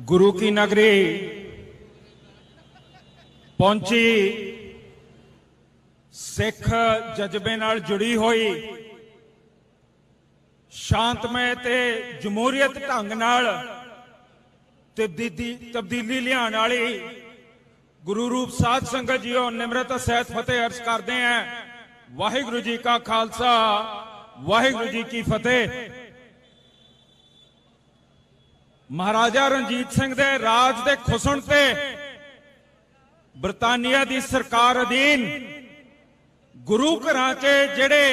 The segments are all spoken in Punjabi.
गुरु की नगरी पहुंची सिख जज्बे नाल जुड़ी हुई शांतमय ते जमहूरीयत ढंग नाल तब्दीली लियाण वाली गुरु रूप साध संगत जीओ निमरत सहित फतेह अर्ज करते हैं। वाहिगुरु जी का खालसा वाहिगुरु जी की फतेह। महाराजा रणजीत सिंह दे राज दे खुसण ते बरतानिया दी सरकार अधीन गुरु घरां च जिहड़े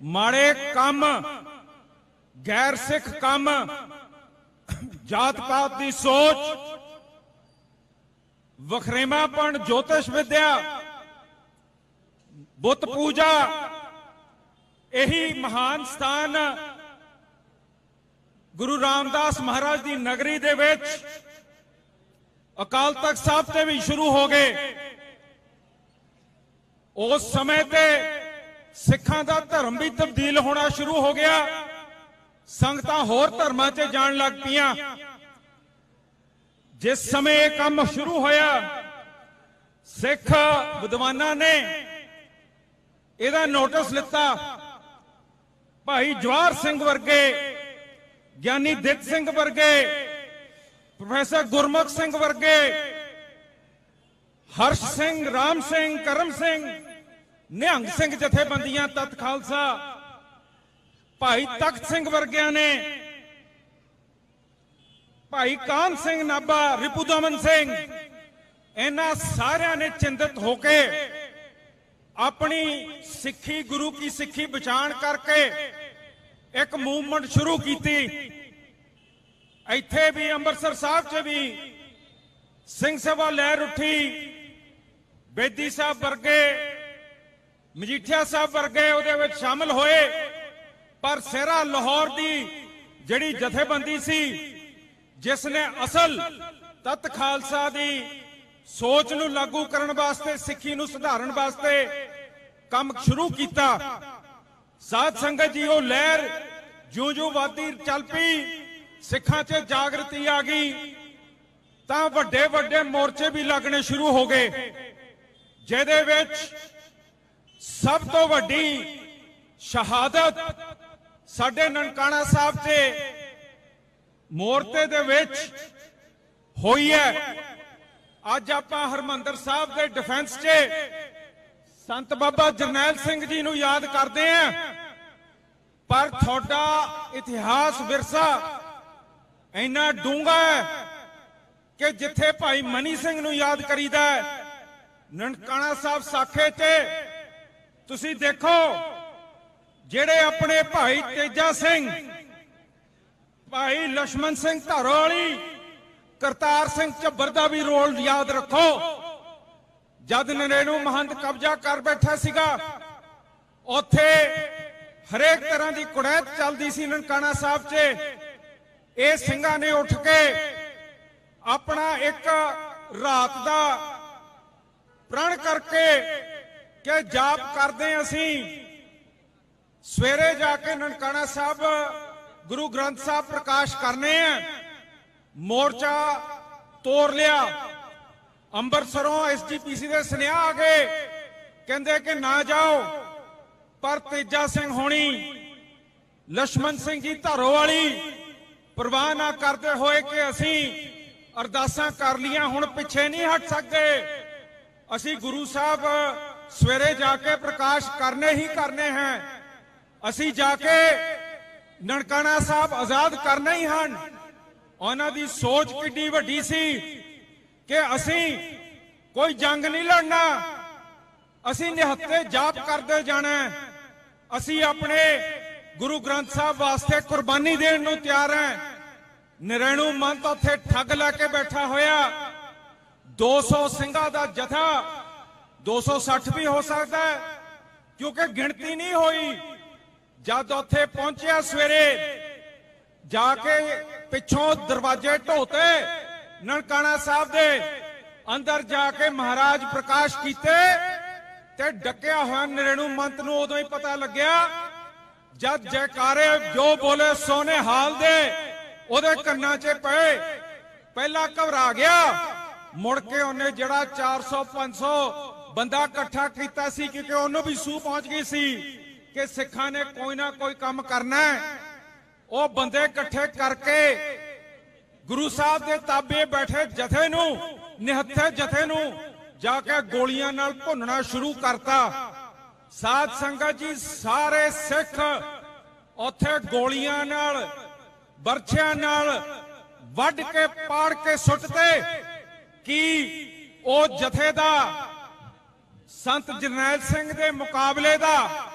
माड़े काम गैर सिख काम जात पात की सोच वखरेवापन ज्योतिष विद्या बुत पूजा यही महान स्थान गुरु रामदास महाराज की नगरी दे विच अकाल तख्त साहब ते भी शुरू हो गए। उस समय ते सिखां दा धर्म भी तब्दील होना शुरू हो गया। संगतां होर धर्मां च जाण लग पियां। जिस समय यह काम शुरू होया सिख विद्वानां ने इहदा नोटिस लिता। भाई जवाहर सिंह वर्गे, ज्ञानी दित सिंह वर्गे, प्रोफैसर गुरमुख सिंह वर्गे, हर्ष सिंह, राम सिंह, करम सिंह, निहंग सिंह जथेबंदियां तत खालसा, भाई तख्त सिंह वर्गिया ने, भाई कान सिंह नाभा, रिपुदमन सिंह, इन्हां सारियां ने चिंतित होके अपनी सिक्खी गुरु की सिक्खी बचाण करके एक मूवमेंट शुरू की। इत्थे भी अंमृतसर साहब च भी सिंह सभा लहर उठी। बेदी साहब वर्गे, मजीठिया साहब वर्गे उहदे विच शामिल होए। पर सिरा लाहौर की जिहड़ी जथेबंदी सी जिसने असल तत खालसा की सोच नूं लागू करन वास्ते सिक्खी नूं सुधारन वास्ते काम शुरू किया। साध संगत जी वो लहर ज्यों ज्यों वधदी चल पई, सिखां च जागृति आ गई तां वड्डे वड्डे मोर्चे भी लगने शुरू हो गए। जिहदे विच सब तो वड्डी शहादत साडे ननकाणा साहब ते मोर्चे दे विच होई है। अज आपां हरमंदर साहब दे डिफेंस च संत बाबा जरनैल सिंह जी नूं याद करते हैं। पर थोड़ा इतिहास विरसा इन्ना डूंगा है कि जिथे भाई मनी सिंह नूं याद करीदा है ननकाणा साहब साखे च तुसी देखो जेड़े अपने भाई तेजा सिंह, भाई लक्ष्मण सिंह धारोवाली, करतार सिंह झब्बर दा भी रोल याद रखो। जद नरेणु महंत कब्जा कर बैठा सीगा उथे हरेक तरह की कुड़ैत चलती सी ननकाणा साहब च। ये सिंघां ने उठ के अपना एक रात का प्रण करके कि जाप करते असी सवेरे जाके ननकाणा साहब गुरु ग्रंथ साहब प्रकाश करने हैं। मोर्चा तोड़ लिया। अंबरसरों SGPC के सुनेहा आ गए कहते कि ना जाओ। पर तेजा सिंह होनी, लक्ष्मण सिंह जी धारोवाली परवाह ना करते हुए कि असी अरदासां कर लिया हुण पिछे नहीं हट सकते, असी गुरु साहब सवेरे जाके प्रकाश करने ही करने हैं, असी जाके ननकाणा साहब आजाद करना ही हैं। उन्हां दी सोच किड्डी वड्डी सी कि असी कोई जंग नहीं लड़ना, असी निहत्ते जाप करते जाना, असी अपने गुरु ग्रंथ साहब वास्ते कुर्बानी देने नूं तैयार हैं। नरैणु महंत उत्थे ठग लैके बैठा होया। 200 सिंघां दा जथा, 260 भी हो सकता है क्योंकि गिणती नहीं होई। जद उत्थे पहुंचिया सवेरे जाके पिछों दरवाजे ढोते ननकाणा साहब दे अंदर जाके महाराज प्रकाश कीते ते डकिया हुआ नरेणु महंत नूं उदों ही पता लग्या जद जयकारे जो बोले सोने हाल दे ओदे कन्नां च पे ਪਹਿਲਾਂ ਘਬਰਾ ਗਿਆ, ਮੁੜ ਕੇ ਉਹਨੇ ਜਿਹੜਾ 400-500 ਬੰਦਾ ਇਕੱਠਾ ਕੀਤਾ ਸੀ, ਕਿਉਂਕਿ ਉਹਨੂੰ ਵੀ ਸੂਹ ਪਹੁੰਚ ਗਈ ਸੀ ਕਿ ਸਿੱਖਾਂ ਨੇ ਕੋਈ ਨਾ ਕੋਈ ਕੰਮ ਕਰਨਾ ਹੈ। ਉਹ ਬੰਦੇ ਇਕੱਠੇ ਕਰਕੇ ਗੁਰੂ ਸਾਹਿਬ ਦੇ ਤਾਬੇ ਬੈਠੇ ਜਥੇ ਨੂੰ, ਨਿਹੱਥੇ ਜਥੇ ਨੂੰ ਜਾ ਕੇ ਗੋਲੀਆਂ ਨਾਲ ਭੁੰਨਣਾ ਸ਼ੁਰੂ ਕਰਤਾ। ਸਾਧ ਸੰਗਤ ਜੀ, ਸਾਰੇ ਸਿੱਖ ਉੱਥੇ ਗੋਲੀਆਂ ਨਾਲ, ਬਰਛਿਆਂ ਨਾਲ ਵੱਢ ਕੇ ਪਾੜ ਕੇ ਸੁੱਟਤੇ ਕਿ ਉਹ ਜਥੇ ਦਾ ਸੰਤ ਜਰਨੈਲ ਸਿੰਘ ਦੇ ਮੁਕਾਬਲੇ ਦਾ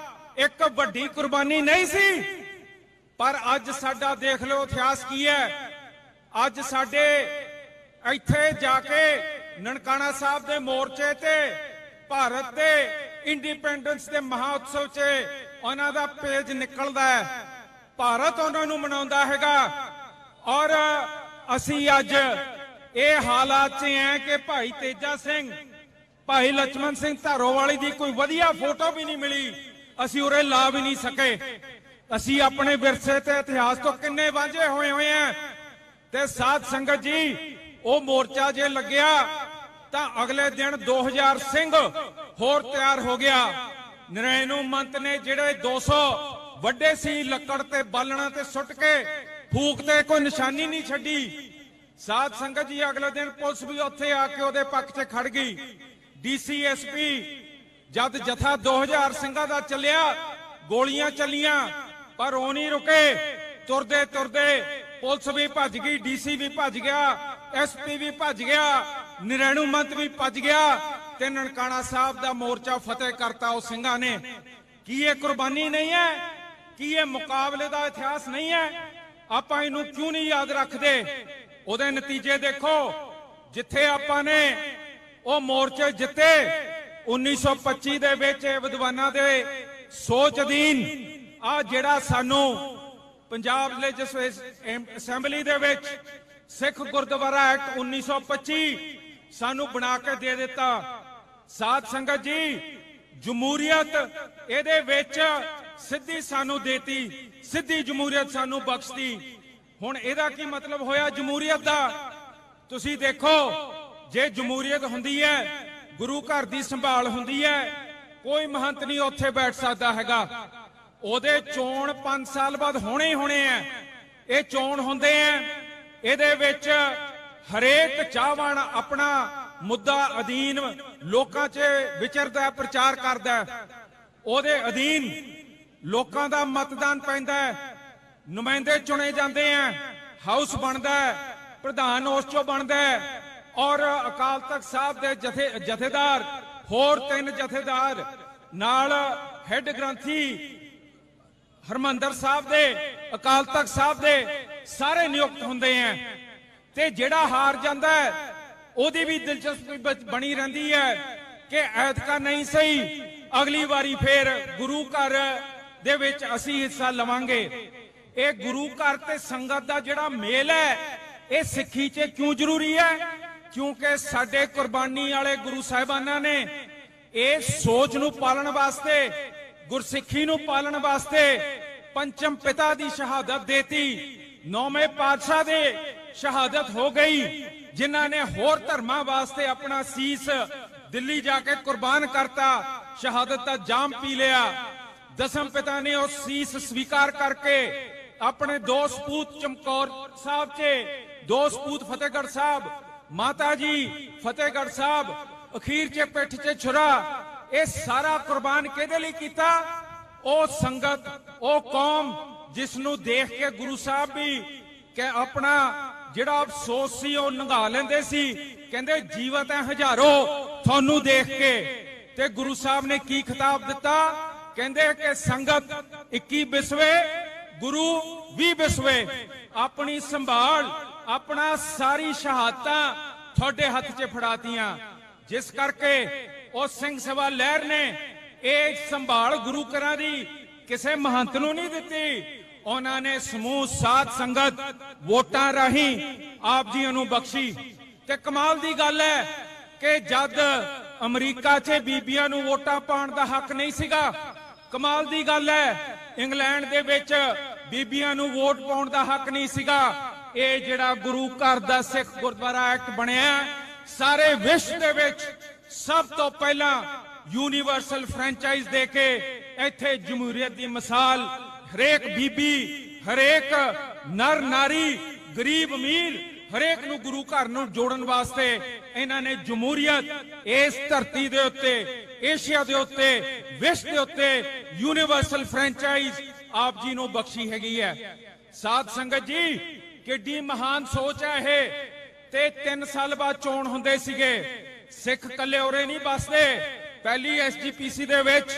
ਇੱਕ ਵੱਡੀ ਕੁਰਬਾਨੀ ਨਹੀਂ ਸੀ। ਪਰ ਅੱਜ ਸਾਡਾ ਦੇਖ ਲਓ ਇਤਿਹਾਸ ਕੀ ਹੈ। ਅੱਜ ਸਾਡੇ ਇੱਥੇ ਜਾ ਕੇ ਨਨਕਾਣਾ ਸਾਹਿਬ ਦੇ ਮੋਰਚੇ ਤੇ ਭਾਰਤ ਦੇ ਇੰਡੀਪੈਂਡੈਂਸ ਦੇ ਮਹਾਉਤਸਵ 'ਚ ਉਹਨਾਂ ਦਾ ਪੇਜ ਨਿਕਲਦਾ ਹੈ, ਭਾਰਤ ਉਹਨਾਂ ਨੂੰ ਮਨਾਉਂਦਾ ਹੈਗਾ। ਔਰ ਅਸੀਂ ਅੱਜ ਇਹ ਹਾਲਾਤ 'ਚ ਹੈ ਕਿ ਭਾਈ ਤੇਜਾ ਸਿੰਘ, ਭਾਈ ਲక్ష్మణ ਸਿੰਘ ਧਾਰੋਵਾਲੀ ਦੀ ਕੋਈ ਵਧੀਆ ਫੋਟੋ ਵੀ ਨਹੀਂ ਮਿਲੀ, ਅਸੀਂ ਉਰੇ ਲਾ ਵੀ ਨਹੀਂ ਸਕੇ। ਅਸੀਂ ਆਪਣੇ ਵਿਰਸੇ ਤੇ ਇਤਿਹਾਸ ਤੋਂ ਕਿੰਨੇ ਵਾਂਝੇ ਹੋਏ ਆ। ਤੇ ਸਾਧ ਸੰਗਤ ਜੀ, ਉਹ ਮੋਰਚਾ ਜੇ ਲੱਗਿਆ ਤਾਂ ਅਗਲੇ ਦਿਨ 2000 ਸਿੰਘ ਹੋਰ ਤਿਆਰ ਹੋ ਗਿਆ। ਨਰੈਣੂ ਮੰਤ ਨੇ ਜਿਹੜੇ 200 ਵੱਡੇ ਸੀ, ਲੱਕੜ ਤੇ ਬਾਲਣਾ ਤੇ ਸੁੱਟ ਕੇ ਫੂਕ ਤੇ ਕੋਈ ਨਿਸ਼ਾਨੀ ਨਹੀਂ ਛੱਡੀ। ਸਾਧ ਸੰਗਤ ਜੀ, ਅਗਲੇ ਦਿਨ ਪੁਲਿਸ ਵੀ ਉੱਥੇ ਆ ਕੇ ਉਹਦੇ ਪੱਖ 'ਚ ਖੜ ਗਈ। DCSP ਜਦ ਜਥਾ 2000 ਸਿੰਘਾਂ ਦਾ ਚੱਲਿਆ, ਗੋਲੀਆਂ ਚੱਲੀਆਂ, ਪਰ ਉਹ ਨਹੀਂ ਰੁਕੇ। ਤੁਰਦੇ ਤੁਰਦੇ ਪੁਲਿਸ ਵੀ ਭੱਜ ਗਈ, DC ਵੀ ਭੱਜ ਗਿਆ, SP ਵੀ ਭੱਜ ਗਿਆ, ਨਰੈਣੂ ਮੰਤ ਵੀ ਭੱਜ ਗਿਆ ਤੇ ਨਨਕਾਣਾ ਸਾਹਿਬ ਦਾ ਮੋਰਚਾ ਫਤਿਹ ਕਰਤਾ ਉਹ ਸਿੰਘਾਂ ਨੇ। ਕੀ ਇਹ ਕੁਰਬਾਨੀ ਨਹੀਂ ਹੈ? ਕੀ ਇਹ ਮੁਕਾਬਲੇ ਦਾ ਇਤਿਹਾਸ ਨਹੀਂ ਹੈ? ਆਪਾਂ ਇਹਨੂੰ ਕਿਉਂ ਨਹੀਂ ਯਾਦ ਰੱਖਦੇ? ਉਹਦੇ ਨਤੀਜੇ ਦੇਖੋ। ਜਿੱਥੇ ਆਪਾਂ ਨੇ ਉਹ ਮੋਰਚੇ ਜਿੱਤੇ 1925 ਦੇ ਵਿੱਚ ਵਿਦਵਾਨਾਂ ਦੇ ਸੋਚ ਅਧੀਨ, ਆ ਜਿਹੜਾ ਸਾਨੂੰ ਪੰਜਾਬ ਲੈਜਿਸਲੇਟਿਵ ਅਸੈਂਬਲੀ ਦੇ ਵਿੱਚ ਸਿੱਖ ਗੁਰਦੁਆਰਾ ਐਕਟ 1925 ਸਾਨੂੰ ਬਣਾ ਕੇ ਦੇ ਦਿੱਤਾ। ਸਾਧ ਸੰਗਤ ਜੀ, ਜਮਹੂਰੀਅਤ ਇਹਦੇ ਵਿੱਚ ਸਿੱਧੀ ਸਾਨੂੰ ਦੇਤੀ, ਸਿੱਧੀ ਜਮਹੂਰੀਅਤ ਸਾਨੂੰ ਬਖਸ਼ਤੀ। ਹੁਣ ਇਹਦਾ ਕੀ ਮਤਲਬ ਹੋਇਆ ਜਮਹੂਰੀਅਤ ਦਾ? ਤੁਸੀਂ ਦੇਖੋ, ਜੇ ਜਮਹੂਰੀਅਤ ਹੁੰਦੀ ਹੈ, ਗੁਰੂ ਘਰ ਦੀ ਸੰਭਾਲ ਹੁੰਦੀ ਹੈ, ਕੋਈ ਮਹੰਤ ਨਹੀਂ ਉੱਥੇ ਬੈਠ ਸਕਦਾ ਹੈਗਾ। ਉਹਦੇ ਚੋਣ 5 ਸਾਲ ਬਾਅਦ ਹੋਣੇ ਆ। ਇਹ ਚੋਣ ਹੁੰਦੇ ਆ, ਇਹਦੇ ਵਿੱਚ ਹਰੇਕ ਚਾਹਵਾਨ ਆਪਣਾ ਮੁੱਦਾ ਅਧੀਨ ਲੋਕਾਂ 'ਚ ਵਿਚਰਦਾ, ਪ੍ਰਚਾਰ ਕਰਦਾ। ਉਹਦੇ ਅਧੀਨ ਲੋਕਾਂ ਦਾ ਮਤਦਾਨ ਪੈਂਦਾ, ਨੁਮਾਇੰਦੇ ਚੁਣੇ ਜਾਂਦੇ ਆ, ਹਾਊਸ ਬਣਦਾ, ਪ੍ਰਧਾਨ ਉਸ 'ਚੋਂ ਬਣਦਾ। ਔਰ ਅਕਾਲ ਤਖਤ ਸਾਹਿਬ ਦੇ ਜਥੇਦਾਰ, ਹੋਰ 3 ਜਥੇਦਾਰ ਨਾਲ ਹੈੱਡ ਗ੍ਰੰਥੀ ਹਰਮੰਦਰ ਸਾਹਿਬ ਦੇ, ਅਕਾਲ ਤਖਤ ਸਾਹਿਬ ਦੇ ਸਾਰੇ ਨਿਯੁਕਤ ਹੁੰਦੇ ਆ। ਤੇ ਜਿਹੜਾ ਹਾਰ ਜਾਂਦਾ ਉਹਦੀ ਵੀ ਦਿਲਚਸਪੀ ਬਣੀ ਰਹਿੰਦੀ ਹੈ ਕਿ ਐਤਕਾ ਨਹੀਂ ਸਹੀ, ਅਗਲੀ ਵਾਰੀ ਫੇਰ ਗੁਰੂ ਘਰ ਦੇ ਵਿੱਚ ਅਸੀਂ ਹਿੱਸਾ ਲਵਾਂਗੇ। ਇਹ ਗੁਰੂ ਘਰ ਤੇ ਸੰਗਤ ਦਾ ਜਿਹੜਾ ਮੇਲ ਹੈ, ਇਹ ਸਿੱਖੀ 'ਚ ਕਿਉਂ ਜ਼ਰੂਰੀ ਹੈ? ਕਿਉਂਕਿ ਸਾਡੇ ਕੁਰਬਾਨੀ ਵਾਲੇ ਗੁਰੂ ਸਾਹਿਬਾਨਾਂ ਨੇ ਇਸ ਸੋਚ ਨੂੰ ਪਾਲਣ ਵਾਸਤੇ, ਗੁਰਸਿੱਖੀ ਨੂੰ ਪਾਲਣ ਵਾਸਤੇ ਪੰਚਮ ਪਿਤਾ ਦੀ ਸ਼ਹਾਦਤ ਦੇਤੀ। 9ਵੇਂ ਪਾਤਸ਼ਾਹ ਦੇ ਸ਼ਹਾਦਤ ਹੋ ਗਈ, ਜਿਨ੍ਹਾਂ ਨੇ ਹੋਰ ਧਰਮਾਂ ਵਾਸਤੇ ਆਪਣਾ ਸੀਸ ਦਿੱਲੀ ਜਾ ਕੇ ਕੁਰਬਾਨ ਕਰਤਾ, ਸ਼ਹਾਦਤ ਦਾ ਜਾਮ ਪੀ ਲਿਆ। ਦਸਮ ਪਿਤਾ ਨੇ ਉਹ ਸੀਸ ਸਵੀਕਾਰ ਕਰਕੇ ਆਪਣੇ 2 ਸਪੂਤ ਚਮਕੌਰ ਸਾਹਿਬ 'ਚ, 2 ਸਪੂਤ ਫਤਿਹਗੜ੍ਹ ਸਾਹਿਬ, ਮਾਤਾ ਜੀ ਫਤਿਹਗੜ੍ਹ ਸਾਹਿਬ, ਅਖੀਰ 'ਚ ਪਿੱਠ 'ਚ ਛੁਰਾ, ਇਹ ਸਾਰਾ ਕੁਰਬਾਨ ਕਿਹਦੇ ਲਈ ਕੀਤਾ? ਉਹ ਸੰਗਤ, ਉਹ ਕੌਮ ਜਿਸ ਨੂੰ ਦੇਖ ਕੇ ਗੁਰੂ ਸਾਹਿਬ ਵੀ ਕਿ ਆਪਣਾ ਜਿਹੜਾ ਅਫਸੋਸ ਸੀ ਉਹ ਨੰਗਾ ਲੈਂਦੇ ਸੀ। ਕਹਿੰਦੇ ਜੀਵਤ ਹੈ ਹਜ਼ਾਰੋ ਤੁਹਾਨੂੰ ਦੇਖ ਕੇ। ਤੇ ਗੁਰੂ ਸਾਹਿਬ ਨੇ ਕੀ ਖਿਤਾਬ ਦਿੱਤਾ? ਕਹਿੰਦੇ ਕਿ ਸੰਗਤ 21 ਬਿਸਵੇ, ਗੁਰੂ 20 ਬਿਸਵੇ। ਆਪਣੀ ਸੰਭਾਲ, ਆਪਣਾ ਸਾਰੀ ਸ਼ਹਾਦਤਾਂ ਤੁਹਾਡੇ ਹੱਥ 'ਚ ਫੜਾਤੀਆਂ। ਜਿਸ ਕਰਕੇ ਉਹ ਸਿੰਘ ਸਭਾ ਲਹਿਰ ਨੇ ਇਹ ਸੰਭਾਲ ਗੁਰੂ ਘਰਾਂ ਦੀ ਕਿਸੇ ਮਹੰਤ ਨੂੰ ਨਹੀਂ ਦਿੱਤੀ, ਉਹਨਾਂ ਨੇ ਸਮੂਹ ਸਾਧ ਸੰਗਤ ਵੋਟਾਂ ਰਾਹੀਂ ਆਪ ਜੀਆਂ ਨੂੰ ਬਖਸ਼ੀ। ਤੇ ਕਮਾਲ ਦੀ ਗੱਲ ਹੈ ਕਿ ਜਦ ਅਮਰੀਕਾ 'ਚ ਬੀਬੀਆਂ ਨੂੰ ਵੋਟਾਂ ਪਾਉਣ ਦਾ ਹੱਕ ਨਹੀਂ ਸੀਗਾ, ਕਮਾਲ ਦੀ ਗੱਲ ਹੈ ਇੰਗਲੈਂਡ ਦੇ ਵਿੱਚ ਬੀਬੀਆਂ ਨੂੰ ਵੋਟ ਪਾਉਣ ਦਾ ਹੱਕ ਨਹੀਂ ਸੀਗਾ, ਇਹ ਜਿਹੜਾ ਗੁਰੂ ਘਰ ਦਾ ਸਿੱਖ ਗੁਰਦੁਆਰਾ ਐਕਟ ਬਣਿਆ, ਸਾਰੇ ਵਿਸ਼ਵ ਦੇ ਵਿੱਚ ਸਭ ਤੋਂ ਪਹਿਲਾਂ ਯੂਨੀਵਰਸਲ ਫਰੈਂਚਾਈਜ਼ ਦੇ ਕੇ ਇੱਥੇ ਜਮਹੂਰੀਅਤ ਦੀ ਮਿਸਾਲ, ਹਰੇਕ ਬੀਬੀ, ਹਰੇਕ ਨਰ ਨਾਰੀ, ਗਰੀਬ ਅਮੀਰ, ਹਰੇਕ ਨੂੰ ਗੁਰੂ ਘਰ ਨੂੰ ਜੋੜਨ ਵਾਸਤੇ ਇਹਨਾਂ ਨੇ ਜਮਹੂਰੀਅਤ ਇਸ ਧਰਤੀ ਦੇ ਉੱਤੇ, ਏਸ਼ੀਆ ਦੇ ਉੱਤੇ, ਵਿਸ਼ਵ ਦੇ ਉੱਤੇ ਯੂਨੀਵਰਸਲ ਫਰੈਂਚਾਈਜ਼ ਆਪ ਜੀ ਨੂੰ ਬਖਸ਼ੀ ਹੈਗੀ ਹੈ। ਸਾਧ ਸੰਗਤ ਜੀ, ਕਿੱਡੀ ਮਹਾਨ ਸੋਚ ਹੈ ਇਹ। ਤੇ 3 ਸਾਲ ਬਾਅਦ ਚੋਣ ਹੁੰਦੇ ਸੀਗੇ। ਸਿੱਖ ਕੱਲੇ ਉਰੇ ਨਹੀਂ ਬਸਦੇ। ਪਹਿਲੀ SGPC ਦੇ ਵਿੱਚ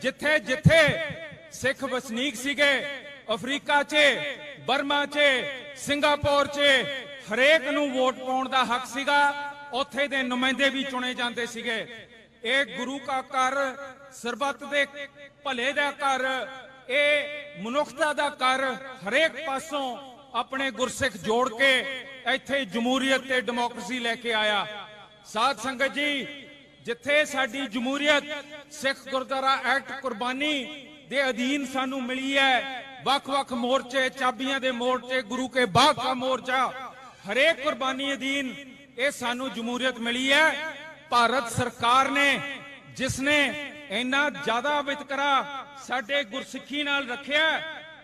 ਜਿੱਥੇ ਜਿੱਥੇ ਸਿੱਖ ਵਸਨੀਕ ਸੀਗੇ, ਅਫਰੀਕਾ 'ਚ, ਬਰਮਾ 'ਚ, ਸਿੰਗਾਪੁਰ 'ਚ, ਹਰੇਕ ਨੂੰ ਵੋਟ ਪਾਉਣ ਦਾ ਹੱਕ ਸੀਗਾ। ਉੱਥੇ ਦੇ ਨੁਮਾਇੰਦੇ ਵੀ ਚੁਣੇ ਜਾਂਦੇ ਸੀਗੇ। ਇਹ ਗੁਰੂ ਕਾ ਘਰ, ਸਰਬੱਤ ਦੇ ਭਲੇ ਦਾ ਘਰ, ਇਹ ਮਨੁੱਖਤਾ ਦਾ ਘਰ, ਹਰੇਕ ਪਾਸੋਂ ਆਪਣੇ ਗੁਰਸਿੱਖ ਜੋੜ ਕੇ ਇੱਥੇ ਜਮਹੂਰੀਅਤ ਤੇ ਡੈਮੋਕ੍ਰੇਸੀ ਲੈ ਕੇ ਆਇਆ। ਸਾਧ ਸੰਗਤ ਜੀ, ਜਿੱਥੇ ਸਾਡੀ ਜਮਹੂਰੀਅਤ ਸਿੱਖ ਗੁਰਦੁਆਰਾ ਐਕਟ ਕੁਰਬਾਨੀ ਦੇ ਅਧੀਨ ਸਾਨੂੰ ਮਿਲੀ ਹੈ, ਵੱਖ-ਵੱਖ ਮੋਰਚੇ, ਚਾਬੀਆਂ ਦੇ ਮੋਰਚੇ, ਗੁਰੂ ਕੇ ਬਾਗ ਦਾ ਮੋਰਚਾ, ਹਰੇਕ ਕੁਰਬਾਨੀ ਅਧੀਨ ਇਹ ਸਾਨੂੰ ਜਮਹੂਰੀਅਤ ਮਿਲੀ ਹੈ। ਭਾਰਤ ਸਰਕਾਰ ਨੇ, ਜਿਸ ਨੇ ਇੰਨਾ ਜ਼ਿਆਦਾ ਵਿਤਕਰਾ ਸਾਡੇ ਗੁਰਸਿੱਖੀ ਨਾਲ ਰੱਖਿਆ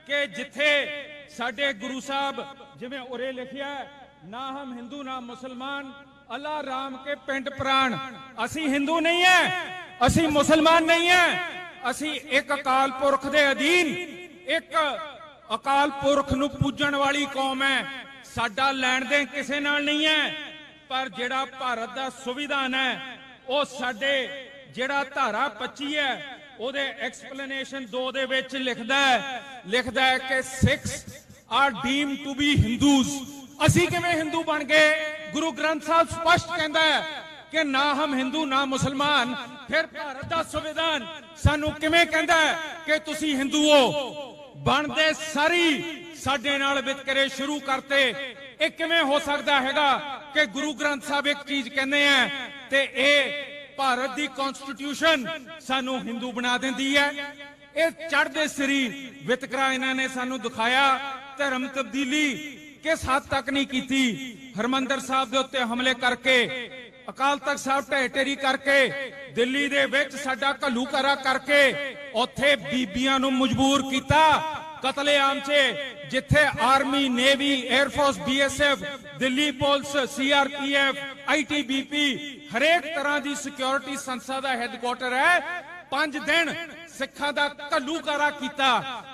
ਕਿ ਜਿੱਥੇ ਸਾਡੇ ਗੁਰੂ ਸਾਹਿਬ, ਜਿਵੇਂ ਉਰੇ ਲਿਖਿਆ, ਨਾ ਹਮ ਹਿੰਦੂ ਨਾ ਮੁਸਲਮਾਨ, ਅੱਲਾ ਰਾਮ ਕੇ ਪਿੰਡ ਪ੍ਰਾਣ। ਅਸੀਂ ਹਿੰਦੂ ਨਹੀਂ ਹੈ, ਅਸੀਂ ਮੁਸਲਮਾਨ ਨਹੀਂ ਹੈ, ਅਸੀਂ ਇੱਕ ਅਕਾਲ ਪੁਰਖ ਦੇ ਅਧੀਨ, ਇੱਕ ਅਕਾਲ ਪੁਰਖ ਨੂੰ ਪੂਜਣ ਵਾਲੀ ਕੌਮ ਹੈ। ਸਾਡਾ ਲੈਣ ਦੇਣ ਕਿਸੇ ਨਾਲ ਨਹੀਂ ਹੈ। ਪਰ ਜਿਹੜਾ ਭਾਰਤ ਦਾ ਸੰਵਿਧਾਨ ਹੈ, ਉਹ ਸਾਡੇ ਜਿਹੜਾ ਧਾਰਾ 25 ਹੈ, ਉਹਦੇ ਐਕਸਪਲੇਨੇਸ਼ਨ 2 ਦੇ ਵਿੱਚ ਲਿਖਦਾ ਹੈ ਕਿ Sikhs are deemed to be Hindus. ਅਸੀਂ ਕਿਵੇਂ ਹਿੰਦੂ ਬਣ ਗਏ? ਗੁਰੂ ਗ੍ਰੰਥ ਸਾਹਿਬ ਸਪਸ਼ਟ ਕਹਿੰਦਾ ਹੈ ਕਿ ਨਾ ਹਮ ਹਿੰਦੂ ਨਾ ਮੁਸਲਮਾਨ। ਫਿਰ ਭਾਰਤ ਦਾ ਸੰਵਿਧਾਨ ਸਾਨੂੰ ਕਿਵੇਂ ਕਹਿੰਦਾ ਹੈ ਕਿ ਤੁਸੀਂ ਹਿੰਦੂ ਹੋ? ਬਣਦੇ ਸਾਰੀ ਸਾਡੇ ਨਾਲ ਵਿਤਕਰੇ ਸ਼ੁਰੂ ਕਰਤੇ। ਇਹ ਕਿਵੇਂ ਹੋ ਸਕਦਾ ਹੈਗਾ ਕਿ ਗੁਰੂ ਗ੍ਰੰਥ ਸਾਹਿਬ ਇੱਕ ਚੀਜ਼ ਕਹਿੰਦੇ ਆ ਤੇ ਇਹ ਭਾਰਤ ਦੀ ਕਨਸਟੀਟਿਊਸ਼ਨ ਸਾਨੂੰ ਹਿੰਦੂ ਬਣਾ ਦਿੰਦੀ ਹੈ? ਇਹ ਚੜ੍ਹਦੇ ਸਿਰੀ ਵਿਤਕਰਾ ਇਹਨਾਂ ਨੇ ਸਾਨੂੰ ਦਿਖਾਇਆ। ਧਰਮ ਤਬਦੀਲੀ ਕਿਸ ਹੱਦ ਤੱਕ ਨਹੀਂ ਕੀਤੀ। ਹਰਮੰਦਰ ਸਾਹਿਬ ਦੇ ਉੱਤੇ ਹਮਲੇ ਕਰਕੇ, ਅਕਾਲ ਤਖਤ ਸਾਹਿਬ ਢਹਿ ਢੇਰੀ ਕਰਕੇ, ਦਿੱਲੀ ਦੇ ਵਿੱਚ ਸਾਡਾ ਘੱਲੂਘਾਰਾ ਕਰਕੇ, ਉੱਥੇ ਬੀਬੀਆਂ ਨੂੰ ਮਜਬੂਰ ਕੀਤਾ ਕਤਲੇਆਮ 'ਚ, ਜਿੱਥੇ army, navy, air force, BSF, Delhi police, CRPF, ITBP, ਹਰੇਕ ਤਰ੍ਹਾਂ ਦੀ ਸਿਕਿਉਰਿਟੀ ਸੰਸਥਾ ਦਾ ਹੈੱਡਕੁਆਟਰ ਹੈ। 5 ਦਿਨ ਸਿੱਖਾਂ ਦਾ ਘੱਲੂਘਾਰਾ ਕੀਤਾ।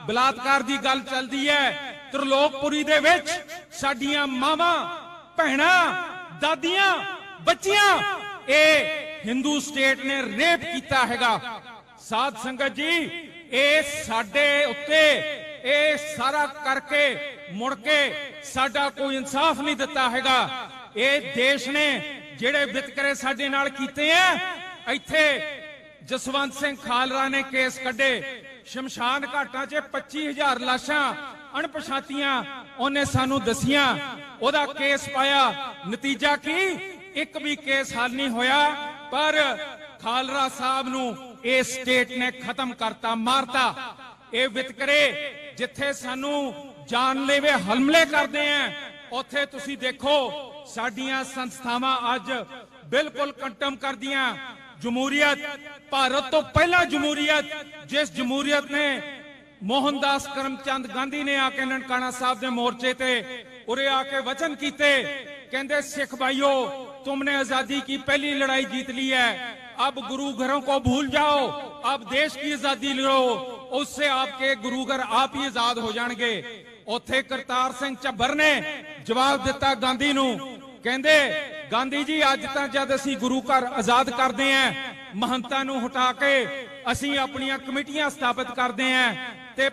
ਬਲਾਤਕਾਰ ਦੀ ਗੱਲ ਚੱਲਦੀ ਹੈ। ਤ੍ਰਿਲੋਕਪੁਰੀ ਦੇ ਵਿੱਚ ਸਾਡੀਆਂ ਮਾਵਾਂ, ਭੈਣਾਂ, ਦਾਦੀਆਂ, ਬੱਚੀਆਂ, ਇਹ ਹਿੰਦੂ ਸਟੇਟ ਨੇ ਰੇਪ ਕੀਤਾ ਹੈਗਾ। ਸਾਧ ਸੰਗਤ ਜੀ, ਇਹ ਸਾਡੇ ਉੱਤੇ ਇਹ ਸਾਰਾ ਕਰਕੇ ਮੁੜ ਕੇ ਸਾਡਾ ਕੋਈ ਇਨਸਾਫ ਨਹੀਂ ਦਿੱਤਾ ਹੈਗਾ। ਇਹ ਦੇਸ਼ ਨੇ ਜਿਹੜੇ ਵਿਤਕਰੇ ਸਾਡੇ ਨਾਲ ਕੀਤੇ ਆ, ਇੱਥੇ ਜਸਵੰਤ ਸਿੰਘ ਖਾਲੜਾ ਨੇ ਕੇਸ ਕੱਢੇ। ਸ਼ਮਸ਼ਾਨ ਘਾਟਾਂ 'ਚ 25,000 ਲਾਸ਼ਾਂ ਅਣਪਛਾਤੀਆਂ ਉਹਨੇ ਸਾਨੂੰ ਦਸੀਆਂ, ਉਹਦਾ ਕੇਸ ਪਾਇਆ। ਨਤੀਜਾ ਕੀ? ਇੱਕ ਵੀ ਕੇਸ ਹੱਲ ਨਹੀਂ ਹੋਇਆ। ਪਰ ਖਾਲੜਾ ਸਾਹਿਬ ਨੂੰ ਇਹ ਸਟੇਟ ਨੇ ਖਤਮ ਕਰਤਾ, ਮਾਰਤਾ। ਇਹ ਵਿਤਕਰੇ ਜਿੱਥੇ ਸਾਨੂੰ ਜਾਨਲੇਵੇ ਹਮਲੇ ਕਰਦੇ ਆ, ਉੱਥੇ ਤੁਸੀਂ ਦੇਖੋ ਸਾਡੀਆਂ ਸੰਸਥਾਵਾਂ ਅੱਜ ਬਿਲਕੁਲ ਕੰਟਮ ਕਰਦੀਆਂ। ਜਮਹੂਰੀਅਤ, ਭਾਰਤ ਤੋਂ ਪਹਿਲਾਂ ਜਮਹੂਰੀਅਤ, ਜਿਸ ਜਮਹੂਰੀਅਤ ਨੇ ਮੋਹਨਦਾਸ ਕਰਮਚੰਦ ਗਾਂਧੀ ਨੇ ਆ ਕੇ ਨਨਕਾਣਾ ਸਾਹਿਬ ਦੇ ਮੋਰਚੇ ਤੇ ਉਰੇ ਆ ਕੇ ਵਚਨ ਕੀਤੇ, ਕਹਿੰਦੇ सिख भाइयों, तुमने आजादी की पहली लड़ाई जीत ली है, अब गुरु घरों को भूल जाओ, अब देश की आजादी लो, उससे आपके गुरु घर आप ही आजाद हो जाएंगे। ਉੱਥੇ ਕਰਤਾਰ ਸਿੰਘ ਝੱਬਰ ਨੇ ਜਵਾਬ ਦਿੱਤਾ ਗਾਂਧੀ ਨੂੰ, ਕਹਿੰਦੇ ਗਾਂਧੀ ਜੀ, ਅੱਜ ਤਾਂ ਜਦ ਅਸੀਂ ਗੁਰੂ ਘਰ ਆਜ਼ਾਦ ਕਰਦੇ ਆਂ, ਮਹੰਤਾਂ ਨੂੰ ਹਟਾ ਕੇ ਅਸੀਂ ਆਪਣੀਆਂ ਕਮੇਟੀਆਂ ਸਥਾਪਿਤ ਕਰਦੇ ਆਂ, ਤੇ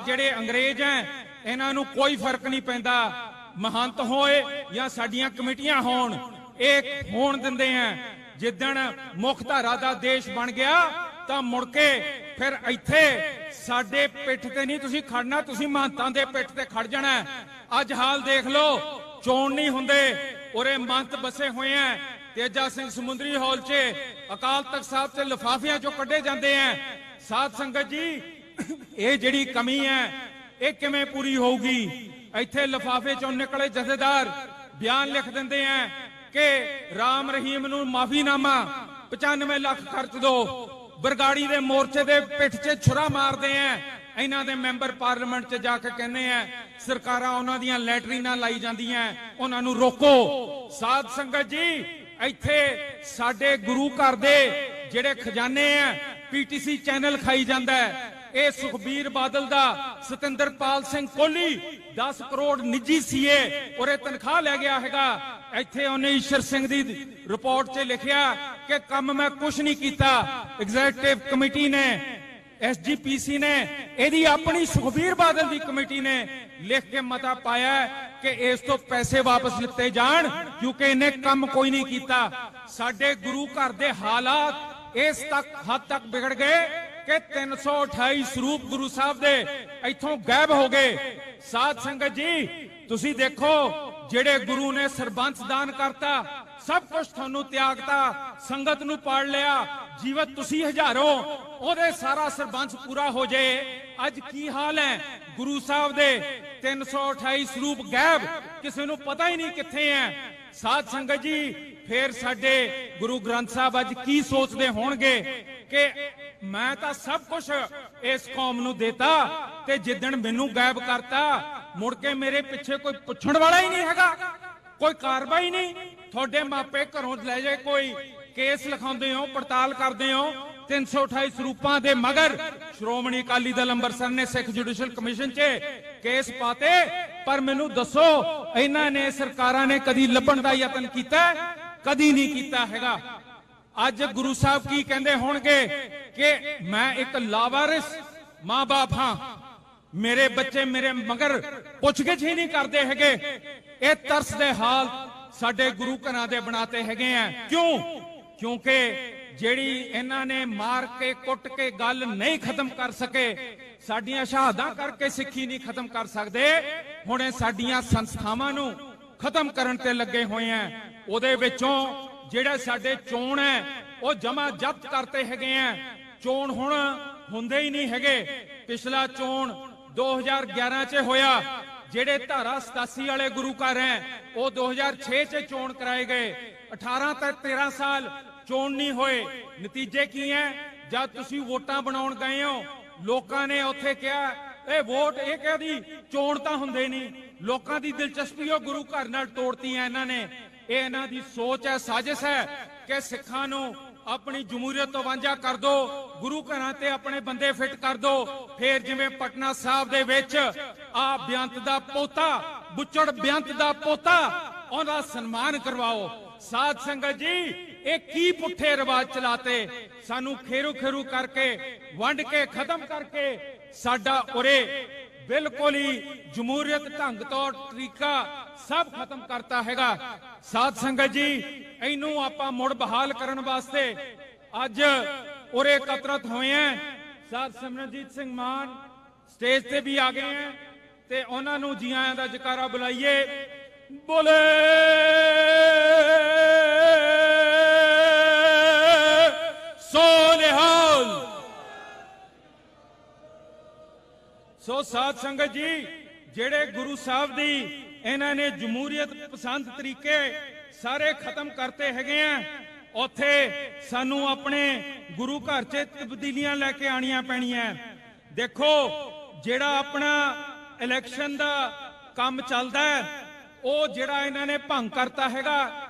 ਜਿਹੜੇ ਅੰਗਰੇਜ਼ ਐ ਇਹਨਾਂ ਨੂੰ ਕੋਈ ਫਰਕ ਨਹੀਂ ਪੈਂਦਾ, ਮਹੰਤ ਹੋਏ ਜਾਂ ਸਾਡੀਆਂ ਕਮੇਟੀਆਂ ਹੋਣ, ਇਹ ਹੋਣ ਦਿੰਦੇ ਆਂ। ਜਿੱਦਣ ਮੁੱਖ ਧਾਰਾ ਦਾ ਦੇਸ਼ ਬਣ ਗਿਆ ਤਾਂ ਮੁੜ ਕੇ ਫਿਰ ਇੱਥੇ ਸਾਡੇ ਪਿੱਠ ਤੇ ਨਹੀਂ ਤੁਸੀਂ ਖੜਨਾ, ਤੁਸੀਂ ਮਹੰਤਾਂ ਦੇ ਪਿੱਠ ਤੇ ਖੜ ਜਾਣਾ। ਅੱਜ ਹਾਲ ਦੇਖ ਲਓ, ਚੋਣ ਨਹੀਂ ਹੁੰਦੇ, ਉਰੇ ਮਹੰਤ ਬਸੇ ਹੋਏ ਆ। ਤੇਜਾ ਸਿੰਘ ਸਮੁੰਦਰੀ ਹਾਲ 'ਚ ਅਕਾਲ ਤਖਤ ਸਾਹਿਬ ਤੇ ਲਿਫਾਫਿਆਂ 'ਚੋਂ ਕੱਢੇ ਜਾਂਦੇ ਆ। ਸਾਧ ਸੰਗਤ ਜੀ, ਇਹ ਜਿਹੜੀ ਕਮੀ ਹੈ ਇਹ ਕਿਵੇਂ ਪੂਰੀ ਹੋਊਗੀ? ਇੱਥੇ ਲਿਫਾਫੇ ਚੋਂ ਨਿਕਲੇ ਜਥੇਦਾਰ ਬਿਆਨ ਲਿਖ ਦਿੰਦੇ ਆ ਕਿ ਰਾਮ ਰਹੀਮ ਨੂੰ ਮਾਫੀਨਾਮਾ 95 ਲੱਖ ਖਰਚ ਦੋ, ਬਰਗਾੜੀ ਦੇ ਮੋਰਚੇ ਦੇ ਪਿੱਠ 'ਚ ਛੁਰਾ ਮਾਰਦੇ ਆ। ਇਹਨਾਂ ਦੇ ਮੈਂਬਰ ਪਾਰਲੀਮੈਂਟ 'ਚ ਜਾ ਕੇ ਕਹਿੰਦੇ ਆ ਸਰਕਾਰਾਂ ਉਹਨਾਂ ਦੀਆਂ ਲੈਟਰੀਨਾਂ ਲਾਈ ਜਾਂਦੀਆਂ, ਉਹਨਾਂ ਨੂੰ ਰੋਕੋ। ਸਾਧ ਸੰਗਤ ਜੀ, ਇੱਥੇ ਸਾਡੇ ਗੁਰੂ ਘਰ ਦੇ ਜਿਹੜੇ ਖਜ਼ਾਨੇ ਆ ਪੀਟੀਸੀ ਚੈਨਲ ਖਾਈ ਜਾਂਦਾ ਹੈ। ਇਹ ਸੁਖਬੀਰ ਬਾਦਲ ਦਾ ਸਤਿੰਦਰਪਾਲ ਸਿੰਘ ਕੋਹਲੀ 10 ਕਰੋੜ ਨਿੱਜੀ ਸੀਏ ਔਰ ਇਹ ਤਨਖਾਹ ਲੈ ਗਿਆ ਹੈਗਾ। ਇੱਥੇ ਉਹਨੇ ਈਸ਼ਰ ਸਿੰਘ ਦੀ ਰਿਪੋਰਟ 'ਚ ਲਿਖਿਆ ਕਿ ਕੰਮ ਮੈਂ ਕੁਝ ਨਹੀਂ ਕੀਤਾ। ਐਗਜ਼ੀਕਟਿਵ ਕਮੇਟੀ ਨੇ, ਐਸਜੀਪੀਸੀ ਨੇ, ਇਹਦੀ ਆਪਣੀ ਸੁਖਬੀਰ ਬਾਦਲ ਦੀ ਕਮੇਟੀ ਨੇ ਲਿਖ ਕੇ ਮਤਾ ਪਾਇਆ ਕਿ ਇਸ ਤੋਂ ਪੈਸੇ ਵਾਪਸ ਲਿੱਤੇ ਜਾਣ ਕਿਉਂਕਿ ਇਹਨੇ ਕੰਮ ਕੋਈ ਨਹੀਂ ਕੀਤਾ। ਸਾਡੇ ਗੁਰੂ ਘਰ ਦੇ ਹਾਲਾਤ ਇਸ ਹੱਦ ਤੱਕ ਵਿਗੜ ਗਏ ਕਿ 328 ਸਰੂਪ ਗੁਰੂ ਸਾਹਿਬ ਦੇ ਇੱਥੋਂ ਗਾਇਬ ਹੋ ਗਏ। ਸਾਧ ਸੰਗਤ ਜੀ, ਤੁਸੀਂ ਦੇਖੋ ਜਿਹੜੇ ਗੁਰੂ ਨੇ ਸਰਬੰਸ ਦਾਨ ਕਰਤਾ, ਸਭ ਕੁਝ ਤੁਹਾਨੂੰ ਤਿਆਗਤਾ, ਸੰਗਤ ਨੂੰ ਪਾੜ ਲਿਆ, ਜੀਵਤ ਤੁਸੀਂ ਹਜ਼ਾਰੋਂ, ਉਹਦੇ ਸਾਰਾ ਸਰਬੰਸ ਪੂਰਾ ਹੋ ਜਾਏ। ਅੱਜ ਕੀ ਹਾਲ ਹੈ ਗੁਰੂ ਸਾਹਿਬ ਦੇ 328 ਸਰੂਪ ਗਾਇਬ, ਕਿਸੇ ਨੂੰ ਪਤਾ ਹੀ ਨਹੀਂ ਕਿੱਥੇ ਹੈ। ਸਾਧ ਸੰਗਤ ਜੀ, ਫੇਰ ਸਾਡੇ ਗੁਰੂ ਗ੍ਰੰਥ ਸਾਹਿਬ ਅੱਜ ਕੀ ਸੋਚਦੇ ਹੋਣਗੇ ਕਿ ਮੈਂ ਤਾਂ ਸਭ ਕੁਝ ਇਸ ਕੌਮ ਨੂੰ ਦੇਤਾ ਤੇ ਜਿੱਦਣ ਮੈਨੂੰ ਗਾਇਬ ਕਰਤਾ ਮੁੜ ਕੇ ਮੇਰੇ ਪਿੱਛੇ ਕੋਈ ਪੁੱਛਣ ਵਾਲਾ ਹੀ ਨਹੀਂ ਹੈਗਾ, ਕੋਈ ਕਾਰਵਾਈ ਨਹੀਂ। ਤੁਹਾਡੇ ਮਾਪੇ ਘਰੋਂ ਲੈ ਜਾਏ, ਕੋਈ ਕੇਸ ਲਿਖਾਉਂਦੇ ਹੋ, ਪੜਤਾਲ ਕਰਦੇ ਹੋ। 328 ਸਰੂਪਾਂ ਦੇ ਮਗਰ ਸ਼੍ਰੋਮਣੀ ਅਕਾਲੀ ਦਲ ਅੰਮ੍ਰਿਤਸਰ ਨੇ ਸਿੱਖ ਜੁਡੀਸ਼ੀਅਲ ਕਮਿਸ਼ਨ 'ਚ ਕੇਸ ਪਾਤੇ, ਪਰ ਮੈਨੂੰ ਦੱਸੋ ਇਹਨਾਂ ਨੇ ਸਰਕਾਰਾਂ ਨੇ ਕਦੀ ਲੱਭਣ ਦਾ ਯਤਨ ਕੀਤਾ? ਕਦੀ ਨਹੀਂ ਕੀਤਾ ਹੈਗਾ। ਅੱਜ ਗੁਰੂ ਸਾਹਿਬ ਕੀ ਕਹਿੰਦੇ ਹੋਣਗੇ ਕਿ ਮੈਂ ਇੱਕ ਲਾਵਾਰਿਸ ਮਾਂ-ਬਾਪ ਹਾਂ, ਮੇਰੇ ਬੱਚੇ ਮੇਰੇ ਮਗਰ ਪੁੱਛਗਿੱਛ ਹੀ ਨਹੀਂ ਕਰਦੇ ਹੈਗੇ। ਇਹ ਤਰਸ ਦੇ ਹਾਲ ਸਾਡੇ ਗੁਰੂ ਘਰਾਂ ਦੇ ਬਣਾਤੇ ਹੈਗੇ ਆ। ਕਿਉਂ? ਕਿਉਂਕਿ ਜਿਹੜੀ ਇਹਨਾਂ ਨੇ ਮਾਰ ਕੇ ਕੁੱਟ ਕੇ ਗੱਲ ਨਹੀਂ ਖਤਮ ਕਰ ਸਕੇ, ਸਾਡੀਆਂ ਸ਼ਹਾਦਤਾਂ ਕਰਕੇ ਸਿੱਖੀ ਨਹੀਂ ਖਤਮ ਕਰ ਸਕਦੇ, ਹੁਣ ਇਹ ਸਾਡੀਆਂ ਸੰਸਥਾਵਾਂ ਨੂੰ ਖਤਮ ਕਰਨ ਤੇ ਲੱਗੇ ਹੋਏ ਆ। ਉਹਦੇ ਵਿੱਚੋਂ ਜਿਹੜੇ ਸਾਡੇ ਚੋਣ ਹੈ ਉਹ ਜਮਾ ਜ਼ਬਤ ਕਰਤੇ ਹੈਗੇ ਆ। ਚੋਣ ਹੁਣ ਹੁੰਦੇ ਹੀ ਨਹੀਂ ਹੈਗੇ। ਪਿਛਲਾ ਚੋਣ 2011 ਚ ਹੋਇਆ, ਜਿਹੜੇ ਧਾਰਾ 87 ਵਾਲੇ ਗੁਰੂ ਘਰ ਹੈ ਉਹ 2006 ਚ ਚੋਣ ਕਰਾਏ ਗਏ। 18 ਤੇ 13 ਸਾਲ ਚੋਣ ਨਹੀਂ ਹੋਏ। ਨਤੀਜੇ ਕੀ ਹੈ? ਜਦ ਤੁਸੀਂ ਵੋਟਾਂ ਬਣਾਉਣ ਗਏ ਹੋ, ਲੋਕਾਂ ਨੇ ਉੱਥੇ ਕਿਹਾ ਇਹ ਵੋਟ, ਇਹ ਕਹਦੀ ਚੋਣ ਤਾਂ ਹੁੰਦੇ ਨਹੀਂ। ਲੋਕਾਂ ਦੀ ਦਿਲਚਸਪੀ ਉਹ ਗੁਰੂ ਘਰ ਨਾਲ ਤੋੜਤੀ ਹੈ ਇਹਨਾਂ ਨੇ। ਇਹ ਇਹਨਾਂ ਦੀ ਸੋਚ ਹੈ, ਸਾਜ਼ਿਸ਼ ਹੈ ਕਿ ਸਿੱਖਾਂ ਨੂੰ ਆਪਣੀ ਜਮਹੂਰੀਅਤ ਤੋਂ ਵਾਂਝਾ ਕਰ ਦੋ, ਗੁਰੂ ਘਰਾਂ ਤੇ ਆਪਣੇ ਬੰਦੇ ਫਿੱਟ ਕਰ ਦੋ। ਫੇਰ ਜਿਵੇਂ ਪਟਨਾ ਸਾਹਿਬ ਦੇ ਵਿੱਚ ਆ ਬੇਅੰਤ ਦਾ ਪੋਤਾ, ਬੁੱਚੜ ਬੇਅੰਤ ਦਾ ਪੋਤਾ, ਉਹਦਾ ਸਨਮਾਨ ਕਰਵਾਓ। ਸਾਧ ਸੰਗਤ ਜੀ, ਇਹ ਕੀ ਪੁੱਠੇ ਰਿਵਾਜ ਚਲਾਤੇ, ਸਾਨੂੰ ਖੇਰੂ ਖੇਰੂ ਕਰਕੇ ਵੰਡ ਕੇ ਖਤਮ ਕਰਕੇ ਸਾਡਾ ਉਰੇ ਬਿਲਕੁਲ ਹੀ ਜਮਹੂਰੀਅਤ ਢੰਗ ਤੋਂ ਤਰੀਕਾ ਸਭ ਖਤਮ ਕਰਤਾ ਹੈਗਾ। ਸਾਧ ਸੰਗਤ ਜੀ, ਇਹਨੂੰ ਆਪਾਂ ਮੁੜ ਬਹਾਲ ਕਰਨ ਵਾਸਤੇ ਅੱਜ ਉਰੇ ਇਕੱਤਰਤ ਹੋਏ ਆ। ਸਾਧ ਸਿਮਰਨਜੀਤ ਸਿੰਘ ਮਾਨ ਸਟੇਜ ਤੇ ਵੀ ਆ ਗਏ ਆ ਤੇ ਉਹਨਾਂ ਨੂੰ ਜੀ ਆਇਆਂ ਦਾ ਜਕਾਰਾ ਬੁਲਾਈਏ। ਬੋਲੇ ਸੋ ਨਿਹਾਲ। ਸੋ ਸਾਧ ਸੰਗਤ ਜੀ, ਜਿਹੜੇ ਗੁਰੂ ਸਾਹਿਬ ਦੀ ਇਹਨਾਂ ਨੇ ਜਮਹੂਰੀਅਤ ਪਸੰਦ ਤਰੀਕੇ ਸਾਰੇ ਖਤਮ ਕਰਤੇ ਹੈਗੇ ਆ, ਉੱਥੇ ਸਾਨੂੰ ਆਪਣੇ ਗੁਰੂ ਘਰ 'ਚ ਤਬਦੀਲੀਆਂ ਲੈ ਕੇ ਆਣੀਆਂ ਪੈਣੀਆਂ। ਦੇਖੋ, ਜਿਹੜਾ ਆਪਣਾ ਇਲੈਕਸ਼ਨ ਦਾ ਕੰਮ ਚੱਲਦਾ ਹੈ ਉਹ ਜਿਹੜਾ ਇਹਨਾਂ ਨੇ ਭੰਗ ਕਰਤਾ ਹੈਗਾ।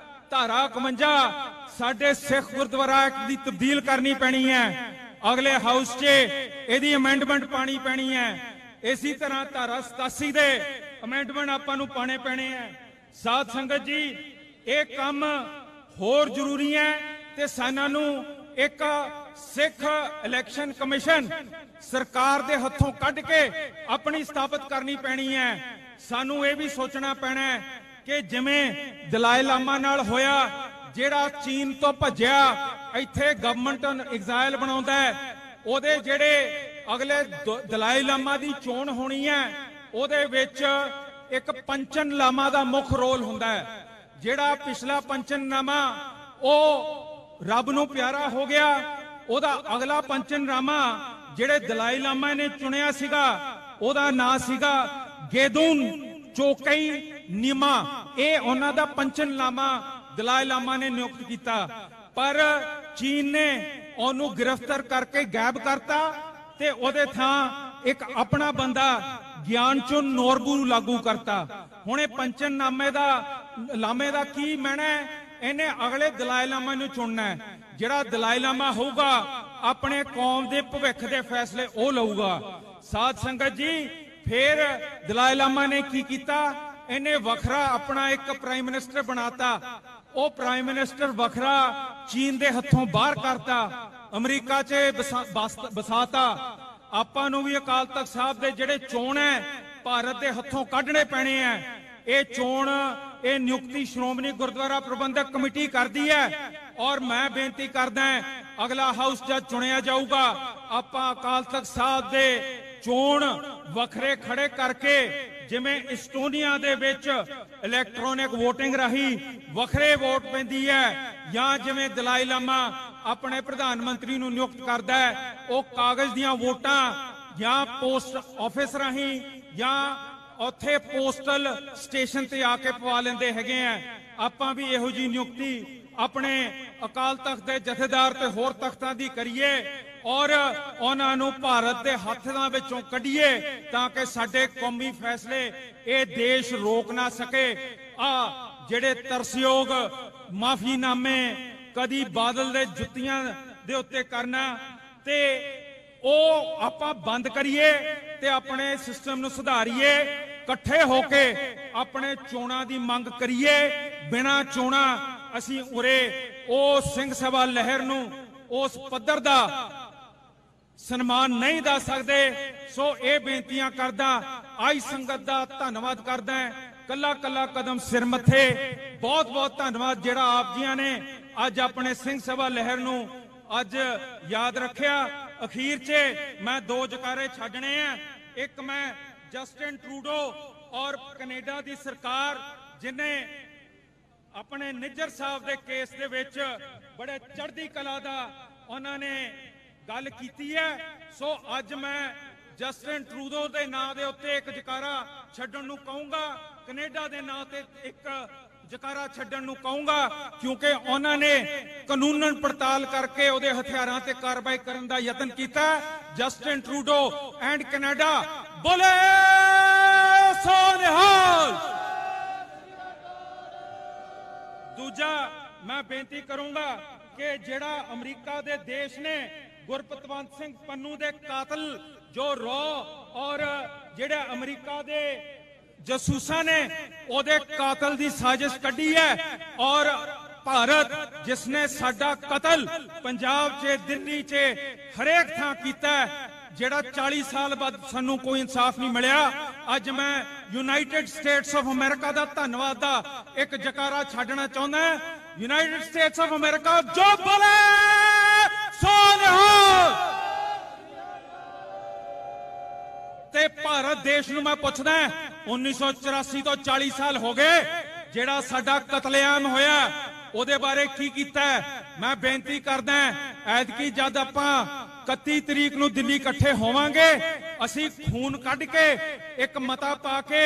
ਧਾਰਾ 51 ਸਾਡੇ ਸਿੱਖ ਗੁਰਦੁਆਰਾ ਐਕਟ ਦੀ ਤਬਦੀਲ ਕਰਨੀ ਪੈਣੀ ਹੈ। ਅਗਲੇ ਹਾਊਸ 'ਚ ਇਹਦੀ ਅਮੈਂਡਮੈਂਟ ਪਾਣੀ ਪੈਣੀ ਹੈ। ਇਸੇ ਤਰ੍ਹਾਂ ਧਾਰਾ 87 ਦੇ ਅਮੈਂਡਮੈਂਟ ਆਪਾਂ ਨੂੰ ਪਾਣੇ ਪੈਣੇ ਆ। ਸਾਧ ਸੰਗਤ ਜੀ, ਇਹ ਕੰਮ ਹੋਰ ਜ਼ਰੂਰੀ ਹੈ ਤੇ ਸਾਨੂੰ ਨੂੰ ਇੱਕ ਸਿੱਖ ਇਲੈਕਸ਼ਨ ਕਮਿਸ਼ਨ ਸਰਕਾਰ ਦੇ ਹੱਥੋਂ ਕੱਢ ਕੇ ਆਪਣੀ ਸਥਾਪਿਤ ਕਰਨੀ ਪੈਣੀ ਹੈ। ਸਾਨੂੰ ਇਹ ਵੀ ਸੋਚਣਾ ਪੈਣਾ ਹੈ ਕਿ ਜਿਵੇਂ ਦਲਾਈ ਲਾਮਾ ਨਾਲ ਹੋਇਆ, ਜਿਹੜਾ ਚੀਨ ਤੋਂ ਭੱਜਿਆ ਇੱਥੇ ਗਵਰਨਮੈਂਟ ਐਗਜ਼ਾਈਲ ਬਣਾਉਂਦਾ ਹੈ, ਉਹਦੇ ਜਿਹੜੇ ਅਗਲੇ ਦਲਾਈ ਲਾਮਾ ਦੀ ਚੋਣ ਹੋਣੀ ਹੈ ਉਹਦੇ ਵਿੱਚ ਇੱਕ ਪੰਚਨ ਲਾਮਾ ਦਾ ਮੁੱਖ ਰੋਲ ਹੁੰਦਾ ਹੈ। ਜਿਹੜਾ ਪਿਛਲਾ ਪੰਚਨਨਾਮਾ ਉਹ ਰੱਬ ਨੂੰ ਪਿਆਰਾ ਹੋ ਗਿਆ, ਉਹਦਾ ਅਗਲਾ ਪੰਚਨਨਾਮਾ ਜਿਹੜੇ ਦਲਾਈ ਲਾਮਾ ਨੇ ਚੁਣਿਆ ਸੀਗਾ ਉਹਦਾ ਨਾਂ ਸੀਗਾ ਗੇਦੂਨ ਚੋਕਈ ਨੀਮਾ ਇਹ ਉਹਨਾਂ ਦਾ ਪੰਚਨ ਲਾਮਾ ਦਲਾਈ ਲਾਮਾ ਨੇ ਨਿਯੁਕਤ ਕੀਤਾ, ਪਰ ਚੀਨ ਨੇ ਉਹਨੂੰ ਗ੍ਰਿਫਤਾਰ ਕਰਕੇ ਗਾਇਬ ਕਰਤਾ ਤੇ ਉਹਦੇ ਥਾਂ ਇੱਕ ਆਪਣਾ ਬੰਦਾ ਗਿਆਨਚੁਨ ਨੋਰਬੂ ਨੂੰ ਲਾਗੂ ਕਰਤਾ। ਹੁਣ ਇਹ ਪੰਚਨ ਲਾਮੇ ਦਾ ਕੀ ਮੈਣਾ ਹੈ? ਇਹਨੇ ਅਗਲੇ ਦਲਾਈ ਲਾਮਾ ਨੂੰ ਚੁਣਨਾ ਹੈ। ਜਿਹੜਾ ਦਲਾਈ ਲਾਮਾ ਹੋਊਗਾ ਆਪਣੇ ਕੌਮ ਦੇ ਭਵਿੱਖ ਦੇ ਫੈਸਲੇ ਉਹ ਲਊਗਾ। ਸਾਧ ਸੰਗਤ ਜੀ, ਫਿਰ ਦਲਾਈ ਲਾਮਾ ਨੇ ਕੀ ਕੀਤਾ? ਇਹਨੇ ਵੱਖਰਾ ਆਪਣਾ ਇੱਕ ਪ੍ਰਾਈਮ ਮਿਨਿਸਟਰ ਬਣਾਤਾ। ਉਹ ਪ੍ਰਾਈਮ ਮਿਨਿਸਟਰ ਵੱਖਰਾ ਚੀਨ ਦੇ ਹੱਥੋਂ ਬਾਹਰ ਕਰਤਾ, ਅਮਰੀਕਾ 'ਚ ਬਸਾਤਾ। ਆਪਾਂ ਨੂੰ ਵੀ ਅਕਾਲ ਤਖਤ ਸਾਹਿਬ ਦੇ ਜਿਹੜੇ ਚੋਣ ਹੈ ਭਾਰਤ ਦੇ ਹੱਥੋਂ ਕੱਢਣੇ ਪੈਣੇ ਆ। ਇਹ ਚੋਣ ਇਹ ਨਿਯੁਕਤੀ ਸ਼੍ਰੋਮਣੀ ਗੁਰਦੁਆਰਾ ਪ੍ਰਬੰਧਕ ਕਮੇਟੀ ਕਰਦੀ ਹੈ, ਔਰ ਮੈਂ ਬੇਨਤੀ ਕਰਦਾ ਅਗਲਾ ਹਾਊਸ ਜਦ ਚੁਣਿਆ ਜਾਊਗਾ ਆਪਾਂ ਅਕਾਲ ਤਖਤ ਸਾਹਿਬ ਦੇ ਚੋਣ ਵੱਖਰੇ ਖੜੇ ਕਰਕੇ, ਜਿਵੇਂ ਇਸਟੋਨੀਆ ਦੇ ਵਿੱਚ ਇਲੈਕਟ੍ਰੋਨਿਕ VOTING ਰਾਹੀਂ ਵੱਖਰੇ ਵੋਟ ਪੈਂਦੀ ਹੈ, ਜਾਂ ਜਿਵੇਂ ਦਲਾਈ ਲਾਮਾ ਆਪਣੇ ਪ੍ਰਧਾਨ ਮੰਤਰੀ ਨੂੰ ਨਿਯੁਕਤ ਕਰਦਾ ਹੈ, ਉਹ ਕਾਗਜ਼ ਦੀਆਂ ਵੋਟਾਂ ਜਾਂ ਪੋਸਟ ਆਫਿਸ ਰਾਹੀਂ ਜਾਂ ਉੱਥੇ ਪੋਸਟਲ ਸਟੇਸ਼ਨ ਤੇ ਆ ਕੇ ਪਵਾ ਲੈਂਦੇ ਹੈਗੇ ਆ। ਆਪਾਂ ਵੀ ਇਹੋ ਜੀ ਨਿਯੁਕਤੀ ਆਪਣੇ ਅਕਾਲ ਤਖਤ ਦੇ ਜਥੇਦਾਰ ਤੇ ਹੋਰ ਤਖਤਾਂ ਦੀ ਕਰੀਏ, ਔਰ ਉਹਨਾਂ ਨੂੰ ਭਾਰਤ ਦੇ ਹੱਥਾਂ ਵਿੱਚੋਂ ਕੱਢੀਏ ਤਾਂ ਕਿ ਸਾਡੇ ਕੌਮੀ ਫੈਸਲੇ ਇਹ ਦੇਸ਼ ਰੋਕ ਨਾ ਸਕੇ। ਆ ਜਿਹੜੇ ਤਰਸਯੋਗ ਮਾਫੀਨਾਮੇ ਕਦੀ ਬਾਦਲ ਦੇ ਜੁੱਤੀਆਂ ਦੇ ਉੱਤੇ ਕਰਨਾ, ਤੇ ਉਹ ਆਪਾਂ ਬੰਦ ਕਰੀਏ ਤੇ ਆਪਣੇ ਸਿਸਟਮ ਨੂੰ ਸੁਧਾਰੀਏ। ਇਕੱਠੇ ਹੋ ਕੇ ਆਪਣੇ ਚੋਣਾਂ ਦੀ ਮੰਗ ਕਰੀਏ। ਬਿਨਾਂ ਚੋਣਾਂ ਅਸੀਂ ਉਰੇ ਉਹ ਸਿੰਘ ਸਭਾ ਲਹਿਰ ਨੂੰ ਉਸ ਪੱਧਰ ਦਾ ਸਨਮਾਨ ਨਹੀਂ ਦੇ ਸਕਦੇ। ਸੋ ਇਹ ਬੇਨਤੀਆਂ ਕਰਦਾ, ਆਈ ਸੰਗਤ ਦਾ ਧੰਨਵਾਦ ਕਰਦਾ। ਕੱਲਾ ਕੱਲਾ ਕਦਮ ਸਿਰ ਮੱਥੇ ਬਹੁਤ ਬਹੁਤ ਧੰਨਵਾਦ ਜਿਹੜਾ ਆਪ ਜੀਆਂ ਨੇ ਅੱਜ ਆਪਣੇ ਸਿੰਘ ਸਭਾ ਲਹਿਰ ਨੂੰ ਅੱਜ ਯਾਦ ਰੱਖਿਆ। ਅਖੀਰ 'ਚ ਮੈਂ ਦੋ ਜਕਾਰੇ ਛੱਡਣੇ ਆ। ਇੱਕ ਮੈਂ ਜਸਟਿਨ ਟਰੂਡੋ ਔਰ ਕੈਨੇਡਾ ਦੀ ਸਰਕਾਰ, ਜਿਨੇ ਆਪਣੇ ਨਿੱਜਰ ਸਾਹਿਬ ਦੇ ਕੇਸ ਦੇ ਵਿੱਚ ਬੜੇ ਚੜ੍ਹਦੀ ਕਲਾ ਦਾ ਉਹਨਾਂ ਨੇ ਗੱਲ ਕੀਤੀ ਹੈ। ਸੋ ਅੱਜ ਮੈਂ ਜਸਟਿਨ ਟਰੂਡੋ ਦੇ ਨਾਂ ਦੇ ਉੱਤੇ ਇੱਕ ਜਕਾਰਾ ਛੱਡਣ ਨੂੰ ਕਹੂੰਗਾ, ਕੈਨੇਡਾ ਦੇ ਨਾਂ ਤੇ ਇੱਕ ਜਕਾਰਾ ਛੱਡਣ ਨੂੰ ਕਹੂੰਗਾ, ਕਿਉਂਕਿ ਉਹਨਾਂ ਨੇ ਕਾਨੂੰਨਨ ਪੜਤਾਲ ਕਰਕੇ ਉਹਦੇ ਹਥਿਆਰਾਂ ਤੇ ਕਾਰਵਾਈ ਕਰਨ ਦਾ ਯਤਨ ਕੀਤਾ। ਜਸਟਿਨ ਟਰੂਡੋ ਐਂਡ ਕੈਨੇਡਾ ਬੋਲੇ ਸੋ ਨਿਹਾਲ। ਦੂਜਾ ਮੈਂ ਬੇਨਤੀ ਕਰੂੰਗਾ ਕਿ ਜਿਹੜਾ ਅਮਰੀਕਾ ਦੇ ਦੇਸ਼ ਨੇ ਗੁਰਪਤਵੰਤ ਸਿੰਘ ਪੰਨੂ ਦੇ ਕਾਤਲ ਜੋ ਰੋ ਔਰ ਜਿਹੜਾ ਅਮਰੀਕਾ ਦੇ ਜਾਸੂਸਾਂ ਨੇ ਉਹਦੇ ਕਾਤਲ ਦੀ ਸਾਜ਼ਿਸ਼ ਕੱਢੀ ਹੈ, ਔਰ ਭਾਰਤ ਜਿਸਨੇ ਸਾਡਾ ਕਤਲ ਪੰਜਾਬ 'ਚ ਦਿੱਲੀ 'ਚ ਹਰੇਕ ਥਾਂ ਕੀਤਾ, ਜਿਹੜਾ 40 ਸਾਲ ਬਾਅਦ ਸਾਨੂੰ ਕੋਈ ਇਨਸਾਫ ਨਹੀਂ ਮਿਲਿਆ। ਅੱਜ ਮੈਂ ਯੂਨਾਈਟਿਡ ਸਟੇਟਸ ਆਫ ਅਮਰੀਕਾ ਦਾ ਧੰਨਵਾਦ ਦਾ ਇੱਕ ਜਕਾਰਾ ਛੱਡਣਾ ਚਾਹੁੰਦਾ। ਯੂਨਾਈਟਿਡ ਸਟੇਟਸ ਆਫ ਅਮਰੀਕਾ ਜੋ ਬੋਲੇ ਸੋ ਨਿਹਾਲ। ਤੇ ਭਾਰਤ ਦੇਸ਼ ਨੂੰ ਮੈਂ ਪੁੱਛਦਾ, 1984 ਤੋਂ 40 ਸਾਲ ਹੋ ਗਏ, ਜਿਹੜਾ ਸਾਡਾ ਕਤਲੇਆਮ ਹੋਇਆ ਉਹਦੇ ਬਾਰੇ ਕੀ ਕੀਤਾ? ਮੈਂ ਬੇਨਤੀ ਕਰਦਾ ਐਤਕੀ ਜਦ ਆਪਾਂ 31 ਤਰੀਕ ਨੂੰ ਦਿੱਲੀ ਇਕੱਠੇ ਹੋਵਾਂਗੇ, ਅਸੀਂ ਖੂਨ ਕੱਢ ਕੇ ਇੱਕ ਮਤਾ ਪਾ ਕੇ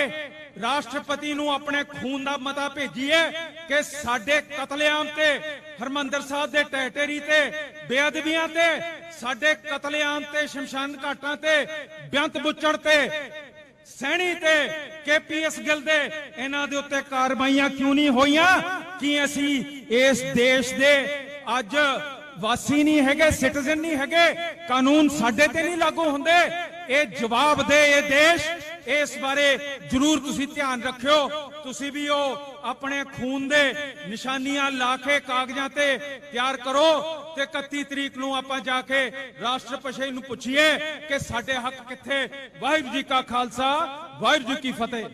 ਰਾਸ਼ਟਰਪਤੀ ਨੂੰ ਆਪਣੇ ਖੂਨ ਦਾ ਮਤਾ ਭੇਜੀਏ ਕਿ ਸਾਡੇ ਕਤਲੇਆਮ ਤੇ, ਹਰਮੰਦਰ ਸਾਹਿਬ ਦੇ ਟਹਿਟੇਰੀ ਤੇ, ਬੇਅਦਬੀਆਂ ਤੇ, ਸਾਡੇ ਕਤਲੇਆਮ ਤੇ, ਸ਼ਮਸ਼ਾਨ ਘਾਟਾਂ ਤੇ, ਬੇਅੰਤ ਬੁੱਚੜ ਤੇ, ਸੈਣੀ ਤੇ, KPS ਗਿੱਲ ਦੇ, ਇਹਨਾਂ ਦੇ ਉੱਤੇ ਕਾਰਵਾਈਆਂ ਕਿਉਂ ਨਹੀਂ ਹੋਈਆਂ? ਕਿ ਅਸੀਂ ਇਸ ਦੇਸ਼ ਦੇ ਅੱਜ ਵਾਸੀ ਨਹੀਂ ਹੈਗੇ, ਸਿਟੀਜ਼ਨ ਨਹੀਂ ਹੈਗੇ, ਕਾਨੂੰਨ ਸਾਡੇ ਤੇ ਨਹੀਂ ਲਾਗੂ ਹੁੰਦੇ? ਇਹ ਜਵਾਬ ਦੇ ਇਹ ਦੇਸ਼। ਇਸ ਬਾਰੇ ਜ਼ਰੂਰ ਤੁਸੀਂ ਧਿਆਨ ਰੱਖਿਓ। ਤੁਸੀਂ ਵੀ ਉਹ ਆਪਣੇ ਖੂਨ ਦੇ ਨਿਸ਼ਾਨੀਆਂ ਲਾ ਕੇ ਕਾਗਜ਼ਾਂ ਤੇ ਤਿਆਰ ਕਰੋ ਤੇ 31 ਤਰੀਕ ਨੂੰ ਆਪਾਂ ਜਾ ਕੇ ਰਾਸ਼ਟਰਪਤੀ ਨੂੰ ਪੁੱਛੀਏ ਕਿ ਸਾਡੇ ਹੱਕ ਕਿੱਥੇ। ਵਾਹਿਗੁਰੂ ਜੀ ਕਾ ਖਾਲਸਾ, ਵਾਹਿਗੁਰੂ ਜੀ ਕੀ ਫਤਿਹ।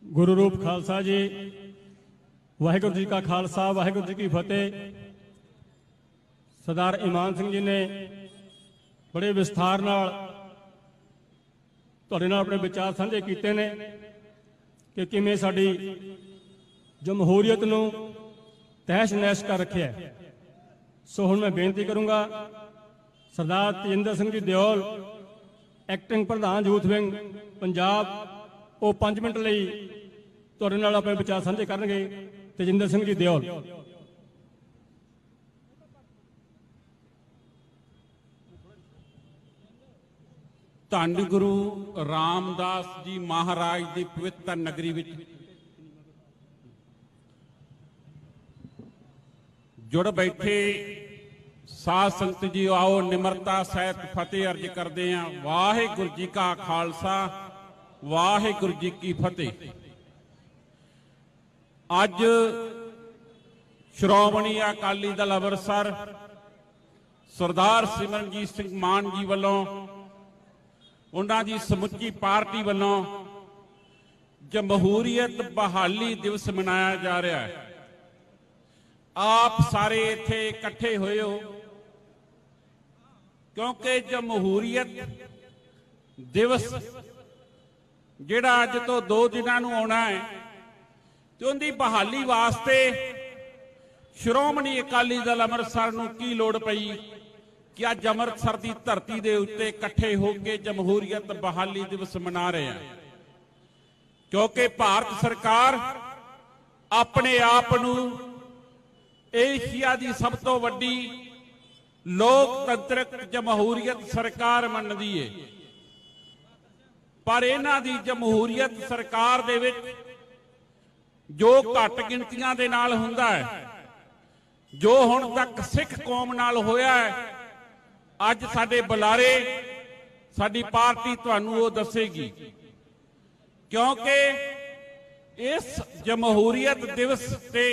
ਗੁਰੂ ਰੂਪ ਖਾਲਸਾ ਜੀ, ਵਾਹਿਗੁਰੂ ਜੀ ਕਾ ਖਾਲਸਾ, ਵਾਹਿਗੁਰੂ ਜੀ ਕੀ ਫਤਿਹ। ਸਰਦਾਰ ਇਮਾਨ ਸਿੰਘ ਜੀ ਨੇ ਬੜੇ ਵਿਸਥਾਰ ਨਾਲ ਤੁਹਾਡੇ ਨਾਲ ਆਪਣੇ ਵਿਚਾਰ ਸਾਂਝੇ ਕੀਤੇ ਨੇ ਕਿ ਕਿਵੇਂ ਸਾਡੀ ਜਮਹੂਰੀਅਤ ਨੂੰ ਤਹਿਸ਼ ਨਹਿਸ਼ ਕਰ ਰੱਖਿਆ। ਸੋ ਹੁਣ ਮੈਂ ਬੇਨਤੀ ਕਰੂੰਗਾ ਸਰਦਾਰ ਤੇਜਿੰਦਰ ਸਿੰਘ ਜੀ ਦਿਓਲ ਐਕਟਿੰਗ ਪ੍ਰਧਾਨ ਯੂਥ ਵਿੰਗ ਪੰਜਾਬ, ਉਹ 5 ਮਿੰਟ ਲਈ ਤੁਹਾਡੇ ਨਾਲ ਆਪਣੇ ਵਿਚਾਰ ਸਾਂਝੇ ਕਰਨਗੇ। ਤੇਜਿੰਦਰ ਸਿੰਘ ਜੀ ਦਿਓਲ। ਧੰਨ ਗੁਰੂ ਰਾਮਦਾਸ ਜੀ ਮਹਾਰਾਜ ਦੀ ਪਵਿੱਤਰ ਨਗਰੀ ਵਿੱਚ ਜੁੜ ਬੈਠੇ ਸਾਧ ਸੰਗਤ ਜੀ, ਆਓ ਨਿਮਰਤਾ ਸਹਿਤ ਫਤਿਹ ਅਰਜ ਕਰਦੇ ਹਾਂ। ਵਾਹਿਗੁਰੂ ਜੀ ਕਾ ਖਾਲਸਾ, ਵਾਹਿਗੁਰੂ ਜੀ ਕੀ ਫਤਿਹ। ਅੱਜ ਸ਼੍ਰੋਮਣੀ ਅਕਾਲੀ ਦਲ ਅੰਮ੍ਰਿਤਸਰ ਸਰਦਾਰ ਸਿਮਰਨਜੀਤ ਸਿੰਘ ਮਾਨ ਜੀ ਵੱਲੋਂ, ਉਹਨਾਂ ਦੀ ਸਮੁੱਚੀ ਪਾਰਟੀ ਵੱਲੋਂ ਜਮਹੂਰੀਅਤ ਬਹਾਲੀ ਦਿਵਸ ਮਨਾਇਆ ਜਾ ਰਿਹਾ ਹੈ। ਆਪ ਸਾਰੇ ਇੱਥੇ ਇਕੱਠੇ ਹੋਏ ਹੋ ਕਿਉਂਕਿ ਜਮਹੂਰੀਅਤ ਦਿਵਸ ਜਿਹੜਾ ਅੱਜ ਤੋਂ 2 ਦਿਨਾਂ ਨੂੰ ਆਉਣਾ ਹੈ ਤੇ ਉਹਦੀ ਬਹਾਲੀ ਵਾਸਤੇ ਸ਼੍ਰੋਮਣੀ ਅਕਾਲੀ ਦਲ ਅੰਮ੍ਰਿਤਸਰ ਨੂੰ ਕੀ ਲੋੜ ਪਈ ਕਿ ਅੱਜ ਅੰਮ੍ਰਿਤਸਰ ਦੀ ਧਰਤੀ ਦੇ ਉੱਤੇ ਇਕੱਠੇ ਹੋ ਕੇ ਜਮਹੂਰੀਅਤ ਬਹਾਲੀ ਦਿਵਸ ਮਨਾ ਰਹੇ ਹਾਂ। ਕਿਉਂਕਿ ਭਾਰਤ ਸਰਕਾਰ ਆਪਣੇ ਆਪ ਨੂੰ ਏਸ਼ੀਆ ਦੀ ਸਭ ਤੋਂ ਵੱਡੀ ਲੋਕਤੰਤਰਕ ਜਮਹੂਰੀਅਤ ਸਰਕਾਰ ਮੰਨਦੀ ਏ, ਪਰ ਇਹਨਾਂ ਦੀ ਜਮਹੂਰੀਅਤ ਸਰਕਾਰ ਦੇ ਵਿੱਚ ਜੋ ਘੱਟ ਗਿਣਤੀਆਂ ਦੇ ਨਾਲ ਹੁੰਦਾ ਹੈ, ਜੋ ਹੁਣ ਤੱਕ ਸਿੱਖ ਕੌਮ ਨਾਲ ਹੋਇਆ ਹੈ, ਅੱਜ ਸਾਡੇ ਬੁਲਾਰੇ ਸਾਡੀ ਪਾਰਟੀ ਤੁਹਾਨੂੰ ਉਹ ਦੱਸੇਗੀ। ਕਿਉਂਕਿ ਇਸ ਜਮਹੂਰੀਅਤ ਦਿਵਸ ਤੇ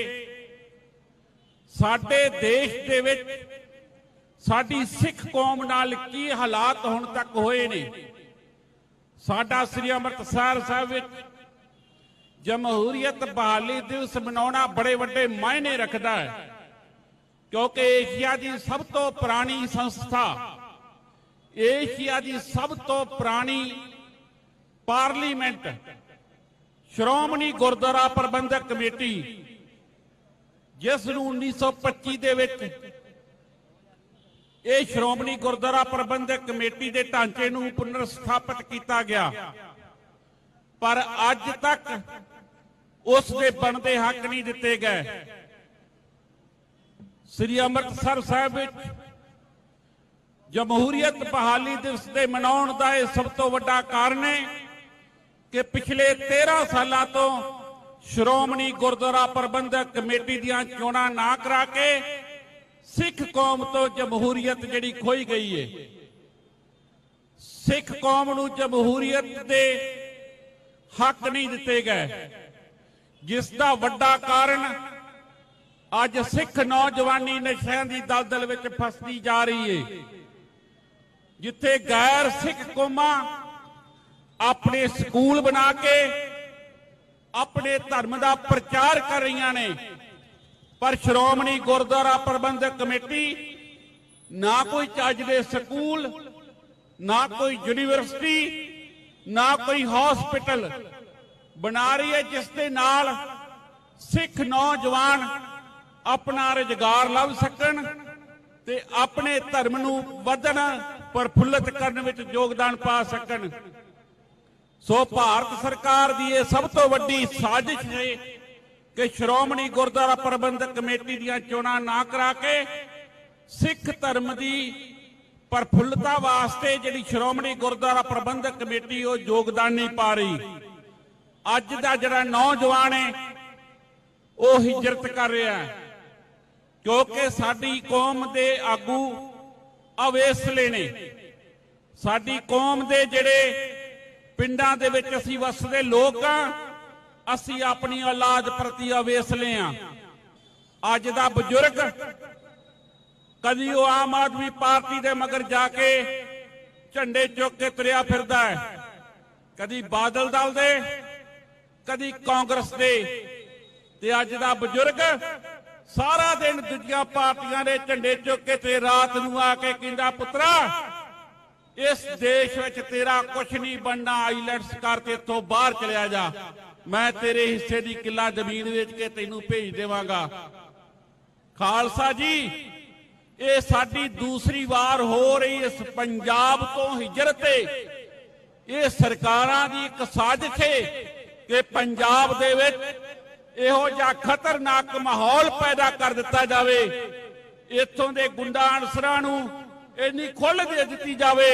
ਸਾਡੇ ਦੇਸ਼ ਦੇ ਵਿੱਚ ਸਾਡੀ ਸਿੱਖ ਕੌਮ ਨਾਲ ਕੀ ਹਾਲਾਤ ਹੁਣ ਤੱਕ ਹੋਏ ਨੇ। ਸਾਡਾ ਸ੍ਰੀ ਅੰਮ੍ਰਿਤਸਰ ਸਾਹਿਬ ਵਿੱਚ ਜਮਹੂਰੀਅਤ ਬਹਾਲੀ ਦਿਵਸ ਮਨਾਉਣਾ ਬੜੇ ਵੱਡੇ ਮਾਇਨੇ ਰੱਖਦਾ ਹੈ, ਕਿਉਂਕਿ ਏਸ਼ੀਆ ਦੀ ਸਭ ਤੋਂ ਪੁਰਾਣੀ ਸੰਸਥਾ, ਏਸ਼ੀਆ ਦੀ ਸਭ ਤੋਂ ਪੁਰਾਣੀ ਪਾਰਲੀਮੈਂਟ ਸ਼੍ਰੋਮਣੀ ਗੁਰਦੁਆਰਾ ਪ੍ਰਬੰਧਕ ਕਮੇਟੀ, ਜਿਸ ਨੂੰ 1925 ਦੇ ਵਿੱਚ ਇਹ ਸ਼੍ਰੋਮਣੀ ਗੁਰਦੁਆਰਾ ਪ੍ਰਬੰਧਕ ਕਮੇਟੀ ਦੇ ਢਾਂਚੇ ਨੂੰ ਪੁਨਰ ਸਥਾਪਿਤ ਕੀਤਾ ਗਿਆ, ਪਰ ਅੱਜ ਤੱਕ ਉਸ ਦੇ ਬਣਦੇ ਹੱਕ ਨਹੀਂ ਦਿੱਤੇ ਗਏ। ਸ੍ਰੀ ਅੰਮ੍ਰਿਤਸਰ ਸਾਹਿਬ ਵਿੱਚ ਜਮਹੂਰੀਅਤ ਬਹਾਲੀ ਦਿਵਸ ਦੇ ਮਨਾਉਣ ਦਾ ਇਹ ਸਭ ਤੋਂ ਵੱਡਾ ਕਾਰਨ ਹੈ ਕਿ ਪਿਛਲੇ 13 ਸਾਲਾਂ ਤੋਂ ਸ਼੍ਰੋਮਣੀ ਗੁਰਦੁਆਰਾ ਪ੍ਰਬੰਧਕ ਕਮੇਟੀ ਦੀਆਂ ਚੋਣਾਂ ਨਾ ਕਰਾ ਕੇ ਸਿੱਖ ਕੌਮ ਤੋਂ ਜਮਹੂਰੀਅਤ ਜਿਹੜੀ ਖੋਈ ਗਈ ਹੈ। ਸਿੱਖ ਕੌਮ ਨੂੰ ਜਮਹੂਰੀਅਤ ਦੇ ਹੱਕ ਨਹੀਂ ਦਿੱਤੇ ਗਏ, ਜਿਸ ਦਾ ਵੱਡਾ ਕਾਰਨ ਅੱਜ ਸਿੱਖ ਨੌਜਵਾਨੀ ਨਸ਼ਿਆਂ ਦੀ ਦਲਦਲ ਵਿੱਚ ਫਸਦੀ ਜਾ ਰਹੀ ਹੈ। ਜਿੱਥੇ ਗੈਰ ਸਿੱਖ ਕੌਮਾਂ ਆਪਣੇ ਸਕੂਲ ਬਣਾ ਕੇ ਆਪਣੇ ਧਰਮ ਦਾ ਪ੍ਰਚਾਰ ਕਰ ਰਹੀਆਂ ਨੇ, ਪਰ ਸ਼੍ਰੋਮਣੀ ਗੁਰਦੁਆਰਾ ਪ੍ਰਬੰਧਕ ਕਮੇਟੀ ਨਾ ਕੋਈ ਚੱਜ ਦੇ ਸਕੂਲ, ਨਾ ਕੋਈ ਯੂਨੀਵਰਸਿਟੀ, ਨਾ ਕੋਈ ਹਸਪੀਟਲ ਬਣਾ ਰਹੀ ਹੈ, ਜਿਸ ਦੇ ਨਾਲ ਸਿੱਖ ਨੌਜਵਾਨ ਆਪਣਾ ਰੁਜ਼ਗਾਰ ਲੱਭ ਸਕਣ ਤੇ ਆਪਣੇ ਧਰਮ ਨੂੰ ਵਧਣ ਪ੍ਰਫੁੱਲਤ ਕਰਨ ਵਿੱਚ ਯੋਗਦਾਨ ਪਾ ਸਕਣ। ਸੋ ਭਾਰਤ ਸਰਕਾਰ ਦੀ ਇਹ ਸਭ ਤੋਂ ਵੱਡੀ ਸਾਜ਼ਿਸ਼ ਹੈ ਕਿ ਸ਼੍ਰੋਮਣੀ ਗੁਰਦੁਆਰਾ ਪ੍ਰਬੰਧਕ ਕਮੇਟੀ ਦੀਆਂ ਚੋਣਾਂ ਨਾ ਕਰਾ ਕੇ ਸਿੱਖ ਧਰਮ ਦੀ ਪ੍ਰਫੁੱਲਤਾ ਵਾਸਤੇ ਜਿਹੜੀ ਸ਼੍ਰੋਮਣੀ ਗੁਰਦੁਆਰਾ ਪ੍ਰਬੰਧਕ ਕਮੇਟੀ ਉਹ ਯੋਗਦਾਨ ਨਹੀਂ ਪਾ ਰਹੀ। ਅੱਜ ਦਾ ਜਿਹੜਾ ਨੌਜਵਾਨ ਹੈ ਉਹ ਹਿਜਰਤ ਕਰ ਰਿਹਾ ਹੈ, ਕਿਉਂਕਿ ਸਾਡੀ ਕੌਮ ਦੇ ਆਗੂ ਅਵੇਸਲੇ ਨੇ। ਸਾਡੀ ਕੌਮ ਦੇ ਜਿਹੜੇ ਪਿੰਡਾਂ ਦੇ ਵਿੱਚ ਅਸੀਂ ਵਸਦੇ ਲੋਕ ਆ, ਅਸੀਂ ਆਪਣੀ ਔਲਾਦ ਪ੍ਰਤੀ ਅਵੇਸਲੇ ਆ। ਅੱਜ ਦਾ ਬਜ਼ੁਰਗ ਕਦੀ ਉਹ ਆਮ ਆਦਮੀ ਪਾਰਟੀ ਦੇ ਮਗਰ ਜਾ ਕੇ ਝੰਡੇ ਚੁੱਕ ਕੇ ਤੁਰਿਆ ਫਿਰਦਾ ਹੈ, ਕਦੀ ਬਾਦਲ ਦਲ ਦੇ, ਕਦੀ ਕਾਂਗਰਸ ਦੇ, ਤੇ ਅੱਜ ਦਾ ਬਜ਼ੁਰਗ ਸਾਰਾ ਦਿਨ ਦੂਜੀਆਂ ਪਾਰਟੀਆਂ ਦੇ ਝੰਡੇ ਚੁੱਕ ਕੇ ਤੇ ਰਾਤ ਨੂੰ ਆ ਕੇ ਕਹਿੰਦਾ, ਪੁੱਤਰਾ ਇਸ ਦੇਸ਼ ਵਿੱਚ ਤੇਰਾ ਕੁਝ ਨਹੀਂ ਬਣਨਾ, ਆਈਲੈਟਸ ਕਰਕੇ ਇੱਥੋਂ ਬਾਹਰ ਚਲਿਆ ਜਾ, ਮੈਂ ਤੇਰੇ ਹਿੱਸੇ ਦੀ ਕਿੱਲਾ ਜ਼ਮੀਨ ਵੇਚ ਕੇ ਤੈਨੂੰ ਭੇਜ ਦੇਵਾਂਗਾ। ਖਾਲਸਾ ਜੀ, ਇਹ ਸਾਡੀ ਦੂਸਰੀ ਵਾਰ ਹੋ ਰਹੀ ਇਸ ਪੰਜਾਬ ਤੋਂ ਹਿਜਰਤ ਹੈ। ਇਹ ਸਰਕਾਰਾਂ ਦੀ ਇੱਕ ਸਾਜ਼ਿਸ਼ ਹੈ ਕਿ ਪੰਜਾਬ ਦੇ ਵਿੱਚ ਇਹੋ ਜਿਹਾ ਖਤਰਨਾਕ ਮਾਹੌਲ ਪੈਦਾ ਕਰ ਦਿੱਤਾ ਜਾਵੇ, ਇੱਥੋਂ ਦੇ ਗੁੰਡਾ ਅਨਸਰਾਂ ਨੂੰ ਇੰਨੀ ਖੁੱਲ੍ਹ ਦੇ ਦਿੱਤੀ ਜਾਵੇ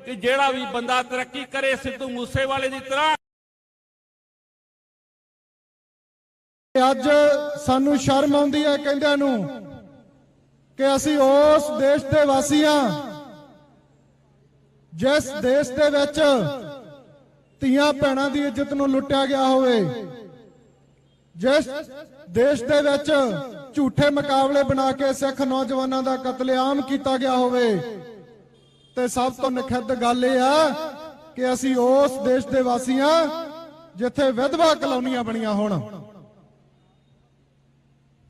ਕਿ ਜਿਹੜਾ ਵੀ ਬੰਦਾ ਤਰੱਕੀ ਕਰੇ ਸਿੱਧੂ ਮੂਸੇਵਾਲੇ ਦੀ ਤਰ੍ਹਾਂ। ਅੱਜ ਸਾਨੂੰ ਸ਼ਰਮ ਆਉਂਦੀ ਹੈ ਕਹਿੰਦਿਆਂ ਨੂੰ ਕਿ ਅਸੀਂ ਉਸ ਦੇਸ਼ ਦੇ ਵਾਸੀ ਹਾਂ ਜਿਸ ਦੇਸ਼ ਦੇ ਵਿੱਚ ਧੀਆਂ ਭੈਣਾਂ ਦੀ ਇੱਜ਼ਤ ਨੂੰ ਲੁੱਟਿਆ ਗਿਆ ਹੋਵੇ, ਜਿਸ ਦੇਸ਼ ਦੇ ਵਿੱਚ ਝੂਠੇ ਮੁਕਾਬਲੇ ਬਣਾ ਕੇ ਸਿੱਖ ਨੌਜਵਾਨਾਂ ਦਾ ਕਤਲੇਆਮ ਕੀਤਾ ਗਿਆ ਹੋਵੇ। ਤੇ ਸਭ ਤੋਂ ਨਖਿੱਧ ਗੱਲ ਇਹ ਆ ਕਿ ਅਸੀਂ ਉਸ ਦੇਸ਼ ਦੇ ਵਾਸੀ ਹਾਂ ਜਿੱਥੇ ਵਿਧਵਾ ਕਲੋਨੀਆਂ ਬਣੀਆਂ ਹੋਣ।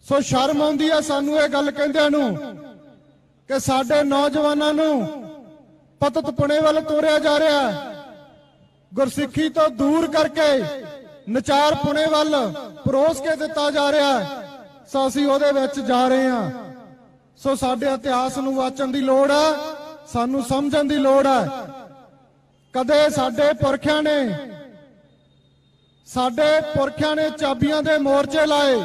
ਸੋ ਸ਼ਰਮ ਆਉਂਦੀ ਆ ਸਾਨੂੰ ਇਹ ਗੱਲ ਕਹਿੰਦਿਆਂ ਨੂੰ ਕਿ ਸਾਡੇ ਨੌਜਵਾਨਾਂ ਨੂੰ ਪਤਤਪੁਣੇ ਵੱਲ ਤੋਰਿਆ ਜਾ ਰਿਹਾ ਹੈ, ਗੁਰਸਿੱਖੀ ਤੋਂ ਦੂਰ ਕਰਕੇ ਨਚਾਰ ਪੁਣੇ ਵੱਲ ਪਰੋਸ ਕੇ ਦਿੱਤਾ ਜਾ ਰਿਹਾ ਹੈ। ਸੋ ਅਸੀਂ ਉਹਦੇ ਵਿੱਚ ਜਾ ਰਹੇ ਹਾਂ। ਸੋ ਸਾਡੇ ਇਤਿਹਾਸ ਨੂੰ ਵਾਚਣ ਦੀ ਲੋੜ ਹੈ, ਸਾਨੂੰ ਸਮਝਣ ਦੀ ਲੋੜ ਹੈ। ਕਦੇ ਸਾਡੇ ਪੁਰਖਿਆਂ ਨੇ ਚਾਬੀਆਂ ਦੇ ਮੋਰਚੇ ਲਾਏ,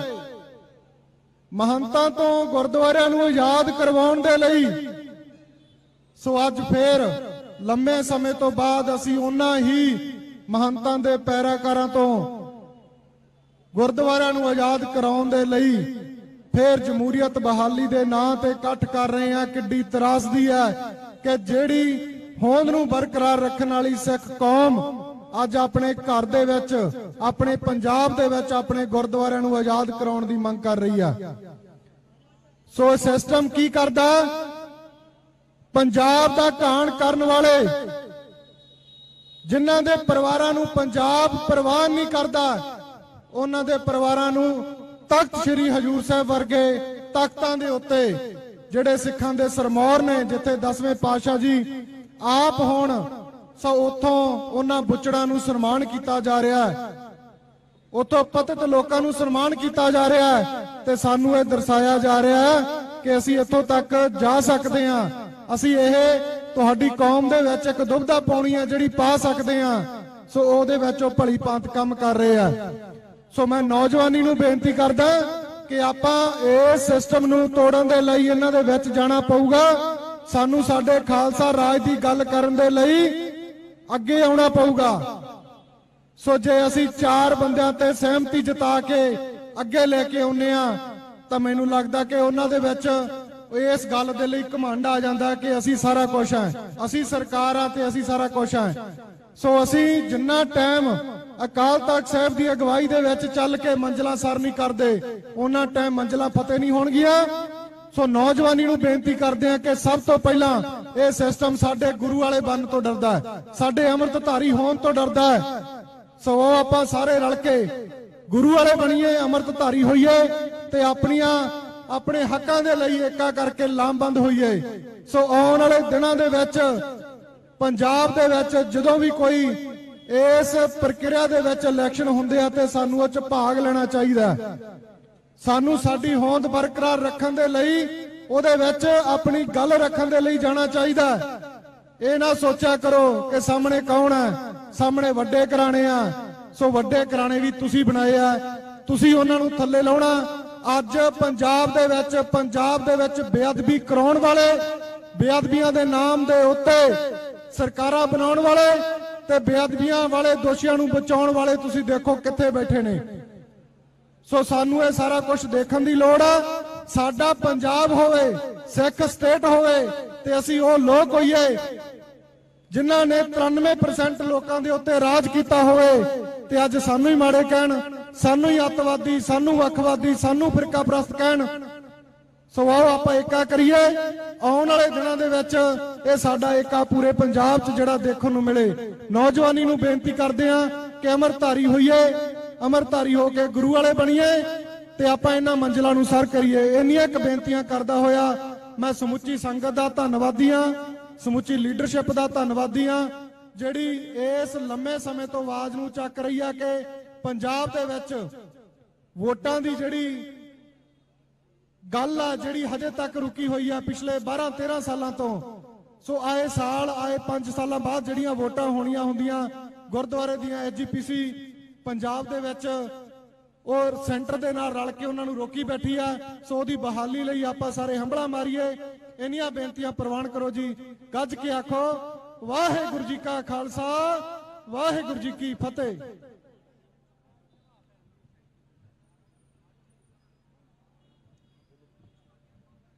ਮਹੰਤਾਂ ਤੋਂ ਗੁਰਦੁਆਰਿਆਂ ਨੂੰ ਆਜ਼ਾਦ ਕਰਵਾਉਣ ਦੇ ਲਈ। ਸੋ ਅੱਜ ਫੇਰ ਲੰਮੇ ਸਮੇਂ ਤੋਂ ਬਾਅਦ ਅਸੀਂ ਉਹਨਾਂ ਹੀ ਮਹੰਤਾਂ ਦੇ ਪੈਰਾਕਾਰਾਂ ਤੋਂ ਗੁਰਦੁਆਰਿਆਂ ਨੂੰ ਆਜ਼ਾਦ ਕਰਾਉਣ ਦੇ ਲਈ ਫੇਰ ਜਮਹੂਰੀਅਤ ਬਹਾਲੀ ਦੇ ਨਾਂ ਤੇ ਇਕੱਠ ਕਰ ਰਹੇ ਹਾਂ। ਕਿੱਡੀ ਤਰਾਸਦੀ ਹੈ ਕਿ ਜਿਹੜੀ ਹੋਂਦ ਨੂੰ ਬਰਕਰਾਰ ਰੱਖਣ ਵਾਲੀ ਸਿੱਖ ਕੌਮ ਅੱਜ ਆਪਣੇ ਘਰ ਦੇ ਵਿੱਚ, ਆਪਣੇ ਪੰਜਾਬ ਦੇ ਵਿੱਚ ਆਪਣੇ ਗੁਰਦੁਆਰਿਆਂ ਨੂੰ ਆਜ਼ਾਦ ਕਰਾਉਣ ਦੀ ਮੰਗ ਕਰ ਰਹੀ ਆ। ਸੋ ਸਿਸਟਮ ਕੀ ਕਰਦਾ? ਪੰਜਾਬ ਦਾ ਘਾਣ ਕਰਨ ਵਾਲੇ, ਜਿਨ੍ਹਾਂ ਦੇ ਪਰਿਵਾਰਾਂ ਨੂੰ ਪੰਜਾਬ ਪ੍ਰਵਾਨ ਨਹੀਂ ਕਰਦਾ, ਉਹਨਾਂ ਦੇ ਪਰਿਵਾਰਾਂ ਨੂੰ ਤਖਤ ਸ੍ਰੀ ਹਜੂਰ ਸਾਹਿਬ ਵਰਗੇ ਤਖਤਾਂ ਦੇ ਉੱਤੇ ਜਿਹੜੇ ਸਿੱਖਾਂ ਦੇ ਸਰਮੌਰ ਨੇ, ਜਿੱਥੇ 10ਵੇਂ ਪਾਤਸ਼ਾਹ ਜੀ ਆਪ ਹੋਣ, ਸੋ ਉੱਥੋਂ ਉਹਨਾਂ ਬੁੱਚੜਾਂ ਨੂੰ ਸਨਮਾਨ ਕੀਤਾ ਜਾ ਰਿਹਾ ਹੈ, ਉੱਥੋਂ ਪਤਿਤ ਲੋਕਾਂ ਨੂੰ ਸਨਮਾਨ ਕੀਤਾ ਜਾ ਰਿਹਾ ਹੈ। ਤੇ ਸਾਨੂੰ ਇਹ ਦਰਸਾਇਆ ਜਾ ਰਿਹਾ ਹੈ ਕਿ ਅਸੀਂ ਇੱਥੋਂ ਤੱਕ ਜਾ ਸਕਦੇ ਹਾਂ। ਅਸੀਂ ਇਹ ਤੁਹਾਡੀ ਕੌਮ ਦੇ ਵਿੱਚ ਇੱਕ ਦੁਬਦਾ ਪਾਉਣੀ ਹੈ ਜਿਹੜੀ ਪਾ ਸਕਦੇ ਹਾਂ। ਸੋ ਉਹਦੇ ਵਿੱਚ ਉਹ ਭਲੀ ਭਾਂਤ ਕੰਮ ਕਰ ਰਹੇ ਆ। ਸੋ ਮੈਂ ਨੌਜਵਾਨੀ ਨੂੰ ਬੇਨਤੀ ਕਰਦਾ ਕਿ ਆਪਾਂ ਇਸ ਸਿਸਟਮ ਨੂੰ ਤੋੜਨ ਦੇ ਲਈ ਇਹਨਾਂ ਦੇ ਵਿੱਚ ਜਾਣਾ ਪਊਗਾ। ਸਾਨੂੰ ਸਾਡੇ ਖਾਲਸਾ ਰਾਜ ਦੀ ਗੱਲ ਕਰਨ ਦੇ ਲਈ ਅੱਗੇ ਆਉਣਾ ਪਊਗਾ। ਸੋ ਜੇ ਅਸੀਂ 4 ਬੰਦਿਆਂ ਤੇ ਸਹਿਮਤੀ ਜਤਾ ਕੇ ਅੱਗੇ ਲੈ ਕੇ ਆਉਨੇ ਆ ਤਾਂ ਮੈਨੂੰ ਲੱਗਦਾ ਕਿ ਉਹਨਾਂ ਦੇ ਵਿੱਚ ਇਸ ਗੱਲ ਦੇ ਲਈ ਘਮੰਡ ਆ ਜਾਂਦਾ ਕਿ ਅਸੀਂ ਸਾਰਾ ਕੁਝ ਹੈ, ਅਸੀਂ ਸਰਕਾਰ ਆ ਤੇ ਅਸੀਂ ਸਾਰਾ ਕੁਝ ਹੈ। ਸੋ ਅਸੀਂ ਜਿੰਨਾ ਟਾਈਮ ਅਕਾਲ ਤਖਤ ਸਾਹਿਬ ਦੀ ਅਗਵਾਈ ਦੇ ਵਿੱਚ ਚੱਲ ਕੇ ਮੰਜ਼ਲਾਂ ਸਰ ਨਹੀਂ ਕਰਦੇ, ਉਹਨਾਂ ਟਾਈਮ ਮੰਜ਼ਲਾਂ ਫਤਿਹ ਨਹੀਂ ਹੋਣਗੀਆਂ। ਸੋ ਨੌਜਵਾਨੀ ਨੂੰ ਬੇਨਤੀ ਕਰਦੇ ਆ ਕਿ ਸਭ ਤੋਂ ਪਹਿਲਾਂ ਇਹ ਸਿਸਟਮ ਸਾਡੇ ਗੁਰੂ ਵਾਲੇ ਬਣਨ ਤੋਂ ਡਰਦਾ ਹੈ, ਸਾਡੇ ਅੰਮ੍ਰਿਤਧਾਰੀ ਹੋਣ ਤੋਂ ਡਰਦਾ ਹੈ। ਸੋ ਆਪਾਂ ਸਾਰੇ ਰਲ ਕੇ ਗੁਰੂ ਵਾਲੇ ਬਣੀਏ, ਅੰਮ੍ਰਿਤਧਾਰੀ ਹੋਈਏ ਤੇ ਆਪਣੇ ਹੱਕਾਂ ਦੇ ਲਈ ਏਕਾ ਕਰਕੇ ਲਾਮਬੰਦ ਹੋਈਏ। ਸੋ ਆਉਣ ਵਾਲੇ ਦਿਨਾਂ ਦੇ ਵਿੱਚ ਪੰਜਾਬ ਦੇ ਵਿੱਚ ਜਦੋਂ ਵੀ ਕੋਈ ਇਸ ਪ੍ਰਕਿਰਿਆ ਦੇ ਵਿੱਚ ਇਲੈਕਸ਼ਨ ਹੁੰਦੇ ਆ ਤੇ ਸਾਨੂੰ ਉਹ 'ਚ ਭਾਗ ਲੈਣਾ ਚਾਹੀਦਾ। ਸਾਨੂੰ ਸਾਡੀ ਹੋਂਦ ਬਰਕਰਾਰ ਰੱਖਣ ਦੇ ਲਈ, ਉਹਦੇ ਵਿੱਚ ਆਪਣੀ ਗੱਲ ਰੱਖਣ ਦੇ ਲਈ ਜਾਣਾ ਚਾਹੀਦਾ। ਇਹ ਨਾ ਸੋਚਿਆ ਕਰੋ ਕਿ ਸਾਹਮਣੇ ਕੌਣ ਹੈ, ਸਾਹਮਣੇ ਵੱਡੇ ਘਰਾਣੇ ਆ। ਸੋ ਵੱਡੇ ਘਰਾਣੇ ਵੀ ਤੁਸੀਂ ਬਣਾਏ ਆ, ਤੁਸੀਂ ਉਹਨਾਂ ਨੂੰ ਥੱਲੇ ਲਾਉਣਾ। ਅੱਜ ਪੰਜਾਬ ਦੇ ਵਿੱਚ ਬੇਅਦਬੀ ਕਰਾਉਣ ਵਾਲੇ, ਬੇਅਦਬੀਆਂ ਦੇ ਨਾਮ ਦੇ ਉੱਤੇ ਸਰਕਾਰਾਂ ਬਣਾਉਣ ਵਾਲੇ ਤੇ ਬੇਅਦਬੀਆਂ ਵਾਲੇ ਦੋਸ਼ੀਆਂ ਨੂੰ ਬਚਾਉਣ ਵਾਲੇ ਤੁਸੀਂ ਦੇਖੋ ਕਿੱਥੇ ਬੈਠੇ ਨੇ। ਸੋ ਸਾਨੂੰ ਇਹ ਸਾਰਾ ਕੁਝ ਦੇਖਣ ਦੀ ਲੋੜ ਆ। ਸਾਡਾ ਪੰਜਾਬ ਹੋਵੇ, ਸਿੱਖ ਸਟੇਟ ਹੋਵੇ ਤੇ ਅਸੀਂ ਉਹ ਲੋਕ ਹੋਈਏ ਜਿਨ੍ਹਾਂ ਨੇ 93% ਲੋਕਾਂ ਦੇ ਉੱਤੇ ਰਾਜ ਕੀਤਾ ਹੋਵੇ ਤੇ ਅੱਜ ਸਾਨੂੰ ਹੀ ਮਾੜੇ ਕਹਿਣ, ਸਾਨੂੰ ਹੀ ਅੱਤਵਾਦੀ, ਸਾਨੂੰ ਵੱਖਵਾਦੀ, ਸਾਨੂੰ ਫਿਰਕਾ ਪ੍ਰਸਤ ਕਹਿਣ। ਸੋ ਆਓ ਆਪਾਂ ਏਕਾ ਕਰੀਏ। ਆਉਣ ਵਾਲੇ ਦਿਨਾਂ ਦੇ ਵਿੱਚ ਇਹ ਸਾਡਾ ਏਕਾ ਪੂਰੇ ਪੰਜਾਬ 'ਚ ਜਿਹੜਾ ਦੇਖਣ ਨੂੰ ਮਿਲੇ। ਨੌਜਵਾਨੀ ਨੂੰ ਬੇਨਤੀ ਕਰਦੇ ਆ ਕਿ ਅੰਮ੍ਰਿਤਧਾਰੀ ਹੋਈਏ, ਅੰਮ੍ਰਿਤਧਾਰੀ ਹੋ ਕੇ ਗੁਰੂ ਵਾਲੇ ਬਣੀਏ ਤੇ ਆਪਾਂ ਇਹਨਾਂ ਮੰਜ਼ਿਲਾਂ ਨੂੰ ਸਰ ਕਰੀਏ। ਇੰਨੀਆਂ ਕੁ ਬੇਨਤੀਆਂ ਕਰਦਾ ਹੋਇਆ ਮੈਂ ਸਮੁੱਚੀ ਸੰਗਤ ਦਾ ਧੰਨਵਾਦੀ ਹਾਂ, ਸਮੁੱਚੀ ਲੀਡਰਸ਼ਿਪ ਦਾ ਧੰਨਵਾਦੀ ਹਾਂ ਜਿਹੜੀ ਇਸ ਲੰਮੇ ਸਮੇਂ ਤੋਂ ਆਵਾਜ਼ ਨੂੰ ਚੱਕ ਰਹੀ ਆ ਕਿ ਪੰਜਾਬ ਦੇ ਵਿੱਚ ਵੋਟਾਂ ਦੀ ਜਿਹੜੀ ਗੱਲ ਆ ਜਿਹੜੀ ਹਜੇ ਤੱਕ ਰੁਕੀ ਹੋਈ ਆ ਪਿਛਲੇ 12-13 ਸਾਲਾਂ ਤੋਂ। ਸੋ ਆਏ ਸਾਲ ਆਏ 5 ਸਾਲਾਂ ਬਾਅਦ ਜਿਹੜੀਆਂ ਵੋਟਾਂ ਹੋਣੀਆਂ ਹੁੰਦੀਆਂ ਗੁਰਦੁਆਰੇ ਦੀਆਂ ਐਸਜੀਪੀਸੀ ਪੰਜਾਬ ਦੇ ਵਿੱਚ ਔਰ ਸੈਂਟਰ ਦੇ ਨਾਲ ਰਲ ਕੇ ਉਹਨਾਂ ਨੂੰ ਰੋਕੀ ਬੈਠੀ ਆ। ਸੋ ਉਹਦੀ ਬਹਾਲੀ ਲਈ ਆਪਾਂ ਸਾਰੇ ਹੰਭਲਾ ਮਾਰੀਏ। ਇੰਨੀਆਂ ਬੇਨਤੀਆਂ ਪ੍ਰਵਾਨ ਕਰੋ ਜੀ। ਗੱਜ ਕੇ ਆਖੋ ਵਾਹਿਗੁਰੂ ਜੀ ਕਾ ਖਾਲਸਾ ਵਾਹਿਗੁਰੂ ਜੀ ਕੀ ਫਤਿਹ।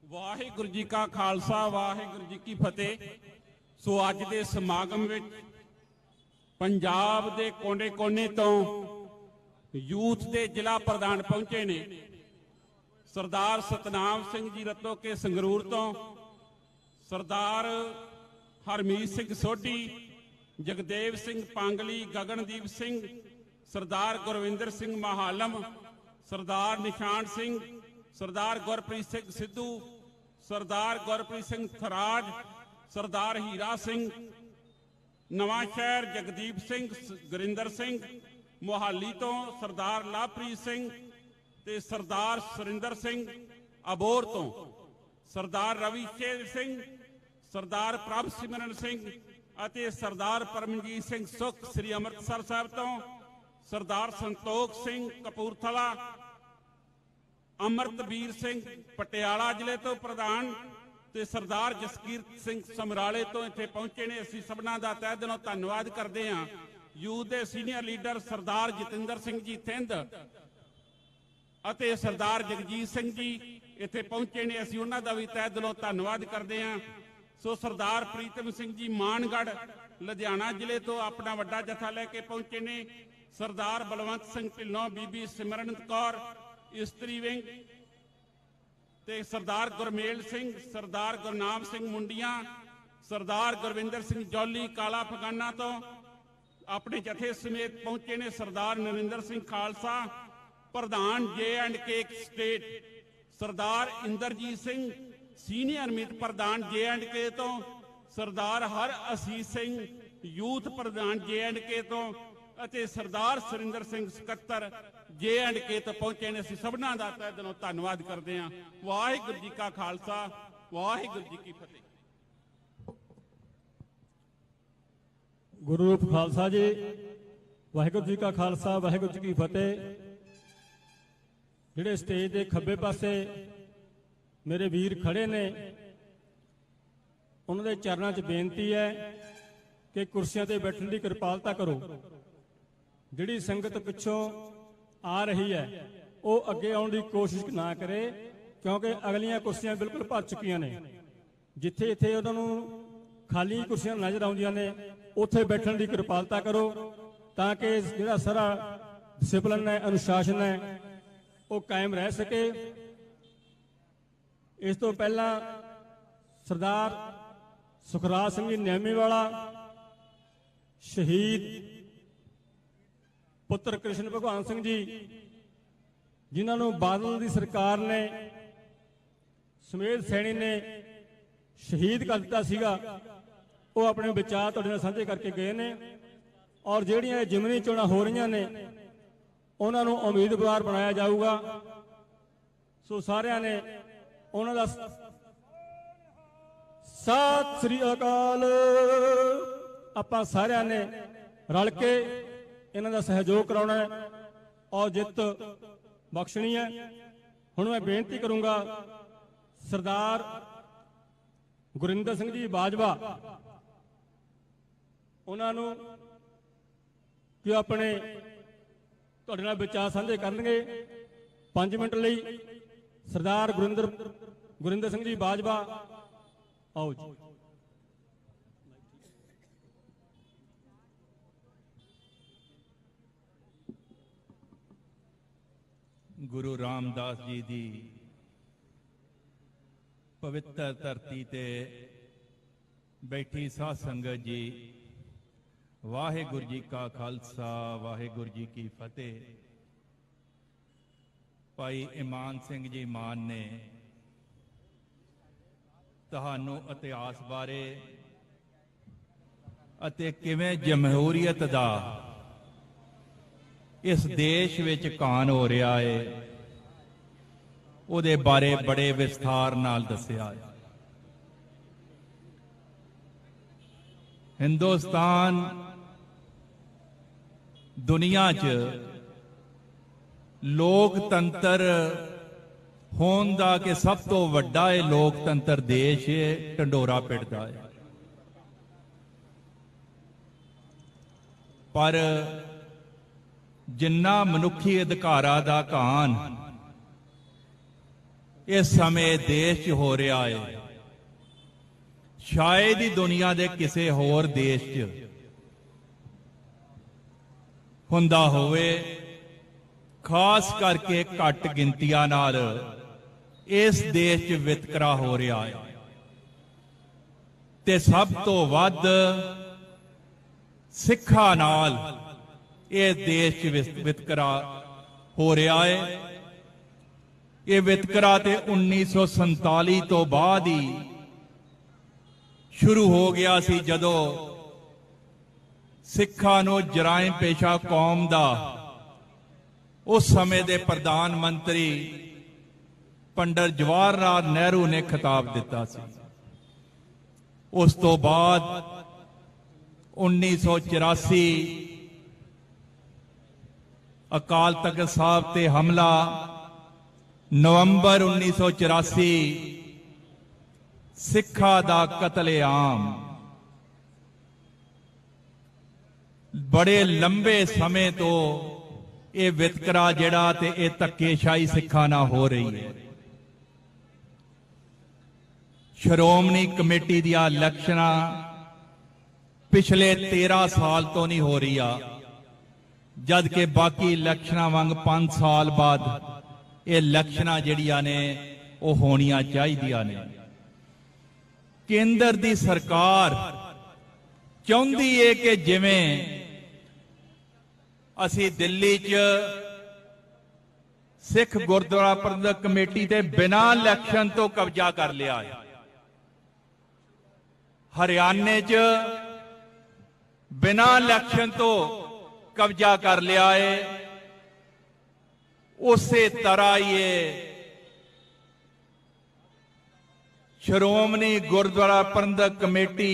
ਵਾਹਿਗੁਰੂ ਜੀ ਕਾ ਖਾਲਸਾ ਵਾਹਿਗੁਰੂ ਜੀ ਕੀ ਫਤਿਹ। ਸੋ ਅੱਜ ਦੇ ਸਮਾਗਮ ਵਿੱਚ ਪੰਜਾਬ ਦੇ ਕੋਨੇ-ਕੋਨੇ ਤੋਂ ਯੂਥ ਦੇ ਜ਼ਿਲ੍ਹਾ ਪ੍ਰਧਾਨ ਪਹੁੰਚੇ ਨੇ। ਸਰਦਾਰ ਸਤਨਾਮ ਸਿੰਘ ਜੀ ਰਤੋ ਕੇ ਸੰਗਰੂਰ ਤੋਂ, ਸਰਦਾਰ ਹਰਮੀਤ ਸਿੰਘ ਸੋਢੀ, ਜਗਦੇਵ ਸਿੰਘ ਪਾਂਗਲੀ, ਗਗਨਦੀਪ ਸਿੰਘ, ਸਰਦਾਰ ਗੁਰਵਿੰਦਰ ਸਿੰਘ ਮਹਾਲਮ, ਸਰਦਾਰ ਨਿਸ਼ਾਨ ਸਿੰਘ, ਸਰਦਾਰ ਗੁਰਪ੍ਰੀਤ ਸਿੰਘ ਸਿੱਧੂ, ਸਰਦਾਰ ਗੁਰਪ੍ਰੀਤ ਸਿੰਘ ਥਰਾਜ, ਸਰਦਾਰ ਹੀਰਾ ਸਿੰਘ, ਨਵਾਂ ਸ਼ਹਿਰ ਜਗਦੀਪ ਸਿੰਘ, ਗੁਰਿੰਦਰ ਸਿੰਘ, ਮੁਹਾਲੀ ਤੋਂ ਸਰਦਾਰ ਲਵਪ੍ਰੀਤ ਸਿੰਘ ਤੇ ਸਰਦਾਰ ਸੁਰਿੰਦਰ ਸਿੰਘ ਅਬੋਰ ਤੋਂ, ਸਰਦਾਰ ਰਵੀ ਸ਼ੇਰ ਸਿੰਘ, ਸਰਦਾਰ ਪ੍ਰਭ ਸਿਮਰਨ ਸਿੰਘ ਅਤੇ ਸਰਦਾਰ ਪਰਮਜੀਤ ਸਿੰਘ ਸੁਖ ਸ੍ਰੀ ਅੰਮ੍ਰਿਤਸਰ ਸਾਹਿਬ ਤੋਂ, ਸਰਦਾਰ ਸੰਤੋਖ ਸਿੰਘ ਕਪੂਰਥਲਾ, ਅਮਰਤਵੀਰ ਸਿੰਘ ਪਟਿਆਲਾ ਜ਼ਿਲ੍ਹੇ ਤੋਂ ਪ੍ਰਧਾਨ ਤੇ ਸਰਦਾਰ ਜਸਕੀਰਤ ਸਿੰਘ ਸਮਰਾਲੇ ਤੋਂ ਇੱਥੇ ਪਹੁੰਚੇ ਨੇ। ਅਸੀਂ ਸਭਨਾਂ ਦਾ ਤਹਿ ਦਿਲੋਂ ਧੰਨਵਾਦ ਕਰਦੇ ਹਾਂ। ਯੂਥ ਦੇ ਸੀਨੀਅਰ ਲੀਡਰ ਸਰਦਾਰ ਜਤਿੰਦਰ ਸਿੰਘ ਜੀ ਥਿੰਦ ਅਤੇ ਸਰਦਾਰ ਜਗਜੀਤ ਸਿੰਘ ਜੀ ਇੱਥੇ ਪਹੁੰਚੇ ਨੇ। ਅਸੀਂ ਉਹਨਾਂ ਦਾ ਵੀ ਤਹਿ ਦਿਲੋਂ ਧੰਨਵਾਦ ਕਰਦੇ ਹਾਂ। ਸੋ ਸਰਦਾਰ ਪ੍ਰੀਤਮ ਸਿੰਘ ਜੀ ਮਾਨਗੜ੍ਹ ਲੁਧਿਆਣਾ ਜ਼ਿਲ੍ਹੇ ਤੋਂ ਆਪਣਾ ਵੱਡਾ ਜਥਾ ਲੈ ਕੇ ਪਹੁੰਚੇ ਨੇ। ਸਰਦਾਰ ਬਲਵੰਤ ਸਿੰਘ ਢਿੱਲੋਂ, ਬੀਬੀ ਸਿਮਰਨਤ ਕੌਰ ਇਸਤਰੀ ਵਿੰਗ ਤੇ ਸਰਦਾਰ ਗੁਰਮੇਲ ਸਿੰਘ, ਸਰਦਾਰ ਗੁਰਨਾਮ ਸਿੰਘ ਮੁੰਡੀਆਂ, ਸਰਦਾਰ ਗੁਰਵਿੰਦਰ ਸਿੰਘ ਜੌਲੀ ਕਾਲਾ ਫਗਾਨਾ ਤੋਂ ਆਪਣੇ ਜਥੇ ਸਮੇਤ ਪਹੁੰਚੇ ਨੇ। ਸਰਦਾਰ ਨਰਿੰਦਰ ਸਿੰਘ ਖਾਲਸਾ ਪ੍ਰਧਾਨ J&K ਸਟੇਟ, ਸਰਦਾਰ ਇੰਦਰਜੀਤ ਸਿੰਘ ਸੀਨੀਅਰ ਮੀਤ ਪ੍ਰਧਾਨ J&K ਤੋਂ, ਸਰਦਾਰ ਹਰ ਅਸੀਸ ਸਿੰਘ ਯੂਥ ਪ੍ਰਧਾਨ J&K ਤੋਂ ਅਤੇ ਸਰਦਾਰ ਸੁਰਿੰਦਰ ਸਿੰਘ ਸਕੱਤਰ J&K ਤੋਂ ਪਹੁੰਚੇ ਨੇ। ਅਸੀਂ ਸਭਨਾਂ ਦਾ ਤਹਿ ਦਿਲੋਂ ਧੰਨਵਾਦ ਕਰਦੇ ਹਾਂ। ਵਾਹਿਗੁਰੂ ਜੀ ਕਾ ਖਾਲਸਾ ਵਾਹਿਗੁਰੂ ਜੀ ਕੀ ਫਤਿਹ। ਗੁਰੂ ਰੂਪ ਖਾਲਸਾ ਜੀ, ਵਾਹਿਗੁਰੂ ਜੀ ਕਾ ਖਾਲਸਾ ਵਾਹਿਗੁਰੂ ਜੀ ਕੀ ਫਤਿਹ। ਜਿਹੜੇ ਸਟੇਜ ਦੇ ਖੱਬੇ ਪਾਸੇ ਮੇਰੇ ਵੀਰ ਖੜੇ ਨੇ, ਉਹਨਾਂ ਦੇ ਚਰਨਾਂ 'ਚ ਬੇਨਤੀ ਹੈ ਕਿ ਕੁਰਸੀਆਂ ਤੇ ਬੈਠਣ ਦੀ ਕਿਰਪਾਲਤਾ ਕਰੋ। ਜਿਹੜੀ ਸੰਗਤ ਪਿੱਛੋਂ ਆ ਰਹੀ ਹੈ ਉਹ ਅੱਗੇ ਆਉਣ ਦੀ ਕੋਸ਼ਿਸ਼ ਨਾ ਕਰੇ, ਕਿਉਂਕਿ ਅਗਲੀਆਂ ਕੁਰਸੀਆਂ ਬਿਲਕੁਲ ਭਰ ਚੁੱਕੀਆਂ ਨੇ। ਜਿੱਥੇ ਇੱਥੇ ਉਹਨਾਂ ਨੂੰ ਖਾਲੀ ਕੁਰਸੀਆਂ ਨਜ਼ਰ ਆਉਂਦੀਆਂ ਨੇ ਉੱਥੇ ਬੈਠਣ ਦੀ ਕਿਰਪਾਲਤਾ ਕਰੋ, ਤਾਂ ਕਿ ਜਿਹੜਾ ਸਾਰਾ ਡਿਸਪਲਿਨ ਹੈ, ਅਨੁਸ਼ਾਸਨ ਹੈ, ਉਹ ਕਾਇਮ ਰਹਿ ਸਕੇ। ਇਸ ਤੋਂ ਪਹਿਲਾਂ ਸਰਦਾਰ ਸੁਖਰਾਜ ਸਿੰਘ ਜੀ ਨਿਆਮੀਵਾਲਾ, ਸ਼ਹੀਦ ਪੁੱਤਰ ਕ੍ਰਿਸ਼ਨ ਭਗਵਾਨ ਸਿੰਘ ਜੀ, ਜਿਨ੍ਹਾਂ ਨੂੰ ਬਾਦਲ ਦੀ ਸਰਕਾਰ ਨੇ, ਸਮੇਤ ਸੈਣੀ ਨੇ ਸ਼ਹੀਦ ਕਰ ਦਿੱਤਾ ਸੀਗਾ, ਉਹ ਆਪਣੇ ਵਿਚਾਰ ਤੁਹਾਡੇ ਨਾਲ ਸਾਂਝੇ ਕਰਕੇ ਗਏ ਨੇ। ਔਰ ਜਿਹੜੀਆਂ ਜਿਮਨੀ ਚੋਣਾਂ ਹੋ ਰਹੀਆਂ ਨੇ ਉਹਨਾਂ ਨੂੰ ਉਮੀਦਵਾਰ ਬਣਾਇਆ ਜਾਊਗਾ। ਸੋ ਸਾਰਿਆਂ ਨੇ ਉਹਨਾਂ ਦਾ ਸਤਿ ਸ੍ਰੀ ਅਕਾਲ। ਆਪਾਂ ਸਾਰਿਆਂ ਨੇ ਰਲ ਕੇ ਇਹਨਾਂ ਦਾ ਸਹਿਯੋਗ ਕਰਾਉਣਾ ਹੈ ਔਰ ਜਿੱਤ ਬਖਸ਼ਣੀ ਹੈ। ਹੁਣ ਮੈਂ ਬੇਨਤੀ ਕਰੂੰਗਾ ਸਰਦਾਰ ਗੁਰਿੰਦਰ ਸਿੰਘ ਜੀ ਬਾਜਵਾ, ਉਹਨਾਂ ਨੂੰ ਕਿ ਆਪਣੇ ਤੁਹਾਡੇ ਨਾਲ ਵਿਚਾਰ ਸਾਂਝੇ ਕਰਨਗੇ 5 ਮਿੰਟ ਲਈ। ਸਰਦਾਰ ਗੁਰਿੰਦਰ ਸਿੰਘ ਜੀ ਬਾਜਵਾ, ਆਓ ਜੀ। ਗੁਰੂ ਰਾਮਦਾਸ ਜੀ ਦੀ ਪਵਿੱਤਰ ਧਰਤੀ ਤੇ ਬੈਠੀ ਸਾਧ ਸੰਗਤ ਜੀ, ਵਾਹਿਗੁਰੂ ਜੀ ਕਾ ਖਾਲਸਾ ਵਾਹਿਗੁਰੂ ਜੀ ਕੀ ਫਤਿਹ। ਭਾਈ ਇਮਾਨ ਸਿੰਘ ਜੀ ਮਾਨ ਨੇ ਤੁਹਾਨੂੰ ਇਤਿਹਾਸ ਬਾਰੇ ਅਤੇ ਕਿਵੇਂ ਜਮਹੂਰੀਅਤ ਦਾ ਇਸ ਦੇਸ਼ ਵਿੱਚ ਕਾਨ ਹੋ ਰਿਹਾ ਹੈ ਉਹਦੇ ਬਾਰੇ ਬੜੇ ਵਿਸਥਾਰ ਨਾਲ ਦੱਸਿਆ ਹੈ। ਹਿੰਦੁਸਤਾਨ ਦੁਨੀਆ 'ਚ ਲੋਕਤੰਤਰ ਹੋਣ ਦਾ ਕਿ ਸਭ ਤੋਂ ਵੱਡਾ ਇਹ ਲੋਕਤੰਤਰ ਦੇਸ਼ ਹੈ, ਢੰਡੋਰਾ ਪਿੱਟਦਾ ਹੈ। ਪਰ ਜਿੰਨਾ ਮਨੁੱਖੀ ਅਧਿਕਾਰਾਂ ਦਾ ਘਾਣ ਇਸ ਸਮੇਂ ਦੇਸ਼ 'ਚ ਹੋ ਰਿਹਾ ਹੈ, ਸ਼ਾਇਦ ਹੀ ਦੁਨੀਆ ਦੇ ਕਿਸੇ ਹੋਰ ਦੇਸ਼ 'ਚ ਹੁੰਦਾ ਹੋਵੇ। ਖਾਸ ਕਰਕੇ ਘੱਟ ਗਿਣਤੀਆਂ ਨਾਲ ਇਸ ਦੇਸ਼ 'ਚ ਵਿਤਕਰਾ ਹੋ ਰਿਹਾ ਹੈ ਤੇ ਸਭ ਤੋਂ ਵੱਧ ਸਿੱਖਾਂ ਨਾਲ ਇਹ ਦੇਸ਼ 'ਚ ਵਿਤਕਰਾ ਹੋ ਰਿਹਾ ਹੈ। ਇਹ ਵਿਤਕਰਾ ਤੇ 1947 ਤੋਂ ਬਾਅਦ ਹੀ ਸ਼ੁਰੂ ਹੋ ਗਿਆ ਸੀ, ਜਦੋਂ ਸਿੱਖਾਂ ਨੂੰ ਜਰਾਇਮ ਪੇਸ਼ਾ ਕੌਮ ਦਾ ਉਸ ਸਮੇਂ ਦੇ ਪ੍ਰਧਾਨ ਮੰਤਰੀ ਪੰਡਿਤ ਜਵਾਹਰ ਲਾਲ ਨਹਿਰੂ ਨੇ ਖਿਤਾਬ ਦਿੱਤਾ ਸੀ। ਉਸ ਤੋਂ ਬਾਅਦ 1984 ਅਕਾਲ ਤਖਤ ਸਾਹਿਬ ਤੇ ਹਮਲਾ, ਨਵੰਬਰ 1984 ਸਿੱਖਾਂ ਦਾ ਕਤਲੇਆਮ। ਬੜੇ ਲੰਬੇ ਸਮੇਂ ਤੋਂ ਇਹ ਵਿਤਕਰਾ ਜਿਹੜਾ ਤੇ ਇਹ ਧੱਕੇਸ਼ਾਹੀ ਸਿੱਖਾਂ ਨਾਲ ਹੋ ਰਹੀ ਹੈ। ਸ਼੍ਰੋਮਣੀ ਕਮੇਟੀ ਦੀਆਂ ਇਲੈਕਸ਼ਨਾਂ ਪਿਛਲੇ 13 ਸਾਲ ਤੋਂ ਨਹੀਂ ਹੋ ਰਹੀਆਂ, ਜਦ ਕਿ ਬਾਕੀ ਇਲੈਕਸ਼ਨਾਂ ਵਾਂਗ 5 ਸਾਲ ਬਾਅਦ ਇਹ ਇਲੈਕਸ਼ਨਾਂ ਜਿਹੜੀਆਂ ਨੇ ਉਹ ਹੋਣੀਆਂ ਚਾਹੀਦੀਆਂ ਨੇ। ਕੇਂਦਰ ਦੀ ਸਰਕਾਰ ਚਾਹੁੰਦੀ ਏ ਕਿ ਜਿਵੇਂ ਅਸੀਂ ਦਿੱਲੀ 'ਚ ਸਿੱਖ ਗੁਰਦੁਆਰਾ ਪ੍ਰਬੰਧਕ ਕਮੇਟੀ ਤੇ ਬਿਨਾਂ ਇਲੈਕਸ਼ਨ ਤੋਂ ਕਬਜ਼ਾ ਕਰ ਲਿਆ ਹੈ, ਹਰਿਆਣੇ 'ਚ ਬਿਨਾਂ ਇਲੈਕਸ਼ਨ ਤੋਂ ਕਬਜ਼ਾ ਕਰ ਲਿਆ ਹੈ, ਉਸੇ ਤਰ੍ਹਾਂ ਹੀ ਇਹ ਸ਼੍ਰੋਮਣੀ ਗੁਰਦੁਆਰਾ ਪ੍ਰਬੰਧਕ ਕਮੇਟੀ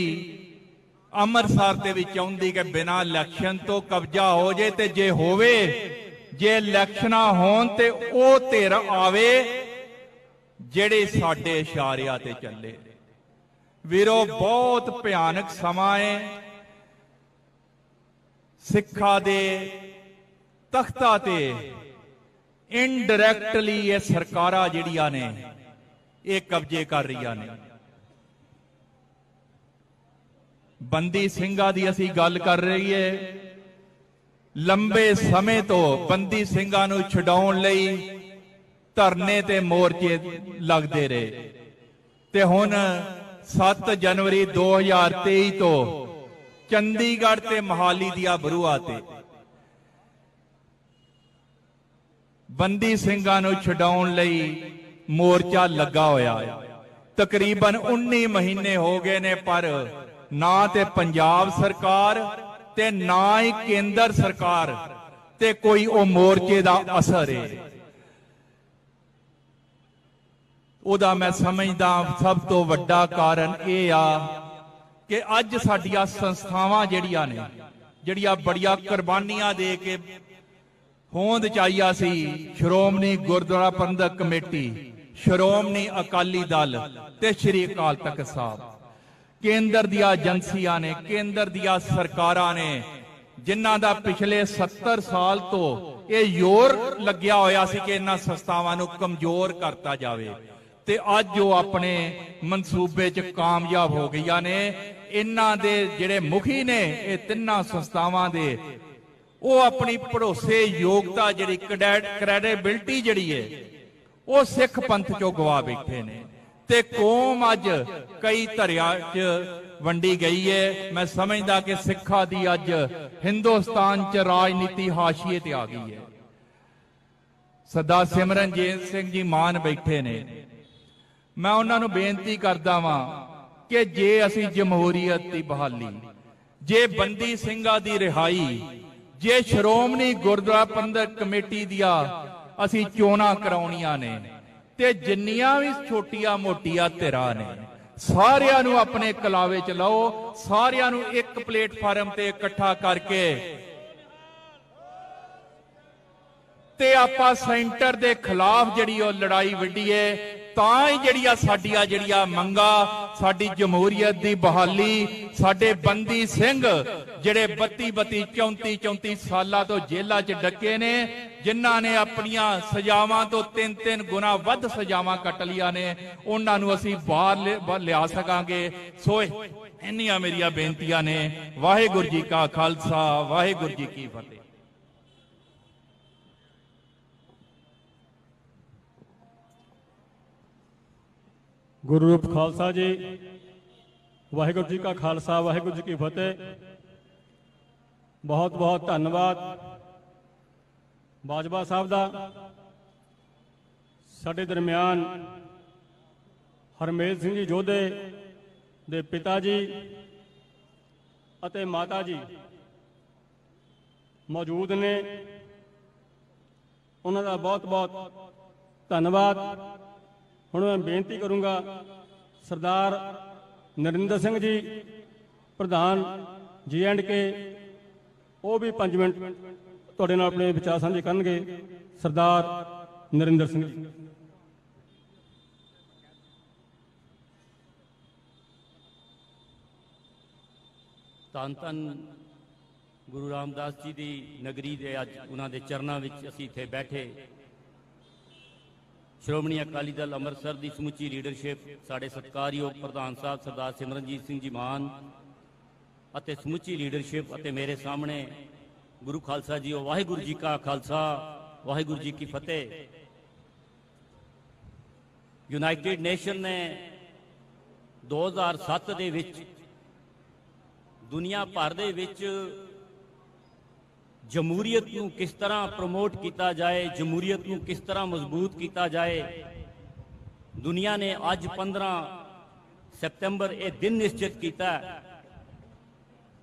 ਅੰਮ੍ਰਿਤਸਰ ਦੇ ਵਿੱਚ ਚਾਹੁੰਦੀ ਕਿ ਬਿਨਾਂ ਇਲੈਕਸ਼ਨ ਤੋਂ ਕਬਜ਼ਾ ਹੋ ਜੇ, ਤੇ ਜੇ ਹੋਵੇ, ਜੇ ਇਲੈਕਸ਼ਨਾਂ ਹੋਣ ਤੇ ਉਹ ਧਿਰ ਆਵੇ ਜਿਹੜੇ ਸਾਡੇ ਇਸ਼ਾਰਿਆਂ ਤੇ ਚੱਲੇ। ਵੀਰੋ, ਬਹੁਤ ਭਿਆਨਕ ਸਮਾਂ ਹੈ। ਸਿੱਖਾਂ ਦੇ ਤਖਤਾਂ ਤੇ ਇਨਡਾਇਰੈਕਟਲੀ ਇਹ ਸਰਕਾਰਾਂ ਜਿਹੜੀਆਂ ਨੇ ਇਹ ਕਬਜ਼ੇ ਕਰ ਰਹੀਆਂ ਨੇ। ਬੰਦੀ ਸਿੰਘਾਂ ਦੀ ਅਸੀਂ ਗੱਲ ਕਰ ਰਹੀ ਹੈ। ਲੰਬੇ ਸਮੇਂ ਤੋਂ ਬੰਦੀ ਸਿੰਘਾਂ ਨੂੰ ਛਡਾਉਣ ਲਈ ਧਰਨੇ ਤੇ ਮੋਰਚੇ ਲੱਗਦੇ ਰਹੇ, ਤੇ ਹੁਣ 7 ਜਨਵਰੀ 2023 ਤੋਂ ਚੰਡੀਗੜ੍ਹ ਤੇ ਮੋਹਾਲੀ ਦੀਆਂ ਬਰੂਹਾਂ ਤੇ ਬੰਦੀ ਸਿੰਘਾਂ ਨੂੰ ਛਡਾਉਣ ਲਈ ਮੋਰਚਾ ਲੱਗਾ ਹੋਇਆ ਹੈ। ਤਕਰੀਬਨ 19 ਮਹੀਨੇ ਹੋ ਗਏ ਨੇ, ਪਰ ਨਾ ਤੇ ਪੰਜਾਬ ਸਰਕਾਰ ਤੇ ਨਾ ਹੀ ਕੇਂਦਰ ਸਰਕਾਰ ਤੇ ਕੋਈ ਉਹ ਮੋਰਚੇ ਦਾ ਅਸਰ ਹੈ। ਉਹਦਾ ਮੈਂ ਸਮਝਦਾ ਸਭ ਤੋਂ ਵੱਡਾ ਕਾਰਨ ਇਹ ਆ ਕਿ ਅੱਜ ਸਾਡੀਆਂ ਸੰਸਥਾਵਾਂ ਜਿਹੜੀਆਂ ਨੇ, ਜਿਹੜੀਆਂ ਬੜੀਆਂ ਕੁਰਬਾਨੀਆਂ ਦੇ ਕੇ ਹੋਂਦ ਚਾਹੀਆ ਸੀ, ਸ਼੍ਰੋਮਣੀ ਗੁਰਦੁਆਰਾ ਪ੍ਰਬੰਧਕ ਕਮੇਟੀ, ਸ਼੍ਰੋਮਣੀ ਅਕਾਲੀ ਦਲ ਤੇ ਸ਼੍ਰੀ ਅਕਾਲ ਤਖਤ ਸਾਹਿਬ, ਕੇਂਦਰ ਦੀਆਂ ਏਜੰਸੀਆਂ ਨੇ, ਕੇਂਦਰ ਦੀਆਂ ਸਰਕਾਰਾਂ ਨੇ, ਜਿਨ੍ਹਾਂ ਦਾ ਪਿਛਲੇ 70 ਸਾਲ ਤੋਂ ਇਹ ਜ਼ੋਰ ਲੱਗਿਆ ਹੋਇਆ ਸੀ ਕਿ ਇਹਨਾਂ ਸੰਸਥਾਵਾਂ ਨੂੰ ਕਮਜ਼ੋਰ ਕਰਤਾ ਜਾਵੇ, ਤੇ ਅੱਜ ਉਹ ਆਪਣੇ ਮਨਸੂਬੇ 'ਚ ਕਾਮਯਾਬ ਹੋ ਗਈਆਂ ਨੇ। ਇਹਨਾਂ ਦੇ ਜਿਹੜੇ ਮੁਖੀ ਨੇ ਇਹ ਤਿੰਨਾਂ ਸੰਸਥਾਵਾਂ ਦੇ, ਉਹ ਆਪਣੀ ਭਰੋਸੇ ਯੋਗਤਾ ਜਿਹੜੀ ਕ੍ਰੈਡੀਬਿਲਟੀ ਜਿਹੜੀ ਹੈ ਉਹ ਸਿੱਖ ਪੰਥ 'ਚੋਂ ਗਵਾ ਬੈਠੇ ਨੇ, ਤੇ ਕੌਮ ਅੱਜ ਕਈ ਧਰਿਆਂ 'ਚ ਵੰਡੀ ਗਈ ਹੈ। ਮੈਂ ਸਮਝਦਾ ਕਿ ਸਿੱਖਾਂ ਦੀ ਅੱਜ ਹਿੰਦੁਸਤਾਨ 'ਚ ਰਾਜਨੀਤੀ ਹਾਸ਼ੀਏ ਤੇ ਆ ਗਈ ਹੈ। ਸਰਦਾਰ ਸਿਮਰਨਜੀਤ ਸਿੰਘ ਜੀ ਮਾਨ ਬੈਠੇ ਨੇ, ਮੈਂ ਉਹਨਾਂ ਨੂੰ ਬੇਨਤੀ ਕਰਦਾ ਵਾਂ ਕਿ ਜੇ ਅਸੀਂ ਜਮਹੂਰੀਅਤ ਦੀ ਬਹਾਲੀ, ਜੇ ਬੰਦੀ ਸਿੰਘਾਂ ਦੀ ਰਿਹਾਈ, ਜੇ ਸ਼੍ਰੋਮਣੀ ਗੁਰਦੁਆਰਾ ਪ੍ਰਬੰਧਕ ਕਮੇਟੀ ਦੀਆਂ ਅਸੀਂ ਚੋਣਾਂ ਕਰਾਉਣੀਆਂ ਨੇ, ਤੇ ਜਿੰਨੀਆਂ ਵੀ ਛੋਟੀਆਂ ਮੋਟੀਆਂ ਧਿਰਾਂ ਨੇ ਸਾਰਿਆਂ ਨੂੰ ਆਪਣੇ ਕਲਾਵੇ ਚ ਲਾਓ, ਸਾਰਿਆਂ ਨੂੰ ਇੱਕ ਪਲੇਟਫਾਰਮ ਤੇ ਇਕੱਠਾ ਕਰਕੇ ਤੇ ਆਪਾਂ ਸੈਂਟਰ ਦੇ ਖਿਲਾਫ ਜਿਹੜੀ ਉਹ ਲੜਾਈ ਵਿੱਢੀਏ। ਤਾਂ ਹੀ ਜਿਹੜੀਆਂ ਮੰਗਾਂ, ਸਾਡੀ ਜਮਹੂਰੀਅਤ ਦੀ ਬਹਾਲੀ, ਸਾਡੇ ਬੰਦੀ ਸਿੰਘ ਜਿਹੜੇ 32 34 ਸਾਲਾਂ ਤੋਂ ਜੇਲ੍ਹਾਂ 'ਚ ਡੱਕੇ ਨੇ, ਜਿਨ੍ਹਾਂ ਨੇ ਆਪਣੀਆਂ ਸਜ਼ਾਵਾਂ ਤੋਂ 3 ਗੁਣਾ ਵੱਧ ਸਜ਼ਾਵਾਂ ਕੱਟ ਲੀਆਂ ਨੇ, ਉਹਨਾਂ ਨੂੰ ਅਸੀਂ ਬਾਹਰ ਲਿਆ ਸਕਾਂਗੇ। ਸੋ ਇੰਨੀਆਂ ਮੇਰੀਆਂ ਬੇਨਤੀਆਂ ਨੇ। ਵਾਹਿਗੁਰੂ ਜੀ ਕਾ ਖਾਲਸਾ, ਵਾਹਿਗੁਰੂ ਜੀ ਕੀ ਫਤਿਹ। ਗੁਰੂ ਰੂਪ ਖਾਲਸਾ ਜੀ, ਵਾਹਿਗੁਰੂ ਜੀ ਕਾ ਖਾਲਸਾ, ਵਾਹਿਗੁਰੂ ਜੀ ਕੀ ਫਤਿਹ। ਬਹੁਤ ਬਹੁਤ ਧੰਨਵਾਦ ਬਾਜਵਾ ਸਾਹਿਬ ਦਾ। ਸਾਡੇ ਦਰਮਿਆਨ ਹਰਮੇਲ ਸਿੰਘ ਜੀ ਜੋਧੇ ਦੇ ਪਿਤਾ ਜੀ ਅਤੇ ਮਾਤਾ ਜੀ ਮੌਜੂਦ ਨੇ, ਉਹਨਾਂ ਦਾ ਬਹੁਤ ਬਹੁਤ ਧੰਨਵਾਦ। ਹੁਣ ਮੈਂ ਬੇਨਤੀ ਕਰੂੰਗਾ ਸਰਦਾਰ ਨਰਿੰਦਰ ਸਿੰਘ ਜੀ ਪ੍ਰਧਾਨ J&K, ਉਹ ਵੀ 5 ਮਿੰਟ ਤੁਹਾਡੇ ਨਾਲ ਆਪਣੇ ਵਿਚਾਰ ਸਾਂਝੇ ਕਰਨਗੇ। ਸਰਦਾਰ ਨਰਿੰਦਰ ਸਿੰਘ ਜੀ। ਧੰਨ ਧੰਨ ਗੁਰੂ ਰਾਮਦਾਸ ਜੀ ਦੀ ਨਗਰੀ ਦੇ ਅੱਜ ਉਹਨਾਂ ਦੇ ਚਰਨਾਂ ਵਿੱਚ ਅਸੀਂ ਇੱਥੇ ਬੈਠੇ। ਸ਼੍ਰੋਮਣੀ ਅਕਾਲੀ ਦਲ ਅੰਮ੍ਰਿਤਸਰ ਦੀ ਸਮੁੱਚੀ ਲੀਡਰਸ਼ਿਪ, ਸਾਡੇ ਸਤਿਕਾਰਯੋਗ ਪ੍ਰਧਾਨ ਸਾਹਿਬ ਸਰਦਾਰ ਸਿਮਰਨਜੀਤ ਸਿੰਘ ਜੀ ਮਾਨ ਅਤੇ ਸਮੁੱਚੀ ਲੀਡਰਸ਼ਿਪ ਅਤੇ ਮੇਰੇ ਸਾਹਮਣੇ ਗੁਰੂ ਖਾਲਸਾ ਜੀ, ਵਾਹਿਗੁਰੂ ਜੀ ਕਾ ਖਾਲਸਾ, ਵਾਹਿਗੁਰੂ ਜੀ ਕੀ ਫਤਿਹ। ਯੂਨਾਈਟਿਡ ਨੇਸ਼ਨ ਨੇ 2007 ਦੇ ਵਿੱਚ ਦੁਨੀਆ ਭਰ ਦੇ ਵਿੱਚ ਜਮਹੂਰੀਅਤ ਨੂੰ ਕਿਸ ਤਰ੍ਹਾਂ ਪ੍ਰਮੋਟ ਕੀਤਾ ਜਾਏ, ਜਮਹੂਰੀਅਤ ਨੂੰ ਕਿਸ ਤਰ੍ਹਾਂ ਮਜ਼ਬੂਤ ਕੀਤਾ ਜਾਏ, ਦੁਨੀਆ ਨੇ ਅੱਜ 15 ਸਤੰਬਰ ਇਹ ਦਿਨ ਨਿਸ਼ਚਿਤ ਕੀਤਾ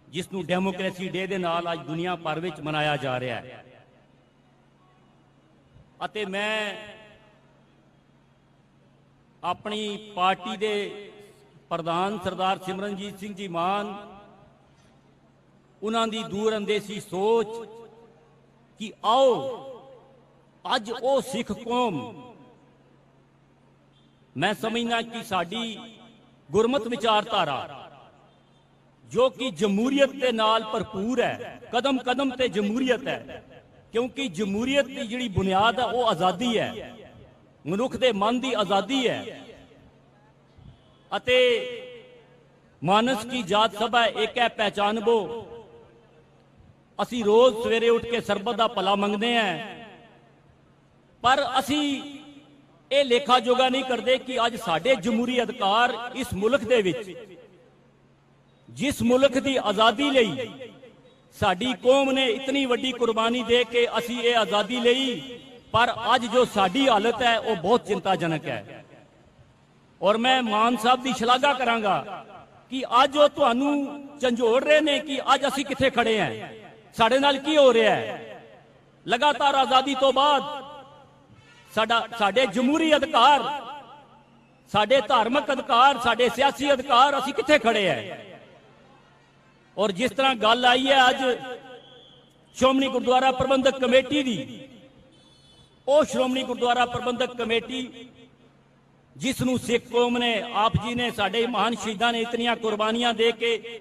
ਜਿਸ ਨੂੰ ਡੈਮੋਕ੍ਰੇਸੀ ਡੇ ਦੇ ਨਾਲ ਅੱਜ ਦੁਨੀਆ ਭਰ ਵਿੱਚ ਮਨਾਇਆ ਜਾ ਰਿਹਾ ਹੈ। ਅਤੇ ਮੈਂ ਆਪਣੀ ਪਾਰਟੀ ਦੇ ਪ੍ਰਧਾਨ ਸਰਦਾਰ ਸਿਮਰਨਜੀਤ ਸਿੰਘ ਜੀ ਮਾਨ, ਉਹਨਾਂ ਦੀ ਦੂਰ ਅੰਦੇਸ਼ੀ ਸੋਚ ਕਿ ਆਓ ਅੱਜ ਉਹ ਸਿੱਖ ਕੌਮ, ਮੈਂ ਸਮਝਦਾ ਕਿ ਸਾਡੀ ਗੁਰਮਤ ਵਿਚਾਰਧਾਰਾ ਜੋ ਕਿ ਜਮਹੂਰੀਅਤ ਦੇ ਨਾਲ ਭਰਪੂਰ ਹੈ, ਕਦਮ ਕਦਮ ਤੇ ਜਮਹੂਰੀਅਤ ਹੈ, ਕਿਉਂਕਿ ਜਮਹੂਰੀਅਤ ਦੀ ਜਿਹੜੀ ਬੁਨਿਆਦ ਹੈ ਉਹ ਆਜ਼ਾਦੀ ਹੈ, ਮਨੁੱਖ ਦੇ ਮਨ ਦੀ ਆਜ਼ਾਦੀ ਹੈ। ਅਤੇ ਮਾਨਸ ਕੀ ਜਾਤ ਸਭਾ ਇੱਕ ਹੈ ਪਹਿਚਾਨਬੋ। ਅਸੀਂ ਰੋਜ਼ ਸਵੇਰੇ ਉੱਠ ਕੇ ਸਰਬਤ ਦਾ ਭਲਾ ਮੰਗਦੇ ਹਾਂ, ਪਰ ਅਸੀਂ ਇਹ ਲੇਖਾ ਜੋਗਾ ਨਹੀਂ ਕਰਦੇ ਕਿ ਅੱਜ ਸਾਡੇ ਜਮਹੂਰੀ ਅਧਿਕਾਰ ਇਸ ਮੁਲਕ ਦੇ ਵਿੱਚ, ਜਿਸ ਮੁਲਕ ਦੀ ਆਜ਼ਾਦੀ ਲਈ ਸਾਡੀ ਕੌਮ ਨੇ ਇਤਨੀ ਵੱਡੀ ਕੁਰਬਾਨੀ ਦੇ ਕੇ ਅਸੀਂ ਇਹ ਆਜ਼ਾਦੀ ਲਈ, ਪਰ ਅੱਜ ਜੋ ਸਾਡੀ ਹਾਲਤ ਹੈ ਉਹ ਬਹੁਤ ਚਿੰਤਾਜਨਕ ਹੈ। ਔਰ ਮੈਂ ਮਾਨ ਸਾਹਿਬ ਦੀ ਸ਼ਲਾਘਾ ਕਰਾਂਗਾ ਕਿ ਅੱਜ ਉਹ ਤੁਹਾਨੂੰ ਝੰਜੋੜ ਰਹੇ ਨੇ ਕਿ ਅੱਜ ਅਸੀਂ ਕਿੱਥੇ ਖੜੇ ਹਾਂ, ਸਾਡੇ ਨਾਲ ਕੀ ਹੋ ਰਿਹਾ ਹੈ। ਲਗਾਤਾਰ ਆਜ਼ਾਦੀ ਤੋਂ ਬਾਅਦ ਸਾਡੇ ਜਮਹੂਰੀ ਅਧਿਕਾਰ, ਸਾਡੇ ਧਾਰਮਿਕ ਅਧਿਕਾਰ, ਸਾਡੇ ਸਿਆਸੀ ਅਧਿਕਾਰ, ਅਸੀਂ ਕਿੱਥੇ ਖੜੇ ਹਾਂ। ਔਰ ਜਿਸ ਤਰ੍ਹਾਂ ਗੱਲ ਆਈ ਹੈ ਅੱਜ ਸ਼੍ਰੋਮਣੀ ਗੁਰਦੁਆਰਾ ਪ੍ਰਬੰਧਕ ਕਮੇਟੀ ਦੀ, ਉਹ ਸ਼੍ਰੋਮਣੀ ਗੁਰਦੁਆਰਾ ਪ੍ਰਬੰਧਕ ਕਮੇਟੀ ਜਿਸ ਨੂੰ ਸਿੱਖ ਕੌਮ ਨੇ, ਆਪ ਜੀ ਨੇ, ਸਾਡੇ ਮਹਾਨ ਸ਼ਹੀਦਾਂ ਨੇ ਇਤਨੀਆਂ ਕੁਰਬਾਨੀਆਂ ਦੇ ਕੇ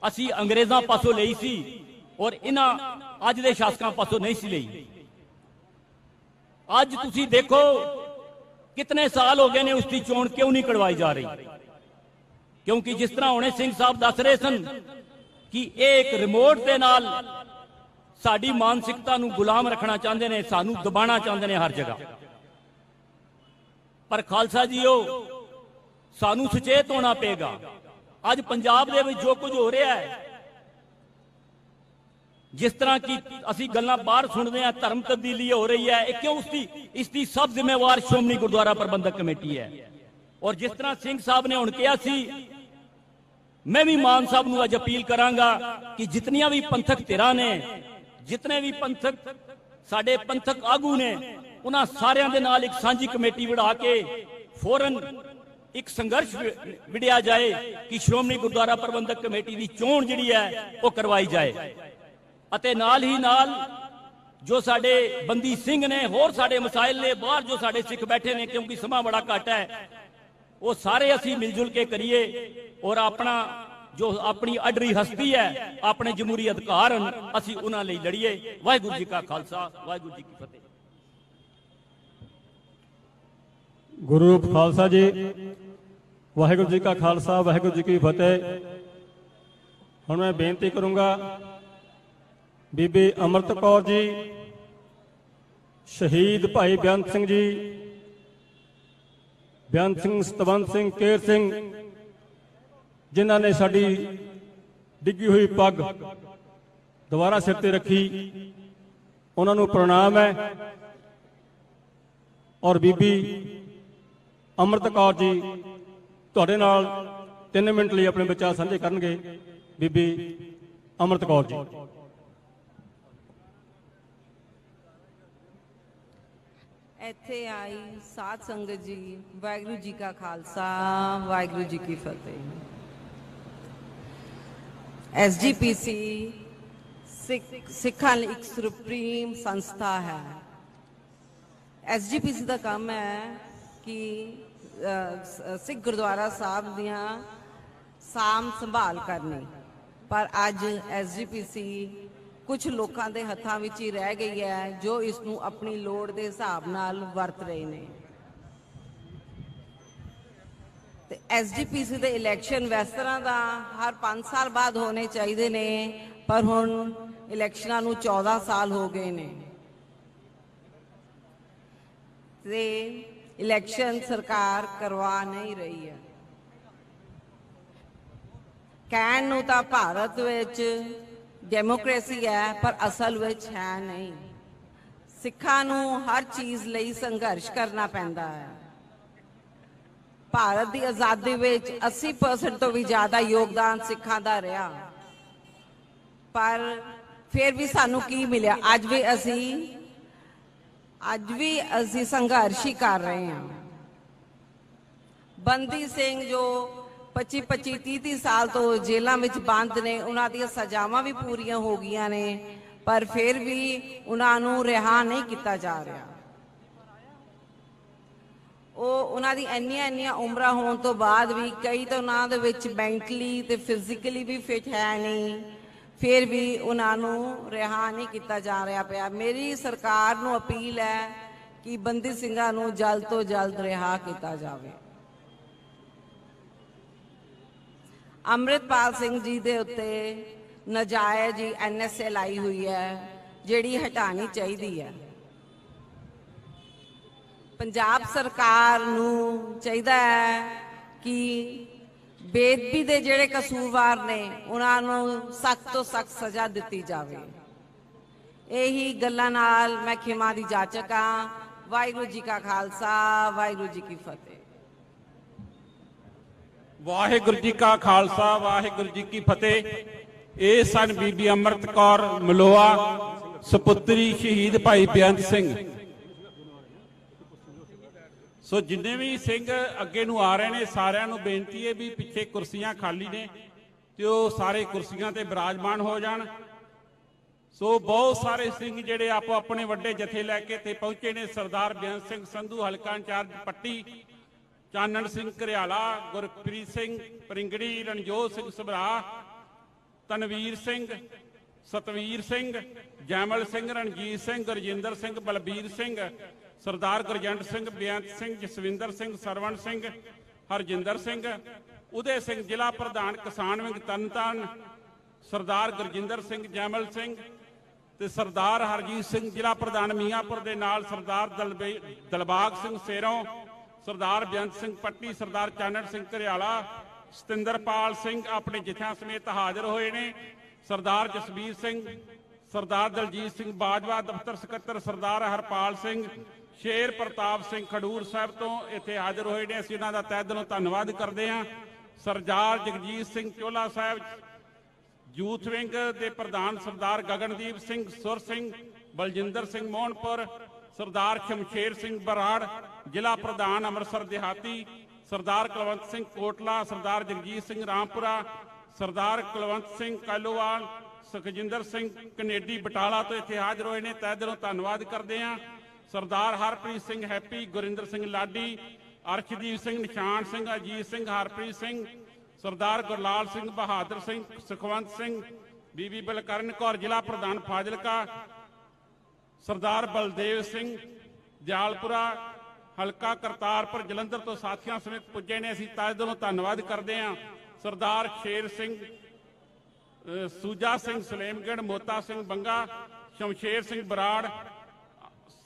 ਅਸੀਂ ਅੰਗਰੇਜ਼ਾਂ ਪਾਸੋਂ ਲਈ ਸੀ ਔਰ ਇਹਨਾਂ ਅੱਜ ਦੇ ਸ਼ਾਸਕਾਂ ਪਾਸੋਂ ਨਹੀਂ ਸੀ ਲਈ। ਅੱਜ ਤੁਸੀਂ ਦੇਖੋ ਕਿਤਨੇ ਸਾਲ ਹੋ ਗਏ ਨੇ ਉਸ ਦੀ ਚੋਣ ਕਿਉਂ ਨਹੀਂ ਕਰਵਾਈ ਜਾ ਰਹੀ, ਕਿਉਂਕਿ ਜਿਸ ਤਰ੍ਹਾਂ ਹੁਣੇ ਸਿੰਘ ਸਾਹਿਬ ਦੱਸ ਰਹੇ ਸਨ ਕਿ ਇਹ ਇੱਕ ਰਿਮੋਟ ਦੇ ਨਾਲ ਸਾਡੀ ਮਾਨਸਿਕਤਾ ਨੂੰ ਗੁਲਾਮ ਰੱਖਣਾ ਚਾਹੁੰਦੇ ਨੇ, ਸਾਨੂੰ ਦਬਾਉਣਾ ਚਾਹੁੰਦੇ ਨੇ ਹਰ ਜਗ੍ਹਾ। ਪਰ ਖਾਲਸਾ ਜੀਓ, ਸਾਨੂੰ ਸੁਚੇਤ ਹੋਣਾ ਪਏਗਾ। ਅੱਜ ਪੰਜਾਬ ਦੇ ਵਿੱਚ ਜੋ ਕੁਝ ਹੋ ਰਿਹਾ ਹੈ, ਜਿਸ ਤਰ੍ਹਾਂ ਕਿ ਅਸੀਂ ਗੱਲਾਂ ਬਾਹਰ ਸੁਣਦੇ ਹਾਂ, ਧਰਮ ਤਬਦੀਲੀ ਹੋ ਰਹੀ ਹੈ, ਇਹ ਕਿਉਂ? ਇਸ ਦੀ ਸਭ ਜ਼ਿੰਮੇਵਾਰ ਸ਼੍ਰੋਮਣੀ ਗੁਰਦੁਆਰਾ ਪ੍ਰਬੰਧਕ ਕਮੇਟੀ ਹੈ। ਔਰ ਜਿਸ ਤਰ੍ਹਾਂ ਸਿੰਘ ਸਾਹਿਬ ਨੇ ਹੁਣ ਕਿਹਾ ਸੀ, ਮੈਂ ਵੀ ਮਾਨ ਸਾਹਿਬ ਨੂੰ ਅੱਜ ਅਪੀਲ ਕਰਾਂਗਾ ਕਿ ਜਿਤਨੀਆਂ ਵੀ ਪੰਥਕ ਧਿਰਾਂ ਨੇ, ਜਿਤਨੇ ਵੀ ਪੰਥਕ ਸਾਡੇ ਪੰਥਕ ਆਗੂ ਨੇ, ਉਹਨਾਂ ਸਾਰਿਆਂ ਦੇ ਨਾਲ ਇੱਕ ਸਾਂਝੀ ਕਮੇਟੀ ਬਣਾ ਕੇ ਫੌਰਨ ਇੱਕ ਸੰਘਰਸ਼ ਵਿੜਿਆ ਜਾਏ ਕਿ ਸ਼੍ਰੋਮਣੀ ਗੁਰਦੁਆਰਾ ਪ੍ਰਬੰਧਕ ਕਮੇਟੀ ਦੀ ਚੋਣ ਜਿਹੜੀ ਹੈ ਉਹ ਕਰਵਾਈ ਜਾਏ। ਅਤੇ ਨਾਲ ਹੀ ਨਾਲ ਜੋ ਸਾਡੇ ਬੰਦੀ ਸਿੰਘ ਨੇ, ਹੋਰ ਸਾਡੇ ਮਸਾਇਲ ਨੇ, ਬਾਹਰ ਜੋ ਸਾਡੇ ਸਿੱਖ ਬੈਠੇ ਨੇ, ਕਿਉਂਕਿ ਸਮਾਂ ਬੜਾ ਘੱਟ ਹੈ, ਉਹ ਸਾਰੇ ਅਸੀਂ ਮਿਲ ਜੁਲ ਕੇ ਕਰੀਏ ਔਰ ਆਪਣਾ ਜੋ ਆਪਣੀ ਅਡਰੀ ਹਸਤੀ ਹੈ, ਆਪਣੇ ਜਮਹੂਰੀ ਅਧਿਕਾਰ ਹਨ, ਅਸੀਂ ਉਹਨਾਂ ਲਈ ਲੜੀਏ। ਵਾਹਿਗੁਰੂ ਜੀ ਕਾ ਖਾਲਸਾ, ਵਾਹਿਗੁਰੂ ਜੀ ਕੀ ਫਤਿਹ। ਗੁਰੂ ਖਾਲਸਾ ਜੀ, ਵਾਹਿਗੁਰੂ ਜੀ ਕਾ ਖਾਲਸਾ, ਵਾਹਿਗੁਰੂ ਜੀ ਕੀ ਫਤਿਹ। ਹੁਣ ਮੈਂ ਬੇਨਤੀ ਕਰੂੰਗਾ ਬੀਬੀ ਅੰਮ੍ਰਿਤ ਕੌਰ ਜੀ, ਸ਼ਹੀਦ ਭਾਈ ਬੇਅੰਤ ਸਿੰਘ ਜੀ, ਬੇਅੰਤ ਸਿੰਘ, ਸਤਵੰਤ ਸਿੰਘ, ਕੇਰ ਸਿੰਘ, ਜਿਨ੍ਹਾਂ ਨੇ ਸਾਡੀ ਡਿੱਗੀ ਹੋਈ ਪੱਗ ਦੁਬਾਰਾ ਸਿਰ ਤੇ ਰੱਖੀ, ਉਹਨਾਂ ਨੂੰ ਪ੍ਰਣਾਮ ਹੈ। ਔਰ ਬੀਬੀ ਅੰਮ੍ਰਿਤ ਕੌਰ ਜੀ ਤੁਹਾਡੇ ਨਾਲ 3 ਮਿੰਟ ਲਈ ਆਪਣੇ ਵਿਚਾਰ ਸਾਂਝੇ ਕਰਨਗੇ। ਬੀਬੀ ਅੰਮ੍ਰਿਤ ਕੌਰ ਜੀ। ਇੱਥੇ ਆਈ ਸਾਧ ਸੰਗਤ ਜੀ, ਵਾਹਿਗੁਰੂ ਜੀ ਕਾ ਖਾਲਸਾ, ਵਾਹਿਗੁਰੂ ਜੀ ਕੀ ਫਤਿਹ। SGPC ਸਿੱਖਾਂ ਲਈ ਇੱਕ ਸੁਪਰੀਮ ਸੰਸਥਾ ਹੈ। SGPC ਦਾ ਕੰਮ ਹੈ ਕਿ ਸਿੱਖ ਗੁਰਦੁਆਰਾ ਸਾਹਿਬ ਦੀਆਂ ਸਾਂਭ ਸੰਭਾਲ ਕਰਨੀ, ਪਰ ਅੱਜ SGPC ਕੁਝ ਲੋਕਾਂ ਦੇ ਹੱਥਾਂ ਵਿੱਚ ਹੀ ਰਹਿ ਗਈ ਹੈ ਜੋ ਇਸ ਨੂੰ ਆਪਣੀ ਲੋੜ ਦੇ ਹਿਸਾਬ ਨਾਲ ਵਰਤ ਰਹੇ ਨੇ। ਤੇ SGPC ਦੇ ਇਲੈਕਸ਼ਨ ਵੈਸ ਤਰ੍ਹਾਂ ਦਾ ਹਰ 5 ਸਾਲ ਬਾਅਦ ਹੋਣੇ ਚਾਹੀਦੇ ਨੇ, ਪਰ ਹੁਣ ਇਲੈਕਸ਼ਨਾਂ ਨੂੰ 14 ਸਾਲ ਹੋ ਗਏ ਨੇ ਤੇ ਇਲੈਕਸ਼ਨ ਸਰਕਾਰ ਕਰਵਾ ਨਹੀਂ ਰਹੀ ਹੈ। ਕਹਿਣ ਨੂੰ ਤਾਂ ਭਾਰਤ ਵਿੱਚ ਡੈਮੋਕ੍ਰੇਸੀ ਹੈ, ਪਰ ਅਸਲ ਵਿੱਚ ਹੈ ਨਹੀਂ। ਸਿੱਖਾਂ ਨੂੰ ਹਰ ਚੀਜ਼ ਲਈ ਸੰਘਰਸ਼ ਕਰਨਾ ਪੈਂਦਾ ਹੈ। ਭਾਰਤ ਦੀ ਆਜ਼ਾਦੀ ਵਿੱਚ 80% ਤੋਂ ਵੀ ਜ਼ਿਆਦਾ ਯੋਗਦਾਨ ਸਿੱਖਾਂ ਦਾ ਰਿਹਾ, ਪਰ ਫਿਰ ਵੀ ਸਾਨੂੰ ਕੀ ਮਿਲਿਆ? ਅੱਜ ਵੀ ਅਸੀਂ ਸੰਘਰਸ਼ ਹੀ ਕਰ ਰਹੇ ਹਾਂ। ਬੰਦੀ ਸਿੰਘ ਜੋ 25-25, 30-30 ਸਾਲ ਤੋਂ ਜੇਲ੍ਹਾਂ ਵਿੱਚ ਬੰਦ ਨੇ, ਉਹਨਾਂ ਦੀਆਂ ਸਜ਼ਾਵਾਂ ਵੀ ਪੂਰੀਆਂ ਹੋ ਗਈਆਂ ਨੇ, ਪਰ ਫਿਰ ਵੀ ਉਹਨਾਂ ਨੂੰ ਰਿਹਾ ਨਹੀਂ ਕੀਤਾ ਜਾ ਰਿਹਾ। ਉਹਨਾਂ ਦੀ ਇੰਨੀਆਂ ਉਮਰਾਂ ਹੋਣ ਤੋਂ ਬਾਅਦ ਵੀ ਕਈ ਤਾਂ ਉਹਨਾਂ ਦੇ ਵਿੱਚ ਮੈਂਟਲੀ ਤੇ ਫਿਜ਼ੀਕਲੀ ਵੀ ਫਿਟ ਹੈ ਨਹੀਂ, ਫਿਰ ਵੀ ਉਹਨਾਂ ਨੂੰ ਰਿਹਾ ਨਹੀਂ ਕੀਤਾ ਜਾ ਰਿਹਾ ਪਿਆ। ਮੇਰੀ ਸਰਕਾਰ ਨੂੰ ਅਪੀਲ ਹੈ ਕਿ ਬੰਦੀ ਸਿੰਘਾਂ ਨੂੰ ਜਲਦ ਤੋਂ ਜਲਦ ਰਿਹਾ ਕੀਤਾ ਜਾਵੇ। ਅੰਮ੍ਰਿਤਪਾਲ ਸਿੰਘ ਜੀ ਦੇ ਉੱਤੇ ਨਜਾਇਜ਼ NSA ਲਾਈ ਹੋਈ ਹੈ, ਜਿਹੜੀ ਹਟਾਣੀ ਚਾਹੀਦੀ ਹੈ। ਪੰਜਾਬ ਸਰਕਾਰ ਨੂੰ ਚਾਹੀਦਾ ਹੈ ਕਿ ਬੇਅਦਬੀ ਦੇ ਜਿਹੜੇ ਕਸੂਰਵਾਰ ਨੇ ਉਹਨਾਂ ਨੂੰ ਸਖਤ ਤੋਂ ਸਖਤ ਸਜ਼ਾ ਦਿੱਤੀ ਜਾਵੇ। ਇਹੀ ਗੱਲਾਂ ਨਾਲ ਮੈਂ ਖਿਮਾ ਦੀ ਜਾਚਕ ਹਾਂ। ਵਾਹਿਗੁਰੂ ਜੀ ਕਾ ਖਾਲਸਾ, ਵਾਹਿਗੁਰੂ ਜੀ ਕੀ ਫਤਿਹ। ਵਾਹਿਗੁਰੂ ਜੀ ਕਾ ਖਾਲਸਾ, ਵਾਹਿਗੁਰੂ ਜੀ ਕੀ ਫਤਿਹ। ਇਹ ਸਨ ਬੀਬੀ ਅੰਮ੍ਰਿਤ ਕੌਰ ਮਲੋਆ, ਸੁਪੁੱਤਰੀ ਸ਼ਹੀਦ ਭਾਈ ਬੇਅੰਤ ਸਿੰਘ। ਸੋ ਜਿੰਨੇ ਵੀ ਸਿੰਘ ਅੱਗੇ ਨੂੰ ਆ ਰਹੇ ਨੇ, ਸਾਰਿਆਂ ਨੂੰ ਬੇਨਤੀ ਹੈ ਵੀ ਪਿੱਛੇ ਕੁਰਸੀਆਂ ਖਾਲੀ ਨੇ ਤੇ ਉਹ ਸਾਰੇ ਕੁਰਸੀਆਂ ਤੇ ਬਿਰਾਜਮਾਨ ਹੋ ਜਾਣ। ਸੋ ਬਹੁਤ ਸਾਰੇ ਸਿੰਘ ਜਿਹੜੇ ਆਪੋ ਆਪਣੇ ਵੱਡੇ ਜਥੇ ਲੈ ਕੇ ਇੱਥੇ ਪਹੁੰਚੇ ਨੇ। ਸਰਦਾਰ ਬੇਅੰਤ ਸਿੰਘ ਸੰਧੂ, ਹਲਕਾ ਇੰਚਾਰਜ ਪੱਟੀ, ਚਾਨਣ ਸਿੰਘ ਘਰਿਆਲਾ, ਗੁਰਪ੍ਰੀਤ ਸਿੰਘ ਪਰਿੰਗੜੀ, ਰਣਜੋਤ ਸਿੰਘ ਸਭਰਾ, ਤਨਵੀਰ ਸਿੰਘ, ਸਤਵੀਰ ਸਿੰਘ, ਜੈਮਲ ਸਿੰਘ, ਰਣਜੀਤ ਸਿੰਘ, ਗੁਰਜਿੰਦਰ ਸਿੰਘ, ਬਲਬੀਰ ਸਿੰਘ, ਸਰਦਾਰ ਗੁਰਜੰਟ ਸਿੰਘ, ਬੇਅੰਤ ਸਿੰਘ, ਜਸਵਿੰਦਰ ਸਿੰਘ, ਸਰਵਣ ਸਿੰਘ, ਹਰਜਿੰਦਰ ਸਿੰਘ, ਉਦੇ ਸਿੰਘ ਜ਼ਿਲ੍ਹਾ ਪ੍ਰਧਾਨ ਕਿਸਾਨ ਵਿੰਗ ਤਰਨਤਾਰਨ, ਸਰਦਾਰ ਗੁਰਜਿੰਦਰ ਸਿੰਘ, ਜੈਮਲ ਸਿੰਘ ਤੇ ਸਰਦਾਰ ਹਰਜੀਤ ਸਿੰਘ ਜ਼ਿਲ੍ਹਾ ਪ੍ਰਧਾਨ ਮੀਆਂਪੁਰ ਦੇ ਨਾਲ ਸਰਦਾਰ ਦਲਬਾਗ ਸਿੰਘ ਸੇਰੋਂ, ਸਰਦਾਰ ਬੇਅੰਤ ਸਿੰਘ ਪੱਟੀ, ਸਰਦਾਰ ਚਾਨਣ ਸਿੰਘ ਘਰਿਆਲਾ, ਸਤਿੰਦਰਪਾਲ ਸਿੰਘ ਆਪਣੇ ਜਥਿਆਂ ਸਮੇਤ ਹਾਜ਼ਰ ਹੋਏ ਨੇ। ਸਰਦਾਰ ਜਸਬੀਰ ਸਿੰਘ, ਸਰਦਾਰ ਦਲਜੀਤ ਸਿੰਘ ਬਾਜਵਾ, ਦਫ਼ਤਰ ਸਕੱਤਰ ਸਰਦਾਰ ਹਰਪਾਲ ਸਿੰਘ, ਸ਼ੇਰ ਪ੍ਰਤਾਪ ਸਿੰਘ ਖਡੂਰ ਸਾਹਿਬ ਤੋਂ ਇੱਥੇ ਹਾਜ਼ਰ ਹੋਏ ਨੇ। ਅਸੀਂ ਇਹਨਾਂ ਦਾ ਤਹਿ ਦਿਲੋਂ ਧੰਨਵਾਦ ਕਰਦੇ ਹਾਂ। ਸਰਦਾਰ ਜਗਜੀਤ ਸਿੰਘ ਚੋਲਾ ਸਾਹਿਬ, ਯੂਥ ਵਿੰਗ ਦੇ ਪ੍ਰਧਾਨ ਸਰਦਾਰ ਗਗਨਦੀਪ ਸਿੰਘ, ਸੁਰ ਸਿੰਘ, ਬਲਜਿੰਦਰ ਸਿੰਘ ਮੋਹਨਪੁਰ, ਸਰਦਾਰ ਸ਼ਮਸ਼ੇਰ ਸਿੰਘ ਬਰਾੜ ਜ਼ਿਲ੍ਹਾ ਪ੍ਰਧਾਨ ਅੰਮ੍ਰਿਤਸਰ ਦਿਹਾਤੀ, ਸਰਦਾਰ ਕੁਲਵੰਤ ਸਿੰਘ ਕੋਟਲਾ, ਸਰਦਾਰ ਜਗਜੀਤ ਸਿੰਘ ਰਾਮਪੁਰਾ, ਸਰਦਾਰ ਕੁਲਵੰਤ ਸਿੰਘ ਕਾਲੋਵਾਲ, ਸੁਖਜਿੰਦਰ ਸਿੰਘ ਕਨੇਡੀ ਬਟਾਲਾ ਤੋਂ ਇੱਥੇ ਹਾਜ਼ਰ ਹੋਏ ਨੇ। ਤਹਿ ਦਿਲੋਂ ਧੰਨਵਾਦ ਕਰਦੇ ਹਾਂ। ਸਰਦਾਰ ਹਰਪ੍ਰੀਤ ਸਿੰਘ ਹੈਪੀ, ਗੁਰਿੰਦਰ ਸਿੰਘ ਲਾਡੀ, ਅਰਸ਼ਦੀਪ ਸਿੰਘ, ਨਿਸ਼ਾਨ ਸਿੰਘ, ਅਜੀਤ ਸਿੰਘ, ਹਰਪ੍ਰੀਤ ਸਿੰਘ, ਸਰਦਾਰ ਗੁਰਲਾਲ ਸਿੰਘ, ਬਹਾਦਰ ਸਿੰਘ, ਸੁਖਵੰਤ ਸਿੰਘ, ਬੀਬੀ ਬਲਕਰਨ ਕੌਰ ਜ਼ਿਲ੍ਹਾ ਪ੍ਰਧਾਨ ਫਾਜ਼ਿਲਕਾ, ਸਰਦਾਰ ਬਲਦੇਵ ਸਿੰਘ ਦਿਆਲਪੁਰਾ ਹਲਕਾ ਕਰਤਾਰਪੁਰ ਜਲੰਧਰ ਤੋਂ ਸਾਥੀਆਂ ਸਮੇਤ ਪੁੱਜੇ ਨੇ। ਅਸੀਂ ਤਹਿ ਦਿਲੋਂ ਧੰਨਵਾਦ ਕਰਦੇ ਹਾਂ। ਸਰਦਾਰ ਸ਼ੇਰ ਸਿੰਘ, ਸੂਜਾ ਸਿੰਘ ਸਲੇਮਗੜ੍ਹ, ਮੋਤਾ ਸਿੰਘ ਬੰਗਾ, ਸ਼ਮਸ਼ੇਰ ਸਿੰਘ ਬਰਾੜ,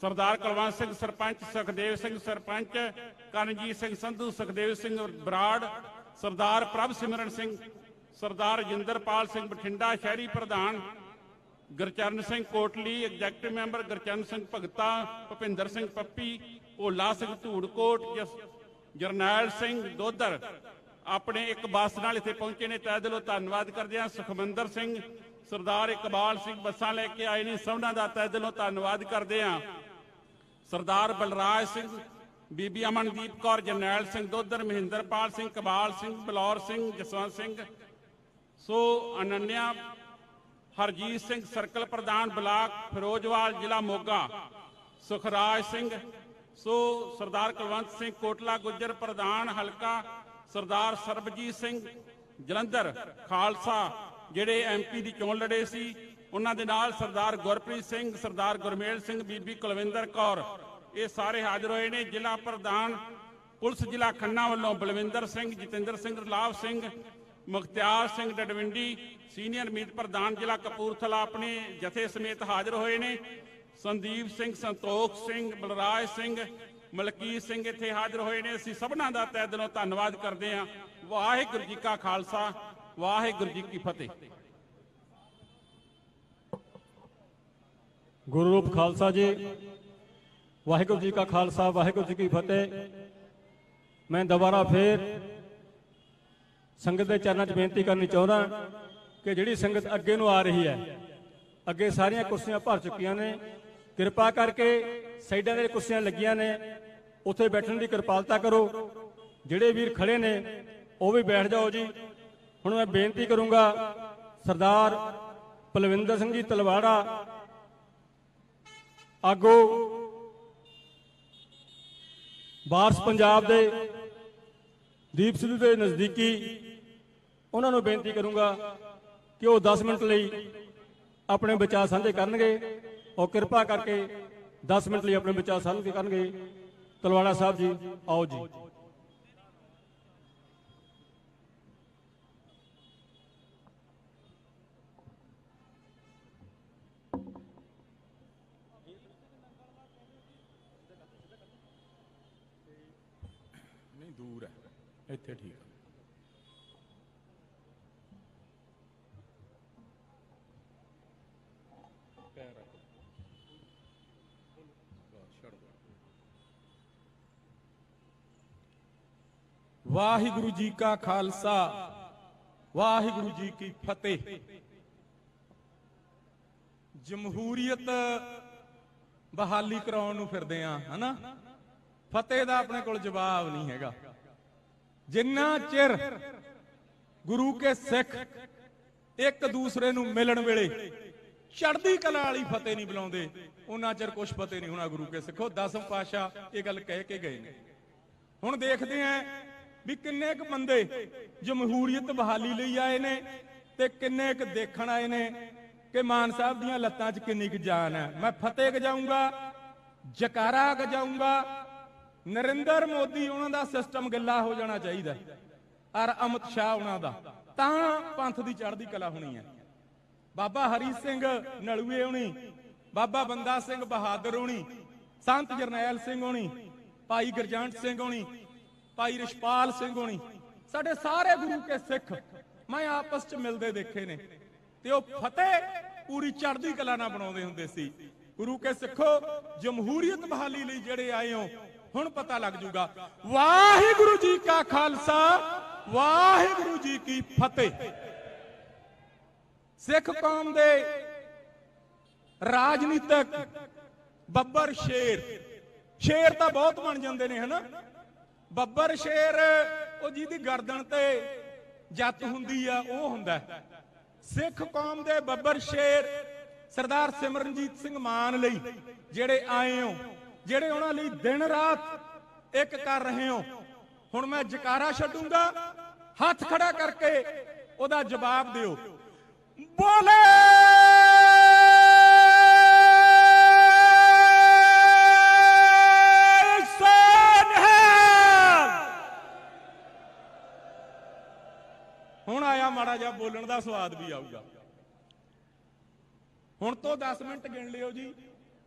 ਸਰਦਾਰ ਕੁਲਵੰਤ ਸਿੰਘ ਸਰਪੰਚ, ਸੁਖਦੇਵ ਸਿੰਘ ਸਰਪੰਚ, ਕਰਨਜੀਤ ਸਿੰਘ ਸੰਧੂ, ਸੁਖਦੇਵ ਸਿੰਘ ਬਰਾੜ, ਸਰਦਾਰ ਪ੍ਰਭ ਸਿਮਰਨ ਸਿੰਘ, ਸਰਦਾਰ ਰਜਿੰਦਰਪਾਲ ਸਿੰਘ ਬਠਿੰਡਾ ਸ਼ਹਿਰੀ ਪ੍ਰਧਾਨ, ਗੁਰਚਰਨ ਸਿੰਘ ਕੋਟਲੀ ਐਗਜ਼ੈਕਟਿਵ ਮੈਂਬਰ, ਗੁਰਚਰਨ ਸਿੰਘ ਭਗਤਾ, ਭੁਪਿੰਦਰ ਸਿੰਘ ਪੱਪੀ, ਭੋਲਾ ਸਿੰਘ ਧੂੜਕੋਟ, ਜਰਨੈਲ ਸਿੰਘ ਦੋਦਰ ਆਪਣੇ ਇੱਕ ਬੱਸ ਨਾਲ ਇੱਥੇ ਪਹੁੰਚੇ ਨੇ। ਤਹਿ ਦਿਲੋਂ ਧੰਨਵਾਦ ਕਰਦੇ ਹਾਂ। ਸੁਖਮੰਦਰ ਸਿੰਘ, ਸਰਦਾਰ ਇਕਬਾਲ ਸਿੰਘ ਬੱਸਾਂ ਲੈ ਕੇ ਆਏ ਨੇ, ਸਭਨਾਂ ਦਾ ਤਹਿ ਦਿਲੋਂ ਧੰਨਵਾਦ ਕਰਦੇ ਹਾਂ। ਸਰਦਾਰ ਬਲਰਾਜ ਸਿੰਘ, ਬੀਬੀ ਅਮਨਦੀਪ ਕੌਰ, ਜਰਨੈਲ ਸਿੰਘ ਦੋਦਰ, ਮਹਿੰਦਰਪਾਲ ਸਿੰਘ, ਕਬਾਲ ਸਿੰਘ, ਬਲੌਰ ਸਿੰਘ, ਜਸਵੰਤ ਸਿੰਘ, ਸੋ ਅਨੰਨਿਆ, ਹਰਜੀਤ ਸਿੰਘ ਸਰਕਲ ਪ੍ਰਧਾਨ ਬਲਾਕ ਫਿਰੋਜ਼ਵਾਲ ਜ਼ਿਲ੍ਹਾ ਮੋਗਾ, ਸੁਖਰਾਜ ਸਿੰਘ, ਸੋ ਸਰਦਾਰ ਕੁਲਵੰਤ ਸਿੰਘ ਕੋਟਲਾ ਗੁੱਜਰ ਪ੍ਰਧਾਨ ਹਲਕਾ, ਸਰਦਾਰ ਸਰਬਜੀਤ ਸਿੰਘ ਜਲੰਧਰ ਖਾਲਸਾ ਜਿਹੜੇ ਐਮਪੀ ਦੀ ਚੋਣ ਲੜੇ ਸੀ, ਉਹਨਾਂ ਦੇ ਨਾਲ ਸਰਦਾਰ ਗੁਰਪ੍ਰੀਤ ਸਿੰਘ, ਸਰਦਾਰ ਗੁਰਮੇਲ ਸਿੰਘ, ਬੀਬੀ ਕੁਲਵਿੰਦਰ ਕੌਰ, ਇਹ ਸਾਰੇ ਹਾਜ਼ਰ ਹੋਏ ਨੇ। ਜ਼ਿਲ੍ਹਾ ਪ੍ਰਧਾਨ ਪੁਲਿਸ ਜ਼ਿਲ੍ਹਾ ਖੰਨਾ ਵੱਲੋਂ ਬਲਵਿੰਦਰ ਸਿੰਘ, ਜਤਿੰਦਰ ਸਿੰਘ, ਰਲਾਵ ਸਿੰਘ, ਮੁਖਤਿਆਰ ਸਿੰਘ ਡਡਵਿੰਡੀ, ਸੀਨੀਅਰ ਮੀਤ ਪ੍ਰਧਾਨ ਜ਼ਿਲ੍ਹਾ ਕਪੂਰਥਲਾ ਆਪਣੇ ਜਥੇ ਸਮੇਤ ਹਾਜ਼ਰ ਹੋਏ ਨੇ। ਸੰਦੀਪ ਸਿੰਘ, ਸੰਤੋਖ ਸਿੰਘ, ਬਲਰਾਜ ਸਿੰਘ, ਮਲਕੀਤ ਸਿੰਘ ਇੱਥੇ ਹਾਜ਼ਰ ਹੋਏ ਨੇ। ਅਸੀਂ ਸਭਨਾਂ ਦਾ ਤਹਿ ਦਿਲੋਂ ਧੰਨਵਾਦ ਕਰਦੇ ਹਾਂ। ਵਾਹਿਗੁਰੂ ਜੀ ਕਾ ਖਾਲਸਾ, ਵਾਹਿਗੁਰੂ ਜੀ ਕੀ ਫਤਿਹ। ਗੁਰੂ ਰੂਪ ਖਾਲਸਾ ਜੀ, ਵਾਹਿਗੁਰੂ ਜੀ ਕਾ ਖਾਲਸਾ, ਵਾਹਿਗੁਰੂ ਜੀ ਕੀ ਫਤਿਹ। ਮੈਂ ਦੁਬਾਰਾ ਫੇਰ ਸੰਗਤ ਦੇ ਚਰਨਾਂ 'ਚ ਬੇਨਤੀ ਕਰਨੀ ਚਾਹੁੰਦਾ ਕਿ ਜਿਹੜੀ ਸੰਗਤ ਅੱਗੇ ਨੂੰ ਆ ਰਹੀ ਹੈ, ਅੱਗੇ ਸਾਰੀਆਂ ਕੁਰਸੀਆਂ ਭਰ ਚੁੱਕੀਆਂ ਨੇ, ਕਿਰਪਾ ਕਰਕੇ ਸਾਈਡਾਂ ਦੇ ਕੁਰਸੀਆਂ ਲੱਗੀਆਂ ਨੇ, ਉੱਥੇ ਬੈਠਣ ਦੀ ਕਿਰਪਾਲਤਾ ਕਰੋ। ਜਿਹੜੇ ਵੀਰ ਖੜੇ ਨੇ ਉਹ ਵੀ ਬੈਠ ਜਾਓ ਜੀ। ਹੁਣ ਮੈਂ ਬੇਨਤੀ ਕਰੂੰਗਾ ਸਰਦਾਰ ਪਲਵਿੰਦਰ ਸਿੰਘ ਜੀ ਤਲਵਾੜਾ, ਆਗੂ ਵਾਰਸ ਪੰਜਾਬ ਦੇ ਦੀਪ ਸਿੱਧੂ ਦੇ ਨਜ਼ਦੀਕੀ, ਉਹਨਾਂ ਨੂੰ ਬੇਨਤੀ ਕਰੂੰਗਾ ਕਿ ਉਹ 10 ਮਿੰਟ ਲਈ ਆਪਣੇ ਵਿਚਾਰ ਸਾਂਝੇ ਕਰਨਗੇ। ਔਰ ਕਿਰਪਾ ਕਰਕੇ 10 ਮਿੰਟ ਲਈ ਆਪਣੇ ਵਿਚਾਰ ਸਾਂਝੇ ਕਰਨਗੇ। ਤਲਵਾੜਾ ਸਾਹਿਬ ਜੀ, ਆਓ ਜੀ। ਨਹੀਂ ਦੂਰ ਹੈ, ਇੱਥੇ ਠੀਕ ਹੈ। ਵਾਹਿਗੁਰੂ ਜੀ ਕਾ ਖਾਲਸਾ, ਵਾਹਿਗੁਰੂ ਜੀ ਕੀ ਫਤਿਹ। ਜਮਹੂਰੀਅਤ ਬਹਾਲੀ ਕਰਾਉਣ ਨੂੰ ਫਿਰਦੇ ਆ, ਹਨਾ। ਫਤਿਹ ਦਾ ਆਪਣੇ ਕੋਲ ਜਵਾਬ ਨਹੀਂ ਹੈਗਾ। ਜਿੰਨਾ ਚਿਰ ਗੁਰੂ ਕੇ ਸਿੱਖ ਇੱਕ ਦੂਸਰੇ ਨੂੰ ਮਿਲਣ ਵੇਲੇ ਚੜ੍ਹਦੀ ਕਲਾ ਵਾਲੀ ਫਤਿਹ ਨਹੀਂ ਬੁਲਾਉਂਦੇ, ਉਹਨਾਂ ਚਿਰ ਕੁਛ ਫਤਿਹ ਨਹੀਂ ਹੋਣਾ। ਗੁਰੂ ਕੇ ਸਿੱਖੋ, 10ਵੇਂ ਪਾਤਸ਼ਾਹ ਇਹ ਗੱਲ ਕਹਿ ਕੇ ਗਏ ਨੇ। ਹੁਣ ਦੇਖਦੇ ਆਂ ਵੀ ਕਿੰਨੇ ਕੁ ਬੰਦੇ ਜਮਹੂਰੀਅਤ ਬਹਾਲੀ ਲਈ ਆਏ ਨੇ ਤੇ ਕਿੰਨੇ ਕੁ ਦੇਖਣ ਆਏ ਨੇ ਕਿ ਮਾਨ ਸਾਹਿਬ ਦੀਆਂ ਲੱਤਾਂ 'ਚ ਕਿੰਨੀ ਕੁ ਜਾਨ ਹੈ। ਮੈਂ ਫਤਿਹ ਗਜਾਊਂਗਾ, ਜਕਾਰਾ ਗਜਾਊਂਗਾ। ਨਰਿੰਦਰ ਮੋਦੀ ਉਹਨਾਂ ਦਾ ਸਿਸਟਮ ਗੱਲਾ ਹੋ ਜਾਣਾ ਚਾਹੀਦਾ, ਔਰ ਅਮਿਤ ਸ਼ਾਹ ਉਹਨਾਂ ਦਾ, ਤਾਂ ਪੰਥ ਦੀ ਚੜ੍ਹਦੀ ਕਲਾ ਹੋਣੀ ਹੈ। ਬਾਬਾ ਹਰੀ ਸਿੰਘ ਨਲੂਏ ਹੋਣੀ, ਬਾਬਾ ਬੰਦਾ ਸਿੰਘ ਬਹਾਦਰ ਹੋਣੀ, ਸੰਤ ਜਰਨੈਲ ਸਿੰਘ ਹੋਣੀ, ਭਾਈ ਗੁਰਜੰਟ ਸਿੰਘ ਹੋਣੀ, ਭਾਈ ਰਿਸ਼ਪਾਲ ਸਿੰਘ ਹੋਣੀ, ਸਾਡੇ ਸਾਰੇ ਗੁਰੂ ਕੇ ਸਿੱਖ ਮੈਂ ਆਪਸ 'ਚ ਮਿਲਦੇ ਦੇਖੇ ਨੇ ਤੇ ਉਹ ਫਤਿਹ ਪੂਰੀ ਚੜ੍ਹਦੀ ਕਲਾ ਨਾਲ ਬਣਾਉਂਦੇ ਹੁੰਦੇ ਸੀ। ਗੁਰੂ ਕੇ ਸਿੱਖੋ, ਜਮਹੂਰੀਅਤ ਬਹਾਲੀ ਲਈ ਜਿਹੜੇ ਆਏ ਹੋ, ਹੁਣ ਪਤਾ ਲੱਗ ਜੂਗਾ। ਵਾਹਿਗੁਰੂ ਜੀ ਕਾ ਖਾਲਸਾ, ਵਾਹਿਗੁਰੂ ਜੀ ਕੀ ਫਤਿਹ। ਸਿੱਖ ਕੌਮ ਦੇ ਰਾਜਨੀਤਿਕ ਬੱਬਰ ਸ਼ੇਰ, ਸ਼ੇਰ ਤਾਂ ਬਹੁਤ ਬਣ ਜਾਂਦੇ ਨੇ ਹਨਾ। ਬੱਬਰ ਸ਼ੇਰ ਉਹ ਜਿਹਦੀ ਗਰਦਨ ਤੇ ਜੱਤ ਹੁੰਦੀ ਆ ਉਹ ਹੁੰਦਾ। ਸਿੱਖ ਕੌਮ ਦੇ ਬੱਬਰ ਸ਼ੇਰ ਸਰਦਾਰ ਸਿਮਰਨਜੀਤ ਸਿੰਘ ਮਾਨ ਲਈ ਜਿਹੜੇ ਆਏ ਹੋ, ਜਿਹੜੇ ਉਹਨਾਂ ਲਈ ਦਿਨ ਰਾਤ ਇੱਕ ਕਰ ਰਹੇ ਹੋ। ਹੁਣ ਮੈਂ ਜਕਾਰਾ ਛੱਡੂੰਗਾ, ਹੱਥ ਖੜਾ ਕਰਕੇ ਉਹਦਾ ਜਵਾਬ ਦਿਓ। ਬੋਲੇ ਹੁਣ ਆਇਆ ਮਾੜਾ ਜਿਹਾ ਬੋਲਣ ਦਾ ਸਵਾਦ ਵੀ ਆਊਗਾ। ਹੁਣ ਤੋਂ 10 ਮਿੰਟ ਗਿਣ ਲਿਓ ਜੀ,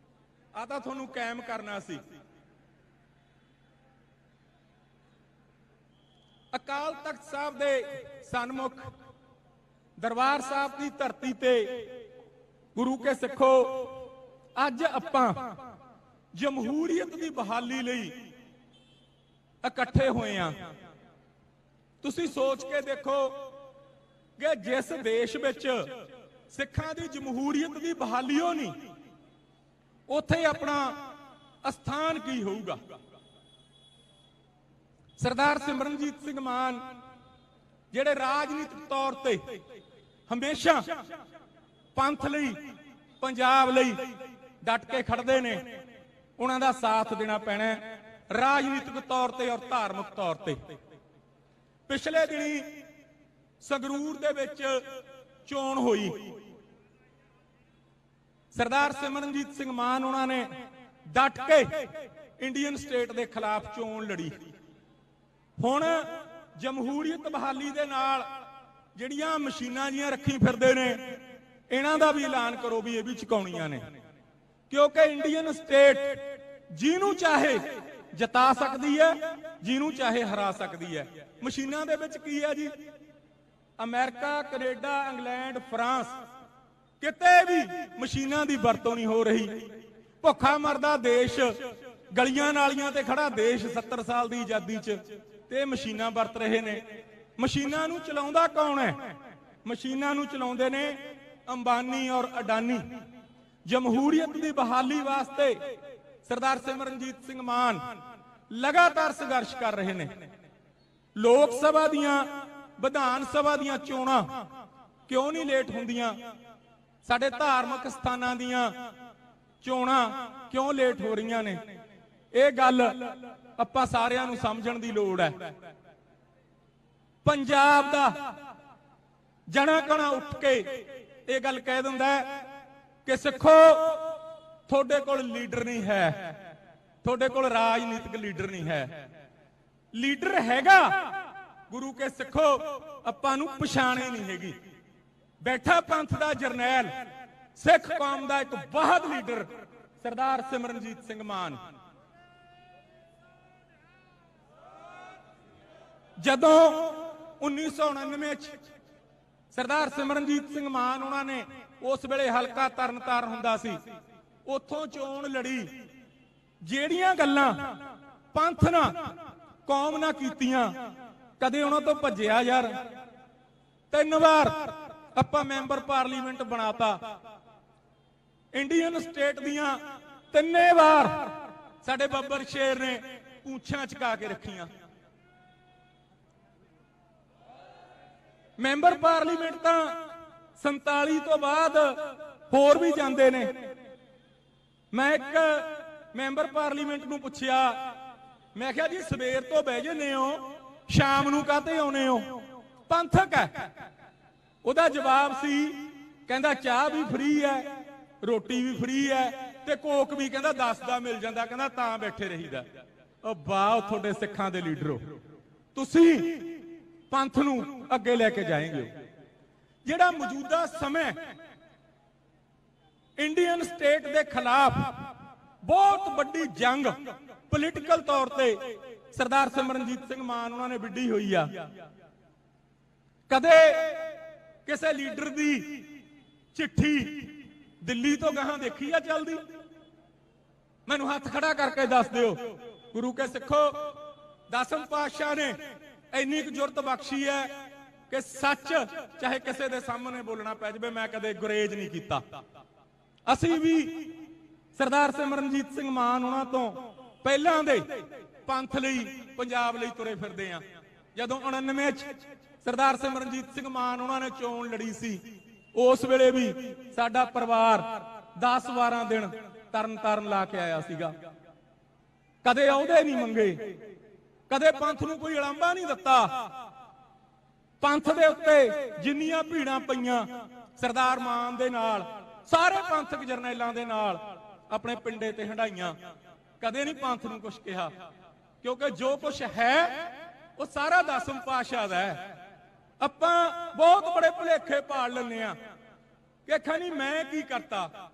ਆ ਤਾਂ ਤੁਹਾਨੂੰ ਕਾਇਮ ਕਰਨਾ ਸੀ। ਅਕਾਲ ਤਖਤ ਸਾਹਿਬ ਦੇ ਸਨਮੁਖ ਦਰਬਾਰ ਸਾਹਿਬ ਦੀ ਧਰਤੀ ਤੇ ਗੁਰੂ ਕੇ ਸਿੱਖੋ, ਅੱਜ ਆਪਾਂ ਜਮਹੂਰੀਅਤ ਦੀ ਬਹਾਲੀ ਲਈ ਇਕੱਠੇ ਹੋਏ ਆ। ਤੁਸੀਂ ਸੋਚ ਕੇ ਦੇਖੋ ਕਿ ਜਿਸ ਦੇਸ਼ ਵਿੱਚ ਸਿੱਖਾਂ ਦੀ ਜਮਹੂਰੀਅਤ ਦੀ ਬਹਾਲੀ ਹੋ ਨਹੀਂ, ਉੱਥੇ ਆਪਣਾ ਅਸਥਾਨ ਕੀ ਹੋਊਗਾ। ਸਰਦਾਰ ਸਿਮਰਨਜੀਤ ਸਿੰਘ ਮਾਨ ਜਿਹੜੇ ਰਾਜਨੀਤਿਕ ਤੌਰ ਤੇ ਹਮੇਸ਼ਾ ਪੰਥ ਲਈ, ਪੰਜਾਬ ਲਈ ਡਟ ਕੇ ਖੜਦੇ ਨੇ, ਉਹਨਾਂ ਦਾ ਸਾਥ ਦੇਣਾ ਪੈਣਾ ਰਾਜਨੀਤਿਕ ਤੌਰ ਤੇ ਔਰ ਧਾਰਮਿਕ ਤੌਰ ਤੇ। ਪਿਛਲੇ ਦਿਨੀ ਸੰਗਰੂਰ ਦੇ ਵਿੱਚ ਚੋਣ ਹੋਈ, ਸਰਦਾਰ ਸਿਮਰਨਜੀਤ ਸਿੰਘ ਮਾਨ ਉਹਨਾਂ ਨੇ ਡਟ ਕੇ ਇੰਡੀਅਨ ਸਟੇਟ ਦੇ ਖਿਲਾਫ ਚੋਣ ਲੜੀ। ਹੁਣ ਜਮਹੂਰੀਅਤ ਬਹਾਲੀ ਦੇ ਨਾਲ ਜਿਹੜੀਆਂ ਮਸ਼ੀਨਾਂ ਜੀਆਂ ਰੱਖੀ ਫਿਰਦੇ ਨੇ, ਇਹਨਾਂ ਦਾ ਵੀ ਐਲਾਨ ਕਰੋ ਵੀ ਇਹ ਵੀ ਚੁਕਾਉਣੀਆਂ ਨੇ, ਕਿਉਂਕਿ ਇੰਡੀਅਨ ਸਟੇਟ ਜਿਹਨੂੰ ਚਾਹੇ ਜਿਤਾ ਸਕਦੀ ਹੈ, ਜਿਹਨੂੰ ਚਾਹੇ ਹਰਾ ਸਕਦੀ ਹੈ। ਮਸ਼ੀਨਾਂ ਦੇ ਵਿੱਚ ਕੀ ਹੈ ਜੀ? ਅਮਰੀਕਾ, ਕੈਨੇਡਾ, ਇੰਗਲੈਂਡ, ਫਰਾਂਸ, ਕਿਤੇ ਵੀ ਮਸ਼ੀਨਾਂ ਦੀ ਵਰਤੋਂ ਨਹੀਂ ਹੋ ਰਹੀ। ਭੁੱਖਾ ਮਰਦਾ ਦੇਸ਼, ਗਲੀਆਂ ਨਾਲੀਆਂ ਤੇ ਖੜਾ ਦੇਸ਼ 70 ਸਾਲ ਦੀ ਆਜ਼ਾਦੀ 'ਚ, ਤੇ ਮਸ਼ੀਨਾਂ ਵਰਤ ਰਹੇ ਨੇ। ਮਸ਼ੀਨਾਂ ਨੂੰ ਚਲਾਉਂਦਾ ਕੌਣ ਹੈ? ਮਸ਼ੀਨਾਂ ਨੂੰ ਚਲਾਉਂਦੇ ਨੇ ਅੰਬਾਨੀ ਔਰ ਅਡਾਨੀ। ਜਮਹੂਰੀਅਤ ਦੀ ਬਹਾਲੀ ਵਾਸਤੇ ਸਰਦਾਰ ਸਿਮਰਨਜੀਤ ਸਿੰਘ ਮਾਨ ਲਗਾਤਾਰ ਸੰਘਰਸ਼ ਕਰ ਰਹੇ ਨੇ। ਲੋਕ ਸਭਾ ਦੀਆਂ, ਵਿਧਾਨ ਸਭਾ ਦੀਆਂ ਚੋਣਾਂ ਕਿਉਂ ਨਹੀਂ ਲੇਟ ਹੁੰਦੀਆਂ? ਸਾਡੇ ਧਾਰਮਿਕ ਸਥਾਨਾਂ ਦੀਆਂ ਚੋਣਾਂ ਕਿਉਂ ਲੇਟ ਹੋ ਰਹੀਆਂ ਨੇ? ਇਹ ਗੱਲ ਆਪਾਂ ਸਾਰਿਆਂ ਨੂੰ ਸਮਝਣ ਦੀ ਲੋੜ ਹੈ। ਪੰਜਾਬ ਦਾ ਜਣਾ ਕਣਾ ਉੱਠ ਕੇ ਇਹ ਗੱਲ ਕਹਿ ਦਿੰਦਾ ਕਿ ਸਿੱਖੋ, ਤੁਹਾਡੇ ਕੋਲ ਲੀਡਰ ਨਹੀਂ ਹੈ, ਤੁਹਾਡੇ ਕੋਲ ਰਾਜਨੀਤਿਕ ਲੀਡਰ ਨਹੀਂ ਹੈ। ਲੀਡਰ ਹੈਗਾ, ਗੁਰੂ ਕੇ ਸਿੱਖੋ, ਆਪਾਂ ਨੂੰ ਪਛਾਣੇ ਨਹੀਂ ਹੈਗੀ। ਬੈਠਾ ਪੰਥ ਦਾ ਜਰਨੈਲ, ਸਿੱਖ ਕੌਮ ਦਾ ਇੱਕ ਬਹੁਤ ਲੀਡਰ ਸਰਦਾਰ ਸਿਮਰਨਜੀਤ ਸਿੰਘ ਮਾਨ। ਜਦੋਂ 1999 ਚ ਸਰਦਾਰ ਸਿਮਰਨਜੀਤ ਸਿੰਘ ਮਾਨ ਉਹਨਾਂ ਨੇ, ਉਸ ਵੇਲੇ ਹਲਕਾ ਤਰਨਤਾਰਨ ਹੁੰਦਾ ਸੀ, ਉੱਥੋਂ ਚੋਣ ਲੜੀ। ਜਿਹੜੀਆਂ ਗੱਲਾਂ ਪੰਥ ਨਾਲ, ਕੌਮ ਨਾਲ ਕੀਤੀਆਂ, ਕਦੇ ਉਹਨਾਂ ਤੋਂ ਭੱਜਿਆ ਯਾਰ। 3 ਵਾਰ ਆਪਾਂ ਮੈਂਬਰ ਪਾਰਲੀਮੈਂਟ ਬਣਾਤਾ। ਇੰਡੀਅਨ ਸਟੇਟ ਦੀਆਂ 3 ਵਾਰ ਸਾਡੇ ਬੱਬਰ ਸ਼ੇਰ ਨੇ ਪੂੰਛਾਂ ਚਕਾ ਕੇ ਰੱਖੀਆਂ। ਮੈਂਬਰ ਪਾਰਲੀਮੈਂਟ ਤਾਂ 47 ਤੋਂ ਬਾਅਦ ਹੋਰ ਵੀ ਜਾਂਦੇ ਨੇ। ਮੈਂ ਇੱਕ ਮੈਂਬਰ ਪਾਰਲੀਮੈਂਟ ਨੂੰ ਪੁੱਛਿਆ, ਮੈਂ ਕਿਹਾ ਜੀ ਸਵੇਰ ਤੋਂ ਬਹਿ ਜੰਨੇ ਹੋ, ਸ਼ਾਮ ਨੂੰ ਕਾਹਤੇ ਆਉਨੇ ਹੋ? ਪੰਥਕ ਹੈ। ਉਹਦਾ ਜਵਾਬ ਸੀ, ਕਹਿੰਦਾ ਚਾਹ ਵੀ ਫ੍ਰੀ ਹੈ, ਰੋਟੀ ਵੀ ਫ੍ਰੀ ਹੈ, ਤੇ ਕੋਕ ਵੀ ਕਹਿੰਦਾ 10 ਦਾ ਮਿਲ ਜਾਂਦਾ, ਕਹਿੰਦਾ ਤਾਂ ਬੈਠੇ ਰਹੀਦਾ। ਉਹ ਵਾਹ, ਤੁਹਾਡੇ ਸਿੱਖਾਂ ਦੇ ਲੀਡਰੋ, ਤੁਸੀਂ ਪੰਥ ਨੂੰ ਅੱਗੇ ਲੈ ਕੇ ਜਾਏਂਗੇ। ਜਿਹੜਾ ਮੌਜੂਦਾ ਸਮੇਂ ਇੰਡੀਅਨ ਸਟੇਟ ਦੇ ਖਿਲਾਫ ਬਹੁਤ ਵੱਡੀ ਜੰਗ ਪੋਲੀਟੀਕਲ ਤੌਰ ਤੇ ਸਰਦਾਰ ਸਿਮਰਨਜੀਤ ਸਿੰਘ ਮਾਨ ਉਹਨਾਂ ਨੇ ਵਿੱਢੀ ਹੋਈ ਆ। ਕਦੇ ਕਿਸੇ ਲੀਡਰ ਦੀ ਚਿੱਠੀ ਦਿੱਲੀ ਤੋਂ ਗਾਹਾਂ ਦੇਖੀ ਆ ਚੱਲਦੀ? ਮੈਨੂੰ ਹੱਥ ਖੜਾ ਕਰਕੇ ਦੱਸ ਦਿਓ। ਗੁਰੂ ਕੇ ਸਿੱਖੋ, 10ਵੇਂ ਪਾਤਸ਼ਾਹ ਨੇ ਇੰਨੀ ਕੁ ਜੁਰਤ ਬਖਸ਼ੀ ਹੈ ਕਿ ਸੱਚ ਚਾਹੇ ਕਿਸੇ ਦੇ ਸਾਹਮਣੇ ਬੋਲਣਾ ਪੈ ਜਾਵੇ, ਮੈਂ ਕਦੇ ਗੁਰੇਜ਼ ਨਹੀਂ ਕੀਤਾ। ਅਸੀਂ ਵੀ ਸਰਦਾਰ ਸਿਮਰਨਜੀਤ ਸਿੰਘ ਮਾਨ ਉਹਨਾਂ ਤੋਂ ਪਹਿਲਾਂ ਦੇ ਪੰਥ ਲਈ, ਪੰਜਾਬ ਲਈ ਤੁਰੇ ਫਿਰਦੇ ਆ। ਜਦੋਂ 99 ਚ ਸਰਦਾਰ ਸਿਮਰਨਜੀਤ ਸਿੰਘ ਮਾਨ ਉਹਨਾਂ ਨੇ ਚੋਣ ਲੜੀ ਸੀ, ਉਸ ਵੇਲੇ ਵੀ ਸਾਡਾ ਪਰਿਵਾਰ 10-12 ਦਿਨ ਤਰਨ ਲਾ ਕੇ ਆਇਆ ਸੀਗਾ। ਕਦੇ ਅਹੁਦੇ ਨਹੀਂ ਮੰਗੇ, ਕਦੇ ਪੰਥ ਨੂੰ ਕੋਈ ਉਲਾਂਭਾ ਨਹੀਂ ਦਿੱਤਾ। ਪੰਥ ਦੇ ਉੱਤੇ ਜਿੰਨੀਆਂ ਭੀੜਾਂ ਪਈਆਂ ਸਰਦਾਰ ਮਾਨ ਦੇ ਨਾਲ, ਸਾਰੇ ਪੰਥਕ ਜਰਨੈਲਾਂ ਦੇ ਨਾਲ ਆਪਣੇ ਪਿੰਡੇ ਤੇ ਹੰਡਾਈਆਂ। ਕਦੇ ਨਹੀਂ ਪੰਥ ਨੂੰ ਕੁਝ ਕਿਹਾ, ਕਿਉਂਕਿ ਜੋ ਕੁਝ ਹੈ ਉਹ ਸਾਰਾ ਦਸਮ ਪਾਤਸ਼ਾਹ ਦਾ ਹੈ। ਆਪਾਂ ਬਹੁਤ ਬੜੇ ਭੁਲੇਖੇ ਪਾਲ ਲੈਂਦੇ ਆ ਕਿ ਖਣੀ ਮੈਂ ਕੀ ਕਰਤਾ।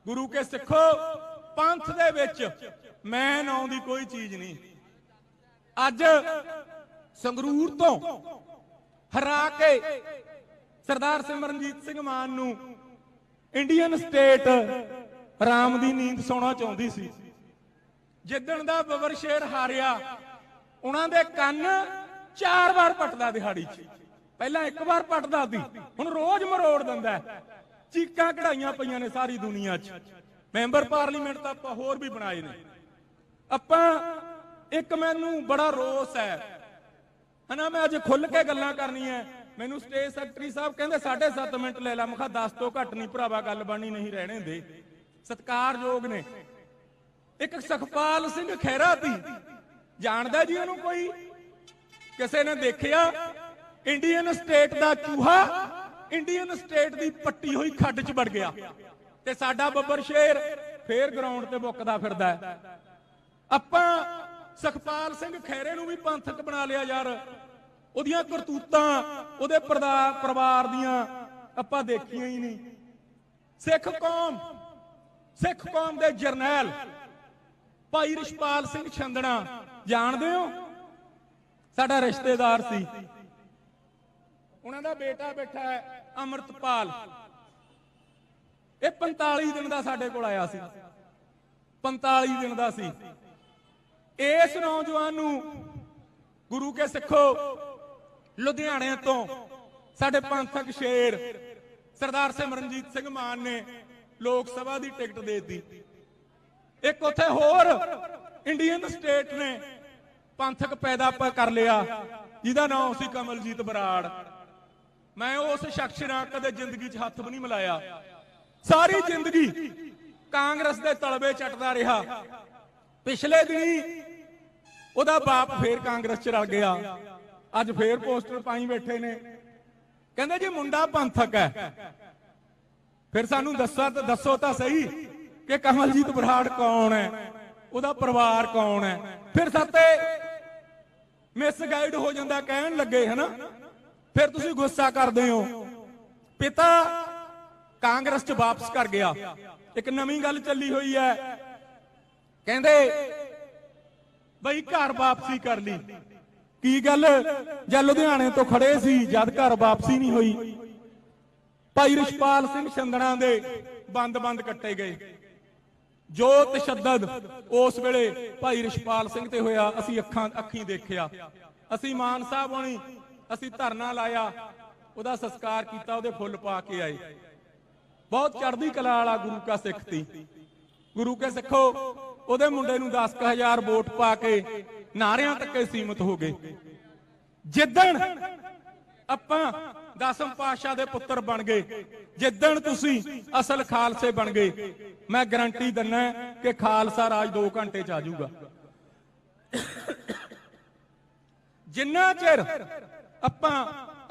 ਗੁਰੂ ਕੇ ਸਿੱਖੋ, ਪੰਥ ਦੇ ਵਿੱਚ ਮੈਂ ਨਾਉਂ ਦੀ ਕੋਈ ਚੀਜ਼ ਨਹੀਂ। ਅੱਜ ਸੰਗਰੂਰ ਤੋਂ ਹਰਾ ਕੇ ਸਰਦਾਰ ਸਿਮਰਨਜੀਤ ਸਿੰਘ ਮਾਨ ਨੂੰ ਇੰਡੀਅਨ ਸਟੇਟ ਰਾਮ ਦੀ ਨੀਂਦ ਸੌਣਾ ਚਾਹੁੰਦੀ ਸੀ। ਜਿੱਦਣ ਦਾ ਬਬਰ ਸ਼ੇਰ ਹਾਰਿਆ, ਉਹਨਾਂ ਦੇ ਕੰਨ 4 ਵਾਰ ਪਟਦਾ ਦਿਹਾੜੀ 'ਚ। ਪਹਿਲਾਂ 1 ਵਾਰ ਪਟਦਾ ਸੀ, ਹੁਣ ਰੋਜ਼ ਮਰੋੜ ਦਿੰਦਾ। ਚੀਕਾਂ ਕਢਾਈਆਂ ਪਈਆਂ ਨੇ ਸਾਰੀ ਦੁਨੀਆ 'ਚ। ਮੈਂਬਰ ਪਾਰਲੀਮੈਂਟ ਤਾਂ ਆਪਾਂ ਹੋਰ ਵੀ ਬਣਾਏ ਨੇ। ਆਪਾਂ ਇੱਕ ਮੈਨੂੰ ਬੜਾ ਰੋਸ ਹੈ ਹਨਾ, ਮੈਂ ਅੱਜ ਖੁੱਲ ਕੇ ਗੱਲਾਂ ਕਰਨੀਆਂ। ਮੈਨੂੰ ਸਟੇਜ ਸੈਕਟਰੀ ਸਾਹਿਬ ਕਹਿੰਦੇ 7.5 ਮਿੰਟ ਲੈ ਲਾ। ਮੈਂ ਕਿਹਾ 10 ਤੋਂ ਘੱਟ ਨਹੀਂ ਭਰਾਵਾ, ਗੱਲ ਬਣਨੀ ਨਹੀਂ ਰਹਿਣੇ ਦੇ। ਸਤਿਕਾਰਯੋਗ ਨੇ। ਇੱਕ ਸੁਖਪਾਲ ਸਿੰਘ ਖਹਿਰਾ ਦੀ, ਜਾਣਦਾ ਜੀ ਉਹਨੂੰ ਕੋਈ? ਕਿਸੇ ਨੇ ਦੇਖਿਆ? ਇੰਡੀਅਨ ਸਟੇਟ ਦਾ ਚੂਹਾ ਇੰਡੀਅਨ ਸਟੇਟ ਦੀ ਪੱਟੀ ਹੋਈ ਖੱਡ 'ਚ ਵੜ ਗਿਆ ਤੇ ਸਾਡਾ ਬੱਬਰ ਸ਼ੇਰ ਫੇਰ ਗਰਾਊਂਡ ਤੇ ਮੁੱਕਦਾ ਫਿਰਦਾ ਹੈ। ਆਪਾਂ ਸੁਖਪਾਲ ਸਿੰਘ ਖਹਿਰੇ ਨੂੰ ਵੀ ਪੰਥਕ ਬਣਾ ਲਿਆ ਯਾਰ। ਉਹਦੀਆਂ ਕਰਤੂਤਾਂ, ਉਹਦੇ ਪਰਿਵਾਰ ਦੀਆਂ ਆਪਾਂ ਦੇਖੀਆਂ ਹੀ ਨਹੀਂ। ਸਿੱਖ ਕੌਮ ਦੇ ਜਰਨੈਲ ਭਾਈ ਰਿਸ਼ਪਾਲ ਸਿੰਘ ਛੰਦਣਾ ਜਾਣਦੇ ਹੋ? ਸਾਡਾ ਰਿਸ਼ਤੇਦਾਰ ਸੀ। ਉਹਨਾਂ ਦਾ ਬੇਟਾ ਬੈਠਾ ਹੈ ਅਮਰਤਪਾਲ। ਇਹ 45 ਦਿਨ ਦਾ ਸਾਡੇ ਕੋਲ ਆਇਆ ਸੀ। 45 ਦਿਨ ਦਾ ਸੀ। ਇਸ ਨੌਜਵਾਨ ਨੂੰ ਗੁਰੂ ਕੇ ਸਿੱਖੋ ਲੁਧਿਆਣੇ ਤੋਂ ਸਾਡੇ ਪੰਥਕ ਸ਼ੇਰ ਸਰਦਾਰ ਸਿਮਰਨਜੀਤ ਸਿੰਘ ਮਾਨ ਨੇ ਲੋਕ ਸਭਾ ਦੀ ਟਿਕਟ ਦੇ ਦਿੱਤੀ। ਇੱਕ ਉੱਥੇ ਹੋਰ ਇੰਡੀਅਨ ਸਟੇਟ ਨੇ ਪੰਥਕ ਪੈਦਾ ਕਰ ਲਿਆ ਜਿਹਦਾ ਨਾਮ ਸੀ ਕਮਲਜੀਤ ਬਰਾੜ। ਮੈਂ ਉਸ ਸ਼ਖਸ ਨਾਲ ਕਦੇ ਜ਼ਿੰਦਗੀ 'ਚ ਹੱਥ ਵੀ ਨਹੀਂ ਮਿਲਾਇਆ। ਸਾਰੀ ਜ਼ਿੰਦਗੀ ਕਾਂਗਰਸ ਦੇ ਤਲਬੇ ਚੱਟਦਾ ਰਿਹਾ। ਪਿਛਲੇ ਦਿਨੀ ਉਹਦਾ ਬਾਪ ਫੇਰ ਕਾਂਗਰਸ 'ਚ ਰਲ ਗਿਆ। ਅੱਜ ਫੇਰ ਪੋਸਟਰ ਪਾਈ ਬੈਠੇ ਨੇ, ਕਹਿੰਦੇ ਜੀ ਮੁੰਡਾ ਪੰਥਕ ਹੈ। ਫਿਰ ਸਾਨੂੰ ਦੱਸੋ ਤਾਂ ਸਹੀ ਕਿ ਕਮਲਜੀਤ ਬਰਾੜ ਕੌਣ ਹੈ, ਉਹਦਾ ਪਰਿਵਾਰ ਕੌਣ ਹੈ। ਫਿਰ ਸਾਤੇ ਮਿਸਗਾਈਡ ਹੋ ਜਾਂਦਾ, ਕਹਿਣ ਲੱਗੇ ਹਨਾ। ਫਿਰ ਤੁਸੀਂ ਗੁੱਸਾ ਕਰਦੇ ਹੋ। ਪਿਤਾ ਕਾਂਗਰਸ 'ਚ ਵਾਪਸ ਕਰ ਗਿਆ। ਇੱਕ ਨਵੀਂ ਗੱਲ ਚੱਲੀ ਹੋਈ ਹੈ, ਕਹਿੰਦੇ ਬਈ ਘਰ ਵਾਪਸੀ ਕਰ ਲਈ। ਕੀ ਗੱਲ? ਜਦ ਲੁਧਿਆਣੇ ਤੋਂ ਖੜੇ ਸੀ, ਜਦ ਘਰ ਵਾਪਸੀ ਨਹੀਂ ਹੋਈ। ਭਾਈ ਰਿਸ਼ਪਾਲ ਸਿੰਘ ਛੰਦਣਾ ਦੇ ਬੰਦ ਕੱਟੇ ਗਏ। ਜੋ ਤਸ਼ੱਦਦ ਉਸ ਵੇਲੇ ਭਾਈ ਰਿਸ਼ਪਾਲ ਸਿੰਘ ਤੇ ਹੋਇਆ, ਅਸੀਂ ਅੱਖੀਂ ਦੇਖਿਆ। ਅਸੀਂ ਮਾਨ ਸਾਹਿਬ ਹੋਣੀ, ਅਸੀਂ ਧਰਨਾ ਲਾਇਆ, ਉਹਦਾ ਸੰਸਕਾਰ ਕੀਤਾ, ਉਹਦੇ ਫੁੱਲ ਪਾ ਕੇ ਆਏ। ਬਹੁਤ ਚੜ੍ਹਦੀ ਕਲਾ ਵਾਲਾ ਗੁਰੂ ਕਾ ਸਿੱਖ ਸੀ। ਗੁਰੂ ਕੇ ਸਿੱਖੋ, ਉਹਦੇ ਮੁੰਡੇ ਨੂੰ 10,000 ਵੋਟ ਪਾ ਕੇ ਨਾਰਿਆਂ ਤੱਕ ਸੀਮਤ ਹੋ ਗਏ। ਜਿੱਦਣ ਆਪਾਂ ਦਸਮ ਪਾਤਸ਼ਾਹ ਦੇ ਪੁੱਤਰ ਬਣ ਗਏ, ਜਿੱਦਣ ਤੁਸੀਂ ਅਸਲ ਖਾਲਸੇ ਬਣ ਗਏ, ਮੈਂ ਗਾਰੰਟੀ ਦਿੰਦਾ ਕਿ ਖਾਲਸਾ ਰਾਜ 2 ਘੰਟੇ 'ਚ ਆ ਜਾਊਗਾ। ਜਿੰਨਾ ਚਿਰ ਆਪਾਂ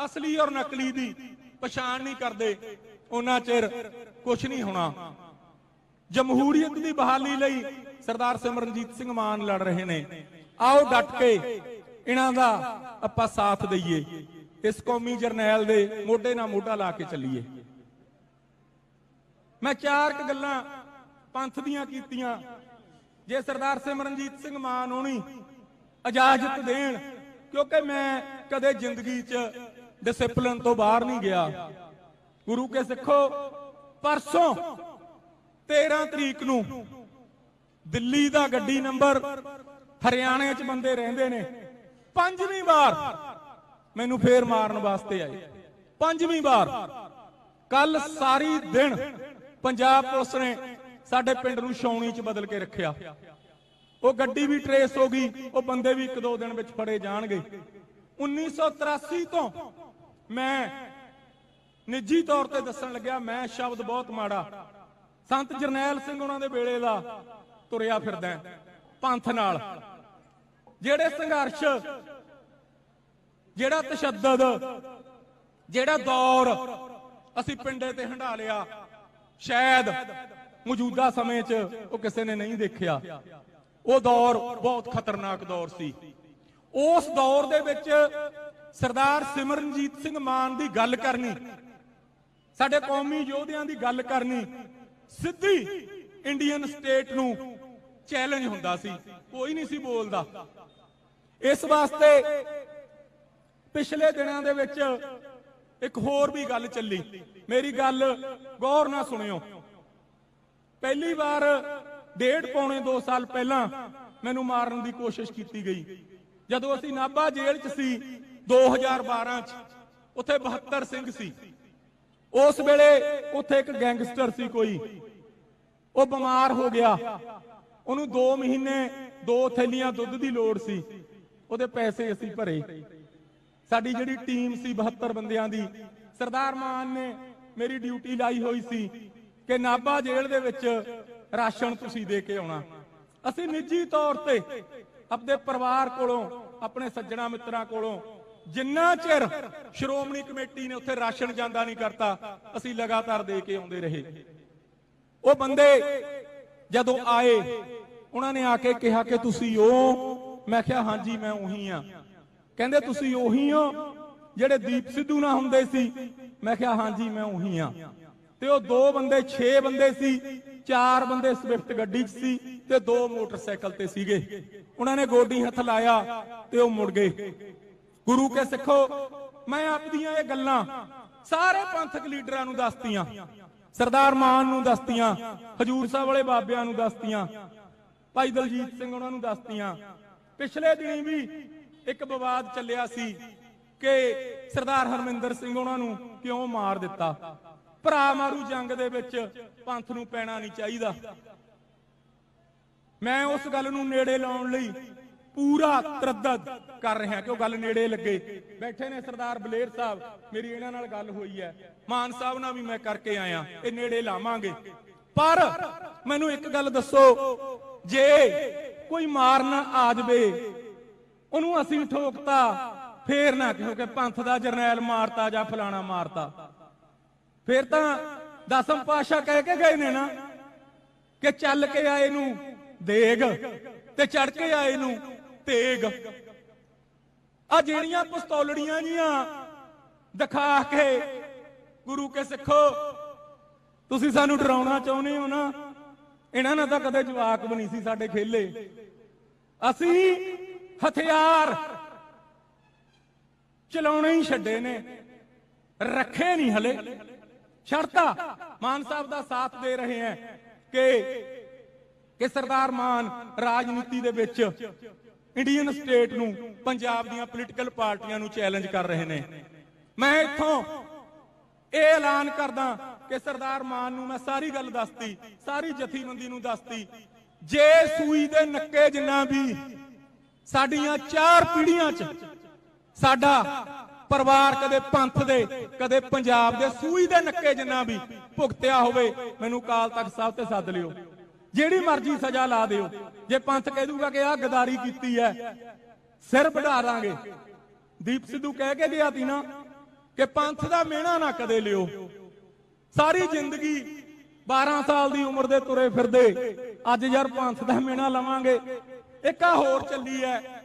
ਅਸਲੀ ਔਰ ਨਕਲੀ ਦੀ ਪਛਾਣ ਨਹੀਂ ਕਰਦੇ, ਉਹਨਾਂ ਚਿਰ ਕੁਝ ਨਹੀਂ ਹੋਣਾ। ਜਮਹੂਰੀਅਤ ਦੀ ਬਹਾਲੀ ਲਈ ਸਰਦਾਰ ਸਿਮਰਨਜੀਤ ਸਿੰਘ ਮਾਨ ਲੜ ਰਹੇ ਨੇ। ਆਓ ਡਟ ਕੇ ਇਹਨਾਂ ਦਾ ਆਪਾਂ ਸਾਥ ਦਈਏ। ਇਸ ਕੌਮੀ ਜਰਨੈਲ ਦੇ ਮੋਢੇ ਨਾਲ ਮੋਢਾ ਲਾ ਕੇ ਚੱਲੀਏ। ਮੈਂ 4 ਗੱਲਾਂ ਪੰਥ ਦੀਆਂ ਕੀਤੀਆਂ। ਜੇ ਸਰਦਾਰ ਸਿਮਰਨਜੀਤ ਸਿੰਘ ਮਾਨ ਹੋਣੀ ਇਜਾਜ਼ਤ ਦੇਣ, ਕਿਉਂਕਿ ਮੈਂ ਕਦੇ ਜ਼ਿੰਦਗੀ 'ਚ ਡਿਸਪਲਿਨ ਤੋਂ ਬਾਹਰ ਨਹੀਂ ਗਿਆ। ਗੁਰੂ ਕੇ ਸਿੱਖੋ, ਪਰਸੋਂ 13 ਤਰੀਕ ਨੂੰ ਦਿੱਲੀ ਦਾ ਗੱਡੀ ਨੰਬਰ ਹਰਿਆਣੇ 'ਚ ਬੰਦੇ ਰਹਿੰਦੇ ਨੇ, 5ਵੀਂ ਵਾਰ ਮੈਨੂੰ ਫੇਰ ਮਾਰਨ ਵਾਸਤੇ ਆਏ। 5ਵੀਂ ਵਾਰ। ਕੱਲ ਸਾਰੀ ਦਿਨ ਪੰਜਾਬ ਪੁਲਿਸ ਨੇ ਸਾਡੇ ਪਿੰਡ ਨੂੰ ਛਾਉਣੀ 'ਚ ਬਦਲ ਕੇ ਰੱਖਿਆ। ਉਹ ਗੱਡੀ ਵੀ ਟਰੇਸ ਹੋ ਗਈ, ਉਹ ਬੰਦੇ ਵੀ 1-2 ਦਿਨ ਵਿੱਚ ਫੜੇ ਜਾਣਗੇ। 1983 ਤੋਂ ਮੈਂ ਨਿੱਜੀ ਤੌਰ ਤੇ ਦੱਸਣ ਲੱਗਿਆ, ਮੈਂ ਸ਼ਬਦ ਬਹੁਤ ਮਾੜਾ ਸੰਤ ਜਰਨੈਲ ਸਿੰਘ ਉਹਨਾਂ ਦੇ ਵੇਲੇ ਦਾ ਤੁਰਿਆ ਫਿਰਦਾ ਪੰਥ ਨਾਲ। ਜਿਹੜੇ ਸੰਘਰਸ਼, ਜਿਹੜਾ ਤਸ਼ੱਦਦ, ਜਿਹੜਾ ਦੌਰ ਅਸੀਂ ਪਿੰਡੇ ਤੇ ਹੰਢਾ ਲਿਆ, ਸ਼ਾਇਦ ਮੌਜੂਦਾ ਸਮੇਂ 'ਚ ਉਹ ਕਿਸੇ ਨੇ ਨਹੀਂ ਦੇਖਿਆ। ਉਹ ਦੌਰ ਬਹੁਤ ਖਤਰਨਾਕ ਦੌਰ ਸੀ। ਉਸ ਦੌਰ ਦੇ ਵਿੱਚ ਸਰਦਾਰ ਸਿਮਰਨਜੀਤ ਸਿੰਘ ਮਾਨ ਦੀ ਗੱਲ ਕਰਨੀ, ਸਾਡੇ ਕੌਮੀ ਯੋਧਿਆਂ ਦੀ ਗੱਲ ਕਰਨੀ, ਸਿੱਧੀ ਇੰਡੀਅਨ ਸਟੇਟ ਨੂੰ ਚੈਲੰਜ ਹੁੰਦਾ ਸੀ, ਕੋਈ ਨਹੀਂ ਸੀ ਬੋਲਦਾ। ਇਸ ਵਾਸਤੇ ਪਿਛਲੇ ਦਿਨਾਂ ਦੇ ਵਿੱਚ ਇੱਕ ਹੋਰ ਵੀ ਗੱਲ ਚੱਲੀ, ਮੇਰੀ ਗੱਲ ਗੌਰ ਨਾਲ ਸੁਣਿਓ। ਪਹਿਲੀ ਵਾਰ 1.5-2 ਸਾਲ ਪਹਿਲਾਂ ਮੈਨੂੰ ਮਾਰਨ ਦੀ ਕੋਸ਼ਿਸ਼ ਕੀਤੀ ਗਈ ਜਦੋਂ ਅਸੀਂ ਨਾਭਾ ਜੇਲ੍ਹ 'ਚ ਸੀ 2012 'ਚ। ਉੱਥੇ 72 ਸਿੰਘ ਸੀ। ਉਸ ਵੇਲੇ ਉੱਥੇ ਇੱਕ ਗੈਂਗਸਟਰ ਸੀ ਕੋਈ, ਉਹ ਬਿਮਾਰ ਹੋ ਗਿਆ। ਉਹਨੂੰ 2 ਮਹੀਨੇ 2 ਥੈਲੀਆਂ ਦੁੱਧ ਦੀ ਲੋੜ ਸੀ। ਉਹਦੇ ਪੈਸੇ ਅਸੀਂ ਭਰੇ। ਸਾਡੀ ਜਿਹੜੀ ਟੀਮ ਸੀ 72 ਬੰਦਿਆਂ ਦੀ, ਸਰਦਾਰ ਮਾਨ ਨੇ ਮੇਰੀ ਡਿਊਟੀ ਲਾਈ ਹੋਈ ਸੀ ਕਿ ਨਾਭਾ ਜੇਲ੍ਹ ਦੇ ਵਿੱਚ ਰਾਸ਼ਨ ਤੁਸੀਂ ਦੇ ਕੇ ਆਉਣਾ। ਅਸੀਂ ਨਿੱਜੀ ਤੌਰ ਤੇ ਆਪਣੇ ਪਰਿਵਾਰ ਕੋਲੋਂ, ਆਪਣੇ ਸੱਜਣਾ ਮਿੱਤਰਾਂ ਕੋਲੋਂ, ਜਿੰਨਾ ਚਿਰ ਸ਼੍ਰੋਮਣੀ ਕਮੇਟੀ ਨੇ ਉੱਥੇ ਰਾਸ਼ਨ ਜਾਂਦਾ ਨਹੀਂ ਕਰਤਾ, ਅਸੀਂ ਲਗਾਤਾਰ ਦੇ ਕੇ ਆਉਂਦੇ ਰਹੇ। ਉਹ ਬੰਦੇ ਜਦੋਂ ਆਏ, ਉਹਨਾਂ ਨੇ ਆ ਕੇ ਕਿਹਾ ਕਿ ਤੁਸੀਂ ਉਹ? ਮੈਂ ਕਿਹਾ ਹਾਂਜੀ ਮੈਂ ਉਹੀ ਆ। ਕਹਿੰਦੇ ਤੁਸੀਂ ਉਹੀ ਹੋ ਜਿਹੜੇ ਦੀਪ ਸਿੱਧੂ ਨਾਲ ਹੁੰਦੇ ਸੀ? ਮੈਂ ਕਿਹਾ ਹਾਂਜੀ ਮੈਂ ਉਹੀ ਆ। ਤੇ ਉਹ 2 ਬੰਦੇ 6 ਬੰਦੇ ਸੀ, 4 ਬੰਦੇ ਸਵਿਫਟ ਗੱਡੀ 'ਚ ਸੀ ਤੇ 2 ਮੋਟਰਸਾਈਕਲ ਤੇ ਸੀਗੇ। ਉਹਨਾਂ ਨੇ ਗੋਡੀ ਹੱਥ ਲਾਇਆ ਤੇ ਉਹ ਮੁੜ ਗਏ। ਗੁਰੂ ਕੇ ਸਿੱਖੋ, ਮੈਂ ਆਪਦੀਆਂ ਇਹ ਗੱਲਾਂ ਸਾਰੇ ਪੰਥਕ ਲੀਡਰਾਂ ਨੂੰ ਦੱਸਤੀਆਂ, ਸਰਦਾਰ ਮਾਨ ਨੂੰ ਦੱਸਤੀਆਂ, ਹਜੂਰ ਸਾਹਿਬ ਵਾਲੇ ਬਾਬਿਆਂ ਨੂੰ ਦੱਸਤੀਆਂ, ਭਾਈ ਦਲਜੀਤ ਸਿੰਘ ਉਹਨਾਂ ਨੂੰ ਦੱਸਤੀਆਂ। ਪਿਛਲੇ ਦਿਨੀ ਵੀ ਇੱਕ ਵਿਵਾਦ ਚੱਲਿਆ ਸੀ ਕਿ ਸਰਦਾਰ ਹਰਮਿੰਦਰ ਸਿੰਘ ਉਹਨਾਂ ਨੂੰ ਕਿਉਂ ਮਾਰ ਦਿੱਤਾ। ਭਰਾ ਮਾਰੂ ਜੰਗ ਦੇ ਵਿੱਚ ਪੰਥ ਨੂੰ ਪੈਣਾ ਨਹੀਂ ਚਾਹੀਦਾ। ਮੈਂ ਉਸ ਗੱਲ ਨੂੰ ਨੇੜੇ ਲਾਉਣ ਲਈ ਪੂਰਾ ਤਰੱਦਦ ਕਰ ਰਿਹਾ ਕਿ ਉਹ ਗੱਲ ਨੇੜੇ ਲੱਗੇ। ਬੈਠੇ ਨੇ ਸਰਦਾਰ ਬਲੇਰ ਸਾਹਿਬ, ਮੇਰੀ ਇਹਨਾਂ ਨਾਲ ਗੱਲ ਹੋਈ ਹੈ, ਮਾਨ ਸਾਹਿਬ ਨਾਲ ਵੀ ਮੈਂ ਕਰਕੇ ਆਇਆ, ਇਹ ਨੇੜੇ ਲਾਵਾਂਗੇ। ਪਰ ਮੈਨੂੰ ਇੱਕ ਗੱਲ ਦੱਸੋ, ਜੇ ਕੋਈ ਮਾਰਨ ਆ ਜਾਵੇ, ਉਹਨੂੰ ਅਸੀਂ ਠੋਕਤਾ, ਫੇਰ ਨਾ ਕਹੋ ਕਿ ਪੰਥ ਦਾ ਜਰਨੈਲ ਮਾਰਤਾ ਜਾਂ ਫਲਾਣਾ ਮਾਰਤਾ। ਫੇਰ ਤਾਂ 10ਮ ਪਾਤਸ਼ਾਹ ਕਹਿ ਕੇ ਗਏ ਨੇ ਨਾ ਕਿ ਚੱਲ ਕੇ ਆਏ ਨੂੰ ਦੇਗ ਤੇ ਚੜ ਕੇ ਆਏ ਨੂੰ ਤੇਗ। ਆ ਜਿਹੜੀਆਂ ਪਿਸਤੌਲੜੀਆਂ ਜੀਆਂ ਦਿਖਾ ਕੇ, ਗੁਰੂ ਕੇ ਸਿੱਖੋ, ਤੁਸੀਂ ਸਾਨੂੰ ਡਰਾਉਣਾ ਚਾਹੁੰਦੇ ਹੋ ਨਾ, ਇਹਨਾਂ ਨਾਲ ਤਾਂ ਕਦੇ ਜਵਾਕ ਵੀ ਨਹੀਂ ਸੀ ਸਾਡੇ ਖੇਲੇ। ਅਸੀਂ ਹਥਿਆਰ ਚਲਾਉਣੇ ਹੀ ਛੱਡੇ ਨੇ, ਰੱਖੇ ਨਹੀਂ ਹਲੇ। ਛੱਡਤਾ। ਮਾਨ ਸਾਹਿਬ ਦਾ ਸਾਥ ਦੇ ਰਹੇ ਹੈ ਕਿ ਸਰਦਾਰ ਮਾਨ ਰਾਜਨੀਤੀ ਦੇ ਵਿੱਚ ਇੰਡੀਅਨ ਸਟੇਟ ਨੂੰ, ਪੰਜਾਬ ਦੀਆਂ ਪੋਲੀਟੀਕਲ ਪਾਰਟੀਆਂ ਨੂੰ ਚੈਲੰਜ ਕਰ ਰਹੇ ਨੇ। ਮੈਂ ਇੱਥੋਂ ਇਹ ਐਲਾਨ ਕਰਦਾ ਕਿ ਸਰਦਾਰ ਮਾਨ ਨੂੰ ਮੈਂ ਸਾਰੀ ਗੱਲ ਦੱਸਤੀ, ਸਾਰੀ ਜਥੇਬੰਦੀ ਨੂੰ ਦੱਸਤੀ, ਜੇ ਸੂਈ ਦੇ ਨੱਕੇ ਜਿੰਨਾ ਵੀ ਸਾਡੀਆਂ 4 ਪੀੜ੍ਹੀਆਂ 'ਚ ਸਾਡਾ ਪਰਿਵਾਰ ਕਦੇ ਪੰਥ ਦੇ, ਕਦੇ ਪੰਜਾਬ ਦੇ ਸੂਈ ਦੇ ਨੱਕੇ ਜਿੰਨਾ ਵੀ ਭੁਗਤਿਆ ਹੋਵੇ, ਮੈਨੂੰ ਅਕਾਲ ਤਖਤ ਸਾਹਿਬ ਤੇ ਸੱਦ ਲਿਓ, ਜਿਹੜੀ ਮਰਜ਼ੀ ਸਜ਼ਾ ਲਾ ਦਿਓ। ਜੇ ਪੰਥ ਕਹਿ ਦੂਗਾ ਕਿ ਆਹ ਗਦਾਰੀ ਕੀਤੀ ਹੈ, ਸਿਰ ਵਢਾ ਦਾਂਗੇ। ਦੀਪ ਸਿੱਧੂ ਕਹਿ ਕੇ ਗਿਆ ਸੀ ਨਾ ਕਿ ਪੰਥ ਦਾ ਮਿਹਣਾ ਨਾ ਕਦੇ ਲਿਓ। ਸਾਰੀ ਜ਼ਿੰਦਗੀ 12 ਸਾਲ ਦੀ ਉਮਰ ਦੇ ਤੁਰੇ ਫਿਰਦੇ, ਅੱਜ ਯਾਰ ਪੰਥ ਦਾ ਮਿਹਣਾ ਲਵਾਂਗੇ। ਇੱਕ ਆ ਹੋਰ ਚੱਲੀ ਹੈ,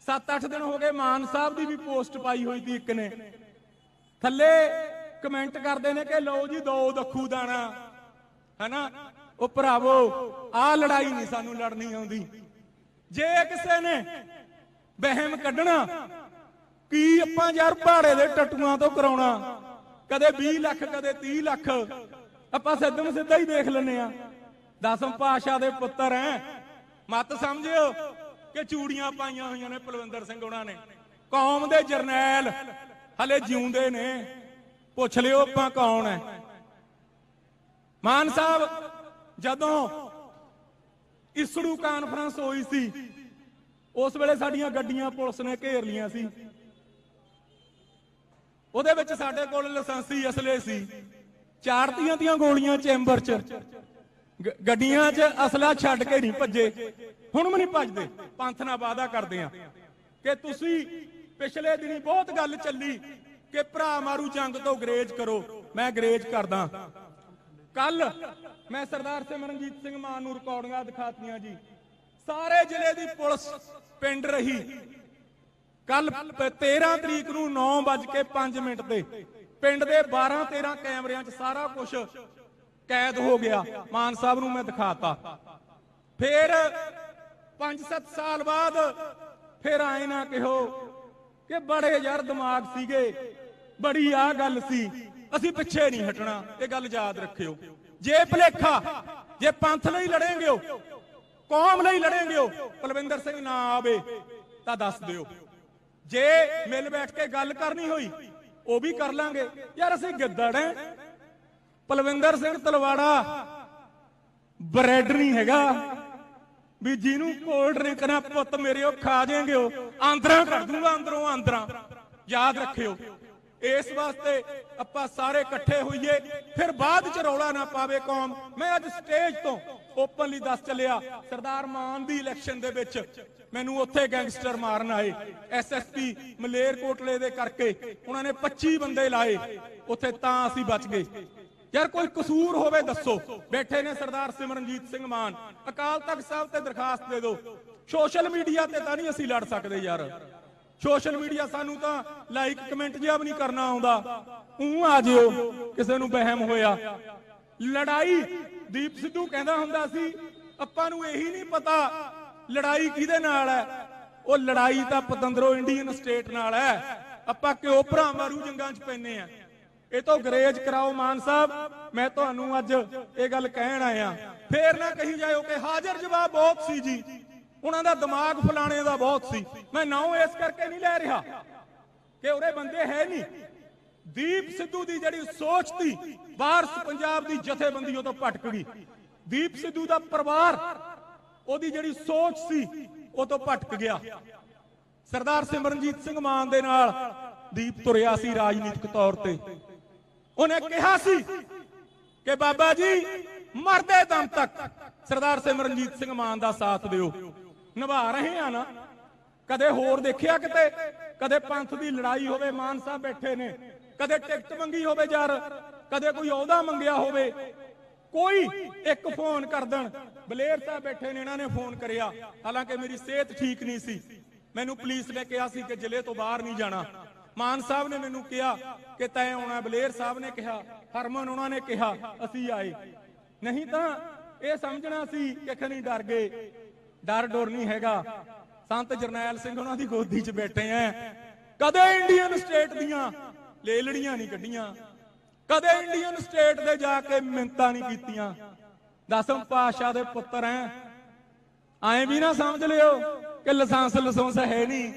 7-8 ਦਿਨ ਹੋ ਗਏ, ਮਾਨ ਸਾਹਿਬ ਦੀ ਵੀ ਪੋਸਟ ਪਾਈ ਹੋਈ ਸੀ ਇੱਕ ਨੇ, ਥੱਲੇ ਕਮੈਂਟ ਕਰਦੇ ਨੇ ਕਿ ਲਓ ਜੀ 2 ਦੱਖੂ ਦਾਣਾ, ਹੈਨਾ। ਉਹ ਭਰਾਵੋ, ਆਹ ਲੜਾਈ ਨਹੀਂ ਸਾਨੂੰ ਲੜਨੀ ਆਉਂਦੀ। ਜੇ ਕਿਸੇ ਨੇ ਵਹਿਮ ਕੱਢਣਾ ਕੀ ਆਪਾਂ ਯਾਰ ਭਾੜੇ ਦੇ ਟੱਟੂਆਂ ਤੋਂ ਕਰਾਉਣਾ, ਕਦੇ 20 ਲੱਖ ਕਦੇ 30 ਲੱਖ, ਆਪਾਂ ਸਿੱਧਮ ਸਿੱਧਾ ਹੀ ਦੇਖ ਲੈਨੇ ਆ। 10ਮ ਪਾਤਸ਼ਾਹ ਦੇ ਪੁੱਤਰ ਐ, ਮਤ ਸਮਝਿਓ ਕਿ ਚੂੜੀਆਂ ਪਾਈਆਂ ਹੋਈਆਂ ਨੇ ਪਲਵਿੰਦਰ ਸਿੰਘ ਉਹਨਾਂ ਨੇ। ਕੌਮ ਦੇ ਜਰਨੈਲ ਹਲੇ ਜਿਉਂਦੇ ਨੇ, ਪੁੱਛ ਲਿਓ ਆਪਾਂ ਕੌਣ ਹੈ। ਮਾਨ ਸਾਹਿਬ ਜਦੋਂ ਇਸੜੂ ਕਾਨਫਰੰਸ ਹੋਈ ਸੀ ਉਸ ਵੇਲੇ ਸਾਡੀਆਂ ਗੱਡੀਆਂ ਪੁਲਿਸ ਨੇ ਘੇਰ ਲੀਆਂ ਸੀ। ਉਹਦੇ ਵਿੱਚ ਸਾਡੇ ਕੋਲ ਲਾਇਸੈਂਸੀ ਅਸਲੇ ਸੀ, ਚਾੜਤੀਆਂ ਦੀਆਂ ਗੋਲੀਆਂ ਚੈਂਬਰ 'ਚ, ਗੱਡੀਆਂ 'ਚ ਅਸਲਾ ਛੱਡ ਕੇ ਨਹੀਂ ਭੱਜੇ, ਹੁਣ ਵੀ ਨਹੀਂ ਭੱਜਦੇ। ਪੰਥ ਨਾਲ ਵਾਅਦਾ ਕਰਦੇ ਆ ਕਿ ਤੁਸੀਂ ਪਿਛਲੇ ਦਿਨੀ ਬਹੁਤ ਗੱਲ ਚੱਲੀ ਕਿ ਭਰਾ ਮਾਰੂ ਜੰਗ ਤੋਂ ਗਰੇਜ ਕਰੋ, ਮੈਂ ਗਰੇਜ ਕਰਦਾ। ਕੱਲ ਮੈਂ ਸਰਦਾਰ ਸਿਮਰਨਜੀਤ ਸਿੰਘ ਮਾਨ ਨੂੰ ਰਿਕਾਰਡਿੰਗਾਂ ਦਿਖਾਤੀਆਂ ਜੀ, ਸਾਰੇ ਜ਼ਿਲ੍ਹੇ ਦੀ ਪੁਲਿਸ ਪਿੰਡ ਰਹੀ। ਕੱਲ 13 ਤਰੀਕ ਨੂੰ 9:05 ਤੇ ਪਿੰਡ ਦੇ 12-13 ਕੈਮਰਿਆਂ 'ਚ ਸਾਰਾ ਕੁਝ ਕੈਦ ਹੋ ਗਿਆ। ਮਾਨ ਸਾਹਿਬ ਨੂੰ ਮੈਂ ਦਿਖਾਤਾ। ਫਿਰ 5-7 ਸਾਲ ਬਾਅਦ ਫਿਰ ਆਏ ਨਾ ਕਿਹੋ ਕਿ ਬੜੇ ਯਾਰ ਦਿਮਾਗ ਸੀਗੇ, ਬੜੀ ਆ ਗੱਲ ਸੀ, ਅਸੀਂ ਪਿੱਛੇ ਨਹੀਂ ਹਟਣਾ। ਇਹ ਗੱਲ ਯਾਦ ਰੱਖਿਓ। ਜੇ ਭਲੇਖਾ, ਜੇ ਪੰਥ ਲਈ ਲੜेंगे ਹੋ, ਕੌਮ ਲਈ ਲੜेंगे ਹੋ, ਕੁਲਵਿੰਦਰ ਸਿੰਘ ਨਾ ਆਵੇ ਤਾਂ ਦੱਸ ਦਿਓ। ਜੇ ਮਿਲ ਬੈਠ ਕੇ ਗੱਲ ਕਰਨੀ ਹੋਈ ਉਹ ਵੀ ਕਰ ਲਾਂਗੇ। ਯਾਰ ਅਸੀਂ ਗਿੱਦੜ ਐ, ਕੁਲਵਿੰਦਰ ਸਿੰਘ ਤਲਵਾੜਾ ਬ੍ਰੈਡ ਨਹੀਂ ਹੈਗਾ ਵੀ ਜਿਹਨੂੰ ਕੋਲਡ ਡਰਿੰਕ ਨਾ ਪੁੱਤ ਮੇਰੇ ਉਹ ਖਾ ਜਾਏਂਗੇ, ਉਹ ਆਂਦਰਾਂ ਕਰ ਦੂੰਗਾ, ਅੰਦਰੋਂ ਆਂਦਰਾਂ। ਯਾਦ ਰੱਖਿਓ। ਇਸ ਵਾਸਤੇ ਆਪਾਂ ਸਾਰੇ ਇਕੱਠੇ ਹੋਈਏ, ਫਿਰ ਬਾਅਦ ਚ ਰੌਲਾ ਨਾ ਪਾਵੇ ਕੌਮ। ਮੈਂ ਅੱਜ ਸਟੇਜ ਤੋਂ ਓਪਨਲੀ ਦੱਸ ਚੱਲਿਆ, ਸਰਦਾਰ ਮਾਨ ਦੀ ਇਲੈਕਸ਼ਨ ਦੇ ਵਿੱਚ ਮੈਨੂੰ ਉੱਥੇ ਗੈਂਗਸਟਰ ਮਾਰਨ ਆਏ, ਐਸਐਸਪੀ ਮਲੇਰਕੋਟਲੇ ਦੇ ਕਰਕੇ ਉਹਨਾਂ ਨੇ 25 ਬੰਦੇ ਲਾਏ ਉੱਥੇ, ਤਾਂ ਅਸੀਂ ਬਚ ਗਏ। ਯਾਰ ਕੋਈ ਕਸੂਰ ਹੋਵੇ ਦੱਸੋ। ਬੈਠੇ ਨੇ ਸਰਦਾਰ ਸਿਮਰਨਜੀਤ ਸਿੰਘ ਮਾਨ, ਅਕਾਲ ਤਖਤ ਸਾਹਿਬ ਤੇ ਦਰਖਾਸਤ ਦੇ ਦਿਓ। ਸੋਸ਼ਲ ਮੀਡੀਆ ਤੇ ਤਾਂ ਨਹੀਂ ਅਸੀਂ ਲੜ ਸਕਦੇ ਯਾਰ। ਸੋਸ਼ਲ ਮੀਡੀਆ ਸਾਨੂੰ ਤਾਂ ਲਾਈਕ ਕਮੈਂਟ ਜਿਹਾ ਵੀ ਨਹੀਂ ਕਰਨਾ ਆਉਂਦਾ। ਆ ਜਿਓ ਕਿਸੇ ਨੂੰ ਵਹਿਮ ਹੋਇਆ। ਲੜਾਈ ਦੀਪ ਸਿੱਧੂ ਕਹਿੰਦਾ ਹੁੰਦਾ ਸੀ, ਆਪਾਂ ਨੂੰ ਇਹੀ ਨਹੀਂ ਪਤਾ ਲੜਾਈ ਕਿਹਦੇ ਨਾਲ ਹੈ। ਉਹ ਲੜਾਈ ਤਾਂ ਪਤੰਦਰੋਂ ਇੰਡੀਅਨ ਸਟੇਟ ਨਾਲ ਹੈ। ਆਪਾਂ ਕਿਉਂ ਭਰਾ ਮਾਰੂ ਜੰਗਾਂ 'ਚ ਪੈਨੇ ਆ। ਇਹ ਤੋਂ ਗਰੇਜ ਕਰਾਓ ਮਾਨ ਸਾਹਿਬ। ਮੈਂ ਤੁਹਾਨੂੰ ਅੱਜ ਇਹ ਗੱਲ ਕਹਿਣ ਆਇਆ। ਫੇਰ ਨਾ ਕਹੀ ਜਾਇਓ ਕਿ ਹਾਜ਼ਰ ਜਵਾਬ ਬਹੁਤ ਸੀ ਜੀ, ਉਹਨਾਂ ਦਾ ਦਿਮਾਗ ਫਲਾਣੇ ਦਾ ਬਹੁਤ ਸੀ। ਮੈਂ ਨਾਉ ਇਸ ਕਰਕੇ ਨਹੀਂ ਲੈ ਰਿਹਾ ਕਿ ਉਹਦੇ ਬੰਦੇ ਹੈ ਨਹੀਂ। ਦੀਪ ਸਿੱਧੂ ਦੀ ਜਿਹੜੀ ਸੋਚ ਸੀ, ਵਾਰਸ ਪੰਜਾਬ ਦੀ ਜਥੇਬੰਦੀ ਉਹ ਤੋਂ ਭਟਕ ਗਈ। ਦੀਪ ਸਿੱਧੂ ਦਾ ਪਰਿਵਾਰ, ਉਹਦੀ ਜਿਹੜੀ ਸੋਚ ਸੀ ਉਹ ਤੋਂ ਭਟਕ ਗਿਆ। ਸਰਦਾਰ ਸਿਮਰਨਜੀਤ ਸਿੰਘ ਮਾਨ ਦੇ ਨਾਲ ਦੀਪ ਤੁਰਿਆ ਸੀ ਰਾਜਨੀਤਿਕ ਤੌਰ ਤੇ। ਉਹਨੇ ਕਿਹਾ ਸੀ ਕਿ ਬਾਬਾ ਜੀ ਮਰਦੇ ਦਮ ਤੱਕ ਸਰਦਾਰ ਸਿਮਰਨਜੀਤ ਸਿੰਘ ਮਾਨ ਦਾ ਸਾਥ ਦਿਓ। ਨਿਭਾ ਰਹੇ ਆ ਨਾ। ਕਦੇ ਹੋਰ ਦੇਖਿਆ ਕਿਤੇ? ਕਦੇ ਪੰਥ ਦੀ ਲੜਾਈ ਹੋਵੇ, ਮਾਨ ਸਾਹਿਬ ਬੈਠੇ ਨੇ, ਕਦੇ ਟਿਕਟ ਮੰਗੀ ਹੋਵੇ ਯਾਰ, ਕਦੇ ਕੋਈ ਅਹੁਦਾ ਮੰਗਿਆ ਹੋਵੇ, ਕੋਈ ਇੱਕ ਫੋਨ ਕਰ ਦੇਣ। ਬਲੇਰ ਸਾਹਿਬ ਬੈਠੇ ਨੇ, ਇਹਨਾਂ ਨੇ ਫੋਨ ਕਰਿਆ, ਹਾਲਾਂਕਿ ਮੇਰੀ ਸਿਹਤ ਠੀਕ ਨਹੀਂ ਸੀ, ਮੈਨੂੰ ਪੁਲਿਸ ਨੇ ਕਿਹਾ ਸੀ ਕਿ ਜ਼ਿਲ੍ਹੇ ਤੋਂ ਬਾਹਰ ਨਹੀਂ ਜਾਣਾ। ਮਾਨ ਸਾਹਿਬ ਨੇ ਮੈਨੂੰ ਕਿਹਾ ਕਿ ਤੈਂ ਆਉਣਾ, ਬਲੇਰ ਸਾਹਿਬ ਨੇ ਕਿਹਾ, ਹਰਮਨ ਉਹਨਾਂ ਨੇ ਕਿਹਾ, ਅਸੀਂ ਆਏ। ਨਹੀਂ ਤਾਂ ਇਹ ਸਮਝਣਾ ਸੀ ਕਿ ਖਣੀ ਡਰ ਗਏ। ਡਰ ਡੋਰ ਨਹੀਂ ਹੈਗਾ। ਸੰਤ ਜਰਨੈਲ ਸਿੰਘ ਉਹਨਾਂ ਦੀ ਗੋਦੀ 'ਚ ਬੈਠੇ ਐ। ਕਦੇ ਇੰਡੀਅਨ ਸਟੇਟ ਦੀਆਂ ਲੇਲੜੀਆਂ ਨਹੀਂ ਕੱਢੀਆਂ, ਕਦੇ ਇੰਡੀਅਨ ਸਟੇਟ ਦੇ ਜਾ ਕੇ ਮਿੰਨਤਾਂ ਨਹੀਂ ਕੀਤੀਆਂ। 10ਵੇਂ ਪਾਤਸ਼ਾਹ ਦੇ ਪੁੱਤਰ ਐ। ਐਂ ਵੀ ਨਾ ਸਮਝ ਲਿਓ ਕਿ ਲਾਇਸੈਂਸ ਹੈ ਨਹੀਂ,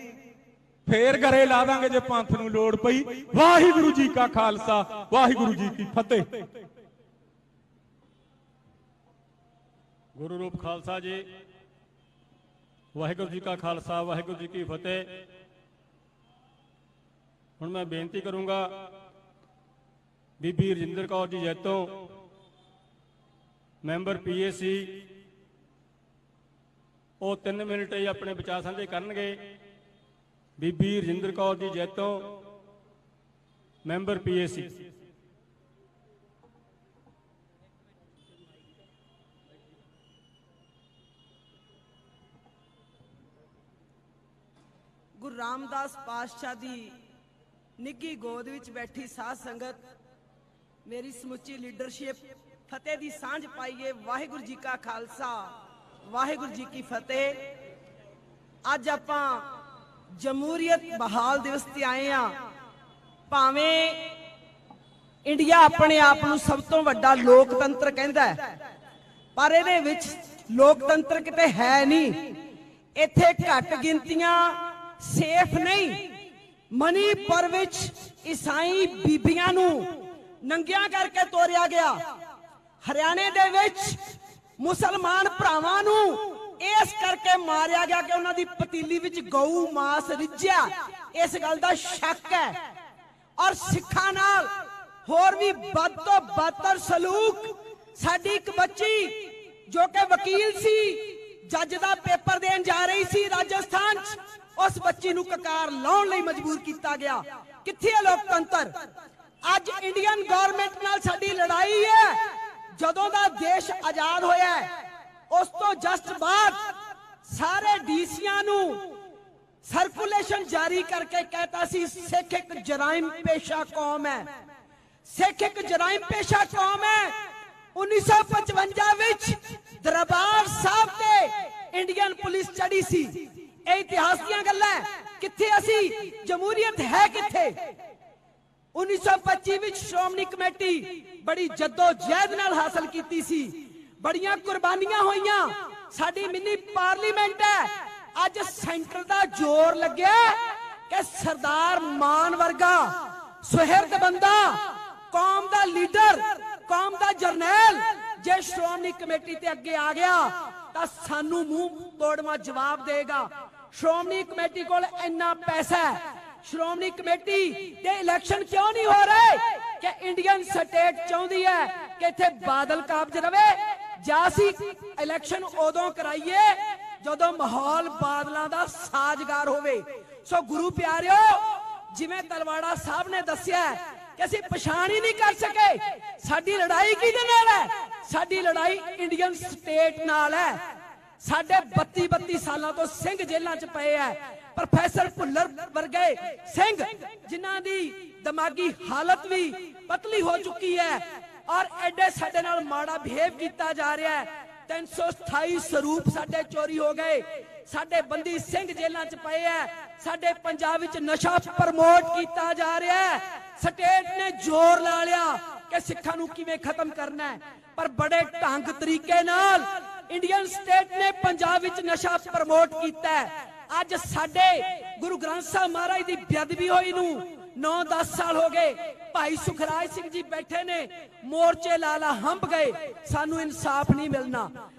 ਫੇਰ ਘਰੇ ਲਾ ਦਾਂਗੇ ਜੇ ਪੰਥ ਨੂੰ ਲੋੜ ਪਈ। ਵਾਹਿਗੁਰੂ ਜੀ ਕਾ ਖਾਲਸਾ, ਵਾਹਿਗੁਰੂ ਜੀ ਕੀ ਫਤਿਹ। ਗੁਰੂ ਰੂਪ ਖਾਲਸਾ ਜੀ, ਵਾਹਿਗੁਰੂ ਜੀ ਕਾ ਖਾਲਸਾ, ਵਾਹਿਗੁਰੂ ਜੀ ਕੀ ਫਤਿਹ। ਹੁਣ ਮੈਂ ਬੇਨਤੀ ਕਰੂੰਗਾ ਬੀਬੀ ਰਜਿੰਦਰ ਕੌਰ ਜੀ ਜੈਤੋਂ, ਮੈਂਬਰ ਪੀਏਸੀ, ਉਹ 3 ਮਿੰਟ ਹੀ ਆਪਣੇ ਵਿਚਾਰ ਸਾਂਝੇ ਕਰਨਗੇ। ਬੀਬੀ ਰਜਿੰਦਰ ਕੌਰ ਜੀ ਜੈਤੋਂ, ਮੈਂਬਰ ਪੀਏਸੀ। ਗੁਰੂ ਰਾਮਦਾਸ ਪਾਤਸ਼ਾਹ ਦੀ ਨਿੱਘੀ ਗੋਦ ਵਿੱਚ ਬੈਠੀ ਸਾਧ ਸੰਗਤ, ਮੇਰੀ ਸਮੁੱਚੀ ਲੀਡਰਸ਼ਿਪ, ਫਤਿਹ ਦੀ ਸਾਂਝ ਪਾਈਏ। ਵਾਹਿਗੁਰੂ ਜੀ ਕਾ ਖਾਲਸਾ, ਵਾਹਿਗੁਰੂ ਜੀ ਕੀ ਫਤਿਹ। ਅੱਜ ਆਪਾਂ ਜਮਹੂਰੀਅਤ ਬਹਾਲ ਦਿਵਸ ਤੇ ਆਏ ਆ। ਭਾਵੇਂ ਇੰਡੀਆ ਆਪਣੇ ਆਪ ਨੂੰ ਸਭ ਤੋਂ ਵੱਡਾ ਲੋਕਤੰਤਰ ਕਹਿੰਦਾ ਹੈ, ਪਰ ਇਹਦੇ ਵਿੱਚ ਲੋਕਤੰਤਰ ਕਿਤੇ ਹੈ ਨਹੀਂ। ਇੱਥੇ ਘੱਟ ਗਿਣਤੀਆਂ ਸੇਫ ਨਹੀਂ। ਮਨੀਪੁਰ ਵਿੱਚ ਈਸਾਈ ਬੀਬੀਆਂ ਨੂੰ ਨੰਗਿਆਂ ਕਰਕੇ ਤੋਰਿਆ ਗਿਆ। ਹਰਿਆਣੇ ਦੇ ਵਿੱਚ ਮੁਸਲਮਾਨ ਭਰਾਵਾਂ ਨੂੰ ਇਸ ਕਰਕੇ ਮਾਰਿਆ ਗਿਆ ਕਿ ਉਹਨਾਂ ਦੀ ਪਤੀਲੀ ਵਿੱਚ ਗਊ ਮਾਸ ਰਿੱਝਿਆ, ਇਸ ਗੱਲ ਦਾ ਸ਼ੱਕ ਹੈ। ਔਰ ਸਿੱਖਾਂ ਨਾਲ ਹੋਰ ਵੀ ਵੱਧ ਤੋਂ ਬਦਤਰ ਸਲੂਕ। ਸਾਡੀ ਇੱਕ ਬੱਚੀ ਜੋ ਕਿ ਵਕੀਲ ਸੀ, ਜੱਜ ਦਾ ਪੇਪਰ ਦੇਣ ਜਾ ਰਹੀ ਸੀ ਰਾਜਸਥਾਨ 'ਚ, ਉਸ ਬੱਚੀ ਨੂੰ ਕਕਾਰ ਲਾਉਣ ਲਈ ਮਜਬੂਰ ਕੀਤਾ ਗਿਆ। ਕਿੱਥੇ ਹੈ ਲੋਕਤੰਤਰ? ਅੱਜ ਇੰਡੀਅਨ ਗਵਰਨਮੈਂਟ ਨਾਲ ਸਾਡੀ ਲੜਾਈ ਹੈ। ਜਦੋਂ ਦਾ ਦੇਸ਼ ਆਜ਼ਾਦ ਹੋਇਆ ਉਸ ਤੋਂ ਜਸਟ ਬਾਅਦ ਸਾਰੇ ਡੀਸੀਆਂ ਨੂੰ ਸਰਕੂਲੇਸ਼ਨ ਜਾਰੀ ਕਰਕੇ ਕਹਿਤਾ ਸੀ ਸਿੱਖ ਇੱਕ ਜਰਾਇਮ ਪੇਸ਼ਾ ਕੌਮ ਹੈ, ਸਿੱਖ ਇੱਕ ਜਰਾਇਮ ਪੇਸ਼ਾ ਕੌਮ ਹੈ। 1955 ਵਿੱਚ ਦਰਬਾਰ ਸਾਹਿਬ ਤੇ ਇੰਡੀਅਨ ਪੁਲਿਸ ਚੜੀ ਸੀ। ਇਹ ਇਤਿਹਾਸ ਦੀਆਂ ਗੱਲਾਂ। ਕਿੱਥੇ ਅਸੀਂ? ਜਮਹੂਰੀਅਤ ਹੈ ਕਿੱਥੇ? 1925 ਵਿੱਚ ਸ਼੍ਰੋਮਣੀ ਕਮੇਟੀ ਬੜੀ ਜੱਦੋ-ਜਹਿਦ ਨਾਲ ਹਾਸਲ ਕੀਤੀ ਸੀ, ਬੜੀਆਂ ਕੁਰਬਾਨੀਆਂ ਹੋਈਆਂ। ਸਾਡੀ ਮਿੰਨੀ ਪਾਰਲੀਮੈਂਟ ਹੈ। ਅੱਜ ਸੈਂਟਰ ਦਾ ਜ਼ੋਰ ਲੱਗਿਆ ਕਿ ਸਰਦਾਰ ਮਾਨ ਵਰਗਾ ਸੁਹਿਰਦ ਬੰਦਾ, ਕੌਮ ਦਾ ਲੀਡਰ, ਕੌਮ ਦਾ ਜਰਨੈਲ ਜੇ ਸ਼੍ਰੋਮਣੀ ਕਮੇਟੀ ਤੇ ਅੱਗੇ ਆ ਗਿਆ ਤਾਂ ਸਾਨੂੰ ਮੂੰਹ ਤੋੜਵਾ ਜਵਾਬ ਦੇਗਾ। ਸ਼੍ਰੋਮਣੀ ਕਮੇਟੀ ਕੋਲ ਇੰਨਾ ਪੈਸਾ ਹੈ। ਸ਼੍ਰੋਮਣੀ ਕਮੇਟੀ ਦੇ ਇਲੈਕਸ਼ਨ ਕਿਉਂ ਨਹੀਂ ਹੋ ਰਹੇ? ਕਿ ਇੰਡੀਅਨ ਸਟੇਟ ਚਾਹੁੰਦੀ ਹੈ ਕਿ ਇੱਥੇ ਬਾਦਲ ਕਾਬਜ ਰਵੇ, ਜਾਂ ਅਸੀਂ ਇਲੈਕਸ਼ਨ ਉਦੋਂ ਕਰਾਈਏ ਜਦੋਂ ਮਾਹੌਲ ਬਾਦਲਾਂ ਦਾ ਸਾਜ਼ਗਾਰ ਹੋਵੇ। ਸੋ ਗੁਰੂ ਪਿਆਰਿਓ, ਜਿਵੇਂ ਤਲਵਾੜਾ ਸਾਹਿਬ ਨੇ ਦੱਸਿਆ ਕਿ ਅਸੀਂ ਪਛਾਣ ਹੀ ਨਹੀਂ ਕਰ ਸਕੇ ਸਾਡੀ ਲੜਾਈ ਕਿਹਦੇ ਨਾਲ ਹੈ। ਸਾਡੀ ਲੜਾਈ ਇੰਡੀਅਨ ਸਟੇਟ ਨਾਲ ਹੈ। ਸਾਡੇ 32 ਸਾਲਾਂ ਤੋਂ ਸਿੰਘ ਜੇਲ੍ਹਾਂ 'ਚ ਪਏ ਐ। ਪ੍ਰੋਫੈਸਰ ਭੁੱਲਰ ਵਰਗੇ ਸਿੰਘ ਜਿਨ੍ਹਾਂ ਦੀ ਦਿਮਾਗੀ ਹਾਲਤ ਵੀ ਪਤਲੀ ਹੋ ਚੁੱਕੀ ਹੈ ਔਰ ਐਡੇ ਸਾਡੇ ਨਾਲ ਮਾੜਾ ਬਿਹੇਵ ਕੀਤਾ ਜਾ ਰਿਹਾ ਹੈ। 327 ਸਰੂਪ ਸਾਡੇ ਚੋਰੀ ਹੋ ਗਏ। ਸਾਡੇ ਬੰਦੀ ਸਿੰਘ ਜੇਲ੍ਹਾਂ 'ਚ ਪਏ ਐ। ਸਾਡੇ ਪੰਜਾਬ ਵਿੱਚ ਨਸ਼ਾ ਪ੍ਰਮੋਟ ਕੀਤਾ ਜਾ ਰਿਹਾ ਹੈ। ਸਟੇਟ ਨੇ ਜ਼ੋਰ ਲਾ ਲਿਆ ਕਿ ਸਿੱਖਾਂ ਨੂੰ ਕਿਵੇਂ ਖਤਮ ਕਰਨਾ ਹੈ, ਪਰ ਬੜੇ ਢੰਗ ਤਰੀਕੇ ਨਾਲ ਇੰਡੀਅਨ ਸਟੇਟ ਨੇ ਪੰਜਾਬ ਵਿੱਚ ਨਸ਼ਾ ਪ੍ਰਮੋਟ ਕੀਤਾ ਹੈ। ਅੱਜ ਸਾਡੇ ਗੁਰੂ ਗ੍ਰੰਥ ਸਾਹਿਬ ਮਹਾਰਾਜ ਦੀ ਬੇਅਦਬੀ ਹੋਈ ਨੂੰ 9-10 ਸਾਲ ਹੋ ਗਏ। ਭਾਈ ਸੁਖਰਾਜ ਸਿੰਘ ਜੀ ਬੈਠੇ ਨੇ, ਮੋਰਚੇ ਲਾਲਾ ਹੰਪ ਗਏ, ਸਾਨੂੰ ਇਨਸਾਫ ਨਹੀਂ ਮਿਲਣਾ।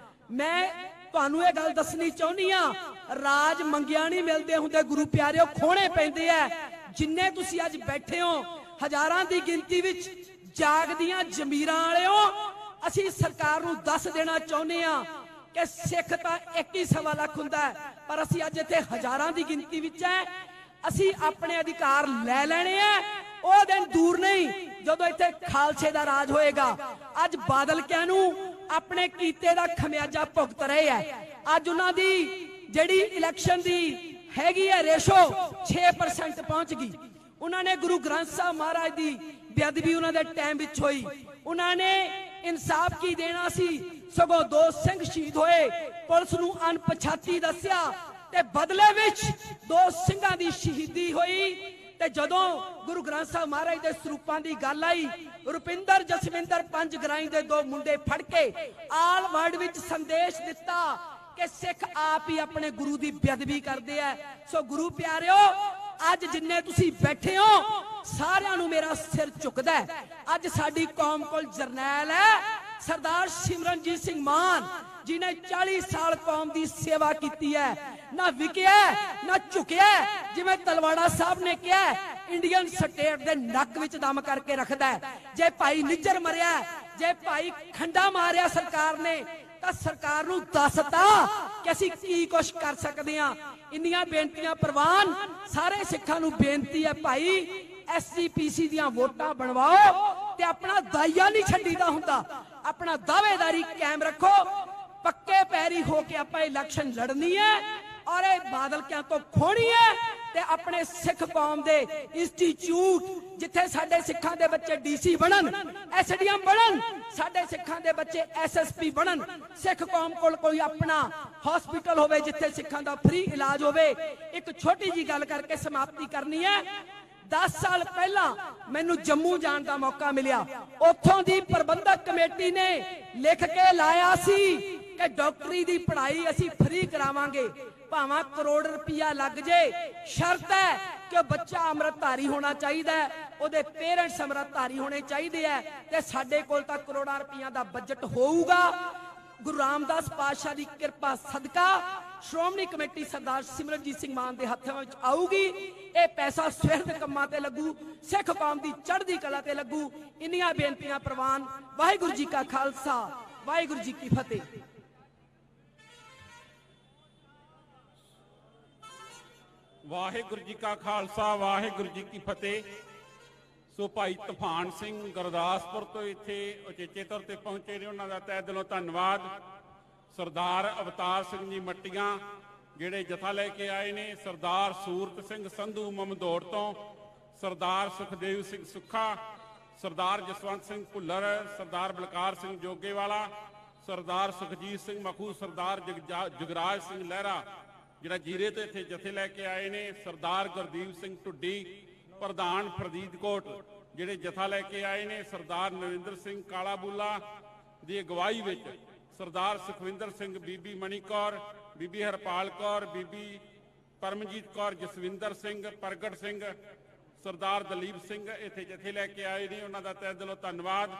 ਮੈਂ ਤੁਹਾਨੂੰ ਇਹ ਗੱਲ ਦੱਸਣੀ ਚਾਹੁੰਦੀ ਆ, ਰਾਜ ਮੰਗਿਆ ਨਹੀਂ ਮਿਲਦੇ ਹੁੰਦੇ ਗੁਰੂ ਪਿਆਰਿਓ, ਖੋਣੇ ਪੈਂਦੇ ਆ। ਜਿੰਨੇ ਤੁਸੀਂ ਅੱਜ ਬੈਠੇ ਹੋ ਹਜ਼ਾਰਾਂ ਦੀ ਗਿਣਤੀ ਵਿੱਚ ਜਾਗਦੀਆਂ ਜ਼ਮੀਰਾਂ ਵਾਲਿਓ, ਅਸੀਂ ਸਰਕਾਰ ਨੂੰ ਦੱਸ ਦੇਣਾ ਚਾਹੁੰਦੇ ਆ ਕਿ ਸਿੱਖ ਤਾਂ 21 ਲੱਖ ਹੁੰਦਾ ਹੈ, ਪਰ ਅਸੀਂ ਅੱਜ ਇੱਥੇ ਹਜ਼ਾਰਾਂ ਦੀ ਗਿਣਤੀ ਵਿੱਚ ਹੈ। ਅਸੀਂ ਆਪਣੇ ਅਧਿਕਾਰ ਲੈ ਲੈਣੇ ਆ। ਉਹ ਦਿਨ ਦੂਰ ਨਹੀਂ ਜਦੋਂ ਇੱਥੇ ਖਾਲਸੇ ਦਾ ਰਾਜ ਹੋਏਗਾ। ਅੱਜ ਬਾਦਲ ਕਿਆਂ ਨੂੰ ਆਪਣੇ ਕੀਤੇ ਦਾ ਖਮਿਆਜਾ ਭੁਗਤ ਰਹੇ ਆ। ਅੱਜ ਉਹਨਾਂ ਦੀ ਜਿਹੜੀ ਇਲੈਕਸ਼ਨ ਦੀ ਹੈਗੀ ਹੈ ਰੇਸ਼ੋ 6% ਪਹੁੰਚ ਗਈ। ਉਹਨਾਂ ਨੇ ਗੁਰੂ ਗ੍ਰੰਥ ਸਾਹਿਬ ਮਹਾਰਾਜ ਦੀ ਬੇਅਦਬੀ ਉਹਨਾਂ ਦੇ ਟਾਈਮ ਵਿੱਚ ਹੋਈ। ਉਹਨਾਂ ਨੇ ਇਨਸਾਫ ਕੀ ਦੇਣਾ ਸੀ, ਸਗੋਂ 2 ਸਿੰਘ ਸ਼ਹੀਦ ਹੋਏ, ਪੁਲਿਸ ਨੂੰ ਅਣਪਛਾਤੀ ਦੱਸਿਆ ਤੇ ਬਦਲੇ ਵਿੱਚ 2 ਸਿੰਘਾਂ ਦੀ ਸ਼ਹੀਦੀ ਹੋਈ। ਤੇ ਜਦੋਂ ਗੁਰੂ ਗ੍ਰੰਥ ਸਾਹਿਬ ਮਹਾਰਾਜ ਦੇ ਸਰੂਪਾਂ ਦੀ ਗੱਲ ਆਈ, ਰੁਪਿੰਦਰ ਜਸਵਿੰਦਰ 5 ਗਰਾਈ ਦੇ 2 ਮੁੰਡੇ ਫੜ ਕੇ ਆਲ ਵਰਲਡ ਵਿੱਚ ਸੰਦੇਸ਼ ਦਿੱਤਾ ਕਿ ਸਿੱਖ ਆਪ ਹੀ ਆਪਣੇ ਗੁਰੂ ਦੀ ਬੇਅਦਬੀ ਕਰਦੇ ਆ। ਸੋ ਗੁਰੂ ਪਿਆਰਿਓ, ਅੱਜ ਜਿੰਨੇ ਤੁਸੀਂ ਬੈਠੇ ਹੋ ਸਾਰਿਆਂ ਨੂੰ ਮੇਰਾ ਸਿਰ ਝੁਕਦਾ ਹੈ। ਅੱਜ ਸਾਡੀ ਕੌਮ ਕੋਲ ਜਰਨੈਲ ਹੈ ਸਰਦਾਰ ਸਿਮਰਨਜੀਤ ਸਿੰਘ ਮਾਨ, ਜਿਨੇ 40 ਸਾਲ ਕੌਮ ਦੀ ਸੇਵਾ ਕੀਤੀ ਹੈ। ਨਾ ਵਿਕਿਆ ਨਾ ਝੁਕਿਆ। ਜਿਵੇਂ ਤਲਵਾੜਾ ਸਾਹਿਬ ਨੇ ਕਿਹਾ, ਇੰਡੀਅਨ ਸਟੇਟ ਦੇ ਨੱਕ ਵਿੱਚ ਦਮ ਕਰਕੇ ਰੱਖਦਾ। ਜੇ ਭਾਈ ਨਿੱਜਰ ਮਰਿਆ, ਜੇ ਭਾਈ ਖੰਡਾ ਮਾਰਿਆ ਸਰਕਾਰ ਨੇ, ਤਾਂ ਸਰਕਾਰ ਨੂੰ ਦੱਸਤਾ ਕਿ ਅਸੀਂ ਕੀ ਕੁਛ ਕਰ ਸਕਦੇ ਹਾਂ। ਇੰਨੀਆਂ ਬੇਨਤੀਆਂ ਪ੍ਰਵਾਨ, ਸਾਰੇ ਸਿੱਖਾਂ ਨੂੰ ਬੇਨਤੀ ਹੈ, ਭਾਈ SGPC ਦੀਆਂ ਵੋਟਾਂ ਬਣਵਾਓ ਤੇ ਆਪਣਾ ਦਾਈਆ ਨਹੀਂ ਛੱਡੀਦਾ ਹੁੰਦਾ। ਆਪਣਾ ਦਾਅਵੇਦਾਰੀ ਕਾਇਮ ਰੱਖੋ। ਪੱਕੇ ਪੈਰੀ ਹੋ ਕੇ ਆਪਾਂ ਇਲੈਕਸ਼ਨ ਲੜਨੀ ਹੈ ਔਰ ਇਹ ਬਾਦਲ ਕਿਆਂ ਤੋਂ ਖੋਣੀ ਹੈ ਤੇ ਆਪਣੇ ਸਿੱਖ ਕੌਮ ਦੇ ਇੰਸਟੀਚਿਊਟ, ਜਿੱਥੇ ਸਾਡੇ ਸਿੱਖਾਂ ਦੇ ਬੱਚੇ DC ਬਣਨ, SDM ਬਣਨ, ਸਾਡੇ ਸਿੱਖਾਂ ਦੇ ਬੱਚੇ SSP ਬਣਨ, ਸਿੱਖ ਕੌਮ ਕੋਲ ਕੋਈ ਆਪਣਾ ਹਸਪੀਟਲ ਹੋਵੇ ਜਿੱਥੇ ਸਿੱਖਾਂ ਦਾ ਫ੍ਰੀ ਇਲਾਜ ਹੋਵੇ। ਇੱਕ ਛੋਟੀ ਜੀ ਗੱਲ ਕਰਕੇ ਸਮਾਪਤੀ ਕਰਨੀ ਹੈ। 10 ਸਾਲ ਪਹਿਲਾਂ ਮੈਨੂੰ ਜੰਮੂ ਜਾਣ ਦਾ ਮੌਕਾ ਮਿਲਿਆ। ਉੱਥੋਂ ਦੀ ਪ੍ਰਬੰਧਕ ਕਮੇਟੀ ਨੇ ਲਿਖ ਕੇ ਲਾਇਆ ਸੀ ਕਿ ਡਾਕਟਰੀ ਦੀ ਪੜ੍ਹਾਈ ਅਸੀਂ ਫ੍ਰੀ ਕਰਾਵਾਂਗੇ, ਭਾਵੇਂ ਕਰੋੜ ਰੁਪਇਆ ਲੱਗ ਜੇ, ਸ਼ਰਤ ਹੈ ਕਿ ਉਹ ਬੱਚਾ ਅੰਮ੍ਰਿਤਧਾਰੀ ਹੋਣਾ ਚਾਹੀਦਾ ਹੈ, ਉਹਦੇ ਪੇਰੈਂਟਸ ਅੰਮ੍ਰਿਤਧਾਰੀ ਹੋਣੇ ਚਾਹੀਦੇ ਹੈ ਤੇ ਸਾਡੇ ਕੋਲ ਤਾਂ ਕਰੋੜਾਂ ਰੁਪਈਆਂ ਦਾ ਬਜਟ ਹੋਊਗਾ। ਗੁਰੂ ਰਾਮਦਾਸ ਪਾਤਸ਼ਾਹ ਦੀ ਕਿਰਪਾ ਸਦਕਾ ਸ਼੍ਰੋਮਣੀ ਕਮੇਟੀ ਸਰਦਾਰ ਸਿਮਰਨਜੀਤ ਸਿੰਘ ਮਾਨ ਦੇ ਹੱਥਾਂ ਵਿੱਚ ਆਊਗੀ। ਇਹ ਪੈਸਾ ਸਿਹਤ ਕੰਮਾਂ ਤੇ ਲੱਗੂ, ਸਿੱਖ ਕੌਮ ਦੀ ਚੜ੍ਹਦੀ ਕਲਾ ਤੇ ਲੱਗੂ। ਇੰਨੀਆਂ ਬੇਨਤੀਆਂ ਪ੍ਰਵਾਨ। ਵਾਹਿਗੁਰੂ ਜੀ ਕਾ ਖਾਲਸਾ, ਵਾਹਿਗੁਰੂ ਜੀ ਕੀ ਫਤਿਹ। ਵਾਹਿਗੁਰੂ ਜੀ ਕਾ ਖਾਲਸਾ, ਵਾਹਿਗੁਰੂ ਜੀ ਕੀ ਫਤਿਹ। ਸੋ ਭਾਈ ਤੂਫਾਨ ਸਿੰਘ ਗੁਰਦਾਸਪੁਰ ਤੋਂ ਇੱਥੇ ਉਚੇਚੇ ਤੌਰ ਤੇ ਪਹੁੰਚੇ ਨੇ, ਉਹਨਾਂ ਦਾ ਤਹਿ ਦਿਲੋਂ ਧੰਨਵਾਦ। ਸਰਦਾਰ ਅਵਤਾਰ ਸਿੰਘ ਜੀ ਮੱਟੀਆਂ ਜਿਹੜੇ ਜਥਾ ਲੈ ਕੇ ਆਏ ਨੇ, ਸਰਦਾਰ ਸੂਰਤ ਸਿੰਘ ਸੰਧੂ ਮਮਦੋੜ ਤੋਂ, ਸਰਦਾਰ ਸੁਖਦੇਵ ਸਿੰਘ ਸੁੱਖਾ, ਸਰਦਾਰ ਜਸਵੰਤ ਸਿੰਘ ਭੁੱਲਰ, ਸਰਦਾਰ ਬਲਕਾਰ ਸਿੰਘ ਜੋਗੇਵਾਲਾ, ਸਰਦਾਰ ਸੁਖਜੀਤ ਸਿੰਘ ਮਖੂ, ਸਰਦਾਰ ਜੁਗਰਾਜ ਸਿੰਘ ਲਹਿਰਾ ਜਿਹੜਾ ਜੀਰੇ ਤੋਂ ਇੱਥੇ ਜਥੇ ਲੈ ਕੇ ਆਏ ਨੇ, ਸਰਦਾਰ ਗੁਰਦੀਪ ਸਿੰਘ ਢੁੱਡੀ ਪ੍ਰਧਾਨ ਫਰੀਦਕੋਟ ਜਿਹੜੇ ਜਥਾ ਲੈ ਕੇ ਆਏ ਨੇ, ਸਰਦਾਰ ਨਰਿੰਦਰ ਸਿੰਘ ਕਾਲਾਬੂਲਾ ਦੀ ਅਗਵਾਈ ਵਿੱਚ ਸਰਦਾਰ ਸੁਖਵਿੰਦਰ ਸਿੰਘ, ਬੀਬੀ ਮਣੀ ਕੌਰ, ਬੀਬੀ ਹਰਪਾਲ ਕੌਰ, ਬੀਬੀ ਪਰਮਜੀਤ ਕੌਰ, ਜਸਵਿੰਦਰ ਸਿੰਘ, ਪ੍ਰਗਟ ਸਿੰਘ, ਸਰਦਾਰ ਦਲੀਪ ਸਿੰਘ ਇੱਥੇ ਜਥੇ ਲੈ ਕੇ ਆਏ ਨੇ, ਉਹਨਾਂ ਦਾ ਤਹਿ ਦਿਲੋਂ ਧੰਨਵਾਦ।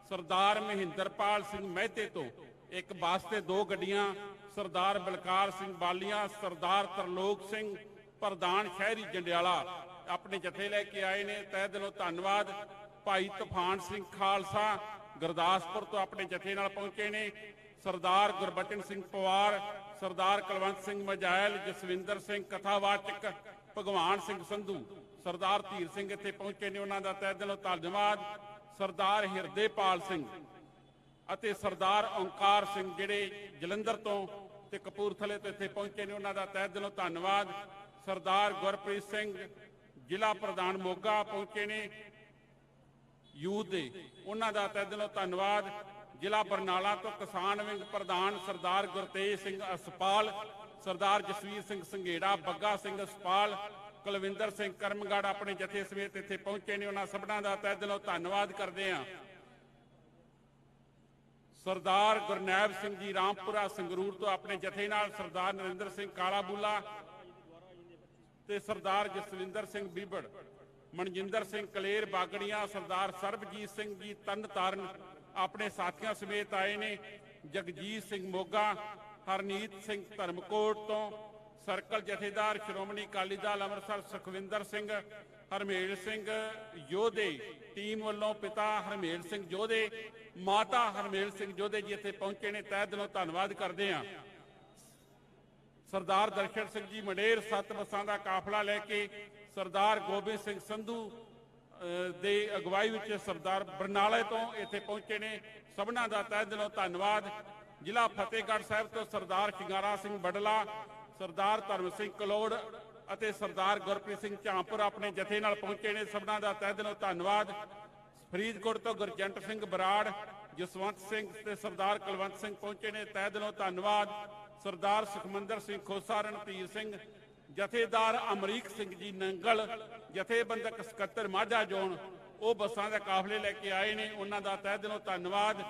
ਸਰਦਾਰ ਮਹਿੰਦਰਪਾਲ ਸਿੰਘ ਮਹਿਤੇ ਤੋਂ ਇੱਕ ਬੱਸ ਤੇ 2 ਗੱਡੀਆਂ, ਸਰਦਾਰ ਬਲਕਾਰ ਸਿੰਘ ਬਾਲੀਆਂ, ਸਰਦਾਰ ਤਰਲੋਕ ਸਿੰਘ ਪ੍ਰਧਾਨ ਸ਼ਹਿਰੀ ਜੰਡਿਆਲਾ ਆਪਣੇ ਜਥੇ ਲੈ ਕੇ ਆਏ ਨੇ, ਤਹਿ ਦਿਲੋਂ ਧੰਨਵਾਦ। ਭਾਈ ਤੂਫਾਨ ਸਿੰਘ ਖਾਲਸਾ ਗੁਰਦਾਸਪੁਰ ਤੋਂ ਆਪਣੇ ਜਥੇ ਨਾਲ ਪਹੁੰਚੇ ਨੇ, ਸਰਦਾਰ ਗੁਰਬਚਨ ਸਿੰਘ ਪਵਾਰ, ਸਰਦਾਰ ਕੁਲਵੰਤ ਸਿੰਘ ਮਜਾਇਲ, ਜਸਵਿੰਦਰ ਸਿੰਘ ਕਥਾਵਾਚਕ, ਭਗਵਾਨ ਸਿੰਘ ਸੰਧੂ, ਸਰਦਾਰ ਧੀਰ ਸਿੰਘ ਇੱਥੇ ਪਹੁੰਚੇ ਨੇ, ਉਹਨਾਂ ਦਾ ਤਹਿ ਦਿਲੋਂ ਧੰਨਵਾਦ। ਸਰਦਾਰ ਹਿਰਦੇਪਾਲ ਸਿੰਘ ਅਤੇ ਸਰਦਾਰ ਓਂਕਾਰ ਸਿੰਘ ਜਿਹੜੇ ਜਲੰਧਰ ਤੋਂ ਤੇ ਕਪੂਰਥਲੇ ਤੋਂ ਇੱਥੇ ਪਹੁੰਚੇ ਨੇ, ਉਹਨਾਂ ਦਾ ਤਹਿ ਦਿਲੋਂ ਧੰਨਵਾਦ। ਸਰਦਾਰ ਗੁਰਪ੍ਰੀਤ ਸਿੰਘ ਜ਼ਿਲ੍ਹਾ ਪ੍ਰਧਾਨ ਮੋਗਾ ਪਹੁੰਚੇ ਨੇ ਯੂਥ ਦੇ, ਉਹਨਾਂ ਦਾ ਤਹਿ ਦਿਲੋਂ ਧੰਨਵਾਦ। ਜ਼ਿਲ੍ਹਾ ਬਰਨਾਲਾ ਤੋਂ ਕਿਸਾਨ ਵਿੰਗ ਪ੍ਰਧਾਨ ਸਰਦਾਰ ਗੁਰਤੇਜ ਸਿੰਘ ਅਸਪਾਲ, ਸਰਦਾਰ ਜਸਵੀਰ ਸਿੰਘ ਸੰਘੇੜਾ, ਬੱਗਾ ਸਿੰਘ ਅਸਪਾਲ, ਕੁਲਵਿੰਦਰ ਸਿੰਘ ਕਰਮਗੜ੍ਹ ਆਪਣੇ ਜਥੇ ਸਮੇਤ ਇੱਥੇ ਪਹੁੰਚੇ ਨੇ, ਉਹਨਾਂ ਸਭਨਾਂ ਦਾ ਤਹਿ ਦਿਲੋਂ ਧੰਨਵਾਦ ਕਰਦੇ ਹਾਂ। ਸਰਦਾਰ ਗੁਰਨੈਬ ਸਿੰਘ ਜੀ ਰਾਮਪੁਰਾ ਸੰਗਰੂਰ ਤੋਂ ਆਪਣੇ ਜਥੇ ਨਾਲ, ਸਰਦਾਰ ਨਰਿੰਦਰ ਸਿੰਘ ਕਾਲਾਬੂਲਾ ਤੇ ਸਰਦਾਰ ਜਸਵਿੰਦਰ ਸਿੰਘ ਬੀਬੜ, ਮਨਜਿੰਦਰ ਸਿੰਘ ਕਲੇਰ ਬਾਗੜੀਆਂ, ਸਰਦਾਰ ਸਰਬਜੀਤ ਸਿੰਘ ਜੀ ਤਰਨਤਾਰਨ ਆਪਣੇ ਸਾਥੀਆਂ ਸਮੇਤ ਆਏ ਨੇ, ਜਗਜੀਤ ਸਿੰਘ ਮੋਗਾ, ਹਰਨੀਤ ਸਿੰਘ ਧਰਮਕੋਟ ਤੋਂ, ਸਰਕਲ ਜਥੇਦਾਰ ਸ਼੍ਰੋਮਣੀ ਅਕਾਲੀ ਦਲ ਅੰਮ੍ਰਿਤਸਰ ਸੁਖਵਿੰਦਰ ਸਿੰਘ, ਹਰਮੇਲ ਸਿੰਘ ਯੋਧੇ ਟੀਮ ਵੱਲੋਂ ਪਿਤਾ ਹਰਮੇਲ ਸਿੰਘ ਯੋਧੇ, ਮਾਤਾ ਹਰਮੇਲ ਸਿੰਘ ਯੋਧੇ ਜੀ ਇੱਥੇ ਪਹੁੰਚੇ ਨੇ, ਤਹਿ ਦਿਲੋਂ ਧੰਨਵਾਦ ਕਰਦੇ ਹਾਂ। ਸਰਦਾਰ ਦਰਸ਼ਨ ਸਿੰਘ ਜੀ ਮੰਡੇਰ 7 ਬੱਸਾਂ ਦਾ ਕਾਫਲਾ ਲੈ ਕੇ ਸਰਦਾਰ ਗੋਬਿੰਦ ਸਿੰਘ ਸੰਧੂ ਦੇ ਅਗਵਾਈ ਵਿੱਚ ਸਰਦਾਰ ਬਰਨਾਲੇ ਤੋਂ ਇੱਥੇ ਪਹੁੰਚੇ ਨੇ, ਸਭਨਾਂ ਦਾ ਤਹਿ ਦਿਲੋਂ ਧੰਨਵਾਦ। ਜ਼ਿਲ੍ਹਾ ਫਤਿਹਗੜ੍ਹ ਸਾਹਿਬ ਤੋਂ ਸਰਦਾਰ ਸ਼ਿੰਗਾਰਾ ਸਿੰਘ ਬਡਲਾ, ਸਰਦਾਰ ਧਰਮ ਸਿੰਘ ਕਲੋੜ ਅਤੇ ਸਰਦਾਰ ਗੁਰਪ੍ਰੀਤ ਸਿੰਘ ਝਾਂਪੁਰ ਆਪਣੇ ਜਥੇ ਨਾਲ ਪਹੁੰਚੇ ਨੇ, ਸਭਨਾਂ ਦਾ ਤਹਿ ਦਿਲੋਂ ਧੰਨਵਾਦ। ਫਰੀਦਕੋਟ ਤੋਂ ਗੁਰਜੰਟ ਸਿੰਘ ਬਰਾੜ, ਜਸਵੰਤ ਸਿੰਘ ਤੇ ਸਰਦਾਰ ਕੁਲਵੰਤ ਸਿੰਘ ਪਹੁੰਚੇ ਨੇ, ਤਹਿ ਦਿਲੋਂ ਧੰਨਵਾਦ। ਸਰਦਾਰ ਸੁਖਮੰਦਰ ਸਿੰਘ ਖੋਸਾ, ਰਣਧੀਰ ਸਿੰਘ, ਜਥੇਦਾਰ ਅਮਰੀਕ ਸਿੰਘ ਜੀ ਨੰਗਲ, ਜਥੇਬੰਦਕ ਸਕੱਤਰ ਮਾਝਾ ਜ਼ੋਨ, ਉਹ ਬੱਸਾਂ ਦੇ ਕਾਫਲੇ ਲੈ ਕੇ ਆਏ ਨੇ, ਉਹਨਾਂ ਦਾ ਤਹਿ ਦਿਲੋਂ ਧੰਨਵਾਦ।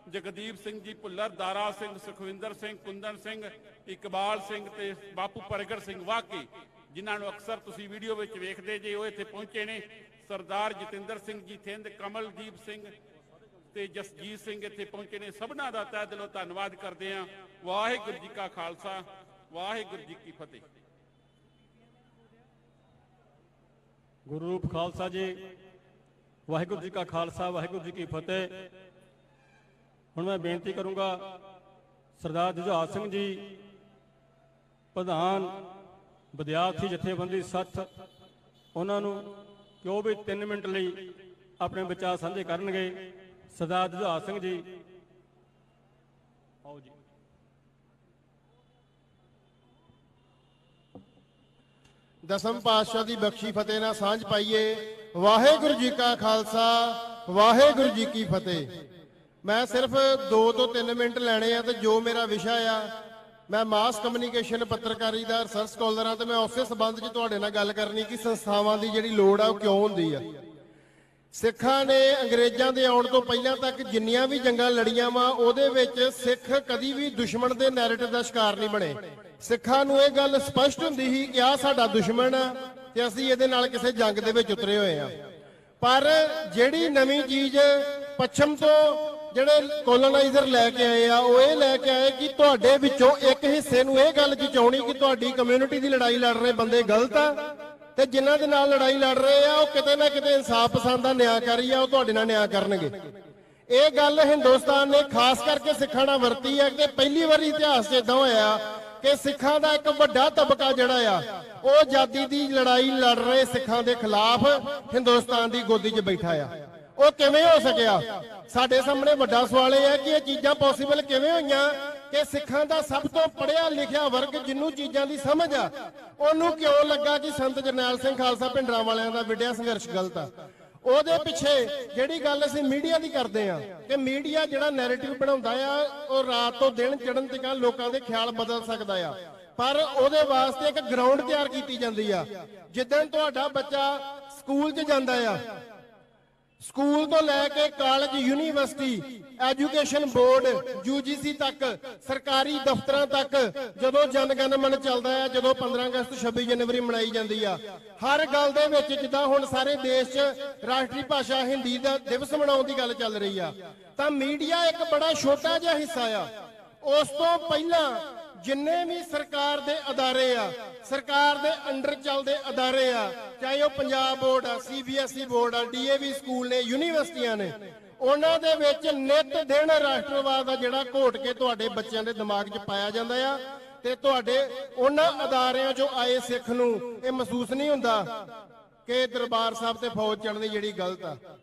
ਜਗਦੀਪ ਸਿੰਘ ਜੀ ਭੁੱਲਰ, ਦਾਰਾ ਸਿੰਘ, ਸੁਖਵਿੰਦਰ ਸਿੰਘ, ਕੁੰਦਨ ਸਿੰਘ, ਇਕਬਾਲ ਸਿੰਘ ਤੇ ਬਾਪੂ ਪ੍ਰਗਟ ਸਿੰਘ ਵਾਕੀ, ਜਿਨ੍ਹਾਂ ਨੂੰ ਅਕਸਰ ਤੁਸੀਂ ਵੀਡੀਓ ਵਿੱਚ ਵੇਖਦੇ ਜੇ, ਉਹ ਇੱਥੇ ਪਹੁੰਚੇ ਨੇ। ਸਰਦਾਰ ਜਤਿੰਦਰ ਸਿੰਘ ਜੀ ਥਿੰਦ, ਕਮਲਦੀਪ ਸਿੰਘ ਤੇ ਜਸਜੀਤ ਸਿੰਘ ਇੱਥੇ ਪਹੁੰਚੇ ਨੇ, ਸਭਨਾਂ ਦਾ ਤਹਿ ਦਿਲੋਂ ਧੰਨਵਾਦ ਕਰਦੇ ਹਾਂ। ਵਾਹਿਗੁਰੂ ਜੀ ਕਾ ਖਾਲਸਾ, ਵਾਹਿਗੁਰੂ ਜੀ ਕੀ ਫਤਿਹ। ਗੁਰੂ ਰੂਪ ਖਾਲਸਾ ਜੀ, ਵਾਹਿਗੁਰੂ ਜੀ ਕਾ ਖਾਲਸਾ, ਵਾਹਿਗੁਰੂ ਜੀ ਕੀ ਫਤਿਹ। ਹੁਣ ਮੈਂ ਬੇਨਤੀ ਕਰੂੰਗਾ ਸਰਦਾਰ ਜੁਝਾਰ ਸਿੰਘ ਜੀ ਪ੍ਰਧਾਨ ਵਿਦਿਆਰਥੀ ਜਥੇਬੰਦੀ ਸੱਥ, ਉਹਨਾਂ ਨੂੰ ਕਿ ਉਹ ਵੀ 3 ਮਿੰਟ ਲਈ ਆਪਣੇ ਵਿਚਾਰ ਸਾਂਝੇ ਕਰਨਗੇ। ਸਰਦਾਰ ਜੁਝਾਰ ਸਿੰਘ ਜੀ, ਆਓ ਜੀ। ਦਸਮ ਪਾਤਸ਼ਾਹ ਦੀ ਬਖਸ਼ੀ ਫਤਿਹ ਨਾਲ ਸਾਂਝ ਪਾਈਏ। ਵਾਹਿਗੁਰੂ ਜੀ ਕਾ ਖਾਲਸਾ, ਵਾਹਿਗੁਰੂ ਜੀ ਕੀ ਫਤਿਹ। ਮੈਂ ਸਿਰਫ 2 ਤੋਂ 3 ਮਿੰਟ ਲੈਣੇ ਆ ਤੇ ਜੋ ਮੇਰਾ ਵਿਸ਼ਾ ਆ, ਮੈਂ ਮਾਸ ਕਮਿਊਨੀਕੇਸ਼ਨ ਪੱਤਰਕਾਰੀ ਦਾ ਰਿਸਰਚ ਸਕਾਲਰ ਆ ਤੇ ਮੈਂ ਉਸੇ ਸਬੰਧ 'ਚ ਤੁਹਾਡੇ ਨਾਲ ਗੱਲ ਕਰਨੀ ਕਿ ਸੰਸਥਾਵਾਂ ਦੀ ਜਿਹੜੀ ਲੋੜ ਆ ਉਹ ਕਿਉਂ ਹੁੰਦੀ ਆ। ਸਿੱਖਾਂ ਨੇ ਅੰਗਰੇਜ਼ਾਂ ਦੇ ਆਉਣ ਤੋਂ ਪਹਿਲਾਂ ਤੱਕ ਜਿੰਨੀਆਂ ਵੀ ਜੰਗਾਂ ਲੜੀਆਂ ਵਾ, ਉਹਦੇ ਵਿੱਚ ਸਿੱਖ ਕਦੀ ਵੀ ਦੁਸ਼ਮਣ ਦੇ ਨੈਰੇਟਿਵ ਦਾ ਸ਼ਿਕਾਰ ਨਹੀਂ ਬਣੇ। ਸਿੱਖਾਂ ਨੂੰ ਇਹ ਗੱਲ ਸਪਸ਼ਟ ਹੁੰਦੀ ਸੀ ਕਿ ਆਹ ਸਾਡਾ ਦੁਸ਼ਮਣ ਆ ਤੇ ਅਸੀਂ ਇਹਦੇ ਨਾਲ ਕਿਸੇ ਜੰਗ ਦੇ ਵਿੱਚ ਉਤਰੇ ਹੋਏ ਆ। ਪਰ ਜਿਹੜੀ ਨਵੀਂ ਚੀਜ਼ ਪੱਛਮ ਤੋਂ ਜਿਹੜੇ ਕੋਲੋਨਾਈਜ਼ਰ ਲੈ ਕੇ ਆਏ ਆ ਉਹ ਇਹ ਲੈ ਕੇ ਆਏ ਕਿ ਤੁਹਾਡੇ ਵਿੱਚੋਂ ਇੱਕ ਹਿੱਸੇ ਨੂੰ ਇਹ ਗੱਲ ਜਚਾਉਣੀ ਕਿ ਤੁਹਾਡੀ ਕਮਿਊਨਿਟੀ ਦੀ ਲੜਾਈ ਲੜ ਰਹੇ ਬੰਦੇ ਗਲਤ ਆ ਤੇ ਜਿਨ੍ਹਾਂ ਦੇ ਨਾਲ ਲੜਾਈ ਲੜ ਰਹੇ ਆ ਉਹ ਕਿਤੇ ਨਾ ਕਿਤੇ ਇਨਸਾਫ ਪਸੰਦ ਦਾ ਨਿਆਂਕਾਰੀ ਆ, ਉਹ ਤੁਹਾਡੇ ਨਾਲ ਨਿਆਂ ਕਰਨਗੇ। ਇਹ ਗੱਲ ਹਿੰਦੁਸਤਾਨ ਨੇ ਖਾਸ ਕਰਕੇ ਸਿੱਖਾਂ ਨਾਲ ਵਰਤੀ ਹੈ ਕਿ ਪਹਿਲੀ ਵਾਰੀ ਇਤਿਹਾਸ 'ਚ ਇਦਾਂ ਹੋਇਆ ਕਿ ਸਿੱਖਾਂ ਦਾ ਇੱਕ ਵੱਡਾ ਤਬਕਾ ਜਿਹੜਾ ਆ ਉਹ ਆਜ਼ਾਦੀ ਦੀ ਲੜਾਈ ਲੜ ਰਹੇ ਸਿੱਖਾਂ ਦੇ ਖਿਲਾਫ ਹਿੰਦੁਸਤਾਨ ਦੀ ਗੋਦੀ 'ਚ ਬੈਠਾ ਆ। ਉਹ ਕਿਵੇਂ ਹੋ ਸਕਿਆ? ਸਾਡੇ ਸਾਹਮਣੇ ਵੱਡਾ ਸਵਾਲ ਇਹ ਹੈ ਕਿ ਇਹ ਚੀਜ਼ਾਂ ਪੋਸੀਬਲ ਕਿਵੇਂ ਹੋਈਆਂ ਕਿ ਸਿੱਖਾਂ ਦਾ ਸਭ ਤੋਂ ਪੜ੍ਹਿਆ ਲਿਖਿਆ ਵਰਗ ਜਿਹਨੂੰ ਚੀਜ਼ਾਂ ਦੀ ਸਮਝ ਆ ਉਹਨੂੰ ਕਿਉਂ ਲੱਗਾ ਕਿ ਸੰਤ ਜਰਨੈਲ ਸਿੰਘ ਖਾਲਸਾ ਭਿੰਡਰਾਂ ਵਾਲਿਆਂ ਦਾ ਵਿੱਢਿਆ ਸੰਘਰਸ਼ ਗਲਤ ਆ। ਉਹਦੇ ਪਿੱਛੇ ਜਿਹੜੀ ਗੱਲ ਅਸੀਂ ਮੀਡੀਆ ਦੀ ਕਰਦੇ ਆ ਕਿ ਮੀਡੀਆ ਜਿਹੜਾ ਨੈਰੇਟਿਵ ਬਣਾਉਂਦਾ ਆ ਉਹ ਰਾਤ ਤੋਂ ਦਿਨ ਚੜ੍ਹਨ ਤੱਕ ਲੋਕਾਂ ਦੇ ਖਿਆਲ ਬਦਲ ਸਕਦਾ ਆ, ਪਰ ਉਹਦੇ ਵਾਸਤੇ ਇੱਕ ਗਰਾਊਂਡ ਤਿਆਰ ਕੀਤੀ ਜਾਂਦੀ ਆ। ਜਿੱਦਣ ਤੁਹਾਡਾ ਬੱਚਾ ਸਕੂਲ 'ਚ ਜਾਂਦਾ ਆ, ਸਕੂਲ ਤੋਂ ਲੈ ਕੇ college, university, education board, UGC ਤੱਕ, ਸਰਕਾਰੀ ਦਫ਼ਤਰਾਂ ਤੱਕ ਜਦੋਂ ਜਨ ਗਣ ਮਨ ਚੱਲਦਾ ਆ, ਜਦੋਂ 15 ਅਗਸਤ 26 ਜਨਵਰੀ ਮਨਾਈ ਜਾਂਦੀ ਆ, ਹਰ ਗੱਲ ਦੇ ਵਿੱਚ ਜਿੱਦਾਂ ਹੁਣ ਸਾਰੇ ਦੇਸ਼ 'ਚ ਰਾਸ਼ਟਰੀ ਭਾਸ਼ਾ ਹਿੰਦੀ ਦਾ ਦਿਵਸ ਮਨਾਉਣ ਦੀ ਗੱਲ ਚੱਲ ਰਹੀ ਆ, ਤਾਂ ਮੀਡੀਆ ਇੱਕ ਬੜਾ ਛੋਟਾ ਜਿਹਾ ਹਿੱਸਾ ਆ। ਉਸ ਤੋਂ ਪਹਿਲਾਂ ਜਿੰਨੇ ਵੀ ਸਰਕਾਰ ਦੇ ਅਦਾਰੇ ਆ, ਸਰਕਾਰ ਦੇ ਅੰਡਰ ਚੱਲਦੇ ਅਦਾਰੇ ਆ, ਚਾਹੇ ਉਹ ਪੰਜਾਬ ਬੋਰਡ ਆ, CBSE ਬੋਰਡ ਆ, DAV ਸਕੂਲ ਨੇ, ਯੂਨੀਵਰਸਿਟੀਆਂ ਨੇ, ਉਹਨਾਂ ਦੇ ਵਿੱਚ ਨਿਤ ਦਿਨ ਰਾਸ਼ਟਰਵਾਦ ਦਾ ਜਿਹੜਾ ਘੋਟ ਕੇ ਤੁਹਾਡੇ ਬੱਚਿਆਂ ਦੇ ਦਿਮਾਗ 'ਚ ਪਾਇਆ ਜਾਂਦਾ ਆ ਤੇ ਤੁਹਾਡੇ ਉਹਨਾਂ ਅਦਾਰਿਆਂ 'ਚੋਂ ਆਏ ਸਿੱਖ ਨੂੰ ਇਹ ਮਹਿਸੂਸ ਨਹੀਂ ਹੁੰਦਾ ਕਿ ਦਰਬਾਰ ਸਾਹਿਬ ਤੇ ਫੌਜ ਚੜ੍ਹਨੀ ਜਿਹੜੀ ਗਲਤ ਆ।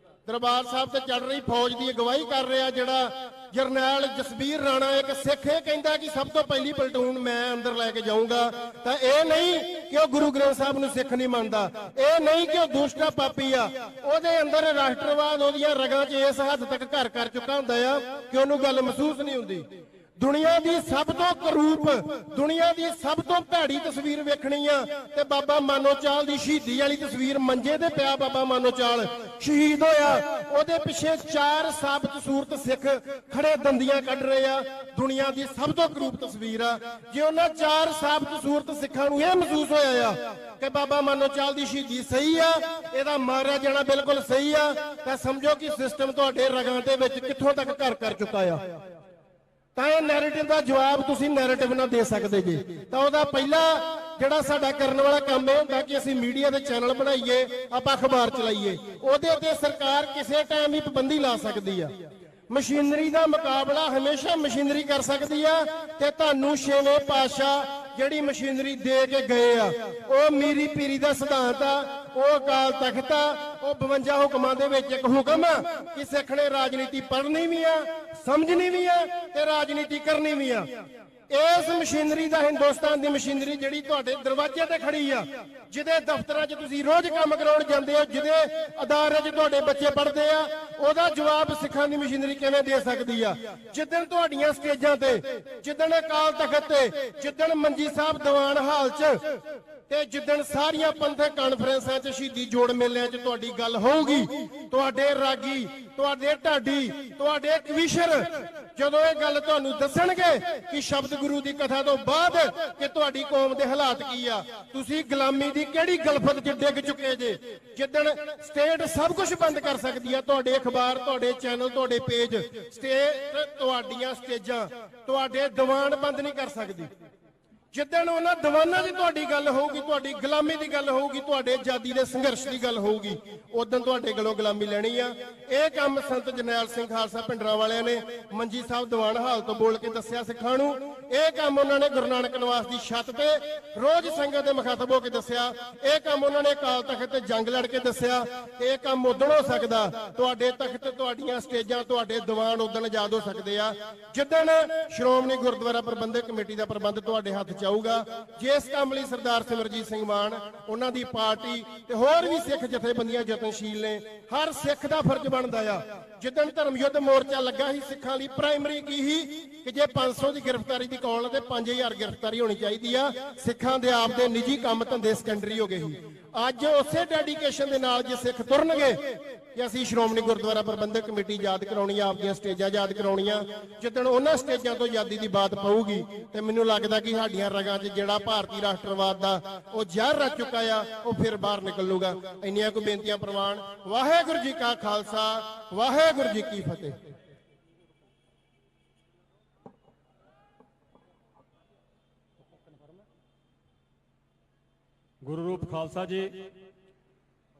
ਦਰਬਾਰ ਸਾਹਿਬ ਤੇ ਚੜ੍ਹ ਰਹੀ ਫੌਜ ਦੀ ਅਗਵਾਈ ਕਰ ਰਿਹਾ ਜਿਹੜਾ ਜਰਨੈਲ ਜਸਬੀਰ ਰਾਣਾ, ਇੱਕ ਸਿੱਖ, ਇਹ ਕਹਿੰਦਾ ਕਿ ਸਭ ਤੋਂ ਪਹਿਲੀ ਪਲਟੂਨ ਮੈਂ ਅੰਦਰ ਲੈ ਕੇ ਜਾਊਂਗਾ। ਤਾਂ ਇਹ ਨਹੀਂ ਕਿ ਉਹ ਗੁਰੂ ਗ੍ਰੰਥ ਸਾਹਿਬ ਨੂੰ ਸਿੱਖ ਨਹੀਂ ਮੰਨਦਾ, ਇਹ ਨਹੀਂ ਕਿ ਉਹ ਦੁਸ਼ਟ ਪਾਪੀ ਆ, ਉਹਦੇ ਅੰਦਰ ਰਾਸ਼ਟਰਵਾਦ ਉਹਦੀਆਂ ਰਗਾਂ 'ਚ ਇਸ ਹੱਦ ਤੱਕ ਘਰ ਕਰ ਚੁੱਕਾ ਹੁੰਦਾ ਆ ਕਿ ਉਹਨੂੰ ਗੱਲ ਮਹਿਸੂਸ ਨਹੀਂ ਹੁੰਦੀ। ਦੁਨੀਆ ਦੀ ਸਭ ਤੋਂ ਕਰੂਪ, ਦੁਨੀਆ ਦੀ ਸਭ ਤੋਂ ਭੈੜੀ ਤਸਵੀਰ ਵੇਖਣੀ ਆ ਤੇ ਬਾਬਾ ਮਾਨੋਚਾਲ ਦੀ ਸ਼ਹੀਦੀ ਵਾਲੀ ਤਸਵੀਰ, ਮੰਜੇ ਤੇ ਪਿਆ ਬਾਬਾ ਮਾਨੋਚਾਲ ਸ਼ਹੀਦ ਹੋਇਆ, ਉਹਦੇ ਪਿੱਛੇ 4 ਸਾਬਤ ਸੂਰਤ ਸਿੱਖ ਖੜੇ ਦੰਦੀਆਂ ਕੱਢ ਰਹੇ ਆ। ਦੁਨੀਆ ਦੀ ਸਭ ਤੋਂ ਕਰੂਪ ਤਸਵੀਰ ਆ। ਜੇ ਉਹਨਾਂ 4 ਸਾਬਤ ਸੂਰਤ ਸਿੱਖਾਂ ਨੂੰ ਇਹ ਮਹਿਸੂਸ ਹੋਇਆ ਆ ਕਿ ਬਾਬਾ ਮਾਨੋਚਾਲ ਦੀ ਸ਼ਹੀਦੀ ਸਹੀ ਆ, ਇਹਦਾ ਮਾਰਿਆ ਜਾਣਾ ਬਿਲਕੁਲ ਸਹੀ ਆ, ਤਾਂ ਸਮਝੋ ਕਿ ਸਿਸਟਮ ਤੁਹਾਡੇ ਰਗਾਂ ਦੇ ਵਿੱਚ ਕਿੱਥੋਂ ਤੱਕ ਘਰ ਕਰ ਚੁੱਕਾ ਆ। ਤਾਂ ਇਹ ਨੈਰੇਟਿਵ ਦਾ ਜਵਾਬ ਤੁਸੀਂ ਨੈਰੇਟਿਵ ਨਾਲ ਦੇ ਸਕਦੇ ਜੀ। ਤਾਂ ਉਹਦਾ ਪਹਿਲਾ ਜਿਹੜਾ ਸਾਡਾ ਕਰਨ ਵਾਲਾ ਕੰਮ ਇਹ ਹੁੰਦਾ ਕਿ ਅਸੀਂ ਮੀਡੀਆ ਦੇ ਚੈਨਲ ਬਣਾਈਏ, ਆਪਾਂ ਅਖਬਾਰ ਚਲਾਈਏ। ਉਹਦੇ ਉੱਤੇ ਸਰਕਾਰ ਕਿਸੇ ਟਾਈਮ ਵੀ ਪਾਬੰਦੀ ਲਾ ਸਕਦੀ ਆ। ਮਸ਼ੀਨਰੀ ਦਾ ਮੁਕਾਬਲਾ ਹਮੇਸ਼ਾ ਮਸ਼ੀਨਰੀ ਕਰ ਸਕਦੀ ਆ ਤੇ ਤੁਹਾਨੂੰ ਛੇਵੇਂ ਪਾਤਸ਼ਾਹ ਜਿਹੜੀ ਮਸ਼ੀਨਰੀ ਦੇ ਕੇ ਗਏ ਆ, ਉਹ ਮੀਰੀ ਪੀਰੀ ਦਾ ਸਿਧਾਂਤ ਆ, ਉਹ ਅਕਾਲ ਤਖਤ ਆ, ਉਹ 52 ਹੁਕਮਾਂ ਦੇ ਵਿੱਚ ਇੱਕ ਹੁਕਮ ਆ ਕਿ ਸਿੱਖ ਨੇ ਰਾਜਨੀਤੀ ਪੜ੍ਹਨੀ ਵੀ ਆ, ਸਮਝਣੀ ਵੀ ਆ ਤੇ ਰਾਜਨੀਤੀ ਕਰਨੀ ਵੀ ਆ। ਇਸ ਮਸ਼ੀਨਰੀ ਦਾ, ਹਿੰਦੁਸਤਾਨ ਦੀ ਮਸ਼ੀਨਰੀ ਜਿਹੜੀ ਤੁਹਾਡੇ ਦਰਵਾਜ਼ੇ ਤੇ ਖੜੀ ਆ, ਜਿਹਦੇ ਦਫ਼ਤਰਾਂ 'ਚ ਤੁਸੀਂ ਰੋਜ਼ ਕੰਮ ਕਰਾਉਣ ਜਾਂਦੇ ਹੋ, ਜਿਹਦੇ ਅਦਾਰੇ 'ਚ ਤੁਹਾਡੇ ਬੱਚੇ ਪੜ੍ਹਦੇ ਆ, ਉਹਦਾ ਜਵਾਬ ਸਿੱਖਾਂ ਦੀ ਮਸ਼ੀਨਰੀ ਕਿਵੇਂ ਦੇ ਸਕਦੀ ਆ? ਜਿੱਦਣ ਤੁਹਾਡੀਆਂ ਸਟੇਜਾਂ ਤੇ, ਜਿੱਦਣ ਅਕਾਲ ਤਖਤ ਤੇ, ਜਿੱਦਣ ਮੰਜੀ ਸਾਹਿਬ ਦੀਵਾਨ ਹਾਲ 'ਚ ਤੇ ਜਿੱਦਣ ਸਾਰੀਆਂ ਪੰਥਕ ਕਾਨਫਰੰਸਾਂ 'ਚ ਸ਼ਹੀਦੀ ਜੋੜ ਮੇਲਿਆਂ 'ਚ ਤੁਹਾਡੀ ਗੱਲ ਹੋਊਗੀ, ਤੁਹਾਡੇ ਰਾਗੀ, ਤੁਹਾਡੇ ਢਾਡੀ, ਤੁਹਾਡੇ ਕਵੀਸ਼ਰ ਜਦੋਂ ਇਹ ਗੱਲ ਤੁਹਾਨੂੰ ਦੱਸਣਗੇ ਕਿ ਸ਼ਬਦ ਗੁਰੂ ਦੀ ਕਥਾ ਤੋਂ ਬਾਅਦ ਕਿ ਤੁਹਾਡੀ ਕੌਮ ਦੇ ਹਾਲਾਤ ਕੀ ਆ, ਤੁਸੀਂ ਗੁਲਾਮੀ ਦੀ ਕਿਹੜੀ ਗਲਫਤ 'ਚ ਡਿੱਗ ਚੁੱਕੇ ਜੇ, ਜਿੱਦਣ ਸਟੇਟ ਸਭ ਕੁਝ ਬੰਦ ਕਰ ਸਕਦੀ ਆ, ਤੁਹਾਡੇ ਅਖਬਾਰ, ਤੁਹਾਡੇ ਚੈਨਲ, ਤੁਹਾਡੇ ਪੇਜ, ਸਟੇਟ ਤੁਹਾਡੀਆਂ ਸਟੇਜਾਂ, ਤੁਹਾਡੇ ਦੀਵਾਨ ਬੰਦ ਨਹੀਂ ਕਰ ਸਕਦੀ। ਜਿੱਦਣ ਉਹਨਾਂ ਦੀਵਾਨਾਂ 'ਚ ਤੁਹਾਡੀ ਗੱਲ ਹੋਊਗੀ, ਤੁਹਾਡੀ ਗੁਲਾਮੀ ਦੀ ਗੱਲ ਹੋਊਗੀ, ਤੁਹਾਡੇ ਆਜ਼ਾਦੀ ਦੇ ਸੰਘਰਸ਼ ਦੀ ਗੱਲ ਹੋਊਗੀ, ਉਦੋਂ ਤੁਹਾਡੇ ਕੋਲੋਂ ਗੁਲਾਮੀ ਲੈਣੀ ਆ। ਇਹ ਕੰਮ ਸੰਤ ਜਰਨੈਲ ਸਿੰਘ ਖਾਲਸਾ ਭਿੰਡਰਾਂ ਵਾਲਿਆਂ ਨੇ ਮੰਜੀ ਸਾਹਿਬ ਦੀਵਾਨ ਹਾਲ ਤੋਂ ਬੋਲ ਕੇ ਦੱਸਿਆ ਸਿੱਖਾਂ ਨੂੰ। ਇਹ ਕੰਮ ਉਹਨਾਂ ਨੇ ਗੁਰੂ ਨਾਨਕ ਨਿਵਾਸ ਦੀ ਛੱਤ ਤੇ ਰੋਜ਼ ਸੰਗਤ ਦੇ ਮੁਖਾਤਬ ਹੋ ਕੇ ਦੱਸਿਆ। ਇਹ ਕੰਮ ਉਹਨਾਂ ਨੇ ਅਕਾਲ ਤਖਤ ਤੇ ਜੰਗ ਲੜ ਕੇ ਦੱਸਿਆ। ਇਹ ਕੰਮ ਉਦੋਂ ਹੋ ਸਕਦਾ, ਤੁਹਾਡੇ ਤਖਤ, ਤੁਹਾਡੀਆਂ ਸਟੇਜਾਂ, ਤੁਹਾਡੇ ਦੀਵਾਨ ਉਦੋਂ ਆਜ਼ਾਦ ਹੋ ਸਕਦੇ ਆ ਜਿੱਦਣ ਸ਼੍ਰੋਮਣੀ ਗੁਰਦੁਆਰਾ ਪ੍ਰਬੰਧਕ ਕਮੇਟੀ ਦਾ ਪ੍ਰਬੰਧ ਤੁਹਾਡੇ ਹੱਥ ਚਾਹੂਗਾ। ਜਿਸ ਕੰਮ ਲਈ ਸਰਦਾਰ ਸਿਮਰਜੀਤ ਸਿੰਘ ਮਾਨ, ਉਹਨਾਂ ਦੀ ਪਾਰਟੀ ਤੇ ਹੋਰ ਵੀ ਸਿੱਖ ਜਥੇਬੰਦੀਆਂ ਯਤਨਸ਼ੀਲ ਨੇ, ਹਰ ਸਿੱਖ ਦਾ ਫਰਜ਼ ਬਣਦਾ ਆ। ਜਿੱਦਣ ਧਰਮ ਯੁੱਧ ਮੋਰਚਾ ਲੱਗਾ ਸੀ ਸਿੱਖਾਂ ਲਈ, ਪ੍ਰਾਇਮਰੀ ਕੀ ਸੀ ਕਿ ਜੇ 500 ਦੀ ਗ੍ਰਿਫਤਾਰੀ ਦੀ ਕੌਲ ਤੇ 5000 ਗ੍ਰਿਫਤਾਰੀ ਹੋਣੀ ਚਾਹੀਦੀ ਆ। ਸਿੱਖਾਂ ਦੇ ਆਪ ਦੇ ਨਿੱਜੀ ਕੰਮ ਧੰਦੇ ਸੈਕੰਡਰੀ ਹੋ ਗਏ ਸੀ। ਅੱਜ ਉਸੇ ਡੈਡੀਕੇਸ਼ਨ ਦੇ ਨਾਲ ਜੇ ਸਿੱਖ ਤੁਰਨਗੇ ਕਿ ਅਸੀਂ ਸ਼੍ਰੋਮਣੀ ਗੁਰਦੁਆਰਾ ਪ੍ਰਬੰਧਕ ਕਮੇਟੀ ਯਾਦ ਕਰਾਉਣੀ ਆ, ਆਪਦੀਆਂ ਸਟੇਜਾਂ ਯਾਦ ਕਰਾਉਣੀਆਂ, ਜਿੱਦਣ ਉਹਨਾਂ ਸਟੇਜਾਂ ਤੋਂ ਆਜ਼ਾਦੀ ਦੀ ਬਾਤ ਪਊਗੀ ਤੇ ਮੈਨੂੰ ਲੱਗਦਾ ਕਿ ਸਾਡੀਆਂ ਰਗਾਂ 'ਚ ਜਿਹੜਾ ਭਾਰਤੀ ਰਾਸ਼ਟਰਵਾਦ ਦਾ ਉਹ ਜ਼ਹਿਰ ਰਚ ਚੁੱਕਾ ਆ, ਉਹ ਫਿਰ ਬਾਹਰ ਨਿਕਲੂਗਾ। ਇੰਨੀਆਂ ਕੁ ਬੇਨਤੀਆਂ ਪ੍ਰਵਾਨ। ਵਾਹਿਗੁਰੂ ਜੀ ਕਾ ਖਾਲਸਾ, ਵਾਹਿਗੁਰੂ ਜੀ ਕੀ ਫਤਿਹ। ਗੁਰੂ ਰੂਪ ਖਾਲਸਾ ਜੀ।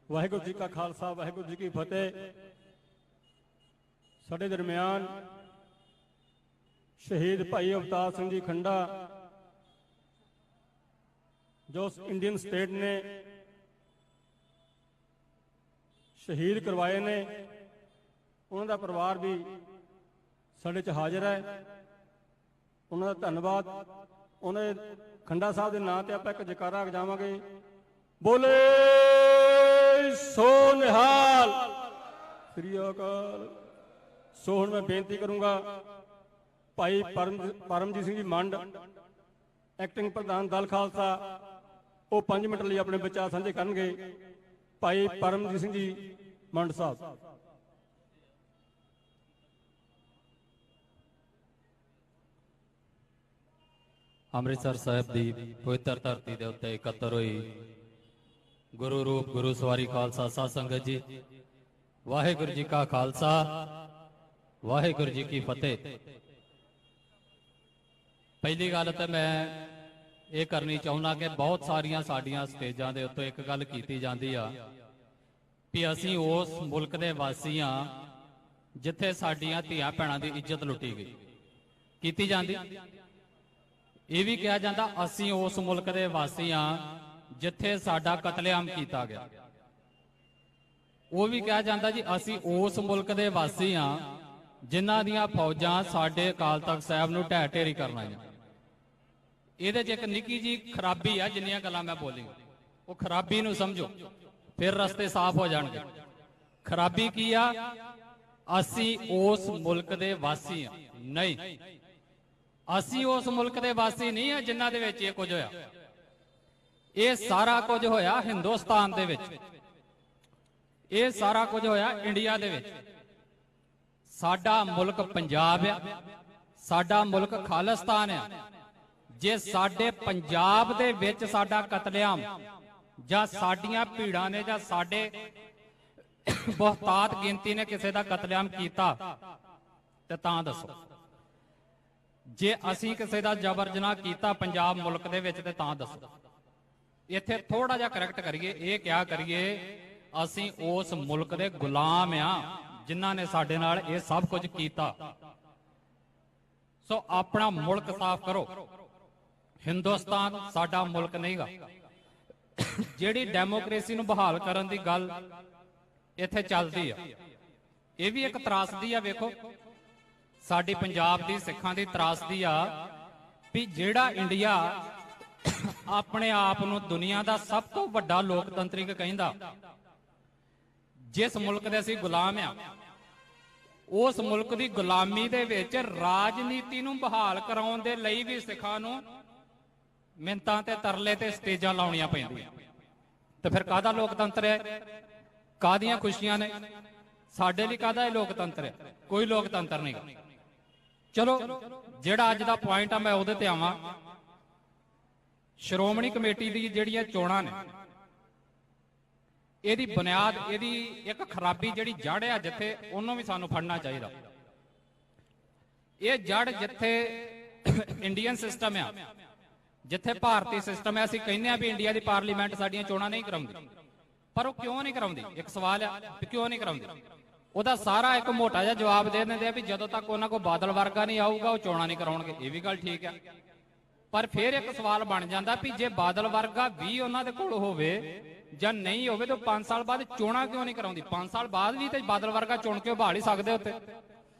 ਵਾਹਿਗੁਰੂ ਜੀ ਕਾ ਖਾਲਸਾ, ਵਾਹਿਗੁਰੂ ਜੀ ਕੀ ਫਤਿਹ। ਸਾਡੇ ਦਰਮਿਆਨ ਸ਼ਹੀਦ ਭਾਈ ਅਵਤਾਰ ਸਿੰਘ ਜੀ ਖੰਡਾ, ਜੋ ਇੰਡੀਅਨ ਸਟੇਟ ਨੇ ਸ਼ਹੀਦ ਕਰਵਾਏ ਨੇ, ਉਹਨਾਂ ਦਾ ਪਰਿਵਾਰ ਵੀ ਸਾਡੇ 'ਚ ਹਾਜ਼ਰ ਹੈ। ਉਹਨਾਂ ਦਾ ਧੰਨਵਾਦ। ਉਹਨਾਂ ਦੇ ਖੰਡਾ ਸਾਹਿਬ ਦੇ ਨਾਂ ਤੇ ਆਪਾਂ ਇੱਕ ਜੈਕਾਰਾ ਵਜਾਵਾਂਗੇ, ਬੋਲੇ ਸੋ ਨਿਹਾਲ, ਸ੍ਰੀ ਅਕਾਲ। ਸੋ ਹੁਣ ਮੈਂ ਬੇਨਤੀ ਕਰੂੰਗਾ ਭਾਈ ਪਰਮਜੀਤ ਸਿੰਘ ਜੀ ਮੰਡ, ਐਕਟਿੰਗ ਪ੍ਰਧਾਨ ਦਲ ਖਾਲਸਾ, ਉਹ 5 ਮਿੰਟ ਲਈ ਆਪਣੇ ਵਿਚਾਰ ਸਾਂਝੇ ਕਰਨਗੇ। ਭਾਈ ਪਰਮਜੀਤ ਸਿੰਘ ਜੀ ਮੰਡ ਸਾਹਿਬ। ਅੰਮ੍ਰਿਤਸਰ ਸਾਹਿਬ ਦੀ ਪਵਿੱਤਰ ਧਰਤੀ ਦੇ ਉੱਤੇ ਇਕੱਤਰ ਹੋਈ ਗੁਰੂ ਰੂਪ ਗੁਰੂ ਸਵਾਰੀ ਖਾਲਸਾ ਸਾਧ ਸੰਗਤ ਜੀ, ਵਾਹਿਗੁਰੂ ਜੀ ਕਾ ਖਾਲਸਾ, ਵਾਹਿਗੁਰੂ ਜੀ ਕੀ ਫਤਿਹ। ਪਹਿਲੀ ਗੱਲ ਤਾਂ ਮੈਂ ਇਹ ਕਰਨੀ ਚਾਹੁੰਦਾ ਕਿ ਬਹੁਤ ਸਾਰੀਆਂ ਸਾਡੀਆਂ ਸਟੇਜਾਂ ਦੇ ਉੱਤੇ ਇੱਕ ਗੱਲ ਕੀਤੀ ਜਾਂਦੀ ਆ ਵੀ ਅਸੀਂ ਉਸ ਮੁਲਕ ਦੇ ਵਾਸੀ ਹਾਂ ਜਿੱਥੇ ਸਾਡੀਆਂ ਧੀਆਂ ਭੈਣਾਂ ਦੀ ਇੱਜ਼ਤ ਲੁੱਟੀ ਗਈ। ਕੀਤੀ ਜਾਂਦੀ। ਇਹ ਵੀ ਕਿਹਾ ਜਾਂਦਾ ਅਸੀਂ ਉਸ ਮੁਲਕ ਦੇ ਵਾਸੀ ਹਾਂ ਜਿੱਥੇ ਸਾਡਾ ਕਤਲੇਆਮ ਕੀਤਾ ਗਿਆ। ਉਹ ਵੀ ਕਿਹਾ ਜਾਂਦਾ ਜੀ ਅਸੀਂ ਉਸ ਮੁਲਕ ਦੇ ਵਾਸੀ ਹਾਂ ਜਿਨ੍ਹਾਂ ਦੀਆਂ ਫੌਜਾਂ ਸਾਡੇ ਅਕਾਲ ਤਖਤ ਸਾਹਿਬ ਨੂੰ ਢਹਿ ਢੇਰੀ ਕਰਨ ਆਈਆਂ। ਇਹਦੇ 'ਚ ਇੱਕ ਨਿੱਕੀ ਜੀ ਖਰਾਬੀ ਆ, ਜਿੰਨੀਆਂ ਗੱਲਾਂ ਮੈਂ ਬੋਲੀ ਉਹ ਖਰਾਬੀ ਨੂੰ ਸਮਝੋ, ਫਿਰ ਰਸਤੇ ਸਾਫ਼ ਹੋ ਜਾਣਗੇ। ਖਰਾਬੀ ਕੀ ਆ? ਅਸੀਂ ਉਸ ਮੁਲਕ ਦੇ ਵਾਸੀ ਹਾਂ ਨਹੀਂ, ਅਸੀਂ ਉਸ ਮੁਲਕ ਦੇ ਵਾਸੀ ਨਹੀਂ ਆ ਜਿਨ੍ਹਾਂ ਦੇ ਵਿੱਚ ਇਹ ਕੁਝ ਹੋਇਆ। ਇਹ ਸਾਰਾ ਕੁਝ ਹੋਇਆ ਹਿੰਦੁਸਤਾਨ ਦੇ ਵਿੱਚ, ਇਹ ਸਾਰਾ ਕੁਝ ਹੋਇਆ ਇੰਡੀਆ ਦੇ ਵਿੱਚ। ਸਾਡਾ ਮੁਲਕ ਪੰਜਾਬ ਆ, ਸਾਡਾ ਮੁਲਕ ਖਾਲਿਸਤਾਨ ਆ। ਜੇ ਸਾਡੇ ਪੰਜਾਬ ਦੇ ਵਿੱਚ ਸਾਡਾ ਕਤਲੇਆਮ ਜਾਂ ਸਾਡੀਆਂ ਭੀੜਾਂ ਨੇ ਜਾਂ ਸਾਡੇ ਬਹੁਤਾਤ ਗਿਣਤੀ ਨੇ ਕਿਸੇ ਦਾ ਕਤਲੇਆਮ ਕੀਤਾ ਤੇ ਤਾਂ ਦੱਸੋ। ਜੇ ਅਸੀਂ ਕਿਸੇ ਦਾ ਜ਼ਬਰ ਜਨਾਹ ਕੀਤਾ ਪੰਜਾਬ ਮੁਲਕ ਦੇ ਵਿੱਚ ਤੇ ਤਾਂ ਦੱਸੋ। ਇੱਥੇ ਥੋੜਾ ਜਿਹਾ ਕਰੈਕਟ ਕਰੀਏ, ਇਹ ਕਿਹਾ ਕਰੀਏ ਅਸੀਂ ਉਸ ਮੁਲਕ ਦੇ ਗੁਲਾਮ ਆ ਜਿਨ੍ਹਾਂ ਨੇ ਸਾਡੇ ਨਾਲ ਇਹ ਸਭ ਕੁਝ ਕੀਤਾ। ਸੋ ਆਪਣਾ ਮੁਲਕ ਸਾਫ਼ ਕਰੋ। ਹਿੰਦੁਸਤਾਨ ਸਾਡਾ ਮੁਲਕ ਨਹੀਂਗਾ। ਜਿਹੜੀ ਡੈਮੋਕ੍ਰੇਸੀ ਨੂੰ ਬਹਾਲ ਕਰਨ ਦੀ ਗੱਲ ਇੱਥੇ ਚੱਲਦੀ ਆ, ਇਹ ਵੀ ਇੱਕ ਤਰਾਸਦੀ ਆ। ਵੇਖੋ ਸਾਡੀ ਪੰਜਾਬ ਦੀ ਸਿੱਖਾਂ ਦੀ ਤਰਾਸਦੀ ਆ ਵੀ ਜਿਹੜਾ ਇੰਡੀਆ ਆਪਣੇ ਆਪ ਨੂੰ ਦੁਨੀਆ ਦਾ ਸਭ ਤੋਂ ਵੱਡਾ ਲੋਕਤੰਤਰਿਕ ਕਹਿੰਦਾ, ਜਿਸ ਮੁਲਕ ਦੇ ਅਸੀਂ ਗੁਲਾਮ ਆ, ਉਸ ਮੁਲਕ ਦੀ ਗੁਲਾਮੀ ਦੇ ਵਿੱਚ ਰਾਜਨੀਤੀ ਨੂੰ ਬਹਾਲ ਕਰਾਉਣ ਦੇ ਲਈ ਵੀ ਸਿੱਖਾਂ ਨੂੰ ਮਿੰਤਾਂ ਤੇ ਤਰਲੇ ਤੇ ਸਟੇਜਾਂ ਲਾਉਣੀਆਂ ਪੈਂਦੀਆਂ। ਤੇ ਫਿਰ ਕਾਹਦਾ ਲੋਕਤੰਤਰ ਹੈ? ਕਾਹਦੀਆਂ ਖੁਸ਼ੀਆਂ ਨੇ? ਸਾਡੇ ਲਈ ਕਾਹਦਾ ਇਹ ਲੋਕਤੰਤਰ ਹੈ? ਕੋਈ ਲੋਕਤੰਤਰ ਨਹੀਂ। ਚਲੋ ਜਿਹੜਾ ਅੱਜ ਦਾ ਪੁਆਇੰਟ ਆ ਮੈਂ ਉਹਦੇ ਤੇ ਆਵਾਂ। ਸ਼੍ਰੋਮਣੀ ਕਮੇਟੀ ਦੀ ਜਿਹੜੀਆਂ ਚੋਣਾਂ ਨੇ, ਇਹਦੀ ਬੁਨਿਆਦ, ਇਹਦੀ ਇੱਕ ਖਰਾਬੀ ਜਿਹੜੀ ਜੜ ਆ ਜਿੱਥੇ, ਉਹਨੂੰ ਵੀ ਸਾਨੂੰ ਫੜਨਾ ਚਾਹੀਦਾ। ਇਹ ਜੜ ਜਿੱਥੇ ਇੰਡੀਅਨ ਸਿਸਟਮ ਆ, ਜਿੱਥੇ ਭਾਰਤੀ ਸਿਸਟਮ ਹੈ, ਅਸੀਂ ਕਹਿੰਦੇ ਆ ਵੀ ਇੰਡੀਆ ਦੀ ਪਾਰਲੀਮੈਂਟ ਸਾਡੀਆਂ ਚੋਣਾਂ ਨਹੀਂ ਕਰਾਉਂਦੀ। ਪਰ ਉਹ ਕਿਉਂ ਨਹੀਂ ਕਰਾਉਂਦੀ? ਇੱਕ ਸਵਾਲ ਆ ਵੀ ਕਿਉਂ ਨਹੀਂ ਕਰਾਉਂਦੀ। ਉਹਦਾ ਸਾਰਾ ਇੱਕ ਮੋਟਾ ਜਿਹਾ ਜਵਾਬ ਦੇ ਦਿੰਦੇ ਆ ਵੀ ਜਦੋਂ ਤੱਕ ਉਹਨਾਂ ਕੋਲ ਬਾਦਲ ਵਰਗਾ ਨਹੀਂ ਆਊਗਾ ਉਹ ਚੋਣਾਂ ਨਹੀਂ ਕਰਾਉਣਗੇ। ਇਹ ਵੀ ਗੱਲ ਠੀਕ ਆ, ਪਰ ਫਿਰ ਇੱਕ ਸਵਾਲ ਬਣ ਜਾਂਦਾ ਵੀ ਜੇ ਬਾਦਲ ਵਰਗਾ ਵੀ ਉਹਨਾਂ ਦੇ ਕੋਲ ਹੋਵੇ ਜਾਂ ਨਹੀਂ ਹੋਵੇ ਤਾਂ 5 ਸਾਲ ਬਾਅਦ ਚੋਣਾਂ ਕਿਉਂ ਨਹੀਂ ਕਰਾਉਂਦੀ? 5 ਸਾਲ ਬਾਅਦ ਵੀ ਤੇ ਬਾਦਲ ਵਰਗਾ ਚੁਣ ਕੇ ਉਭਾਲ ਹੀ ਸਕਦੇ ਉੱਤੇ।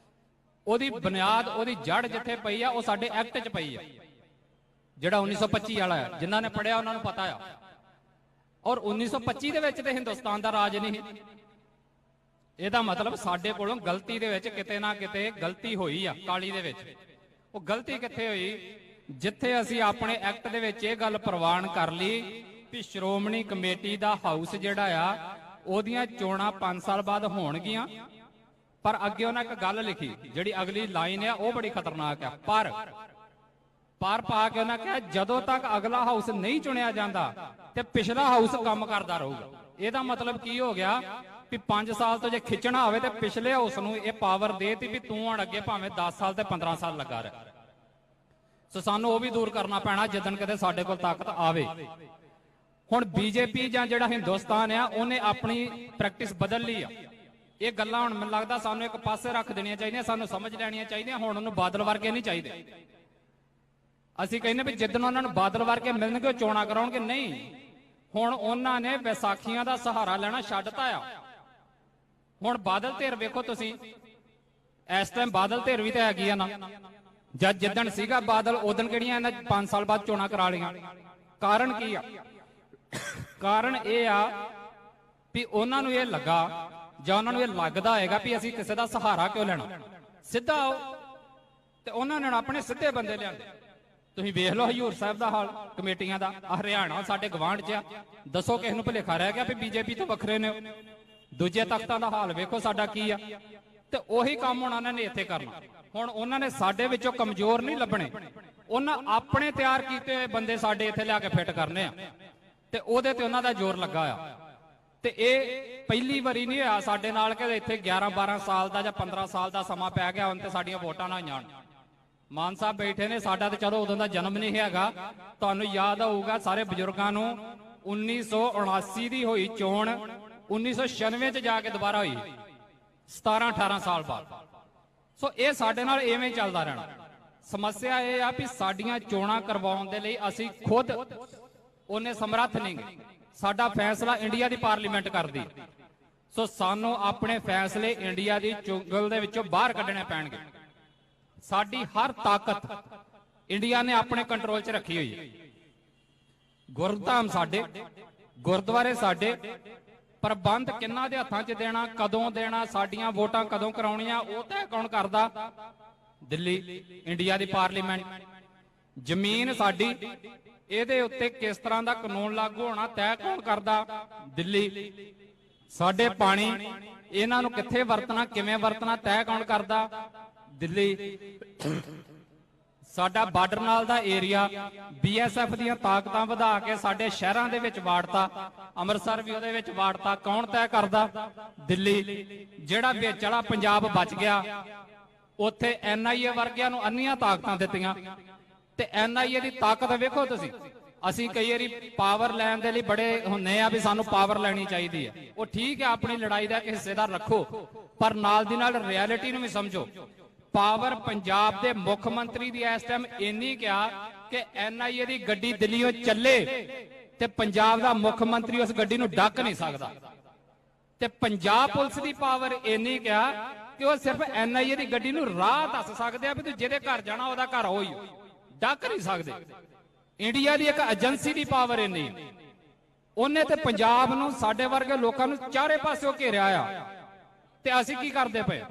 ਉਹਦੀ ਬੁਨਿਆਦ, ਉਹਦੀ ਜੜ ਜਿੱਥੇ ਪਈ ਆ ਉਹ ਸਾਡੇ ਐਕਟ 'ਚ ਪਈ ਆ, ਜਿਹੜਾ 1925 ਵਾਲਾ ਹੈ। ਜਿਨ੍ਹਾਂ ਨੇ ਪੜਿਆ ਉਹਨਾਂ ਨੂੰ ਪਤਾ ਆ। ਔਰ 1925 ਦੇ ਵਿੱਚ ਤੇ ਹਿੰਦੁਸਤਾਨ ਦਾ ਰਾਜ ਨਹੀਂ। ਇਹਦਾ ਮਤਲਬ ਸਾਡੇ ਕੋਲੋਂ ਗਲਤੀ ਦੇ ਵਿੱਚ ਕਿਤੇ ਨਾ ਕਿਤੇ ਗਲਤੀ ਹੋਈ ਆ ਕਾਲੀ ਦੇ ਵਿੱਚ। ਉਹ ਗਲਤੀ ਕਿੱਥੇ ਹੋਈ? ਜਿੱਥੇ ਅਸੀਂ ਆਪਣੇ ਐਕਟ ਦੇ ਵਿੱਚ ਇਹ ਗੱਲ ਪ੍ਰਵਾਨ ਕਰ ਲਈ ਵੀ ਸ਼੍ਰੋਮਣੀ ਕਮੇਟੀ ਦਾ ਹਾਊਸ ਜਿਹੜਾ ਆ ਉਹਦੀਆਂ ਚੋਣਾਂ 5 ਸਾਲ ਬਾਅਦ ਹੋਣਗੀਆਂ। ਪਰ ਅੱਗੇ ਉਹਨਾਂ ਇੱਕ ਗੱਲ ਲਿਖੀ, ਜਿਹੜੀ ਅਗਲੀ ਲਾਈਨ ਆ ਉਹ ਬੜੀ ਖਤਰਨਾਕ ਆ। ਪਰ ਪਾ ਕੇ ਉਹਨਾਂ ਕਿਹਾ ਜਦੋਂ ਤੱਕ ਅਗਲਾ ਹਾਊਸ ਨਹੀਂ ਚੁਣਿਆ ਜਾਂਦਾ ਤੇ ਪਿਛਲਾ ਹਾਊਸ ਕੰਮ ਕਰਦਾ ਰਹੂਗਾ। ਇਹਦਾ ਮਤਲਬ ਕੀ ਹੋ ਗਿਆ ਵੀ 5 ਸਾਲ ਤੋਂ ਜੇ ਖਿੱਚਣਾ ਹੋਵੇ ਤੇ ਪਿਛਲੇ ਹਾਊਸ ਨੂੰ ਇਹ ਪਾਵਰ ਦੇਤੀ ਵੀ ਤੂੰ ਹੁਣ ਅੱਗੇ ਭਾਵੇਂ 10 ਸਾਲ ਤੇ 15 ਸਾਲ ਲੱਗਾ ਰਹਿ। ਸੋ ਸਾਨੂੰ ਉਹ ਵੀ ਦੂਰ ਕਰਨਾ ਪੈਣਾ ਜਿੱਦਣ ਕਿਤੇ ਸਾਡੇ ਕੋਲ ਤਾਕਤ ਆਵੇ। ਹੁਣ ਬੀਜੇਪੀ ਜਾਂ ਜਿਹੜਾ ਹਿੰਦੁਸਤਾਨ ਆ ਉਹਨੇ ਆਪਣੀ ਪ੍ਰੈਕਟਿਸ ਬਦਲ ਲਈ ਆ। ਇਹ ਗੱਲਾਂ ਹੁਣ ਮੈਨੂੰ ਲੱਗਦਾ ਸਾਨੂੰ ਇੱਕ ਪਾਸੇ ਰੱਖ ਦੇਣੀਆਂ ਚਾਹੀਦੀਆਂ, ਸਾਨੂੰ ਸਮਝ ਲੈਣੀਆਂ ਚਾਹੀਦੀਆਂ। ਹੁਣ ਉਹਨੂੰ ਬਾਦਲ ਵਰਗੇ ਨਹੀਂ ਚਾਹੀਦੇ। ਅਸੀਂ ਕਹਿੰਦੇ ਵੀ ਜਿੱਦਣ ਉਹਨਾਂ ਨੂੰ ਬਾਦਲ ਵਰਗੇ ਮਿਲਣਗੇ ਉਹ ਚੋਣਾਂ ਕਰਾਉਣਗੇ, ਨਹੀਂ। ਹੁਣ ਉਹਨਾਂ ਨੇ ਵਿਸਾਖੀਆਂ ਦਾ ਸਹਾਰਾ ਲੈਣਾ ਛੱਡਤਾ ਆ। ਹੁਣ ਬਾਦਲ ਧਿਰ ਵੇਖੋ ਤੁਸੀਂ, ਇਸ ਟਾਈਮ ਬਾਦਲ ਧਿਰ ਵੀ ਤਾਂ ਹੈਗੀ ਆ ਨਾ। ਜਦ ਜਿੱਦਣ ਸੀਗਾ ਬਾਦਲ ਉਦੋਂ ਕਿਹੜੀਆਂ ਇਹਨਾਂ 5 ਸਾਲ ਬਾਅਦ ਚੋਣਾਂ ਕਰਾ ਲਈਆਂ। ਕਾਰਨ ਕੀ ਆ? ਕਾਰਨ ਇਹ ਆ ਵੀ ਉਹਨਾਂ ਨੂੰ ਇਹ ਲੱਗਾ ਜਾਂ ਉਹਨਾਂ ਨੂੰ ਇਹ ਲੱਗਦਾ ਹੋਏਗਾ ਵੀ ਅਸੀਂ ਕਿਸੇ ਦਾ ਸਹਾਰਾ ਕਿਉਂ ਲੈਣਾ, ਸਿੱਧਾ ਆਓ। ਤੇ ਉਹਨਾਂ ਨੇ ਆਪਣੇ ਸਿੱਧੇ ਬੰਦੇ ਲਿਆਂਦੇ। ਤੁਸੀਂ ਵੇਖ ਲਓ ਹਜ਼ੂਰ ਸਾਹਿਬ ਦਾ ਹਾਲ ਕਮੇਟੀਆਂ ਦਾ। ਹਰਿਆਣਾ ਸਾਡੇ ਗਵਾਂਢ 'ਚ ਆ, ਦੱਸੋ ਕਿਸ ਨੂੰ ਭੁਲੇਖਾ ਰਹਿ ਗਿਆ ਵੀ ਬੀਜੇਪੀ ਤੋਂ ਵੱਖਰੇ ਨੇ। ਦੂਜੇ ਤਖਤਾਂ ਦਾ ਹਾਲ ਵੇਖੋ ਸਾਡਾ ਕੀ ਆ। ਤੇ ਉਹੀ ਕੰਮ ਹੁਣ ਉਹਨਾਂ ਨੇ ਇੱਥੇ ਕਰਨਾ। ਹੁਣ ਉਹਨਾਂ ਨੇ ਸਾਡੇ ਵਿੱਚੋਂ ਕਮਜ਼ੋਰ ਨਹੀਂ ਲੱਭਣੇ, ਉਹਨਾਂ ਆਪਣੇ ਤਿਆਰ ਕੀਤੇ ਹੋਏ ਬੰਦੇ ਸਾਡੇ ਇੱਥੇ ਲਿਆ ਕੇ ਫਿੱਟ ਕਰਨੇ ਆ। ਤੇ ਉਹਦੇ ਤੇ ਉਹਨਾਂ ਦਾ ਜ਼ੋਰ ਲੱਗਾ ਆ। ਤੇ ਇਹ ਪਹਿਲੀ ਵਾਰੀ ਨਹੀਂ ਹੋਇਆ ਸਾਡੇ ਨਾਲ ਕਿ ਇੱਥੇ 11-12 ਸਾਲ ਦਾ ਜਾਂ 15 ਸਾਲ ਦਾ ਸਮਾਂ ਪੈ ਗਿਆ ਹੁਣ ਤੇ ਸਾਡੀਆਂ ਵੋਟਾਂ ਨਾ ਜਾਣ। ਮਾਨ ਸਾਹਿਬ ਬੈਠੇ ਨੇ, ਸਾਡਾ ਤੇ ਚਲੋ ਉਦੋਂ ਦਾ ਜਨਮ ਨਹੀਂ ਹੈਗਾ। ਤੁਹਾਨੂੰ ਯਾਦ ਹੋਊਗਾ ਸਾਰੇ ਬਜ਼ੁਰਗਾਂ ਨੂੰ 1979 ਦੀ ਹੋਈ ਚੋਣ 1996 ਚ ਜਾ ਕੇ ਦੁਬਾਰਾ ਹੋਈ, 17-18 ਸਾਲ ਬਾਅਦ। ਸੋ ਇਹ ਸਾਡੇ ਨਾਲ ਐਵੇਂ ਚੱਲਦਾ ਰਹਿਣਾ। ਸਮੱਸਿਆ ਇਹ ਆ ਵੀ ਸਾਡੀਆਂ ਚੋਣਾਂ ਕਰਵਾਉਣ ਦੇ ਲਈ ਅਸੀਂ ਖੁਦ ਉਹਨੇ ਸਮਰੱਥ ਨਹੀਂ ਗੇ। ਸਾਡਾ ਫੈਸਲਾ ਇੰਡੀਆ ਦੀ ਪਾਰਲੀਮੈਂਟ ਕਰਦੀ। ਸੋ ਸਾਨੂੰ ਆਪਣੇ ਫੈਸਲੇ ਇੰਡੀਆ ਦੀ ਚੁੰਗਲ ਦੇ ਵਿੱਚੋਂ ਬਾਹਰ ਕੱਢਣੇ ਪੈਣਗੇ। ਸਾਡੀ ਹਰ ਤਾਕਤ ਇੰਡੀਆ ਨੇ ਆਪਣੇ ਕੰਟਰੋਲ 'ਚ ਰੱਖੀ ਹੋਈ ਹੈ। ਗੁਰਧਾਮ ਸਾਡੇ, ਗੁਰਦੁਆਰੇ ਸਾਡੇ, ਪ੍ਰਬੰਧ ਕਿੰਨਾ ਦੇ ਹੱਥਾਂ 'ਚ ਦੇਣਾ, ਕਦੋਂ ਦੇਣਾ, ਸਾਡੀਆਂ ਵੋਟਾਂ ਕਦੋਂ ਕਰਾਉਣੀਆਂ, ਉਹ ਤੈਅ ਕੌਣ ਕਰਦਾ? ਦਿੱਲੀ, ਇੰਡੀਆ ਦੀ ਪਾਰਲੀਮੈਂਟ। ਜ਼ਮੀਨ ਸਾਡੀ, ਇਹਦੇ ਉੱਤੇ ਕਿਸ ਤਰ੍ਹਾਂ ਦਾ ਕਾਨੂੰਨ ਲਾਗੂ ਹੋਣਾ ਤੈਅ ਕੌਣ ਕਰਦਾ? ਦਿੱਲੀ। ਸਾਡੇ ਪਾਣੀ, ਇਹਨਾਂ ਨੂੰ ਕਿੱਥੇ ਵਰਤਣਾ, ਕਿਵੇਂ ਵਰਤਣਾ ਤੈਅ ਕੌਣ ਕਰਦਾ? ਦਿੱਲੀ। ਸਾਡਾ ਬਾਰਡਰ ਨਾਲ ਦਾ ਏਰੀਆ ਬੀਐਸਐਫ ਦੀਆਂ ਤਾਕਤਾਂ ਵਧਾ ਕੇ ਸਾਡੇ ਸ਼ਹਿਰਾਂ ਦੇ ਵਿੱਚ ਵਾੜਤਾ, ਅੰਮ੍ਰਿਤਸਰ ਵੀ ਉਹਦੇ ਵਿੱਚ ਵਾੜਤਾ, ਕੌਣ ਤੈਅ ਕਰਦਾ? ਦਿੱਲੀ। ਜਿਹੜਾ ਵਿੱਚ ਵਾਲਾ ਪੰਜਾਬ ਬਚ ਗਿਆ ਉੱਥੇ ਐਨਆਈਏ ਵਰਗਿਆਂ ਨੂੰ ਅੰਨੀਆਂ ਤਾਕਤਾਂ ਦਿੱਤੀਆਂ। ਤੇ ਐਨਆਈਏ ਦੀ ਤਾਕਤ ਵੇਖੋ ਤੁਸੀਂ। ਅਸੀਂ ਕਈ ਵਾਰੀ ਪਾਵਰ ਲੈਣ ਦੇ ਲਈ ਬੜੇ ਹੁੰਨੇ ਆ ਵੀ ਸਾਨੂੰ ਪਾਵਰ ਲੈਣੀ ਚਾਹੀਦੀ ਹੈ। ਉਹ ਠੀਕ ਹੈ, ਆਪਣੀ ਲੜਾਈ ਦਾ ਇੱਕ ਹਿੱਸੇਦਾਰ ਰੱਖੋ, ਪਰ ਨਾਲ ਦੀ ਨਾਲ ਰਿਐਲਿਟੀ ਨੂੰ ਵੀ ਸਮਝੋ। ਪਾਵਰ ਪੰਜਾਬ ਦੇ ਮੁੱਖ ਮੰਤਰੀ ਦੀ ਇਸ ਟਾਈਮ ਇੰਨੀ ਕਿਹਾ ਕਿ ਐਨਆਈਏ ਦੀ ਗੱਡੀ ਦਿੱਲੀੋਂ ਚੱਲੇ ਤੇ ਪੰਜਾਬ ਦਾ ਮੁੱਖ ਮੰਤਰੀ ਉਸ ਗੱਡੀ ਨੂੰ ਡੱਕ ਨਹੀਂ ਸਕਦਾ। ਤੇ ਪੰਜਾਬ ਪੁਲਿਸ ਦੀ ਪਾਵਰ ਇੰਨੀ ਕਿਹਾ ਕਿ ਉਹ ਸਿਰਫ ਐਨਆਈਏ ਦੀ ਗੱਡੀ ਨੂੰ ਰਾਹ ਦੱਸ ਸਕਦੇ ਆ ਵੀ ਤੂੰ ਜਿਹਦੇ ਘਰ ਜਾਣਾ ਉਹਦਾ ਘਰ ਹੋਈ, ਡੱਕ ਨਹੀਂ ਸਕਦੇ। ਇੰਡੀਆ ਦੀ ਇੱਕ ਏਜੰਸੀ ਦੀ ਪਾਵਰ ਇੰਨੀ, ਉਹਨੇ ਤੇ ਪੰਜਾਬ ਨੂੰ, ਸਾਡੇ ਵਰਗੇ ਲੋਕਾਂ ਨੂੰ ਚਾਰੇ ਪਾਸਿਓਂ ਘੇਰਿਆ ਆ। ਤੇ ਅਸੀਂ ਕੀ ਕਰਦੇ ਪਏ?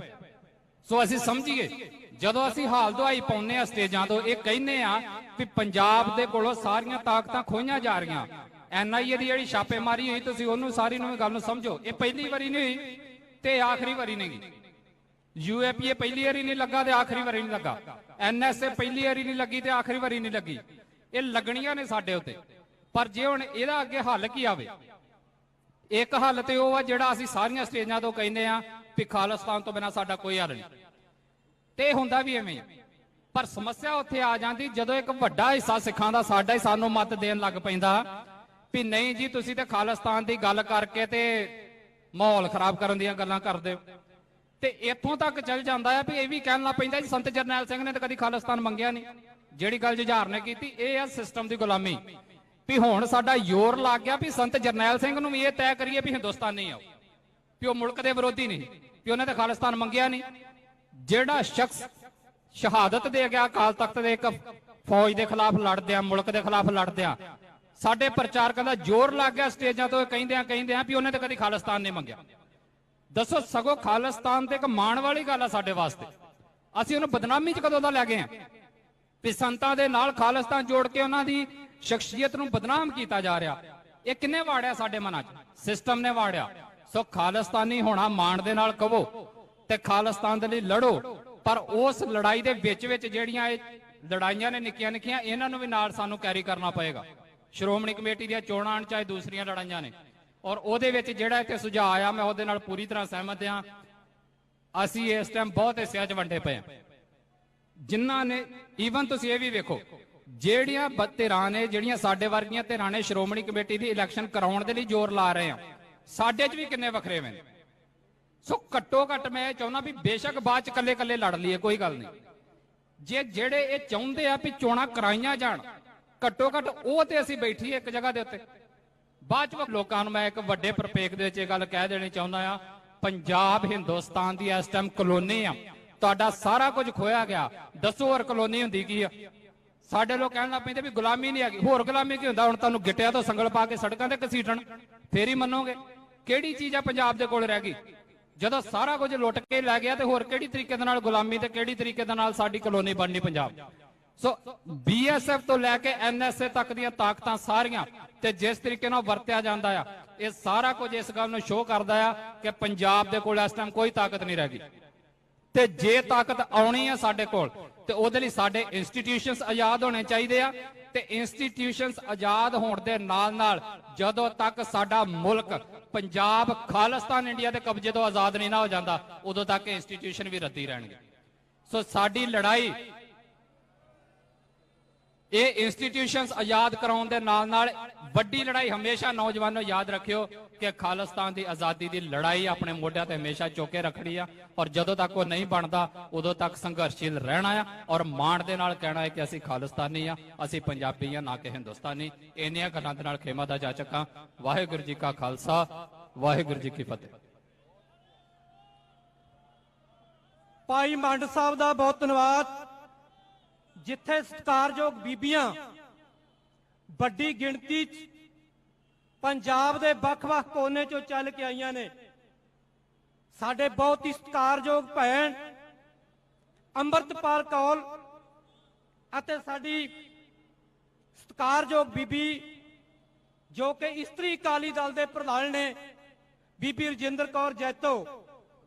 ਸੋ ਅਸੀਂ ਸਮਝੀਏ, ਜਦੋਂ ਅਸੀਂ ਹਾਲ ਦੁਹਾਈ ਪਾਉਂਦੇ ਆ ਸਟੇਜਾਂ ਤੋਂ, ਇਹ ਕਹਿੰਦੇ ਆ ਵੀ ਪੰਜਾਬ ਦੇ ਕੋਲੋਂ ਸਾਰੀਆਂ ਤਾਕਤਾਂ ਖੋਈਆਂ ਜਾ ਰਹੀਆਂ। ਐਨਆਈਏ ਦੀ ਜਿਹੜੀ ਛਾਪੇਮਾਰੀ ਹੋਈ, ਤੁਸੀਂ ਉਹਨੂੰ ਸਾਰੀ ਨੂੰ ਗੱਲ ਨੂੰ ਸਮਝੋ। ਇਹ ਪਹਿਲੀ ਵਾਰੀ ਨਹੀਂ ਹੋਈ ਤੇ ਆਖਰੀ ਵਾਰੀ ਨਹੀਂ ਗਈ। ਯੂਏਪੀਏ ਪਹਿਲੀ ਵਾਰੀ ਨਹੀਂ ਲੱਗਾ ਤੇ ਆਖਰੀ ਵਾਰੀ ਨਹੀਂ ਲੱਗਾ। ਐਨਐਸਏ ਪਹਿਲੀ ਵਾਰੀ ਨਹੀਂ ਲੱਗੀ ਤੇ ਆਖਰੀ ਵਾਰੀ ਨਹੀਂ ਲੱਗੀ। ਇਹ ਲੱਗਣੀਆਂ ਨੇ ਸਾਡੇ ਉੱਤੇ। ਪਰ ਜੇ ਹੁਣ ਇਹਦਾ ਅੱਗੇ ਹੱਲ ਕੀ ਆਵੇ? ਇੱਕ ਹੱਲ ਤੇ ਉਹ ਆ ਜਿਹੜਾ ਅਸੀਂ ਸਾਰੀਆਂ ਸਟੇਜਾਂ ਤੋਂ ਕਹਿੰਦੇ ਆ ਵੀ ਖਾਲਿਸਤਾਨ ਤੋਂ ਬਿਨਾਂ ਸਾਡਾ ਕੋਈ ਹੱਲ ਨਹੀਂ। ਤੇ ਹੁੰਦਾ ਵੀ ਐਵੇਂ। ਪਰ ਸਮੱਸਿਆ ਉੱਥੇ ਆ ਜਾਂਦੀ ਜਦੋਂ ਇੱਕ ਵੱਡਾ ਹਿੱਸਾ ਸਿੱਖਾਂ ਦਾ ਸਾਡਾ ਹੀ ਸਾਨੂੰ ਮਤ ਦੇਣ ਲੱਗ ਪੈਂਦਾ ਵੀ ਨਹੀਂ ਜੀ ਤੁਸੀਂ ਤੇ ਖਾਲਿਸਤਾਨ ਦੀ ਗੱਲ ਕਰਕੇ ਤੇ ਮਾਹੌਲ ਖਰਾਬ ਕਰਨ ਦੀਆਂ ਗੱਲਾਂ ਕਰਦੇ ਹੋ। ਤੇ ਇੱਥੋਂ ਤੱਕ ਚੱਲ ਜਾਂਦਾ ਹੈ ਵੀ ਇਹ ਵੀ ਕਹਿਣ ਲੱਗ ਪੈਂਦਾ ਜੀ ਸੰਤ ਜਰਨੈਲ ਸਿੰਘ ਨੇ ਤਾਂ ਕਦੀ ਖਾਲਿਸਤਾਨ ਮੰਗਿਆ ਨਹੀਂ। ਜਿਹੜੀ ਗੱਲ ਜੁਝਾਰ ਨੇ ਕੀਤੀ, ਇਹ ਆ ਸਿਸਟਮ ਦੀ ਗੁਲਾਮੀ। ਵੀ ਹੁਣ ਸਾਡਾ ਜ਼ੋਰ ਲੱਗ ਗਿਆ ਵੀ ਸੰਤ ਜਰਨੈਲ ਸਿੰਘ ਨੂੰ ਵੀ ਇਹ ਤੈਅ ਕਰੀਏ ਵੀ ਹਿੰਦੁਸਤਾਨ ਨਹੀਂ ਆਓ, ਵੀ ਉਹ ਮੁਲਕ ਦੇ ਵਿਰੋਧੀ ਨਹੀਂ, ਵੀ ਉਹਨੇ ਤਾਂ ਖਾਲਿਸਤਾਨ ਮੰਗਿਆ ਨਹੀਂ। ਜਿਹੜਾ ਸ਼ਖਸ ਸ਼ਹਾਦਤ ਦੇ ਗਿਆ ਅਕਾਲ ਤਖਤ ਦੇ ਇੱਕ ਫੌਜ ਦੇ ਖਿਲਾਫ ਲੜਦਿਆਂ, ਮੁਲਕ ਦੇ ਖਿਲਾਫ ਲੜਦਿਆਂ, ਸਾਡੇ ਪ੍ਰਚਾਰਕਾਂ ਦਾ ਜ਼ੋਰ ਲੱਗ ਗਿਆ ਸਟੇਜਾਂ ਤੋਂ ਕਹਿੰਦਿਆਂ ਵੀ ਉਹਨੇ ਤਾਂ ਕਦੀ ਖਾਲਿਸਤਾਨ ਨਹੀਂ ਮੰਗਿਆ। ਦੱਸੋ, ਸਗੋਂ ਖਾਲਿਸਤਾਨ ਤੇ ਇੱਕ ਮਾਣ ਵਾਲੀ ਗੱਲ ਆ ਸਾਡੇ ਵਾਸਤੇ। ਅਸੀਂ ਉਹਨੂੰ ਬਦਨਾਮੀ ਚ ਕਦੋਂ ਦਾ ਲੈ ਗਏ ਆ ਵੀ ਸੰਤਾਂ ਦੇ ਨਾਲ ਖਾਲਿਸਤਾਨ ਜੋੜ ਕੇ ਉਹਨਾਂ ਦੀ ਸ਼ਖਸੀਅਤ ਨੂੰ ਬਦਨਾਮ ਕੀਤਾ ਜਾ ਰਿਹਾ। ਇਹ ਕਿੰਨੇ ਵਾੜਿਆ ਸਾਡੇ ਮਨਾਂ 'ਚ? ਸਿਸਟਮ ਨੇ ਵਾੜਿਆ। ਸੋ ਖਾਲਿਸਤਾਨੀ ਹੋਣਾ ਮਾਣ ਦੇ ਨਾਲ ਕਹੋ ਤੇ ਖਾਲਿਸਤਾਨ ਦੇ ਲਈ ਲੜੋ, ਪਰ ਉਸ ਲੜਾਈ ਦੇ ਵਿੱਚ ਜਿਹੜੀਆਂ ਇਹ ਲੜਾਈਆਂ ਨੇ ਨਿੱਕੀਆਂ ਨਿੱਕੀਆਂ, ਇਹਨਾਂ ਨੂੰ ਵੀ ਨਾਲ ਸਾਨੂੰ ਕੈਰੀ ਕਰਨਾ ਪਏਗਾ। ਸ਼੍ਰੋਮਣੀ ਕਮੇਟੀ ਦੀਆਂ ਚੋਣਾਂ ਆਣ ਚਾਹੇ ਦੂਸਰੀਆਂ ਲੜਾਈਆਂ ਨੇ, ਔਰ ਉਹਦੇ ਵਿੱਚ ਜਿਹੜਾ ਇੱਥੇ ਸੁਝਾਅ ਆਇਆ ਮੈਂ ਉਹਦੇ ਨਾਲ ਪੂਰੀ ਤਰ੍ਹਾਂ ਸਹਿਮਤ ਹਾਂ। ਅਸੀਂ ਇਸ ਟਾਈਮ ਬਹੁਤ ਹਿੱਸਿਆਂ 'ਚ ਵੰਡੇ ਪਏ ਹਾਂ, ਜਿਨ੍ਹਾਂ ਨੇ ਈਵਨ ਤੁਸੀਂ ਇਹ ਵੀ ਵੇਖੋ ਜਿਹੜੀਆਂ ਧਿਰਾਂ ਨੇ, ਜਿਹੜੀਆਂ ਸਾਡੇ ਵਰਗੀਆਂ ਧਿਰਾਂ ਨੇ ਸ਼੍ਰੋਮਣੀ ਕਮੇਟੀ ਦੀ ਇਲੈਕਸ਼ਨ ਕਰਾਉਣ ਦੇ ਲਈ ਜ਼ੋਰ ਲਾ ਰਹੇ ਆ, ਸਾਡੇ 'ਚ ਵੀ ਕਿੰਨੇ ਵੱਖਰੇ ਵੇ। ਸੋ ਘੱਟੋ ਘੱਟ ਮੈਂ ਇਹ ਚਾਹੁੰਦਾ ਵੀ ਬੇਸ਼ੱਕ ਬਾਅਦ 'ਚ ਕੱਲੇ ਕੱਲੇ ਲੜ ਲਈਏ, ਕੋਈ ਗੱਲ ਨਹੀਂ। ਜੇ ਜਿਹੜੇ ਇਹ ਚਾਹੁੰਦੇ ਆ ਵੀ ਚੋਣਾਂ ਕਰਾਈਆਂ ਜਾਣ, ਘੱਟੋ ਘੱਟ ਉਹ ਤੇ ਅਸੀਂ ਬੈਠੀਏ ਇੱਕ ਜਗ੍ਹਾ ਦੇ ਉੱਤੇ। ਬਾਅਦ 'ਚ ਲੋਕਾਂ ਨੂੰ ਮੈਂ ਇੱਕ ਵੱਡੇ ਪ੍ਰਪੇਖ ਦੇ ਵਿੱਚ ਇਹ ਗੱਲ ਕਹਿ ਦੇਣੀ ਚਾਹੁੰਦਾ ਆ, ਪੰਜਾਬ ਹਿੰਦੁਸਤਾਨ ਦੀ ਇਸ ਟਾਈਮ ਕਲੋਨੀ ਆ। ਤੁਹਾਡਾ ਸਾਰਾ ਕੁਝ ਖੋਇਆ ਗਿਆ, ਦੱਸੋ ਹੋਰ ਕਲੋਨੀ ਹੁੰਦੀ ਕੀ ਆ? ਸਾਡੇ ਲੋਕ ਕਹਿਣ ਲੱਗ ਪੈਂਦੇ ਵੀ ਗੁਲਾਮੀ ਨਹੀਂ ਹੈਗੀ। ਹੋਰ ਗੁਲਾਮੀ ਕੀ ਹੁੰਦਾ? ਹੁਣ ਤੁਹਾਨੂੰ ਗਿੱਟਿਆਂ ਤੋਂ ਸੰਗਲ ਪਾ ਕੇ ਸੜਕਾਂ ਤੇ ਘਸੀਟਣ, ਫੇਰ ਹੀ ਮੰਨੋਗੇ? ਕਿਹੜੀ ਚੀਜ਼ ਆ ਪੰਜਾਬ ਦੇ ਕੋਲ ਰਹਿ ਗਈ? ਜਦੋਂ ਸਾਰਾ ਕੁਝ ਲੁੱਟ ਕੇ ਲੈ ਗਿਆ ਤੇ ਹੋਰ ਕਿਹੜੀ ਤਰੀਕੇ ਦੇ ਨਾਲ ਗੁਲਾਮੀ ਤੇ ਕਿਹੜੀ ਤਰੀਕੇ ਦੇ ਨਾਲ ਸਾਡੀ ਕਲੋਨੀ ਬਣਨੀ ਪੰਜਾਬ? ਸੋ BSF ਤੋਂ ਲੈ ਕੇ NSA ਤੱਕ ਦੀਆਂ ਤਾਕਤਾਂ ਸਾਰੀਆਂ ਤੇ ਜਿਸ ਤਰੀਕੇ ਨਾਲ ਵਰਤਿਆ ਜਾਂਦਾ ਆ, ਇਹ ਸਾਰਾ ਕੁਝ ਇਸ ਗੱਲ ਨੂੰ ਸ਼ੋਅ ਕਰਦਾ ਆ ਕਿ ਪੰਜਾਬ ਦੇ ਕੋਲ ਇਸ ਟਾਈਮ ਕੋਈ ਤਾਕਤ ਨਹੀਂ ਰਹਿ ਗਈ। ਤੇ ਜੇ ਤਾਕਤ ਆਉਣੀ ਆ ਸਾਡੇ ਕੋਲ ਤੇ ਉਹਦੇ ਲਈ ਸਾਡੇ ਇੰਸਟੀਟਿਊਸ਼ਨਸ ਆਜ਼ਾਦ ਹੋਣੇ ਚਾਹੀਦੇ ਆ। ਤੇ ਇੰਸਟੀਟਿਊਸ਼ਨਸ ਆਜ਼ਾਦ ਹੋਣ ਦੇ ਨਾਲ ਨਾਲ ਜਦੋਂ ਤੱਕ ਸਾਡਾ ਮੁਲਕ ਪੰਜਾਬ ਖਾਲਿਸਤਾਨ ਇੰਡੀਆ ਦੇ ਕਬਜ਼ੇ ਤੋਂ ਆਜ਼ਾਦ ਨਹੀਂ ਨਾ ਹੋ ਜਾਂਦਾ, ਉਦੋਂ ਤੱਕ ਇੰਸਟੀਟਿਊਸ਼ਨ ਵੀ ਰੱਦੀ ਰਹਿਣਗੇ। ਸੋ ਸਾਡੀ ਲੜਾਈ ਇਹ ਇੰਸਟੀਟਿਊਸ਼ਨਸ ਆਜ਼ਾਦ ਕਰਾਉਣ ਦੇ ਨਾਲ ਨਾਲ ਵੱਡੀ ਲੜਾਈ ਹਮੇਸ਼ਾ ਨੌਜਵਾਨੋ ਯਾਦ ਰੱਖਿਓ ਕਿ ਖਾਲਿਸਤਾਨ ਦੀ ਆਜ਼ਾਦੀ ਦੀ ਲੜਾਈ ਆਪਣੇ ਮੋਢਿਆਂ ਤੇ ਹਮੇਸ਼ਾ ਚੁੱਕੇ ਰੱਖਣੀ ਆ। ਔਰ ਜਦੋਂ ਤੱਕ ਉਹ ਨਹੀਂ ਬਣਦਾ ਉਦੋਂ ਤੱਕ ਸੰਘਰਸ਼ੀਲ ਰਹਿਣਾ ਆ ਔਰ ਮਾਣ ਦੇ ਨਾਲ ਕਹਿਣਾ ਹੈ ਕਿ ਅਸੀਂ ਖਾਲਿਸਤਾਨੀ ਆ, ਅਸੀਂ ਪੰਜਾਬੀ ਆ, ਨਾ ਕਿ ਹਿੰਦੁਸਤਾਨੀ। ਇੰਨੀਆਂ ਗੱਲਾਂ ਦੇ ਨਾਲ ਖੇਮਾ ਦਾ ਜਾ ਚੱਕਾਂ। ਵਾਹਿਗੁਰੂ ਜੀ ਕਾ ਖਾਲਸਾ, ਵਾਹਿਗੁਰੂ ਜੀ ਕੀ ਫਤਿਹ। ਭਾਈ ਮੰਡ ਸਾਹਿਬ ਦਾ ਬਹੁਤ ਧੰਨਵਾਦ। ਜਿੱਥੇ ਸਤਿਕਾਰਯੋਗ ਬੀਬੀਆਂ ਵੱਡੀ ਗਿਣਤੀ 'ਚ ਪੰਜਾਬ ਦੇ ਵੱਖ-ਵੱਖ ਕੋਨੇ 'ਚੋਂ ਚੱਲ ਕੇ ਆਈਆਂ ਨੇ, ਸਾਡੇ ਬਹੁਤ ਹੀ ਸਤਿਕਾਰਯੋਗ ਭੈਣ ਅੰਮ੍ਰਿਤਪਾਲ ਕੌਰ ਅਤੇ ਸਾਡੀ ਸਤਿਕਾਰਯੋਗ ਬੀਬੀ ਜੋ ਕਿ ਇਸਤਰੀ ਅਕਾਲੀ ਦਲ ਦੇ ਪ੍ਰਧਾਨ ਨੇ ਬੀਬੀ ਰਜਿੰਦਰ ਕੌਰ ਜੈਤੋ,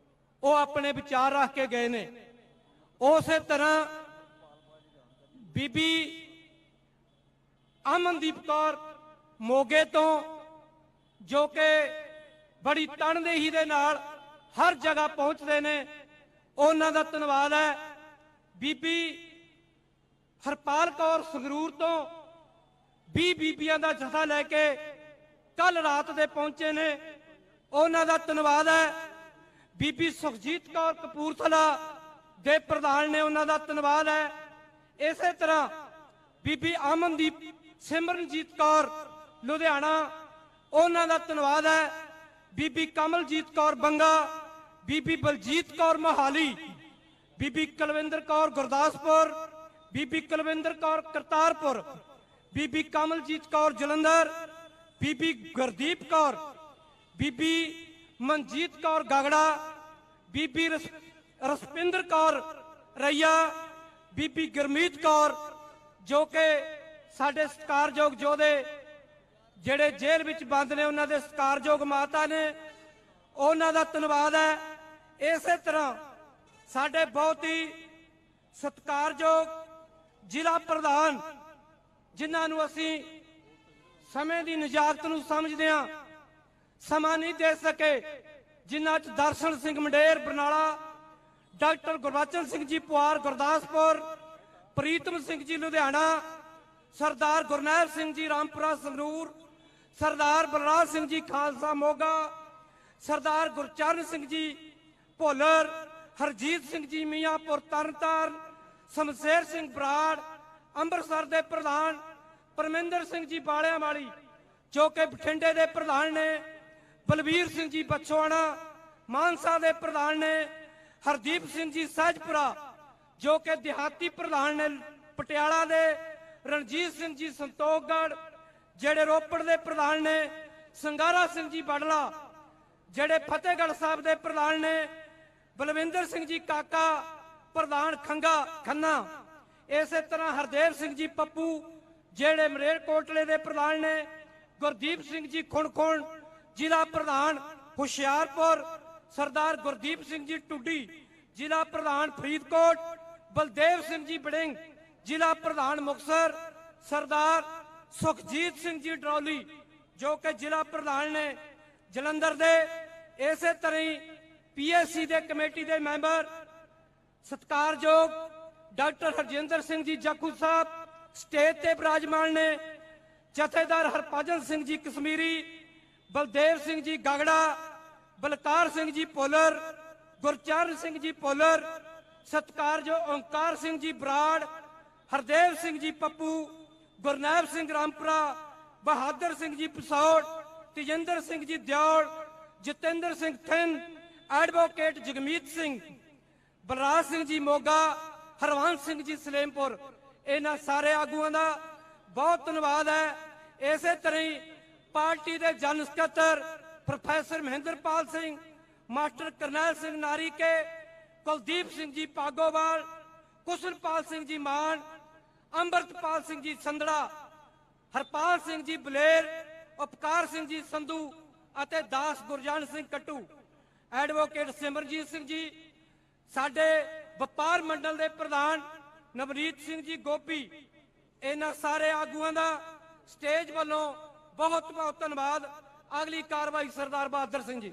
ਉਹ ਆਪਣੇ ਵਿਚਾਰ ਰੱਖ ਕੇ ਗਏ ਨੇ। ਉਸੇ ਤਰ੍ਹਾਂ ਬੀਬੀ ਅਮਨਦੀਪ ਕੌਰ ਮੋਗੇ ਤੋਂ ਜੋ ਕਿ ਬੜੀ ਤਨਦੇਹੀ ਦੇ ਨਾਲ ਹਰ ਜਗ੍ਹਾ ਪਹੁੰਚਦੇ ਨੇ, ਉਹਨਾਂ ਦਾ ਧੰਨਵਾਦ ਹੈ। ਬੀਬੀ ਹਰਪਾਲ ਕੌਰ ਸੰਗਰੂਰ ਤੋਂ 20 ਬੀਬੀਆਂ ਦਾ ਜਥਾ ਲੈ ਕੇ ਕੱਲ ਰਾਤ ਦੇ ਪਹੁੰਚੇ ਨੇ, ਉਹਨਾਂ ਦਾ ਧੰਨਵਾਦ ਹੈ। ਬੀਬੀ ਸੁਖਜੀਤ ਕੌਰ ਕਪੂਰਥਲਾ ਦੇ ਪ੍ਰਧਾਨ ਨੇ, ਉਹਨਾਂ ਦਾ ਧੰਨਵਾਦ ਹੈ। ਇਸੇ ਤਰ੍ਹਾਂ ਬੀਬੀ ਅਮਨਦੀਪ ਸਿਮਰਨਜੀਤ ਕੌਰ ਲੁਧਿਆਣਾ, ਉਹਨਾਂ ਦਾ ਧੰਨਵਾਦ ਹੈ। ਬੀਬੀ ਕਮਲਜੀਤ ਕੌਰ ਬੰਗਾ, ਬੀਬੀ ਬਲਜੀਤ ਕੌਰ ਮੋਹਾਲੀ, ਬੀਬੀ ਕੁਲਵਿੰਦਰ ਕੌਰ ਗੁਰਦਾਸਪੁਰ, ਬੀਬੀ ਕੁਲਵਿੰਦਰ ਕੌਰ ਕਰਤਾਰਪੁਰ, ਬੀਬੀ ਕਮਲਜੀਤ ਕੌਰ ਜਲੰਧਰ, ਬੀਬੀ ਗੁਰਦੀਪ ਕੌਰ, ਬੀਬੀ ਮਨਜੀਤ ਕੌਰ ਗਾਗੜਾ, ਬੀਬੀ ਰਸਪਿੰਦਰ ਕੌਰ ਰਈਆ, ਬੀਬੀ ਗੁਰਮੀਤ ਕੌਰ ਜੋ ਕਿ ਸਾਡੇ ਸਤਿਕਾਰਯੋਗ ਯੋਧੇ ਜਿਹੜੇ ਜੇਲ੍ਹ ਵਿੱਚ ਬੰਦ ਨੇ, ਉਹਨਾਂ ਦੇ ਸਤਿਕਾਰਯੋਗ ਮਾਤਾ ਨੇ, ਉਹਨਾਂ ਦਾ ਧੰਨਵਾਦ ਹੈ। ਇਸੇ ਤਰ੍ਹਾਂ ਸਾਡੇ ਬਹੁਤ ਹੀ ਸਤਿਕਾਰਯੋਗ ਜ਼ਿਲ੍ਹਾ ਪ੍ਰਧਾਨ ਜਿਨ੍ਹਾਂ ਨੂੰ ਅਸੀਂ ਸਮੇਂ ਦੀ ਨਿਜਾਕਤ ਨੂੰ ਸਮਝਦੇ ਹਾਂ, ਸਮਾਂ ਨਹੀਂ ਦੇ ਸਕੇ, ਜਿਨ੍ਹਾਂ 'ਚ ਦਰਸ਼ਨ ਸਿੰਘ ਮੰਡੇਰ ਬਰਨਾਲਾ, ਡਾਕਟਰ ਗੁਰਬਚਨ ਸਿੰਘ ਜੀ ਪੁਆਰ ਗੁਰਦਾਸਪੁਰ, ਪ੍ਰੀਤਮ ਸਿੰਘ ਜੀ ਲੁਧਿਆਣਾ, ਸਰਦਾਰ ਗੁਰਨੈਲ ਸਿੰਘ ਜੀ ਰਾਮਪੁਰਾ ਸੰਗਰੂਰ, ਸਰਦਾਰ ਬਲਰਾਜ ਸਿੰਘ ਜੀ ਖਾਲਸਾ ਮੋਗਾ, ਸਰਦਾਰ ਗੁਰਚਰਨ ਸਿੰਘ ਜੀ ਭੋਲਰ, ਹਰਜੀਤ ਸਿੰਘ ਜੀ ਮੀਆਂਪੁਰ ਤਰਨਤਾਰਨ, ਸ਼ਮਸ਼ੇਰ ਸਿੰਘ ਬਰਾੜ ਅੰਮ੍ਰਿਤਸਰ ਦੇ ਪ੍ਰਧਾਨ, ਪਰਮਿੰਦਰ ਸਿੰਘ ਜੀ ਬਾਲਿਆਂ ਵਾਲੀ ਜੋ ਕਿ ਬਠਿੰਡੇ ਦੇ ਪ੍ਰਧਾਨ ਨੇ, ਬਲਬੀਰ ਸਿੰਘ ਜੀ ਬਛੋਆਣਾ ਮਾਨਸਾ ਦੇ ਪ੍ਰਧਾਨ ਨੇ, ਹਰਦੀਪ ਸਿੰਘ ਜੀ ਸਹਿਜਪੁਰਾ ਜੋ ਕਿ ਦਿਹਾਤੀ ਪ੍ਰਧਾਨ ਨੇ ਪਟਿਆਲਾ ਦੇ, ਰਣਜੀਤ ਸਿੰਘ ਜੀ ਸੰਤੋਖਗੜ੍ਹ ਜਿਹੜੇ ਰੋਪੜ ਦੇ ਪ੍ਰਧਾਨ ਨੇ, ਸੰਗਾਰਾ ਸਿੰਘ ਜੀ ਬਡਲਾ ਜਿਹੜੇ ਫਤਿਹਗੜ੍ਹ ਸਾਹਿਬ ਦੇ ਪ੍ਰਧਾਨ ਨੇ, ਬਲਵਿੰਦਰ ਸਿੰਘ ਜੀ ਕਾਕਾ ਪ੍ਰਧਾਨ ਖੰਨਾ, ਇਸੇ ਤਰ੍ਹਾਂ ਹਰਦੇਵ ਸਿੰਘ ਜੀ ਪੱਪੂ ਜਿਹੜੇ ਮਲੇਰਕੋਟਲੇ ਦੇ ਪ੍ਰਧਾਨ ਨੇ, ਗੁਰਦੀਪ ਸਿੰਘ ਜੀ ਖੁਣਖੁਣ ਜ਼ਿਲ੍ਹਾ ਪ੍ਰਧਾਨ ਹੁਸ਼ਿਆਰਪੁਰ, ਸਰਦਾਰ ਗੁਰਦੀਪ ਸਿੰਘ ਜੀ ਟੁੱਡੀ ਜ਼ਿਲ੍ਹਾ ਪ੍ਰਧਾਨ ਫਰੀਦਕੋਟ, ਬਲਦੇਵ ਸਿੰਘ ਜੀ ਬੜਿੰਗ ਜ਼ਿਲ੍ਹਾ ਪ੍ਰਧਾਨ ਮੁਕਤਸਰ, ਸਰਦਾਰ ਸੁਖਜੀਤ ਸਿੰਘ ਜੀ ਡਰੌਲੀ ਜੋ ਕਿ ਜ਼ਿਲ੍ਹਾ ਪ੍ਰਧਾਨ ਨੇ ਜਲੰਧਰ ਦੇ। ਇਸੇ ਤਰ੍ਹਾਂ ਹੀ PSC ਦੇ ਕਮੇਟੀ ਦੇ ਮੈਂਬਰ ਸਤਿਕਾਰਯੋਗ ਡਾਕਟਰ ਹਰਜਿੰਦਰ ਸਿੰਘ ਜੀ ਜਾਖੂ ਸਾਹਿਬ, ਸਟੇਜ ਤੇ ਬਿਰਾਜਮਾਨ ਨੇ ਜਥੇਦਾਰ ਹਰਭਜਨ ਸਿੰਘ ਜੀ ਕਸ਼ਮੀਰੀ, ਬਲਦੇਵ ਸਿੰਘ ਜੀ ਗਗੜਾ, ਬਲਕਾਰ ਸਿੰਘ ਜੀ ਭੁੱਲਰ, ਗੁਰਚਰਨ ਸਿੰਘ ਜੀ ਭੁੱਲਰ, ਸਤਿਕਾਰਯੋਗ ਓਂਕਾਰ ਸਿੰਘ ਜੀ ਬਰਾੜ, ਹਰਦੇਵ ਸਿੰਘ ਜੀ ਪੱਪੂ, ਗੁਰਨੈਬ ਸਿੰਘ ਰਾਮਪੁਰਾ, ਬਹਾਦਰ ਸਿੰਘ ਜੀ ਪਸੌੜ, ਤੇਜਿੰਦਰ ਸਿੰਘ ਜੀ ਦਿਓਲ, ਜਤਿੰਦਰ ਸਿੰਘ ਥਿੰਨ, ਐਡਵੋਕੇਟ ਜਗਮੀਤ ਸਿੰਘ, ਬਲਰਾਜ ਸਿੰਘ ਜੀ ਮੋਗਾ, ਹਰਵੰਸ ਸਿੰਘ ਜੀ ਸਲੇਮਪੁਰ, ਇਹਨਾਂ ਸਾਰੇ ਆਗੂਆਂ ਦਾ ਬਹੁਤ ਧੰਨਵਾਦ ਹੈ। ਇਸੇ ਤਰ੍ਹਾਂ ਹੀ ਪਾਰਟੀ ਦੇ ਜਨ ਸਕੱਤਰ ਪ੍ਰੋਫੈਸਰ ਮਹਿੰਦਰਪਾਲ ਸਿੰਘ, ਮਾਸਟਰ ਕਰਨੈਲ ਸਿੰਘ ਨਾਰੀਕੇ, ਕੁਲਦੀਪ ਸਿੰਘ ਜੀ ਪਾਗੋਵਾਲ, ਕੁਸ਼ਲਪਾਲ ਸਿੰਘ ਜੀ ਮਾਨ, ਅੰਮ੍ਰਿਤਪਾਲ ਸਿੰਘ ਜੀ ਸੰਧੜਾ, ਹਰਪਾਲ ਸਿੰਘ ਜੀ ਬਲੇਰ, ਉਪਕਾਰ ਸਿੰਘ ਜੀ ਸੰਧੂ ਅਤੇ ਦਾਸ ਗੁਰਜਨ ਸਿੰਘ ਕੱਟੂ, ਐਡਵੋਕੇਟ ਸਿਮਰਜੀਤ ਸਿੰਘ ਜੀ, ਸਾਡੇ ਵਪਾਰ ਮੰਡਲ ਦੇ ਪ੍ਰਧਾਨ ਨਵਨੀਤ ਸਿੰਘ ਜੀ ਗੋਪੀ, ਇਹਨਾਂ ਸਾਰੇ ਆਗੂਆਂ ਦਾ ਸਟੇਜ ਵੱਲੋਂ ਬਹੁਤ ਬਹੁਤ ਧੰਨਵਾਦ। ਅਗਲੀ ਕਾਰਵਾਈ ਸਰਦਾਰ ਬਹਾਦਰ ਸਿੰਘ ਜੀ।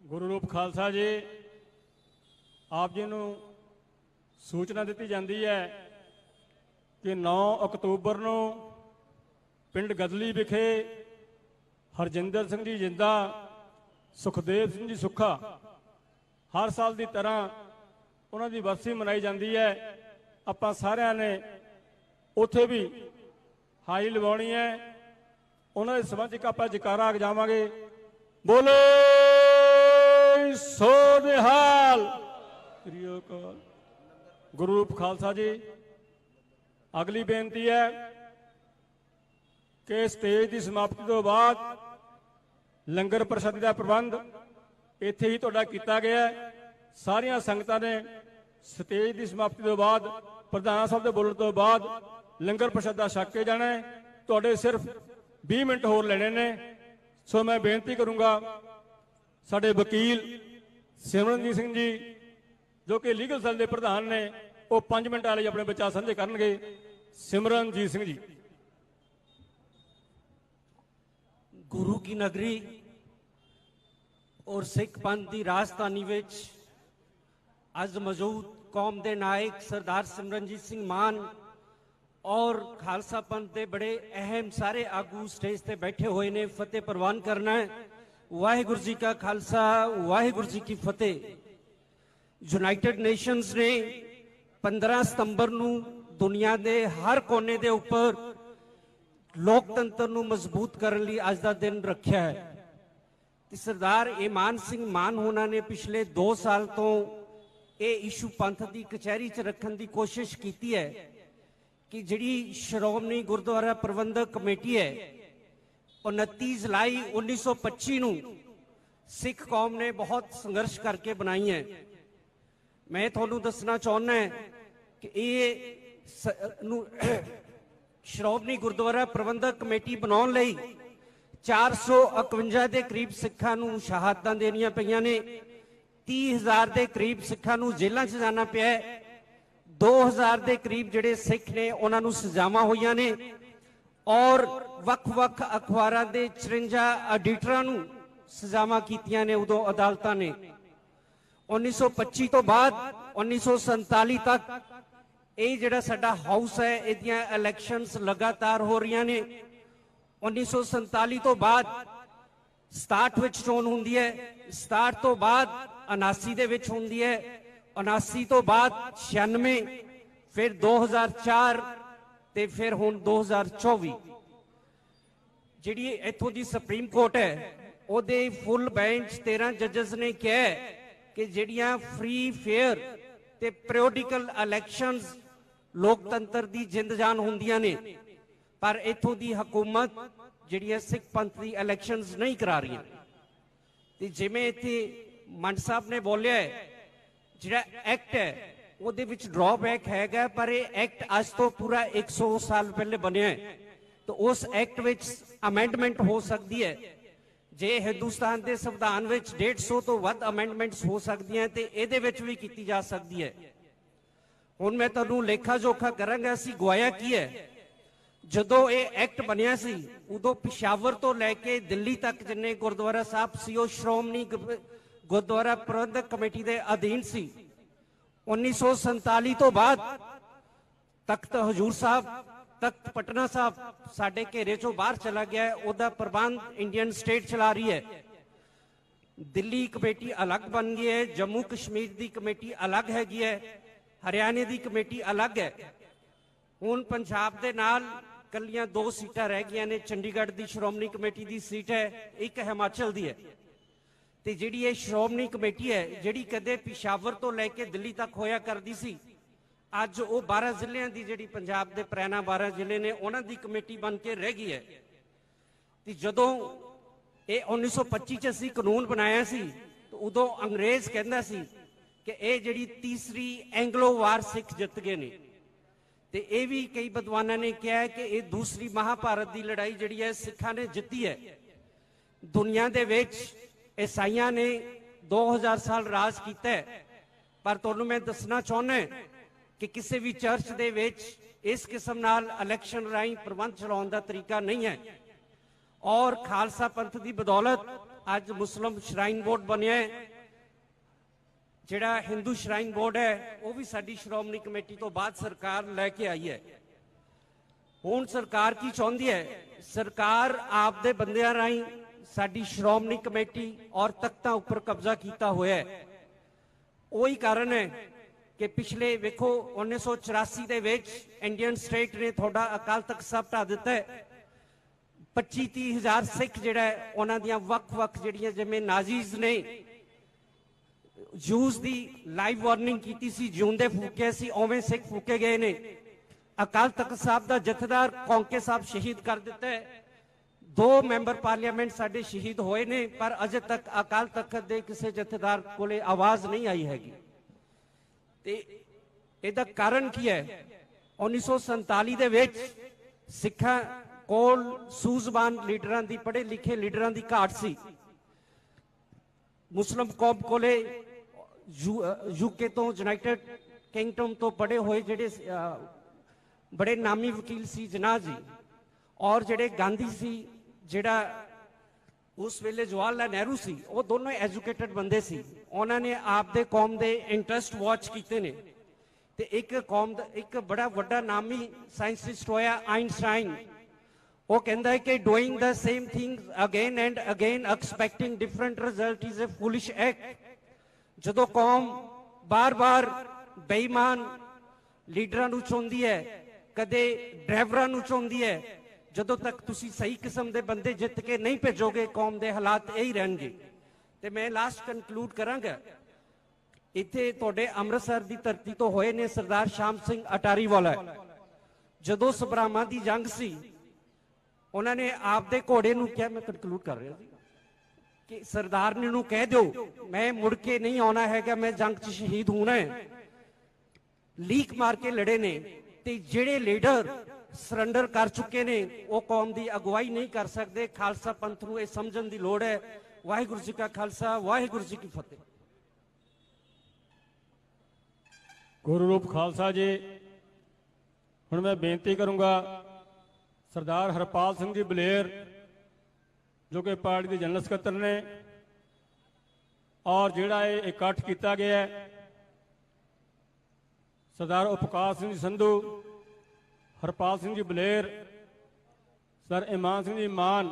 ਗੁਰੂ ਰੂਪ ਖਾਲਸਾ ਜੀ, ਆਪ ਜੀ ਨੂੰ ਸੂਚਨਾ ਦਿੱਤੀ ਜਾਂਦੀ ਹੈ ਕਿ 9 ਅਕਤੂਬਰ ਨੂੰ ਪਿੰਡ ਗਦਲੀ ਵਿਖੇ ਹਰਜਿੰਦਰ ਸਿੰਘ ਜੀ ਜਿੰਦਾ, ਸੁਖਦੇਵ ਸਿੰਘ ਜੀ ਸੁੱਖਾ, ਹਰ ਸਾਲ ਦੀ ਤਰ੍ਹਾਂ ਉਹਨਾਂ ਦੀ ਬਰਸੀ ਮਨਾਈ ਜਾਂਦੀ ਹੈ। ਆਪਾਂ ਸਾਰਿਆਂ ਨੇ ਉੱਥੇ ਵੀ ਹਾਈ ਲਵਾਉਣੀ ਹੈ। ਉਹਨਾਂ ਦੇ ਸੰਬੰਧ ਵਿੱਚ ਆਪਾਂ ਜੈਕਾਰਾ ਗਜਾਵਾਂਗੇ, ਬੋਲੇ ਸੋ ਨਿਹਾਲ। ਗੁਰੂ ਰੂਪ ਖਾਲਸਾ ਜੀ, ਅਗਲੀ ਬੇਨਤੀ ਹੈ ਕਿ ਸਟੇਜ ਦੀ ਸਮਾਪਤੀ ਤੋਂ ਬਾਅਦ ਲੰਗਰ ਪ੍ਰਸ਼ਾਦੇ ਦਾ ਪ੍ਰਬੰਧ ਇੱਥੇ ਹੀ ਤੁਹਾਡਾ ਕੀਤਾ ਗਿਆ ਹੈ। ਸਾਰੀਆਂ ਸੰਗਤਾਂ ਨੇ ਸਟੇਜ ਦੀ ਸਮਾਪਤੀ ਤੋਂ ਬਾਅਦ ਪ੍ਰਧਾਨ ਸਾਹਿਬ ਦੇ ਬੋਲਣ ਤੋਂ ਬਾਅਦ ਲੰਗਰ ਪ੍ਰਸ਼ਾਦਾ ਛਕ ਕੇ ਜਾਣਾ ਹੈ। ਤੁਹਾਡੇ ਸਿਰਫ 20 ਮਿੰਟ ਹੋਰ ਲੈਣੇ ਨੇ। ਸੋ ਮੈਂ ਬੇਨਤੀ ਕਰੂੰਗਾ ਸਾਡੇ ਵਕੀਲ ਸਿਮਰਨਜੀਤ ਸਿੰਘ ਜੀ ਜੋ ਕਿ ਲੀਗਲ ਸੈੱਲ ਦੇ ਪ੍ਰਧਾਨ ਨੇ, ਉਹ 5 ਮਿੰਟਾਂ ਲਈ ਆਪਣੇ ਵਿਚਾਰ ਸਾਂਝੇ ਕਰਨਗੇ। ਸਿਮਰਨਜੀਤ ਸਿੰਘ ਜੀ। गुरु की नगरी और सिख पंथ की राजधानी विच अज मौजूद कौम के नायक सरदार सिमरनजीत सिंह मान और खालसा पंथ के बड़े अहम सारे आगू स्टेज पे बैठे हुए ने फतेह प्रवान करना है। वाहिगुरु जी का खालसा, वाहिगुरु जी की फतेह। यूनाइटेड नेशंस ने 15 सितंबर नूं दुनिया के हर कोने के उपर लोकतंत्र ਨੂੰ ਮਜ਼ਬੂਤ ਕਰਨ ਲਈ ਅੱਜ ਦਾ ਦਿਨ ਰੱਖਿਆ ਹੈ। ਤੇ ਸਰਦਾਰ ਈਮਾਨ ਸਿੰਘ ਮਾਨ ਹੋਣਾ ਨੇ ਪਿਛਲੇ 2 ਸਾਲ ਤੋਂ ਇਹ ਇਸ਼ੂ ਪੰਥ ਦੀ ਕਚਹਿਰੀ 'ਚ ਰੱਖਣ ਦੀ ਕੋਸ਼ਿਸ਼ ਕੀਤੀ ਹੈ ਕਿ ਜਿਹੜੀ ਸ਼੍ਰੋਮਣੀ ਗੁਰਦੁਆਰਾ ਪ੍ਰਬੰਧਕ ਕਮੇਟੀ ਹੈ 29 ਜੁਲਾਈ 1925 ਨੂੰ ਸਿੱਖ ਕੌਮ ਨੇ ਬਹੁਤ ਸੰਘਰਸ਼ ਕਰਕੇ ਬਣਾਈ ਹੈ। ਮੈਂ ਤੁਹਾਨੂੰ ਦੱਸਣਾ ਚਾਹੁੰਦਾ ਕਿ ਇਹ ਸ਼੍ਰੋਮਣੀ ਗੁਰਦੁਆਰਾ ਪ੍ਰਬੰਧਕ ਕਮੇਟੀ ਬਣਾਉਣ ਲਈ 451 ਦੇ ਕਰੀਬ ਸਿੱਖਾਂ ਨੂੰ ਸ਼ਹਾਦਤਾਂ ਦੇਣੀਆਂ ਪਈਆਂ ਨੇ। 30,000 ਦੇ ਕਰੀਬ ਸਿੱਖਾਂ ਨੂੰ ਜੇਲ੍ਹਾਂ 'ਚ ਜਾਣਾ ਪਿਆ ਹੈ। 2,000 ਦੇ ਕਰੀਬ ਜਿਹੜੇ ਸਿੱਖ ਨੇ ਉਹਨਾਂ ਨੂੰ ਸਜ਼ਾਵਾਂ ਹੋਈਆਂ ਨੇ ਔਰ ਵੱਖ-ਵੱਖ ਅਖਬਾਰਾਂ ਦੇ 54 ਐਡੀਟਰਾਂ ਨੂੰ ਸਜ਼ਾਵਾਂ ਕੀਤੀਆਂ ਨੇ ਉਦੋਂ ਅਦਾਲਤਾਂ ਨੇ। 1925 ਤੋਂ ਬਾਅਦ 1947 ਤੱਕ ਇਹ ਜਿਹੜਾ ਸਾਡਾ ਹਾਊਸ ਹੈ ਇਹਦੀਆਂ ਇਲੈਕਸ਼ਨਸ ਲਗਾਤਾਰ ਹੋ ਰਹੀਆਂ ਨੇ। 1947 ਤੋਂ ਬਾਅਦ 67 ਵਿੱਚ ਚੋਣ ਹੁੰਦੀ ਹੈ, 67 ਤੋਂ ਬਾਅਦ 79 ਦੇ ਵਿੱਚ ਹੁੰਦੀ ਹੈ, 79 ਤੋਂ ਬਾਅਦ 96, ਫਿਰ 2004 ਤੇ ਫਿਰ ਹੁਣ 2024। ਜਿਹੜੀ ਇੱਥੋਂ ਦੀ ਸੁਪਰੀਮ ਕੋਰਟ ਹੈ ਉਹਦੇ ਫੁੱਲ ਬੈਂਚ 13 ਜੱਜਸ ਨੇ ਕਿਹਾ ਕਿ ਜਿਹੜੀਆਂ ਫ੍ਰੀ ਫੇਅਰ ਤੇ ਪੀਰੀਓਡਿਕਲ ਇਲੈਕਸ਼ਨਸ ਲੋਕਤੰਤਰ ਦੀ ਜਿੰਦ ਜਾਨ ਹੁੰਦੀਆਂ ਨੇ, ਪਰ ਇੱਥੋਂ ਦੀ ਹਕੂਮਤ ਜਿਹੜੀਆਂ ਸਿੱਖ ਪੰਥ ਦੀ ਇਲੈਕਸ਼ਨਸ ਨਹੀਂ ਕਰਾ ਰਹੀਆਂ। ਤੇ ਜਿਵੇਂ ਇੱਥੇ ਮੰਡ ਸਾਹਿਬ ਨੇ ਬੋਲਿਆ ਜਿਹੜਾ ਐਕਟ ਹੈ ਉਹਦੇ ਵਿੱਚ ਡਰਾਬੈਕ ਹੈਗਾ, ਪਰ ਇਹ ਐਕਟ ਅੱਜ ਤੋਂ ਪੂਰਾ 100 ਸਾਲ ਪਹਿਲੇ ਬਣਿਆ ਹੈ। ਤਾਂ ਉਸ ਐਕਟ ਵਿੱਚ ਅਮੈਂਡਮੈਂਟ ਹੋ ਸਕਦੀ ਹੈ। ਜੇ ਹਿੰਦੁਸਤਾਨ ਦੇ ਸੰਵਿਧਾਨ ਵਿੱਚ 150 ਤੋਂ ਵੱਧ ਅਮੈਂਡਮੈਂਟਸ ਹੋ ਸਕਦੀਆਂ ਤੇ ਇਹਦੇ ਵਿੱਚ ਵੀ ਕੀਤੀ ਜਾ ਸਕਦੀ ਹੈ। ਹੁਣ ਮੈਂ ਤੁਹਾਨੂੰ ਲੇਖਾ ਜੋਖਾ ਕਰਾਂਗਾ ਅਸੀਂ ਗਵਾਇਆ ਕੀ ਹੈ। ਜਦੋਂ ਇਹ ਐਕਟ ਬਣਿਆ ਸੀ ਉਦੋਂ ਪਿਸ਼ਾਵਰ ਤੋਂ ਲੈ ਕੇ ਦਿੱਲੀ ਤੱਕ ਜਿੰਨੇ ਗੁਰਦੁਆਰਾ ਸਾਹਿਬ ਸੀ ਉਹ ਸ਼੍ਰੋਮਣੀ ਗੁਰਦੁਆਰਾ ਪ੍ਰਬੰਧਕ ਕਮੇਟੀ ਦੇ ਅਧੀਨ ਸੀ। 1947 ਤੋਂ ਬਾਅਦ ਤਖਤ ਹਜੂਰ ਸਾਹਿਬ, ਤਖਤ ਪਟਨਾ ਸਾਹਿਬ ਸਾਡੇ ਘੇਰੇ ਚੋਂ ਬਾਹਰ ਚਲਾ ਗਿਆ ਹੈ। ਉਹਦਾ ਪ੍ਰਬੰਧ ਇੰਡੀਅਨ ਸਟੇਟ ਚਲਾ ਰਹੀ ਹੈ। ਦਿੱਲੀ ਕਮੇਟੀ ਅਲੱਗ ਬਣ ਗਈ ਹੈ, ਜੰਮੂ ਕਸ਼ਮੀਰ ਦੀ ਕਮੇਟੀ ਅਲੱਗ ਹੈਗੀ ਹੈ, ਹਰਿਆਣੇ ਦੀ ਕਮੇਟੀ ਅਲੱਗ ਹੈ। ਹੁਣ ਪੰਜਾਬ ਦੇ ਨਾਲ ਕੱਲੀਆਂ 2 ਸੀਟਾਂ ਰਹਿ ਗਈਆਂ ਨੇ। ਚੰਡੀਗੜ੍ਹ ਦੀ ਸ਼੍ਰੋਮਣੀ ਕਮੇਟੀ ਦੀ ਸੀਟ ਹੈ, ਇੱਕ ਹਿਮਾਚਲ ਦੀ ਹੈ। ਤੇ ਜਿਹੜੀ ਇਹ ਸ਼੍ਰੋਮਣੀ ਕਮੇਟੀ ਹੈ, ਜਿਹੜੀ ਕਦੇ ਪਿਸ਼ਾਵਰ ਤੋਂ ਲੈ ਕੇ ਦਿੱਲੀ ਤੱਕ ਹੋਇਆ ਕਰਦੀ ਸੀ, ਅੱਜ ਉਹ 12 ਜ਼ਿਲ੍ਹਿਆਂ ਦੀ, ਜਿਹੜੀ ਪੰਜਾਬ ਦੇ ਪ੍ਰੈਨਾ 12 ਜ਼ਿਲ੍ਹੇ ਨੇ, ਉਹਨਾਂ ਦੀ ਕਮੇਟੀ ਬਣ ਕੇ ਰਹਿ ਗਈ ਹੈ। ਤੇ ਜਦੋਂ ਇਹ 1925 ਚ ਅਸੀਂ ਕਾਨੂੰਨ ਬਣਾਇਆ ਸੀ, ਤਾਂ ਉਦੋਂ ਅੰਗਰੇਜ਼ ਕਹਿੰਦਾ ਸੀ ਕਿ ਇਹ ਜਿਹੜੀ ਤੀਸਰੀ ਐਂਗਲੋ ਵਾਰ ਸਿੱਖ ਜਿੱਤ ਗਏ ਨੇ। ਤੇ ਇਹ ਵੀ ਕਈ ਵਿਦਵਾਨਾਂ ਨੇ ਕਿਹਾ ਕਿ ਇਹ ਦੂਸਰੀ ਮਹਾਭਾਰਤ ਦੀ ਲੜਾਈ ਜਿਹੜੀ ਹੈ ਸਿੱਖਾਂ ਨੇ ਜਿੱਤੀ ਹੈ। ਦੁਨੀਆ ਦੇ ਵਿੱਚ ਈਸਾਈਆਂ ਨੇ 2000 ਸਾਲ ਰਾਜ ਕੀਤਾ ਹੈ, ਪਰ ਤੁਹਾਨੂੰ ਮੈਂ ਦੱਸਣਾ ਚਾਹੁੰਦਾ ਕਿ ਕਿਸੇ ਵੀ ਚਰਚ ਦੇ ਵਿੱਚ ਇਸ ਕਿਸਮ ਨਾਲ ਇਲੈਕਸ਼ਨ ਰਾਹੀਂ ਪ੍ਰਬੰਧ ਚਲਾਉਣ ਦਾ ਤਰੀਕਾ ਨਹੀਂ ਹੈ। ਔਰ ਖਾਲਸਾ ਪੰਥ ਦੀ ਬਦੌਲਤ ਅੱਜ ਮੁਸਲਿਮ ਸ਼ਰਾਈਨ ਬੋਰਡ ਬਣਿਆ ਹੈ। ਜਿਹੜਾ ਹਿੰਦੂ ਸ਼ਰਾਈਨ ਬੋਰਡ ਹੈ ਉਹ ਵੀ ਸਾਡੀ ਸ਼੍ਰੋਮਣੀ ਕਮੇਟੀ ਤੋਂ ਬਾਅਦ ਸਰਕਾਰ ਲੈ ਕੇ ਆਈ ਹੈ। ਹੁਣ ਸਰਕਾਰ ਕੀ ਚਾਹੁੰਦੀ ਹੈ? ਸਰਕਾਰ ਆਪ ਦੇ ਬੰਦਿਆਂ ਰਾਹੀਂ ਸਾਡੀ ਸ਼੍ਰੋਮਣੀ ਕਮੇਟੀ ਔਰ ਤਖਤਾਂ ਉੱਪਰ ਕਬਜ਼ਾ ਕੀਤਾ ਹੋਇਆ ਹੈ। ਉਹੀ ਕਾਰਨ ਹੈ ਕਿ ਪਿਛਲੇ ਵੇਖੋ 1984 ਦੇ ਵਿੱਚ ਇੰਡੀਅਨ ਸਟੇਟ ਨੇ ਤੁਹਾਡਾ ਅਕਾਲ ਤਖਤ ਸਾਹਿਬ ਢਾ ਦਿੱਤਾ ਹੈ। 25-30 ਹਜ਼ਾਰ ਸਿੱਖ ਜਿਹੜਾ ਹੈ ਉਹਨਾਂ ਦੀਆਂ ਵੱਖ-ਵੱਖ ਜਿਹੜੀਆਂ ਜਿਵੇਂ ਨਾਜ਼ੀਜ਼ ਨੇ ਜੂਸ ਦੀ ਲਾਈਵ ਵਾਰਨਿੰਗ ਕੀਤੀ ਸੀ, ਜਿਉਂਦੇ ਫੂਕੇ ਸੀ, ਉਵੇਂ ਸਿੱਖ ਫੂਕੇ ਗਏ ਨੇ। ਅਕਾਲ ਤਖਤ ਸਾਹਿਬ ਦਾ ਜਥੇਦਾਰ ਕੌਂਕੇ ਸਾਹਿਬ ਸ਼ਹੀਦ ਕਰ ਦਿੱਤਾ ਹੈ। 2 ਮੈਂਬਰ ਪਾਰਲੀਮੈਂਟ ਸਾਡੇ ਸ਼ਹੀਦ ਹੋਏ ਨੇ, ਪਰ ਅਜੇ ਤੱਕ ਅਕਾਲ ਤਖਤ ਦੇ ਕਿਸੇ ਜਥੇਦਾਰ ਕੋਲੇ ਆਵਾਜ਼ ਨਹੀਂ ਆਈ ਹੈਗੀ। ਤੇ ਇਹਦਾ ਕਾਰਨ ਕੀ ਹੈ? 1947 ਦੇ ਵਿੱਚ ਸਿੱਖਾਂ ਕੋਲ ਸੂਝਵਾਨ ਲੀਡਰਾਂ ਦੀ, ਪੜ੍ਹੇ ਲਿਖੇ ਲੀਡਰਾਂ ਦੀ ਘਾਟ ਸੀ। ਮੁਸਲਿਮ ਕੌਮ ਕੋਲੇ ਯੂਕੇ ਤੋਂ, ਯੂਨਾਈਟਿਡ ਕਿੰਗਡਮ ਤੋਂ ਪੜ੍ਹੇ ਹੋਏ ਜਿਹੜੇ ਬੜੇ ਨਾਮੀ ਵਕੀਲ ਸੀ ਜਿਨਾਹ ਜੀ, ਔਰ ਜਿਹੜੇ ਗਾਂਧੀ ਸੀ, ਜਿਹੜਾ ਉਸ ਵੇਲੇ ਜਵਾਹਰ ਲਾਲ ਨਹਿਰੂ ਸੀ, ਉਹ ਦੋਨੋਂ ਐਜੂਕੇਟਡ ਬੰਦੇ ਸੀ। ਉਹਨਾਂ ਨੇ ਆਪ ਦੇ ਕੌਮ ਦੇ ਇੰਟਰਸਟ ਵਾਚ ਕੀਤੇ ਨੇ। ਤੇ ਇੱਕ ਕੌਮ ਦਾ ਇੱਕ ਬੜਾ ਵੱਡਾ ਨਾਮੀ ਸਾਇੰਟਿਸਟ ਹੋਇਆ ਆਇਨਸਟਾਈਨ। ਉਹ ਕਹਿੰਦਾ ਹੈ ਕਿ doing the same thing again and again expecting different result is a foolish act. ਜਦੋਂ ਕੌਮ ਬਾਰ-ਬਾਰ ਬੇਈਮਾਨ ਲੀਡਰਾਂ ਨੂੰ ਚੁਣਦੀ ਹੈ, ਕਦੇ ਡਰਾਈਵਰਾਂ ਨੂੰ ਚੁਣਦੀ ਹੈ, ਜਦੋਂ ਤੱਕ ਤੁਸੀਂ ਸਹੀ ਕਿਸਮ ਦੇ ਬੰਦੇ ਜਿੱਤ ਕੇ ਨਹੀਂ ਭੇਜੋਗੇ, ਕੌਮ ਦੇ ਹਾਲਾਤ ਇਹੀ ਰਹਿਣਗੇ। ਤੇ ਮੈਂ ਲਾਸਟ ਕਨਕਲੂਡ ਕਰਾਂਗਾ, ਇੱਥੇ ਤੁਹਾਡੇ ਅੰਮ੍ਰਿਤਸਰ ਦੀ ਧਰਤੀ ਤੋਂ ਹੋਏ ਨੇ ਸਰਦਾਰ ਸ਼ਾਮ ਸਿੰਘ ਅਟਾਰੀ ਵਾਲਾ। ਜਦੋਂ ਸਭਰਾਵਾਂ ਦੀ ਜੰਗ ਸੀ, ਉਹਨਾਂ ਨੇ ਆਪਦੇ ਘੋੜੇ ਨੂੰ ਕਿਹਾ, ਮੈਂ ਕਨਕਲੂਡ ਕਰ ਰਿਹਾ ਸੀ, ਕਿ ਸਰਦਾਰਨੀ ਨੂੰ ਕਹਿ ਦਿਓ ਮੈਂ ਮੁੜ ਕੇ ਨਹੀਂ ਆਉਣਾ ਹੈਗਾ, ਮੈਂ ਜੰਗ 'ਚ ਸ਼ਹੀਦ ਹੋਣਾ ਹੈ। ਲੀਕ ਮਾਰ ਕੇ ਲੜੇ ਨੇ। ਤੇ ਜਿਹੜੇ ਲੀਡਰ ਸਰੈਂਡਰ ਕਰ ਚੁੱਕੇ ਨੇ ਉਹ ਕੌਮ ਦੀ ਅਗਵਾਈ ਨਹੀਂ ਕਰ ਸਕਦੇ। ਖਾਲਸਾ ਪੰਥ ਨੂੰ ਇਹ ਸਮਝਣ ਦੀ ਲੋੜ ਹੈ। ਵਾਹਿਗੁਰੂ ਜੀ ਕਾ ਖਾਲਸਾ, ਵਾਹਿਗੁਰੂ ਜੀ ਕੀ ਫਤਿਹ। ਗੁਰੂ ਰੂਪ ਖਾਲਸਾ ਜੀ। ਹੁਣ ਮੈਂ ਬੇਨਤੀ ਕਰੂੰਗਾ ਸਰਦਾਰ ਹਰਪਾਲ ਸਿੰਘ ਜੀ ਬਲੇਰ, ਜੋ ਕਿ ਪਾਰਟੀ ਦੇ ਜਨਰਲ ਸਕੱਤਰ ਨੇ, ਔਰ ਜਿਹੜਾ ਇਹ ਇਕੱਠ ਕੀਤਾ ਗਿਆ ਹੈ, ਸਰਦਾਰ ਉਪਕਾਰ ਸਿੰਘ ਜੀ ਸੰਧੂ, ਹਰਪਾਲ ਸਿੰਘ ਜੀ ਬਲੇਰ, ਸਰ ਇਮਾਨ ਸਿੰਘ ਜੀ ਮਾਨ,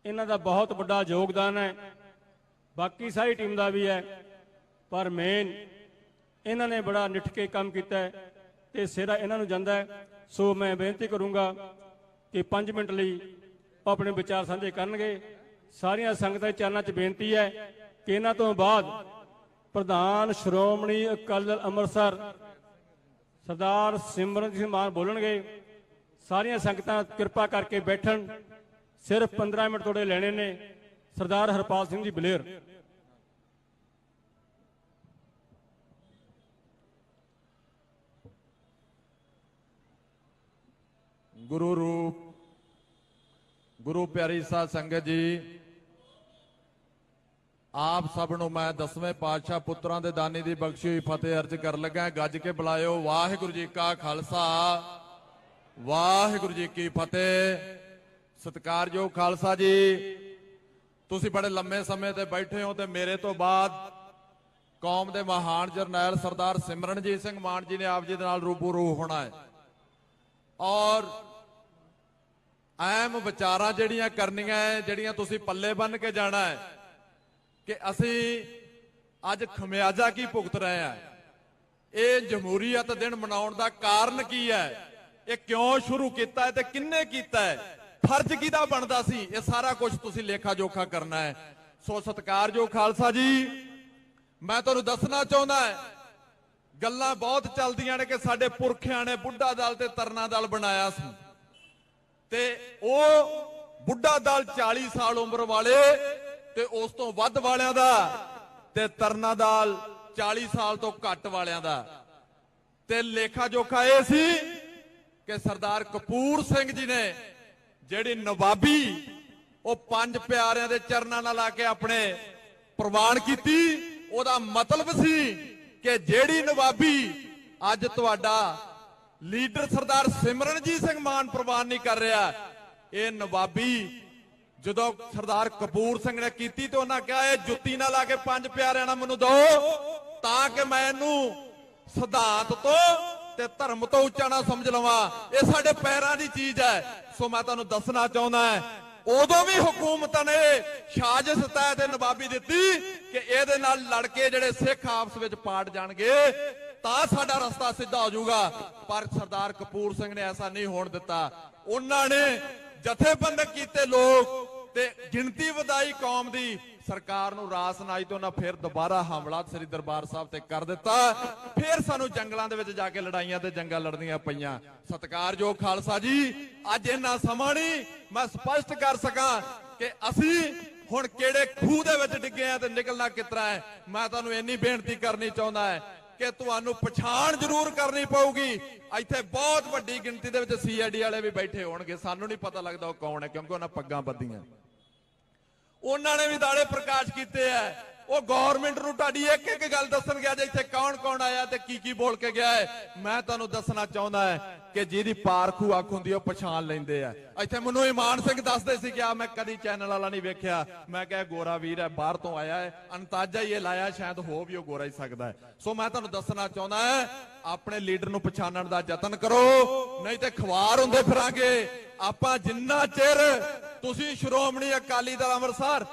ਇਹਨਾਂ ਦਾ ਬਹੁਤ ਵੱਡਾ ਯੋਗਦਾਨ ਹੈ। ਬਾਕੀ ਸਾਰੀ ਟੀਮ ਦਾ ਵੀ ਹੈ, ਪਰ ਮੇਨ ਇਹਨਾਂ ਨੇ ਬੜਾ ਨਿੱਠ ਕੇ ਕੰਮ ਕੀਤਾ ਹੈ ਤੇ ਸਿਰਾ ਇਹਨਾਂ ਨੂੰ ਜਾਂਦਾ ਹੈ। ਸੋ ਮੈਂ ਬੇਨਤੀ ਕਰੂੰਗਾ ਕਿ 5 ਮਿੰਟ ਲਈ ਆਪਣੇ ਵਿਚਾਰ ਸਾਂਝੇ ਕਰਨਗੇ। ਸਾਰੀਆਂ ਸੰਗਤਾਂ ਦੇ ਚਰਨਾਂ 'ਚ ਬੇਨਤੀ ਹੈ ਕਿ ਇਹਨਾਂ ਤੋਂ ਬਾਅਦ ਪ੍ਰਧਾਨ ਸ਼੍ਰੋਮਣੀ ਅਕਾਲੀ ਦਲ ਅੰਮ੍ਰਿਤਸਰ ਸਰਦਾਰ ਸਿਮਰਨਜੀਤ ਸਿੰਘ ਮਾਨ ਬੋਲਣਗੇ। ਸਾਰੀਆਂ ਸੰਗਤਾਂ ਕਿਰਪਾ ਕਰਕੇ ਬੈਠਣ। ਸਿਰਫ 15 ਮਿੰਟ ਤੁਹਾਡੇ ਲੈਣੇ ਨੇ। ਸਰਦਾਰ ਹਰਪਾਲ ਸਿੰਘ ਜੀ ਬਲੇਰ। ਗੁਰੂ ਰੂਪ, ਗੁਰੂ ਪਿਆਰੀ ਸਾਧ ਸੰਗਤ ਜੀ, ਆਪ ਸਭ ਨੂੰ ਮੈਂ 10ਵੇਂ ਪਾਤਸ਼ਾਹ ਪੁੱਤਰਾਂ ਦੇ ਦਾਨੀ ਦੀ ਬਖਸ਼ੀ ਹੋਈ ਫਤਿਹ ਅਰਜ਼ ਕਰ ਲੱਗਾ। ਗੱਜ ਕੇ ਬੁਲਾਇਓ ਵਾਹਿਗੁਰੂ ਜੀ ਕਾ ਖਾਲਸਾ, ਵਾਹਿਗੁਰੂ ਜੀ ਕੀ ਫਤਿਹ। ਸਤਿਕਾਰਯੋਗ ਖਾਲਸਾ ਜੀ, ਤੁਸੀਂ ਬੜੇ ਲੰਮੇ ਸਮੇਂ ਤੇ ਬੈਠੇ ਹੋ ਤੇ ਮੇਰੇ ਤੋਂ ਬਾਅਦ ਕੌਮ ਦੇ ਮਹਾਨ ਜਰਨੈਲ ਸਰਦਾਰ ਸਿਮਰਨਜੀਤ ਸਿੰਘ ਮਾਨ ਜੀ ਨੇ ਆਪ ਜੀ ਦੇ ਨਾਲ ਰੂਬਰੂ ਹੋਣਾ ਹੈ ਔਰ ਅਹਿਮ ਵਿਚਾਰਾਂ ਜਿਹੜੀਆਂ ਕਰਨੀਆਂ ਹੈ, ਜਿਹੜੀਆਂ ਤੁਸੀਂ ਪੱਲੇ ਬੰਨ ਕੇ ਜਾਣਾ ਹੈ ਕਿ ਅਸੀਂ ਅੱਜ ਖਮਿਆਜਾ ਕੀ ਭੁਗਤ ਰਹੇ ਹਾਂ। ਇਹ ਜਮਹੂਰੀਅਤ ਦਿਨ ਮਨਾਉਣ ਦਾ ਕਾਰਨ ਕੀ ਹੈ, ਇਹ ਕਿਉਂ ਸ਼ੁਰੂ ਕੀਤਾ ਹੈ ਤੇ ਕਿੰਨੇ ਕੀਤਾ ਹੈ, ਫਰਜ਼ ਕਿਹਦਾ ਬਣਦਾ ਸੀ, ਇਹ ਸਾਰਾ ਕੁਝ ਤੁਸੀਂ ਲੇਖਾ ਜੋਖਾ ਕਰਨਾ ਹੈ। ਸੋ ਸਤਿਕਾਰਯੋਗ ਖਾਲਸਾ ਜੀ, ਮੈਂ ਤੁਹਾਨੂੰ ਦੱਸਣਾ ਚਾਹੁੰਦਾ ਹੈ, ਗੱਲਾਂ ਬਹੁਤ ਚੱਲਦੀਆਂ ਨੇ ਕਿ ਸਾਡੇ ਪੁਰਖਿਆਂ ਨੇ ਬੁੱਢਾ ਦਲ ਤੇ ਤਰਨਾ ਦਲ ਬਣਾਇਆ ਸੀ ਤੇ ਉਹ ਬੁੱਢਾ ਦਲ 40 ਸਾਲ ਉਮਰ ਵਾਲੇ ਤੇ ਉਸ ਤੋਂ ਵੱਧ ਵਾਲਿਆਂ ਦਾ ਤੇ ਤਰਨਾ ਦਲ 40 ਸਾਲ ਤੋਂ ਘੱਟ ਵਾਲਿਆਂ ਦਾ। ਤੇ ਲੇਖਾ ਜੋਖਾ ਇਹ ਸੀ ਕਿ ਸਰਦਾਰ ਕਪੂਰ ਸਿੰਘ ਜੀ ਨੇ ਜਿਹੜੀ ਨਵਾਬੀ ਉਹ ਪੰਜ ਪਿਆਰਿਆਂ ਦੇ ਚਰਨਾਂ ਨਾਲ ਆ ਕੇ ਆਪਣੇ ਪ੍ਰਵਾਨ ਕੀਤੀ, ਉਹਦਾ ਮਤਲਬ ਸੀ ਕਿ ਜਿਹੜੀ ਨਵਾਬੀ ਅੱਜ ਤੁਹਾਡਾ ਲੀਡਰ ਸਰਦਾਰ ਸਿਮਰਨਜੀਤ ਸਿੰਘ ਮਾਨ ਪ੍ਰਵਾਨ ਨਹੀਂ ਕਰ ਰਿਹਾ, ਇਹ ਨਵਾਬੀ ਜਦੋਂ ਸਰਦਾਰ ਕਪੂਰ ਸਿੰਘ ਨੇ ਕੀਤੀ ਤੇ ਉਹਨਾਂ ਕਿਹਾ ਇਹ ਜੁੱਤੀ ਨਾਲ ਲਾ ਕੇ ਪੰਜ ਪਿਆਰਿਆਂ ਨਾਲ ਮੈਨੂੰ ਦਿਓ ਤਾਂ ਕਿ ਮੈਂ ਇਹਨੂੰ ਸਿਧਾਂਤ ਤੋਂ ਤੇ ਧਰਮ ਤੋਂ ਉੱਚਾ ਨਾ ਸਮਝ ਲਵਾਂ, ਇਹ ਸਾਡੇ ਪੈਰਾਂ ਦੀ ਚੀਜ਼ ਹੈ। ਸੋ ਮੈਂ ਤੁਹਾਨੂੰ ਦੱਸਣਾ ਚਾਹੁੰਦਾ ਹੈ, ਉਦੋਂ ਵੀ ਹਕੂਮਤਾਂ ਨੇ ਸਾਜ਼ਿਸ਼ ਤਹਿ ਤੇ ਨਵਾਬੀ ਦਿੱਤੀ ਕਿ ਇਹਦੇ ਨਾਲ ਲੜ ਕੇ ਜਿਹੜੇ ਸਿੱਖ ਆਪਸ ਵਿੱਚ ਪਾੜ ਜਾਣਗੇ ਤਾਂ ਸਾਡਾ ਰਸਤਾ ਸਿੱਧਾ ਹੋ ਜਾਊਗਾ, ਪਰ ਸਰਦਾਰ ਕਪੂਰ ਸਿੰਘ ਨੇ ਐਸਾ ਨਹੀਂ ਹੋਣ ਦਿੱਤਾ। ਉਹਨਾਂ ਨੇ ਜਥੇਬੰਦਕ ਕੀਤੇ ਲੋਕ ਤੇ ਗਿਣਤੀ ਵਧਾਈ ਕੌਮ ਦੀ, ਸਰਕਾਰ ਨੂੰ ਰਾਸ ਨਾ ਆਈ ਤੇ ਉਹਨਾਂ ਫਿਰ ਦੁਬਾਰਾ ਹਮਲਾ ਸ੍ਰੀ ਦਰਬਾਰ ਸਾਹਿਬ ਤੇ ਕਰ ਦਿੱਤਾ। ਫਿਰ ਸਾਨੂੰ ਜੰਗਲਾਂ ਦੇ ਵਿੱਚ ਜਾ ਕੇ ਲੜਾਈਆਂ ਤੇ ਜੰਗਾਂ ਲੜਨੀਆਂ ਪਈਆਂ। ਸਤਿਕਾਰਯੋਗ ਖਾਲਸਾ ਜੀ, ਅੱਜ ਇੰਨਾ ਸਮਾਂ ਨਹੀਂ ਮੈਂ ਸਪਸ਼ਟ ਕਰ ਸਕਾਂ ਕਿ ਅਸੀਂ ਹੁਣ ਕਿਹੜੇ ਖੂਹ ਦੇ ਵਿੱਚ ਡਿੱਗੇ ਆ ਤੇ ਨਿਕਲਣਾ ਕਿਤਰਾ ਹੈ। ਮੈਂ ਤੁਹਾਨੂੰ ਇੰਨੀ ਬੇਨਤੀ ਕਰਨੀ ਚਾਹੁੰਦਾ ਹੈ ਕਿ ਤੁਹਾਨੂੰ ਪਛਾਣ ਜ਼ਰੂਰ ਕਰਨੀ ਪਊਗੀ। ਇੱਥੇ ਬਹੁਤ ਵੱਡੀ ਗਿਣਤੀ ਦੇ ਵਿੱਚ ਸੀਆਈਡੀ ਵਾਲੇ ਵੀ ਬੈਠੇ ਹੋਣਗੇ, ਸਾਨੂੰ ਨਹੀਂ ਪਤਾ ਲੱਗਦਾ ਉਹ ਕੌਣ ਹੈ ਕਿਉਂਕਿ ਉਹਨਾਂ ਪੱਗਾਂ ਬੱਧੀਆਂ। ਉਹਨਾਂ ਨੇ ਵੀ ਦਾੜੇ ਪ੍ਰਕਾਸ਼ ਕੀਤੇ ਐ, ਉਹ ਗਵਰਨਮੈਂਟ ਨੂੰ ਤੁਹਾਡੀ ਇੱਕ ਇੱਕ ਗੱਲ ਦੱਸਣਗੇ ਅੱਜ ਇੱਥੇ ਕੌਣ ਕੌਣ ਆਇਆ ਤੇ ਕੀ ਕੀ ਬੋਲ ਕੇ ਗਿਆ ਹੈ। ਮੈਂ ਤੁਹਾਨੂੰ ਦੱਸਣਾ ਚਾਹੁੰਦਾ ਹੈ ਕਿ ਜਿਹਦੀ ਪਾਰਖੂ ਅੱਖ ਹੁੰਦੀ ਉਹ ਪਛਾਣ ਲੈਂਦੇ ਆ। ਇੱਥੇ ਮੈਨੂੰ ਇਮਾਨ ਸਿੰਘ ਦੱਸਦੇ ਸੀ ਕਿ ਆ ਮੈਂ ਕਦੀ ਚੈਨਲ ਵਾਲਾ ਨਹੀਂ ਵੇਖਿਆ, ਮੈਂ ਕਿਹਾ ਗੋਰਾ ਵੀਰ ਹੈ, ਬਾਹਰ ਤੋਂ ਆਇਆ ਹੈ, ਅੰਤਾਜ਼ਾ ਹੀ ਇਹ ਲਾਇਆ ਸ਼ਾਇਦ ਹੋ ਵੀ ਉਹ ਗੋਰਾ ਹੀ ਸਕਦਾ ਹੈ। ਸੋ ਮੈਂ ਤੁਹਾਨੂੰ ਦੱਸਣਾ ਚਾਹੁੰਦਾ ਹੈ, ਆਪਣੇ ਲੀਡਰ ਨੂੰ ਪਛਾਣਨ ਦਾ ਯਤਨ ਕਰੋ, ਨਹੀਂ ਤੇ ਖਵਾਰ ਹੁੰਦੇ ਫਿਰਾਂਗੇ ਆਪਾਂ। ਜਿੰਨਾ ਚਿਰ ਤੁਸੀਂ ਸ਼੍ਰੋਮਣੀ ਅਕਾਲੀ ਦਲ ਅੰਮ੍ਰਿਤਸਰ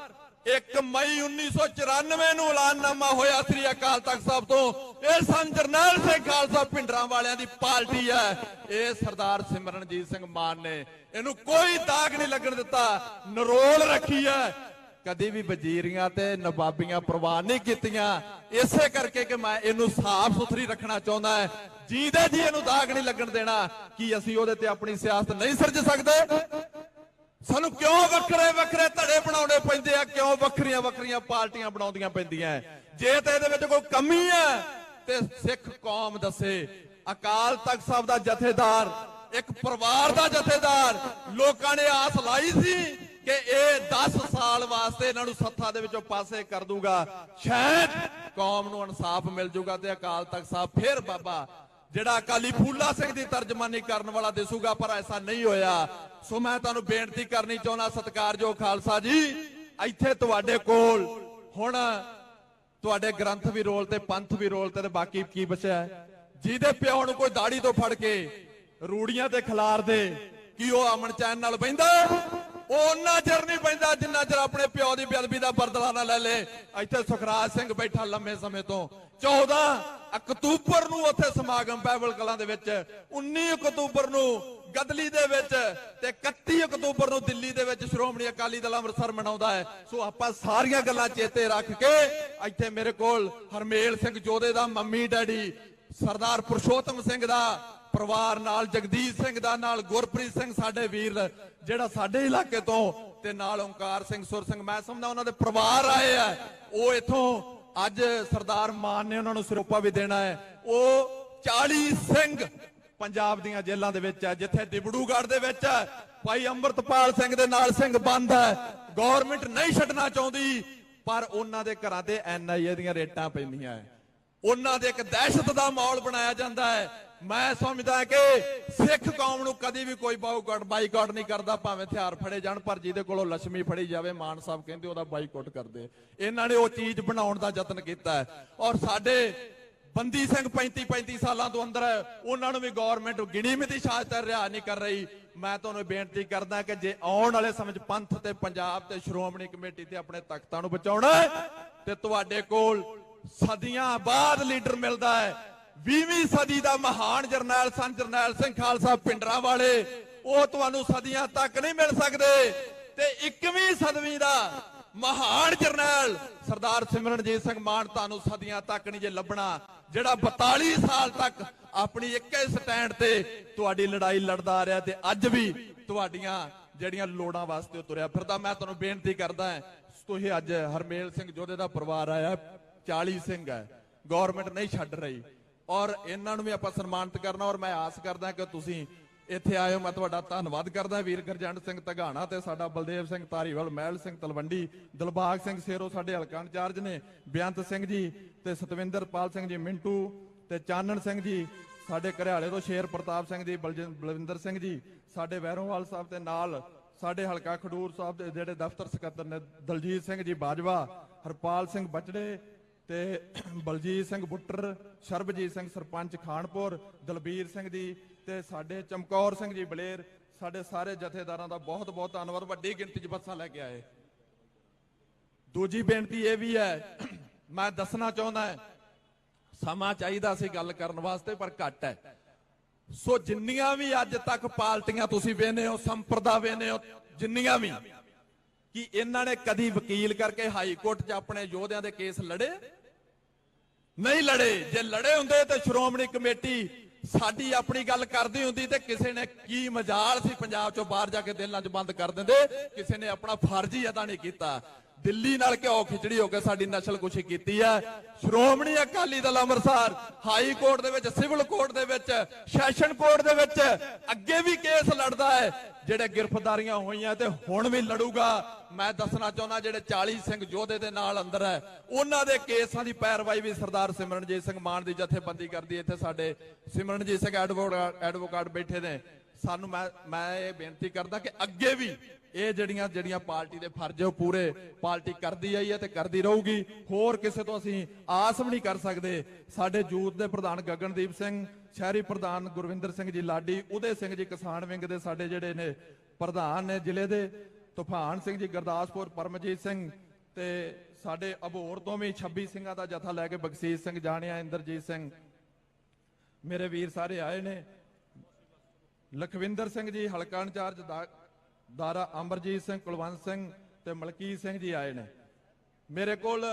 1 ਮਈ 1994 ਨੂੰ ਐਲਾਨਨਾਮਾ ਹੋਇਆ ਸ੍ਰੀ ਅਕਾਲ ਤਖਤ ਸਾਹਿਬ ਤੋਂ, ਇਹ ਸੰਤ ਜਰਨੈਲ ਸਿੰਘ ਖਾਲਸਾ ਭਿੰਡਰਾਂ ਵਾਲਿਆਂ ਦੀ ਪਾਰਟੀ ਹੈ। ਇਹ ਸਰਦਾਰ ਸਿਮਰਨਜੀਤ ਸਿੰਘ ਮਾਨ ਨੇ ਇਹਨੂੰ ਕੋਈ ਦਾਗ ਨਹੀਂ ਲੱਗਣ ਦਿੱਤਾ, ਨਰੋਲ ਰੱਖੀ ਹੈ। ਕਦੀ ਵੀ ਵਜ਼ੀਰੀਆਂ ਤੇ ਨਵਾਬੀਆਂ ਪ੍ਰਵਾਨ ਨਹੀਂ ਕੀਤੀਆਂ, ਇਸੇ ਕਰਕੇ ਕਿ ਮੈਂ ਇਹਨੂੰ ਸਾਫ਼ ਸੁਥਰੀ ਰੱਖਣਾ ਚਾਹੁੰਦਾ ਹੈ। ਜਿਹਦੇ ਜੀ ਇਹਨੂੰ ਦਾਗ ਨਹੀਂ ਲੱਗਣ ਦੇਣਾ। ਕੀ ਅਸੀਂ ਉਹਦੇ ਤੇ ਆਪਣੀ ਸਿਆਸਤ ਨਹੀਂ ਸਿਰਜ ਸਕਦੇ? ਸਾਨੂੰ ਕਿਉਂ ਵੱਖਰੇ ਵੱਖਰੇ ਧੜੇ ਬਣਾਉਣੇ ਪੈਂਦੇ ਆ, ਕਿਉਂ ਵੱਖਰੀਆਂ ਵੱਖਰੀਆਂ ਪਾਰਟੀਆਂ ਬਣਾਉਂਦੀਆਂ ਪੈਂਦੀਆਂ? ਜੇ ਤੇ ਇਹਦੇ ਵਿੱਚ ਕੋਈ ਕਮੀ ਹੈ ਤੇ ਸਿੱਖ ਕੌਮ ਦੱਸੇ। ਅਕਾਲ ਤਖਤ ਸਾਹਿਬ ਦਾ ਜਥੇਦਾਰ, ਇੱਕ ਪਰਿਵਾਰ ਦਾ ਜਥੇਦਾਰ, ਲੋਕਾਂ ਨੇ ਆਸ ਲਾਈ ਸੀ ਕਿ ਇਹ 10 ਸਾਲ ਵਾਸਤੇ ਇਹਨਾਂ ਨੂੰ ਸੱਥਾ ਦੇ ਵਿੱਚੋਂ ਪਾਸੇ ਕਰ ਦੂਗਾ, ਸ਼ਾਇਦ ਕੌਮ ਨੂੰ ਇਨਸਾਫ ਮਿਲ ਜੂਗਾ ਤੇ ਅਕਾਲ ਤਖਤ ਸਾਹਿਬ ਫਿਰ ਬਾਬਾ ਜਿਹੜਾ ਅਕਾਲੀ ਫੂਲਾ ਸਿੰਘ ਦੀ ਤਰਜਮਾਨੀ ਕਰਨ ਵਾਲਾ ਦਿਸੂਗਾ, ਪਰ ਐਸਾ ਨਹੀਂ ਹੋਇਆ। ਸੋ ਮੈਂ ਤੁਹਾਨੂੰ ਬੇਨਤੀ ਕਰਨੀ ਚਾਹੁੰਦਾ, ਸਤਿਕਾਰਯੋਗ ਖਾਲਸਾ ਜੀ, ਇੱਥੇ ਤੁਹਾਡੇ ਕੋਲ ਹੁਣ ਤੁਹਾਡੇ ਗ੍ਰੰਥ ਵੀ ਰੋਲ ਤੇ ਪੰਥ ਵੀ ਰੋਲ ਤੇ ਬਾਕੀ ਕੀ ਬਚਿਆ? ਜਿਹਦੇ ਪਿਓ ਨੂੰ ਕੋਈ ਦਾੜੀ ਤੋਂ ਫੜ ਕੇ ਰੂੜੀਆਂ ਤੇ ਖਿਲਾਰ ਦੇ, ਕੀ ਉਹ ਅਮਨ ਚੈਨ ਨਾਲ ਬਹਿੰਦਾ? ਉਹ ਉਹਨਾਂ ਚਿਰ ਨਹੀਂ ਬਹਿੰਦਾ ਜਿੰਨਾ ਚਿਰ ਆਪਣੇ ਪਿਓ ਦੀ ਬੇਅਦਬੀ ਦਾ ਬਦਲਾ ਨਾ ਲੈ ਲੇ। ਇੱਥੇ ਸੁਖਰਾਜ ਸਿੰਘ ਬੈਠਾ ਲੰਮੇ ਸਮੇਂ ਤੋਂ, 14 ਅਕਤੂਬਰ ਨੂੰ ਉੱਥੇ ਸਮਾਗਮ ਬਹਿਬਲ ਕਲਾਂ ਦੇ ਵਿੱਚ, 19 ਅਕਤੂਬਰ ਨੂੰ ਗਦਲੀ ਦੇ ਵਿੱਚ ਤੇ 31 ਅਕਤੂਬਰ ਨੂੰ ਦਿੱਲੀ ਦੇ ਵਿੱਚ ਸ਼੍ਰੋਮਣੀ ਅਕਾਲੀ ਦਲ ਅੰਮ੍ਰਿਤਸਰ ਮਨਾਉਂਦਾ ਹੈ। ਸੋ ਆਪਾਂ ਸਾਰੀਆਂ ਗੱਲਾਂ ਚੇਤੇ ਰੱਖ ਕੇ, ਇੱਥੇ ਮੇਰੇ ਕੋਲ ਹਰਮੇਲ ਸਿੰਘ ਜੋਧੇ ਦਾ ਮੰਮੀ ਡੈਡੀ, ਸਰਦਾਰ ਪੁਰਸ਼ੋਤਮ ਸਿੰਘ ਦਾ ਪਰਿਵਾਰ ਨਾਲ, ਜਗਦੀਸ਼ ਸਿੰਘ ਦਾ ਨਾਲ, ਗੁਰਪ੍ਰੀਤ ਸਿੰਘ ਸਾਡੇ ਵੀਰ ਜਿਹੜਾ ਸਾਡੇ ਇਲਾਕੇ ਤੋਂ, ਤੇ ਨਾਲ ਓਂਕਾਰ ਸਿੰਘ ਸੁਰ ਸਿੰਘ, ਮੈਂ ਸਮਝਦਾ ਉਹਨਾਂ ਦੇ ਪਰਿਵਾਰ ਆਏ ਆ। ਉਹ ਇਥੋਂ ਅੱਜ ਸਰਦਾਰ ਮਾਨ ਨੇ ਉਹਨਾਂ ਨੂੰ ਸਰੋਪਾ ਵੀ ਦੇਣਾ ਹੈ। ਉਹ 40 ਸਿੰਘ ਪੰਜਾਬ ਦੀਆਂ ਜੇਲ੍ਹਾਂ ਦੇ ਵਿੱਚ ਹੈ, ਜਿੱਥੇ ਡਿਬੜੂਗੜ੍ਹ ਦੇ ਵਿੱਚ ਭਾਈ ਅੰਮ੍ਰਿਤਪਾਲ ਸਿੰਘ ਦੇ ਨਾਲ ਸਿੰਘ ਬੰਦ ਹੈ। ਗਵਰਨਮੈਂਟ ਨਹੀਂ ਛੱਡਣਾ ਚਾਹੁੰਦੀ, ਪਰ ਉਹਨਾਂ ਦੇ ਘਰਾਂ ਤੇ NIA ਦੀਆਂ ਰੇਟਾਂ ਪੈਂਦੀਆਂ ਹੈ। ਉਹਨਾਂ ਦੇ ਇੱਕ ਦਹਿਸ਼ਤ ਦਾ ਮਾਹੌਲ ਬਣਾਇਆ ਜਾਂਦਾ ਹੈ ਮੈਂ ਸਮਝਦਾ ਕਿ ਸਿੱਖ ਕੌਮ ਨੂੰ ਕਦੀ ਵੀ ਕੋਈ ਬਾਈਕਾਟ ਨਹੀਂ ਕਰਦਾ, ਭਾਵੇਂ ਹਥਿਆਰ ਫੜੇ ਜਾਣ, ਪਰ ਜਿਹਦੇ ਕੋਲੋਂ ਲక్ష్ਮੀ ਫੜੀ ਜਾਵੇ ਮਾਨ ਸਾਹਿਬ ਕਹਿੰਦੇ ਉਹਦਾ ਬਾਈਕਾਟ ਕਰਦੇ। ਇਹਨਾਂ ਨੇ ਉਹ ਚੀਜ਼ ਬਣਾਉਣ ਦਾ ਯਤਨ ਕੀਤਾ ਹੈ। ਔਰ ਸਾਡੇ ਬੰਦੀ ਸਿੰਘ 35 ਸਾਲਾਂ ਤੋਂ ਅੰਦਰ ਹੈ, ਉਹਨਾਂ ਨੂੰ ਵੀ ਗਵਰਨਮੈਂਟ ਗਿਣੀ ਮਿਤੀ ਸ਼ਾਸਤ ਰਿਹਾ ਨਹੀਂ ਕਰ ਰਹੀ। ਮੈਂ ਤੁਹਾਨੂੰ ਬੇਨਤੀ ਕਰਦਾ ਕਿ ਜੇ ਆਉਣ ਵਾਲੇ ਸਮੇਂ 'ਚ ਪੰਥ ਤੇ ਪੰਜਾਬ ਤੇ ਸ਼੍ਰੋਮਣੀ ਕਮੇਟੀ ਤੇ ਆਪਣੇ ਤਖਤਾਂ ਨੂੰ ਬਚਾਉਣਾ ਹੈ ਤੇ ਤੁਹਾਡੇ ਕੋਲ ਸਦੀਆਂ ਬਾਅਦ ਲੀਡਰ ਮਿਲਦਾ ਹੈ। 20ਵੀਂ ਸਦੀ ਦਾ ਮਹਾਨ ਜਰਨੈਲ ਸੰਤ ਜਰਨੈਲ ਸਿੰਘ ਖਾਲਸਾ ਭਿੰਡਰਾਂ ਵਾਲੇ, ਉਹ ਤੁਹਾਨੂੰ ਸਦੀਆਂ ਤੱਕ ਨਹੀਂ ਮਿਲ ਸਕਦੇ। ਤੇ 21ਵੀਂ ਸਦੀ ਦਾ ਮਹਾਨ ਜਰਨੈਲ ਸਰਦਾਰ ਸਿਮਰਨਜੀਤ ਸਿੰਘ ਮਾਨ ਤੁਹਾਨੂੰ ਸਦੀਆਂ ਤੱਕ ਨਹੀਂ ਜੇ ਲੱਭਣਾ, ਜਿਹੜਾ 42 ਸਾਲ ਤੱਕ ਆਪਣੀ ਇੱਕੇ ਸਟੈਂਡ ਤੇ ਤੁਹਾਡੀ ਲੜਾਈ ਲੜਦਾ ਆ ਰਿਹਾ ਤੇ ਅੱਜ ਵੀ ਤੁਹਾਡੀਆਂ ਜਿਹੜੀਆਂ ਲੋੜਾਂ ਵਾਸਤੇ ਤੁਰਿਆ ਫਿਰਦਾ। ਮੈਂ ਤੁਹਾਨੂੰ ਬੇਨਤੀ ਕਰਦਾ ਹਾਂ, ਤੁਸੀਂ ਅੱਜ ਹਰਮੇਲ ਸਿੰਘ ਜੋਧੇ ਦਾ ਪਰਿਵਾਰ ਆਇਆ, 40 ਸਿੰਘ ਹੈ, ਗਵਰਨਮੈਂਟ ਨਹੀਂ ਛੱਡ ਰਹੀ, ਔਰ ਇਹਨਾਂ ਨੂੰ ਵੀ ਆਪਾਂ ਸਨਮਾਨਿਤ ਕਰਨਾ। ਔਰ ਮੈਂ ਆਸ ਕਰਦਾ ਕਿ ਤੁਸੀਂ ਇੱਥੇ ਆਏ ਹੋ, ਮੈਂ ਤੁਹਾਡਾ ਧੰਨਵਾਦ ਕਰਦਾ। ਵੀਰ ਗਰਜੰਟ ਸਿੰਘ ਧਗਾਣਾ ਤੇ ਸਾਡਾ ਬਲਦੇਵ ਸਿੰਘ ਧਾਰੀਵਾਲ, ਮਹਿਲ ਸਿੰਘ ਤਲਵੰਡੀ, ਦਿਲਬਾਗ ਸਿੰਘ ਸੇਰੋ ਸਾਡੇ ਹਲਕਾ ਇੰਚਾਰਜ ਨੇ, ਬੇਅੰਤ ਸਿੰਘ ਜੀ ਤੇ ਸਤਵਿੰਦਰਪਾਲ ਸਿੰਘ ਜੀ ਮਿੰਟੂ ਤੇ ਚਾਨਣ ਸਿੰਘ ਜੀ, ਸਾਡੇ ਘਰਿਆਲੇ ਤੋਂ ਸ਼ੇਰ ਪ੍ਰਤਾਪ ਸਿੰਘ ਜੀ, ਬਲਵਿੰਦਰ ਸਿੰਘ ਜੀ, ਸਾਡੇ ਵੈਰੋਵਾਲ ਸਾਹਿਬ ਤੇ ਨਾਲ ਸਾਡੇ ਹਲਕਾ ਖਡੂਰ ਸਾਹਿਬ ਦੇ ਜਿਹੜੇ ਦਫ਼ਤਰ ਸਕੱਤਰ ਨੇ ਦਲਜੀਤ ਸਿੰਘ ਜੀ ਬਾਜਵਾ, ਹਰਪਾਲ ਸਿੰਘ ਬਚੜੇ ਤੇ ਬਲਜੀਤ ਸਿੰਘ ਬੁੱਟਰ, ਸਰਬਜੀਤ ਸਿੰਘ ਸਰਪੰਚ ਖਾਨਪੁਰ, ਦਲਬੀਰ ਸਿੰਘ ਜੀ ਤੇ ਸਾਡੇ ਚਮਕੌਰ ਸਿੰਘ ਜੀ ਬਲੇਰ, ਸਾਡੇ ਸਾਰੇ ਜਥੇਦਾਰਾਂ ਦਾ ਬਹੁਤ ਬਹੁਤ ਧੰਨਵਾਦ। ਵੱਡੀ ਗਿਣਤੀ 'ਚ ਬੱਸਾਂ ਲੈ ਕੇ ਆਏ। ਦੂਜੀ ਬੇਨਤੀ ਇਹ ਵੀ ਹੈ, ਮੈਂ ਦੱਸਣਾ ਚਾਹੁੰਦਾ ਸਮਾਂ ਚਾਹੀਦਾ ਸੀ ਗੱਲ ਕਰਨ ਵਾਸਤੇ ਪਰ ਘੱਟ ਹੈ। ਸੋ ਜਿੰਨੀਆਂ ਵੀ ਅੱਜ ਤੱਕ ਪਾਰਟੀਆਂ ਤੁਸੀਂ ਵੇਖਦੇ ਹੋ, ਸੰਪਰਦਾ ਵੇਖਦੇ ਹੋ, ਜਿੰਨੀਆਂ ਵੀ, ਕਿ ਇਹਨਾਂ ਨੇ ਕਦੀ ਵਕੀਲ ਕਰਕੇ ਹਾਈ ਕੋਰਟ 'ਚ ਆਪਣੇ ਯੋਧਿਆਂ ਦੇ ਕੇਸ ਲੜੇ? ਨਹੀਂ ਲੜੇ। ਜੇ ਲੜੇ ਹੁੰਦੇ ਤੇ ਸ਼੍ਰੋਮਣੀ ਕਮੇਟੀ ਸਾਡੀ ਆਪਣੀ ਗੱਲ ਕਰਦੀ ਹੁੰਦੀ ਤੇ ਕਿਸੇ ਨੇ ਕੀ ਮਜਾਲ ਸੀ ਪੰਜਾਬ 'ਚੋਂ ਬਾਹਰ ਜਾ ਕੇ ਦਿਲਾਂ 'ਚ ਬੰਦ ਕਰ ਦਿੰਦੇ। ਕਿਸੇ ਨੇ ਆਪਣਾ ਫਰਜ਼ ਹੀ ਅਦਾ ਨਹੀਂ ਕੀਤਾ। ਦਿੱਲੀ ਨਾਲ ਘਿਓ ਖਿਚੜੀ ਹੋ ਕੇ ਸਾਡੀ ਨਸਲਕੁਸ਼ੀ ਕੀਤੀ ਹੈ। ਸ਼੍ਰੋਮਣੀ ਅਕਾਲੀ ਦਲ ਅੰਮ੍ਰਿਤਸਰ ਹਾਈ ਕੋਰਟ ਦੇ ਵਿੱਚ, ਸਿਵਲ ਕੋਰਟ ਦੇ ਵਿੱਚ, ਸੈਸ਼ਨ ਕੋਰਟ ਦੇ ਵਿੱਚ ਅੱਗੇ ਵੀ ਕੇਸ ਲੜਦਾ ਹੈ ਜਿਹੜੇ ਗ੍ਰਿਫਤਾਰੀਆਂ ਹੋਈਆਂ ਤੇ ਹੁਣ ਵੀ ਲੜੂਗਾ। ਮੈਂ ਦੱਸਣਾ ਚਾਹੁੰਦਾ ਜਿਹੜੇ 40 ਸਿੰਘ ਯੋਧੇ ਦੇ ਨਾਲ ਅੰਦਰ ਹੈ, ਉਹਨਾਂ ਦੇ ਕੇਸਾਂ ਦੀ ਪੈਰਵਾਈ ਵੀ ਸਰਦਾਰ ਸਿਮਰਨਜੀਤ ਸਿੰਘ ਮਾਨ ਦੀ ਜਥੇਬੰਦੀ ਕਰਦੀ ਹੈ। ਇੱਥੇ ਸਾਡੇ ਸਿਮਰਨਜੀਤ ਸਿੰਘ ਐਡਵੋਕੇਟ ਬੈਠੇ ਨੇ। ਸਾਨੂੰ ਮੈਂ ਇਹ ਬੇਨਤੀ ਕਰਦਾ ਕਿ ਅੱਗੇ ਵੀ ਇਹ ਜਿਹੜੀਆਂ ਪਾਰਟੀ ਦੇ ਫਰਜ਼ ਉਹ ਪੂਰੇ ਪਾਰਟੀ ਕਰਦੀ ਆਈ ਹੈ ਤੇ ਕਰਦੀ ਰਹੂਗੀ। ਹੋਰ ਕਿਸੇ ਤੋਂ ਅਸੀਂ ਆਸ ਵੀ ਨਹੀਂ ਕਰ ਸਕਦੇ। ਸਾਡੇ ਯੂਥ ਦੇ ਪ੍ਰਧਾਨ ਗਗਨਦੀਪ ਸਿੰਘ, ਸ਼ਹਿਰੀ ਪ੍ਰਧਾਨ ਗੁਰਵਿੰਦਰ ਸਿੰਘ ਜੀ ਲਾਡੀ, ਉਦੇ ਸਿੰਘ ਜੀ ਕਿਸਾਨ ਵਿੰਗ ਦੇ ਸਾਡੇ ਜਿਹੜੇ ਨੇ ਪ੍ਰਧਾਨ ਨੇ ਜ਼ਿਲ੍ਹੇ ਦੇ, ਤੂਫਾਨ ਸਿੰਘ ਜੀ ਗੁਰਦਾਸਪੁਰ, ਪਰਮਜੀਤ ਸਿੰਘ ਤੇ ਸਾਡੇ ਅਬੋਹਰ ਤੋਂ ਵੀ 26 ਸਿੰਘਾਂ ਦਾ ਜਥਾ ਲੈ ਕੇ ਬਖਸ਼ੀਸ਼ ਸਿੰਘ ਜਾਣਿਆ, ਇੰਦਰਜੀਤ ਸਿੰਘ, ਮੇਰੇ ਵੀਰ ਸਾਰੇ ਆਏ ਨੇ। ਲਖਵਿੰਦਰ ਸਿੰਘ ਜੀ ਹਲਕਾ ਇੰਚਾਰਜ ਦਾਰਾ, ਅਮਰਜੀਤ ਸਿੰਘ, ਕੁਲਵੰਤ ਸਿੰਘ ਤੇ ਮਲਕੀਤ ਸਿੰਘ ਜੀ ਆਏ ਨੇ। ਮੇਰੇ ਕੋਲ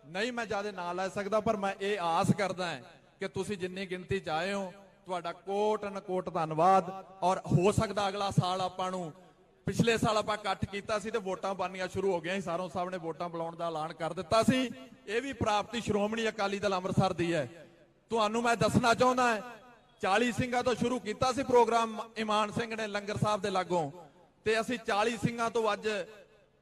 ਨਹੀਂ ਮੈਂ ਜਿਆਦਾ ਨਾਂ ਲੈ ਸਕਦਾ, ਪਰ ਮੈਂ ਇਹ ਆਸ ਕਰਦਾ ਹਾਂ ਕਿ ਤੁਸੀਂ ਜਿੰਨੀ ਗਿਣਤੀ 'ਚ ਆਏ ਹੋ ਤੁਹਾਡਾ ਕੋਟ ਅਨਕੋਟ ਧੰਨਵਾਦ। ਔਰ ਹੋ ਸਕਦਾ ਅਗਲਾ ਸਾਲ ਆਪਾਂ ਨੂੰ, ਪਿਛਲੇ ਸਾਲ ਆਪਾਂ ਇਕੱਠ ਕੀਤਾ ਸੀ ਤੇ ਵੋਟਾਂ ਬਣਨੀਆਂ ਸ਼ੁਰੂ ਹੋ ਗਈਆਂ ਸੀ, ਸਾਰੋਂ ਸਾਹਿਬ ਨੇ ਵੋਟਾਂ ਬੁਲਾਉਣ ਦਾ ਐਲਾਨ ਕਰ ਦਿੱਤਾ ਸੀ। ਇਹ ਵੀ ਪ੍ਰਾਪਤੀ ਸ਼੍ਰੋਮਣੀ ਅਕਾਲੀ ਦਲ ਅੰਮ੍ਰਿਤਸਰ ਦੀ ਹੈ। ਤੁਹਾਨੂੰ ਮੈਂ ਦੱਸਣਾ ਚਾਹੁੰਦਾ 40 ਸਿੰਘਾਂ ਤੋਂ ਸ਼ੁਰੂ ਕੀਤਾ ਸੀ ਪ੍ਰੋਗਰਾਮ ਇਮਾਨ ਸਿੰਘ ਨੇ ਲੰਗਰ ਸਾਹਿਬ ਦੇ ਲਾਗੋਂ, ਤੇ ਅਸੀਂ 40 ਸਿੰਘਾਂ ਤੋਂ ਅੱਜ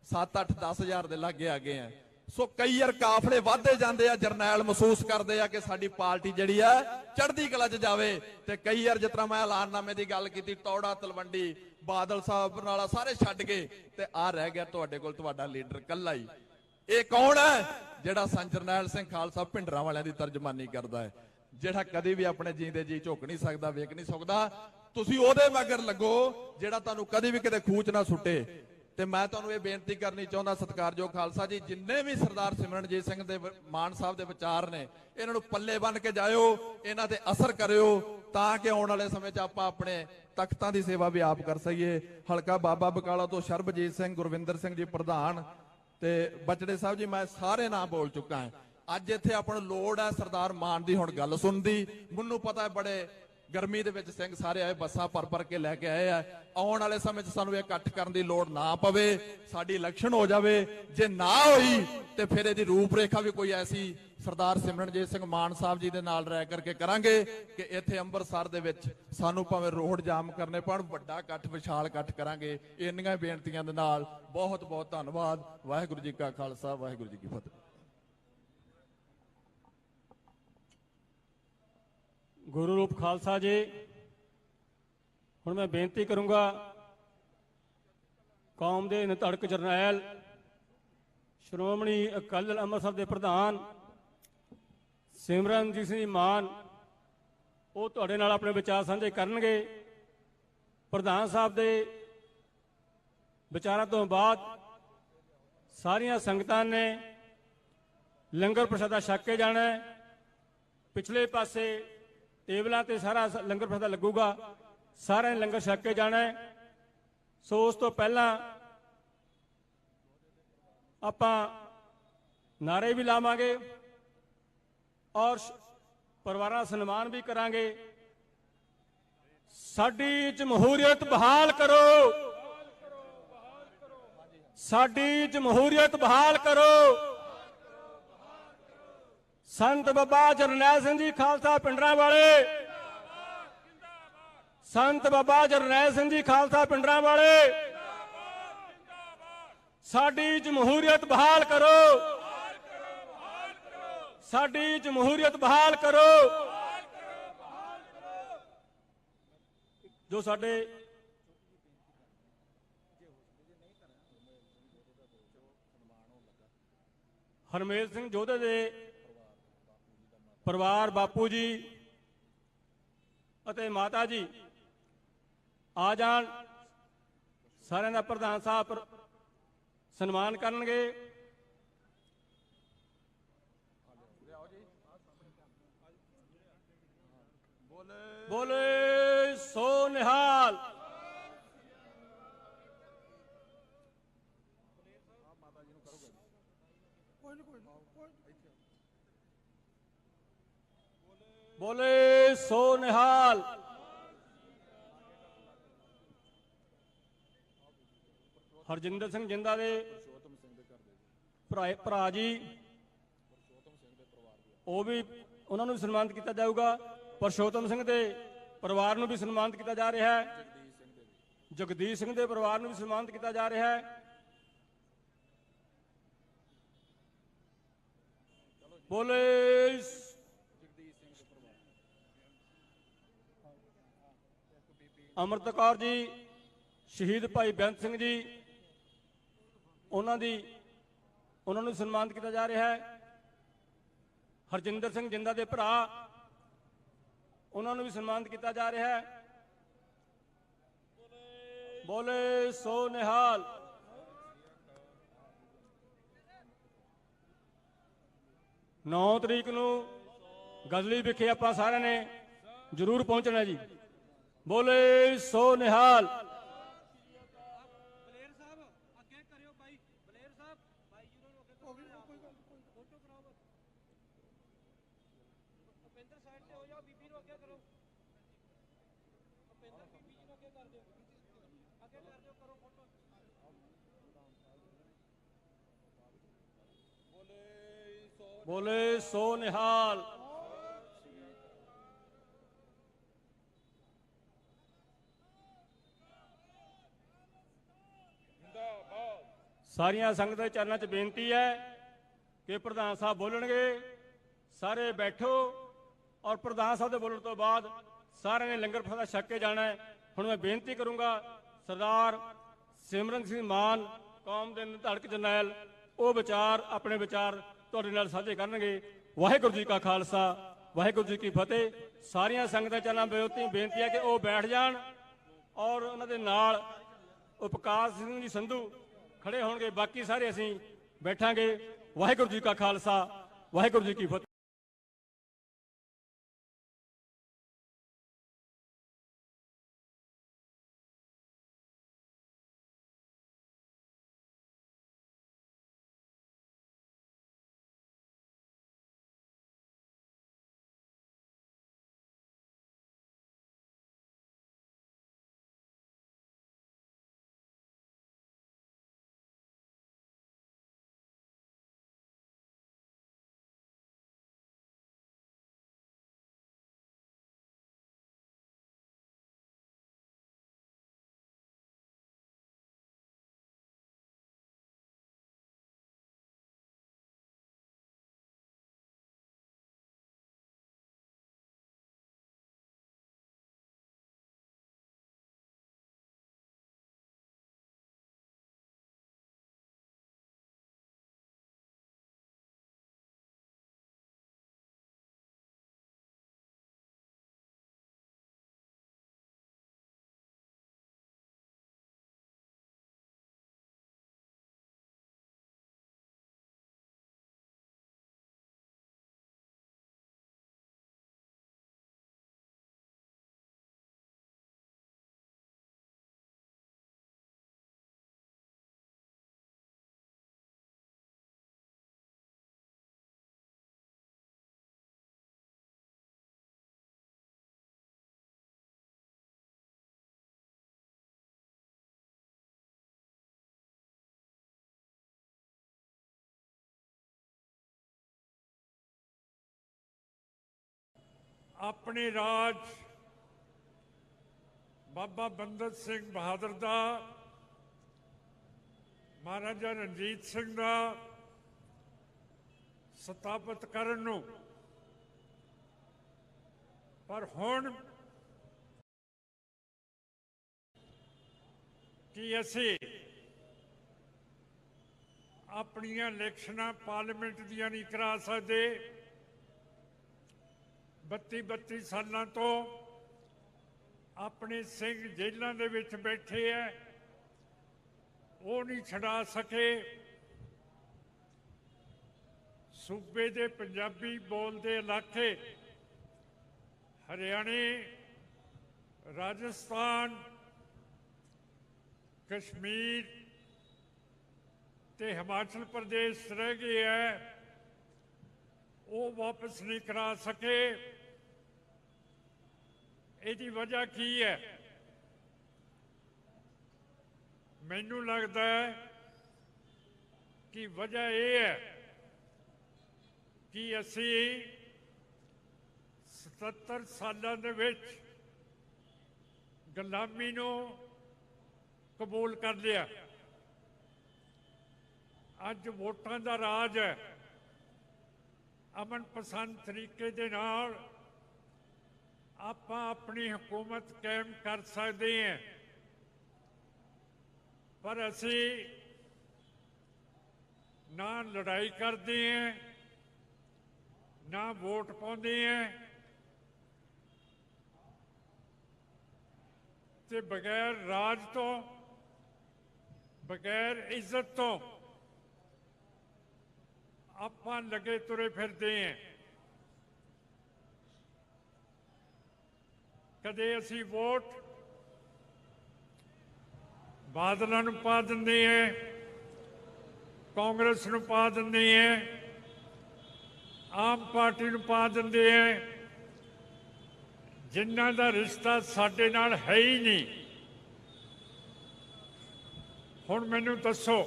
7-8-10,000 ਦੇ ਲਾਗੇ ਆ ਗਏ ਆ। ਸੋ ਕਈ ਵਾਰ ਕਾਫਲੇ ਵੱਧਦੇ ਜਾਂਦੇ ਆ, ਜਰਨੈਲ ਮਹਿਸੂਸ ਕਰਦੇ ਆ ਕਿ ਸਾਡੀ ਪਾਰਟੀ ਜਿਹੜੀ ਆ ਚੜ੍ਹਦੀ ਕਲਾ 'ਚ ਜਾਵੇ। ਤੇ ਕਈ ਵਾਰ ਜਿਸ ਤਰ੍ਹਾਂ ਮੈਂ ਐਲਾਨਨਾਮੇ ਦੀ ਗੱਲ ਕੀਤੀ, ਤੌੜਾ, ਤਲਵੰਡੀ, ਬਾਦਲ ਸਾਹਿਬ ਨਾਲ ਸਾਰੇ ਛੱਡ ਗਏ ਤੇ ਆ ਰਹਿ ਗਿਆ ਤੁਹਾਡੇ ਕੋਲ ਤੁਹਾਡਾ ਲੀਡਰ ਕੱਲਾ ਹੀ। ਇਹ ਕੌਣ ਹੈ? ਜਿਹੜਾ ਸੰਤ ਜਰਨੈਲ ਸਿੰਘ ਖਾਲਸਾ ਭਿੰਡਰਾਂ ਵਾਲਿਆਂ ਦੀ ਤਰਜਮਾਨੀ ਕਰਦਾ ਹੈ, ਜਿਹੜਾ ਕਦੇ ਵੀ ਆਪਣੇ ਜੀਂਦੇ ਜੀ ਝੁਕ ਨਹੀਂ ਸਕਦਾ, ਵੇਖ ਨਹੀਂ ਸਕਦਾ। ਤੁਸੀਂ ਉਹਦੇ ਮਗਰ ਲੱਗੋ ਜਿਹੜਾ ਤੁਹਾਨੂੰ ਕਦੇ ਵੀ ਕਿਤੇ ਖੂਚ ਨਾ ਸੁੱਟੇ। ਤੇ ਮੈਂ ਤੁਹਾਨੂੰ ਇਹ ਬੇਨਤੀ ਕਰਨੀ ਚਾਹੁੰਦਾ, ਸਤਿਕਾਰਯੋਗ ਖਾਲਸਾ ਜੀ, ਜਿੰਨੇ ਵੀ ਸਰਦਾਰ ਸਿਮਰਨਜੀਤ ਸਿੰਘ ਦੇ ਮਾਨ ਸਾਹਿਬ ਦੇ ਵਿਚਾਰ ਨੇ, ਇਹਨਾਂ ਨੂੰ ਪੱਲੇ ਬੰਨ ਕੇ ਜਾਇਓ, ਇਹਨਾਂ ਤੇ ਅਸਰ ਕਰਿਓ ਤਾਂ ਕਿ ਆਉਣ ਵਾਲੇ ਸਮੇਂ 'ਚ ਆਪਾਂ ਆਪਣੇ ਤਖਤਾਂ ਦੀ ਸੇਵਾ ਵੀ ਆਪ ਕਰ ਸਕੀਏ। ਹਲਕਾ ਬਾਬਾ ਬਕਾਲਾ ਤੋਂ ਸਰਬਜੀਤ ਸਿੰਘ, ਗੁਰਵਿੰਦਰ ਸਿੰਘ ਜੀ ਪ੍ਰਧਾਨ ਤੇ ਬਚੜੇ ਸਾਹਿਬ ਜੀ, ਮੈਂ ਸਾਰੇ ਨਾਮ ਬੋਲ ਚੁੱਕਾ ਹਾਂ। ਅੱਜ ਇੱਥੇ ਆਪਾਂ ਨੂੰ ਲੋੜ ਹੈ ਸਰਦਾਰ ਮਾਨ ਦੀ ਹੁਣ ਗੱਲ ਸੁਣਦੀ। ਮੈਨੂੰ ਪਤਾ ਹੈ ਬੜੇ ਗਰਮੀ ਦੇ ਵਿੱਚ ਸਿੰਘ ਸਾਰੇ ਆਏ, ਬੱਸਾਂ ਭਰ ਕੇ ਲੈ ਕੇ ਆਏ ਆ। ਆਉਣ ਵਾਲੇ ਸਮੇਂ 'ਚ ਸਾਨੂੰ ਇਹ ਇਕੱਠ ਕਰਨ ਦੀ ਲੋੜ ਨਾ ਪਵੇ, ਸਾਡੀ ਇਲੈਕਸ਼ਨ ਹੋ ਜਾਵੇ। ਜੇ ਨਾ ਹੋਈ ਤੇ ਫਿਰ ਇਹਦੀ ਰੂਪਰੇਖਾ ਵੀ ਕੋਈ ਐਸੀ ਸਰਦਾਰ ਸਿਮਰਨਜੀਤ ਸਿੰਘ ਮਾਨ ਸਾਹਿਬ ਜੀ ਦੇ ਨਾਲ ਰਹਿ ਕਰਕੇ ਕਰਾਂਗੇ ਕਿ ਇੱਥੇ ਅੰਮ੍ਰਿਤਸਰ ਦੇ ਵਿੱਚ ਸਾਨੂੰ ਭਾਵੇਂ ਰੋਡ ਜਾਮ ਕਰਨੇ ਪੈਣ, ਵੱਡਾ ਇਕੱਠ, ਵਿਸ਼ਾਲ ਇਕੱਠ ਕਰਾਂਗੇ। ਇੰਨੀਆਂ ਬੇਨਤੀਆਂ ਦੇ ਨਾਲ ਬਹੁਤ ਬਹੁਤ ਧੰਨਵਾਦ। ਵਾਹਿਗੁਰੂ ਜੀ ਕਾ ਖਾਲਸਾ, ਵਾਹਿਗੁਰੂ ਜੀ ਕੀ ਫਤਿਹ। ਗੁਰੂ ਰੂਪ ਖਾਲਸਾ ਜੀ। ਹੁਣ ਮੈਂ ਬੇਨਤੀ ਕਰੂੰਗਾ ਕੌਮ ਦੇ ਨਿਧੜਕ ਜਰਨੈਲ ਸ਼੍ਰੋਮਣੀ ਅਕਾਲੀ ਦਲ ਅੰਮ੍ਰਿਤਸਰ ਦੇ ਪ੍ਰਧਾਨ ਸਿਮਰਨਜੀਤ ਸਿੰਘ ਮਾਨ, ਉਹ ਤੁਹਾਡੇ ਨਾਲ ਆਪਣੇ ਵਿਚਾਰ ਸਾਂਝੇ ਕਰਨਗੇ। ਪ੍ਰਧਾਨ ਸਾਹਿਬ ਦੇ ਵਿਚਾਰਾਂ ਤੋਂ ਬਾਅਦ ਸਾਰੀਆਂ ਸੰਗਤਾਂ ਨੇ ਲੰਗਰ ਪ੍ਰਸ਼ਾਦਾ ਛਕ ਕੇ ਜਾਣਾ ਹੈ। ਪਿਛਲੇ ਪਾਸੇ ਟੇਬਲਾਂ ਤੇ ਸਾਰਾ ਲੰਗਰ ਪ੍ਰਸ਼ਾਦਾ ਲੱਗੂਗਾ, ਸਾਰਿਆਂ ਨੇ ਲੰਗਰ ਛਕ ਕੇ ਜਾਣਾ ਹੈ। ਸੋ ਉਸ ਤੋਂ ਪਹਿਲਾਂ ਆਪਾਂ ਨਾਰੇ ਵੀ ਲਾਵਾਂਗੇ ਔਰ ਪਰਿਵਾਰਾਂ ਦਾ ਸਨਮਾਨ ਵੀ ਕਰਾਂਗੇ। ਸਾਡੀ ਜਮਹੂਰੀਅਤ ਬਹਾਲ ਕਰੋ, ਸਾਡੀ ਜਮਹੂਰੀਅਤ ਬਹਾਲ ਕਰੋ। ਸੰਤ ਬਾਬਾ ਜਰਨੈਲ ਸਿੰਘ ਜੀ ਖਾਲਸਾ ਪਿੰਡਰਾਂ ਵਾਲੇ, ਸੰਤ ਬਾਬਾ ਜਰਨੈਲ ਸਿੰਘ ਜੀ ਖਾਲਸਾ ਪਿੰਡਰਾਂ ਵਾਲੇ, ਸਾਡੀ ਜਮਹੂਰੀਅਤ ਬਹਾਲ ਕਰੋ, ਸਾਡੀ ਜਮਹੂਰੀਅਤ ਬਹਾਲ ਕਰੋ। ਜੋ ਸਾਡੇ ਹਰਮੇਲ ਸਿੰਘ ਜੋਧੇ ਦੇ ਪਰਿਵਾਰ, ਬਾਪੂ ਜੀ ਅਤੇ ਮਾਤਾ ਜੀ ਆ ਜਾਣ, ਸਾਰਿਆਂ ਦਾ ਪ੍ਰਧਾਨ ਸਾਹਿਬ ਸਨਮਾਨ ਕਰਨਗੇ। ਬੋਲੇ ਸੋ ਨਿਹਾਲ। ਬੋਲੇ ਸੋ ਨਿਹਾਲ। ਹਰਜਿੰਦਰ ਸਿੰਘ ਜਿੰਦਾ ਦੇ ਭਰਾ ਜੀ, ਉਹ ਵੀ, ਉਹਨਾਂ ਨੂੰ ਵੀ ਸਨਮਾਨਿਤ ਕੀਤਾ ਜਾਊਗਾ। ਪਰਸ਼ੋਤਮ ਸਿੰਘ ਦੇ ਪਰਿਵਾਰ ਨੂੰ ਵੀ ਸਨਮਾਨਿਤ ਕੀਤਾ ਜਾ ਰਿਹਾ ਹੈ। ਜਗਦੀਸ਼ ਸਿੰਘ ਦੇ ਪਰਿਵਾਰ ਨੂੰ ਵੀ ਸਨਮਾਨਿਤ ਕੀਤਾ ਜਾ ਰਿਹਾ ਹੈ। ਬੋਲੇ ਅਮਰਤ ਕੌਰ ਜੀ, ਸ਼ਹੀਦ ਭਾਈ ਬੇਅੰਤ ਸਿੰਘ ਜੀ, ਉਹਨਾਂ ਨੂੰ ਸਨਮਾਨਿਤ ਕੀਤਾ ਜਾ ਰਿਹਾ ਹੈ। ਹਰਜਿੰਦਰ ਸਿੰਘ ਜਿੰਦਾ ਦੇ ਭਰਾ, ਉਹਨਾਂ ਨੂੰ ਵੀ ਸਨਮਾਨਿਤ ਕੀਤਾ ਜਾ ਰਿਹਾ ਹੈ। ਬੋਲੇ ਸੋ ਨਿਹਾਲ। ਨੌ ਤਰੀਕ ਨੂੰ ਗਜ਼ਲੀ ਵਿਖੇ ਆਪਾਂ ਸਾਰਿਆਂ ਨੇ ਜ਼ਰੂਰ ਪਹੁੰਚਣਾ ਜੀ। ਬੋਲੇ ਸੋ ਨਿਹਾਲ। ਬੋਲੇ ਸੋ ਨਿਹਾਲ। ਸਾਰੀਆਂ ਸੰਗਤਾਂ ਦੇ ਚਰਨਾਂ 'ਚ ਬੇਨਤੀ ਹੈ ਕਿ ਪ੍ਰਧਾਨ ਸਾਹਿਬ ਬੋਲਣਗੇ, ਸਾਰੇ ਬੈਠੋ ਔਰ ਪ੍ਰਧਾਨ ਸਾਹਿਬ ਦੇ ਬੋਲਣ ਤੋਂ ਬਾਅਦ ਸਾਰਿਆਂ ਨੇ ਲੰਗਰ ਪ੍ਰਸ਼ਾਦਾ ਛਕ ਕੇ ਜਾਣਾ ਹੈ। ਹੁਣ ਮੈਂ ਬੇਨਤੀ ਕਰੂੰਗਾ ਸਰਦਾਰ ਸਿਮਰਨ ਸਿੰਘ ਮਾਨ, ਕੌਮ ਦੇ ਨਿਧੜਕ ਜਰਨੈਲ, ਉਹ ਆਪਣੇ ਵਿਚਾਰ ਤੁਹਾਡੇ ਨਾਲ ਸਾਂਝੇ ਕਰਨਗੇ। ਵਾਹਿਗੁਰੂ ਜੀ ਕਾ ਖਾਲਸਾ, ਵਾਹਿਗੁਰੂ ਜੀ ਕੀ ਫਤਿਹ। ਸਾਰੀਆਂ ਸੰਗਤਾਂ ਚਰਨਾਂ ਬੇਨਤੀ ਹੈ ਕਿ ਉਹ ਬੈਠ ਜਾਣ ਔਰ ਉਹਨਾਂ ਦੇ ਨਾਲ ਉਪਕਾਰ ਸਿੰਘ ਜੀ ਸੰਧੂ ਖੜੇ ਹੋਣਗੇ। ਬਾਕੀ ਸਾਰੇ ਅਸੀਂ ਬੈਠਾਂਗੇ। ਵਾਹਿਗੁਰੂ ਜੀ ਕਾ ਖਾਲਸਾ, ਵਾਹਿਗੁਰੂ ਜੀ ਕੀ ਫਤਿਹ। ਆਪਣੇ ਰਾਜ ਬਾਬਾ ਬੰਦਾ ਸਿੰਘ ਬਹਾਦਰ ਦਾ, ਮਹਾਰਾਜਾ ਰਣਜੀਤ ਸਿੰਘ ਦਾ ਸਥਾਪਿਤ ਕਰਨ ਨੂੰ, ਪਰ ਹੁਣ ਕਿ ਅਸੀਂ ਆਪਣੀਆਂ ਇਲੈਕਸ਼ਨਾਂ ਪਾਰਲੀਮੈਂਟ ਦੀਆਂ ਨਹੀਂ ਕਰਾ ਸਕਦੇ। 32 ਸਾਲਾਂ ਤੋਂ ਆਪਣੇ ਸਿੰਘ ਜੇਲ੍ਹਾਂ ਦੇ ਵਿੱਚ ਬੈਠੇ ਐ, ਉਹ ਨਹੀਂ ਛਡਾ ਸਕੇ। ਸੂਬੇ ਦੇ ਪੰਜਾਬੀ ਬੋਲਦੇ ਇਲਾਕੇ, ਹਰਿਆਣੇ, ਰਾਜਸਥਾਨ, ਕਸ਼ਮੀਰ ਤੇ ਹਿਮਾਚਲ ਪ੍ਰਦੇਸ਼ ਰਹਿ ਗਏ ਐ, ਉਹ ਵਾਪਸ ਨਹੀਂ ਕਰਾ ਸਕੇ। ਇਹਦੀ ਵਜ੍ਹਾ ਕੀ ਹੈ? ਮੈਨੂੰ ਲੱਗਦਾ ਹੈ ਕਿ ਵਜ੍ਹਾ ਇਹ ਹੈ ਕਿ ਅਸੀਂ 77 ਸਾਲਾਂ ਦੇ ਵਿੱਚ ਗੁਲਾਮੀ ਨੂੰ ਕਬੂਲ ਕਰ ਲਿਆ। ਅੱਜ ਵੋਟਾਂ ਦਾ ਰਾਜ ਹੈ। ਅਮਨ ਪਸੰਦ ਤਰੀਕੇ ਦੇ ਨਾਲ ਆਪਾਂ ਆਪਣੀ ਹਕੂਮਤ ਕਾਇਮ ਕਰ ਸਕਦੇ ਹਾਂ, ਪਰ ਅਸੀਂ ਨਾ ਲੜਾਈ ਕਰਦੇ ਹਾਂ, ਨਾ ਵੋਟ ਪਾਉਂਦੇ ਹਾਂ, ਤੇ ਬਗੈਰ ਰਾਜ ਤੋਂ, ਬਗੈਰ ਇੱਜ਼ਤ ਤੋਂ ਆਪਾਂ ਲੱਗੇ ਤੁਰੇ ਫਿਰਦੇ ਹਾਂ। ਕਦੇ ਅਸੀਂ ਵੋਟ ਬਾਦਲਾਂ ਨੂੰ ਪਾ ਦਿੰਦੇ ਹਾਂ, ਕਾਂਗਰਸ ਨੂੰ ਪਾ ਦਿੰਦੇ ਹਾਂ, ਆਮ ਪਾਰਟੀ ਨੂੰ ਪਾ ਦਿੰਦੇ ਹਾਂ, ਜਿਨ੍ਹਾਂ ਦਾ ਰਿਸ਼ਤਾ ਸਾਡੇ ਨਾਲ ਹੈ ਹੀ ਨਹੀਂ। ਹੁਣ ਮੈਨੂੰ ਦੱਸੋ,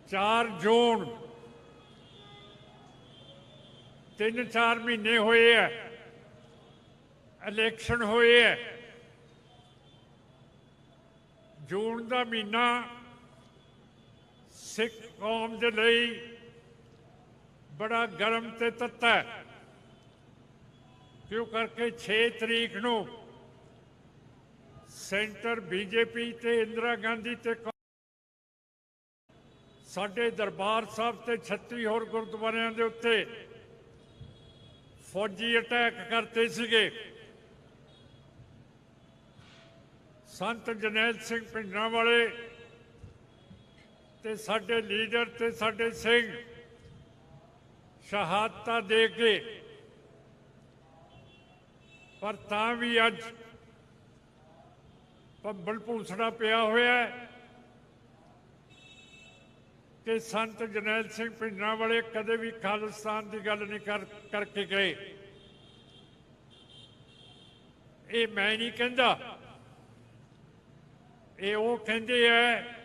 4 ਜੂਨ 3-4 ਮਹੀਨੇ ਹੋਏ ਆ, ਇਲੈਕਸ਼ਨ ਹੋਏ ਹੈ। ਜੂਨ ਦਾ ਮਹੀਨਾ ਸਿੱਖ ਕੌਮ ਦੇ ਲਈ ਬੜਾ ਗਰਮ ਤੇ ਤੱਤਾ ਹੈ, ਕਿਉਂ ਕਰਕੇ 6 ਤਰੀਕ ਨੂੰ ਸੈਂਟਰ ਬੀਜੇਪੀ ਤੇ ਇੰਦਰਾ ਗਾਂਧੀ ਤੇ ਸਾਡੇ ਦਰਬਾਰ ਸਾਹਿਬ ਤੇ 36 ਹੋਰ ਗੁਰਦੁਆਰਿਆਂ ਦੇ ਉੱਤੇ ਫੌਜੀ ਅਟੈਕ ਕਰਤੇ ਸੀਗੇ। ਸੰਤ ਜਰਨੈਲ ਸਿੰਘ ਭਿੰਡਰਾਂਵਾਲੇ ਤੇ ਸਾਡੇ ਲੀਡਰ ਤੇ ਸਾਡੇ ਸਿੰਘ ਸ਼ਹਾਦਤਾਂ ਦੇ ਕੇ, ਪਰ ਤਾਂ ਵੀ ਅੱਜ ਭੰਬਲ ਭੂਸੜਾ ਪਿਆ ਹੋਇਆ ਹੈ ਕਿ ਸੰਤ ਜਰਨੈਲ ਸਿੰਘ ਭਿੰਡਰਾਂਵਾਲੇ ਕਦੇ ਵੀ ਖਾਲਿਸਤਾਨ ਦੀ ਗੱਲ ਨਹੀਂ ਕਰਕੇ ਗਏ। ਇਹ ਮੈਂ ਨਹੀਂ ਕਹਿੰਦਾ, ਇਹ ਉਹ ਕਹਿੰਦੇ ਹੈ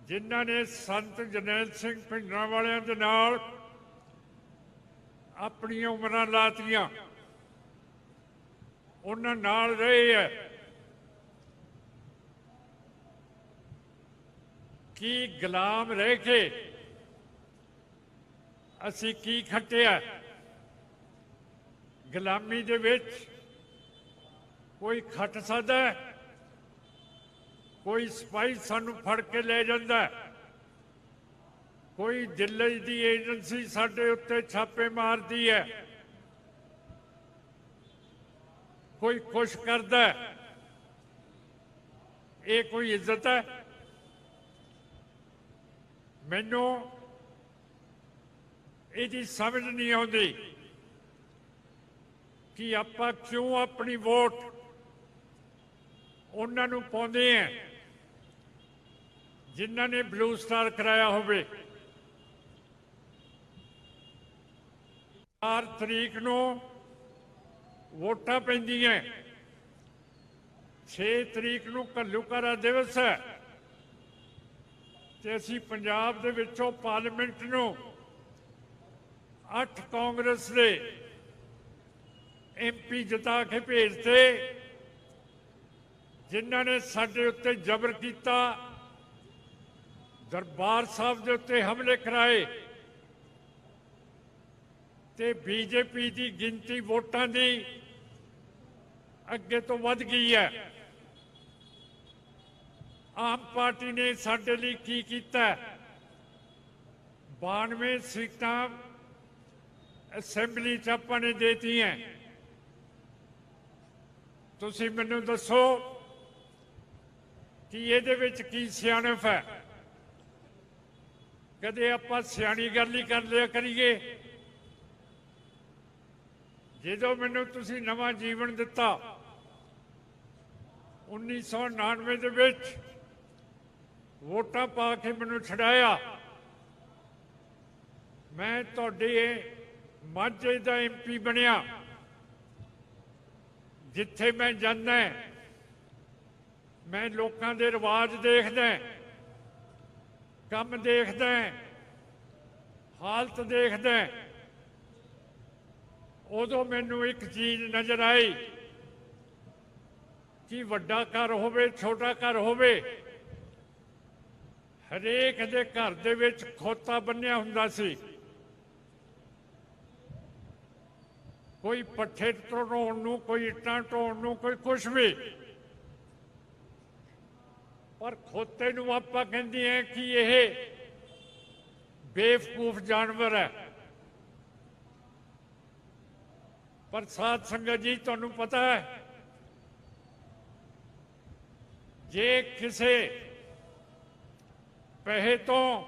ਜਿਨ੍ਹਾਂ ਨੇ ਸੰਤ ਜਰਨੈਲ ਸਿੰਘ ਭਿੰਡਰਾਂਵਾਲਿਆਂ ਦੇ ਨਾਲ ਆਪਣੀਆਂ ਉਮਰਾਂ ਲਾਤੀਆਂ, ਉਹਨਾਂ ਨਾਲ ਰਹੇ ਹੈ। ਕੀ ਗੁਲਾਮ ਰਹਿ ਕੇ ਅਸੀਂ ਕੀ ਖੱਟਿਆ? ਗੁਲਾਮੀ ਦੇ ਵਿੱਚ ਕੋਈ ਖੱਟ ਸਕਦਾ ਹੈ? ਕੋਈ ਸਿਪਾਹੀ ਸਾਨੂੰ ਫੜ ਕੇ ਲੈ ਜਾਂਦਾ, ਕੋਈ ਦਿੱਲੀ ਦੀ ਏਜੰਸੀ ਸਾਡੇ ਉੱਤੇ ਛਾਪੇ ਮਾਰਦੀ ਹੈ, ਕੋਈ ਕੁਛ ਕਰਦਾ, ਇਹ ਕੋਈ ਇੱਜ਼ਤ ਹੈ? ਮੈਨੂੰ ਇਹਦੀ ਸਮਝ ਨਹੀਂ ਆਉਂਦੀ ਕਿ ਆਪਾਂ ਕਿਉਂ ਆਪਣੀ ਵੋਟ ਉਹਨਾਂ ਨੂੰ ਪਾਉਂਦੇ ਹਾਂ ਜਿਨ੍ਹਾਂ ਨੇ ਬਲੂ ਸਟਾਰ ਕਰਾਇਆ ਹੋਵੇ। 4 ਤਰੀਕ ਨੂੰ ਵੋਟਾਂ ਪੈਂਦੀਆਂ, 6 ਤਰੀਕ ਨੂੰ ਘੱਲੂਘਾਰਾ ਦਿਵਸ ਹੈ, ਤੇ ਅਸੀਂ ਪੰਜਾਬ ਦੇ ਵਿੱਚੋਂ ਪਾਰਲੀਮੈਂਟ ਨੂੰ 8 ਕਾਂਗਰਸ ਦੇ ਐਮਪੀ ਜਿਤਾ ਕੇ ਭੇਜਤੇ ਜਿਨ੍ਹਾਂ ਨੇ ਸਾਡੇ ਉੱਤੇ ਜ਼ਬਰ ਕੀਤਾ, ਦਰਬਾਰ ਸਾਹਿਬ ਦੇ ਉੱਤੇ ਹਮਲੇ ਕਰਾਏ ਤੇ ਬੀਜੇਪੀ ਦੀ ਗਿਣਤੀ ਵੋਟਾਂ ਦੀ ਅੱਗੇ ਤੋਂ ਵੱਧ ਗਈ ਹੈ। ਆਮ ਪਾਰਟੀ ਨੇ ਸਾਡੇ ਲਈ ਕੀ ਕੀਤਾ? 92 ਸੀਟਾਂ ਅਸੈਂਬਲੀ 'ਚ ਆਪਾਂ ਨੇ ਦੇਤੀਆਂ। ਤੁਸੀਂ ਮੈਨੂੰ ਦੱਸੋ ਕਿ ਇਹਦੇ ਵਿੱਚ ਕੀ ਸਿਆਣਪ ਹੈ? ਕਦੇ ਆਪਾਂ ਸਿਆਣੀ ਗੱਲ ਹੀ ਕਰ ਲਿਆ ਕਰੀਏ। ਜਦੋਂ ਮੈਨੂੰ ਤੁਸੀਂ ਨਵਾਂ ਜੀਵਨ ਦਿੱਤਾ 1999 ਦੇ ਵਿੱਚ ਵੋਟਾਂ ਪਾ ਕੇ ਮੈਨੂੰ ਛਡਾਇਆ, ਮੈਂ ਤੁਹਾਡੇ ਮਾਝੇ ਦਾ ਐਮਪੀ ਬਣਿਆ। ਜਿੱਥੇ ਮੈਂ ਜਾਂਦਾ ਮੈਂ ਲੋਕਾਂ ਦੇ ਰਿਵਾਜ ਦੇਖਦਾ, ਕੰਮ ਦੇਖਦਾ, ਹਾਲਤ ਦੇਖਦਾ। ਉਦੋਂ ਮੈਨੂੰ ਇੱਕ ਚੀਜ਼ ਨਜ਼ਰ ਆਈ ਕਿ ਵੱਡਾ ਘਰ ਹੋਵੇ ਛੋਟਾ ਘਰ ਹੋਵੇ, ਹਰੇਕ ਦੇ ਘਰ ਦੇ ਵਿੱਚ ਖੋਤਾ ਬੰਨਿਆ ਹੁੰਦਾ ਸੀ। ਕੋਈ ਪੱਠੇ ਢੋਣ ਨੂੰ, ਕੋਈ ਇੱਟਾਂ ਢੋਣ ਨੂੰ, ਕੋਈ ਕੁਛ ਵੀ। ਪਰ ਖੋਤੇ ਨੂੰ ਆਪਾਂ ਕਹਿੰਦੇ ਹਾਂ ਕਿ ਇਹ ਬੇਵਕੂਫ ਜਾਨਵਰ ਹੈ। ਪਰ ਸਾਧ ਸੰਗਤ ਜੀ, ਤੁਹਾਨੂੰ ਪਤਾ ਹੈ ਜੇ ਕਿਸੇ ਪੈਸੇ ਤੋਂ,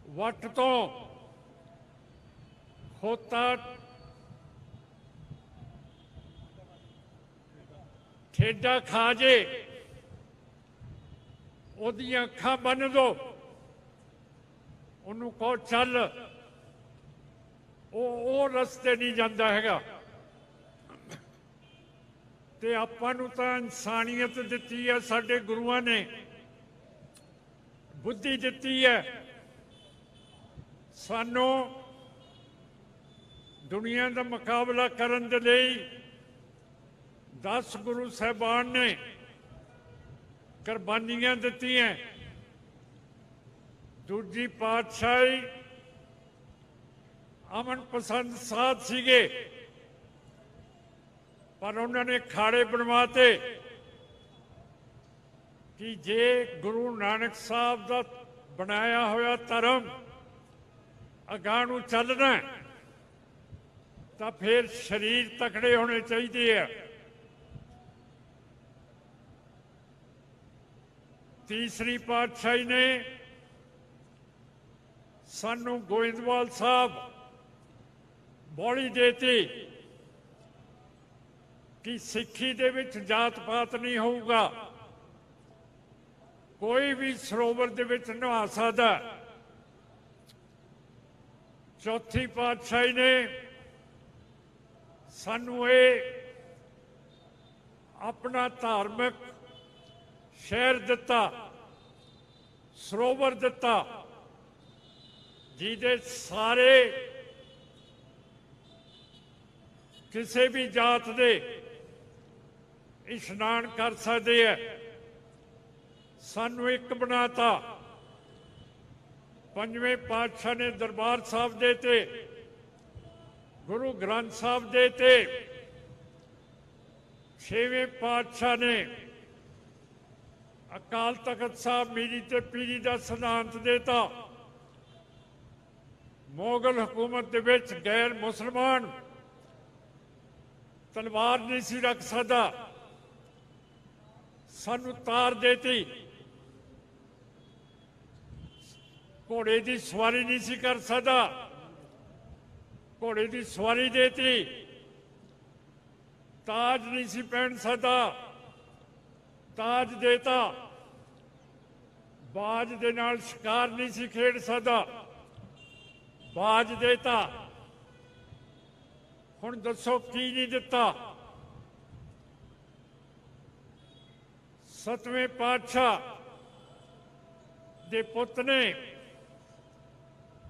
ਵੱਟ ਤੋਂ ਖੋਤਾ ਠੇਡਾ ਖਾ ਜੇ, ਉਹਦੀਆਂ ਅੱਖਾਂ ਬੰਨ ਦੋ, ਉਹਨੂੰ ਕਹੋ ਚੱਲ, ਉਹ ਰਸਤੇ ਨਹੀਂ ਜਾਂਦਾ ਹੈਗਾ। ਤੇ ਆਪਾਂ ਨੂੰ ਤਾਂ ਇਨਸਾਨੀਅਤ ਦਿੱਤੀ ਹੈ, ਸਾਡੇ ਗੁਰੂਆਂ ਨੇ ਬੁੱਧੀ ਦਿੱਤੀ ਹੈ। ਸਾਨੂੰ ਦੁਨੀਆ ਦਾ ਮੁਕਾਬਲਾ ਕਰਨ ਦੇ ਲਈ 10 ਗੁਰੂ ਸਾਹਿਬਾਨ ਨੇ ਕੁਰਬਾਨੀਆਂ ਦਿੱਤੀਆਂ। ਦੂਜੀ ਪਾਤਸ਼ਾਹੀ ਅਮਨ ਪਸੰਦ ਸਾਧ ਸੀਗੇ, ਪਰ ਉਹਨਾਂ ਨੇ ਖਾੜੇ ਬਣਵਾਤੇ ਕਿ ਜੇ ਗੁਰੂ ਨਾਨਕ ਸਾਹਿਬ ਦਾ ਬਣਾਇਆ ਹੋਇਆ ਧਰਮ ਅਗਾਂਹ ਨੂੰ ਚੱਲਣਾ ਤਾਂ ਫਿਰ ਸਰੀਰ ਤਕੜੇ ਹੋਣੇ ਚਾਹੀਦੇ ਆ। ਤੀਸਰੀ ਪਾਤਸ਼ਾਹੀ ਨੇ ਸਾਨੂੰ ਗੋਇੰਦਵਾਲ ਸਾਹਿਬ ਬੋਲੀ ਦੇਤੀ ਕਿ ਸਿੱਖੀ ਦੇ ਵਿੱਚ ਜਾਤ ਪਾਤ ਨਹੀਂ ਹੋਊਗਾ, ਕੋਈ ਵੀ ਸਰੋਵਰ ਦੇ ਵਿੱਚ ਨਹਾ ਸਕਦਾ। ਚੌਥੀ ਪਾਤਸ਼ਾਹੀ ਨੇ ਸਾਨੂੰ ਇਹ ਆਪਣਾ ਧਾਰਮਿਕ ਸ਼ਹਿਰ ਦਿੱਤਾ, ਸਰੋਵਰ ਦਿੱਤਾ, ਜਿਹਦੇ ਸਾਰੇ ਕਿਸੇ ਵੀ ਜਾਤ ਦੇ ਇਸ਼ਨਾਨ ਕਰ ਸਕਦੇ ਹੈ। ਸਾਨੂੰ ਇੱਕ ਬਣਾਤਾ। ਪੰਜਵੇਂ ਪਾਤਸ਼ਾਹ ਨੇ ਦਰਬਾਰ ਸਾਹਿਬ ਦੇਤੇ, ਗੁਰੂ ਗ੍ਰੰਥ ਸਾਹਿਬ ਦੇਤੇ। ਛੇਵੇਂ ਪਾਤਸ਼ਾਹ ਨੇ ਅਕਾਲ ਤਖਤ ਸਾਹਿਬ ਮੀਰੀ ਤੇ ਪੀਰੀ ਦਾ ਸਿਧਾਂਤ ਦੇਤਾ। ਮੁਗਲ ਹਕੂਮਤ ਦੇ ਵਿੱਚ ਗੈਰ ਮੁਸਲਮਾਨ ਤਲਵਾਰ ਨਹੀਂ ਸੀ ਰੱਖ ਸਕਦਾ, ਸਾਨੂੰ ਤਾਰ ਦੇਤੀ। ਘੋੜੇ ਦੀ ਸਵਾਰੀ ਨਹੀਂ ਸੀ ਕਰ ਸਕਦਾ, ਘੋੜੇ ਦੀ ਸਵਾਰੀ ਦੇਤੀ। ਤਾਜ ਨਹੀਂ ਸੀ ਪਹਿਨ ਸਕਦਾ, ਤਾਜ ਦੇਤਾ। ਬਾਜ ਦੇ ਨਾਲ ਸ਼ਿਕਾਰ ਨਹੀਂ ਸੀ ਖੇਡ ਸਕਦਾ, ਬਾਜ ਦੇਤਾ। ਹੁਣ ਦੱਸੋ ਕੀ ਨਹੀਂ ਦਿੱਤਾ? ਸਤਵੇਂ ਪਾਤਸ਼ਾਹ ਦੇ ਪੁੱਤ ਨੇ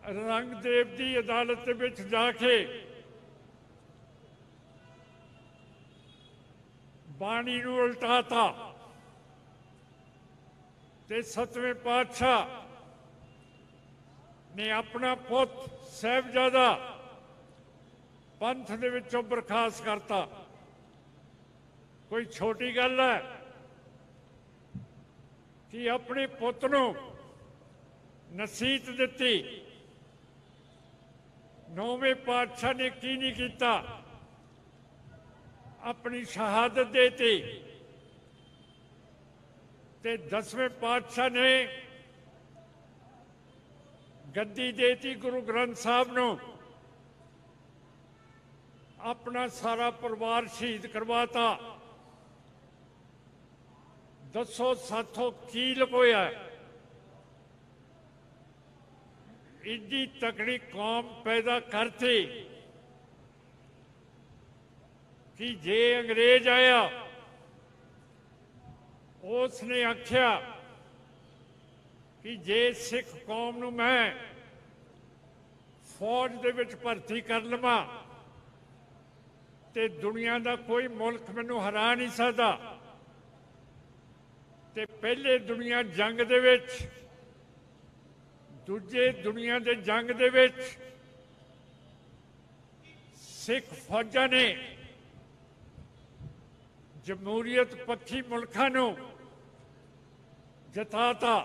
ਰੰਗਦੇਵ ਦੀ ਅਦਾਲਤ ਦੇ ਵਿੱਚ ਜਾ ਕੇ ਬਾਣੀ ਨੂੰ ਉਲਟਾਤਾ ਤੇ ਸਤਵੇਂ ਪਾਤਸ਼ਾਹ ਨੇ ਆਪਣਾ ਪੁੱਤ ਸਾਹਿਬਜ਼ਾਦਾ ਪੰਥ ਦੇ ਵਿੱਚੋਂ ਬਰਖਾਸਤ ਕਰਤਾ। ਕੋਈ ਛੋਟੀ ਗੱਲ ਹੈ ਕਿ ਆਪਣੇ ਪੁੱਤ ਨੂੰ ਨਸੀਹਤ ਦਿੱਤੀ। ਨੌਵੇਂ ਪਾਤਸ਼ਾਹ ਨੇ ਕੀ ਨਹੀਂ ਕੀਤਾ, ਆਪਣੀ ਸ਼ਹਾਦਤ ਦੇਤੀ। ਤੇ 10ਵੇਂ ਪਾਤਸ਼ਾਹ ਨੇ ਗੱਦੀ ਦੇਤੀ ਗੁਰੂ ਗ੍ਰੰਥ ਸਾਹਿਬ ਨੂੰ, ਆਪਣਾ ਸਾਰਾ ਪਰਿਵਾਰ ਸ਼ਹੀਦ ਕਰਵਾਤਾ। ਦੱਸੋ ਸਾਥੋਂ ਕੀ ਲੁਕੋਇਆ? ਇੱਡੀ ਤਕੜੀ ਕੌਮ ਪੈਦਾ ਕਰਤੀ ਕਿ ਜੇ ਅੰਗਰੇਜ਼ ਆਇਆ ਉਸ ਨੇ ਆਖਿਆ ਕਿ ਜੇ ਸਿੱਖ ਕੌਮ ਨੂੰ ਮੈਂ ਫੌਜ ਦੇ ਵਿੱਚ ਭਰਤੀ ਕਰ ਲਵਾਂ ਤੇ ਦੁਨੀਆ ਦਾ ਕੋਈ ਮੁਲਕ ਮੈਨੂੰ ਹਰਾ ਨਹੀਂ ਸਕਦਾ। ਤੇ ਪਹਿਲੇ ਦੁਨੀਆ ਜੰਗ ਦੇ ਵਿੱਚ, ਦੂਜੇ ਦੁਨੀਆ ਦੇ ਜੰਗ ਦੇ ਵਿੱਚ ਸਿੱਖ ਫੌਜਾਂ ਨੇ ਜਮਹੂਰੀਅਤ ਪੱਖੀ ਮੁਲਕਾਂ ਨੂੰ ਜਿਤਾਤਾ,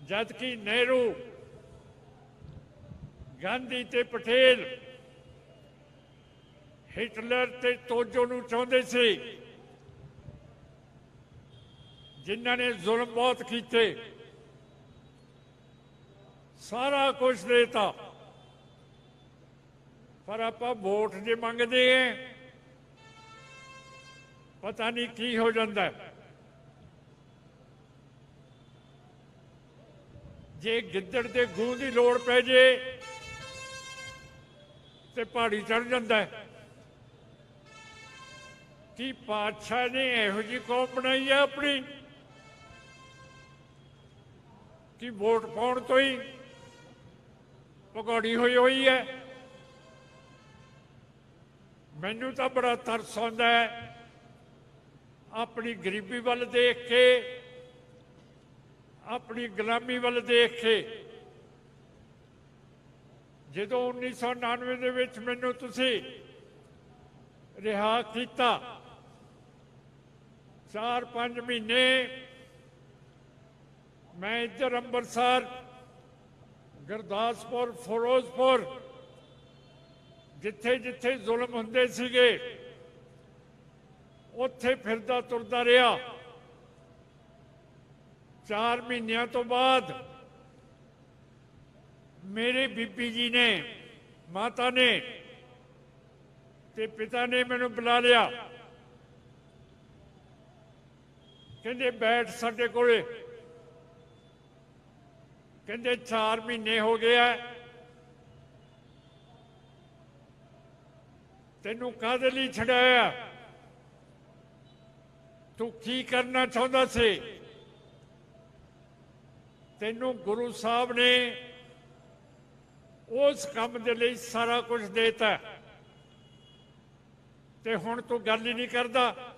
ਜਦਕਿ ਨਹਿਰੂ, ਗਾਂਧੀ ਤੇ ਪਟੇਲ ਹਿਟਲਰ ਤੇ ਤੋਜੋ ਨੂੰ ਚਾਹੁੰਦੇ ਸੀ, ਜਿਨ੍ਹਾਂ ਨੇ ਜ਼ੁਲਮ ਬਹੁਤ ਕੀਤੇ, ਸਾਰਾ ਕੁਝ ਦੇਤਾ। ਪਰ ਆਪਾਂ ਵੋਟ ਜੇ ਮੰਗਦੇ ਹਾਂ, ਪਤਾ ਨਹੀਂ ਕੀ ਹੋ ਜਾਂਦਾ ਹੈ। ਜੇ ਗਿੱਦੜ ਦੇ ਗੂੰ ਦੀ ਲੋੜ ਪੈ ਜੇ ਤੇ ਪਹਾੜੀ ਚੜ ਜਾਂਦਾ ਹੈ। ਕੀ ਪਾਤਸ਼ਾਹ ਨੇ ਇਹੋ ਜਿਹੀ ਕੌਮ ਬਣਾਈ ਹੈ ਆਪਣੀ ਕਿ ਵੋਟ ਪਾਉਣ ਤੋਂ ਹੀ ਭਗੌੜੀ ਹੋਈ ਹੈ? ਮੈਨੂੰ ਤਾਂ ਬੜਾ ਤਰਸ ਆਉਂਦਾ ਹੈ ਆਪਣੀ ਗਰੀਬੀ ਵੱਲ ਦੇਖ ਕੇ, ਆਪਣੀ ਗੁਲਾਮੀ ਵੱਲ ਦੇਖ ਕੇ। ਜਦੋਂ 1999 ਦੇ ਵਿੱਚ ਮੈਨੂੰ ਤੁਸੀਂ ਰਿਹਾ ਕੀਤਾ, 4-5 ਮਹੀਨੇ ਮੈਂ ਇੱਧਰ ਅੰਮ੍ਰਿਤਸਰ, ਗੁਰਦਾਸਪੁਰ, ਫਿਰੋਜ਼ਪੁਰ, ਜਿੱਥੇ ਜਿੱਥੇ ਜ਼ੁਲਮ ਹੁੰਦੇ ਸੀਗੇ ਉੱਥੇ ਫਿਰਦਾ ਤੁਰਦਾ ਰਿਹਾ। 4 ਮਹੀਨਿਆਂ ਤੋਂ ਬਾਅਦ ਮੇਰੇ ਬੀਬੀ ਜੀ ਨੇ, ਮਾਤਾ ਨੇ ਤੇ ਪਿਤਾ ਨੇ ਮੈਨੂੰ ਬੁਲਾ ਲਿਆ। ਕਹਿੰਦੇ ਬੈਠ ਸਾਡੇ ਕੋਲੇ। ਕਹਿੰਦੇ 4 ਮਹੀਨੇ ਹੋ ਗਏ ਆ, ਤੈਨੂੰ ਕਾਹਦੇ ਲਈ ਛਡਾਇਆ? ਤੂੰ ਕੀ ਕਰਨਾ ਚਾਹੁੰਦਾ ਸੀ? ਤੈਨੂੰ ਗੁਰੂ ਸਾਹਿਬ ਨੇ ਉਸ ਕੰਮ ਦੇ ਲਈ ਸਾਰਾ ਕੁਝ ਦੇਤਾ ਤੇ ਹੁਣ ਤੂੰ ਗੱਲ ਹੀ ਨਹੀਂ ਕਰਦਾ।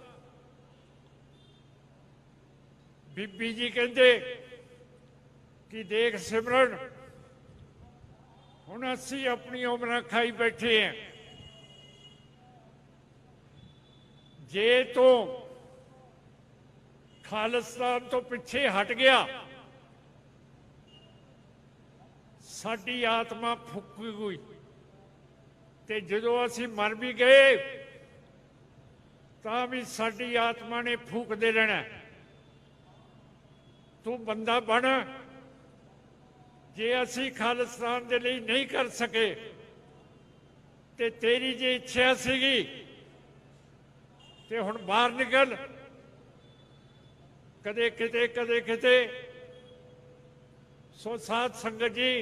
ਬੀਬੀ ਜੀ ਕਹਿੰਦੇ ਕਿ ਦੇਖ ਸਿਮਰਨ, ਹੁਣ ਅਸੀਂ ਆਪਣੀ ਉਮਰਾਂ ਖਾਈ ਬੈਠੇ ਹਾਂ। ਜੇ ਤੂੰ ਖਾਲਿਸਤਾਨ ਤੋਂ ਪਿੱਛੇ ਹਟ ਗਿਆ, ਸਾਡੀ ਆਤਮਾ ਫੁੱਕੀ ਗਈ ਤੇ ਜਦੋਂ ਅਸੀਂ ਮਰ ਵੀ ਗਏ ਤਾਂ ਵੀ ਸਾਡੀ ਆਤਮਾ ਨੇ ਫੂਕਦੇ ਰਹਿਣਾ। ਤੂੰ ਬੰਦਾ ਬਣ। ਜੇ ਅਸੀਂ ਖਾਲਿਸਤਾਨ ਦੇ ਲਈ ਨਹੀਂ ਕਰ ਸਕੇ ਤੇ ਤੇਰੀ ਜੇ ਇੱਛਾ ਸੀਗੀ ਤੇ ਹੁਣ ਬਾਹਰ ਨਿਕਲ, ਕਦੇ ਕਿਤੇ ਕਦੇ ਕਿਤੇ। ਸੋ ਸਾਧ ਸੰਗਤ ਜੀ,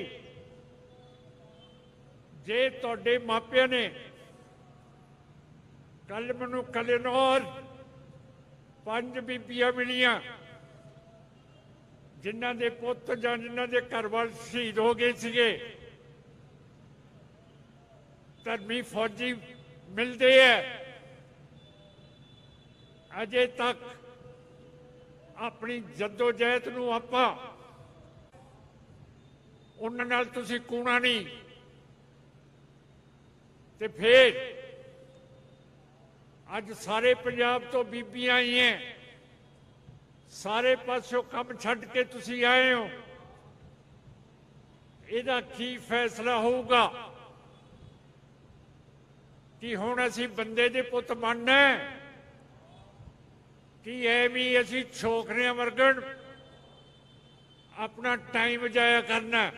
ਜੇ ਤੁਹਾਡੇ ਮਾਪਿਆਂ ਨੇ ਕੱਲ ਮੈਨੂੰ ਕਲਨੌਰ 5 ਬੀਬੀਆਂ ਮਿਲੀਆਂ ਜਿਨ੍ਹਾਂ ਦੇ ਪੁੱਤ ਜਾਂ ਜਿਨ੍ਹਾਂ ਦੇ ਘਰ ਵਾਲੇ ਸ਼ਹੀਦ ਹੋ ਗਏ ਸੀਗੇ। ਧਰਮੀ ਫੌਜੀ ਮਿਲਦੇ ਆ ਅਜੇ ਤੱਕ ਆਪਣੀ ਜੱਦੋਜਹਿਦ ਨੂੰ ਆਪਾਂ ਉਹਨਾਂ ਨਾਲ ਤੁਸੀਂ ਕੂਣਾ ਨਹੀਂ ਤੇ ਫਿਰ ਅੱਜ ਸਾਰੇ ਪੰਜਾਬ ਤੋਂ ਬੀਬੀਆਂ ਆਈਆਂ, ਸਾਰੇ ਪਾਸੋਂ ਕੰਮ ਛੱਡ ਕੇ ਤੁਸੀਂ ਆਏ ਹੋ। ਇਹਦਾ ਕੀ ਫੈਸਲਾ ਹੋਊਗਾ ਕਿ ਹੁਣ ਅਸੀਂ ਬੰਦੇ ਦੇ ਪੁੱਤ ਬਣਨਾ ਕਿ ਐਵੇਂ ਅਸੀਂ ਛੋਕਰਿਆਂ ਵਰਗਣ ਆਪਣਾ ਟਾਈਮ ਜਾਇਆ ਕਰਨਾ।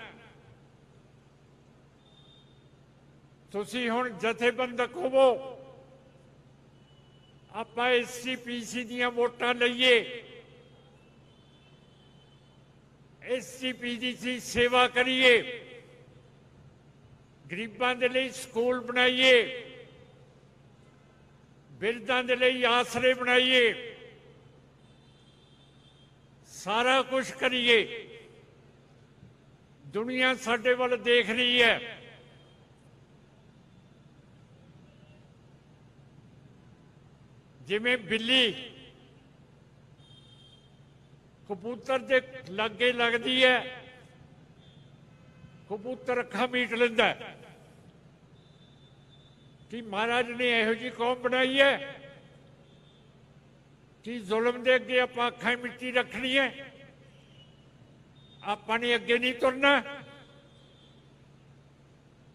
ਤੁਸੀਂ ਹੁਣ ਜਥੇਬੰਦਕ ਹੋਵੋ, ਆਪਾਂ SCPC ਦੀਆਂ ਵੋਟਾਂ ਲਈਏ, SCPC ਦੀ ਸੇਵਾ ਕਰੀਏ, ਗਰੀਬਾਂ ਦੇ ਲਈ ਸਕੂਲ ਬਣਾਈਏ, ਬਿਰਧਾਂ ਦੇ ਲਈ ਆਸਰੇ ਬਣਾਈਏ, ਸਾਰਾ ਕੁਝ ਕਰੀਏ। ਦੁਨੀਆ ਸਾਡੇ ਵੱਲ ਦੇਖ ਰਹੀ ਹੈ। ਜਿਵੇਂ ਬਿੱਲੀ ਕਬੂਤਰ ਦੇ ਲਾਗੇ ਲੱਗਦੀ ਹੈ, ਕਬੂਤਰ ਅੱਖਾਂ ਮੀਟ ਲੈਂਦਾ ਹੈ ਕਿ ਮਹਾਰਾਜ ਨੇ ਇਹੋ ਜਿਹੀ ਕੌਮ ਬਣਾਈ ਹੈ ਕਿ ਜ਼ੁਲਮ ਦੇ ਅੱਗੇ ਆਪਾਂ ਅੱਖਾਂ ਮਿੱਟੀ ਰੱਖਣੀ ਹੈ, ਆਪਾਂ ਨੇ ਅੱਗੇ ਨਹੀਂ ਤੁਰਨਾ।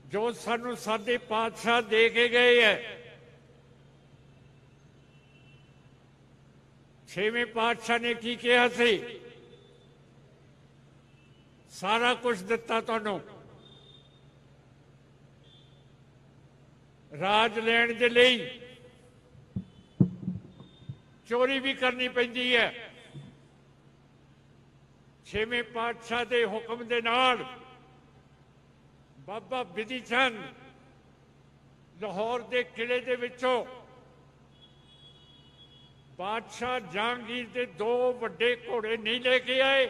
ਜੋ ਸਾਨੂੰ ਸਾਡੇ ਪਾਤਸ਼ਾਹ ਦੇ ਕੇ ਗਏ ਹੈ, ਛੇਵੇਂ ਪਾਤਸ਼ਾਹ ਨੇ ਕੀ ਕਿਹਾ ਸੀ? ਸਾਰਾ ਕੁਝ ਦਿੱਤਾ ਤੁਹਾਨੂੰ, ਰਾਜ ਲੈਣ ਦੇ ਲਈ ਚੋਰੀ ਵੀ ਕਰਨੀ ਪੈਂਦੀ ਹੈ। ਛੇਵੇਂ ਪਾਤਸ਼ਾਹ ਦੇ ਹੁਕਮ ਦੇ ਨਾਲ ਬਾਬਾ ਬਿਧੀ ਚੰਦ ਲਾਹੌਰ ਦੇ ਕਿਲੇ ਦੇ ਵਿੱਚੋਂ ਬਾਦਸ਼ਾਹ ਜਹਾਂਗੀਰ ਦੇ 2 ਵੱਡੇ ਘੋੜੇ ਨਹੀਂ ਲੈ ਕੇ ਆਏ।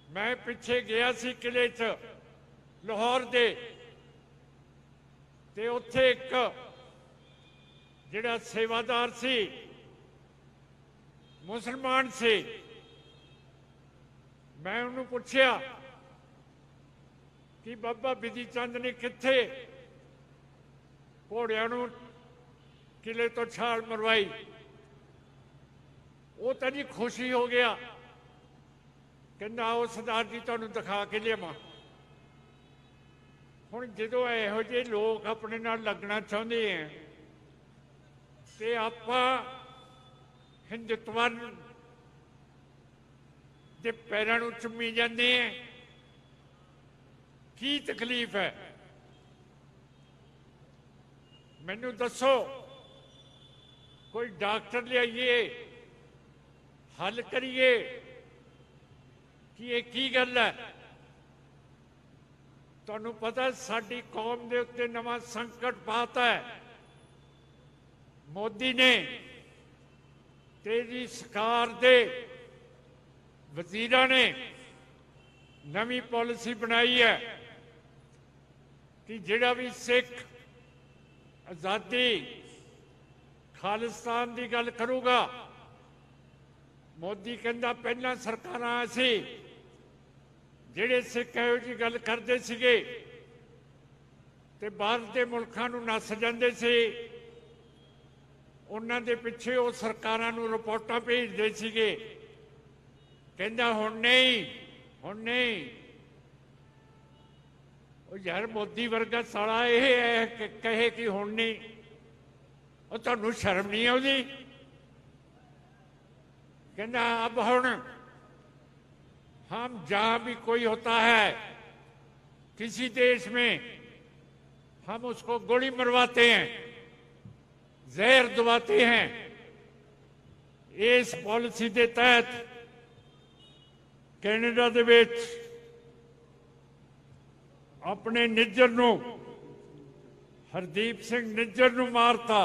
ਮੈਂ ਪਿੱਛੇ ਗਿਆ ਸੀ ਕਿਲੇ 'ਚ ਲਾਹੌਰ ਦੇ, ਤੇ ਉੱਥੇ ਇੱਕ ਜਿਹੜਾ ਸੇਵਾਦਾਰ ਸੀ, ਮੁਸਲਮਾਨ ਸੀ, ਮੈਂ ਉਹਨੂੰ ਪੁੱਛਿਆ ਕਿ ਬਾਬਾ ਬਿਧੀ ਚੰਦ ਨੇ ਕਿੱਥੇ ਘੋੜਿਆਂ ਨੂੰ ਕਿਲੇ ਤੋਂ ਛਾਲ ਮਰਵਾਈ? ਉਹ ਤਾਂ ਜੀ ਖੁਸ਼ੀ ਹੋ ਗਿਆ, ਕਹਿੰਦਾ ਉਹ ਸਰਦਾਰ ਜੀ ਤੁਹਾਨੂੰ ਦਿਖਾ ਕੇ ਲਿਆਵਾਂ। ਹੁਣ ਜਦੋਂ ਇਹੋ ਜਿਹੇ ਲੋਕ ਆਪਣੇ ਨਾਲ ਲੱਗਣਾ ਚਾਹੁੰਦੇ ਆ ਤੇ ਆਪਾਂ ਹਿੰਦੁਤਵ ਦੇ ਪੈਰਾਂ ਨੂੰ ਚੁੰਮੀ ਜਾਂਦੇ ਆ। ਕੀ ਤਕਲੀਫ ਹੈ? ਮੈਨੂੰ ਦੱਸੋ, ਕੋਈ ਡਾਕਟਰ ਲਿਆਈਏ, ਹੱਲ ਕਰੀਏ ਕਿ ਇਹ ਕੀ ਗੱਲ ਹੈ? ਤੁਹਾਨੂੰ ਪਤਾ ਸਾਡੀ ਕੌਮ ਦੇ ਉੱਤੇ ਨਵਾਂ ਸੰਕਟ ਪਾਤਾ ਹੈ। ਮੋਦੀ ਨੇ ਤੇਰੀ ਸਰਕਾਰ ਦੇ ਵਜ਼ੀਰਾਂ ਨੇ ਨਵੀਂ ਪਾਲਿਸੀ ਬਣਾਈ ਹੈ ਕਿ ਜਿਹੜਾ ਵੀ ਸਿੱਖ ਆਜ਼ਾਦੀ ਖਾਲਿਸਤਾਨ ਦੀ ਗੱਲ ਕਰੂਗਾ, ਮੋਦੀ ਕਹਿੰਦਾ ਪਹਿਲਾਂ ਸਰਕਾਰਾਂ ਸੀ ਜਿਹੜੇ ਸਿੱਖ ਇਹੋ ਜਿਹੀ ਗੱਲ ਕਰਦੇ ਸੀਗੇ ਤੇ ਬਾਹਰ ਦੇ ਮੁਲਕਾਂ ਨੂੰ ਨੱਸ ਜਾਂਦੇ ਸੀ, ਉਹਨਾਂ ਦੇ ਪਿੱਛੇ ਉਹ ਸਰਕਾਰਾਂ ਨੂੰ ਰਿਪੋਰਟਾਂ ਭੇਜਦੇ ਸੀਗੇ। ਕਹਿੰਦਾ ਹੁਣ ਨਹੀਂ, ਹੁਣ ਨਹੀਂ। ਉਹ ਯਾਰ ਮੋਦੀ ਵਰਗਾ ਸਾਲਾ ਇਹ ਕਹੇ ਕਿ ਹੁਣ ਨਹੀਂ, ਉਹ ਤੁਹਾਨੂੰ ਸ਼ਰਮ ਨਹੀਂ ਆਉਂਦੀ? कहना अब हम जहां भी कोई होता है किसी देश में हम उसको गोली मरवाते हैं, जहर दबाते हैं। इस पॉलिसी के तहत कैनेडा दे विच अपने निज्जर नू हरदीप सिंह निज्जर नू मारता,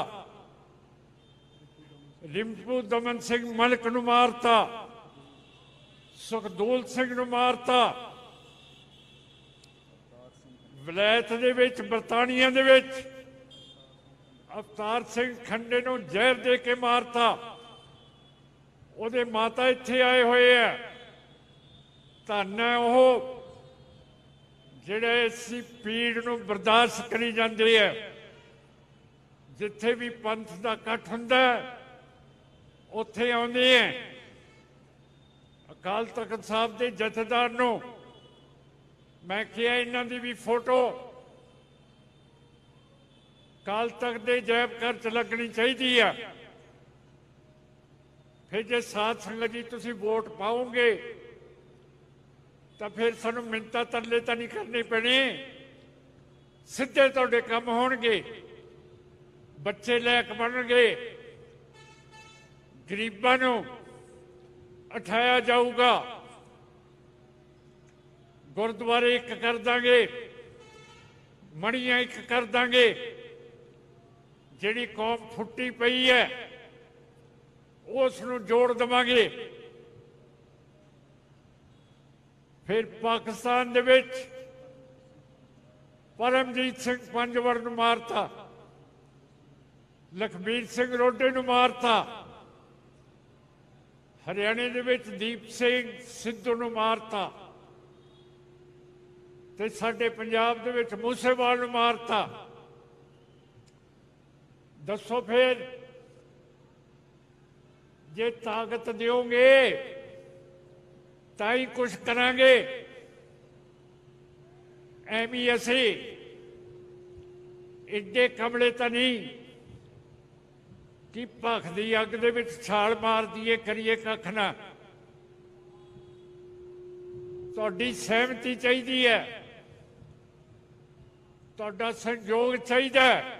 रिंपू दमन सिंह मलिक नू मारता, सुखदूल सिंह नू मारता। विलायत दे विच बरतानिया दे विच ਅਵਤਾਰ ਸਿੰਘ ਖੰਡੇ ਨੂੰ ਜ਼ਹਿਰ ਦੇ ਕੇ ਮਾਰਤਾ। ਉਹਦੇ ਮਾਤਾ ਇੱਥੇ ਆਏ ਹੋਏ ਆ। ਧੰਨ ਹੈ ਉਹ ਜਿਹੜੇ ਇਸੀ ਪੀੜ ਨੂੰ ਬਰਦਾਸ਼ਤ ਕਰੀ ਜਾਂਦੇ ਆ। ਜਿੱਥੇ ਵੀ ਪੰਥ ਦਾ ਇਕੱਠ ਹੁੰਦਾ ਉੱਥੇ ਆਉਂਦੇ ਆ। ਅਕਾਲ ਤਖਤ ਸਾਹਿਬ ਦੇ ਜਥੇਦਾਰ ਨੂੰ ਮੈਂ ਕਿਹਾ ਇਹਨਾਂ ਦੀ ਵੀ ਫੋਟੋ ਅਕਾਲ ਤਖਤ ਦੇ ਜੈਬ ਘਰ 'ਚ ਲੱਗਣੀ ਚਾਹੀਦੀ ਆ। ਫਿਰ ਜੇ ਸਾਧ ਸੰਗਤ ਜੀ ਤੁਸੀਂ ਵੋਟ ਪਾਓਗੇ ਤਾਂ ਫਿਰ ਸਾਨੂੰ ਮਿੰਨਤਾਂ ਤਰਲੇ ਤਾਂ ਨਹੀਂ ਕਰਨੇ ਪੈਣੇ, ਸਿੱਧੇ ਤੁਹਾਡੇ ਕੰਮ ਹੋਣਗੇ, ਬੱਚੇ ਲਾਇਕ ਬਣਨਗੇ, ਗਰੀਬਾਂ ਨੂੰ ਉਠਾਇਆ ਜਾਊਗਾ, ਗੁਰਦੁਆਰੇ ਇੱਕ ਕਰ ਦਾਂਗੇ, ਮੜੀਆਂ ਇੱਕ ਕਰ ਦਾਂਗੇ। ਜਿਹੜੀ ਕੌਮ ਫੁੱਟੀ ਪਈ ਹੈ ਉਸ ਨੂੰ ਜੋੜ ਦੇਵਾਂਗੇ। ਫਿਰ ਪਾਕਿਸਤਾਨ ਦੇ ਵਿੱਚ ਪਰਮਜੀਤ ਸਿੰਘ ਪੰਜਵੜ ਨੂੰ ਮਾਰਤਾ, ਲਖਬੀਰ ਸਿੰਘ ਰੋਡੇ ਨੂੰ ਮਾਰਤਾ, ਹਰਿਆਣੇ ਦੇ ਵਿੱਚ ਦੀਪ ਸਿੰਘ ਸਿੱਧੂ ਨੂੰ ਮਾਰਤਾ, ਤੇ ਸਾਡੇ ਪੰਜਾਬ ਦੇ ਵਿੱਚ ਮੂਸੇਵਾਲ ਨੂੰ ਮਾਰਤਾ। ਦੱਸੋ ਫਿਰ ਜੇ ਤਾਕਤ ਦਿਓਗੇ ਤਾਂ ਹੀ ਕੁਛ ਕਰਾਂਗੇ। ਐਵੇਂ ਅਸੀਂ ਇੱਡੇ ਕਮਲੇ ਤਾਂ ਨਹੀਂ ਕਿ ਭਖ ਦੀ ਅੱਗ ਦੇ ਵਿੱਚ ਛਾਲ ਮਾਰ ਦਈਏ, ਕਰੀਏ ਕੱਖ ਨਾ। ਤੁਹਾਡੀ ਸਹਿਮਤੀ ਚਾਹੀਦੀ ਹੈ, ਤੁਹਾਡਾ ਸਹਿਯੋਗ ਚਾਹੀਦਾ ਹੈ।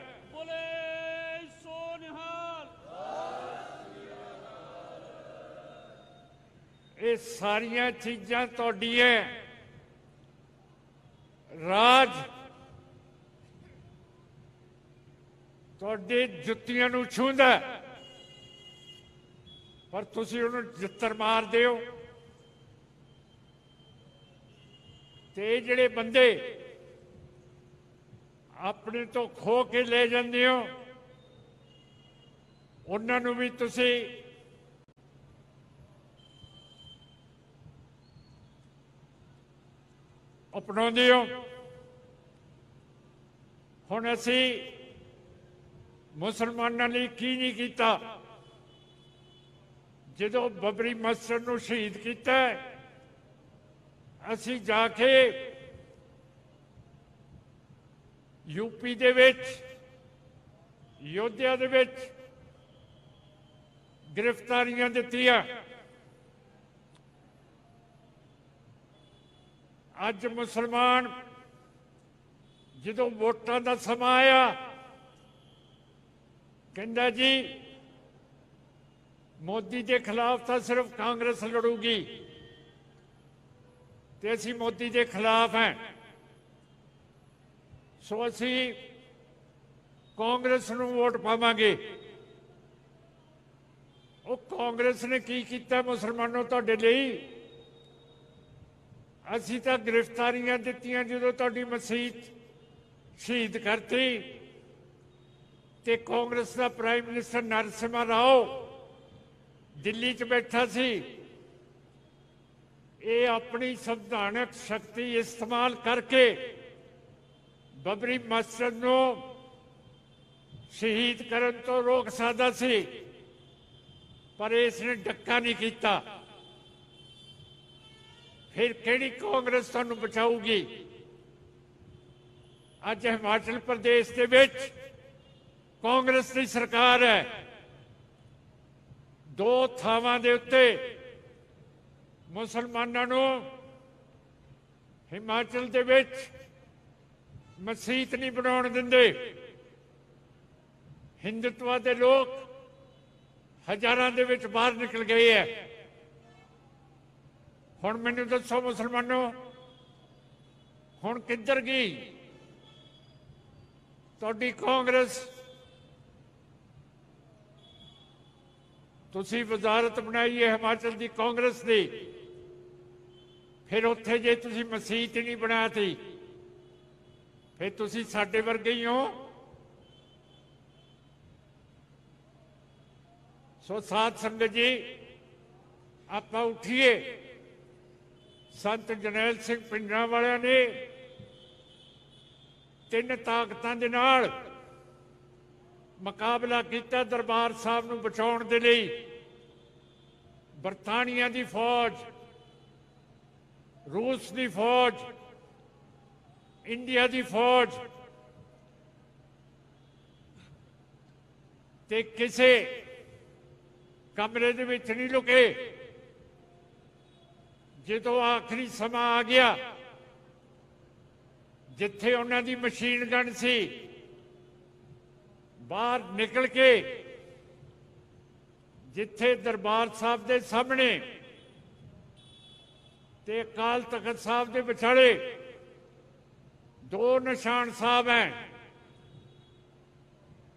ਇਹ ਸਾਰੀਆਂ ਚੀਜ਼ਾਂ ਤੁਹਾਡੀਆਂ ਰਾਜ ਤੁਹਾਡੇ ਜੁੱਤੀਆਂ ਨੂੰ ਛੂੰਹਦਾ, ਪਰ ਤੁਸੀਂ ਉਹਨੂੰ ਜਿੱਤਰ ਮਾਰਦੇ ਹੋ। ਤੇ ਇਹ ਜਿਹੜੇ ਬੰਦੇ ਆਪਣੇ ਤੋਂ ਖੋ ਕੇ ਲੈ ਜਾਂਦੇ ਹੋ ਉਹਨਾਂ ਨੂੰ ਵੀ ਤੁਸੀਂ ਅਪਣਾਉਂਦੇ ਹੋ। ਹੁਣ ਅਸੀਂ ਮੁਸਲਮਾਨਾਂ ਲਈ ਕੀ ਨਹੀਂ ਕੀਤਾ। ਜਦੋਂ ਬਬਰੀ ਮਸਜਿਦ ਨੂੰ ਸ਼ਹੀਦ ਕੀਤਾ ਅਸੀਂ ਜਾ ਕੇ ਯੂਪੀ ਦੇ ਵਿੱਚ ਯੋਧਿਆ ਦੇ ਵਿੱਚ ਗ੍ਰਿਫਤਾਰੀਆਂ ਦਿੱਤੀਆਂ। ਅੱਜ ਮੁਸਲਮਾਨ ਜਦੋਂ ਵੋਟਾਂ ਦਾ ਸਮਾਂ ਆਇਆ ਕਹਿੰਦਾ ਜੀ ਮੋਦੀ ਦੇ ਖਿਲਾਫ ਤਾਂ ਸਿਰਫ ਕਾਂਗਰਸ ਲੜੂਗੀ ਤੇ ਅਸੀਂ ਮੋਦੀ ਦੇ ਖਿਲਾਫ ਹਾਂ, ਸੋ ਅਸੀਂ ਕਾਂਗਰਸ ਨੂੰ ਵੋਟ ਪਾਵਾਂਗੇ। ਉਹ ਕਾਂਗਰਸ ਨੇ ਕੀ ਕੀਤਾ ਮੁਸਲਮਾਨੋਂ ਤੁਹਾਡੇ ਲਈ? ਅਸੀਂ ਤਾਂ ਗ੍ਰਿਫਤਾਰੀਆਂ ਦਿੱਤੀਆਂ ਜਦੋਂ ਤੁਹਾਡੀ ਮਸੀਤ ਸ਼ਹੀਦ ਕਰਤੀ ਤੇ ਕਾਂਗਰਸ ਦਾ ਪ੍ਰਾਈਮ ਮਿਨਿਸਟਰ ਨਰਸਿਮਹਾ ਰਾਓ ਦਿੱਲੀ 'ਚ ਬੈਠਾ ਸੀ। ਇਹ ਆਪਣੀ ਸੰਵਿਧਾਨਕ ਸ਼ਕਤੀ ਇਸਤੇਮਾਲ ਕਰਕੇ ਬਬਰੀ ਮਸਜਿਦ ਨੂੰ ਸ਼ਹੀਦ ਕਰਨ ਤੋਂ ਰੋਕ ਸਕਦਾ ਸੀ, ਪਰ ਇਸ ਨੇ ਡੱਕਾ ਨਹੀਂ ਕੀਤਾ। ਫਿਰ ਕਿਹੜੀ ਕਾਂਗਰਸ ਤੁਹਾਨੂੰ ਬਚਾਊਗੀ? ਅੱਜ ਹਿਮਾਚਲ ਪ੍ਰਦੇਸ਼ ਦੇ ਵਿੱਚ ਕਾਂਗਰਸ ਦੀ ਸਰਕਾਰ ਹੈ। 2 ਥਾਵਾਂ ਦੇ ਉੱਤੇ ਮੁਸਲਮਾਨਾਂ ਨੂੰ ਹਿਮਾਚਲ ਦੇ ਵਿੱਚ ਮਸੀਤ ਨਹੀਂ ਬਣਾਉਣ ਦਿੰਦੇ। ਹਿੰਦੂਤਵਾ ਦੇ ਲੋਕ ਹਜ਼ਾਰਾਂ ਦੇ ਵਿੱਚ ਬਾਹਰ ਨਿਕਲ ਗਏ ਹੈ। ਹੁਣ ਮੈਨੂੰ ਦੱਸੋ ਮੁਸਲਮਾਨੋ, ਹੁਣ ਕਿੱਧਰ ਗਈ ਤੁਹਾਡੀ ਕਾਂਗਰਸ? ਤੁਸੀਂ ਵਜ਼ਾਰਤ ਬਣਾਈ ਹੈ ਹਿਮਾਚਲ ਦੀ ਕਾਂਗਰਸ ਦੀ, ਫਿਰ ਉੱਥੇ ਜੇ ਤੁਸੀਂ ਮਸੀਤ ਹੀ ਨਹੀਂ ਬਣਾਤੀ ਫਿਰ ਤੁਸੀਂ ਸਾਡੇ ਵਰਗੇ ਹੀ ਹੋ। ਸੋ ਸਾਧ ਸੰਗਤ ਜੀ, ਆਪਾਂ ਉੱਠੀਏ। ਸੰਤ ਜਰਨੈਲ ਸਿੰਘ ਪਿੰਡਰਾਂ ਵਾਲਿਆਂ ਨੇ 3 ਤਾਕਤਾਂ ਦੇ ਨਾਲ ਮੁਕਾਬਲਾ ਕੀਤਾ ਦਰਬਾਰ ਸਾਹਿਬ ਨੂੰ ਬਚਾਉਣ ਦੇ ਲਈ। ਬਰਤਾਨੀਆ ਦੀ ਫੌਜ, ਰੂਸ ਦੀ ਫੌਜ, ਇੰਡੀਆ ਦੀ ਫੌਜ ਤੇ ਕਿਸੇ ਕਮਰੇ ਦੇ ਵਿੱਚ ਨਹੀਂ ਲੁਕੇ। ਜਦੋਂ ਆਖਰੀ ਸਮਾਂ ਆ ਗਿਆ, ਜਿੱਥੇ ਉਹਨਾਂ ਦੀ ਮਸ਼ੀਨ ਗਨ ਸੀ, ਬਾਹਰ ਨਿਕਲ ਕੇ ਜਿੱਥੇ ਦਰਬਾਰ ਸਾਹਿਬ ਦੇ ਸਾਹਮਣੇ ਤੇ ਅਕਾਲ ਤਖਤ ਸਾਹਿਬ ਦੇ ਵਿਚਾਲੇ 2 ਨਿਸ਼ਾਨ ਸਾਹਿਬ ਹੈ,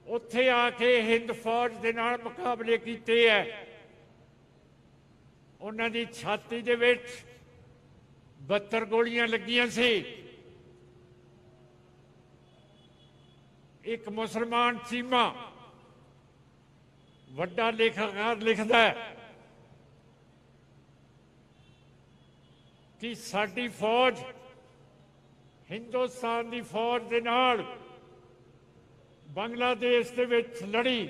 ਉੱਥੇ ਆ ਕੇ ਹਿੰਦ ਫੌਜ ਦੇ ਨਾਲ ਮੁਕਾਬਲੇ ਕੀਤੇ ਹੈ। ਉਹਨਾਂ ਦੀ ਛਾਤੀ ਦੇ ਵਿੱਚ 72 ਗੋਲੀਆਂ ਲੱਗੀਆਂ ਸੀ। ਇੱਕ ਮੁਸਲਮਾਨ ਚੀਮਾ ਵੱਡਾ ਲੇਖਕਕਾਰ ਲਿਖਦਾ ਹੈ ਕਿ ਸਾਡੀ ਫੌਜ ਹਿੰਦੁਸਤਾਨ ਦੀ ਫੌਜ ਦੇ ਨਾਲ ਬੰਗਲਾਦੇਸ਼ ਦੇ ਵਿੱਚ ਲੜੀ।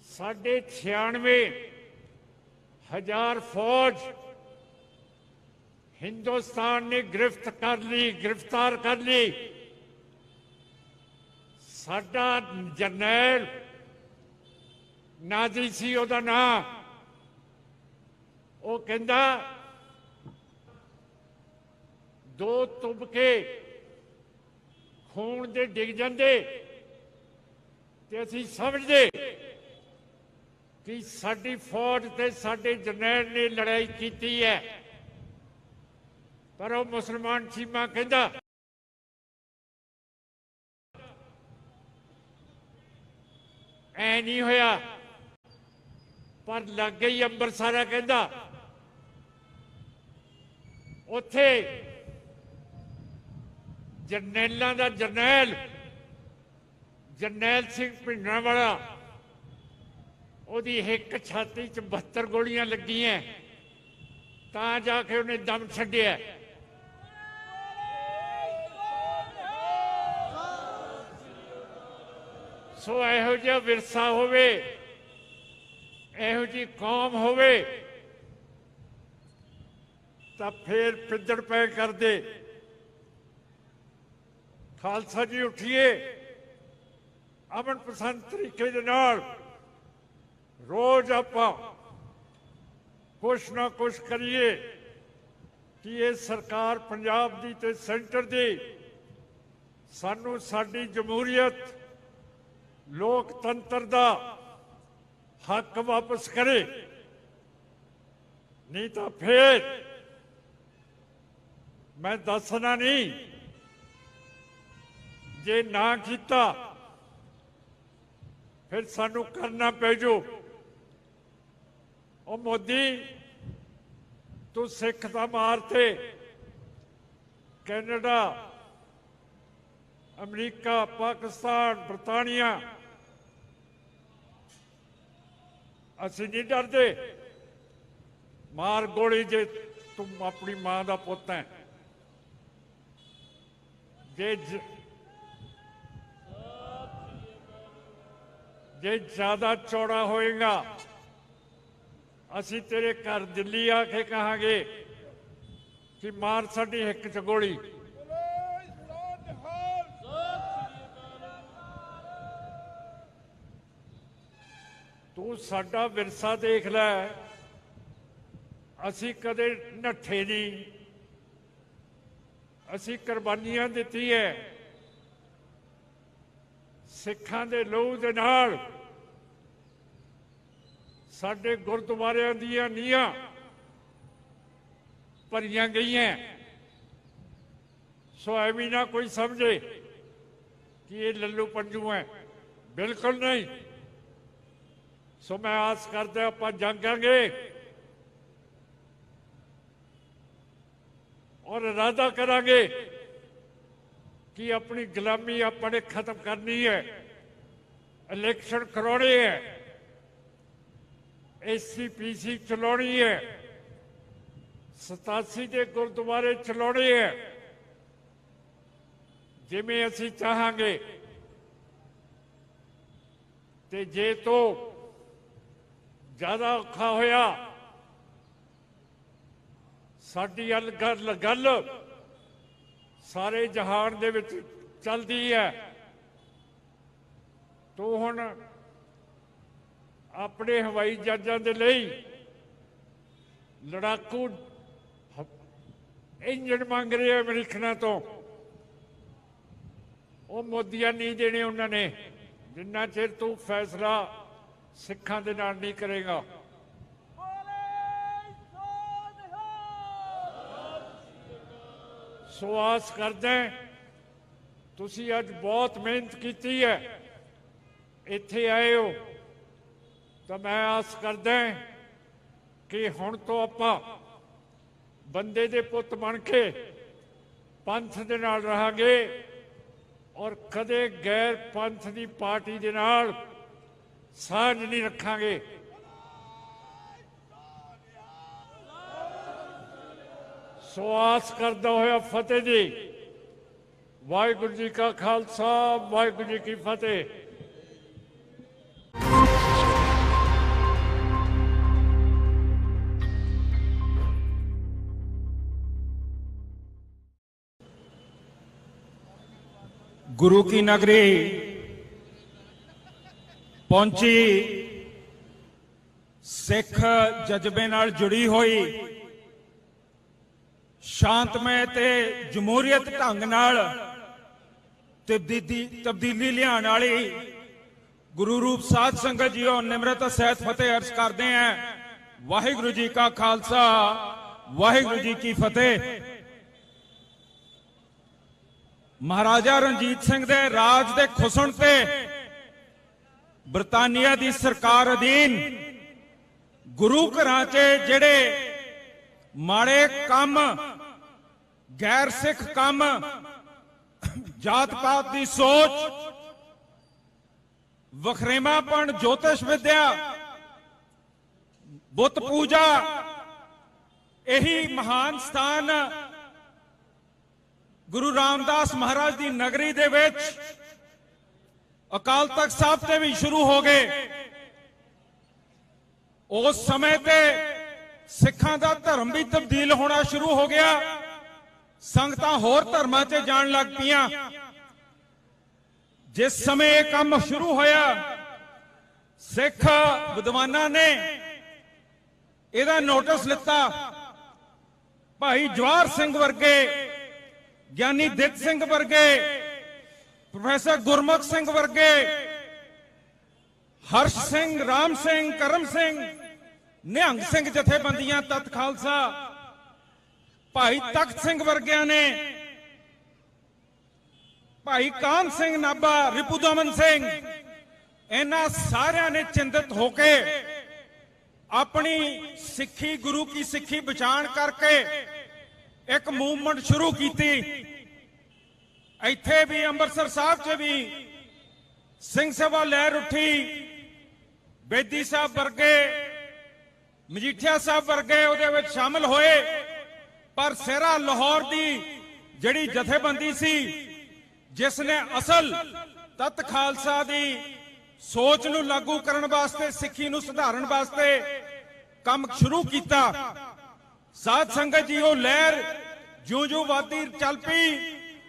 96,000 ਫੌਜ ਹਿੰਦੁਸਤਾਨ ਨੇ ਗ੍ਰਿਫਤਾਰ ਕਰ ਲਈ। ਸਾਡਾ ਜਰਨੈਲ ਨਾਜ਼ੀ ਸੀ, ਉਹਦਾ ਨਾਂ, ਉਹ ਕਹਿੰਦਾ 2 ਤੁਬਕੇ ਖੂਨ ਦੇ ਡਿੱਗ ਜਾਂਦੇ ਤੇ ਅਸੀਂ ਸਮਝਦੇ ਕਿ ਸਾਡੀ ਫੌਜ ਤੇ ਸਾਡੇ ਜਰਨੈਲ ਨੇ ਲੜਾਈ ਕੀਤੀ ਹੈ। ਪਰ ਉਹ ਮੁਸਲਮਾਨ ਚੀਮਾ ਕਹਿੰਦਾ ਐ ਨਹੀਂ ਹੋਇਆ। ਪਰ ਲੱਗ ਗਈ ਅੰਬਰਸਰਾ, ਕਹਿੰਦਾ ਉੱਥੇ ਜਰਨੈਲਾਂ ਦਾ ਜਰਨੈਲ ਜਰਨੈਲ ਸਿੰਘ ਭਿੰਡਰਾਂ ਵਾਲਾ, ਉਹਦੀ ਇੱਕ ਛਾਤੀ 'ਚ 72 ਗੋਲੀਆਂ ਲੱਗੀਆਂ, ਤਾਂ ਜਾ ਕੇ ਉਹਨੇ ਦਮ ਛੱਡਿਆ। ਸੋ ਇਹੋ ਜਿਹਾ ਵਿਰਸਾ ਹੋਵੇ, ਇਹੋ ਜਿਹੀ ਕੌਮ ਹੋਵੇ ਤਾਂ ਫੇਰ ਪਿੱਦੜ ਪੈ ਕਰਦੇ। ਖਾਲਸਾ ਜੀ ਉੱਠੀਏ, ਅਮਨ ਪਸੰਦ ਤਰੀਕੇ ਦੇ ਨਾਲ ਰੋਜ਼ ਆਪਾਂ ਕੁਛ ਨਾ ਕੁਛ ਕਰੀਏ ਕਿ ਇਹ ਸਰਕਾਰ ਪੰਜਾਬ ਦੀ ਤੇ ਸੈਂਟਰ ਦੀ ਸਾਨੂੰ ਸਾਡੀ ਜਮਹੂਰੀਅਤ ਲੋਕਤੰਤਰ ਦਾ ਹੱਕ ਵਾਪਸ ਕਰੇ। ਨਹੀਂ ਤਾਂ ਫੇਰ ਮੈਂ ਦੱਸਣਾ ਨਹੀਂ, ਜੇ ਨਾ ਕੀਤਾ ਫਿਰ ਸਾਨੂੰ ਕਰਨਾ ਪੈ ਜਾਊ। ਉਹ ਮੋਦੀ, ਤੂੰ ਸਿੱਖ ਤਾਂ ਮਾਰਤੇ, ਕੈਨੇਡਾ, ਅਮਰੀਕਾ, ਪਾਕਿਸਤਾਨ, ਬਰਤਾਨੀਆ, ਅਸੀਂ ਨਹੀਂ ਡਰਦੇ। ਮਾਰ ਗੋਲੀ ਜੇ ਤੂੰ ਆਪਣੀ ਮਾਂ ਦਾ ਪੁੱਤ ਹੈ। ਜੇ ਜ਼ਿਆਦਾ ਚੌੜਾ ਹੋਏਗਾ, ਅਸੀਂ ਤੇਰੇ ਘਰ ਦਿੱਲੀ ਆ ਕੇ ਕਹਾਂਗੇ ਕਿ ਮਾਰ ਸਾਡੀ ਹਿੱਕ 'ਚ ਗੋਲੀ। ਤੂੰ ਸਾਡਾ ਵਿਰਸਾ ਦੇਖ ਲੈ, ਅਸੀਂ ਕਦੇ ਨੱਠੇ ਨਹੀਂ, ਅਸੀਂ ਕੁਰਬਾਨੀਆਂ ਦਿੱਤੀ ਹੈ। ਸਿੱਖਾਂ ਦੇ ਲਹੂ ਦੇ ਨਾਲ ਸਾਡੇ ਗੁਰਦੁਆਰਿਆਂ ਦੀਆਂ ਨੀਹਾਂ ਭਰੀਆਂ ਗਈਆਂ। ਸੋ ਐਵੇਂ ਨਾ ਕੋਈ ਸਮਝੇ ਕਿ ਇਹ ਲੱਲੂ ਪੰਜੂ ਹੈ, ਬਿਲਕੁਲ ਨਹੀਂ। ਸੋ ਮੈਂ ਆਸ ਕਰਦਾ ਆਪਾਂ ਜੰਗਾਂਗੇ ਔਰ ਇਰਾਦਾ ਕਰਾਂਗੇ ਕਿ ਆਪਣੀ ਗੁਲਾਮੀ ਆਪਾਂ ਨੇ ਖਤਮ ਕਰਨੀ ਹੈ। ਇਲੈਕਸ਼ਨ ਕਰਾਉਣੇ ਹੈ, SCPC ਚਲਾਉਣੀ ਹੈ, 87 ਦੇ ਗੁਰਦੁਆਰੇ ਚਲਾਉਣੇ ਹੈ ਜਿਵੇਂ ਅਸੀਂ ਚਾਹਾਂਗੇ। ਤੇ ਜੇ ਤੋਂ ਜ਼ਿਆਦਾ ਔਖਾ ਹੋਇਆ, ਸਾਡੀ ਗੱਲ ਸਾਰੇ ਜਹਾਨ ਦੇ ਵਿੱਚ ਚੱਲਦੀ ਹੈ। ਤੂੰ ਹੁਣ ਆਪਣੇ ਹਵਾਈ ਜਹਾਜ਼ਾਂ ਦੇ ਲਈ ਲੜਾਕੂ ਇੰਜਣ ਮੰਗ ਰਹੇ ਆ ਅਮਰੀਕਨਾਂ ਤੋਂ। ਉਹ ਮੋਦੀਆਂ ਨਹੀਂ ਦੇਣੇ ਉਹਨਾਂ ਨੇ, ਜਿੰਨਾ ਚਿਰ ਤੂੰ ਫੈਸਲਾ ਸਿੱਖਾਂ ਦੇ ਨਾਲ ਨਹੀਂ ਕਰੇਗਾ। ਸੋ ਆਸ ਕਰਦੇ ਤੁਸੀਂ ਅੱਜ ਬਹੁਤ ਮਿਹਨਤ ਕੀਤੀ ਹੈ, ਇੱਥੇ ਆਏ ਹੋ, ਤਾਂ ਮੈਂ ਆਸ ਕਰਦਾ ਕਿ ਹੁਣ ਤੋਂ ਆਪਾਂ ਬੰਦੇ ਦੇ ਪੁੱਤ ਬਣ ਕੇ ਪੰਥ ਦੇ ਨਾਲ ਰਹਾਂਗੇ ਔਰ ਕਦੇ ਗੈਰ ਪੰਥ ਦੀ ਪਾਰਟੀ ਦੇ ਨਾਲ ਸਾਂਝ ਨਹੀਂ ਰੱਖਾਂਗੇ। ਸੋ ਆਸ ਕਰਦਾ ਹੋਇਆ ਫਤਿਹ ਜੀ। ਵਾਹਿਗੁਰੂ ਜੀ ਕਾ ਖਾਲਸਾ, ਵਾਹਿਗੁਰੂ ਜੀ ਕੀ ਫਤਿਹ। गुरु की नगरी पहुंची सिख जज्बे नाल जुड़ी हुई शांतमय ते जमहूरीयत ढंग नाल तब्दीली लियाण वाली गुरु रूप साध संगत जी और निमरता सहित फतेह अर्ज करते हैं। वाहिगुरु जी का खालसा, वाहिगुरु जी की फतेह। महाराजा रणजीत सिंह दे राज दे खुसण ते बरतानिया दी सरकार अधीन गुरु घरां च जिहड़े माड़े काम, गैर सिख काम, जात पात दी सोच, वखरेवापन, ज्योतिष विद्या, बुत पूजा, यही महान स्थान गुरु रामदास महाराज की नगरी दे विच अकाल तख्त साहब ते भी शुरू हो गए। उस समय ते सिखां दा धर्म भी तब्दील होना शुरू हो गया, संगतां होर धर्मां च जाण लग पियां। जिस समय यह काम शुरू होया, सिख विद्वानां ने इहदा नोटिस लिता। भाई जवाहर सिंह वर्गे, ज्ञानी दित सिंह वर्गे, प्रोफेसर गुरमुख सिंह वर्गे, हर्ष सिंह, राम सिंह, करम सिंह, निहंग सिंह जथेबंदियां तत खालसा, भाई तख्त सिंह वर्गिया ने, भाई कान सिंह नाभा, रिपुदमन सिंह, इन्हां सारियां ने चिंतित होके अपनी सिक्खी, गुरु की सिक्खी बचाण करके एक मूवमेंट शुरू की। इत्थे भी अंमृतसर साहब च भी सिंह सभा लहर उठी। बेदी साहब वर्गे, मजीठिया साहब वर्गे उहदे विच शामिल होए, पर सिरा लाहौर दी जिहड़ी जथेबंदी सी जिसने असल तत खालसा दी सोच नूं लागू करन वास्ते, सिੱਖੀ नूं सुधारन वास्ते काम शुरू किया। साध संगत जी वो लहर ज्यों ज्यों वादी चल पई,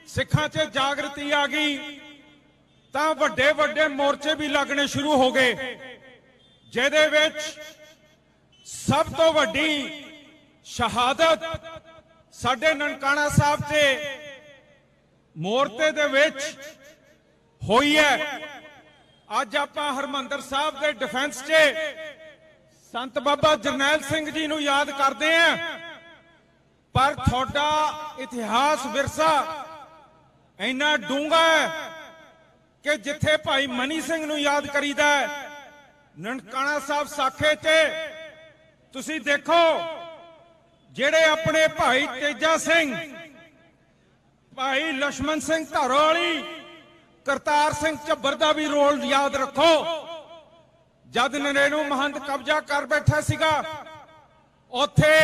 सिखां च जागृति आ गई, तां वड्डे वड्डे मोर्चे भी लगने शुरू हो गए, जिहदे विच सब तो वड्डी शहादत साडे ननकाना साहब ते मोर्चे दे विच होई है। अज आपां हरमंदर साहब दे डिफेंस च संत बाबा जरनैल सिंह जी नूं याद करते हैं, पर थोड़ा इतिहास विरसा इन्ना डूंगा है कि जिथे भाई मनी सिंह नूं याद करीदा है, ननकाना साहब साखे च तुसी देखो जेड़े अपने भाई तेजा सिंह, भाई लक्ष्मण सिंह धारो, करतार सिंह झब्बर दा भी रोल याद रखो, ਜਦ ਨਰੈਣੂ ਮਹੰਤ ਕਬਜ਼ਾ ਕਰ ਬੈਠਾ ਸੀਗਾ, ਉੱਥੇ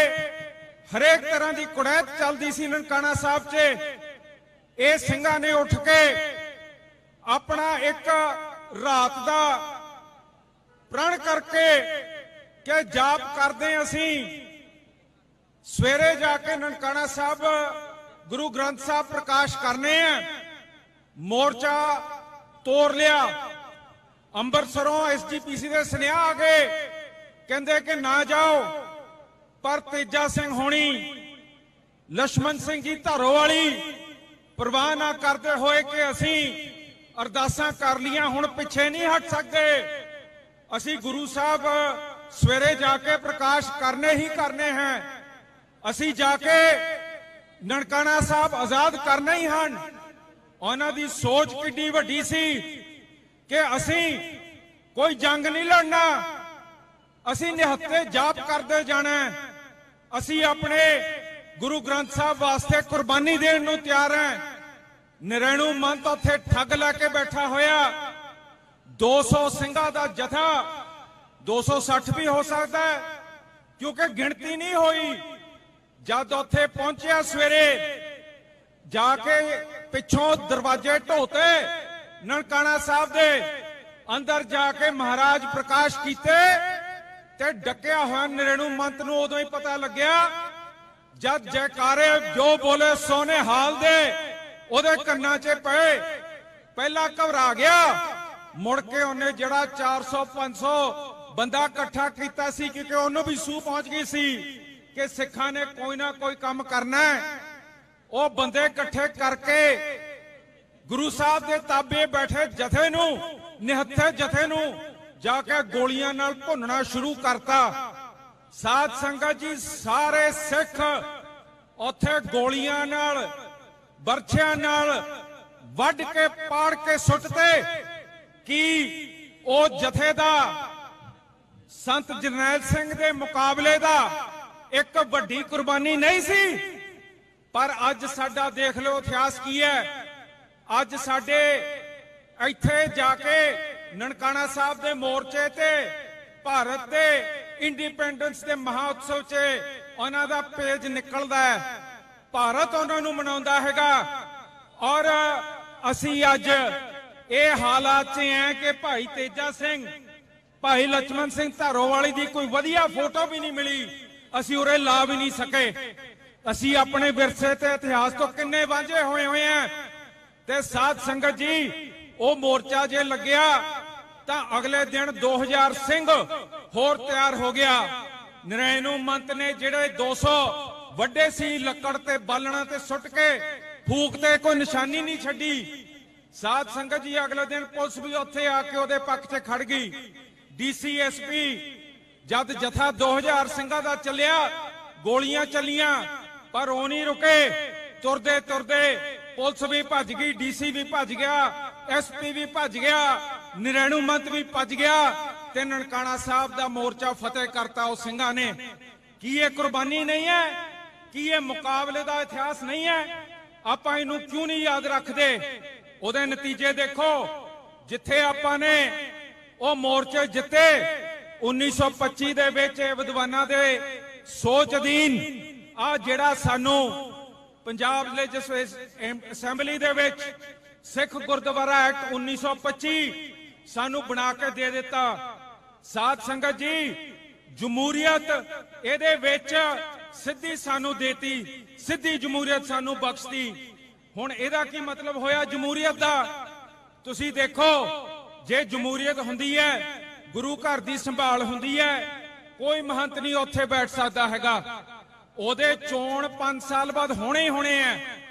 ਹਰੇਕ ਤਰ੍ਹਾਂ ਦੀ ਕੁੜੈਤ ਚੱਲਦੀ ਸੀ ਨਨਕਾਣਾ ਸਾਹਿਬ 'ਚ। ਇਹ ਸਿੰਘਾਂ ਨੇ ਉੱਠ ਕੇ ਆਪਣਾ ਇੱਕ ਰਾਤ ਦਾ ਪ੍ਰਣ ਕਰਕੇ ਕਿ ਜਾਪ ਕਰਦੇ ਅਸੀਂ ਸਵੇਰੇ ਜਾ ਕੇ ਨਨਕਾਣਾ ਸਾਹਿਬ ਗੁਰੂ ਗ੍ਰੰਥ ਸਾਹਿਬ ਪ੍ਰਕਾਸ਼ ਕਰਨੇ ਆ। ਮੋਰਚਾ ਤੋੜ ਲਿਆ। ਅੰਮ੍ਰਿਤਸਰੋਂ ਐਸਜੀਪੀਸੀ ਦੇ ਸੁਨੇਹਾ ਆ ਗਏ, ਕਹਿੰਦੇ ਕਿ ਨਾ ਜਾਓ। ਪਰ ਤੇਜਾ ਸਿੰਘ ਹੋਣੀ, ਲక్ష్మణ ਸਿੰਘ ਜੀ ਧਾਰੋਵਾਲੀ ਪਰਵਾਹ ਨਾ ਕਰਦੇ ਹੋਏ ਕਿ ਅਸੀਂ ਅਰਦਾਸਾਂ ਕਰ ਲੀਆਂ, ਹੁਣ ਪਿੱਛੇ ਨਹੀਂ ਹਟ ਸਕਦੇ, ਅਸੀਂ ਗੁਰੂ ਸਾਹਿਬ ਸਵੇਰੇ ਜਾ ਕੇ ਪ੍ਰਕਾਸ਼ ਕਰਨੇ ਹੀ ਕਰਨੇ ਹਨ, ਅਸੀਂ ਜਾ ਕੇ ਨਨਕਾਣਾ ਸਾਹਿਬ ਆਜ਼ਾਦ ਕਰਨਾ ਹੀ ਹਨ। ਉਹਨਾਂ ਦੀ ਸੋਚ ਕਿੰਨੀ ਵੱਡੀ ਸੀ ਕਿ ਅਸੀਂ ਕੋਈ ਜੰਗ ਨਹੀਂ ਲੜਨਾ, ਅਸੀਂ ਨਿਹੱਥੇ ਜਾਪ ਕਰਦੇ ਜਾਣਾ, ਅਸੀਂ ਆਪਣੇ ਗੁਰੂ ਗ੍ਰੰਥ ਸਾਹਿਬ ਵਾਸਤੇ ਕੁਰਬਾਨੀ ਦੇਣ ਨੂੰ ਤਿਆਰ ਹਾਂ। ਨਰੈਣੂ ਮਹੰਤ ਉੱਥੇ ਠੱਗ ਲੈ ਕੇ ਬੈਠਾ ਹੋਇਆ, 200 ਸਿੰਘਾਂ ਦਾ ਜਥਾ, 260 ਵੀ ਹੋ ਸਕਦਾ ਹੈ ਕਿਉਂਕਿ ਗਿਣਤੀ ਨਹੀਂ ਹੋਈ। ਜਦ ਉੱਥੇ ਪਹੁੰਚਿਆ ਸਵੇਰੇ, ਜਾ ਕੇ ਪਿੱਛੋਂ ਦਰਵਾਜ਼ੇ ਢੋਤੇ ਨਨਕਾਣਾ ਸਾਹਿਬ ਦੇ, ਅੰਦਰ ਜਾ ਕੇ ਮਹਾਰਾਜ ਪ੍ਰਕਾਸ਼ ਕੀਤੇ ਤੇ ਡੱਕਿਆ ਹੋਇਆ ਨਰੈਣੂ ਮਹੰਤ ਨੂੰ ਉਦੋਂ ਹੀ ਪਤਾ ਲੱਗਿਆ, ਜਦ ਜੈਕਾਰੇ ਜੋ ਬੋਲੇ ਸੋਨੇ ਹਾਲ ਦੇ ਉਹਦੇ ਕੰਨਾਂ 'ਚ ਪਏ। ਪਹਿਲਾਂ ਘਬਰਾ ਗਿਆ, ਮੁੜ ਕੇ ਉਹਨੇ ਜਿਹੜਾ 400-500 ਬੰਦਾ ਇਕੱਠਾ ਕੀਤਾ ਸੀ, ਕਿਉਂਕਿ ਉਹਨੂੰ ਵੀ ਸੂਹ ਪਹੁੰਚ ਗਈ ਸੀ ਕਿ ਸਿੱਖਾਂ ਨੇ ਕੋਈ ਨਾ ਕੋਈ ਕੰਮ ਕਰਨਾ ਹੈ, ਉਹ ਬੰਦੇ ਇਕੱਠੇ ਕਰਕੇ ਗੁਰੂ ਸਾਹਿਬ ਦੇ ਤਾਬੇ ਬੈਠੇ ਜਥੇ ਨੂੰ, ਨਿਹੱਥੇ ਜਥੇ ਨੂੰ ਜਾ ਕੇ ਗੋਲੀਆਂ ਨਾਲ ਭੁੰਨਣਾ ਸ਼ੁਰੂ ਕਰਤਾ। ਸਾਧ ਸੰਗਤ ਜੀ, ਸਾਰੇ ਸਿੱਖ ਉੱਥੇ ਗੋਲੀਆਂ ਨਾਲ, ਬਰਛਿਆਂ ਨਾਲ ਵੱਢ ਕੇ ਪਾੜ ਕੇ ਸੁੱਟਤੇ ਕਿ ਉਹ ਜਥੇ ਦਾ ਸੰਤ ਜਰਨੈਲ ਸਿੰਘ ਦੇ ਮੁਕਾਬਲੇ ਦਾ ਇੱਕ ਵੱਡੀ ਕੁਰਬਾਨੀ ਨਹੀਂ ਸੀ। ਪਰ ਅੱਜ ਸਾਡਾ ਦੇਖ ਲਓ ਇਤਿਹਾਸ ਕੀ ਹੈ। ਅੱਜ ਸਾਡੇ ਇੱਥੇ ਜਾ ਕੇ ਨਨਕਾਣਾ ਸਾਹਿਬ ਦੇ ਮੋਰਚੇ ਤੇ ਭਾਰਤ ਦੇ ਇੰਡੀਪੈਂਡੈਂਸ ਦੇ ਮਹਾਉਤਸਵ 'ਚ ਉਹਨਾਂ ਦਾ ਪੇਜ ਨਿਕਲਦਾ ਹੈ, ਭਾਰਤ ਉਹਨਾਂ ਨੂੰ ਮਨਾਉਂਦਾ ਹੈਗਾ। ਔਰ ਅਸੀਂ ਅੱਜ ਇਹ ਹਾਲਾਤ 'ਚ ਹੈ ਕਿ ਭਾਈ ਤੇਜਾ ਸਿੰਘ, ਭਾਈ ਲక్ష్మణ ਸਿੰਘ ਧਾਰੋਵਾਲੀ ਦੀ ਕੋਈ ਵਧੀਆ ਫੋਟੋ ਵੀ ਨਹੀਂ ਮਿਲੀ, ਅਸੀਂ ਉਰੇ ਲਾ ਵੀ ਨਹੀਂ ਸਕੇ। ਅਸੀਂ ਆਪਣੇ ਵਿਰਸੇ ਤੇ ਇਤਿਹਾਸ ਤੋਂ ਕਿੰਨੇ ਵਾਂਝੇ ਹੋਏ ਆ। ਤੇ ਸਾਧ ਸੰਗਤ ਜੀ, ਉਹ ਮੋਰਚਾ ਜੇ ਲੱਗਿਆ ਤਾਂ ਅਗਲੇ ਦਿਨ 2000 ਸਿੰਘ ਹੋਰ ਤਿਆਰ ਹੋ ਗਿਆ। ਨਰੈਣੂ ਮਹੰਤ ਨੇ ਜਿਹੜੇ 200 ਵੱਡੇ ਸੀ, ਲੱਕੜ ਤੇ ਬਾਲਣਾ ਤੇ ਸੁੱਟ ਕੇ ਫੂਕ ਤੇ ਕੋਈ ਨਿਸ਼ਾਨੀ ਨਹੀਂ ਛੱਡੀ। ਸਾਧ ਸੰਗਤ ਜੀ, ਅਗਲੇ ਦਿਨ ਪੁਲਿਸ ਵੀ ਉੱਥੇ ਆ ਕੇ ਉਹਦੇ ਪੱਖ 'ਚ ਖੜ ਗਈ। ਡੀਸੀਐਸਪੀ ਜਦ ਜਥਾ 2000 ਸਿੰਘਾਂ ਦਾ ਚੱਲਿਆ, ਗੋਲੀਆਂ ਚੱਲੀਆਂ, ਪਰ ਉਹ ਨਹੀਂ ਰੁਕੇ। ਤੁਰਦੇ ਤੁਰਦੇ ਪੁਲਿਸ ਵੀ ਭੱਜ ਗਈ, ਡੀਸੀ ਵੀ ਭੱਜ ਗਿਆ, ਐਸਪੀ ਵੀ ਭੱਜ ਗਿਆ, ਨਰੈਣੂ ਮਹੰਤ ਵੀ ਭੱਜ ਗਿਆ ਤੇ ਨਨਕਾਣਾ ਸਾਹਿਬ ਦਾ ਮੋਰਚਾ ਫਤਿਹ ਕਰਤਾ ਉਹ ਸਿੰਘਾਂ ਨੇ। ਕੀ ਇਹ ਕੁਰਬਾਨੀ ਨਹੀਂ ਹੈ? ਕੀ ਇਹ ਮੁਕਾਬਲੇ ਦਾ ਇਤਿਹਾਸ ਨਹੀਂ ਹੈ? ਆਪਾਂ ਇਹਨੂੰ ਕਿਉਂ ਨਹੀਂ ਯਾਦ ਰੱਖਦੇ? ਉਹਦੇ ਨਤੀਜੇ ਦੇਖੋ। ਜਿੱਥੇ ਆਪਾਂ ਨੇ ਉਹ ਮੋਰਚੇ ਜਿੱਤੇ 1925 ਦੇ ਵਿੱਚ ਵਿਦਵਾਨਾਂ ਦੇ ਸੋਚ ਅਧੀਨ, ਆ ਜਿਹੜਾ ਸਾਨੂੰ ਪੰਜਾਬ ਲੈਜਿਸਲੇਟਿਵ ਅਸੈਂਬਲੀ ਦੇ ਵਿੱਚ ਸਿੱਖ ਗੁਰਦੁਆਰਾ ਐਕਟ 1925 ਸਾਨੂੰ ਬਣਾ ਕੇ ਦੇ ਦਿੱਤਾ। ਸਾਧ ਸੰਗਤ ਜੀ, ਜਮਹੂਰੀਅਤ ਇਹਦੇ ਵਿੱਚ ਸਿੱਧੀ ਸਾਨੂੰ ਦੇਤੀ, ਸਿੱਧੀ ਜਮਹੂਰੀਅਤ ਸਾਨੂੰ ਬਖਸ਼ਤੀ। ਹੁਣ ਇਹਦਾ ਕੀ ਮਤਲਬ ਹੋਇਆ ਜਮਹੂਰੀਅਤ ਦਾ? ਤੁਸੀਂ ਦੇਖੋ, ਜੇ ਜਮਹੂਰੀਅਤ ਹੁੰਦੀ ਹੈ, ਗੁਰੂ ਘਰ ਦੀ ਸੰਭਾਲ ਹੁੰਦੀ ਹੈ, ਕੋਈ ਮਹੰਤ ਨਹੀਂ ਉੱਥੇ ਬੈਠ ਸਕਦਾ ਹੈਗਾ। ਉਹਦੇ ਚੋਣ 5 ਸਾਲ ਬਾਅਦ ਹੋਣੇ ਆ।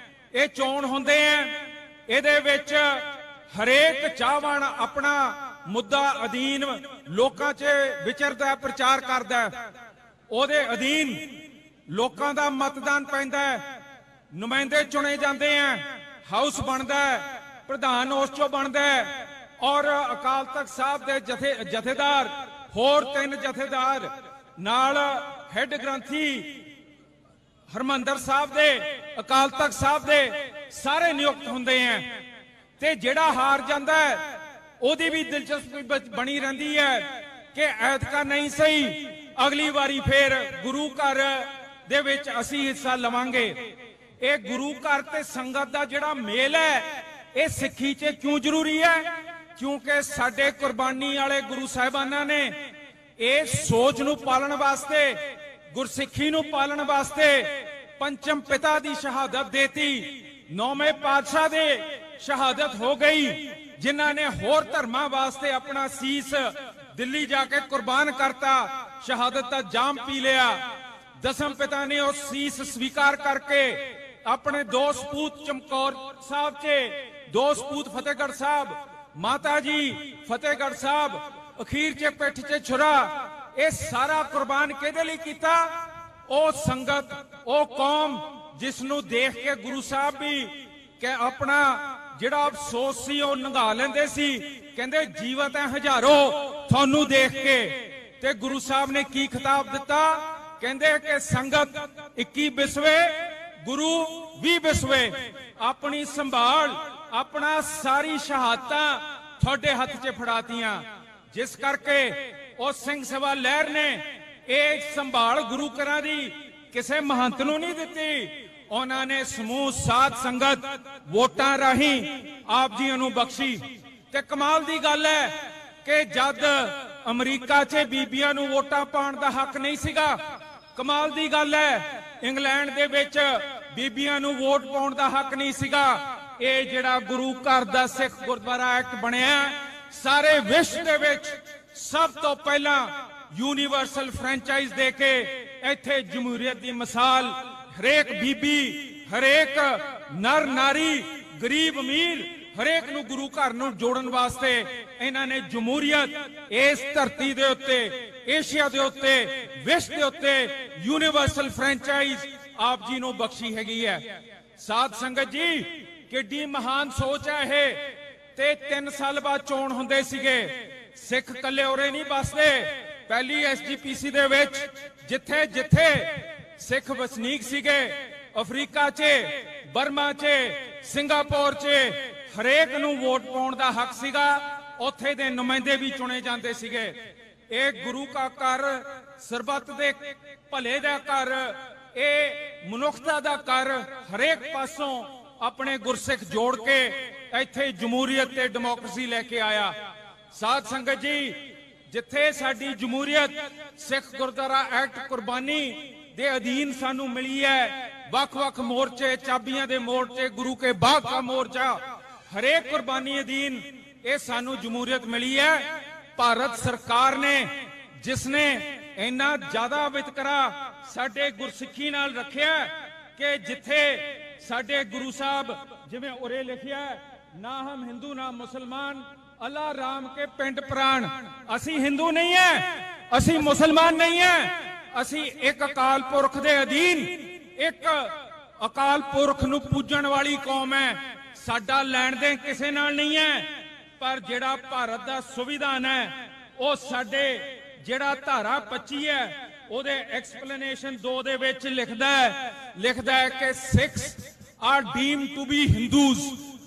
ਇਹ ਚੋਣ ਹੁੰਦੇ ਆ, ਇਹਦੇ ਵਿੱਚ ਹਰੇਕ ਚਾਹਵਾਨ ਆਪਣਾ ਮੁੱਦਾ ਅਧੀਨ ਲੋਕਾਂ 'ਚ ਵਿਚਰਦਾ, ਪ੍ਰਚਾਰ ਕਰਦਾ। ਉਹਦੇ ਅਧੀਨ ਲੋਕਾਂ ਦਾ ਮਤਦਾਨ ਪੈਂਦਾ, ਨੁਮਾਇੰਦੇ ਚੁਣੇ ਜਾਂਦੇ ਆ, ਹਾਊਸ ਬਣਦਾ, ਪ੍ਰਧਾਨ ਉਸ 'ਚੋਂ ਬਣਦਾ, ਔਰ ਅਕਾਲ ਤਖਤ ਸਾਹਿਬ ਦੇ ਜਥੇਦਾਰ, ਹੋਰ 3 ਜਥੇਦਾਰ ਨਾਲ ਹੈੱਡ ਗ੍ਰੰਥੀ ਹਰਮੰਦਰ ਸਾਹਿਬ ਦੇ, ਅਕਾਲ ਤਖਤ ਸਾਹਿਬ ਦੇ ਸਾਰੇ ਨਿਯੁਕਤ ਹੁੰਦੇ ਆ। ਤੇ ਜਿਹੜਾ ਹਾਰ ਜਾਂਦਾ ਉਹਦੀ ਵੀ ਦਿਲਚਸਪੀ ਬਣੀ ਰਹਿੰਦੀ ਹੈ ਕਿ ਐਤਕਾ ਨਹੀਂ ਸਹੀ, ਅਗਲੀ ਵਾਰੀ ਫੇਰ ਗੁਰੂ ਘਰ ਦੇ ਵਿੱਚ ਅਸੀਂ ਹਿੱਸਾ ਲਵਾਂਗੇ। ਇਹ ਗੁਰੂ ਘਰ ਤੇ ਸੰਗਤ ਦਾ ਜਿਹੜਾ ਮੇਲ ਹੈ ਇਹ ਸਿੱਖੀ 'ਚ ਕਿਉਂ ਜ਼ਰੂਰੀ ਹੈ? ਕਿਉਂਕਿ ਸਾਡੇ ਕੁਰਬਾਨੀ ਵਾਲੇ ਗੁਰੂ ਸਾਹਿਬਾਨਾਂ ਨੇ ਇਸ ਸੋਚ ਨੂੰ ਪਾਲਣ ਵਾਸਤੇ, ਗੁਰਸਿੱਖੀ ਨੂੰ ਪਾਲਣ ਵਾਸਤੇ ਪੰਚਮ ਪਿਤਾ ਦੀ ਸ਼ਹਾਦਤ ਦੇਤੀ। ਨੌਵੇਂ ਪਾਤਸ਼ਾਹ ਦੇ ਸ਼ਹਾਦਤ ਹੋ ਗਈ, ਜਿਨ੍ਹਾਂ ਨੇ ਹੋਰ ਧਰਮਾਂ ਵਾਸਤੇ ਆਪਣਾ ਸੀਸ ਦਿੱਲੀ ਜਾ ਕੇ ਕੁਰਬਾਨ ਕਰਤਾ, ਸ਼ਹਾਦਤ ਦਾ ਜਾਮ ਪੀ ਲਿਆ। ਦਸਮ ਪਿਤਾ ਨੇ ਉਹ ਸੀਸ ਸਵੀਕਾਰ ਕਰਕੇ ਆਪਣੇ ਦੋ ਸਪੂਤ ਚਮਕੌਰ ਸਾਹਿਬ 'ਚ, ਦੋ ਸਪੂਤ ਫਤਿਹਗੜ੍ਹ ਸਾਹਿਬ, ਮਾਤਾ ਜੀ ਫਤਿਹਗੜ੍ਹ ਸਾਹਿਬ, ਅਖੀਰ 'ਚ ਪਿੱਠ 'ਚ ਛੁਰਾ, ਇਹ ਸਾਰਾ ਕੁਰਬਾਨ ਕਿਹਦੇ ਲਈ ਕੀਤਾ? ਉਹ ਸੰਗਤ, ਉਹ ਕੌਮ ਜਿਸ ਨੂੰ ਦੇਖ ਕੇ ਗੁਰੂ ਸਾਹਿਬ ਵੀ ਕਿ ਆਪਣਾ ਜਿਹੜਾ ਅਫਸੋਸ ਸੀ ਉਹ ਨੰਗਾ ਲੈਂਦੇ ਸੀ। ਕਹਿੰਦੇ ਜੀਵਤ ਹੈ ਹਜ਼ਾਰੋ ਤੁਹਾਨੂੰ ਦੇਖ ਕੇ। ਤੇ ਗੁਰੂ ਸਾਹਿਬ ਨੇ ਕੀ ਖਿਤਾਬ ਦਿੱਤਾ? ਕਹਿੰਦੇ ਕਿ ਸੰਗਤ 21 ਬਿਸਵੇ, ਗੁਰੂ 20 ਬਿਸਵੇ, ਆਪਣੀ ਸੰਭਾਲ, ਆਪਣਾ ਸਾਰੀ ਸ਼ਹਾਦਤਾਂ ਤੁਹਾਡੇ ਹੱਥ 'ਚ ਫੜਾਤੀਆਂ। ਜਿਸ ਕਰਕੇ ਉਹ ਸਿੰਘ ਸਭਾ ਲਹਿਰ ਨੇ ਇਹ ਸੰਭਾਲ ਗੁਰੂ ਘਰਾਂ ਦੀ ਕਿਸੇ ਮਹੰਤ ਨੂੰ ਨਹੀਂ ਦਿੱਤੀ, ਉਹਨਾਂ ਨੇ ਸਮੂਹ ਸਾਧ ਸੰਗਤ ਵੋਟਾਂ ਰਾਹੀਂ ਆਪ ਜੀਆਂ ਨੂੰ ਬਖਸ਼ੀ। ਤੇ ਕਮਾਲ ਦੀ ਗੱਲ ਹੈ ਕਿ ਜਦ ਅਮਰੀਕਾ 'ਚ ਬੀਬੀਆਂ ਨੂੰ ਵੋਟਾਂ ਪਾਉਣ ਦਾ ਹੱਕ ਨਹੀਂ ਸੀਗਾ, ਕਮਾਲ ਦੀ ਗੱਲ ਹੈ ਇੰਗਲੈਂਡ ਦੇ ਵਿੱਚ ਬੀਬੀਆਂ ਨੂੰ ਵੋਟ ਪਾਉਣ ਦਾ ਹੱਕ ਨਹੀਂ ਸੀਗਾ। ਇਹ ਜਿਹੜਾ ਗੁਰੂ ਘਰ ਦਾ ਸਿੱਖ ਗੁਰਦੁਆਰਾ ਐਕਟ ਬਣਿਆ, ਸਾਰੇ ਵਿਸ਼ਵ ਦੇ ਵਿੱਚ ਸਭ ਤੋਂ ਪਹਿਲਾਂ ਯੂਨੀਵਰਸਲ ਫਰੈਂਚਾਈਜ਼ ਦੇ ਕੇ ਇੱਥੇ ਜਮਹੂਰੀਅਤ ਦੀ ਮਿਸਾਲ, ਹਰੇਕ ਬੀਬੀ, ਹਰੇਕ ਨਰ ਨਾਰੀ, ਗਰੀਬ ਅਮੀਰ, ਹਰੇਕ ਨੂੰ ਗੁਰੂ ਘਰ ਨੂੰ ਜੋੜਨ ਵਾਸਤੇ ਇਹਨਾਂ ਨੇ ਜਮਹੂਰੀਅਤ ਇਸ ਧਰਤੀ ਦੇ ਉੱਤੇ, ਏਸ਼ੀਆ ਦੇ ਉੱਤੇ, ਵਿਸ਼ਵ ਦੇ ਉੱਤੇ ਯੂਨੀਵਰਸਲ ਫਰੈਂਚਾਈਜ਼ ਆਪ ਜੀ ਨੂੰ ਬਖਸ਼ੀ ਹੈਗੀ ਹੈ। ਸਾਧ ਸੰਗਤ ਜੀ, ਕਿੱਡੀ ਮਹਾਨ ਸੋਚ ਹੈ ਇਹ। ਤੇ 3 ਸਾਲ ਬਾਅਦ ਚੋਣ ਹੁੰਦੇ ਸੀਗੇ। ਸਿੱਖ ਕੱਲੇ ਉਰੇ ਨਹੀਂ ਬਸਦੇ, ਪਹਿਲੀ SGPC ਦੇ ਵਿੱਚ ਜਿੱਥੇ ਜਿੱਥੇ ਸਿੱਖ ਵਸਨੀਕ ਸੀਗੇ, ਅਫਰੀਕਾ 'ਚ, ਬਰਮਾ 'ਚ, ਸਿੰਗਾਪੁਰ 'ਚ, ਹਰੇਕ ਨੂੰ ਵੋਟ ਪਾਉਣ ਦਾ ਹੱਕ ਸੀਗਾ। ਉੱਥੇ ਦੇ ਨੁਮਾਇੰਦੇ ਵੀ ਚੁਣੇ ਜਾਂਦੇ ਸੀਗੇ। ਇਹ ਗੁਰੂ ਕਾ ਘਰ, ਸਰਬੱਤ ਦੇ ਭਲੇ ਦਾ ਘਰ, ਇਹ ਮਨੁੱਖਤਾ ਦਾ ਘਰ, ਹਰੇਕ ਪਾਸੋਂ ਆਪਣੇ ਗੁਰਸਿੱਖ ਜੋੜ ਕੇ ਇੱਥੇ ਜਮਹੂਰੀਅਤ ਤੇ ਡੈਮੋਕ੍ਰੇਸੀ ਲੈ ਕੇ ਆਇਆ। ਸਾਧ ਸੰਗਤ ਜੀ, ਜਿੱਥੇ ਸਾਡੀ ਜਮਹੂਰੀਅਤ ਸਿੱਖ ਗੁਰਦੁਆਰਾ ਐਕਟ ਕੁਰਬਾਨੀ ਦੇ ਅਧੀਨ ਸਾਨੂੰ ਮਿਲੀ ਹੈ, ਵੱਖ-ਵੱਖ ਮੋਰਚੇ, ਚਾਬੀਆਂ ਦੇ ਮੋਰਚੇ, ਗੁਰੂ ਕੇ ਬਾਗ ਦਾ ਮੋਰਚਾ, ਹਰੇਕ ਕੁਰਬਾਨੀ ਅਧੀਨ ਇਹ ਸਾਨੂੰ ਜਮਹੂਰੀਅਤ ਮਿਲੀ ਹੈ। ਭਾਰਤ ਸਰਕਾਰ ਨੇ, ਜਿਸ ਨੇ ਇੰਨਾ ਜ਼ਿਆਦਾ ਵਿਤਕਰਾ ਸਾਡੇ ਗੁਰਸਿੱਖੀ ਨਾਲ ਰੱਖਿਆ ਕਿ ਜਿੱਥੇ ਸਾਡੇ ਗੁਰੂ ਸਾਹਿਬ, ਜਿਵੇਂ ਉਰੇ ਲਿਖਿਆ, ਨਾ ਹਮ ਹਿੰਦੂ ਨਾ ਮੁਸਲਮਾਨ, ਅੱਲਾ ਰਾਮ ਕੇ ਪਿੰਡ ਪ੍ਰਾਣ। ਅਸੀਂ ਹਿੰਦੂ ਨਹੀਂ ਹੈ, ਅਸੀਂ ਮੁਸਲਮਾਨ ਨਹੀਂ ਹੈ, ਅਸੀਂ ਇੱਕ ਅਕਾਲ ਪੁਰਖ ਦੇ ਅਧੀਨ, ਇੱਕ ਅਕਾਲ ਪੁਰਖ ਨੂੰ ਪੂਜਣ ਵਾਲੀ ਕੌਮ ਹੈ। ਸਾਡਾ ਲੈਣ ਦੇਣ ਕਿਸੇ ਨਾਲ ਨਹੀਂ ਹੈ। ਪਰ ਜਿਹੜਾ ਭਾਰਤ ਦਾ ਸੰਵਿਧਾਨ ਹੈ, ਉਹ ਸਾਡੇ ਜਿਹੜਾ ਧਾਰਾ 25 ਹੈ ਉਹਦੇ ਐਕਸਪਲੇਨੇਸ਼ਨ 2 ਦੇ ਵਿੱਚ ਲਿਖਦਾ ਹੈ ਕਿ Sikhs are deemed to be Hindus.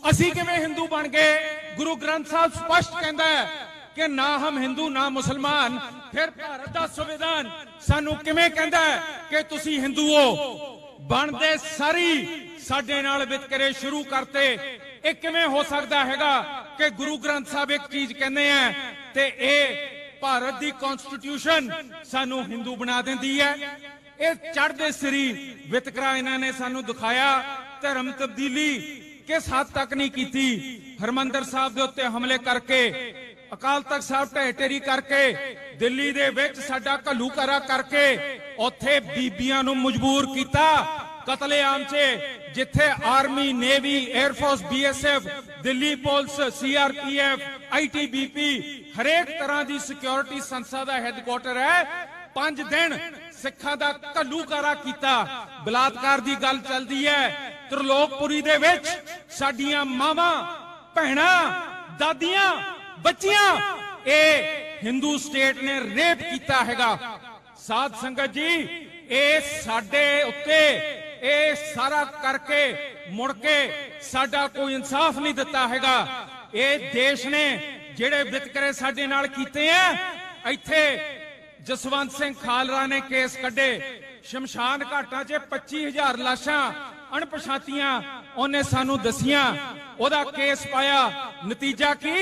ਅਸੀਂ ਕਿਵੇਂ ਹਿੰਦੂ ਬਣ ਗਏ? ਗੁਰੂ ਗ੍ਰੰਥ ਸਾਹਿਬ ਸਪਸ਼ਟ ਕਹਿੰਦਾ ਹੈ ਕਿ ਨਾ ਹਮ ਹਿੰਦੂ ਨਾ ਮੁਸਲਮਾਨ। ਫਿਰ ਭਾਰਤ ਦਾ ਸੰਵਿਧਾਨ ਸਾਨੂੰ ਕਿਵੇਂ ਕਹਿੰਦਾ ਹੈ ਕਿ ਤੁਸੀਂ ਹਿੰਦੂ ਹੋ? ਬਣਦੇ ਸਾਰੀ ਸਾਡੇ ਨਾਲ ਵਿਤਕਰੇ ਸ਼ੁਰੂ ਕਰਤੇ। ਇਹ ਕਿਵੇਂ ਹੋ ਸਕਦਾ ਹੈਗਾ ਕਿ ਗੁਰੂ ਗ੍ਰੰਥ ਸਾਹਿਬ ਇੱਕ ਚੀਜ਼ ਕਹਿੰਦੇ ਆ ਤੇ ਇਹ ਭਾਰਤ ਦੀ ਕਨਸਟੀਟਿਊਸ਼ਨ ਸਾਨੂੰ ਹਿੰਦੂ ਬਣਾ ਦਿੰਦੀ ਹੈ? ਇਹ ਚੜ੍ਹਦੇ ਸਿਰੀ ਵਿਤਕਰਾ ਇਹਨਾਂ ਨੇ ਸਾਨੂੰ ਦਿਖਾਇਆ। ਧਰਮ ਤਬਦੀਲੀ ਕਿਸ ਹੱਦ ਤੱਕ ਨਹੀਂ ਕੀਤੀ। ਹਰਮੰਦਰ ਸਾਹਿਬ ਦੇ ਉੱਤੇ ਹਮਲੇ ਕਰਕੇ, ਅਕਾਲ ਤਖਤ ਸਾਹਿਬ ਢਹਿ ਢੇਰੀ ਕਰਕੇ, ਦਿੱਲੀ ਦੇ ਵਿੱਚ ਸਾਡਾ ਘੱਲੂਘਾਰਾ ਕਰਕੇ, ਉੱਥੇ ਬੀਬੀਆਂ ਨੂੰ ਮਜਬੂਰ ਕੀਤਾ ਕਤਲੇਆਮ 'ਚ, ਜਿੱਥੇ army, navy, air force, BSF, Delhi police, CRPF, ITBP, ਹਰੇਕ ਤਰ੍ਹਾਂ ਦੀ ਸਿਕਿਉਰਿਟੀ ਸੰਸਥਾ ਦਾ ਹੈੱਡਕੁਆਟਰ ਹੈ। 5 ਦਿਨ ਸਿੱਖਾਂ ਦਾ ਘੱਲੂਘਾਰਾ ਕੀਤਾ। ਬਲਾਤਕਾਰ ਦੀ ਗੱਲ ਚੱਲਦੀ ਹੈ। ਤ੍ਰਿਲੋਕਪੁਰੀ ਦੇ ਵਿੱਚ ਸਾਡੀਆਂ ਮਾਵਾਂ, ਭੈਣਾਂ, ਦਾਦੀਆਂ, ਬੱਚੀਆਂ, ਇਹ ਹਿੰਦੂ ਸਟੇਟ ਨੇ ਰੇਪ ਕੀਤਾ ਹੈਗਾ। ਸਾਧ ਸੰਗਤ ਜੀ, ਇਹ ਸਾਡੇ ਉੱਤੇ ਇਹ ਸਾਰਾ ਕਰਕੇ ਮੁੜ ਕੇ ਸਾਡਾ ਕੋਈ ਇਨਸਾਫ ਨਹੀਂ ਦਿੱਤਾ ਹੈਗਾ। ਇਹ ਦੇਸ਼ ਨੇ ਜਿਹੜੇ ਵਿਤਕਰੇ ਸਾਡੇ ਨਾਲ ਕੀਤੇ ਆ, ਇੱਥੇ ਜਸਵੰਤ ਸਿੰਘ ਖਾਲਰਾ ਨੇ ਕੇਸ ਕੱਢੇ, ਸ਼ਮਸ਼ਾਨ ਘਾਟਾਂ 'ਚ 25,000 ਲਾਸ਼ਾਂ ਅਣਪਛਾਤੀਆਂ ਉਹਨੇ ਸਾਨੂੰ ਦਸੀਆਂ, ਉਹਦਾ ਕੇਸ ਪਾਇਆ। ਨਤੀਜਾ ਕੀ?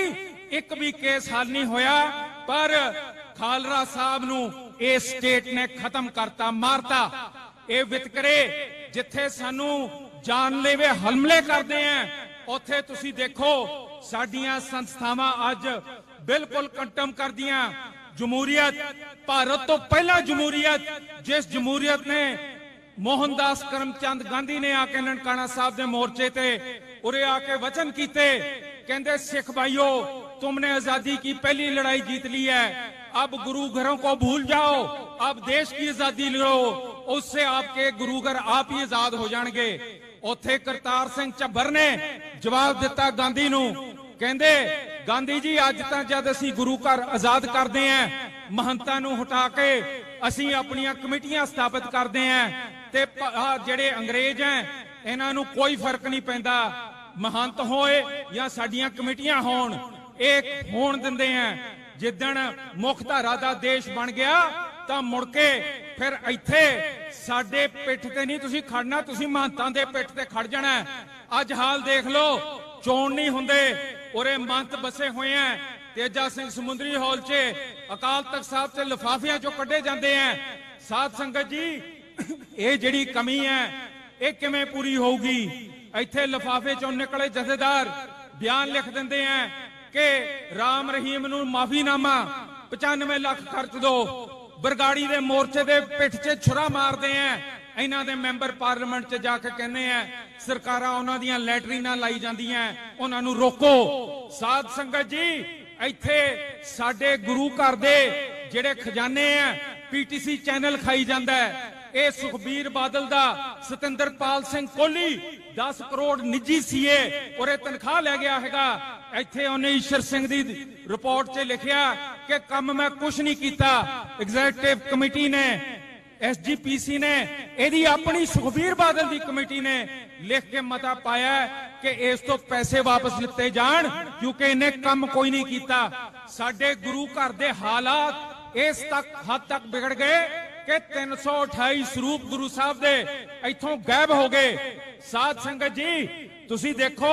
ਇੱਕ ਵੀ ਕੇਸ ਹੱਲ ਨਹੀਂ ਹੋਇਆ। ਪਰ ਖਾਲਰਾ ਸਾਹਿਬ ਨੂੰ ਇਹ ਸਟੇਟ ਨੇ ਖਤਮ ਕਰਤਾ, ਮਾਰਤਾ। ਇਹ ਵਿਤਕਰੇ ਜਿੱਥੇ ਸਾਨੂੰ ਜਾਨਲੇਵੇ ਹਮਲੇ ਕਰਦੇ ਆ, ਉੱਥੇ ਤੁਸੀਂ ਦੇਖੋ ਸਾਡੀਆਂ ਸੰਸਥਾਵਾਂ ਅੱਜ ਬਿਲਕੁਲ ਕੰਟਮ ਕਰਦੀਆਂ। ਜਮਹੂਰੀਅਤ, ਭਾਰਤ ਤੋਂ ਪਹਿਲਾਂ ਜਮਹੂਰੀਅਤ, ਜਿਸ ਜਮਹੂਰੀਅਤ ਨੇ मोहनदास करमचंद गांधी ने आके ननकाना साहब के मोर्चे ते उरे आके वचन कीते, कहंदे सिख भाइयों तुमने आजादी की पहली लड़ाई जीत ली है, अब गुरु घरों को भूल जाओ, अब देश की आजादी लो, उससे आपके गुरु घर आप ही आजाद हो जाएंगे। उत्थे करतार सिंह झब्बर ने जवाब दिता गांधी नूं, कहंदे गांधी जी अज तां जद असीं गुरु घर आजाद करदे हैं, महंतां नूं हटा के असीं अपनियां कमेटियां स्थापित करदे हैं, ते ਜਿਹੜੇ ਅੰਗਰੇਜ਼ ਐ ਇਹਨਾਂ ਨੂੰ ਕੋਈ ਫਰਕ ਨਹੀਂ ਪੈਂਦਾ, ਮਹੰਤ ਹੋਏ ਜਾਂ ਸਾਡੀਆਂ ਕਮੇਟੀਆਂ ਹੋਣ, ਇਹ ਹੋਣ ਦਿੰਦੇ ਆ। ਜਿੱਦਣ ਮੁੱਖ ਧਾਰਾ ਦਾ ਦੇਸ਼ ਬਣ ਗਿਆ ਤਾਂ ਮੁੜ ਕੇ ਫਿਰ ਇੱਥੇ ਸਾਡੇ ਪਿੱਠ ਤੇ ਨਹੀਂ ਤੁਸੀਂ ਖੜਨਾ, ਤੁਸੀਂ ਮਹੰਤਾਂ ਦੇ ਪਿੱਠ ਤੇ ਖੜ ਜਾਣਾ। ਅੱਜ ਹਾਲ ਦੇਖ ਲਓ, ਚੋਣ ਨਹੀਂ ਹੁੰਦੇ, ਉਰੇ ਮੰਤ ਬਸੇ ਹੋਏ ਆ। ਤੇਜਾ ਸਿੰਘ ਸਮੁੰਦਰੀ ਹਾਲ 'ਚ ਅਕਾਲ ਤਖਤ ਸਾਹਿਬ ਤੇ ਲਿਫਾਫਿਆਂ 'ਚੋਂ ਕੱਢੇ ਜਾਂਦੇ ਆ। ਸਾਧ ਸੰਗਤ ਜੀ, ਇਹ ਜਿਹੜੀ ਕਮੀ ਹੈ ਇਹ ਕਿਵੇਂ ਪੂਰੀ ਹੋਊਗੀ? ਇੱਥੇ ਲਿਫਾਫੇ ਚੋਂ ਨਿਕਲੇ ਜਥੇਦਾਰ ਬਿਆਨ ਲਿਖ ਦਿੰਦੇ ਆ ਕਿ ਰਾਮ ਰਹੀਮ ਨੂੰ ਮਾਫੀਨਾਮਾ 95 ਲੱਖ ਖਰਚ ਦੋ, ਬਰਗਾੜੀ ਦੇ ਮੋਰਚੇ ਦੇ ਪਿੱਠ 'ਚ ਛੁਰਾ ਮਾਰਦੇ ਆ। ਇਹਨਾਂ ਦੇ ਮੈਂਬਰ ਪਾਰਲੀਮੈਂਟ 'ਚ ਜਾ ਕੇ ਕਹਿੰਦੇ ਆ ਸਰਕਾਰਾਂ ਉਹਨਾਂ ਦੀਆਂ ਲੈਟਰੀਨਾਂ ਲਾਈ ਜਾਂਦੀਆਂ, ਉਹਨਾਂ ਨੂੰ ਰੋਕੋ। ਸਾਧ ਸੰਗਤ ਜੀ, ਇੱਥੇ ਸਾਡੇ ਗੁਰੂ ਘਰ ਦੇ ਜਿਹੜੇ ਖਜ਼ਾਨੇ ਆ ਪੀਟੀਸੀ ਚੈਨਲ ਖਾਈ ਜਾਂਦਾ ਹੈ। ਇਹ ਸੁਖਬੀਰ ਬਾਦਲ ਦਾ ਸਤਿੰਦਰਪਾਲ ਸਿੰਘ ਕੋਹਲੀ 10 ਕਰੋੜ ਨਿੱਜੀ ਸੀਏ ਔਰ ਇਹ ਤਨਖਾਹ ਲੈ ਗਿਆ ਹੈਗਾ। ਇੱਥੇ ਉਹਨੇ ਈਸ਼ਰ ਸਿੰਘ ਦੀ ਰਿਪੋਰਟ 'ਚ ਲਿਖਿਆ ਕਿ ਕੰਮ ਮੈਂ ਕੁਝ ਨਹੀਂ ਕੀਤਾ। ਐਗਜ਼ੀਕਿਊਟਿਵ ਕਮੇਟੀ ਨੇ, ਐਸਜੀਪੀਸੀ ਨੇ, ਇਹਦੀ ਆਪਣੀ ਸੁਖਬੀਰ ਬਾਦਲ ਦੀ ਕਮੇਟੀ ਨੇ ਲਿਖ ਕੇ ਮਤਾ ਪਾਇਆ ਕਿ ਇਸ ਤੋਂ ਪੈਸੇ ਵਾਪਸ ਲਿੱਤੇ ਜਾਣ, ਕਿਉਂਕਿ ਇਹਨੇ ਕੰਮ ਕੋਈ ਨਹੀਂ ਕੀਤਾ। ਸਾਡੇ ਗੁਰੂ ਘਰ ਦੇ ਹਾਲਾਤ ਇਸ ਹੱਦ ਤੱਕ ਵਿਗੜ ਗਏ ਕਿ 328 ਸਰੂਪ ਗੁਰੂ ਸਾਹਿਬ ਦੇ ਇੱਥੋਂ ਗਾਇਬ ਹੋ ਗਏ। ਸਾਧ ਸੰਗਤ ਜੀ, ਤੁਸੀਂ ਦੇਖੋ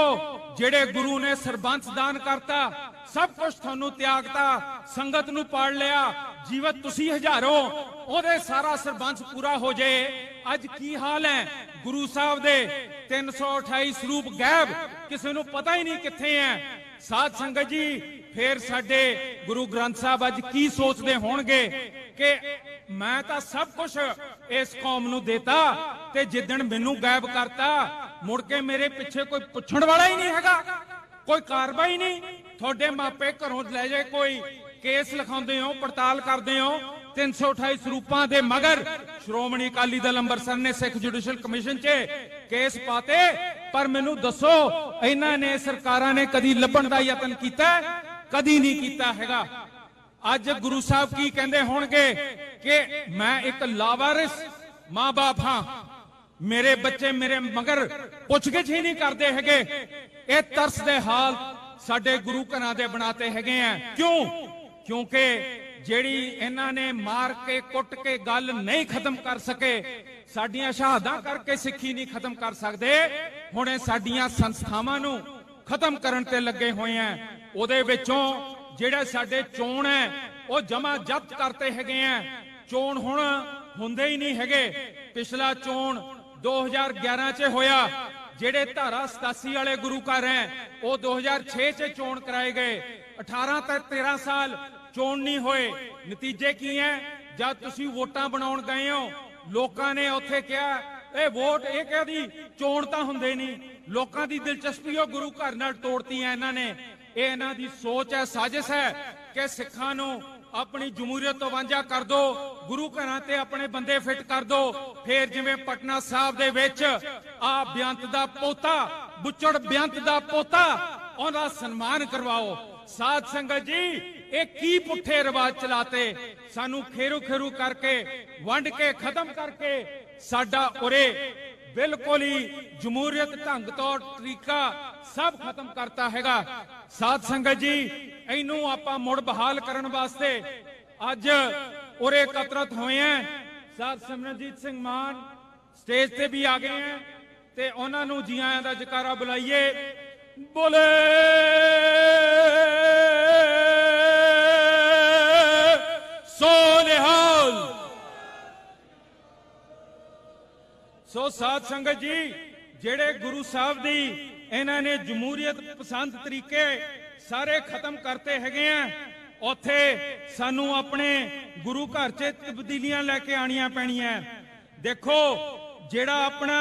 ਜਿਹੜੇ ਗੁਰੂ ਨੇ ਸਰਬੰਸ ਦਾਨ ਕਰਤਾ, ਸਭ ਕੁਝ ਤੁਹਾਨੂੰ ਤਿਆਗਤਾ, ਸੰਗਤ ਨੂੰ ਪਾੜ ਲਿਆ, ਜੀਵਤ ਤੁਸੀਂ ਹਜ਼ਾਰੋਂ, ਉਹਦੇ ਸਾਰਾ ਸਰਬੰਸ ਪੂਰਾ ਹੋ ਜਾਏ। ਅੱਜ ਕੀ ਹਾਲ ਹੈ ਗੁਰੂ ਸਾਹਿਬ ਦੇ? 328 ਸਰੂਪ ਗਾਇਬ, ਕਿਸੇ ਨੂੰ ਪਤਾ ਹੀ ਨਹੀਂ ਕਿੱਥੇ ਹੈ। ਸਾਧ ਸੰਗਤ ਜੀ, ਫੇਰ ਸਾਡੇ ਗੁਰੂ ਗ੍ਰੰਥ ਸਾਹਿਬ ਅੱਜ ਕੀ ਸੋਚਦੇ ਹੋਣਗੇ ਕਿ ਮੈਂ ਤਾਂ ਸਭ ਕੁਝ ਇਸ ਕੌਮ ਨੂੰ ਦੇਤਾ ਤੇ ਜਿੱਦਣ ਮੈਨੂੰ ਗਾਇਬ ਕਰਤਾ ਮੁੜ ਕੇ ਮੇਰੇ ਪਿੱਛੇ ਕੋਈ ਪੁੱਛਣ ਵਾਲਾ ਹੀ ਨਹੀਂ ਹੈਗਾ, ਕੋਈ ਕਾਰਵਾਈ ਨਹੀਂ। ਤੁਹਾਡੇ ਮਾਪੇ ਘਰੋਂ ਲੈ ਜਾਏ, ਕੋਈ ਕੇਸ ਲਿਖਾਉਂਦੇ ਹੋ, ਪੜਤਾਲ ਕਰਦੇ ਹੋ। 328 ਸਰੂਪਾਂ ਦੇ ਮਗਰ ਸ਼੍ਰੋਮਣੀ ਅਕਾਲੀ ਦਲ ਅੰਮ੍ਰਿਤਸਰ ਨੇ ਸਿੱਖ ਜੁਡੀਸ਼ੀਅਲ ਕਮਿਸ਼ਨ 'ਚ ਕੇਸ ਪਾਤੇ, ਪਰ ਮੈਨੂੰ ਦੱਸੋ ਇਹਨਾਂ ਨੇ ਸਰਕਾਰਾਂ ਨੇ ਕਦੀ ਲੱਭਣ ਦਾ ਯਤਨ ਕੀਤਾ? ਕਦੀ ਨਹੀਂ ਕੀਤਾ ਹੈਗਾ। ਅੱਜ ਗੁਰੂ ਸਾਹਿਬ ਕੀ ਕਹਿੰਦੇ ਹੋਣਗੇ ਕਿ ਮੈਂ ਇੱਕ ਲਾਵਾਰਿਸ ਮਾਂ-ਬਾਪ ਹਾਂ, ਮੇਰੇ ਬੱਚੇ ਮੇਰੇ ਮਗਰ ਪੁੱਛਗਿੱਛ ਹੀ ਨਹੀਂ ਕਰਦੇ ਹੈਗੇ। ਇਹ ਤਰਸ ਦੇ ਹਾਲ ਸਾਡੇ ਗੁਰੂ ਘਰਾਂ ਦੇ ਬਣਾਤੇ ਹੈਗੇ ਆ। ਕਿਉਂ? ਕਿਉਂਕਿ ਜਿਹੜੀ ਇਹਨਾਂ ਨੇ ਮਾਰ ਕੇ ਕੁੱਟ ਕੇ ਗੱਲ ਨਹੀਂ ਖਤਮ ਕਰ ਸਕੇ, ਸਾਡੀਆਂ ਸ਼ਹਾਦਾਂ ਕਰਕੇ ਸਿੱਖੀ ਨਹੀਂ ਖਤਮ ਕਰ ਸਕਦੇ, ਹੁਣ ਇਹ ਸਾਡੀਆਂ ਸੰਸਥਾਵਾਂ ਨੂੰ ਖਤਮ ਕਰਨ ਤੇ ਲੱਗੇ ਹੋਏ ਆ। ਉਹਦੇ ਵਿੱਚੋਂ ਜਿਹੜੇ ਸਾਡੇ ਚੋਣ ਹੈ ਉਹ ਜਮਾ ਜ਼ਬਤ ਕਰਤੇ ਹੈਗੇ ਆ। ਚੋਣ ਹੁਣ ਹੁੰਦੇ ਹੀ ਨਹੀਂ ਹੈਗੇ। ਪਿਛਲਾ ਚੋਣ 2011 'ਚ ਹੋਇਆ, ਜਿਹੜੇ ਧਾਰਾ 87 ਵਾਲੇ ਗੁਰੂ ਘਰ ਹੈ ਉਹ 2006 'ਚ ਚੋਣ ਕਰਾਏ ਗਏ। 18 ਤੇ 13 ਸਾਲ ਚੋਣ ਨਹੀਂ ਹੋਏ। ਨਤੀਜੇ ਕੀ ਹੈ? ਜਦ ਤੁਸੀਂ ਵੋਟਾਂ ਬਣਾਉਣ ਗਏ ਹੋ, ਲੋਕਾਂ ਨੇ ਉੱਥੇ ਕਿਹਾ ਇਹ ਵੋਟ, ਇਹ ਕਹਦੀ ਚੋਣ ਤਾਂ ਹੁੰਦੇ ਨਹੀਂ। ਲੋਕਾਂ ਦੀ ਦਿਲਚਸਪੀ ਉਹ ਗੁਰੂ ਘਰ ਨਾਲ ਤੋੜਤੀ ਹੈ ਇਹਨਾਂ ਨੇ। ਇਹ ਇਹਨਾਂ ਦੀ ਸੋਚ ਹੈ, ਸਾਜ਼ਿਸ਼ ਹੈ ਕਿ ਸਿੱਖਾਂ ਨੂੰ ਆਪਣੀ ਜਮਹੂਰੀਅਤ ਤੋਂ ਵਾਂਝਾ ਕਰ ਦੋ, ਗੁਰੂ ਘਰਾਂ ਤੇ ਆਪਣੇ ਬੰਦੇ ਫਿੱਟ ਕਰ ਦੋ। ਫੇਰ ਜਿਵੇਂ ਪਟਨਾ ਸਾਹਿਬ ਦੇ ਵਿੱਚ ਆ ਬੇਅੰਤ ਦਾ ਪੋਤਾ, ਬੁੱਚੜ ਬੇਅੰਤ ਦਾ ਪੋਤਾ, ਉਹਦਾ ਸਨਮਾਨ ਕਰਵਾਓ। ਸਾਧ ਸੰਗਤ ਜੀ, ਇਹ ਕੀ ਪੁੱਠੇ ਰਿਵਾਜ ਚਲਾਤੇ? ਸਾਨੂੰ ਖੇਰੂ ਖੇਰੂ ਕਰਕੇ, ਵੰਡ ਕੇ, ਖਤਮ ਕਰਕੇ ਸਾਡਾ ਉਰੇ ਬਿਲਕੁਲ ਹੀ ਜਮਹੂਰੀਅਤ ਢੰਗ ਤੌਰ ਤਰੀਕਾ ਸਭ ਖਤਮ ਕਰਤਾ ਹੈਗਾ। ਸਾਧ ਸੰਗਤ ਜੀ, ਇਹਨੂੰ ਆਪਾਂ ਮੁੜ ਬਹਾਲ ਕਰਨ ਵਾਸਤੇ ਅੱਜ ਉਰੇ ਇਕੱਤਰਤ ਹੋਏ हैं। ਸਰ ਸਿਮਰਨਜੀਤ ਸਿੰਘ ਮਾਨ ਸਟੇਜ ਤੇ ਵੀ ਆ ਗਏ हैं ਤੇ ਉਹਨਾਂ ਨੂੰ ਜੀ ਆਇਆਂ ਦਾ ਜਕਾਰਾ ਬੁਲਾਈਏ। ਬੋਲੇ ਸੋ ਨਿਹਾਲ। ਸੋ ਸਾਧ ਸੰਗਤ ਜੀ, ਜਿਹੜੇ ਗੁਰੂ ਸਾਹਿਬ ਦੀ ਇਹਨਾਂ ਨੇ ਜਮਹੂਰੀਅਤ ਪਸੰਦ ਤਰੀਕੇ ਸਾਰੇ ਖਤਮ ਕਰਤੇ ਹੈਗੇ ਆ, ਉੱਥੇ ਸਾਨੂੰ ਆਪਣੇ ਗੁਰੂ ਘਰ 'ਚ ਤਬਦੀਲੀਆਂ ਲੈ ਕੇ ਆਣੀਆਂ ਪੈਣੀਆਂ। ਦੇਖੋ, ਜਿਹੜਾ ਆਪਣਾ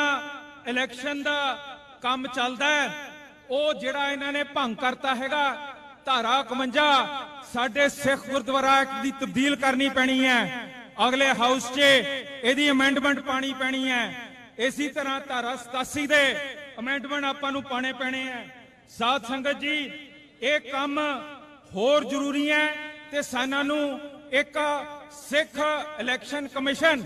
ਇਲੈਕਸ਼ਨ ਦਾ ਕੰਮ ਚੱਲਦਾ ਹੈ, ਉਹ ਜਿਹੜਾ ਇਹਨਾਂ ਨੇ ਭੰਗ ਕਰਤਾ ਹੈਗਾ, ਧਾਰਾ 51 ਸਾਡੇ ਸਿੱਖ ਗੁਰਦੁਆਰਾ ਐਕਟ ਦੀ ਤਬਦੀਲ ਕਰਨੀ ਪੈਣੀ ਹੈ। ਅਗਲੇ ਹਾਊਸ 'ਚ ਇਹਦੀ ਅਮੈਂਡਮੈਂਟ ਪਾਣੀ ਪੈਣੀ ਹੈ। ਇਸੇ ਤਰ੍ਹਾਂ ਧਾਰਾ 87 ਦੇ ਅਮੈਂਡਮੈਂਟ ਆਪਾਂ ਨੂੰ ਪਾਣੇ ਪੈਣੇ ਹੈ। ਸਾਧ ਸੰਗਤ ਜੀ, ਇਹ ਕੰਮ ਹੋਰ ਜ਼ਰੂਰੀ ਹੈ ਤੇ ਸਾਨੂੰ ਨੂੰ ਇੱਕ ਸਿੱਖ ਇਲੈਕਸ਼ਨ ਕਮਿਸ਼ਨ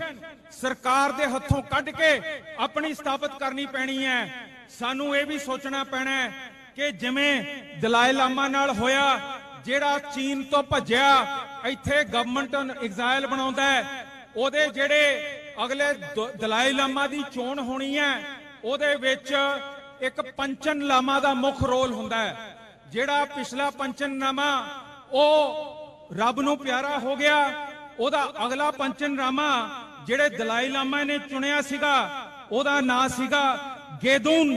ਸਰਕਾਰ ਦੇ ਹੱਥੋਂ ਕੱਢ ਕੇ ਆਪਣੀ ਸਥਾਪਿਤ ਕਰਨੀ ਪੈਣੀ ਹੈ। ਸਾਨੂੰ ਇਹ ਵੀ ਸੋਚਣਾ ਪੈਣਾ ਹੈ ਕਿ ਜਿਵੇਂ ਦਲਾਈ ਲਾਮਾ ਨਾਲ ਹੋਇਆ, ਜਿਹੜਾ ਚੀਨ ਤੋਂ ਭੱਜਿਆ ਇੱਥੇ ਗਵਰਨਮੈਂਟ ਐਗਜ਼ਾਈਲ ਬਣਾਉਂਦਾ ਹੈ, ਉਹਦੇ ਜਿਹੜੇ ਅਗਲੇ ਦਲਾਈ ਲਾਮਾ ਦੀ ਚੋਣ ਹੋਣੀ ਹੈ, ਉਹਦੇ ਵਿੱਚ ਇੱਕ ਪੰਚਨ ਲਾਮਾ ਦਾ ਮੁੱਖ ਰੋਲ ਹੁੰਦਾ ਹੈ। ਜਿਹੜਾ ਪਿਛਲਾ ਪੰਚਨਨਾਮਾ ਉਹ ਰੱਬ ਨੂੰ ਪਿਆਰਾ ਹੋ ਗਿਆ, ਉਹਦਾ ਅਗਲਾ ਪੰਚਨਨਾਮਾ ਜਿਹੜੇ ਦਲਾਈ ਲਾਮਾ ਨੇ ਚੁਣਿਆ ਸੀਗਾ, ਉਹਦਾ ਨਾਂ ਸੀਗਾ ਗੇਦੂਨ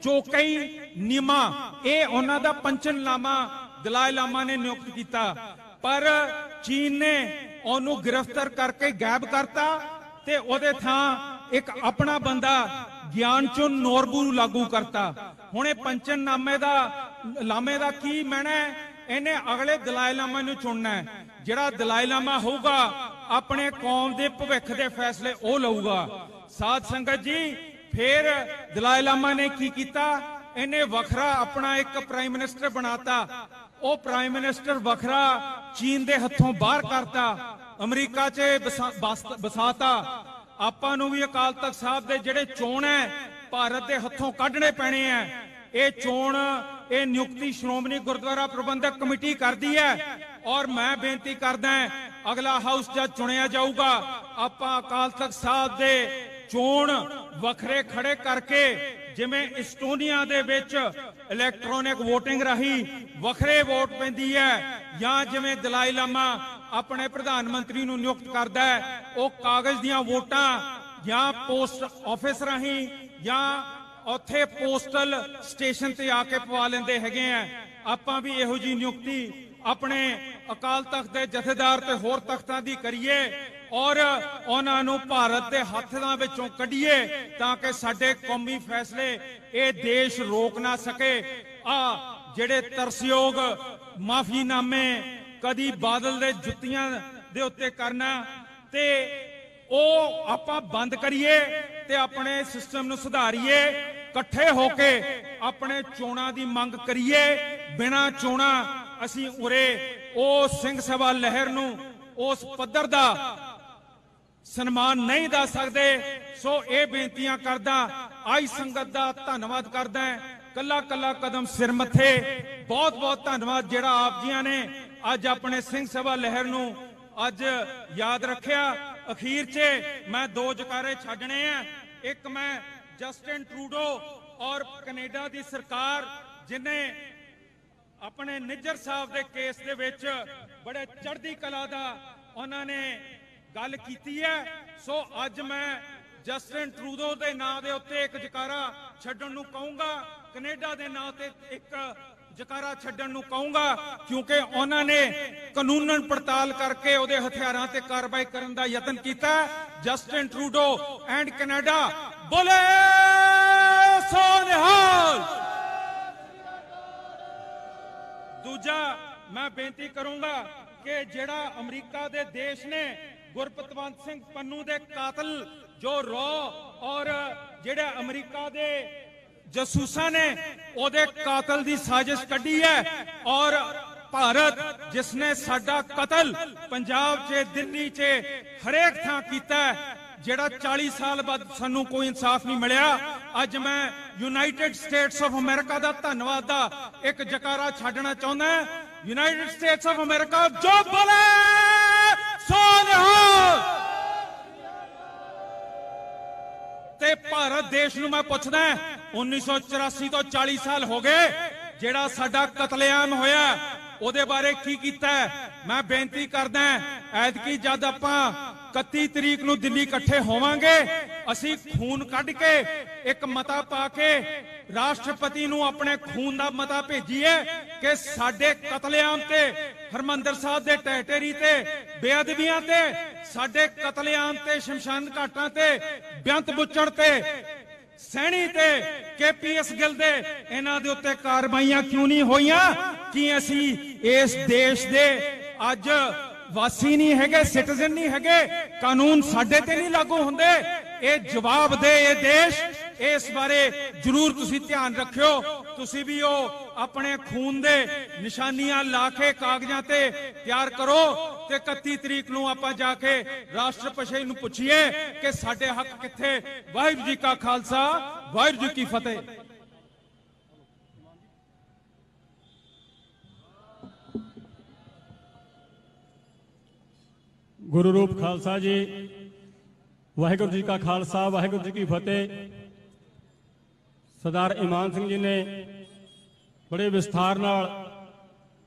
ਚੋਕਈ ਨੀਮਾ। ਇਹ ਉਹਨਾਂ ਦਾ ਪੰਚਨਨਾਮਾ ਦਲਾਈ ਲਾਮਾ ਨੇ ਨਿਯੁਕਤ ਕੀਤਾ, ਪਰ ਚੀਨ ਨੇ ਉਹਨੂੰ ਗ੍ਰਿਫਤਾਰ ਕਰਕੇ ਗਾਇਬ ਕਰਤਾ ਤੇ ਉਹਦੇ ਥਾਂ ਇੱਕ ਆਪਣਾ ਬੰਦਾ ਗਿਆਨਚੁਨ ਨੋਰਬੂ ਨੂੰ ਲਾਗੂ ਕਰਤਾ। ਹੁਣ ਇਹ ਪੰਚਨਨਾਮੇ ਦਾ ਲਾਮੇ ਦਾ ਕੀ ਮਾਇਨਾ ਹੈ? ਇਹਨੇ ਅਗਲੇ ਦਲਾਈ ਲਾਮਾ ਨੂੰ ਚੁਣਨਾ ਹੈ। ਜਿਹੜਾ ਦਲਾਈ ਲਾਮਾ ਹੋਊਗਾ ਆਪਣੇ ਕੌਮ ਦੇ ਭਵਿੱਖ ਦੇ ਫੈਸਲੇ ਉਹ ਲਊਗਾ। ਸਾਧ ਸੰਗਤ ਜੀ, ਫਿਰ ਦਲਾਈ ਲਾਮਾ ਨੇ ਕੀ ਕੀਤਾ? ਇਹਨੇ ਵੱਖਰਾ ਆਪਣਾ ਇੱਕ ਪ੍ਰਾਈਮ ਮਿਨਿਸਟਰ ਬਣਾਤਾ। ਉਹ ਪ੍ਰਾਈਮ ਮਿਨਿਸਟਰ ਵੱਖਰਾ ਚੀਨ ਦੇ ਹੱਥੋਂ ਬਾਹਰ ਕਰਤਾ, ਅਮਰੀਕਾ 'ਚ ਬਸਾਤਾ। ਆਪਾਂ ਨੂੰ ਵੀ ਅਕਾਲ ਤਖਤ ਸਾਹਿਬ ਦੇ ਜਿਹੜੇ ਚੋਣ ਹੈ ਭਾਰਤ ਦੇ ਹੱਥੋਂ ਕੱਢਣੇ ਪੈਣੇ ਆ। ਇਹ ਚੋਣ, ਇਹ ਨਿਯੁਕਤੀ ਸ਼੍ਰੋਮਣੀ ਗੁਰਦੁਆਰਾ ਪ੍ਰਬੰਧਕ ਕਮੇਟੀ ਕਰਦੀ ਹੈ। ਔਰ ਮੈਂ ਬੇਨਤੀ ਕਰਦਾ, ਅਗਲਾ ਹਾਊਸ ਜਦ ਚੁਣਿਆ ਜਾਊਗਾ, ਆਪਾਂ ਅਕਾਲ ਤਖਤ ਸਾਹਿਬ ਦੇ ਚੋਣ ਵੱਖਰੇ ਖੜੇ ਕਰਕੇ, ਜਿਵੇਂ ਇਸਟੋਨੀਆ ਦੇ ਵਿੱਚ ਇਲੈਕਟ੍ਰੋਨਿਕ VOTING ਰਾਹੀਂ ਵੱਖਰੇ ਵੋਟ ਪੈਂਦੀ ਹੈ, ਜਾਂ ਜਿਵੇਂ ਦਲਾਈ ਲਾਮਾ ਆਪਣੇ ਪ੍ਰਧਾਨ ਮੰਤਰੀ ਨੂੰ ਨਿਯੁਕਤ ਕਰਦਾ ਹੈ, ਉਹ ਕਾਗਜ਼ ਦੀਆਂ ਵੋਟਾਂ ਜਾਂ ਪੋਸਟ ਆਫਿਸ ਰਾਹੀਂ ਜਾਂ ਉੱਥੇ ਪੋਸਟਲ ਸਟੇਸ਼ਨ ਤੇ ਆ ਕੇ ਪਵਾ ਲੈਂਦੇ ਹੈਗੇ ਆ। ਆਪਾਂ ਵੀ ਇਹੋ ਜੀ ਨਿਯੁਕਤੀ ਆਪਣੇ ਅਕਾਲ ਤਖਤ ਦੇ ਜਥੇਦਾਰ ਤੇ ਹੋਰ ਤਖਤਾਂ ਦੀ ਕਰੀਏ ਔਰ ਉਹਨਾਂ ਨੂੰ ਭਾਰਤ ਦੇ ਹੱਥਾਂ ਵਿੱਚੋਂ ਕੱਢੀਏ, ਤਾਂ ਕਿ ਸਾਡੇ ਕੌਮੀ ਫੈਸਲੇ ਇਹ ਦੇਸ਼ ਰੋਕ ਨਾ ਸਕੇ। ਆ ਜਿਹੜੇ ਤਰਸਯੋਗ ਮਾਫੀਨਾਮੇ ਕਦੀ ਬਾਦਲ ਦੇ ਜੁੱਤੀਆਂ ਦੇ ਉੱਤੇ ਕਰਨਾ, ਤੇ ਉਹ ਆਪਾਂ ਬੰਦ ਕਰੀਏ ਤੇ ਆਪਣੇ ਸਿਸਟਮ ਨੂੰ ਸੁਧਾਰੀਏ। ਇਕੱਠੇ ਹੋ ਕੇ ਆਪਣੇ ਚੋਣਾਂ ਦੀ ਮੰਗ ਕਰੀਏ। ਬਿਨਾਂ ਚੋਣਾਂ ਅਸੀਂ ਉਰੇ ਉਹ ਸਿੰਘ ਸਭਾ ਲਹਿਰ ਨੂੰ ਉਸ ਪੱਧਰ ਦਾ ਸਨਮਾਨ ਨਹੀਂ ਦੇ ਸਕਦੇ। ਸੋ ਇਹ ਬੇਨਤੀਆਂ ਕਰਦਾ, ਆਈ ਸੰਗਤ ਦਾ ਧੰਨਵਾਦ ਕਰਦਾ। ਕੱਲਾ ਕੱਲਾ ਕਦਮ ਸਿਰ ਮੱਥੇ। ਬਹੁਤ ਬਹੁਤ ਧੰਨਵਾਦ ਜਿਹੜਾ ਆਪ ਜੀਆਂ ਨੇ ਅੱਜ ਆਪਣੇ ਸਿੰਘ ਸਭਾ ਲਹਿਰ ਨੂੰ ਅੱਜ ਯਾਦ ਰੱਖਿਆ। ਅਖੀਰ 'ਚ ਮੈਂ ਦੋ ਜਕਾਰੇ ਛੱਡਣੇ ਆ। ਇੱਕ ਮੈਂ ਜਸਟਿਨ ਟਰੂਡੋ ਔਰ ਕੈਨੇਡਾ ਦੀ ਸਰਕਾਰ, ਜਿਨੇ ਆਪਣੇ ਨਿੱਜਰ ਸਾਹਿਬ ਦੇ ਕੇਸ ਦੇ ਵਿੱਚ ਬੜੇ ਚੜ੍ਹਦੀ ਕਲਾ ਦਾ ਉਹਨਾਂ ਨੇ ਗੱਲ ਕੀਤੀ ਹੈ। ਸੋ ਅੱਜ ਮੈਂ ਜਸਟਿਨ ਟਰੂਡੋ ਦੇ ਨਾਂ ਦੇ ਉੱਤੇ ਇੱਕ ਜਕਾਰਾ ਛੱਡਣ ਨੂੰ ਕਹੂੰਗਾ, ਕੈਨੇਡਾ ਦੇ ਨਾਂ ਤੇ ਇੱਕ ਜਕਾਰਾ ਛੱਡਣ ਨੂੰ ਕਹੂੰਗਾ, ਕਿਉਂਕਿ ਉਹਨਾਂ ਨੇ ਕਾਨੂੰਨਨ ਪੜਤਾਲ ਕਰਕੇ ਉਹਦੇ ਹਥਿਆਰਾਂ ਤੇ ਕਾਰਵਾਈ ਕਰਨ ਦਾ ਯਤਨ ਕੀਤਾ। ਜਸਟਿਨ ਟਰੂਡੋ ਐਂਡ ਕੈਨੇਡਾ, ਬੋਲੇ ਸੋ ਨਿਹਾਲ। ਦੂਜਾ ਮੈਂ ਬੇਨਤੀ ਕਰੂੰਗਾ ਕਿ ਜਿਹੜਾ ਅਮਰੀਕਾ ਦੇ ਦੇਸ਼ ਨੇ ਗੁਰਪਤਵੰਤ ਸਿੰਘ ਪੰਨੂ ਦੇ ਕਾਤਲ ਜੋ ਰੋ ਔਰ ਜਿਹੜਾ ਅਮਰੀਕਾ ਦੇ ਜਾਸੂਸਾਂ ਨੇ ਉਹਦੇ ਕਾਤਲ ਦੀ ਸਾਜ਼ਿਸ਼ ਕੱਢੀ ਹੈ, ਔਰ ਭਾਰਤ ਜਿਸਨੇ ਸਾਡਾ ਕਤਲ ਪੰਜਾਬ 'ਚ ਦਿੱਲੀ 'ਚ ਹਰੇਕ ਥਾਂ ਕੀਤਾ, ਜਿਹੜਾ 40 ਸਾਲ ਬਾਅਦ ਸਾਨੂੰ ਕੋਈ ਇਨਸਾਫ ਨਹੀਂ ਮਿਲਿਆ। ਅੱਜ ਮੈਂ ਯੂਨਾਈਟਿਡ ਸਟੇਟਸ ਆਫ ਅਮਰੀਕਾ ਦਾ ਧੰਨਵਾਦ ਦਾ ਇੱਕ ਜਕਾਰਾ ਛੱਡਣਾ ਚਾਹੁੰਦਾ। ਯੂਨਾਈਟਿਡ ਸਟੇਟਸ ਆਫ ਅਮਰੀਕਾ ਜੋ ਬੋਲੇ ਨਿਹਾਲ। ਤੇ ਭਾਰਤ ਦੇਸ਼ ਨੂੰ ਮੈਂ ਪੁੱਛਦਾ 1984 ਤੋਂ 40 ਸਾਲ ਹੋ ਗਏ ਜਿਹੜਾ ਸਾਡਾ ਕਤਲੇਆਮ ਹੋਇਆ ਉਹਦੇ ਬਾਰੇ ਕੀ ਕੀਤਾ। ਮੈਂ ਬੇਨਤੀ ਕਰਦਾ ਐਤਕੀ ਜਦ ਆਪਾਂ 31 ਤਰੀਕ ਨੂੰ ਦਿੱਲੀ ਇਕੱਠੇ ਹੋਵਾਂਗੇ ਅਸੀਂ ਖੂਨ ਕੱਢ ਕੇ ਇੱਕ ਮਤਾ ਪਾ ਕੇ ਰਾਸ਼ਟਰਪਤੀ ਨੂੰ ਆਪਣੇ ਖੂਨ ਦਾ ਮਤਾ ਭੇਜੀਏ ਕਿ ਸਾਡੇ ਕਤਲੇਆਮ ਤੇ ਹਰਮੰਦਰ ਸਾਹਿਬ ਦੇ ਟਹਿਟੇਰੀ ਤੇ ਬੇਅਦਬੀਆਂ ਤੇ ਸਾਡੇ ਕਤਲੇਆਮ ਤੇ ਸ਼ਮਸ਼ਾਨ ਘਾਟਾਂ ਤੇ ਬੇਅੰਤ ਬੁੱਚੜ ਤੇ ਸੈਣੀ ਤੇ KPS ਗਿੱਲ ਦੇ ਇਹਨਾਂ ਦੇ ਉੱਤੇ ਕਾਰਵਾਈਆਂ ਕਿਉਂ ਨਹੀਂ ਹੋਈਆਂ। ਕਿ ਅਸੀਂ ਇਸ ਦੇਸ਼ ਦੇ ਅੱਜ ਵਾਸੀ ਨਹੀਂ ਹੈਗੇ, ਸਿਟੀਜ਼ਨ ਨਹੀਂ ਹੈਗੇ, ਕਾਨੂੰਨ ਸਾਡੇ ਤੇ ਨਹੀਂ ਲਾਗੂ ਹੁੰਦੇ। ਇਹ ਜਵਾਬ ਦੇ ਇਹ ਦੇਸ਼। ਇਸ ਬਾਰੇ ਜ਼ਰੂਰ ਤੁਸੀਂ ਧਿਆਨ ਰੱਖਿਓ। ਤੁਸੀਂ ਵੀ ਉਹ ਆਪਣੇ ਖੂਨ ਦੇ ਨਿਸ਼ਾਨੀਆਂ ਲਾ ਕੇ ਕਾਗਜ਼ਾਂ ਤੇ ਤਿਆਰ ਕਰੋ ਤੇ 31 ਤਰੀਕ ਨੂੰ ਆਪਾਂ ਜਾ ਕੇ ਰਾਸ਼ਟਰਪਤੀ ਨੂੰ ਪੁੱਛੀਏ ਕਿ ਸਾਡੇ ਹੱਕ ਕਿੱਥੇ। ਵਾਹਿਗੁਰੂ ਜੀ ਕਾ ਖਾਲਸਾ, ਵਾਹਿਗੁਰੂ ਜੀ ਕੀ ਫਤਿਹ। ਗੁਰੂ ਰੂਪ ਖਾਲਸਾ ਜੀ, ਵਾਹਿਗੁਰੂ ਜੀ ਕਾ ਖਾਲਸਾ, ਵਾਹਿਗੁਰੂ ਜੀ ਕੀ ਫਤਿਹ। ਸਰਦਾਰ ਇਮਾਨ ਸਿੰਘ ਜੀ ਨੇ ਬੜੇ ਵਿਸਥਾਰ ਨਾਲ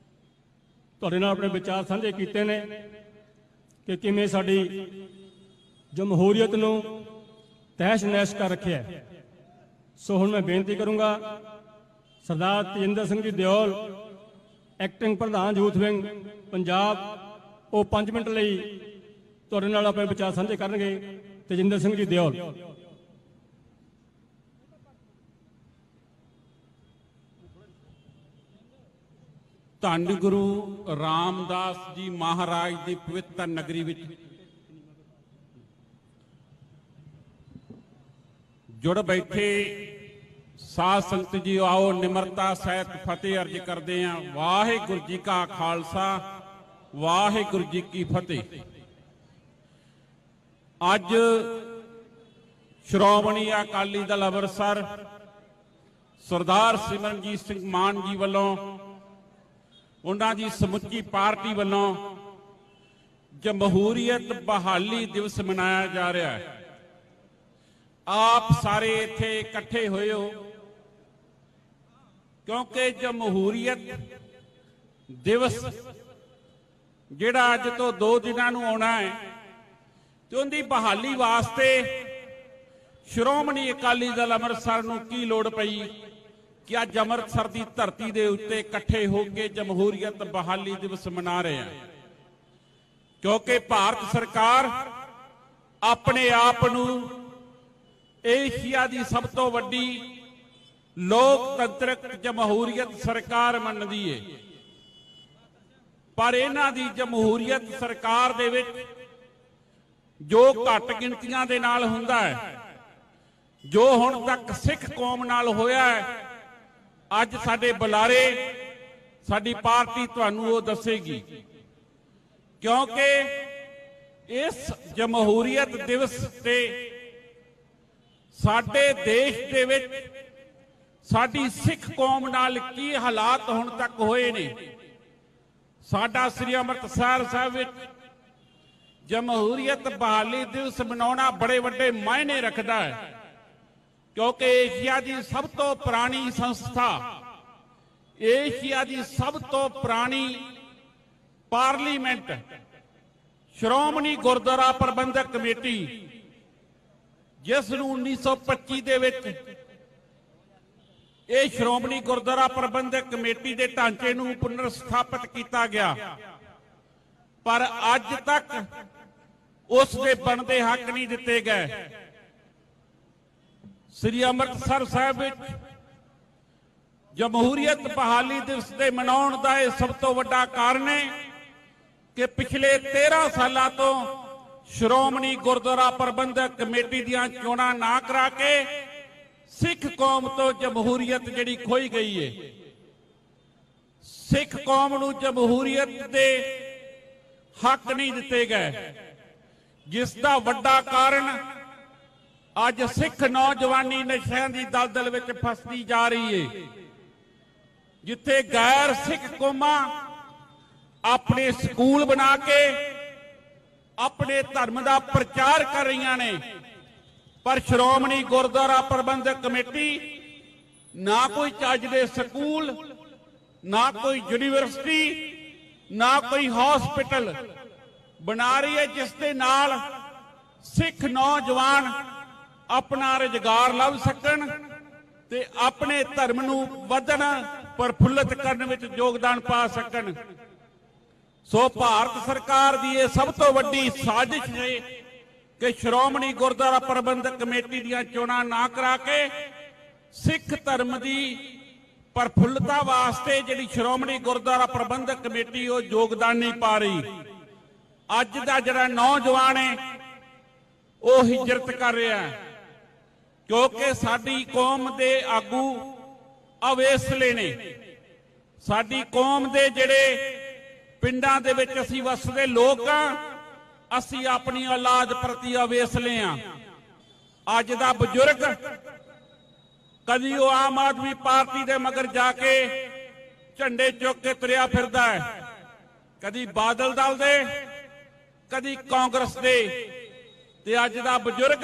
ਤੁਹਾਡੇ ਨਾਲ ਆਪਣੇ ਵਿਚਾਰ ਸਾਂਝੇ ਕੀਤੇ ਨੇ ਕਿ ਕਿਵੇਂ ਸਾਡੀ ਜਮਹੂਰੀਅਤ ਨੂੰ ਤਹਿਸ਼ ਨਹਿਸ਼ ਕਰ ਰੱਖਿਆ। ਸੋ ਹੁਣ ਮੈਂ ਬੇਨਤੀ ਕਰੂੰਗਾ ਸਰਦਾਰ ਤੇਜਿੰਦਰ ਸਿੰਘ ਜੀ ਦਿਓਲ, ਐਕਟਿੰਗ ਪ੍ਰਧਾਨ ਯੂਥ ਵਿੰਗ ਪੰਜਾਬ, ਉਹ 5 ਮਿੰਟ ਲਈ ਤੁਹਾਡੇ ਨਾਲ ਆਪਣੇ ਵਿਚਾਰ ਸਾਂਝੇ ਕਰਨਗੇ। ਤੇਜਿੰਦਰ ਸਿੰਘ ਜੀ ਦਿਓਲ। ਧੰਨ ਗੁਰੂ ਰਾਮਦਾਸ ਜੀ ਮਹਾਰਾਜ ਦੀ ਪਵਿੱਤਰ ਨਗਰੀ ਵਿੱਚ ਜੁੜ ਬੈਠੇ ਸਾਧ ਸੰਗਤ ਜੀ, ਆਓ ਨਿਮਰਤਾ ਸਹਿਤ ਫਤਿਹ ਅਰਜ ਕਰਦੇ ਹਾਂ। ਵਾਹਿਗੁਰੂ ਜੀ ਕਾ ਖਾਲਸਾ, ਵਾਹਿਗੁਰੂ ਜੀ ਕੀ ਫਤਿਹ। ਅੱਜ ਸ਼੍ਰੋਮਣੀ ਅਕਾਲੀ ਦਲ ਅੰਮ੍ਰਿਤਸਰ ਸਰਦਾਰ ਸਿਮਰਨਜੀਤ ਸਿੰਘ ਮਾਨ ਜੀ ਵੱਲੋਂ, ਉਹਨਾਂ ਦੀ ਸਮੁੱਚੀ ਪਾਰਟੀ ਵੱਲੋਂ ਜਮਹੂਰੀਅਤ ਬਹਾਲੀ ਦਿਵਸ ਮਨਾਇਆ ਜਾ ਰਿਹਾ ਹੈ। ਆਪ ਸਾਰੇ ਇੱਥੇ ਇਕੱਠੇ ਹੋਏ ਹੋ ਕਿਉਂਕਿ ਜਮਹੂਰੀਅਤ ਦਿਵਸ ਜਿਹੜਾ ਅੱਜ ਤੋਂ 2 ਦਿਨਾਂ ਨੂੰ ਆਉਣਾ ਹੈ ਤੇ ਉਹਦੀ ਬਹਾਲੀ ਵਾਸਤੇ ਸ਼੍ਰੋਮਣੀ ਅਕਾਲੀ ਦਲ ਅੰਮ੍ਰਿਤਸਰ ਨੂੰ ਕੀ ਲੋੜ ਪਈ ਕਿ ਅੱਜ ਅੰਮ੍ਰਿਤਸਰ ਦੀ ਧਰਤੀ ਦੇ ਉੱਤੇ ਇਕੱਠੇ ਹੋ ਕੇ ਜਮਹੂਰੀਅਤ ਬਹਾਲੀ ਦਿਵਸ ਮਨਾ ਰਹੇ ਹਾਂ। ਕਿਉਂਕਿ ਭਾਰਤ ਸਰਕਾਰ ਆਪਣੇ ਆਪ ਨੂੰ ਏਸ਼ੀਆ ਦੀ ਸਭ ਤੋਂ ਵੱਡੀ ਲੋਕਤੰਤਰਕ ਜਮਹੂਰੀਅਤ ਸਰਕਾਰ ਮੰਨਦੀ ਏ। ਪਰ ਇਹਨਾਂ ਦੀ ਜਮਹੂਰੀਅਤ ਸਰਕਾਰ ਦੇ ਵਿੱਚ ਜੋ ਘੱਟ ਗਿਣਤੀਆਂ ਦੇ ਨਾਲ ਹੁੰਦਾ ਹੈ, ਜੋ ਹੁਣ ਤੱਕ ਸਿੱਖ ਕੌਮ ਨਾਲ ਹੋਇਆ ਹੈ, ਅੱਜ ਸਾਡੇ ਬੁਲਾਰੇ ਸਾਡੀ ਪਾਰਟੀ ਤੁਹਾਨੂੰ ਉਹ ਦੱਸੇਗੀ। ਕਿਉਂਕਿ ਇਸ ਜਮਹੂਰੀਅਤ ਦਿਵਸ ਤੇ ਸਾਡੇ ਦੇਸ਼ ਦੇ ਵਿੱਚ ਸਾਡੀ ਸਿੱਖ ਕੌਮ ਨਾਲ ਕੀ ਹਾਲਾਤ ਹੁਣ ਤੱਕ ਹੋਏ ਨੇ। ਸਾਡਾ ਸ੍ਰੀ ਅੰਮ੍ਰਿਤਸਰ ਸਾਹਿਬ ਵਿੱਚ ਜਮਹੂਰੀਅਤ ਬਹਾਲੀ ਦਿਵਸ ਮਨਾਉਣਾ ਬੜੇ ਵੱਡੇ ਮਾਇਨੇ ਰੱਖਦਾ ਹੈ। ਕਿਉਂਕਿ ਏਸ਼ੀਆ ਦੀ ਸਭ ਤੋਂ ਪੁਰਾਣੀ ਸੰਸਥਾ, ਏਸ਼ੀਆ ਦੀ ਸਭ ਤੋਂ ਪੁਰਾਣੀ ਪਾਰਲੀਮੈਂਟ ਸ਼੍ਰੋਮਣੀ ਗੁਰਦੁਆਰਾ ਪ੍ਰਬੰਧਕ ਕਮੇਟੀ, ਜਿਸ ਨੂੰ 1925 ਦੇ ਵਿੱਚ ਇਹ ਸ਼੍ਰੋਮਣੀ ਗੁਰਦੁਆਰਾ ਪ੍ਰਬੰਧਕ ਕਮੇਟੀ ਦੇ ਢਾਂਚੇ ਨੂੰ ਪੁਨਰ ਸਥਾਪਿਤ ਕੀਤਾ ਗਿਆ, ਪਰ ਅੱਜ ਤੱਕ ਉਸ ਦੇ ਬਣਦੇ ਹੱਕ ਨਹੀਂ ਦਿੱਤੇ ਗਏ। ਸ੍ਰੀ ਅੰਮ੍ਰਿਤਸਰ ਸਾਹਿਬ ਵਿੱਚ ਜਮਹੂਰੀਅਤ ਬਹਾਲੀ ਦਿਵਸ ਦੇ ਮਨਾਉਣ ਦਾ ਇਹ ਸਭ ਤੋਂ ਵੱਡਾ ਕਾਰਨ ਹੈ ਕਿ ਪਿਛਲੇ 13 ਸਾਲਾਂ ਤੋਂ ਸ਼੍ਰੋਮਣੀ ਗੁਰਦੁਆਰਾ ਪ੍ਰਬੰਧਕ ਕਮੇਟੀ ਦੀਆਂ ਚੋਣਾਂ ਨਾ ਕਰਾ ਕੇ ਸਿੱਖ ਕੌਮ ਤੋਂ ਜਮਹੂਰੀਅਤ ਜਿਹੜੀ ਖੋਈ ਗਈ ਹੈ। ਸਿੱਖ ਕੌਮ ਨੂੰ ਜਮਹੂਰੀਅਤ ਦੇ ਹੱਕ ਨਹੀਂ ਦਿੱਤੇ ਗਏ, ਜਿਸ ਦਾ ਵੱਡਾ ਕਾਰਨ ਅੱਜ ਸਿੱਖ ਨੌਜਵਾਨੀ ਨਸ਼ਿਆਂ ਦੀ ਦਲਦਲ ਵਿੱਚ ਫਸਦੀ ਜਾ ਰਹੀ ਹੈ। ਜਿੱਥੇ ਗੈਰ ਸਿੱਖ ਕੌਮਾਂ ਆਪਣੇ ਸਕੂਲ ਬਣਾ ਕੇ ਆਪਣੇ ਧਰਮ ਦਾ ਪ੍ਰਚਾਰ ਕਰ ਰਹੀਆਂ ਨੇ, ਪਰ ਸ਼੍ਰੋਮਣੀ ਗੁਰਦੁਆਰਾ ਪ੍ਰਬੰਧਕ ਕਮੇਟੀ ਨਾ ਕੋਈ ਚੱਜ ਦੇ ਸਕੂਲ, ਨਾ ਕੋਈ ਯੂਨੀਵਰਸਿਟੀ, ਨਾ ਕੋਈ ਹਸਪੀਟਲ ਬਣਾ ਰਹੀ ਹੈ ਜਿਸ ਦੇ ਨਾਲ ਸਿੱਖ ਨੌਜਵਾਨ ਆਪਣਾ ਰੁਜ਼ਗਾਰ ਲੱਭ ਸਕਣ ਤੇ ਆਪਣੇ ਧਰਮ ਨੂੰ ਵਧਣ ਪ੍ਰਫੁੱਲਤ ਕਰਨ ਵਿੱਚ ਯੋਗਦਾਨ ਪਾ ਸਕਣ। ਸੋ ਭਾਰਤ ਸਰਕਾਰ ਦੀ ਇਹ ਸਭ ਤੋਂ ਵੱਡੀ ਸਾਜ਼ਿਸ਼ ਹੈ ਕਿ ਸ਼੍ਰੋਮਣੀ ਗੁਰਦੁਆਰਾ ਪ੍ਰਬੰਧਕ ਕਮੇਟੀ ਦੀਆਂ ਚੋਣਾਂ ਨਾ ਕਰਾ ਕੇ ਸਿੱਖ ਧਰਮ ਦੀ ਪ੍ਰਫੁੱਲਤਾ ਵਾਸਤੇ ਜਿਹੜੀ ਸ਼੍ਰੋਮਣੀ ਗੁਰਦੁਆਰਾ ਪ੍ਰਬੰਧਕ ਕਮੇਟੀ ਉਹ ਯੋਗਦਾਨ ਨਹੀਂ ਪਾ ਰਹੀ। ਅੱਜ ਦਾ ਜਿਹੜਾ ਨੌਜਵਾਨ ਹੈ ਉਹ ਹਿਜਰਤ ਕਰ ਰਿਹਾ ਹੈ ਕਿਉਂਕਿ ਸਾਡੀ ਕੌਮ ਦੇ ਆਗੂ ਅਵੇਸਲੇ ਨੇ। ਸਾਡੀ ਕੌਮ ਦੇ ਜਿਹੜੇ ਪਿੰਡਾਂ ਦੇ ਵਿੱਚ ਅਸੀਂ ਵਸਦੇ ਲੋਕ ਆ, ਅਸੀਂ ਆਪਣੀ ਔਲਾਦ ਪ੍ਰਤੀ ਅਵੇਸਲੇ ਆ। ਅੱਜ ਦਾ ਬਜ਼ੁਰਗ ਕਦੀ ਉਹ ਆਮ ਆਦਮੀ ਪਾਰਟੀ ਦੇ ਮਗਰ ਜਾ ਕੇ ਝੰਡੇ ਚੁੱਕ ਕੇ ਤੁਰਿਆ ਫਿਰਦਾ ਹੈ, ਕਦੀ ਬਾਦਲ ਦਲ ਦੇ, ਕਦੀ ਕਾਂਗਰਸ ਦੇ, ਤੇ ਅੱਜ ਦਾ ਬਜ਼ੁਰਗ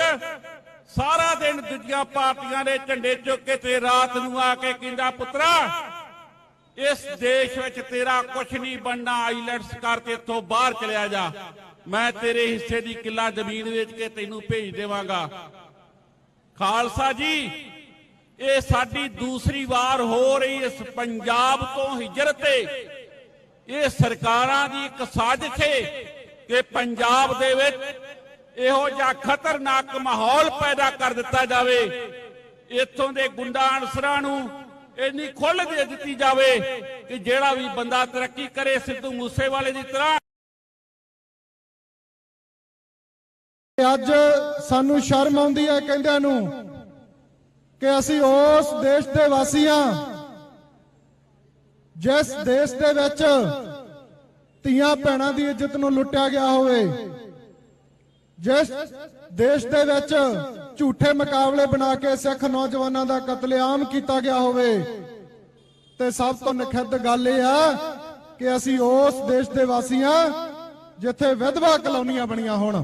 ਸਾਰਾ ਦਿਨ ਦੂਜੀਆਂ ਪਾਰਟੀਆਂ ਦੇ ਝੰਡੇ ਚੁੱਕ ਕੇ ਤੇ ਰਾਤ ਨੂੰ ਆ ਕੇ ਕਹਿੰਦਾ ਪੁੱਤਰਾ ਇਸ ਦੇਸ਼ ਵਿੱਚ ਤੇਰਾ ਕੁਝ ਨਹੀਂ ਬਣਨਾ, ਆਈਲੈਂਡਸ ਕਰਕੇ ਇੱਥੋਂ ਬਾਹਰ ਚਲਿਆ ਜਾ, ਮੈਂ ਤੇਰੇ ਹਿੱਸੇ ਦੀ ਕਿੱਲਾ ਜ਼ਮੀਨ ਵੇਚ ਕੇ ਤੈਨੂੰ ਭੇਜ ਦੇਵਾਂਗਾ। ਖਾਲਸਾ ਜੀ, ਇਹ ਸਾਡੀ ਦੂਸਰੀ ਵਾਰ ਹੋ ਰਹੀ ਇਸ ਪੰਜਾਬ ਤੋਂ ਹਿਜਰਤ ਹੈ। ਇਹ ਸਰਕਾਰਾਂ ਦੀ ਇੱਕ ਸਾਜ਼ਿਸ਼ ਹੈ ਕਿ ਪੰਜਾਬ ਦੇ ਵਿੱਚ ਇਹੋ ਜਿਹਾ ਖਤਰਨਾਕ ਮਾਹੌਲ ਪੈਦਾ ਕਰ ਦਿੱਤਾ ਜਾਵੇ, ਇੱਥੋਂ ਦੇ ਗੁੰਡਾ ਅਨਸਰਾਂ ਨੂੰ ਇੰਨੀ ਖੁੱਲ੍ਹ ਦੇ ਦਿੱਤੀ ਜਾਵੇ ਕਿ ਜਿਹੜਾ ਵੀ ਬੰਦਾ ਤਰੱਕੀ ਕਰੇ ਸਿੱਧੂ ਮੂਸੇਵਾਲੇ ਦੀ ਤਰ੍ਹਾਂ। ਅੱਜ ਸਾਨੂੰ ਸ਼ਰਮ ਆਉਂਦੀ ਹੈ ਕਹਿੰਦਿਆਂ ਨੂੰ ਕਿ ਅਸੀਂ ਉਸ ਦੇਸ਼ ਦੇ ਵਾਸੀ ਹਾਂ ਜਿਸ ਦੇਸ਼ ਦੇ ਵਿੱਚ ਧੀਆਂ ਭੈਣਾਂ ਦੀ ਇੱਜ਼ਤ ਨੂੰ ਲੁੱਟਿਆ ਗਿਆ ਹੋਵੇ, ਜਿਸ ਦੇਸ਼ ਦੇ ਵਿੱਚ ਝੂਠੇ ਮੁਕਾਬਲੇ ਬਣਾ ਕੇ ਸਿੱਖ ਨੌਜਵਾਨਾਂ ਦਾ ਕਤਲੇਆਮ ਕੀਤਾ ਗਿਆ ਹੋਵੇ। ਤੇ ਸਭ ਤੋਂ ਨਖਿੱਧ ਗੱਲ ਇਹ ਆ ਕਿ ਅਸੀਂ ਉਸ ਦੇਸ਼ ਦੇ ਵਾਸੀ ਹਾਂ ਜਿੱਥੇ ਵਿਧਵਾ ਕਲੋਨੀਆਂ ਬਣੀਆਂ ਹੋਣ।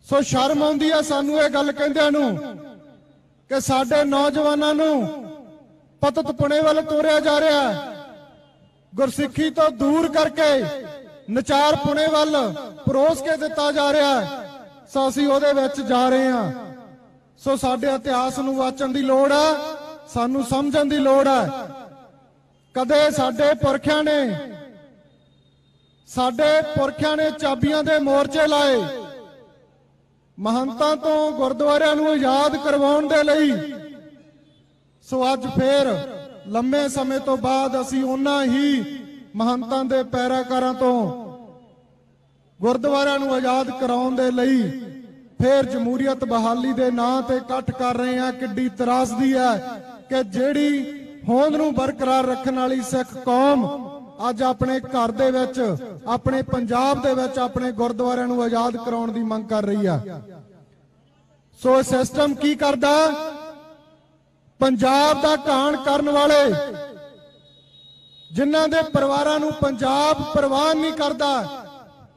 ਸੋ ਸ਼ਰਮ ਆਉਂਦੀ ਆ ਸਾਨੂੰ ਇਹ ਗੱਲ ਕਹਿੰਦਿਆਂ ਨੂੰ ਕਿ ਸਾਡੇ ਨੌਜਵਾਨਾਂ ਨੂੰ ਪਤਤਪੁਣੇ ਵੱਲ ਤੋਰਿਆ ਜਾ ਰਿਹਾ ਹੈ, ਗੁਰਸਿੱਖੀ ਤੋਂ ਦੂਰ ਕਰਕੇ ਨਚਾਰ ਪੁਣੇ ਵੱਲ ਪਰੋਸ ਕੇ ਦਿੱਤਾ ਜਾ ਰਿਹਾ ਹੈ। ਸੋ ਅਸੀਂ ਉਹਦੇ ਵਿੱਚ ਜਾ ਰਹੇ ਹਾਂ। ਸੋ ਸਾਡੇ ਇਤਿਹਾਸ ਨੂੰ ਵਾਚਣ ਦੀ ਲੋੜ ਹੈ, ਸਾਨੂੰ ਸਮਝਣ ਦੀ ਲੋੜ ਹੈ। ਕਦੇ ਸਾਡੇ ਪੁਰਖਿਆਂ ਨੇ ਚਾਬੀਆਂ ਦੇ ਮੋਰਚੇ ਲਾਏ, ਮਹੰਤਾਂ ਤੋਂ ਗੁਰਦੁਆਰਿਆਂ ਨੂੰ ਆਜ਼ਾਦ ਕਰਵਾਉਣ ਦੇ ਲਈ। ਸੋ ਅੱਜ ਫੇਰ ਲੰਮੇ ਸਮੇਂ ਤੋਂ ਬਾਅਦ ਅਸੀਂ ਉਹਨਾਂ ਹੀ ਮਹੰਤਾਂ ਦੇ ਪੈਰਾਕਾਰਾਂ ਤੋਂ ਗੁਰਦੁਆਰਿਆਂ ਨੂੰ ਆਜ਼ਾਦ ਕਰਾਉਣ ਦੇ ਲਈ ਫੇਰ ਜਮਹੂਰੀਅਤ ਬਹਾਲੀ ਦੇ ਨਾਂ ਤੇ ਇਕੱਠ ਕਰ ਰਹੇ ਹਾਂ। ਕਿੱਡੀ ਤਰਾਸਦੀ ਹੈ ਕਿ ਜਿਹੜੀ ਹੋਂਦ ਨੂੰ ਬਰਕਰਾਰ ਰੱਖਣ ਵਾਲੀ ਸਿੱਖ ਕੌਮ ਅੱਜ ਆਪਣੇ ਘਰ ਦੇ ਵਿੱਚ, ਆਪਣੇ ਪੰਜਾਬ ਦੇ ਵਿੱਚ ਆਪਣੇ ਗੁਰਦੁਆਰਿਆਂ ਨੂੰ ਆਜ਼ਾਦ ਕਰਾਉਣ ਦੀ ਮੰਗ ਕਰ ਰਹੀ ਆ। ਸੋ ਸਿਸਟਮ ਕੀ ਕਰਦਾ? ਪੰਜਾਬ ਦਾ ਘਾਣ ਕਰਨ ਵਾਲੇ, ਜਿਨ੍ਹਾਂ ਦੇ ਪਰਿਵਾਰਾਂ ਨੂੰ ਪੰਜਾਬ ਪ੍ਰਵਾਨ ਨਹੀਂ ਕਰਦਾ,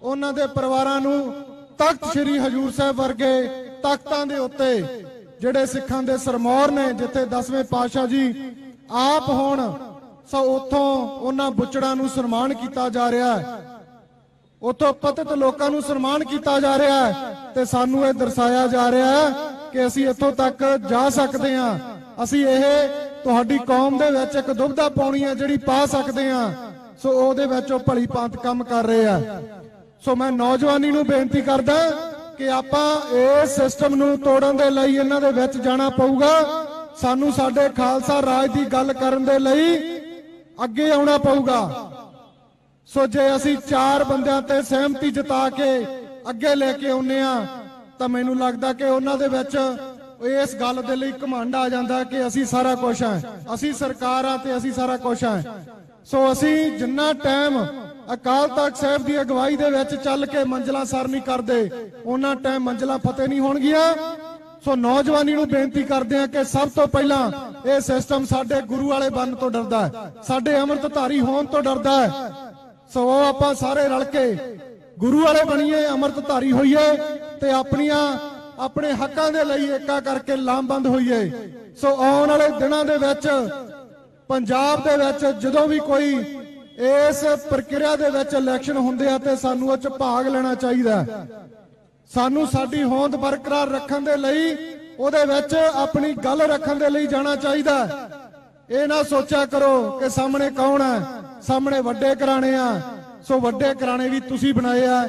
ਉਹਨਾਂ ਦੇ ਪਰਿਵਾਰਾਂ ਨੂੰ ਤਖਤ ਸ੍ਰੀ ਹਜੂਰ ਸਾਹਿਬ ਵਰਗੇ ਤਖਤਾਂ ਦੇ ਉੱਤੇ ਜਿਹੜੇ ਸਿੱਖਾਂ ਦੇ ਸਰਮੌਰ ਨੇ, ਜਿੱਥੇ 10ਵੇਂ ਪਾਤਸ਼ਾਹ ਜੀ ਆਪ ਹੋਣ, ਸੋ ਉੱਥੋਂ ਉਹਨਾਂ ਬੁੱਚੜਾਂ ਨੂੰ ਸਨਮਾਨ ਕੀਤਾ ਜਾ ਰਿਹਾ ਹੈ, ਉੱਥੋਂ ਪਤਿਤ ਲੋਕਾਂ ਨੂੰ ਸਨਮਾਨ ਕੀਤਾ ਜਾ ਰਿਹਾ ਹੈ। ਤੇ ਸਾਨੂੰ ਇਹ ਦਰਸਾਇਆ ਜਾ ਰਿਹਾ ਹੈ ਕਿ ਅਸੀਂ ਇੱਥੋਂ ਤੱਕ ਜਾ ਸਕਦੇ ਹਾਂ। ਅਸੀਂ ਇਹ ਤੁਹਾਡੀ ਕੌਮ ਦੇ ਵਿੱਚ ਇੱਕ ਦੁਬਧਾ ਪਾਉਣੀ ਹੈ ਜਿਹੜੀ ਪਾ ਸਕਦੇ ਹਾਂ। ਸੋ ਉਹਦੇ ਵਿੱਚ ਉਹ ਭਲੀ ਭਾਂਤ ਕੰਮ ਕਰ ਰਹੇ ਆ। ਸੋ ਮੈਂ ਨੌਜਵਾਨੀ ਨੂੰ ਬੇਨਤੀ ਕਰਦਾ ਕਿ ਆਪਾਂ ਇਸ ਸਿਸਟਮ ਨੂੰ ਤੋੜਨ ਦੇ ਲਈ ਇਹਨਾਂ ਦੇ ਵਿੱਚ ਜਾਣਾ ਪਊਗਾ। ਸਾਨੂੰ ਸਾਡੇ ਖਾਲਸਾ ਰਾਜ ਦੀ ਗੱਲ ਕਰਨ ਦੇ ਲਈ ਅੱਗੇ ਆਉਣਾ ਪਊਗਾ। ਸੋ ਜੇ ਅਸੀਂ 4 ਬੰਦਿਆਂ ਤੇ ਸਹਿਮਤੀ ਜਤਾ ਕੇ ਅੱਗੇ ਲੈ ਕੇ ਆਉਨੇ ਆ ਤਾਂ ਮੈਨੂੰ ਲੱਗਦਾ ਕਿ ਉਹਨਾਂ ਦੇ ਵਿੱਚ ਇਸ ਗੱਲ ਦੇ ਲਈ ਘਮੰਡ ਆ ਜਾਂਦਾ ਕਿ ਅਸੀਂ ਸਾਰਾ ਕੁਝ ਆ, ਅਸੀਂ ਸਰਕਾਰ ਆ ਤੇ ਅਸੀਂ ਸਾਰਾ ਕੁਝ ਆ। ਸੋ ਅਸੀਂ ਜਿੰਨਾ ਟਾਈਮ ਅਕਾਲ ਤਖਤ ਸਾਹਿਬ ਦੀ ਅਗਵਾਈ ਦੇ ਵਿੱਚ ਚੱਲ ਕੇ ਮੰਜ਼ਲਾਂ ਸਰ ਨਹੀਂ ਕਰਦੇ, ਉਹਨਾਂ ਟਾਈਮ ਮੰਜ਼ਲਾਂ ਫਤਿਹ ਨਹੀਂ ਹੋਣਗੀਆਂ। ਸੋ ਨੌਜਵਾਨੀ ਨੂੰ ਬੇਨਤੀ ਕਰਦੇ ਆ ਕਿ ਸਭ ਤੋਂ ਪਹਿਲਾਂ ਇਹ ਸਿਸਟਮ ਸਾਡੇ ਗੁਰੂ ਵਾਲੇ ਬਣਨ ਤੋਂ ਡਰਦਾ ਹੈ, ਸਾਡੇ ਅੰਮ੍ਰਿਤਧਾਰੀ ਹੋਣ ਤੋਂ ਡਰਦਾ ਹੈ। ਸੋ ਆਪਾਂ ਸਾਰੇ ਰਲ ਕੇ ਗੁਰੂ ਵਾਲੇ ਬਣੀਏ, ਅੰਮ੍ਰਿਤਧਾਰੀ ਹੋਈਏ ਤੇ ਆਪਣੇ ਹੱਕਾਂ ਦੇ ਲਈ ਏਕਾ ਕਰਕੇ ਲਾਮਬੰਦ ਹੋਈਏ। ਸੋ ਆਉਣ ਵਾਲੇ ਦਿਨਾਂ ਦੇ ਵਿੱਚ ਪੰਜਾਬ ਦੇ ਵਿੱਚ ਜਦੋਂ ਵੀ ਕੋਈ ਇਸ ਪ੍ਰਕਿਰਿਆ ਦੇ ਵਿੱਚ ਇਲੈਕਸ਼ਨ ਹੁੰਦੇ ਆ ਤੇ ਸਾਨੂੰ ਉਹ 'ਚ ਭਾਗ ਲੈਣਾ ਚਾਹੀਦਾ। ਸਾਨੂੰ ਸਾਡੀ ਹੋਂਦ ਬਰਕਰਾਰ ਰੱਖਣ ਦੇ ਲਈ ਉਹਦੇ ਵਿੱਚ ਆਪਣੀ ਗੱਲ ਰੱਖਣ ਦੇ ਲਈ ਜਾਣਾ ਚਾਹੀਦਾ। ਇਹ ਨਾ ਸੋਚਿਆ ਕਰੋ ਕਿ ਸਾਹਮਣੇ ਕੌਣ ਹੈ, ਸਾਹਮਣੇ ਵੱਡੇ ਘਰਾਣੇ ਆ। ਸੋ ਵੱਡੇ ਘਰਾਣੇ ਵੀ ਤੁਸੀਂ ਬਣਾਏ ਆ,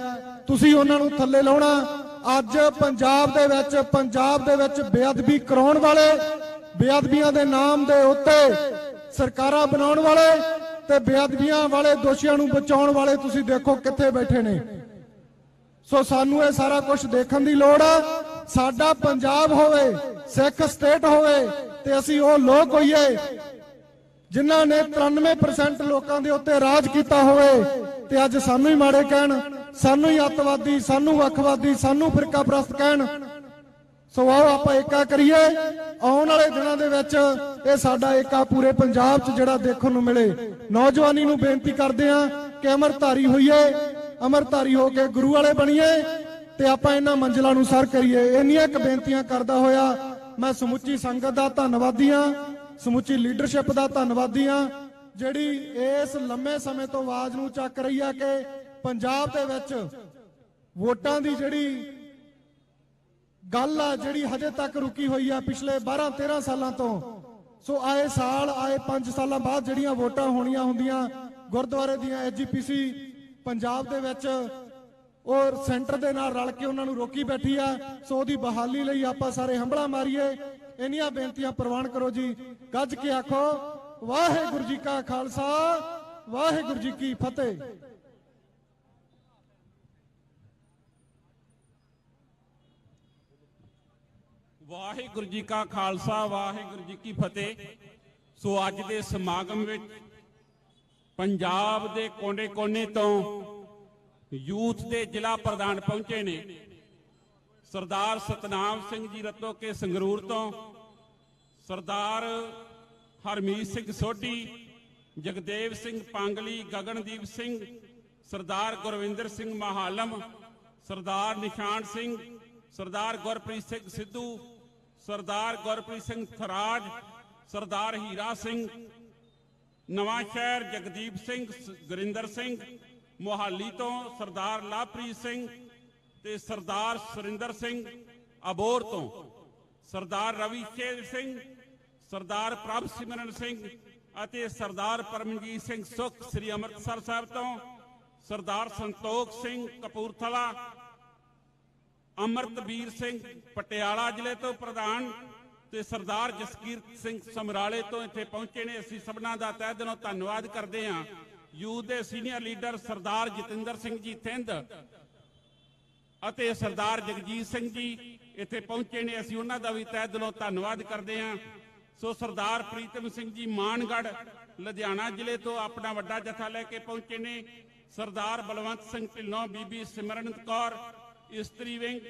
ਤੁਸੀਂ ਉਹਨਾਂ ਨੂੰ ਥੱਲੇ ਲਾਉਣਾ। ਅੱਜ ਪੰਜਾਬ ਦੇ ਵਿੱਚ ਬੇਅਦਬੀ ਕਰਾਉਣ ਵਾਲੇ, ਬੇਅਦਬੀਆਂ ਦੇ ਨਾਮ ਦੇ ਉੱਤੇ ਸਰਕਾਰਾਂ ਬਣਾਉਣ ਵਾਲੇ ਤੇ ਬੇਅਦਬੀਆਂ ਵਾਲੇ ਦੋਸ਼ੀਆਂ ਨੂੰ ਬਚਾਉਣ ਵਾਲੇ ਤੁਸੀਂ ਦੇਖੋ ਕਿੱਥੇ ਬੈਠੇ ਨੇ। ਸੋ ਸਾਨੂੰ ਇਹ ਸਾਰਾ ਕੁਝ ਦੇਖਣ ਦੀ ਲੋੜ ਆ। ਸਾਡਾ ਪੰਜਾਬ ਹੋਵੇ, ਸਿੱਖ ਸਟੇਟ ਹੋਵੇ ਤੇ ਅਸੀਂ ਉਹ ਲੋਕ ਹੋਈਏ ਜਿਨ੍ਹਾਂ ਨੇ 93% ਲੋਕਾਂ ਦੇ ਉੱਤੇ ਰਾਜ ਕੀਤਾ ਹੋਵੇ ਤੇ ਅੱਜ ਸਾਨੂੰ ਹੀ ਮਾੜੇ ਕਹਿਣ, ਸਾਨੂੰ ਹੀ ਅੱਤਵਾਦੀ, ਸਾਨੂੰ ਵੱਖਵਾਦੀ, ਸਾਨੂੰ ਫਿਰਕਾਪ੍ਰਸਤ ਕਹਿਣ। ਸੋ ਆਓ ਆਪਾਂ ਏਕਾ ਕਰੀਏ। ਆਉਣ ਵਾਲੇ ਦਿਨਾਂ ਦੇ ਵਿੱਚ ਇਹ ਸਾਡਾ ਏਕਾ ਪੂਰੇ ਪੰਜਾਬ 'ਚ ਜਿਹੜਾ ਦੇਖਣ ਨੂੰ ਮਿਲੇ। ਨੌਜਵਾਨੀ ਨੂੰ ਬੇਨਤੀ ਕਰਦੇ ਆ ਕਿ ਅੰਮ੍ਰਿਤਧਾਰੀ ਹੋਈਏ, ਅੰਮ੍ਰਿਤਧਾਰੀ ਹੋ ਕੇ ਗੁਰੂ ਵਾਲੇ ਬਣੀਏ ਤੇ ਆਪਾਂ ਇਹਨਾਂ ਮੰਜ਼ਿਲਾਂ ਨੂੰ ਸਰ ਕਰੀਏ। ਇੰਨੀਆਂ ਕੁ ਬੇਨਤੀਆਂ ਕਰਦਾ ਹੋਇਆ ਮੈਂ ਸਮੁੱਚੀ ਸੰਗਤ ਦਾ ਧੰਨਵਾਦੀ ਹਾਂ, ਸਮੁੱਚੀ ਲੀਡਰਸ਼ਿਪ ਦਾ ਧੰਨਵਾਦੀ ਹਾਂ ਜਿਹੜੀ ਇਸ ਲੰਮੇ ਸਮੇਂ ਤੋਂ ਆਵਾਜ਼ ਨੂੰ ਚੱਕ ਰਹੀ ਆ ਕਿ ਪੰਜਾਬ ਦੇ ਵਿੱਚ ਵੋਟਾਂ ਦੀ ਜਿਹੜੀ ਗੱਲ ਆ ਜਿਹੜੀ ਹਜੇ ਤੱਕ ਰੁਕੀ ਹੋਈ ਆ ਪਿਛਲੇ 12-13 ਸਾਲਾਂ ਤੋਂ। ਸੋ ਆਏ ਸਾਲ, ਆਏ 5 ਸਾਲਾਂ ਬਾਅਦ ਜਿਹੜੀਆਂ ਵੋਟਾਂ ਹੋਣੀਆਂ ਹੁੰਦੀਆਂ ਗੁਰਦੁਆਰੇ ਦੀਆਂ, ਐਜੀਪੀਸੀ ਪੰਜਾਬ ਦੇ ਵਿੱਚ ਔਰ ਸੈਂਟਰ ਦੇ ਨਾਲ ਰਲ ਕੇ ਉਹਨਾਂ ਨੂੰ ਰੋਕੀ ਬੈਠੀ ਆ। ਸੋ ਉਹਦੀ ਬਹਾਲੀ ਲਈ ਆਪਾਂ ਸਾਰੇ ਹੰਭਲਾ ਮਾਰੀਏ। ਇੰਨੀਆਂ ਬੇਨਤੀਆਂ ਪ੍ਰਵਾਨ ਕਰੋ ਜੀ। ਗੱਜ ਕੇ ਆਖੋ ਵਾਹਿਗੁਰੂ ਜੀ ਕਾ ਖਾਲਸਾ, ਵਾਹਿਗੁਰੂ ਜੀ ਕੀ ਫਤਿਹ। ਵਾਹਿਗੁਰੂ ਜੀ ਕਾ ਖਾਲਸਾ, ਵਾਹਿਗੁਰੂ ਜੀ ਕੀ ਫਤਿਹ। ਸੋ ਅੱਜ ਦੇ ਸਮਾਗਮ ਵਿੱਚ ਪੰਜਾਬ ਦੇ ਕੋਨੇ-ਕੋਨੇ ਤੋਂ ਯੂਥ ਦੇ ਜ਼ਿਲ੍ਹਾ ਪ੍ਰਧਾਨ ਪਹੁੰਚੇ ਨੇ। ਸਰਦਾਰ ਸਤਨਾਮ ਸਿੰਘ ਜੀ ਰਤੋ ਕੇ ਸੰਗਰੂਰ ਤੋਂ, ਸਰਦਾਰ ਹਰਮੀਤ ਸਿੰਘ ਸੋਢੀ, ਜਗਦੇਵ ਸਿੰਘ ਪਾਂਗਲੀ, ਗਗਨਦੀਪ ਸਿੰਘ, ਸਰਦਾਰ ਗੁਰਵਿੰਦਰ ਸਿੰਘ ਮਹਾਲਮ, ਸਰਦਾਰ ਨਿਸ਼ਾਨ ਸਿੰਘ, ਸਰਦਾਰ ਗੁਰਪ੍ਰੀਤ ਸਿੰਘ ਸਿੱਧੂ, ਸਰਦਾਰ ਗੁਰਪ੍ਰੀਤ ਸਿੰਘ ਥਰਾਜ, ਸਰਦਾਰ ਹੀਰਾ ਸਿੰਘ, ਨਵਾਂ ਸ਼ਹਿਰ ਜਗਦੀਪ ਸਿੰਘ, ਗੁਰਿੰਦਰ ਸਿੰਘ, ਮੋਹਾਲੀ ਤੋਂ ਸਰਦਾਰ ਲਵਪ੍ਰੀਤ ਸਿੰਘ ਤੇ ਸਰਦਾਰ ਸੁਰਿੰਦਰ ਸਿੰਘ ਅਬੋਰ ਤੋਂ, ਸਰਦਾਰ ਰਵੀ ਸ਼ੇਰ ਸਿੰਘ, ਸਰਦਾਰ ਪ੍ਰਭ ਸਿਮਰਨ ਸਿੰਘ ਅਤੇ ਸਰਦਾਰ ਪਰਮਜੀਤ ਸਿੰਘ ਸੁਖ ਸ੍ਰੀ ਅੰਮ੍ਰਿਤਸਰ ਸਾਹਿਬ ਤੋਂ, ਸਰਦਾਰ ਸੰਤੋਖ ਸਿੰਘ ਕਪੂਰਥਲਾ, ਅਮਰਤਵੀਰ ਸਿੰਘ ਪਟਿਆਲਾ ਜ਼ਿਲ੍ਹੇ ਤੋਂ ਪ੍ਰਧਾਨ ਤੇ ਸਰਦਾਰ ਜਸਕੀਰਤ ਸਿੰਘ ਸਮਰਾਲੇ ਤੋਂ ਇੱਥੇ ਪਹੁੰਚੇ ਨੇ। ਅਸੀਂ ਸਭਨਾਂ ਦਾ ਤਹਿ ਦਿਲੋਂ ਧੰਨਵਾਦ ਕਰਦੇ ਹਾਂ। ਯੂਥ ਦੇ ਸੀਨੀਅਰ ਲੀਡਰ ਸਰਦਾਰ ਜਤਿੰਦਰ ਸਿੰਘ ਜੀ ਥਿੰਦ ਅਤੇ ਸਰਦਾਰ ਜਗਜੀਤ ਸਿੰਘ ਜੀ ਇੱਥੇ ਪਹੁੰਚੇ ਨੇ। ਅਸੀਂ ਉਹਨਾਂ ਦਾ ਵੀ ਤਹਿ ਦਿਲੋਂ ਧੰਨਵਾਦ ਕਰਦੇ ਹਾਂ। ਸੋ ਸਰਦਾਰ ਪ੍ਰੀਤਮ ਸਿੰਘ ਜੀ ਮਾਨਗੜ੍ਹ ਲੁਧਿਆਣਾ ਜ਼ਿਲ੍ਹੇ ਤੋਂ ਆਪਣਾ ਵੱਡਾ ਜਥਾ ਲੈ ਕੇ ਪਹੁੰਚੇ ਨੇ। ਸਰਦਾਰ ਬਲਵੰਤ ਸਿੰਘ ਢਿੱਲੋਂ, ਬੀਬੀ ਸਿਮਰਨਤ ਕੌਰ ਇਸਤਰੀ ਵਿੰਗ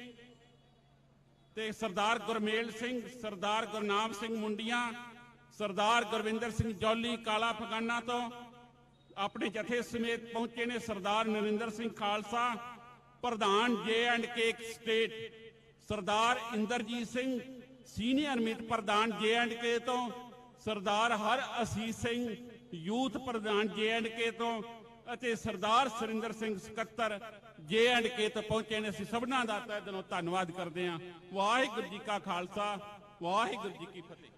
ਤੇ ਸਰਦਾਰ ਗੁਰਮੇਲ ਸਿੰਘ, ਸਰਦਾਰ ਗੁਰਨਾਮ ਸਿੰਘ ਮੁੰਡੀਆਂ, ਸਰਦਾਰ ਗੁਰਵਿੰਦਰ ਸਿੰਘ ਜੌਲੀ ਕਾਲਾ ਫਗਾਨਾ ਤੋਂ ਆਪਣੇ ਜਥੇ ਸਮੇਤ ਪਹੁੰਚੇ ਨੇ। ਸਰਦਾਰ ਨਰਿੰਦਰ ਸਿੰਘ ਖਾਲਸਾ ਪ੍ਰਧਾਨ J&K ਸਟੇਟ, ਸਰਦਾਰ ਇੰਦਰਜੀਤ ਸਿੰਘ ਸੀਨੀਅਰ ਮੀਤ ਪ੍ਰਧਾਨ J&K ਤੋਂ, ਸਰਦਾਰ ਹਰ ਅਸੀਸ ਸਿੰਘ ਯੂਥ ਪ੍ਰਧਾਨ J&K ਤੋਂ ਅਤੇ ਸਰਦਾਰ ਸੁਰਿੰਦਰ ਸਿੰਘ ਸਕੱਤਰ J&K ਤੋਂ ਪਹੁੰਚੇ ਨੇ। ਅਸੀਂ ਸਭਨਾਂ ਦਾ ਤਹਿ ਦਿਲੋਂ ਧੰਨਵਾਦ ਕਰਦੇ ਹਾਂ। ਵਾਹਿਗੁਰੂ ਜੀ ਕਾ ਖਾਲਸਾ, ਵਾਹਿਗੁਰੂ ਜੀ ਕੀ ਫਤਿਹ।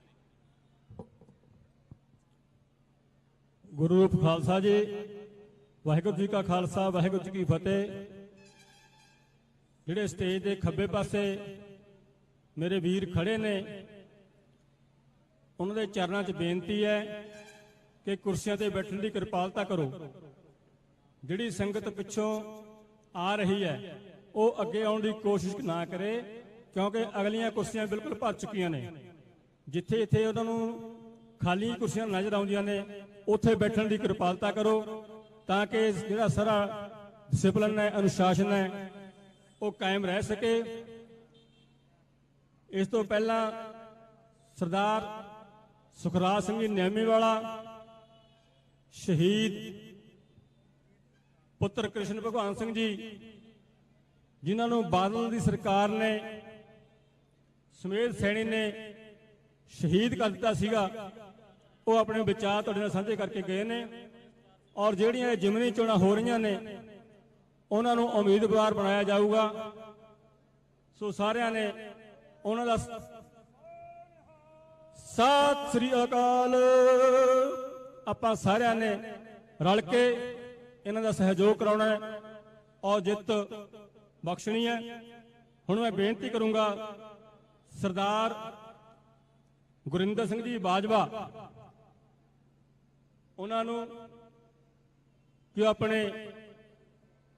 ਗੁਰੂ ਰੂਪ ਖਾਲਸਾ ਜੀ, ਵਾਹਿਗੁਰੂ ਜੀ ਕਾ ਖਾਲਸਾ, ਵਾਹਿਗੁਰੂ ਜੀ ਕੀ ਫਤਿਹ। ਜਿਹੜੇ ਸਟੇਜ ਦੇ ਖੱਬੇ ਪਾਸੇ ਮੇਰੇ ਵੀਰ ਖੜੇ ਨੇ ਉਹਨਾਂ ਦੇ ਚਰਨਾਂ 'ਚ ਬੇਨਤੀ ਹੈ ਕਿ ਕੁਰਸੀਆਂ ਤੇ ਬੈਠਣ ਦੀ ਕਿਰਪਾਲਤਾ ਕਰੋ। ਜਿਹੜੀ ਸੰਗਤ ਪਿੱਛੋਂ ਆ ਰਹੀ ਹੈ ਉਹ ਅੱਗੇ ਆਉਣ ਦੀ ਕੋਸ਼ਿਸ਼ ਨਾ ਕਰੇ ਕਿਉਂਕਿ ਅਗਲੀਆਂ ਕੁਰਸੀਆਂ ਬਿਲਕੁਲ ਭਰ ਚੁੱਕੀਆਂ ਨੇ। ਜਿੱਥੇ ਇੱਥੇ ਉਹਨਾਂ ਨੂੰ ਖਾਲੀ ਕੁਰਸੀਆਂ ਨਜ਼ਰ ਆਉਂਦੀਆਂ ਨੇ ਉੱਥੇ ਬੈਠਣ ਦੀ ਕਿਰਪਾਲਤਾ ਕਰੋ ਤਾਂ ਕਿ ਜਿਹੜਾ ਸਾਰਾ ਡਿਸਪਲਿਨ ਹੈ, ਅਨੁਸ਼ਾਸਨ ਹੈ ਉਹ ਕਾਇਮ ਰਹਿ ਸਕੇ। ਇਸ ਤੋਂ ਪਹਿਲਾਂ ਸਰਦਾਰ ਸੁਖਰਾਜ ਸਿੰਘ ਜੀ ਨਿਆਮੀ ਵਾਲਾ, ਸ਼ਹੀਦ ਪੁੱਤਰ ਕ੍ਰਿਸ਼ਨ ਭਗਵਾਨ ਸਿੰਘ ਜੀ, ਜਿਨ੍ਹਾਂ ਨੂੰ ਬਾਦਲ ਦੀ ਸਰਕਾਰ ਨੇ ਸਮੇਤ ਸੈਣੀ ਨੇ ਸ਼ਹੀਦ ਕਰ ਦਿੱਤਾ ਸੀਗਾ, ਉਹ ਆਪਣੇ ਵਿਚਾਰ ਤੁਹਾਡੇ ਨਾਲ ਸਾਂਝੇ ਕਰਕੇ ਗਏ ਨੇ। ਔਰ ਜਿਹੜੀਆਂ ਜ਼ਿਮਨੀ ਚੋਣਾਂ ਹੋ ਰਹੀਆਂ ਨੇ ਉਹਨਾਂ ਨੂੰ ਉਮੀਦਵਾਰ ਬਣਾਇਆ ਜਾਊਗਾ। ਸੋ ਸਾਰਿਆਂ ਨੇ ਉਹਨਾਂ ਦਾ ਸਤਿ ਸ੍ਰੀ ਅਕਾਲ। ਆਪਾਂ ਸਾਰਿਆਂ ਨੇ ਰਲ ਕੇ ਇਹਨਾਂ ਦਾ ਸਹਿਯੋਗ ਕਰਾਉਣਾ ਹੈ ਔਰ ਜਿੱਤ ਬਖਸ਼ਣੀ ਹੈ। ਹੁਣ ਮੈਂ ਬੇਨਤੀ ਕਰੂੰਗਾ ਸਰਦਾਰ ਗੁਰਿੰਦਰ ਸਿੰਘ ਜੀ ਬਾਜਵਾ, ਉਹਨਾਂ ਨੂੰ ਕਿ ਆਪਣੇ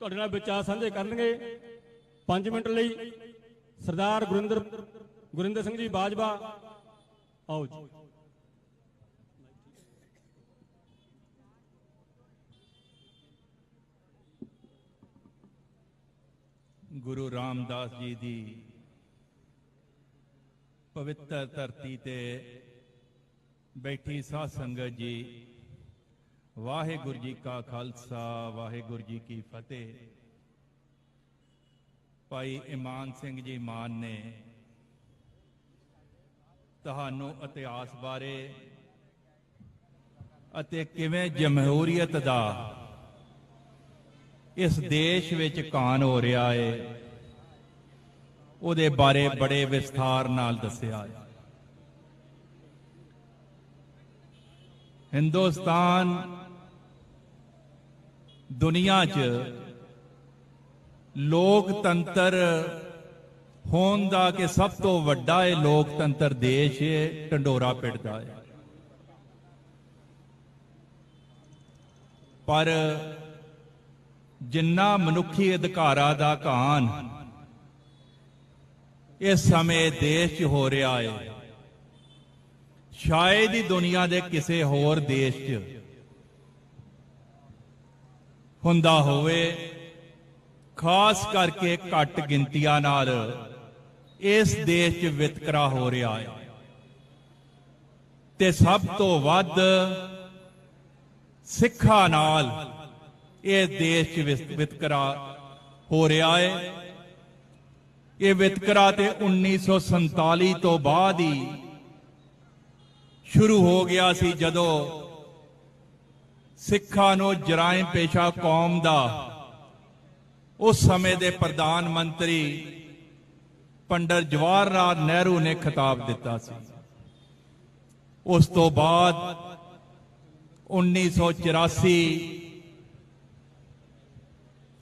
ਤੁਹਾਡੇ ਨਾਲ ਵਿਚਾਰ ਸਾਂਝੇ ਕਰਨਗੇ 5 ਮਿੰਟ ਲਈ। ਸਰਦਾਰ ਗੁਰਿੰਦਰ ਸਿੰਘ ਜੀ ਬਾਜਵਾ, ਆਓ ਜੀ। ਗੁਰੂ ਰਾਮਦਾਸ ਜੀ ਦੀ ਪਵਿੱਤਰ ਧਰਤੀ ਤੇ ਬੈਠੀ ਸਾਧ ਸੰਗਤ ਜੀ, ਵਾਹਿਗੁਰੂ ਜੀ ਕਾ ਖਾਲਸਾ, ਵਾਹਿਗੁਰੂ ਜੀ ਕੀ ਫਤਿਹ। ਭਾਈ ਇਮਾਨ ਸਿੰਘ ਜੀ ਮਾਨ ਨੇ ਤੁਹਾਨੂੰ ਇਤਿਹਾਸ ਬਾਰੇ ਅਤੇ ਕਿਵੇਂ ਜਮਹੂਰੀਅਤ ਦਾ ਇਸ ਦੇਸ਼ ਵਿੱਚ ਕਾਨ ਹੋ ਰਿਹਾ ਹੈ ਉਹਦੇ ਬਾਰੇ ਬੜੇ ਵਿਸਥਾਰ ਨਾਲ ਦੱਸਿਆ ਹੈ। ਹਿੰਦੁਸਤਾਨ ਦੁਨੀਆ 'ਚ ਲੋਕਤੰਤਰ ਹੋਣ ਦਾ ਕਿ ਸਭ ਤੋਂ ਵੱਡਾ ਇਹ ਲੋਕਤੰਤਰ ਦੇਸ਼ ਹੈ, ਢੰਡੋਰਾ ਪਿੱਟਦਾ ਹੈ। ਪਰ ਜਿੰਨਾ ਮਨੁੱਖੀ ਅਧਿਕਾਰਾਂ ਦਾ ਘਾਣ ਇਸ ਸਮੇਂ ਦੇਸ਼ 'ਚ ਹੋ ਰਿਹਾ ਹੈ, ਸ਼ਾਇਦ ਹੀ ਦੁਨੀਆ ਦੇ ਕਿਸੇ ਹੋਰ ਦੇਸ਼ 'ਚ ਹੁੰਦਾ ਹੋਵੇ। ਖਾਸ ਕਰਕੇ ਘੱਟ ਗਿਣਤੀਆਂ ਨਾਲ ਇਸ ਦੇਸ਼ 'ਚ ਵਿਤਕਰਾ ਹੋ ਰਿਹਾ ਹੈ ਤੇ ਸਭ ਤੋਂ ਵੱਧ ਸਿੱਖਾਂ ਨਾਲ ਇਹ ਦੇਸ਼ 'ਚ ਵਿਤਕਰਾ ਹੋ ਰਿਹਾ ਹੈ। ਇਹ ਵਿਤਕਰਾ ਤੇ 1947 ਤੋਂ ਬਾਅਦ ਹੀ ਸ਼ੁਰੂ ਹੋ ਗਿਆ ਸੀ, ਜਦੋਂ ਸਿੱਖਾਂ ਨੂੰ ਜਰਾਇਮ ਪੇਸ਼ਾ ਕੌਮ ਦਾ ਉਸ ਸਮੇਂ ਦੇ ਪ੍ਰਧਾਨ ਮੰਤਰੀ ਪੰਡਿਤ ਜਵਾਹਰ ਲਾਲ ਨਹਿਰੂ ਨੇ ਖਿਤਾਬ ਦਿੱਤਾ ਸੀ। ਉਸ ਤੋਂ ਬਾਅਦ 1984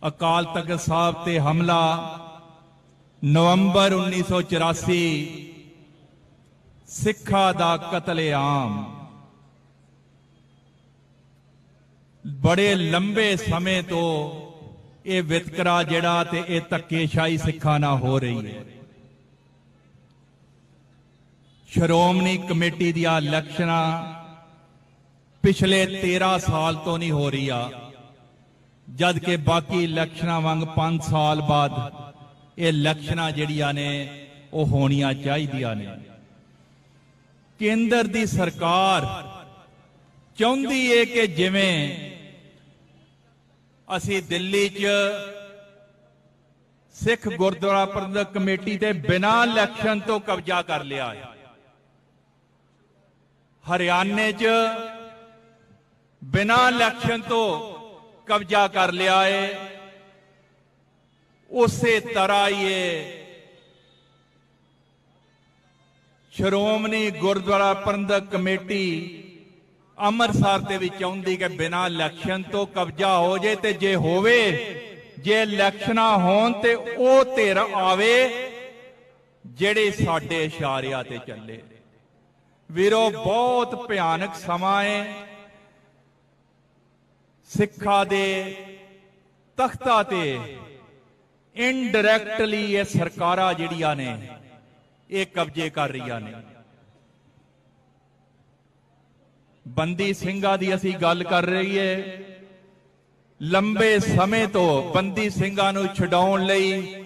ਅਕਾਲ ਤਖਤ ਸਾਹਿਬ ਤੇ ਹਮਲਾ, ਨਵੰਬਰ 1984 ਸਿੱਖਾਂ ਦਾ ਕਤਲੇਆਮ। ਬੜੇ ਲੰਬੇ ਸਮੇਂ ਤੋਂ ਇਹ ਵਿਤਕਰਾ ਜਿਹੜਾ ਤੇ ਇਹ ਧੱਕੇਸ਼ਾਹੀ ਸਿੱਖਾਂ ਨਾਲ ਹੋ ਰਹੀ ਹੈ। ਸ਼੍ਰੋਮਣੀ ਕਮੇਟੀ ਦੀਆਂ ਇਲੈਕਸ਼ਨਾਂ ਪਿਛਲੇ 13 ਸਾਲ ਤੋਂ ਨਹੀਂ ਹੋ ਰਹੀਆਂ, ਜਦ ਕਿ ਬਾਕੀ ਇਲੈਕਸ਼ਨਾਂ ਵਾਂਗ 5 ਸਾਲ ਬਾਅਦ ਇਹ ਇਲੈਕਸ਼ਨਾਂ ਜਿਹੜੀਆਂ ਨੇ ਉਹ ਹੋਣੀਆਂ ਚਾਹੀਦੀਆਂ ਨੇ। ਕੇਂਦਰ ਦੀ ਸਰਕਾਰ ਚਾਹੁੰਦੀ ਏ ਕਿ ਜਿਵੇਂ ਅਸੀਂ ਦਿੱਲੀ 'ਚ ਸਿੱਖ ਗੁਰਦੁਆਰਾ ਪ੍ਰਬੰਧਕ ਕਮੇਟੀ ਤੇ ਬਿਨਾਂ ਇਲੈਕਸ਼ਨ ਤੋਂ ਕਬਜ਼ਾ ਕਰ ਲਿਆ ਹੈ, ਹਰਿਆਣੇ 'ਚ ਬਿਨਾਂ ਇਲੈਕਸ਼ਨ ਤੋਂ ਕਬਜ਼ਾ ਕਰ ਲਿਆ ਹੈ, ਉਸੇ ਤਰ੍ਹਾਂ ਹੀ ਇਹ ਸ਼੍ਰੋਮਣੀ ਗੁਰਦੁਆਰਾ ਪ੍ਰਬੰਧਕ ਕਮੇਟੀ ਅੰਮ੍ਰਿਤਸਰ ਦੇ ਵਿੱਚ ਚਾਹੁੰਦੀ ਕਿ ਬਿਨਾਂ ਇਲੈਕਸ਼ਨ ਤੋਂ ਕਬਜ਼ਾ ਹੋ ਜੇ, ਤੇ ਜੇ ਹੋਵੇ, ਜੇ ਇਲੈਕਸ਼ਨਾਂ ਹੋਣ ਤੇ ਉਹ ਧਿਰ ਆਵੇ ਜਿਹੜੇ ਸਾਡੇ ਇਸ਼ਾਰਿਆਂ ਤੇ ਚੱਲੇ। ਵੀਰੋ, ਬਹੁਤ ਭਿਆਨਕ ਸਮਾਂ ਹੈ। ਸਿੱਖਾਂ ਦੇ ਤਖਤਾਂ ਤੇ ਇਨਡਾਇਰੈਕਟਲੀ ਇਹ ਸਰਕਾਰਾਂ ਜਿਹੜੀਆਂ ਨੇ ਇਹ ਕਬਜ਼ੇ ਕਰ ਰਹੀਆਂ ਨੇ। ਬੰਦੀ ਸਿੰਘਾਂ ਦੀ ਅਸੀਂ ਗੱਲ ਕਰ ਰਹੀ ਹੈ। ਲੰਬੇ ਸਮੇਂ ਤੋਂ ਬੰਦੀ ਸਿੰਘਾਂ ਨੂੰ ਛਡਾਉਣ ਲਈ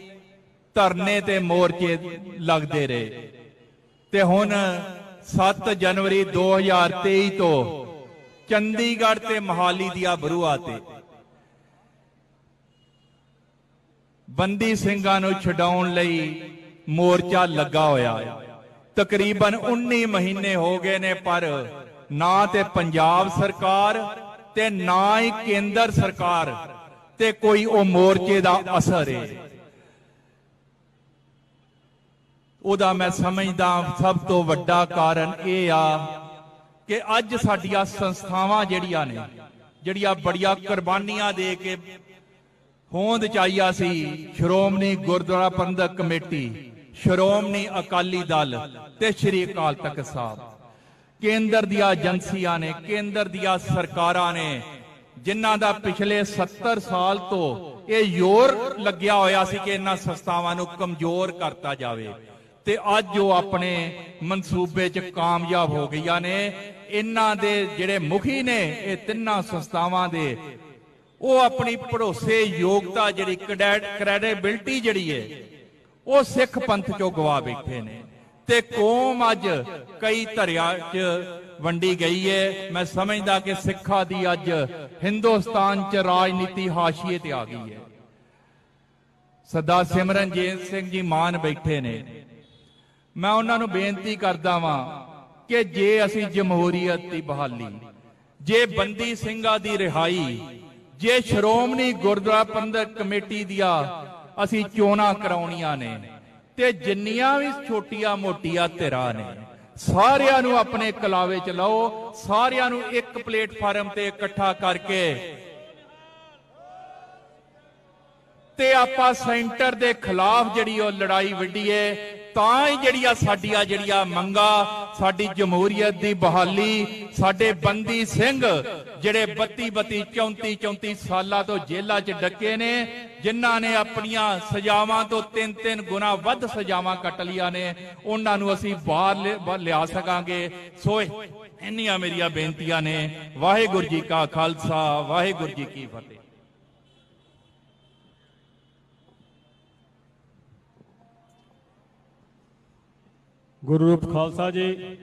ਧਰਨੇ ਤੇ ਮੋਰਚੇ ਲੱਗਦੇ ਰਹੇ, ਤੇ ਹੁਣ 7 ਜਨਵਰੀ 2023 ਤੋਂ ਚੰਡੀਗੜ੍ਹ ਤੇ ਮੋਹਾਲੀ ਦੀਆਂ ਬਰੂਹਾਂ ਤੇ ਬੰਦੀ ਸਿੰਘਾਂ ਨੂੰ ਛਡਾਉਣ ਲਈ ਮੋਰਚਾ ਲੱਗਾ ਹੋਇਆ ਹੈ। ਤਕਰੀਬਨ 19 ਮਹੀਨੇ ਹੋ ਗਏ ਨੇ, ਪਰ ਨਾ ਤੇ ਪੰਜਾਬ ਸਰਕਾਰ ਤੇ ਨਾ ਹੀ ਕੇਂਦਰ ਸਰਕਾਰ ਤੇ ਕੋਈ ਉਹ ਮੋਰਚੇ ਦਾ ਅਸਰ ਹੈ। ਉਹਦਾ ਮੈਂ ਸਮਝਦਾ ਸਭ ਤੋਂ ਵੱਡਾ ਕਾਰਨ ਇਹ ਆ ਕਿ ਅੱਜ ਸਾਡੀਆਂ ਸੰਸਥਾਵਾਂ ਜਿਹੜੀਆਂ ਬੜੀਆਂ ਕੁਰਬਾਨੀਆਂ ਦੇ ਕੇ ਹੋਂਦ ਚਾਹੀਆ ਸੀ, ਸ਼੍ਰੋਮਣੀ ਗੁਰਦੁਆਰਾ ਪ੍ਰਬੰਧਕ ਕਮੇਟੀ, ਸ਼੍ਰੋਮਣੀ ਅਕਾਲੀ ਦਲ ਤੇ ਸ਼੍ਰੀ ਅਕਾਲ ਤਖਤ ਸਾਹਿਬ, ਕੇਂਦਰ ਦੀਆਂ ਏਜੰਸੀਆਂ ਨੇ, ਕੇਂਦਰ ਦੀਆਂ ਸਰਕਾਰਾਂ ਨੇ, ਜਿਨ੍ਹਾਂ ਦਾ ਪਿਛਲੇ 70 ਸਾਲ ਤੋਂ ਇਹ ਜ਼ੋਰ ਲੱਗਿਆ ਹੋਇਆ ਸੀ ਕਿ ਇਹਨਾਂ ਸੰਸਥਾਵਾਂ ਨੂੰ ਕਮਜ਼ੋਰ ਕਰਤਾ ਜਾਵੇ, ਤੇ ਅੱਜ ਉਹ ਆਪਣੇ ਮਨਸੂਬੇ 'ਚ ਕਾਮਯਾਬ ਹੋ ਗਈਆਂ ਨੇ। ਇਹਨਾਂ ਦੇ ਜਿਹੜੇ ਮੁਖੀ ਨੇ ਇਹ ਤਿੰਨਾਂ ਸੰਸਥਾਵਾਂ ਦੇ, ਉਹ ਆਪਣੀ ਭਰੋਸੇ ਯੋਗਤਾ ਜਿਹੜੀ ਕ੍ਰੈਡੀਬਿਲਟੀ ਜਿਹੜੀ ਹੈ ਉਹ ਸਿੱਖ ਪੰਥ ਚੋਂ ਗਵਾ ਬੈਠੇ ਨੇ, ਤੇ ਕੌਮ ਅੱਜ ਕਈ ਧਰਿਆਂ 'ਚ ਵੰਡੀ ਗਈ ਹੈ। ਮੈਂ ਸਮਝਦਾ ਕਿ ਸਿੱਖਾਂ ਦੀ ਅੱਜ ਹਿੰਦੁਸਤਾਨ 'ਚ ਰਾਜਨੀਤੀ ਹਾਸ਼ੀਏ ਤੇ ਆ ਗਈ ਹੈ। ਸਰਦਾਰ ਸਿਮਰਨਜੀਤ ਸਿੰਘ ਜੀ ਮਾਨ ਬੈਠੇ ਨੇ, ਮੈਂ ਉਹਨਾਂ ਨੂੰ ਬੇਨਤੀ ਕਰਦਾ ਵਾਂ ਕਿ ਜੇ ਅਸੀਂ ਜਮਹੂਰੀਅਤ ਦੀ ਬਹਾਲੀ, ਜੇ ਬੰਦੀ ਸਿੰਘਾਂ ਦੀ ਰਿਹਾਈ, ਜੇ ਸ਼੍ਰੋਮਣੀ ਗੁਰਦੁਆਰਾ ਪ੍ਰਬੰਧਕ ਕਮੇਟੀ ਦੀਆਂ ਅਸੀਂ ਚੋਣਾਂ ਕਰਾਉਣੀਆਂ ਨੇ, ਤੇ ਜਿੰਨੀਆਂ ਵੀ ਛੋਟੀਆਂ ਮੋਟੀਆਂ ਧਿਰਾਂ ਨੇ ਸਾਰਿਆਂ ਨੂੰ ਆਪਣੇ ਕਲਾਵੇ ਚ ਲਾਓ, ਸਾਰਿਆਂ ਨੂੰ ਇੱਕ ਪਲੇਟਫਾਰਮ ਤੇ ਇਕੱਠਾ ਕਰਕੇ ਤੇ ਆਪਾਂ ਸੈਂਟਰ ਦੇ ਖਿਲਾਫ ਜਿਹੜੀ ਉਹ ਲੜਾਈ ਵਿੱਢੀਏ, ਤਾਂ ਹੀ ਸਾਡੀਆਂ ਮੰਗਾਂ, ਸਾਡੀ ਜਮਹੂਰੀਅਤ ਦੀ ਬਹਾਲੀ, ਸਾਡੇ ਬੰਦੀ ਸਿੰਘ ਜਿਹੜੇ 32 34 ਸਾਲਾਂ ਤੋਂ ਜੇਲ੍ਹਾਂ 'ਚ ਡੱਕੇ ਨੇ, ਜਿਨ੍ਹਾਂ ਨੇ ਆਪਣੀਆਂ ਸਜ਼ਾਵਾਂ ਤੋਂ 3 ਗੁਣਾ ਵੱਧ ਸਜ਼ਾਵਾਂ ਕੱਟ ਲੀਆਂ ਨੇ, ਉਹਨਾਂ ਨੂੰ ਅਸੀਂ ਬਾਹਰ ਲਿਆ ਸਕਾਂਗੇ। ਸੋ ਇੰਨੀਆਂ ਮੇਰੀਆਂ ਬੇਨਤੀਆਂ ਨੇ। ਵਾਹਿਗੁਰੂ ਜੀ ਕਾ ਖਾਲਸਾ, ਵਾਹਿਗੁਰੂ ਜੀ ਕੀ ਫਤਿਹ। ਗੁਰੂ ਰੂਪ ਖਾਲਸਾ ਜੀ,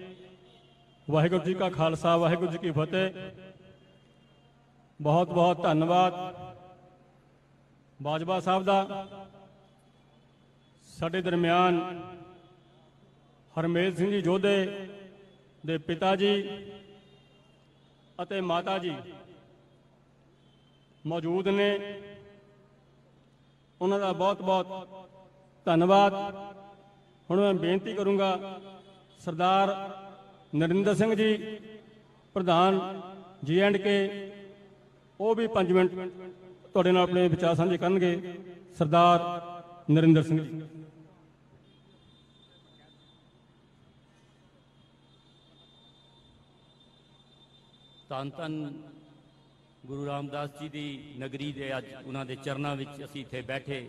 ਵਾਹਿਗੁਰੂ ਜੀ ਕਾ ਖਾਲਸਾ, ਵਾਹਿਗੁਰੂ ਜੀ ਕੀ ਫਤਿਹ। ਬਹੁਤ ਬਹੁਤ ਧੰਨਵਾਦ ਬਾਜਵਾ ਸਾਹਿਬ ਦਾ। ਸਾਡੇ ਦਰਮਿਆਨ ਹਰਮੇਲ ਸਿੰਘ ਜੀ ਜੋਧੇ ਦੇ ਪਿਤਾ ਜੀ ਅਤੇ ਮਾਤਾ ਜੀ ਮੌਜੂਦ ਨੇ, ਉਹਨਾਂ ਦਾ ਬਹੁਤ ਬਹੁਤ ਧੰਨਵਾਦ। ਹੁਣ ਮੈਂ ਬੇਨਤੀ ਕਰੂੰਗਾ ਸਰਦਾਰ ਨਰਿੰਦਰ ਸਿੰਘ ਜੀ ਪ੍ਰਧਾਨ J&K, ਉਹ ਵੀ 5 ਮਿੰਟ ਤੁਹਾਡੇ ਨਾਲ ਆਪਣੇ ਵਿਚਾਰ ਸਾਂਝੇ ਕਰਨਗੇ। ਸਰਦਾਰ ਨਰਿੰਦਰ ਸਿੰਘ ਜੀ। ਧੰਨ ਧੰਨ ਗੁਰੂ ਰਾਮਦਾਸ ਜੀ ਦੀ ਨਗਰੀ ਦੇ ਅੱਜ ਉਹਨਾਂ ਦੇ ਚਰਨਾਂ ਵਿੱਚ ਅਸੀਂ ਇੱਥੇ ਬੈਠੇ।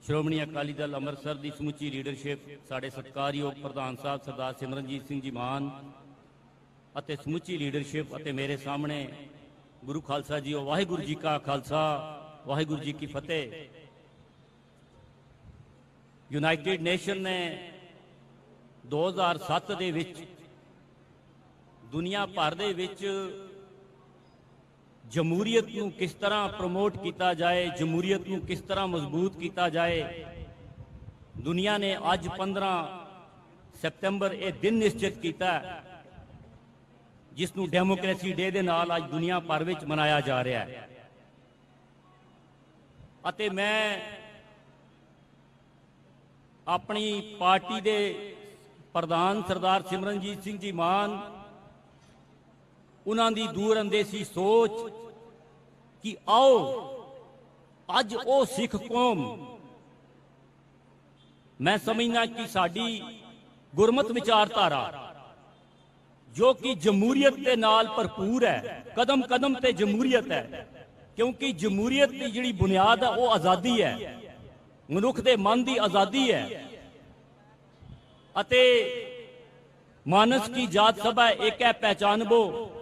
ਸ਼੍ਰੋਮਣੀ ਅਕਾਲੀ ਦਲ ਅੰਮ੍ਰਿਤਸਰ ਦੀ ਸਮੁੱਚੀ ਲੀਡਰਸ਼ਿਪ, ਸਾਡੇ ਸਤਿਕਾਰਯੋਗ ਪ੍ਰਧਾਨ ਸਾਹਿਬ ਸਰਦਾਰ ਸਿਮਰਨਜੀਤ ਸਿੰਘ ਜੀ ਮਾਨ ਅਤੇ ਸਮੁੱਚੀ ਲੀਡਰਸ਼ਿਪ, ਅਤੇ ਮੇਰੇ ਸਾਹਮਣੇ ਗੁਰੂ ਖਾਲਸਾ ਜੀ, ਵਾਹਿਗੁਰੂ ਜੀ ਕਾ ਖਾਲਸਾ, ਵਾਹਿਗੁਰੂ ਜੀ ਕੀ ਫਤਿਹ। ਯੂਨਾਈਟਿਡ ਨੇਸ਼ਨ ਨੇ 2007 ਦੇ ਵਿੱਚ ਦੁਨੀਆ ਭਰ ਦੇ ਵਿੱਚ ਜਮਹੂਰੀਅਤ ਨੂੰ ਕਿਸ ਤਰ੍ਹਾਂ ਪ੍ਰਮੋਟ ਕੀਤਾ ਜਾਏ, ਜਮਹੂਰੀਅਤ ਨੂੰ ਕਿਸ ਤਰ੍ਹਾਂ ਮਜ਼ਬੂਤ ਕੀਤਾ ਜਾਏ, ਦੁਨੀਆ ਨੇ ਅੱਜ 15 ਸਤੰਬਰ ਇਹ ਦਿਨ ਨਿਸ਼ਚਿਤ ਕੀਤਾ, ਜਿਸ ਨੂੰ ਡੈਮੋਕ੍ਰੇਸੀ ਡੇ ਦੇ ਨਾਲ ਅੱਜ ਦੁਨੀਆ ਭਰ ਵਿੱਚ ਮਨਾਇਆ ਜਾ ਰਿਹਾ ਹੈ। ਅਤੇ ਮੈਂ ਆਪਣੀ ਪਾਰਟੀ ਦੇ ਪ੍ਰਧਾਨ ਸਰਦਾਰ ਸਿਮਰਨਜੀਤ ਸਿੰਘ ਜੀ ਮਾਨ, ਉਹਨਾਂ ਦੀ ਦੂਰ ਅੰਦੇਸ਼ੀ ਸੋਚ ਕਿ ਆਓ ਅੱਜ ਉਹ ਸਿੱਖ ਕੌਮ, ਮੈਂ ਸਮਝਦਾ ਕਿ ਸਾਡੀ ਗੁਰਮਤ ਵਿਚਾਰਧਾਰਾ ਜੋ ਕਿ ਜਮਹੂਰੀਅਤ ਦੇ ਨਾਲ ਭਰਪੂਰ ਹੈ, ਕਦਮ ਕਦਮ ਤੇ ਜਮਹੂਰੀਅਤ ਹੈ, ਕਿਉਂਕਿ ਜਮਹੂਰੀਅਤ ਦੀ ਜਿਹੜੀ ਬੁਨਿਆਦ ਹੈ ਉਹ ਆਜ਼ਾਦੀ ਹੈ, ਮਨੁੱਖ ਦੇ ਮਨ ਦੀ ਆਜ਼ਾਦੀ ਹੈ। ਅਤੇ ਮਾਨਸ ਕੀ ਜਾਤ ਸਭਾ ਇੱਕ ਹੈ ਪਹਿਚਾਨਬੋ।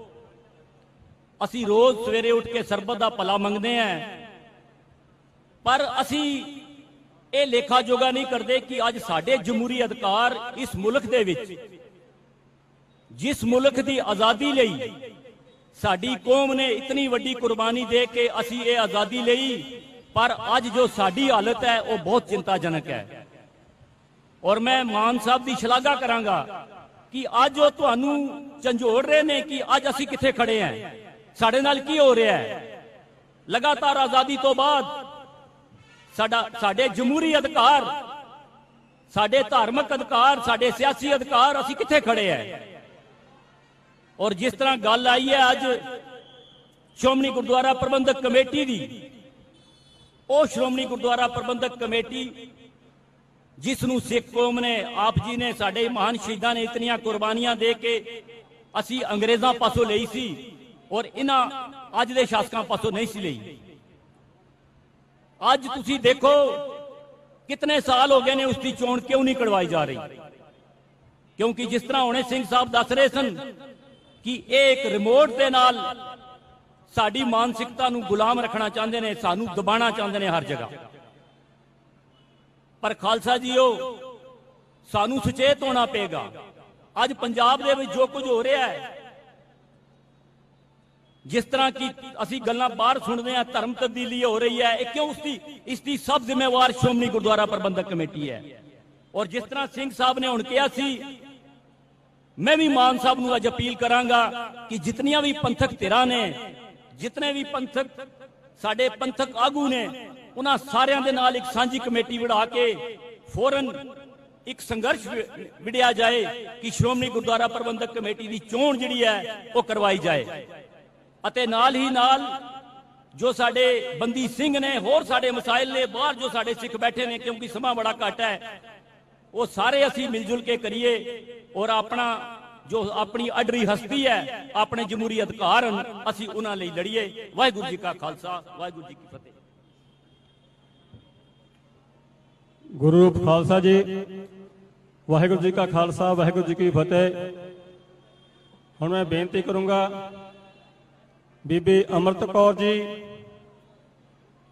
ਅਸੀਂ ਰੋਜ਼ ਸਵੇਰੇ ਉੱਠ ਕੇ ਸਰਬਤ ਦਾ ਭਲਾ ਮੰਗਦੇ ਹਾਂ, ਪਰ ਅਸੀਂ ਇਹ ਲੇਖਾ ਜੋਗਾ ਨਹੀਂ ਕਰਦੇ ਕਿ ਅੱਜ ਸਾਡੇ ਜਮਹੂਰੀ ਅਧਿਕਾਰ ਇਸ ਮੁਲਕ ਦੇ ਵਿੱਚ, ਜਿਸ ਮੁਲਕ ਦੀ ਆਜ਼ਾਦੀ ਲਈ ਸਾਡੀ ਕੌਮ ਨੇ ਇਤਨੀ ਵੱਡੀ ਕੁਰਬਾਨੀ ਦੇ ਕੇ ਅਸੀਂ ਇਹ ਆਜ਼ਾਦੀ ਲਈ, ਪਰ ਅੱਜ ਜੋ ਸਾਡੀ ਹਾਲਤ ਹੈ ਉਹ ਬਹੁਤ ਚਿੰਤਾਜਨਕ ਹੈ। ਔਰ ਮੈਂ ਮਾਨ ਸਾਹਿਬ ਦੀ ਸ਼ਲਾਘਾ ਕਰਾਂਗਾ ਕਿ ਅੱਜ ਉਹ ਤੁਹਾਨੂੰ ਝੰਜੋੜ ਰਹੇ ਨੇ ਕਿ ਅੱਜ ਅਸੀਂ ਕਿੱਥੇ ਖੜੇ ਹਾਂ, ਸਾਡੇ ਨਾਲ ਕੀ ਹੋ ਰਿਹਾ ਹੈ। ਲਗਾਤਾਰ ਆਜ਼ਾਦੀ ਤੋਂ ਬਾਅਦ ਸਾਡੇ ਜਮਹੂਰੀ ਅਧਿਕਾਰ, ਸਾਡੇ ਧਾਰਮਿਕ ਅਧਿਕਾਰ, ਸਾਡੇ ਸਿਆਸੀ ਅਧਿਕਾਰ, ਅਸੀਂ ਕਿੱਥੇ ਖੜੇ ਹਾਂ। ਔਰ ਜਿਸ ਤਰ੍ਹਾਂ ਗੱਲ ਆਈ ਹੈ ਅੱਜ ਸ਼੍ਰੋਮਣੀ ਗੁਰਦੁਆਰਾ ਪ੍ਰਬੰਧਕ ਕਮੇਟੀ ਦੀ, ਉਹ ਸ਼੍ਰੋਮਣੀ ਗੁਰਦੁਆਰਾ ਪ੍ਰਬੰਧਕ ਕਮੇਟੀ ਜਿਸ ਨੂੰ ਸਿੱਖ ਕੌਮ ਨੇ, ਆਪ ਜੀ ਨੇ, ਸਾਡੇ ਮਹਾਨ ਸ਼ਹੀਦਾਂ ਨੇ ਇਤਨੀਆਂ ਕੁਰਬਾਨੀਆਂ ਦੇ ਕੇ ਅਸੀਂ ਅੰਗਰੇਜ਼ਾਂ ਪਾਸੋਂ ਲਈ ਸੀ ਔਰ ਇਹਨਾਂ ਅੱਜ ਦੇ ਸ਼ਾਸਕਾਂ ਪਾਸੋਂ ਨਹੀਂ ਸੀ ਲਈ। ਅੱਜ ਤੁਸੀਂ ਦੇਖੋ ਕਿਤਨੇ ਸਾਲ ਹੋ ਗਏ ਨੇ ਉਸ ਦੀ ਚੋਣ ਕਿਉਂ ਨਹੀਂ ਕਰਵਾਈ ਜਾ ਰਹੀ, ਕਿਉਂਕਿ ਜਿਸ ਤਰ੍ਹਾਂ ਹੁਣੇ ਸਿੰਘ ਸਾਹਿਬ ਦੱਸ ਰਹੇ ਸਨ ਕਿ ਇਹ ਇੱਕ ਰਿਮੋਟ ਦੇ ਨਾਲ ਸਾਡੀ ਮਾਨਸਿਕਤਾ ਨੂੰ ਗੁਲਾਮ ਰੱਖਣਾ ਚਾਹੁੰਦੇ ਨੇ, ਸਾਨੂੰ ਦਬਾਉਣਾ ਚਾਹੁੰਦੇ ਨੇ ਹਰ ਜਗ੍ਹਾ। ਪਰ ਖਾਲਸਾ ਜੀਓ, ਸਾਨੂੰ ਸੁਚੇਤ ਹੋਣਾ ਪਏਗਾ। ਅੱਜ ਪੰਜਾਬ ਦੇ ਵਿੱਚ ਜੋ ਕੁਝ ਹੋ ਰਿਹਾ ਹੈ, ਜਿਸ ਤਰ੍ਹਾਂ ਕਿ ਅਸੀਂ ਗੱਲਾਂ ਬਾਹਰ ਸੁਣਦੇ ਹਾਂ, ਧਰਮ ਤਬਦੀਲੀ ਹੋ ਰਹੀ ਹੈ, ਇਹ ਕਿਉਂ? ਇਸ ਦੀ ਸਭ ਜ਼ਿੰਮੇਵਾਰ ਸ਼੍ਰੋਮਣੀ ਗੁਰਦੁਆਰਾ ਪ੍ਰਬੰਧਕ ਕਮੇਟੀ ਹੈ। ਔਰ ਜਿਸ ਤਰ੍ਹਾਂ ਸਿੰਘ ਸਾਹਿਬ ਨੇ ਹੁਣ ਕਿਹਾ ਸੀ, ਮੈਂ ਵੀ ਮਾਨ ਸਾਹਿਬ ਨੂੰ ਅੱਜ ਅਪੀਲ ਕਰਾਂਗਾ ਕਿ ਜਿਤਨੀਆਂ ਵੀ ਪੰਥਕ ਧਿਰਾਂ ਨੇ, ਜਿਤਨੇ ਵੀ ਸਾਡੇ ਪੰਥਕ ਆਗੂ ਨੇ, ਉਹਨਾਂ ਸਾਰਿਆਂ ਦੇ ਨਾਲ ਇੱਕ ਸਾਂਝੀ ਕਮੇਟੀ ਬਣਾ ਕੇ ਫੌਰਨ ਇੱਕ ਸੰਘਰਸ਼ ਵਿੜਿਆ ਜਾਏ ਕਿ ਸ਼੍ਰੋਮਣੀ ਗੁਰਦੁਆਰਾ ਪ੍ਰਬੰਧਕ ਕਮੇਟੀ ਦੀ ਚੋਣ ਜਿਹੜੀ ਹੈ ਉਹ ਕਰਵਾਈ ਜਾਏ। ਅਤੇ ਨਾਲ ਹੀ ਨਾਲ ਜੋ ਸਾਡੇ ਬੰਦੀ ਸਿੰਘ ਨੇ, ਹੋਰ ਸਾਡੇ ਮਸਾਇਲ ਨੇ, ਬਾਹਰ ਜੋ ਸਾਡੇ ਸਿੱਖ ਬੈਠੇ ਨੇ, ਕਿਉਂਕਿ ਸਮਾਂ ਬੜਾ ਘੱਟ ਹੈ, ਉਹ ਸਾਰੇ ਅਸੀਂ ਮਿਲ ਜੁਲ ਕੇ ਕਰੀਏ ਔਰ ਆਪਣੀ ਅਡਰੀ ਹਸਤੀ ਹੈ, ਆਪਣੇ ਜਮਹੂਰੀ ਅਧਿਕਾਰ ਹਨ, ਅਸੀਂ ਉਹਨਾਂ ਲਈ ਲੜੀਏ। ਵਾਹਿਗੁਰੂ ਜੀ ਕਾ ਖਾਲਸਾ, ਵਾਹਿਗੁਰੂ ਜੀ ਕੀ ਫਤਿਹ। ਗੁਰੂ ਖਾਲਸਾ ਜੀ, ਵਾਹਿਗੁਰੂ ਜੀ ਕਾ ਖਾਲਸਾ, ਵਾਹਿਗੁਰੂ ਜੀ ਕੀ ਫਤਿਹ। ਹੁਣ ਮੈਂ ਬੇਨਤੀ ਕਰੂੰਗਾ ਬੀਬੀ ਅੰਮ੍ਰਿਤ ਕੌਰ ਜੀ,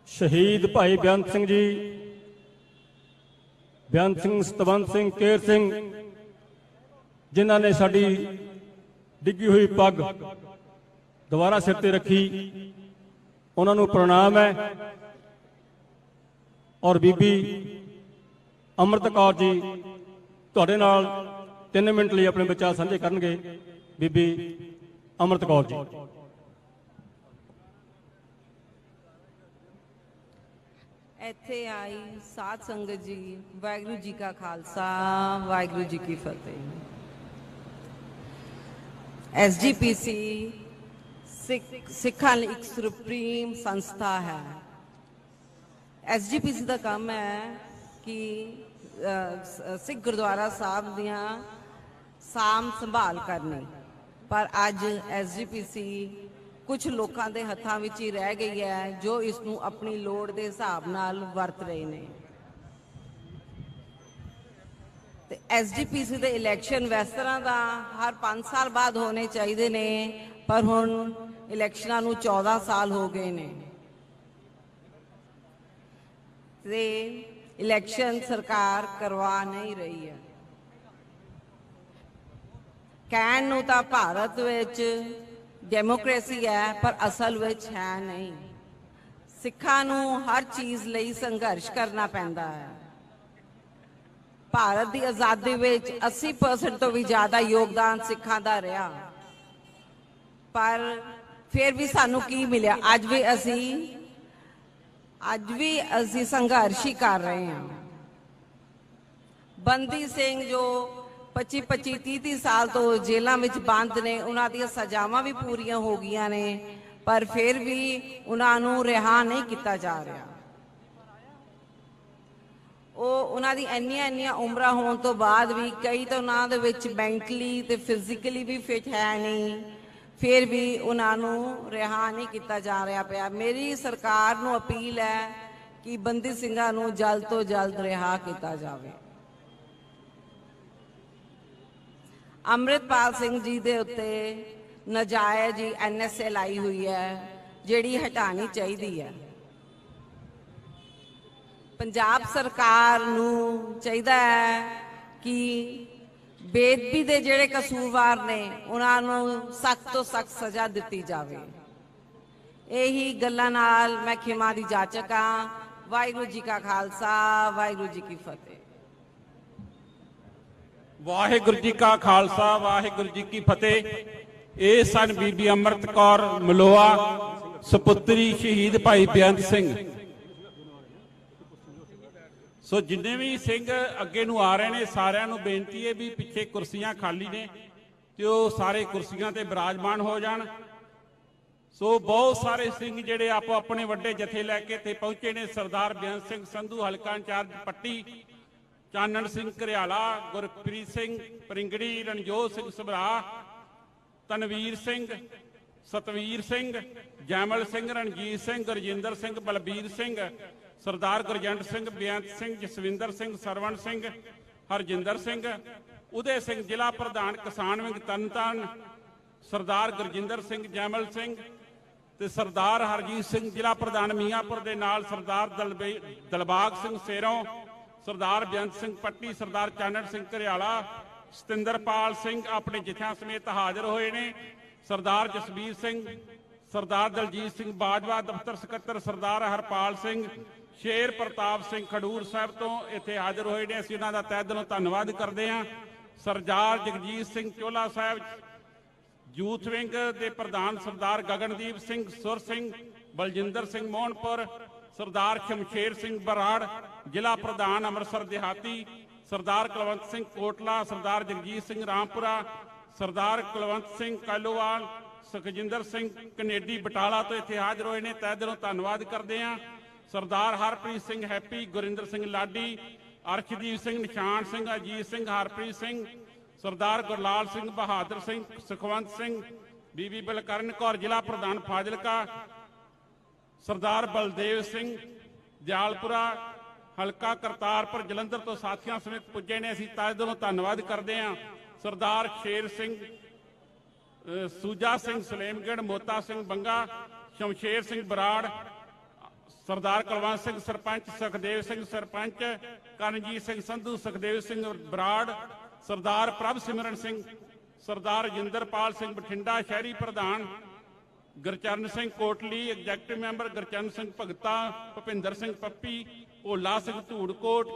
ਸ਼ਹੀਦ ਭਾਈ ਬੇਅੰਤ ਸਿੰਘ ਜੀ, ਬੇਅੰਤ ਸਿੰਘ, ਸਤਵੰਤ ਸਿੰਘ, ਕੇਰ ਸਿੰਘ, ਜਿਨ੍ਹਾਂ ਨੇ ਸਾਡੀ ਡਿੱਗੀ ਹੋਈ ਪੱਗ ਦੁਬਾਰਾ ਸਿਰ ਤੇ ਰੱਖੀ, ਉਹਨਾਂ ਨੂੰ ਪ੍ਰਣਾਮ ਹੈ। ਔਰ ਬੀਬੀ ਅੰਮ੍ਰਿਤ ਕੌਰ ਜੀ ਤੁਹਾਡੇ ਨਾਲ 3 ਮਿੰਟ ਲਈ ਆਪਣੇ ਵਿਚਾਰ ਸਾਂਝੇ ਕਰਨਗੇ। ਬੀਬੀ ਅੰਮ੍ਰਿਤ ਕੌਰ ਜੀ। ਇੱਥੇ ਆਈ ਸਾਧ ਸੰਗਤ ਜੀ, ਵਾਹਿਗੁਰੂ ਜੀ ਕਾ ਖਾਲਸਾ, ਵਾਹਿਗੁਰੂ ਜੀ ਕੀ ਫਤਿਹ। SGPC ਸਿੱਖਾਂ ਲਈ ਇੱਕ ਸੁਪਰੀਮ ਸੰਸਥਾ ਹੈ। SGPC ਦਾ ਕੰਮ ਹੈ ਕਿ ਸਿੱਖ ਗੁਰਦੁਆਰਾ ਸਾਹਿਬ ਦੀਆਂ ਸਾਂਭ ਸੰਭਾਲ ਕਰਨੀ, ਪਰ ਅੱਜ SGPC ਕੁਝ ਲੋਕਾਂ ਦੇ ਹੱਥਾਂ ਵਿੱਚ ਹੀ ਰਹਿ ਗਈ ਹੈ ਜੋ ਇਸ ਨੂੰ ਆਪਣੀ ਲੋੜ ਦੇ ਹਿਸਾਬ ਨਾਲ ਵਰਤ ਰਹੇ ਨੇ। ਤੇ SGPC ਦੇ ਇਲੈਕਸ਼ਨ ਵੈਸ ਤਰ੍ਹਾਂ ਦਾ ਹਰ 5 ਸਾਲ ਬਾਅਦ ਹੋਣੇ ਚਾਹੀਦੇ ਨੇ, ਪਰ ਹੁਣ ਇਲੈਕਸ਼ਨਾਂ ਨੂੰ 14 ਸਾਲ ਹੋ ਗਏ ਨੇ ਤੇ ਇਲੈਕਸ਼ਨ ਸਰਕਾਰ ਕਰਵਾ ਨਹੀਂ ਰਹੀ ਹੈ। ਕਹਿਣ ਨੂੰ ਤਾਂ ਭਾਰਤ ਵਿੱਚ ਡੈਮੋਕ੍ਰੇਸੀ ਹੈ, ਪਰ ਅਸਲ ਵਿੱਚ ਹੈ ਨਹੀਂ। ਸਿੱਖਾਂ ਨੂੰ ਹਰ ਚੀਜ਼ ਲਈ ਸੰਘਰਸ਼ ਕਰਨਾ ਪੈਂਦਾ ਹੈ। ਭਾਰਤ ਦੀ ਆਜ਼ਾਦੀ ਵਿੱਚ 80% ਤੋਂ ਵੀ ਜ਼ਿਆਦਾ ਯੋਗਦਾਨ ਸਿੱਖਾਂ ਦਾ ਰਿਹਾ, ਪਰ ਫਿਰ ਵੀ ਸਾਨੂੰ ਕੀ ਮਿਲਿਆ? ਅੱਜ ਵੀ ਅਸੀਂ ਸੰਘਰਸ਼ ਹੀ ਕਰ ਰਹੇ ਹਾਂ। ਬੰਦੀ ਸਿੰਘ ਜੋ 25-25, 30-30 ਸਾਲ ਤੋਂ ਜੇਲ੍ਹਾਂ ਵਿੱਚ ਬੰਦ ਨੇ, ਉਹਨਾਂ ਦੀਆਂ ਸਜ਼ਾਵਾਂ ਵੀ ਪੂਰੀਆਂ ਹੋ ਗਈਆਂ ਨੇ, ਪਰ ਫਿਰ ਵੀ ਉਹਨਾਂ ਨੂੰ ਰਿਹਾ ਨਹੀਂ ਕੀਤਾ ਜਾ ਰਿਹਾ। ਉਹਨਾਂ ਦੀ ਇੰਨੀਆਂ ਉਮਰਾਂ ਹੋਣ ਤੋਂ ਬਾਅਦ ਵੀ ਕਈ ਤਾਂ ਉਹਨਾਂ ਦੇ ਵਿੱਚ ਮੈਂਟਲੀ ਤੇ ਫਿਜ਼ੀਕਲੀ ਵੀ ਫਿਟ ਹੈ ਨਹੀਂ, ਫਿਰ ਵੀ ਉਹਨਾਂ ਨੂੰ ਰਿਹਾ ਨਹੀਂ ਕੀਤਾ ਜਾ ਰਿਹਾ ਪਿਆ। ਮੇਰੀ ਸਰਕਾਰ ਨੂੰ ਅਪੀਲ ਹੈ ਕਿ ਬੰਦੀ ਸਿੰਘਾਂ ਨੂੰ ਜਲਦ ਤੋਂ ਜਲਦ ਰਿਹਾ ਕੀਤਾ ਜਾਵੇ। ਅੰਮ੍ਰਿਤਪਾਲ ਸਿੰਘ ਜੀ ਦੇ ਉੱਤੇ ਨਜਾਇਜ਼ NSA ਲਾਈ ਹੋਈ ਹੈ, ਜਿਹੜੀ ਹਟਾਣੀ ਚਾਹੀਦੀ ਹੈ। ਪੰਜਾਬ ਸਰਕਾਰ ਨੂੰ ਚਾਹੀਦਾ ਹੈ ਕਿ ਬੇਅਦਬੀ ਦੇ ਜਿਹੜੇ ਕਸੂਰਵਾਰ ਨੇ ਉਹਨਾਂ ਨੂੰ ਸਖਤ ਤੋਂ ਸਖਤ ਸਜ਼ਾ ਦਿੱਤੀ ਜਾਵੇ। ਇਹੀ ਗੱਲਾਂ ਨਾਲ ਮੈਂ ਖਿਮਾ ਦੀ ਜਾਚਕ ਹਾਂ। ਵਾਹਿਗੁਰੂ ਜੀ ਕਾ ਖਾਲਸਾ, ਵਾਹਿਗੁਰੂ ਜੀ ਕੀ ਫਤਿਹ। ਵਾਹਿਗੁਰੂ ਜੀ ਕਾ ਖਾਲਸਾ, ਵਾਹਿਗੁਰੂ ਜੀ ਕੀ ਫਤਿਹ। ਇਹ ਸਨ ਬੀਬੀ ਅੰਮ੍ਰਿਤ ਕੌਰ ਮਲੋਆ, ਸੁਪੁੱਤਰੀ ਸ਼ਹੀਦ ਭਾਈ ਬੇਅੰਤ ਸਿੰਘ। ਸੋ ਜਿੰਨੇ ਵੀ ਸਿੰਘ ਅੱਗੇ ਨੂੰ ਆ ਰਹੇ ਨੇ, ਸਾਰਿਆਂ ਨੂੰ ਬੇਨਤੀ ਹੈ ਵੀ ਪਿੱਛੇ ਕੁਰਸੀਆਂ ਖਾਲੀ ਨੇ ਤੇ ਉਹ ਸਾਰੇ ਕੁਰਸੀਆਂ ਤੇ ਬਿਰਾਜਮਾਨ ਹੋ ਜਾਣ। ਸੋ ਬਹੁਤ ਸਾਰੇ ਸਿੰਘ ਜਿਹੜੇ ਆਪੋ ਆਪਣੇ ਵੱਡੇ ਜਥੇ ਲੈ ਕੇ ਇੱਥੇ ਪਹੁੰਚੇ ਨੇ। ਸਰਦਾਰ ਬੇਅੰਤ ਸਿੰਘ ਸੰਧੂ, ਹਲਕਾ ਇੰਚਾਰਜ ਪੱਟੀ, ਚਾਨਣ ਸਿੰਘ ਘਰਿਆਲਾ, ਗੁਰਪ੍ਰੀਤ ਸਿੰਘ ਪਰਿੰਗੜੀ, ਰਣਜੋਤ ਸਿੰਘ ਸਭਰਾ, ਤਨਵੀਰ ਸਿੰਘ, ਸਤਵੀਰ ਸਿੰਘ, ਜੈਮਲ ਸਿੰਘ, ਰਣਜੀਤ ਸਿੰਘ, ਗੁਰਜਿੰਦਰ ਸਿੰਘ, ਬਲਬੀਰ ਸਿੰਘ, ਸਰਦਾਰ ਗੁਰਜੰਟ ਸਿੰਘ, ਬੇਅੰਤ ਸਿੰਘ, ਜਸਵਿੰਦਰ ਸਿੰਘ, ਸਰਵਣ ਸਿੰਘ, ਹਰਜਿੰਦਰ ਸਿੰਘ, ਉਦੇ ਸਿੰਘ ਜ਼ਿਲ੍ਹਾ ਪ੍ਰਧਾਨ ਕਿਸਾਨ ਵਿੰਗ ਤਰਨਤਾਰਨ, ਸਰਦਾਰ ਗੁਰਜਿੰਦਰ ਸਿੰਘ, ਜੈਮਲ ਸਿੰਘ ਤੇ ਸਰਦਾਰ ਹਰਜੀਤ ਸਿੰਘ ਜ਼ਿਲ੍ਹਾ ਪ੍ਰਧਾਨ ਮੀਆਂਪੁਰ ਦੇ ਨਾਲ ਸਰਦਾਰ ਦਲਬਾਗ ਸਿੰਘ ਸੇਰੋਂ, ਸਰਦਾਰ ਬੇਅੰਤ ਸਿੰਘ ਪੱਟੀ, ਸਰਦਾਰ ਚਾਨਣ ਸਿੰਘ ਘਰਿਆਲਾ, ਸਤਿੰਦਰਪਾਲ ਸਿੰਘ ਆਪਣੇ ਜਥਿਆਂ ਸਮੇਤ ਹਾਜ਼ਰ ਹੋਏ ਨੇ। ਸਰਦਾਰ ਜਸਬੀਰ ਸਿੰਘ, ਸਰਦਾਰ ਦਲਜੀਤ ਸਿੰਘ ਬਾਜਵਾ, ਦਫ਼ਤਰ ਸਕੱਤਰ ਸਰਦਾਰ ਹਰਪਾਲ ਸਿੰਘ, ਸ਼ੇਰ ਪ੍ਰਤਾਪ ਸਿੰਘ ਖਡੂਰ ਸਾਹਿਬ ਤੋਂ ਇੱਥੇ ਹਾਜ਼ਰ ਹੋਏ ਨੇ। ਅਸੀਂ ਉਹਨਾਂ ਦਾ ਤਹਿ ਦਿਲੋਂ ਧੰਨਵਾਦ ਕਰਦੇ ਹਾਂ। ਸਰਦਾਰ ਜਗਜੀਤ ਸਿੰਘ ਚੋਲਾ ਸਾਹਿਬ, ਯੂਥ ਵਿੰਗ ਦੇ ਪ੍ਰਧਾਨ ਸਰਦਾਰ ਗਗਨਦੀਪ ਸਿੰਘ, ਸੁਰ ਸਿੰਘ, ਬਲਜਿੰਦਰ ਸਿੰਘ ਮੋਹਨਪੁਰ, ਸਰਦਾਰ ਸ਼ਮਸ਼ੇਰ ਸਿੰਘ ਬਰਾੜ ਜ਼ਿਲ੍ਹਾ ਪ੍ਰਧਾਨ ਅੰਮ੍ਰਿਤਸਰ ਦਿਹਾਤੀ, ਸਰਦਾਰ ਕੁਲਵੰਤ ਸਿੰਘ ਕੋਟਲਾ, ਸਰਦਾਰ ਜਗਜੀਤ ਸਿੰਘ ਰਾਮਪੁਰਾ, ਸਰਦਾਰ ਕੁਲਵੰਤ ਸਿੰਘ ਕਾਲੋਵਾਲ, ਸੁਖਜਿੰਦਰ ਸਿੰਘ ਕਨੇਡੀ ਬਟਾਲਾ ਤੋਂ ਇੱਥੇ ਹਾਜ਼ਰ ਹੋਏ ਨੇ। ਤਹਿ ਦਿਲੋਂ ਧੰਨਵਾਦ ਕਰਦੇ ਹਾਂ। ਸਰਦਾਰ ਹਰਪ੍ਰੀਤ ਸਿੰਘ ਹੈਪੀ, ਗੁਰਿੰਦਰ ਸਿੰਘ ਲਾਡੀ, ਅਰਸ਼ਦੀਪ ਸਿੰਘ, ਨਿਸ਼ਾਨ ਸਿੰਘ, ਅਜੀਤ ਸਿੰਘ, ਹਰਪ੍ਰੀਤ ਸਿੰਘ, ਸਰਦਾਰ ਗੁਰਲਾਲ ਸਿੰਘ, ਬਹਾਦਰ ਸਿੰਘ, ਸੁਖਵੰਤ ਸਿੰਘ, ਬੀਬੀ ਬਲਕਰਨ ਕੌਰ ਜ਼ਿਲ੍ਹਾ ਪ੍ਰਧਾਨ ਫਾਜ਼ਿਲਕਾ, ਸਰਦਾਰ ਬਲਦੇਵ ਸਿੰਘ ਦਿਆਲਪੁਰਾ, ਹਲਕਾ ਕਰਤਾਰਪੁਰ ਜਲੰਧਰ ਤੋਂ ਸਾਥੀਆਂ ਸਮੇਤ ਪੁੱਜੇ ਨੇ। ਅਸੀਂ ਤਹਿ ਦਿਲੋਂ ਧੰਨਵਾਦ ਕਰਦੇ ਹਾਂ। ਸਰਦਾਰ ਸ਼ੇਰ ਸਿੰਘ, ਸੂਜਾ ਸਿੰਘ ਸਲੇਮਗੜ੍ਹ, ਮੋਤਾ ਸਿੰਘ ਬੰਗਾ, ਸ਼ਮਸ਼ੇਰ ਸਿੰਘ ਬਰਾੜ, ਸਰਦਾਰ ਕੁਲਵੰਤ ਸਿੰਘ ਸਰਪੰਚ, ਸੁਖਦੇਵ ਸਿੰਘ ਸਰਪੰਚ, ਕਰਨਜੀਤ ਸਿੰਘ ਸੰਧੂ, ਸੁਖਦੇਵ ਸਿੰਘ ਬਰਾੜ, ਸਰਦਾਰ ਪ੍ਰਭ ਸਿਮਰਨ ਸਿੰਘ, ਸਰਦਾਰ ਰਜਿੰਦਰਪਾਲ ਸਿੰਘ ਬਠਿੰਡਾ ਸ਼ਹਿਰੀ ਪ੍ਰਧਾਨ, ਗੁਰਚਰਨ ਸਿੰਘ ਕੋਟਲੀ ਐਗਜ਼ੈਕਟਿਵ ਮੈਂਬਰ, ਗੁਰਚਰਨ ਸਿੰਘ ਭਗਤਾ, ਭੁਪਿੰਦਰ ਸਿੰਘ ਪੱਪੀ, ਭੋਲਾ ਸਿੰਘ ਧੂੜਕੋਟ,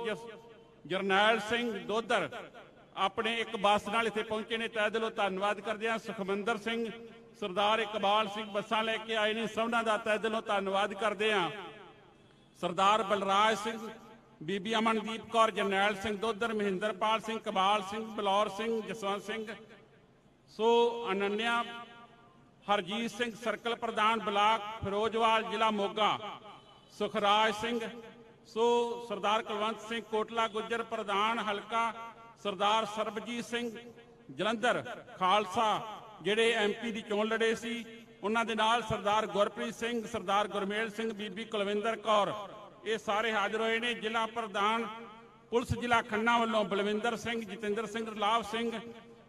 ਜਰਨੈਲ ਸਿੰਘ ਦੋਦਰ ਆਪਣੇ ਇੱਕ ਬੱਸ ਨਾਲ ਇੱਥੇ ਪਹੁੰਚੇ ਨੇ। ਤਹਿ ਦਿਲੋਂ ਧੰਨਵਾਦ ਕਰਦੇ ਹਾਂ। ਸੁਖਮੰਦਰ ਸਿੰਘ, ਸਰਦਾਰ ਇਕਬਾਲ ਸਿੰਘ ਬੱਸਾਂ ਲੈ ਕੇ ਆਏ ਨੇ। ਸਭਨਾਂ ਦਾ ਤਹਿ ਦਿਲੋਂ ਧੰਨਵਾਦ ਕਰਦੇ ਹਾਂ। ਸਰਦਾਰ ਬਲਰਾਜ ਸਿੰਘ, ਬੀਬੀ ਅਮਨਦੀਪ ਕੌਰ, ਜਰਨੈਲ ਸਿੰਘ ਦੋਦਰ, ਮਹਿੰਦਰਪਾਲ ਸਿੰਘ, ਕਬਾਲ ਸਿੰਘ, ਬਲੌਰ ਸਿੰਘ, ਜਸਵੰਤ ਸਿੰਘ, ਸੋ ਅਨੰਨਿਆ, ਹਰਜੀਤ ਸਿੰਘ ਸਰਕਲ ਪ੍ਰਧਾਨ ਬਲਾਕ ਫਿਰੋਜ਼ਵਾਲ ਜ਼ਿਲ੍ਹਾ ਮੋਗਾ, ਸੁਖਰਾਜ ਸਿੰਘ, ਸੋ ਸਰਦਾਰ ਕੁਲਵੰਤ ਸਿੰਘ ਕੋਟਲਾ ਗੁੱਜਰ ਪ੍ਰਧਾਨ ਹਲਕਾ, ਸਰਦਾਰ ਸਰਬਜੀਤ ਸਿੰਘ ਜਲੰਧਰ ਖਾਲਸਾ ਜਿਹੜੇ ਐਮਪੀ ਦੀ ਚੋਣ ਲੜੇ ਸੀ, ਉਹਨਾਂ ਦੇ ਨਾਲ ਸਰਦਾਰ ਗੁਰਪ੍ਰੀਤ ਸਿੰਘ, ਸਰਦਾਰ ਗੁਰਮੇਲ ਸਿੰਘ, ਬੀਬੀ ਕੁਲਵਿੰਦਰ ਕੌਰ, ਇਹ ਸਾਰੇ ਹਾਜ਼ਰ ਹੋਏ ਨੇ। ਜ਼ਿਲ੍ਹਾ ਪ੍ਰਧਾਨ ਪੁਲਿਸ ਜ਼ਿਲ੍ਹਾ ਖੰਨਾ ਵੱਲੋਂ ਬਲਵਿੰਦਰ ਸਿੰਘ, ਜਤਿੰਦਰ ਸਿੰਘ, ਰਲਾਵ ਸਿੰਘ,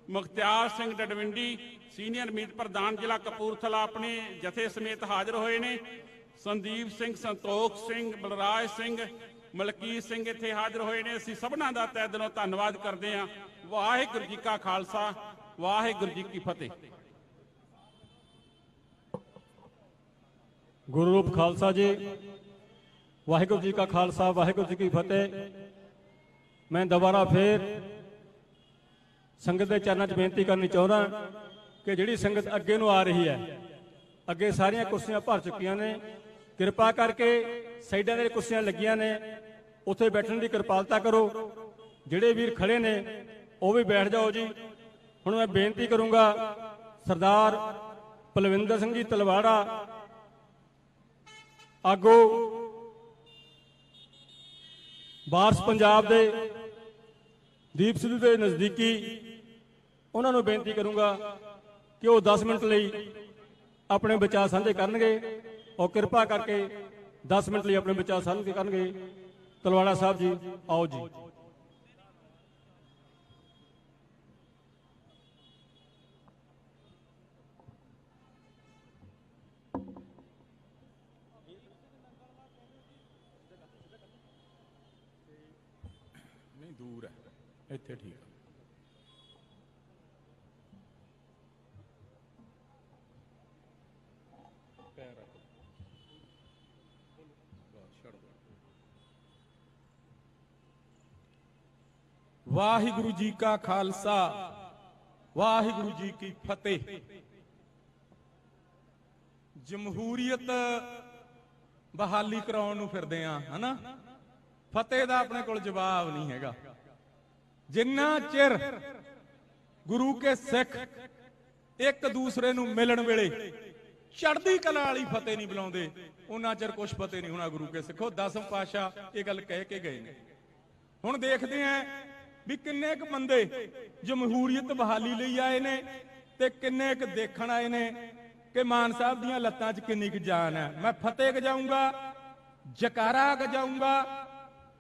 ਮੁਖਤਿਆਰ ਸਿੰਘ ਡਡਵਿੰਡੀ, ਸੀਨੀਅਰ ਮੀਤ ਪ੍ਰਧਾਨ ਜ਼ਿਲ੍ਹਾ ਕਪੂਰਥਲਾ ਆਪਣੇ ਜਥੇ ਸਮੇਤ ਹਾਜ਼ਰ ਹੋਏ ਨੇ। ਸੰਦੀਪ ਸਿੰਘ, ਸੰਤੋਖ ਸਿੰਘ, ਬਲਰਾਜ ਸਿੰਘ, ਮਲਕੀਤ ਸਿੰਘ ਇੱਥੇ ਹਾਜ਼ਰ ਹੋਏ ਨੇ। ਅਸੀਂ ਸਭਨਾਂ ਦਾ ਤਹਿ ਦਿਲੋਂ ਧੰਨਵਾਦ ਕਰਦੇ ਹਾਂ। ਵਾਹਿਗੁਰੂ ਜੀ ਕਾ ਖਾਲਸਾ, ਵਾਹਿਗੁਰੂ ਜੀ ਕੀ ਫਤਿਹ। ਗੁਰੂ ਰੂਪ ਖਾਲਸਾ ਜੀ, ਵਾਹਿਗੁਰੂ ਜੀ ਕਾ ਖਾਲਸਾ, ਵਾਹਿਗੁਰੂ ਜੀ ਕੀ ਫਤਿਹ। ਮੈਂ ਦੁਬਾਰਾ ਫੇਰ ਸੰਗਤ ਦੇ ਚਰਨਾਂ 'ਚ ਬੇਨਤੀ ਕਰਨੀ ਚਾਹੁੰਦਾ ਕਿ ਜਿਹੜੀ ਸੰਗਤ ਅੱਗੇ ਨੂੰ ਆ ਰਹੀ ਹੈ, ਅੱਗੇ ਸਾਰੀਆਂ ਕੁਰਸੀਆਂ ਭਰ ਚੁੱਕੀਆਂ ਨੇ, ਕਿਰਪਾ ਕਰਕੇ ਸਾਈਡਾਂ ਦੇ ਕੁਰਸੀਆਂ ਲੱਗੀਆਂ ਨੇ, ਉੱਥੇ ਬੈਠਣ ਦੀ ਕਿਰਪਾਲਤਾ ਕਰੋ। ਜਿਹੜੇ ਵੀਰ ਖੜੇ ਨੇ ਉਹ ਵੀ ਬੈਠ ਜਾਓ ਜੀ। ਹੁਣ ਮੈਂ ਬੇਨਤੀ ਕਰੂੰਗਾ ਸਰਦਾਰ ਪਲਵਿੰਦਰ ਸਿੰਘ ਜੀ ਤਲਵਾੜਾ, ਆਗੂ ਵਾਰਸ ਪੰਜਾਬ ਦੇ ਦੀਪ ਸਿੱਧੂ ਦੇ ਨਜ਼ਦੀਕੀ, ਉਹਨਾਂ ਨੂੰ ਬੇਨਤੀ ਕਰੂੰਗਾ ਕਿ ਉਹ 10 ਮਿੰਟ ਲਈ ਆਪਣੇ ਵਿਚਾਰ ਸਾਂਝੇ ਕਰਨਗੇ ਔਰ ਕਿਰਪਾ ਕਰਕੇ 10 ਮਿੰਟ ਲਈ ਆਪਣੇ ਵਿਚਾਰ ਸਾਂਝੇ ਕਰਨਗੇ। ਤਲਵਾੜਾ ਸਾਹਿਬ ਜੀ, ਆਓ ਜੀ। ਨਹੀਂ ਦੂਰ ਹੈ, ਇੱਥੇ ਠੀਕ ਹੈ। ਪੈਰ ਰੱਖੋ। ਵਾਹਿਗੁਰੂ ਜੀ ਕਾ ਖਾਲਸਾ ਵਾਹਿਗੁਰੂ ਜੀ ਕੀ ਫਤਿਹ। ਜਮਹੂਰੀਅਤ ਬਹਾਲੀ ਕਰਾਉਣ ਨੂੰ ਫਿਰਦੇ ਆ, ਹਨਾ? ਫਤਿਹ ਦਾ ਆਪਣੇ ਕੋਲ ਜਵਾਬ ਨਹੀਂ ਹੈਗਾ। ਜਿੰਨਾ ਚਿਰ ਗੁਰੂ ਕੇ ਸਿੱਖ ਇੱਕ ਦੂਸਰੇ ਨੂੰ ਮਿਲਣ ਵੇਲੇ ਚੜ੍ਹਦੀ ਕਲਾ ਵਾਲੀ ਫਤਿਹ ਨਹੀਂ ਬੁਲਾਉਂਦੇ, ਉਹਨਾਂ ਚਿਰ ਕੁਛ ਫਤਿਹ ਨਹੀਂ ਹੋਣਾ। ਗੁਰੂ ਕੇ ਸਿੱਖੋ, 10ਵੇਂ ਪਾਤਸ਼ਾਹ ਇਹ ਗੱਲ ਕਹਿ ਕੇ ਗਏ ਨੇ। ਹੁਣ ਦੇਖਦੇ ਆਂ ਵੀ ਕਿੰਨੇ ਕੁ ਬੰਦੇ ਜਮਹੂਰੀਅਤ ਬਹਾਲੀ ਲਈ ਆਏ ਨੇ ਤੇ ਕਿੰਨੇ ਕੁ ਦੇਖਣ ਆਏ ਨੇ ਕਿ ਮਾਨ ਸਾਹਿਬ ਦੀਆਂ ਲੱਤਾਂ 'ਚ ਕਿੰਨੀ ਕੁ ਜਾਨ ਹੈ। ਮੈਂ ਫਤਿਹ ਗਜਾਊਂਗਾ, ਜਕਾਰਾ ਗਜਾਊਂਗਾ।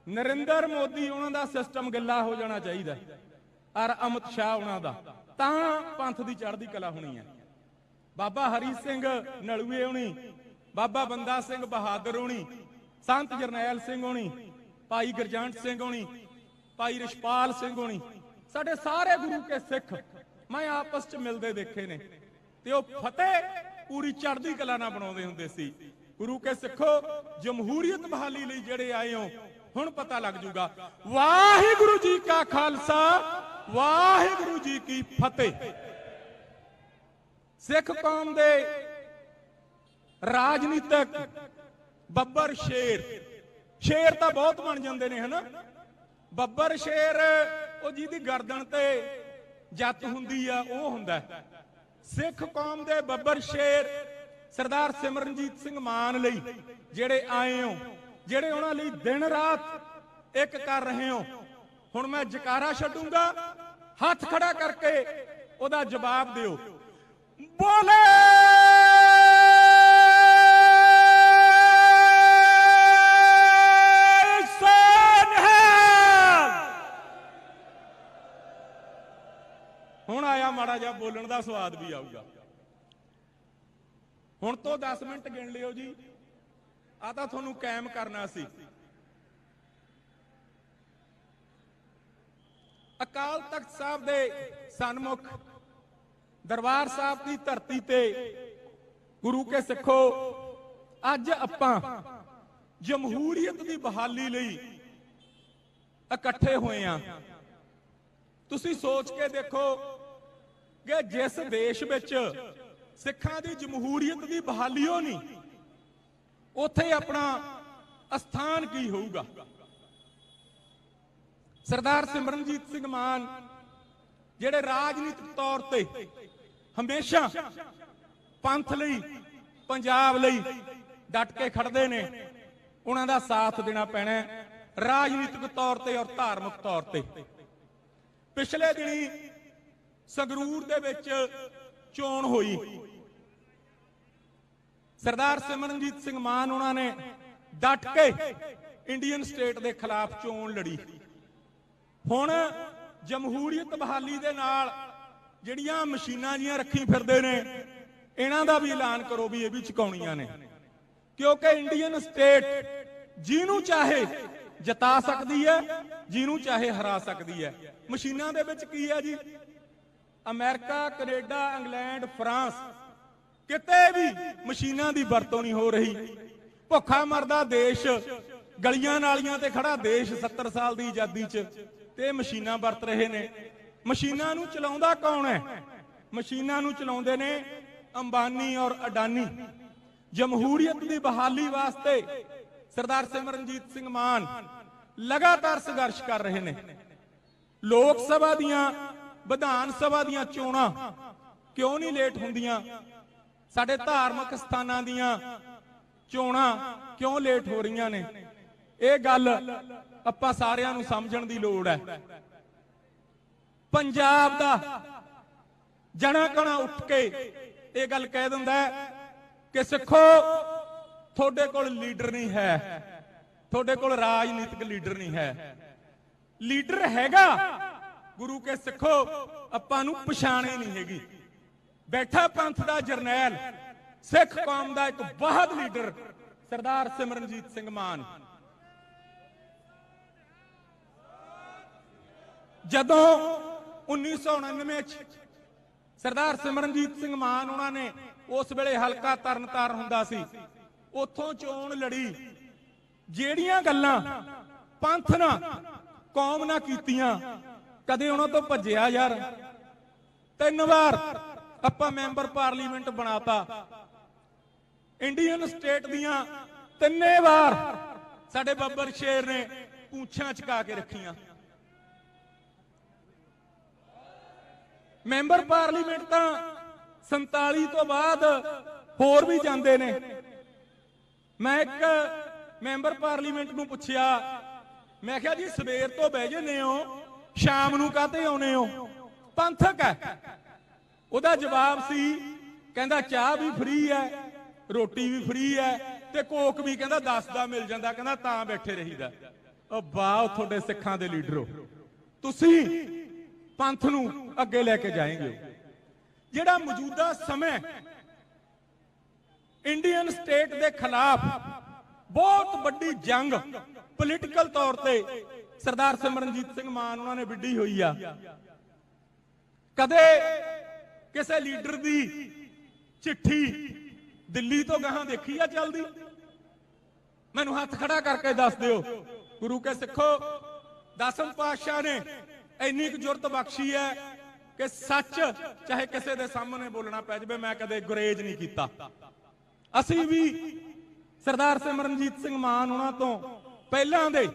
ਨਰਿੰਦਰ ਮੋਦੀ ਉਹਨਾਂ ਦਾ ਸਿਸਟਮ ਗਿੱਲਾ ਹੋ ਜਾਣਾ ਚਾਹੀਦਾ, ਔਰ ਅਮਿਤ ਸ਼ਾਹ ਉਹਨਾਂ ਦਾ, ਤਾਂ ਪੰਥ ਦੀ ਚੜ੍ਹਦੀ ਕਲਾ ਹੋਣੀ ਹੈ। ਬਾਬਾ ਹਰੀ ਸਿੰਘ ਨਲੂਏ ਹੋਣੀ, ਬਾਬਾ ਬੰਦਾ ਸਿੰਘ ਬਹਾਦਰ ਹੋਣੀ, ਸੰਤ ਜਰਨੈਲ ਸਿੰਘ ਹੋਣੀ, ਭਾਈ ਗੁਰਜੰਟ ਸਿੰਘ ਹੋਣੀ, ਭਾਈ ਰਿਸ਼ਪਾਲ ਸਿੰਘ ਹੋਣੀ, ਸਾਡੇ ਸਾਰੇ ਗੁਰੂ ਕੇ ਸਿੱਖ ਮੈਂ ਆਪਸ 'ਚ ਮਿਲਦੇ ਦੇਖੇ ਨੇ ਤੇ ਉਹ ਫਤਿਹ ਪੂਰੀ ਚੜ੍ਹਦੀ ਕਲਾ ਨਾਲ ਬਣਾਉਂਦੇ ਹੁੰਦੇ ਸੀ। ਗੁਰੂ ਕੇ ਸਿੱਖੋ, ਜਮਹੂਰੀਅਤ ਬਹਾਲੀ ਲਈ ਜਿਹੜੇ ਆਏ ਹੋ, ਹੁਣ ਪਤਾ ਲੱਗ ਜੂਗਾ। ਵਾਹਿਗੁਰੂ ਜੀ ਕਾ ਖਾਲਸਾ ਵਾਹਿਗੁਰੂ ਜੀ ਕੀ ਫਤਿਹ। ਸਿੱਖ ਕੌਮ ਦੇ ਰਾਜਨੀਤਿਕ ਬੱਬਰ ਸ਼ੇਰ ਤਾਂ ਬਹੁਤ ਬਣ ਜਾਂਦੇ ਨੇ, ਹਨਾ? ਬੱਬਰ ਸ਼ੇਰ ਉਹ ਜਿਹਦੀ ਗਰਦਨ ਤੇ ਜੱਤ ਹੁੰਦੀ ਆ, ਉਹ ਹੁੰਦਾ। ਸਿੱਖ ਕੌਮ ਦੇ ਬੱਬਰ ਸ਼ੇਰ ਸਰਦਾਰ ਸਿਮਰਨਜੀਤ ਸਿੰਘ ਮਾਨ ਲਈ ਜਿਹੜੇ ਆਏ ਹੋ, ਜਿਹੜੇ ਉਹਨਾਂ ਲਈ ਦਿਨ ਰਾਤ ਇੱਕ ਕਰ ਰਹੇ ਹੋ, ਹੁਣ ਮੈਂ ਜਕਾਰਾ ਛੱਡੂੰਗਾ, ਹੱਥ ਖੜਾ ਕਰਕੇ ਉਹਦਾ ਜਵਾਬ ਦਿਓ। ਬੋਲੇ ਹੁਣ ਆਇਆ ਮਾੜਾ ਜਿਹਾ ਬੋਲਣ ਦਾ ਸਵਾਦ ਵੀ ਆਊਗਾ। ਹੁਣ ਤੋਂ 10 ਮਿੰਟ ਗਿਣ ਲਿਓ ਜੀ, ਆ ਤਾਂ ਤੁਹਾਨੂੰ ਕਾਇਮ ਕਰਨਾ ਸੀ। ਅਕਾਲ ਤਖਤ ਸਾਹਿਬ ਦੇ ਸਨਮੁਖ ਦਰਬਾਰ ਸਾਹਿਬ ਦੀ ਧਰਤੀ ਤੇ ਗੁਰੂ ਕੇ ਸਿੱਖੋ, ਅੱਜ ਆਪਾਂ ਜਮਹੂਰੀਅਤ ਦੀ ਬਹਾਲੀ ਲਈ ਇਕੱਠੇ ਹੋਏ ਆ। ਤੁਸੀਂ ਸੋਚ ਕੇ ਦੇਖੋ ਕਿ ਜਿਸ ਦੇਸ਼ ਵਿੱਚ ਸਿੱਖਾਂ ਦੀ ਜਮਹੂਰੀਅਤ ਦੀ ਬਹਾਲੀ ਹੋ ਨਹੀਂ, ਉੱਥੇ ਆਪਣਾ ਅਸਥਾਨ ਕੀ ਹੋਊਗਾ। ਸਰਦਾਰ ਸਿਮਰਨਜੀਤ ਸਿੰਘ ਮਾਨ ਜਿਹੜੇ ਰਾਜਨੀਤਿਕ ਤੌਰ ਤੇ ਹਮੇਸ਼ਾ ਪੰਥ ਲਈ, ਪੰਜਾਬ ਲਈ ਡਟ ਕੇ ਖੜਦੇ ਨੇ, ਉਹਨਾਂ ਦਾ ਸਾਥ ਦੇਣਾ ਪੈਣਾ ਰਾਜਨੀਤਿਕ ਤੌਰ ਤੇ ਔਰ ਧਾਰਮਿਕ ਤੌਰ ਤੇ। ਪਿਛਲੇ ਦਿਨੀ ਸੰਗਰੂਰ ਦੇ ਵਿੱਚ ਚੋਣ ਹੋਈ, ਸਰਦਾਰ ਸਿਮਰਨਜੀਤ ਸਿੰਘ ਮਾਨ ਉਹਨਾਂ ਨੇ ਡਟ ਕੇ ਇੰਡੀਅਨ ਸਟੇਟ ਦੇ ਖਿਲਾਫ ਚੋਣ ਲੜੀ। ਹੁਣ ਜਮਹੂਰੀਅਤ ਬਹਾਲੀ ਦੇ ਨਾਲ ਜਿਹੜੀਆਂ ਮਸ਼ੀਨਾਂ ਜੀਆਂ ਰੱਖੀ ਫਿਰਦੇ ਨੇ, ਇਹਨਾਂ ਦਾ ਵੀ ਐਲਾਨ ਕਰੋ ਵੀ ਇਹ ਵੀ ਚੁਕਾਉਣੀਆਂ ਨੇ, ਕਿਉਂਕਿ ਇੰਡੀਅਨ ਸਟੇਟ ਜਿਹਨੂੰ ਚਾਹੇ ਜਿਤਾ ਸਕਦੀ ਹੈ, ਜਿਹਨੂੰ ਚਾਹੇ ਹਰਾ ਸਕਦੀ ਹੈ। ਮਸ਼ੀਨਾਂ ਦੇ ਵਿੱਚ ਕੀ ਹੈ ਜੀ? ਅਮਰੀਕਾ, ਕੈਨੇਡਾ, ਇੰਗਲੈਂਡ, ਫਰਾਂਸ, ਕਿਤੇ ਵੀ ਮਸ਼ੀਨਾਂ ਦੀ ਵਰਤੋਂ ਨਹੀਂ ਹੋ ਰਹੀ। ਭੁੱਖਾ ਮਰਦਾ ਦੇਸ਼, ਗਲੀਆਂ ਨਾਲੀਆਂ ਤੇ ਖੜਾ ਦੇਸ਼ 70 ਸਾਲ ਦੀ ਆਜ਼ਾਦੀ 'ਚ, ਤੇ ਮਸ਼ੀਨਾਂ ਵਰਤ ਰਹੇ ਨੇ। ਮਸ਼ੀਨਾਂ ਨੂੰ ਚਲਾਉਂਦਾ ਕੌਣ ਹੈ? ਮਸ਼ੀਨਾਂ ਨੂੰ ਚਲਾਉਂਦੇ ਨੇ ਅੰਬਾਨੀ ਔਰ ਅਡਾਨੀ। ਜਮਹੂਰੀਅਤ ਦੀ ਬਹਾਲੀ ਵਾਸਤੇ ਸਰਦਾਰ ਸਿਮਰਨਜੀਤ ਸਿੰਘ ਮਾਨ ਲਗਾਤਾਰ ਸੰਘਰਸ਼ ਕਰ ਰਹੇ ਨੇ। ਲੋਕ ਸਭਾ ਦੀਆਂ, ਵਿਧਾਨ ਸਭਾ ਦੀਆਂ ਚੋਣਾਂ ਕਿਉਂ ਨਹੀਂ ਲੇਟ ਹੁੰਦੀਆਂ? ਸਾਡੇ ਧਾਰਮਿਕ ਸਥਾਨਾਂ ਦੀਆਂ ਚੋਣਾਂ ਕਿਉਂ ਲੇਟ ਹੋ ਰਹੀਆਂ ਨੇ? ਇਹ ਗੱਲ ਆਪਾਂ ਸਾਰਿਆਂ ਨੂੰ ਸਮਝਣ ਦੀ ਲੋੜ ਹੈ। ਪੰਜਾਬ ਦਾ ਜਣਾ ਕਣਾ ਉੱਠ ਕੇ ਇਹ ਗੱਲ ਕਹਿ ਦਿੰਦਾ ਕਿ ਸਿੱਖੋ, ਤੁਹਾਡੇ ਕੋਲ ਲੀਡਰ ਨਹੀਂ ਹੈ, ਤੁਹਾਡੇ ਕੋਲ ਰਾਜਨੀਤਿਕ ਲੀਡਰ ਨਹੀਂ ਹੈ। ਲੀਡਰ ਹੈਗਾ, ਗੁਰੂ ਕੇ ਸਿੱਖੋ, ਆਪਾਂ ਨੂੰ ਪਛਾਣੇ ਨਹੀਂ ਹੈਗੀ। ਬੈਠਾ ਪੰਥ ਦਾ ਜਰਨੈਲ, ਸਿੱਖ ਕੌਮ ਦਾ ਇੱਕ ਬਹੁਤ ਲੀਡਰ ਸਰਦਾਰ ਸਿਮਰਨਜੀਤ ਸਿੰਘ ਮਾਨ। ਜਦੋਂ 1999 ਚ ਸਰਦਾਰ ਸਿਮਰਨਜੀਤ ਸਿੰਘ ਮਾਨ ਉਹਨਾਂ ਨੇ, ਉਸ ਵੇਲੇ ਹਲਕਾ ਤਰਨਤਾਰਨ ਹੁੰਦਾ ਸੀ, ਉੱਥੋਂ ਚੋਣ ਲੜੀ। ਜਿਹੜੀਆਂ ਗੱਲਾਂ ਪੰਥ ਨਾਲ, ਕੌਮ ਨਾਲ ਕੀਤੀਆਂ, ਕਦੇ ਉਹਨਾਂ ਤੋਂ ਭੱਜਿਆ ਯਾਰ। 3 ਵਾਰ ਆਪਾਂ ਮੈਂਬਰ ਪਾਰਲੀਮੈਂਟ ਬਣਾਤਾ। ਇੰਡੀਅਨ ਸਟੇਟ ਦੀਆਂ 3 ਵਾਰ ਸਾਡੇ ਬੱਬਰ ਸ਼ੇਰ ਨੇ ਪੂੰਛਾਂ ਚਕਾ ਕੇ ਰੱਖੀਆਂ। ਮੈਂਬਰ ਪਾਰਲੀਮੈਂਟ ਤਾਂ 47 ਤੋਂ ਬਾਅਦ ਹੋਰ ਵੀ ਜਾਂਦੇ ਨੇ। ਮੈਂ ਇੱਕ ਮੈਂਬਰ ਪਾਰਲੀਮੈਂਟ ਨੂੰ ਪੁੱਛਿਆ, ਮੈਂ ਕਿਹਾ ਜੀ ਸਵੇਰ ਤੋਂ ਬਹਿ ਜੰਨੇ ਹੋ, ਸ਼ਾਮ ਨੂੰ ਕਾਹਤੇ ਆਉਨੇ ਹੋ, ਪੰਥਕ ਹੈ? ਉਹਦਾ ਜਵਾਬ ਸੀ, ਕਹਿੰਦਾ ਚਾਹ ਵੀ ਫ੍ਰੀ ਹੈ, ਰੋਟੀ ਵੀ ਫ੍ਰੀ ਹੈ ਤੇ ਕੋਕ ਵੀ ਕਹਿੰਦਾ 10 ਦਾ ਮਿਲ ਜਾਂਦਾ, ਕਹਿੰਦਾ ਤਾਂ ਬੈਠੇ ਰਹੀਦਾ। ਉਹ ਵਾਹ ਤੁਹਾਡੇ ਸਿੱਖਾਂ ਦੇ ਲੀਡਰੋ, ਤੁਸੀਂ ਪੰਥ ਨੂੰ ਅੱਗੇ ਲੈ ਕੇ ਜਾਏਂਗੇ। ਜਿਹੜਾ ਮੌਜੂਦਾ ਸਮੇਂ ਇੰਡੀਅਨ ਸਟੇਟ ਦੇ ਖਿਲਾਫ ਬਹੁਤ ਵੱਡੀ ਜੰਗ ਪੋਲੀਟੀਕਲ ਤੌਰ ਤੇ ਸਰਦਾਰ ਸਿਮਰਨਜੀਤ ਸਿੰਘ ਮਾਨ ਉਹਨਾਂ ਨੇ ਵਿੱਢੀ ਹੋਈ ਆ। ਕਦੇ ਕਿਸੇ ਲੀਡਰ ਦੀ ਚਿੱਠੀ ਦਿੱਲੀ ਤੋਂ ਗਾਹਾਂ ਦੇਖੀ ਆ ਚੱਲਦੀ? ਮੈਨੂੰ ਹੱਥ ਖੜਾ ਕਰਕੇ ਦੱਸ ਦਿਓ। ਗੁਰੂ ਕੇ ਸਿੱਖੋ, 10ਵੇਂ ਪਾਤਸ਼ਾਹ ਨੇ ਇੰਨੀ ਕੁ ਜੁਰਤ ਬਖਸ਼ੀ ਹੈ ਕਿ ਸੱਚ ਚਾਹੇ ਕਿਸੇ ਦੇ ਸਾਹਮਣੇ ਬੋਲਣਾ ਪੈ ਜਾਵੇ, ਮੈਂ ਕਦੇ ਗੁਰੇਜ਼ ਨਹੀਂ ਕੀਤਾ। ਅਸੀਂ ਵੀ ਸਰਦਾਰ ਸਿਮਰਨਜੀਤ ਸਿੰਘ ਮਾਨ ਉਹਨਾਂ ਤੋਂ ਪਹਿਲਾਂ ਦੇ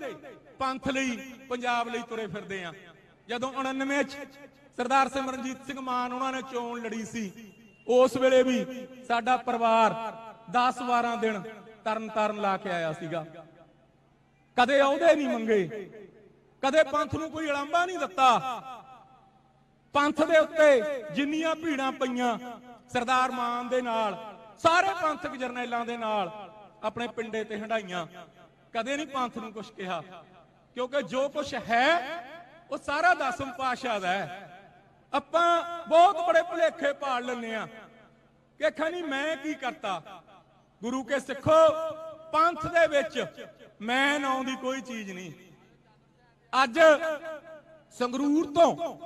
ਪੰਥ ਲਈ, ਪੰਜਾਬ ਲਈ ਤੁਰੇ ਫਿਰਦੇ ਆ। ਜਦੋਂ 99 ਚ ਸਰਦਾਰ ਸਿਮਰਨਜੀਤ ਸਿੰਘ ਮਾਨ ਉਹਨਾਂ ਨੇ ਚੋਣ ਲੜੀ ਸੀ, ਉਸ ਵੇਲੇ ਵੀ ਸਾਡਾ ਪਰਿਵਾਰ 10-12 ਦਿਨ ਤਰਨ ਲਾ ਕੇ ਆਇਆ ਸੀਗਾ। ਕਦੇ ਅਹੁਦੇ ਨਹੀਂ ਮੰਗੇ, ਕਦੇ ਪੰਥ ਨੂੰ ਕੋਈ ਉਲਾਂਭਾ ਨਹੀਂ ਦਿੱਤਾ। ਪੰਥ ਦੇ ਉੱਤੇ ਜਿੰਨੀਆਂ ਭੀੜਾਂ ਪਈਆਂ ਸਰਦਾਰ ਮਾਨ ਦੇ ਨਾਲ, ਸਾਰੇ ਪੰਥਕ ਜਰਨੈਲਾਂ ਦੇ ਨਾਲ ਆਪਣੇ ਪਿੰਡੇ ਤੇ ਹੰਡਾਈਆਂ। ਕਦੇ ਨਹੀਂ ਪੰਥ ਨੂੰ ਕੁਝ ਕਿਹਾ, ਕਿਉਂਕਿ ਜੋ ਕੁਝ ਹੈ ਉਹ ਸਾਰਾ 10ਵੇਂ ਪਾਤਸ਼ਾਹ ਦਾ ਹੈ। ਆਪਾਂ ਬਹੁਤ ਬੜੇ ਭੁਲੇਖੇ ਪਾਲ ਲੈਂਦੇ ਆ ਕਿ ਖਾਨੀ ਮੈਂ ਕੀ ਕਰਤਾ। ਗੁਰੂ ਕੇ ਸਿੱਖੋ, ਪੰਥ ਦੇ ਵਿੱਚ ਮੈਂ ਨਾਉਂ ਦੀ ਕੋਈ ਚੀਜ਼ ਨਹੀਂ। ਅੱਜ ਸੰਗਰੂਰ ਤੋਂ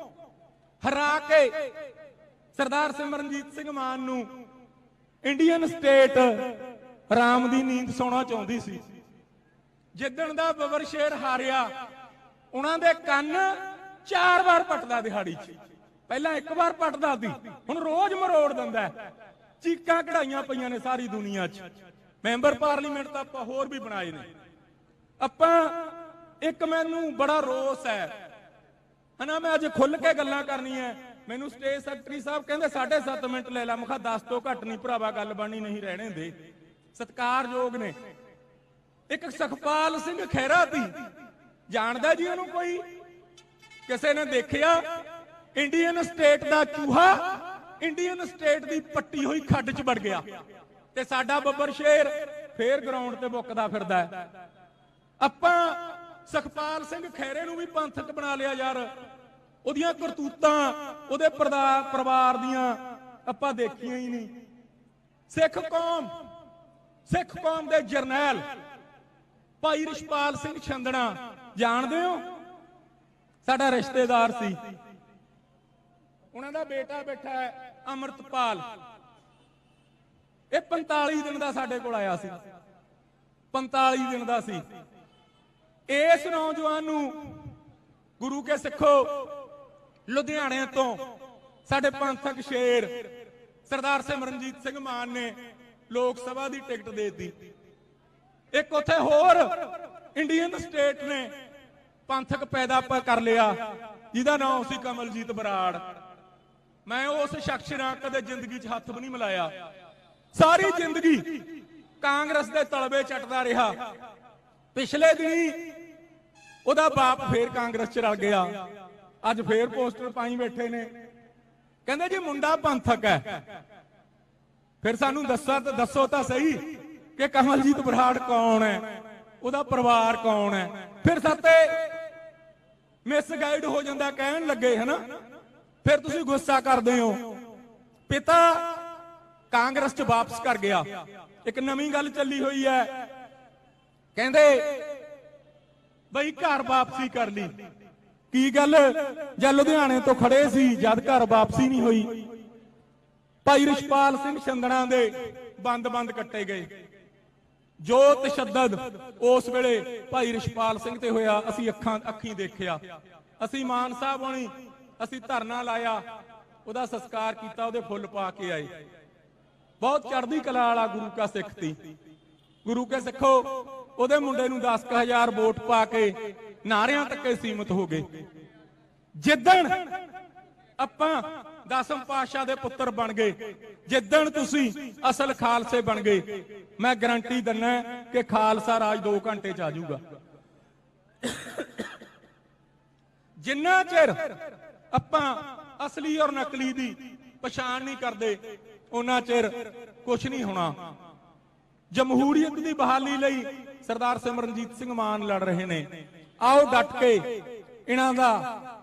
ਹਰਾ ਕੇ ਸਰਦਾਰ ਸਿਮਰਨਜੀਤ ਸਿੰਘ ਮਾਨ ਨੂੰ ਇੰਡੀਅਨ ਸਟੇਟ ਰਾਮ ਦੀ ਨੀਂਦ ਸੌਣਾ ਚਾਹੁੰਦੀ ਸੀ। ਜਿੱਦਣ ਦਾ ਬੱਬਰ ਸ਼ੇਰ ਹਾਰਿਆ, ਉਹਨਾਂ ਦੇ ਕੰਨ 4 ਵਾਰ ਪੱਟਦਾ ਦਿਹਾੜੀ 'ਚ। ਪਹਿਲਾਂ 1 ਵਾਰ ਪੱਟਦਾ ਸੀ, ਹੁਣ ਰੋਜ਼ ਮਰੋੜ ਦਿੰਦਾ। ਚੀਕਾਂ ਕਢਾਈਆਂ ਪਈਆਂ ਨੇ ਸਾਰੀ ਦੁਨੀਆ 'ਚ। ਮੈਂਬਰ ਪਾਰਲੀਮੈਂਟ ਤਾਂ ਆਪਾਂ ਹੋਰ ਵੀ ਬਣਾਏ ਨੇ। ਆਪਾਂ ਇੱਕ ਮੈਨੂੰ ਬੜਾ ਰੋਸ ਹੈ ਹਨਾ, ਮੈਂ ਅੱਜ ਖੁੱਲ ਕੇ ਗੱਲਾਂ ਕਰਨੀਆਂ। ਮੈਨੂੰ ਸਟੇਜ ਸੈਕਟਰੀ ਸਾਹਿਬ ਕਹਿੰਦੇ 7.5 ਮਿੰਟ ਲੈ ਲਾ। ਮੈਂ ਕਿਹਾ 10 ਤੋਂ ਘੱਟ ਨਹੀਂ ਭਰਾਵਾ, ਗੱਲ ਬਣਨੀ ਨਹੀਂ ਰਹਿਣੇ ਦੇ। ਸਤਿਕਾਰਯੋਗ ਨੇ। ਇੱਕ ਸੁਖਪਾਲ ਸਿੰਘ ਖਹਿਰਾ ਦੀ, ਜਾਣਦਾ ਜੀ ਉਹਨੂੰ ਕੋਈ? ਕਿਸੇ ਨੇ ਦੇਖਿਆ? ਇੰਡੀਅਨ ਸਟੇਟ ਦਾ ਚੂਹਾ ਇੰਡੀਅਨ ਸਟੇਟ ਦੀ ਪੱਟੀ ਹੋਈ ਖੱਡ 'ਚ ਵੜ ਗਿਆ ਤੇ ਸਾਡਾ ਬੱਬਰ ਸ਼ੇਰ ਫੇਰ ਗਰਾਊਂਡ ਤੇ ਬੁੱਕਦਾ ਫਿਰਦਾ ਹੈ। ਆਪਾਂ ਸੁਖਪਾਲ ਸਿੰਘ ਖਹਿਰੇ ਨੂੰ ਵੀ ਪੰਥਕ ਬਣਾ ਲਿਆ ਯਾਰ। ਉਹਦੀਆਂ ਕਰਤੂਤਾਂ, ਉਹਦੇ ਪਰਿਵਾਰ ਦੀਆਂ ਆਪਾਂ ਦੇਖੀਆਂ ਹੀ ਨਹੀਂ। ਸਿੱਖ ਕੌਮ ਦੇ ਜਰਨੈਲ ਭਾਈ ਰਿਸ਼ਪਾਲ ਸਿੰਘ ਛੰਦਣਾ ਜਾਣਦੇ ਹੋ? ਸਾਡਾ ਰਿਸ਼ਤੇਦਾਰ ਸੀ। ਉਹਨਾਂ ਦਾ ਬੇਟਾ ਬੈਠਾ ਹੈ ਅਮਰਤਪਾਲ। ਇਹ 45 ਦਿਨ ਦਾ ਸਾਡੇ ਕੋਲ ਆਇਆ ਸੀ। 45 ਦਿਨ ਦਾ ਸੀ। ਇਸ ਨੌਜਵਾਨ ਨੂੰ ਗੁਰੂ ਕੇ ਸਿੱਖੋ, ਲੁਧਿਆਣੇ ਤੋਂ ਸਾਡੇ ਪੰਥਕ ਸ਼ੇਰ ਸਰਦਾਰ ਸਿਮਰਨਜੀਤ ਸਿੰਘ ਮਾਨ ਨੇ ਲੋਕ ਸਭਾ ਦੀ ਟਿਕਟ ਦੇ ਦਿੱਤੀ। ਇੱਕ ਉੱਥੇ ਹੋਰ ਇੰਡੀਅਨ ਸਟੇਟ ਨੇ ਪੰਥਕ ਪੈਦਾ ਕਰ ਲਿਆ ਜਿਹਦਾ ਨਾਮ ਸੀ ਕਮਲਜੀਤ ਬਰਾੜ। ਮੈਂ ਉਸ ਸ਼ਖਸ ਨਾਲ ਕਦੇ ਜ਼ਿੰਦਗੀ 'ਚ ਹੱਥ ਵੀ ਨਹੀਂ ਮਿਲਾਇਆ। ਸਾਰੀ ਜ਼ਿੰਦਗੀ ਕਾਂਗਰਸ ਦੇ ਤਲਬੇ ਚੱਟਦਾ ਰਿਹਾ। ਪਿਛਲੇ ਦਿਨੀ ਉਹਦਾ ਬਾਪ ਫੇਰ ਕਾਂਗਰਸ 'ਚ ਰਲ ਗਿਆ। ਅੱਜ ਫੇਰ ਪੋਸਟਰ ਪਾਈ ਬੈਠੇ ਨੇ, ਕਹਿੰਦੇ ਜੀ ਮੁੰਡਾ ਪੰਥਕ ਹੈ। ਫਿਰ ਸਾਨੂੰ ਦੱਸੋ ਤਾਂ ਸਹੀ ਕਿ ਕਮਲਜੀਤ ਬਰਾੜ ਕੌਣ ਹੈ, ਉਹਦਾ ਪਰਿਵਾਰ ਕੌਣ ਹੈ। ਫਿਰ ਸਾਤੇ ਮਿਸਗਾਈਡ ਹੋ ਜਾਂਦਾ, ਕਹਿਣ ਲੱਗੇ ਹਨਾ। ਫਿਰ ਤੁਸੀਂ ਗੁੱਸਾ ਕਰਦੇ ਹੋ। ਪਿਤਾ ਕਾਂਗਰਸ 'ਚ ਵਾਪਸ ਕਰ ਗਿਆ। ਇੱਕ ਨਵੀਂ ਗੱਲ ਚੱਲੀ ਹੋਈ ਹੈ, ਕਹਿੰਦੇ ਬਈ ਘਰ ਵਾਪਸੀ ਕਰ ਲਈ। ਕੀ ਗੱਲ? ਜਦ ਲੁਧਿਆਣੇ ਤੋਂ ਖੜੇ ਸੀ, ਜਦ ਘਰ ਵਾਪਸੀ ਨਹੀਂ ਹੋਈ, ਭਾਈ ਰਿਸ਼ਪਾਲ ਸਿੰਘ ਛੰਦਣਾ ਦੇ ਬੰਦ ਕੱਟੇ ਗਏ। ਜੋ ਤਸ਼ੱਦਦ ਉਸ ਵੇਲੇ ਭਾਈ ਰਿਸ਼ਪਾਲ ਸਿੰਘ ਤੇ ਹੋਇਆ, ਅਸੀਂ ਅੱਖੀਂ ਦੇਖਿਆ। ਅਸੀਂ ਮਾਨ ਸਾਹਿਬ ਹੋਣੀ ਅਸੀਂ ਧਰਨਾ ਲਾਇਆ, ਉਹਦਾ ਸੰਸਕਾਰ ਕੀਤਾ, ਉਹਦੇ ਫੁੱਲ ਪਾ ਕੇ ਆਏ। ਬਹੁਤ ਚੜ੍ਹਦੀ ਕਲਾ ਵਾਲਾ ਗੁਰੂ ਕਾ ਸਿੱਖ ਸੀ। ਗੁਰੂ ਕੇ ਸਿੱਖੋ ਉਹਦੇ ਮੁੰਡੇ ਨੂੰ 10,000 ਵੋਟ ਪਾ ਕੇ ਨਾਰਿਆਂ ਤੱਕ ਸੀਮਤ ਹੋ ਗਏ। ਜਿੱਦਣ ਆਪਾਂ 10ਵੇਂ ਪਾਤਸ਼ਾਹ ਦੇ ਪੁੱਤਰ ਬਣ ਗਏ, ਜਿੱਦਣ ਤੁਸੀਂ ਅਸਲ ਖਾਲਸੇ ਬਣ ਗਏ, ਮੈਂ ਗਾਰੰਟੀ ਦਿੰਦਾ ਕਿ ਖਾਲਸਾ ਰਾਜ 2 ਘੰਟੇ ਚ ਆ ਜਾਊਗਾ। ਜਿੰਨਾ ਚਿਰ ਆਪਾਂ ਅਸਲੀ ਔਰ ਨਕਲੀ ਦੀ ਪਛਾਣ ਨਹੀਂ ਕਰਦੇ, ਉਹਨਾਂ ਚਿਰ ਕੁਝ ਨਹੀਂ ਹੋਣਾ। ਜਮਹੂਰੀਅਤ ਦੀ ਬਹਾਲੀ ਲਈ ਸਰਦਾਰ ਸਿਮਰਨਜੀਤ ਸਿੰਘ ਮਾਨ ਲੜ ਰਹੇ ਨੇ। ਆਓ ਡਟ ਕੇ ਇਹਨਾਂ ਦਾ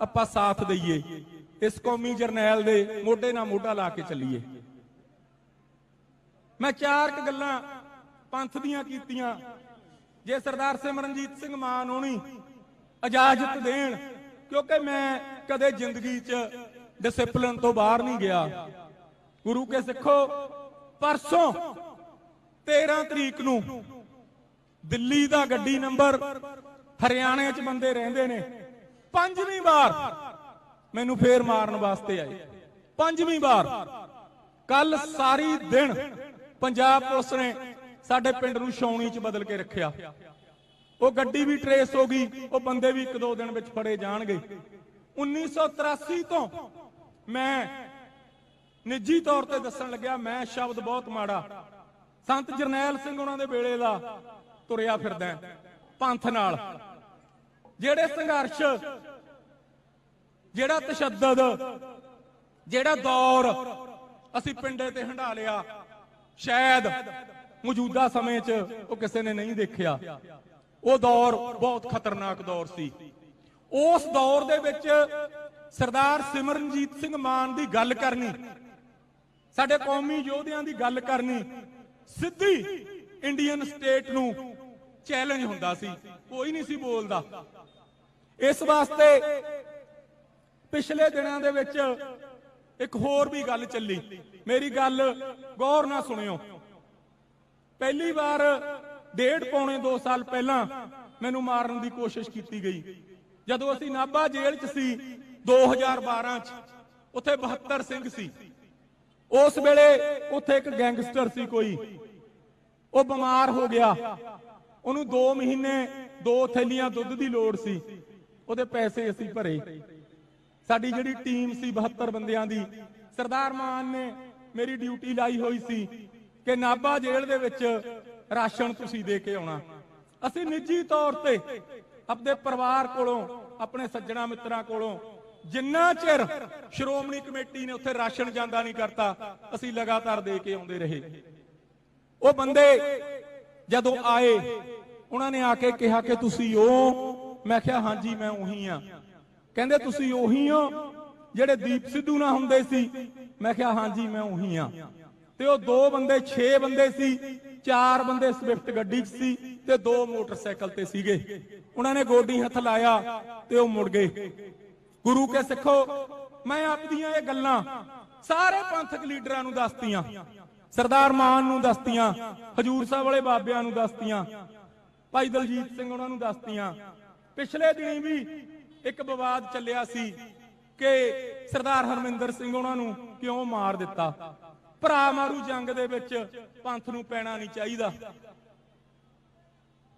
ਆਪਾਂ ਸਾਥ ਦਈਏ, ਇਸ ਕੌਮੀ ਜਰਨੈਲ ਦੇ ਮੋਢੇ ਨਾਲ ਮੋਢਾ ਲਾ ਕੇ ਚੱਲੀਏ। ਮੈਂ 4 ਗੱਲਾਂ ਪੰਥ ਦੀਆਂ ਕੀਤੀਆਂ। ਜੇ ਸਰਦਾਰ ਸਿਮਰਨਜੀਤ ਸਿੰਘ ਮਾਨ ਹੋਣੀ ਇਜਾਜ਼ਤ ਦੇਣ, ਕਿਉਂਕਿ ਮੈਂ ਕਦੇ ਜ਼ਿੰਦਗੀ 'ਚ ਡਿਸਪਲਿਨ ਤੋਂ ਬਾਹਰ ਨਹੀਂ ਗਿਆ। ਗੁਰੂ ਕੇ ਸਿੱਖੋ ਪਰਸੋਂ 13 ਤਰੀਕ ਨੂੰ ਦਿੱਲੀ ਦਾ ਗੱਡੀ ਨੰਬਰ ਹਰਿਆਣੇ 'ਚ ਬੰਦੇ ਰਹਿੰਦੇ ਨੇ, 5ਵੀਂ ਵਾਰ ਮੈਨੂੰ ਫੇਰ ਮਾਰਨ ਵਾਸਤੇ ਆਏ। 5ਵੀਂ ਵਾਰ। ਕੱਲ ਸਾਰੀ ਦਿਨ ਪੰਜਾਬ ਪੁਲਿਸ ਨੇ ਸਾਡੇ ਪਿੰਡ ਨੂੰ ਛਾਉਣੀ 'ਚ ਬਦਲ ਕੇ ਰੱਖਿਆ। ਉਹ ਗੱਡੀ ਵੀ ਟਰੇਸ ਹੋ ਗਈ, ਉਹ ਬੰਦੇ ਵੀ 1-2 ਦਿਨ ਵਿੱਚ ਫੜੇ ਜਾਣਗੇ। 1983 ਤੋਂ ਮੈਂ ਨਿੱਜੀ ਤੌਰ ਤੇ ਦੱਸਣ ਲੱਗਿਆ, ਮੈਂ ਸ਼ਬਦ ਬਹੁਤ ਮਾੜਾ ਸੰਤ ਜਰਨੈਲ ਸਿੰਘ ਉਹਨਾਂ ਦੇ ਵੇਲੇ ਦਾ ਤੁਰਿਆ ਫਿਰਦਾ ਪੰਥ ਨਾਲ। ਜਿਹੜੇ ਸੰਘਰਸ਼, ਜਿਹੜਾ ਤਸ਼ੱਦਦ, ਜਿਹੜਾ ਦੌਰ ਅਸੀਂ ਪਿੰਡੇ ਤੇ ਹੰਢਾ ਲਿਆ, ਸ਼ਾਇਦ ਮੌਜੂਦਾ ਸਮੇਂ 'ਚ ਉਹ ਕਿਸੇ ਨੇ ਨਹੀਂ ਦੇਖਿਆ। ਉਹ ਦੌਰ ਬਹੁਤ ਖਤਰਨਾਕ ਦੌਰ ਸੀ। ਉਸ ਦੌਰ ਦੇ ਵਿੱਚ ਸਰਦਾਰ ਸਿਮਰਨਜੀਤ ਸਿੰਘ ਮਾਨ ਦੀ ਗੱਲ ਕਰਨੀ, ਸਾਡੇ ਕੌਮੀ ਯੋਧਿਆਂ ਦੀ ਗੱਲ ਕਰਨੀ, ਸਿੱਧੀ ਇੰਡੀਅਨ ਸਟੇਟ ਨੂੰ ਚੈਲੰਜ ਹੁੰਦਾ ਸੀ, ਕੋਈ ਨਹੀਂ ਸੀ ਬੋਲਦਾ। ਇਸ ਵਾਸਤੇ ਪਿਛਲੇ ਦਿਨਾਂ ਦੇ ਵਿੱਚ ਇੱਕ ਹੋਰ ਵੀ ਗੱਲ ਚੱਲੀ, ਮੇਰੀ ਗੱਲ ਗੌਰ ਨਾਲ ਸੁਣਿਓ। ਪਹਿਲੀ ਵਾਰ 1.5-2 ਸਾਲ ਪਹਿਲਾਂ ਮੈਨੂੰ ਮਾਰਨ ਦੀ ਕੋਸ਼ਿਸ਼ ਕੀਤੀ ਗਈ, ਜਦੋਂ ਅਸੀਂ ਨਾਭਾ ਜੇਲ੍ਹ 'ਚ ਸੀ 2012 'ਚ। ਉੱਥੇ 72 ਸਿੰਘ ਸੀ। ਉਸ ਵੇਲੇ ਉੱਥੇ ਇੱਕ ਗੈਂਗਸਟਰ ਸੀ ਕੋਈ, ਉਹ ਬਿਮਾਰ ਹੋ ਗਿਆ। ਉਹਨੂੰ 2 ਮਹੀਨੇ 2 ਥੈਲੀਆਂ ਦੁੱਧ ਦੀ ਲੋੜ ਸੀ। ਉਹਦੇ ਪੈਸੇ ਅਸੀਂ ਭਰੇ। ਸਾਡੀ ਜਿਹੜੀ ਟੀਮ ਸੀ 72 ਬੰਦਿਆਂ ਦੀ, ਸਰਦਾਰ ਮਾਨ ਨੇ ਮੇਰੀ ਡਿਊਟੀ ਲਾਈ ਹੋਈ ਸੀ ਕਿ ਨਾਭਾ ਜੇਲ੍ਹ ਦੇ ਵਿੱਚ ਰਾਸ਼ਨ ਤੁਸੀਂ ਦੇ ਕੇ ਆਉਣਾ। ਅਸੀਂ ਨਿੱਜੀ ਤੌਰ ਤੇ ਆਪਣੇ ਪਰਿਵਾਰ ਕੋਲੋਂ, ਆਪਣੇ ਸੱਜਣਾ ਮਿੱਤਰਾਂ ਕੋਲੋਂ, ਜਿੰਨਾ ਚਿਰ ਸ਼੍ਰੋਮਣੀ ਕਮੇਟੀ ਨੇ ਉੱਥੇ ਰਾਸ਼ਨ ਜਾਂਦਾ ਨਹੀਂ ਕਰਤਾ, ਅਸੀਂ ਲਗਾਤਾਰ ਦੇ ਕੇ ਆਉਂਦੇ ਰਹੇ। ਉਹ ਬੰਦੇ ਜਦੋਂ ਆਏ, ਉਹਨਾਂ ਨੇ ਆ ਕੇ ਕਿਹਾ ਕਿ ਤੁਸੀਂ ਉਹ? ਮੈਂ ਕਿਹਾ ਹਾਂਜੀ ਮੈਂ ਉਹੀ ਆ। ਕਹਿੰਦੇ ਤੁਸੀਂ ਉਹੀ ਹੋ ਜਿਹੜੇ ਦੀਪ ਸਿੱਧੂ ਨਾਲ ਹੁੰਦੇ ਸੀ? ਮੈਂ ਕਿਹਾ ਹਾਂਜੀ ਮੈਂ ਉਹੀ ਆ। ਤੇ ਉਹ 2 ਬੰਦੇ 6 ਬੰਦੇ ਸੀ, 4 ਬੰਦੇ ਸਵਿਫਟ ਗੱਡੀ 'ਚ ਸੀ ਤੇ 2 ਮੋਟਰਸਾਈਕਲ ਤੇ ਸੀਗੇ। ਉਹਨਾਂ ਨੇ ਗੋਡੀ ਹੱਥ ਲਾਇਆ ਤੇ ਉਹ ਮੁੜ ਗਏ। ਗੁਰੂ ਕੇ ਸਿੱਖੋ, ਮੈਂ ਆਪਣੀਆਂ ਇਹ ਗੱਲਾਂ ਸਾਰੇ ਪੰਥਕ ਲੀਡਰਾਂ ਨੂੰ ਦੱਸਤੀਆਂ, ਸਰਦਾਰ ਮਾਨ ਨੂੰ ਦੱਸਤੀਆਂ, ਹਜੂਰ ਸਾਹਿਬ ਵਾਲੇ ਬਾਬਿਆਂ ਨੂੰ ਦੱਸਤੀਆਂ, ਭਾਈ ਦਲਜੀਤ ਸਿੰਘ ਉਹਨਾਂ ਨੂੰ ਦੱਸਤੀਆਂ। ਪਿਛਲੇ ਦਿਨੀ ਵੀ ਇੱਕ ਵਿਵਾਦ ਚੱਲਿਆ ਸੀ ਕਿ ਸਰਦਾਰ ਹਰਮਿੰਦਰ ਸਿੰਘ ਉਹਨਾਂ ਨੂੰ ਕਿਉਂ ਮਾਰ ਦਿੱਤਾ। ਭਰਾ ਮਾਰੂ ਜੰਗ ਦੇ ਵਿੱਚ ਪੰਥ ਨੂੰ ਪੈਣਾ ਨਹੀਂ ਚਾਹੀਦਾ।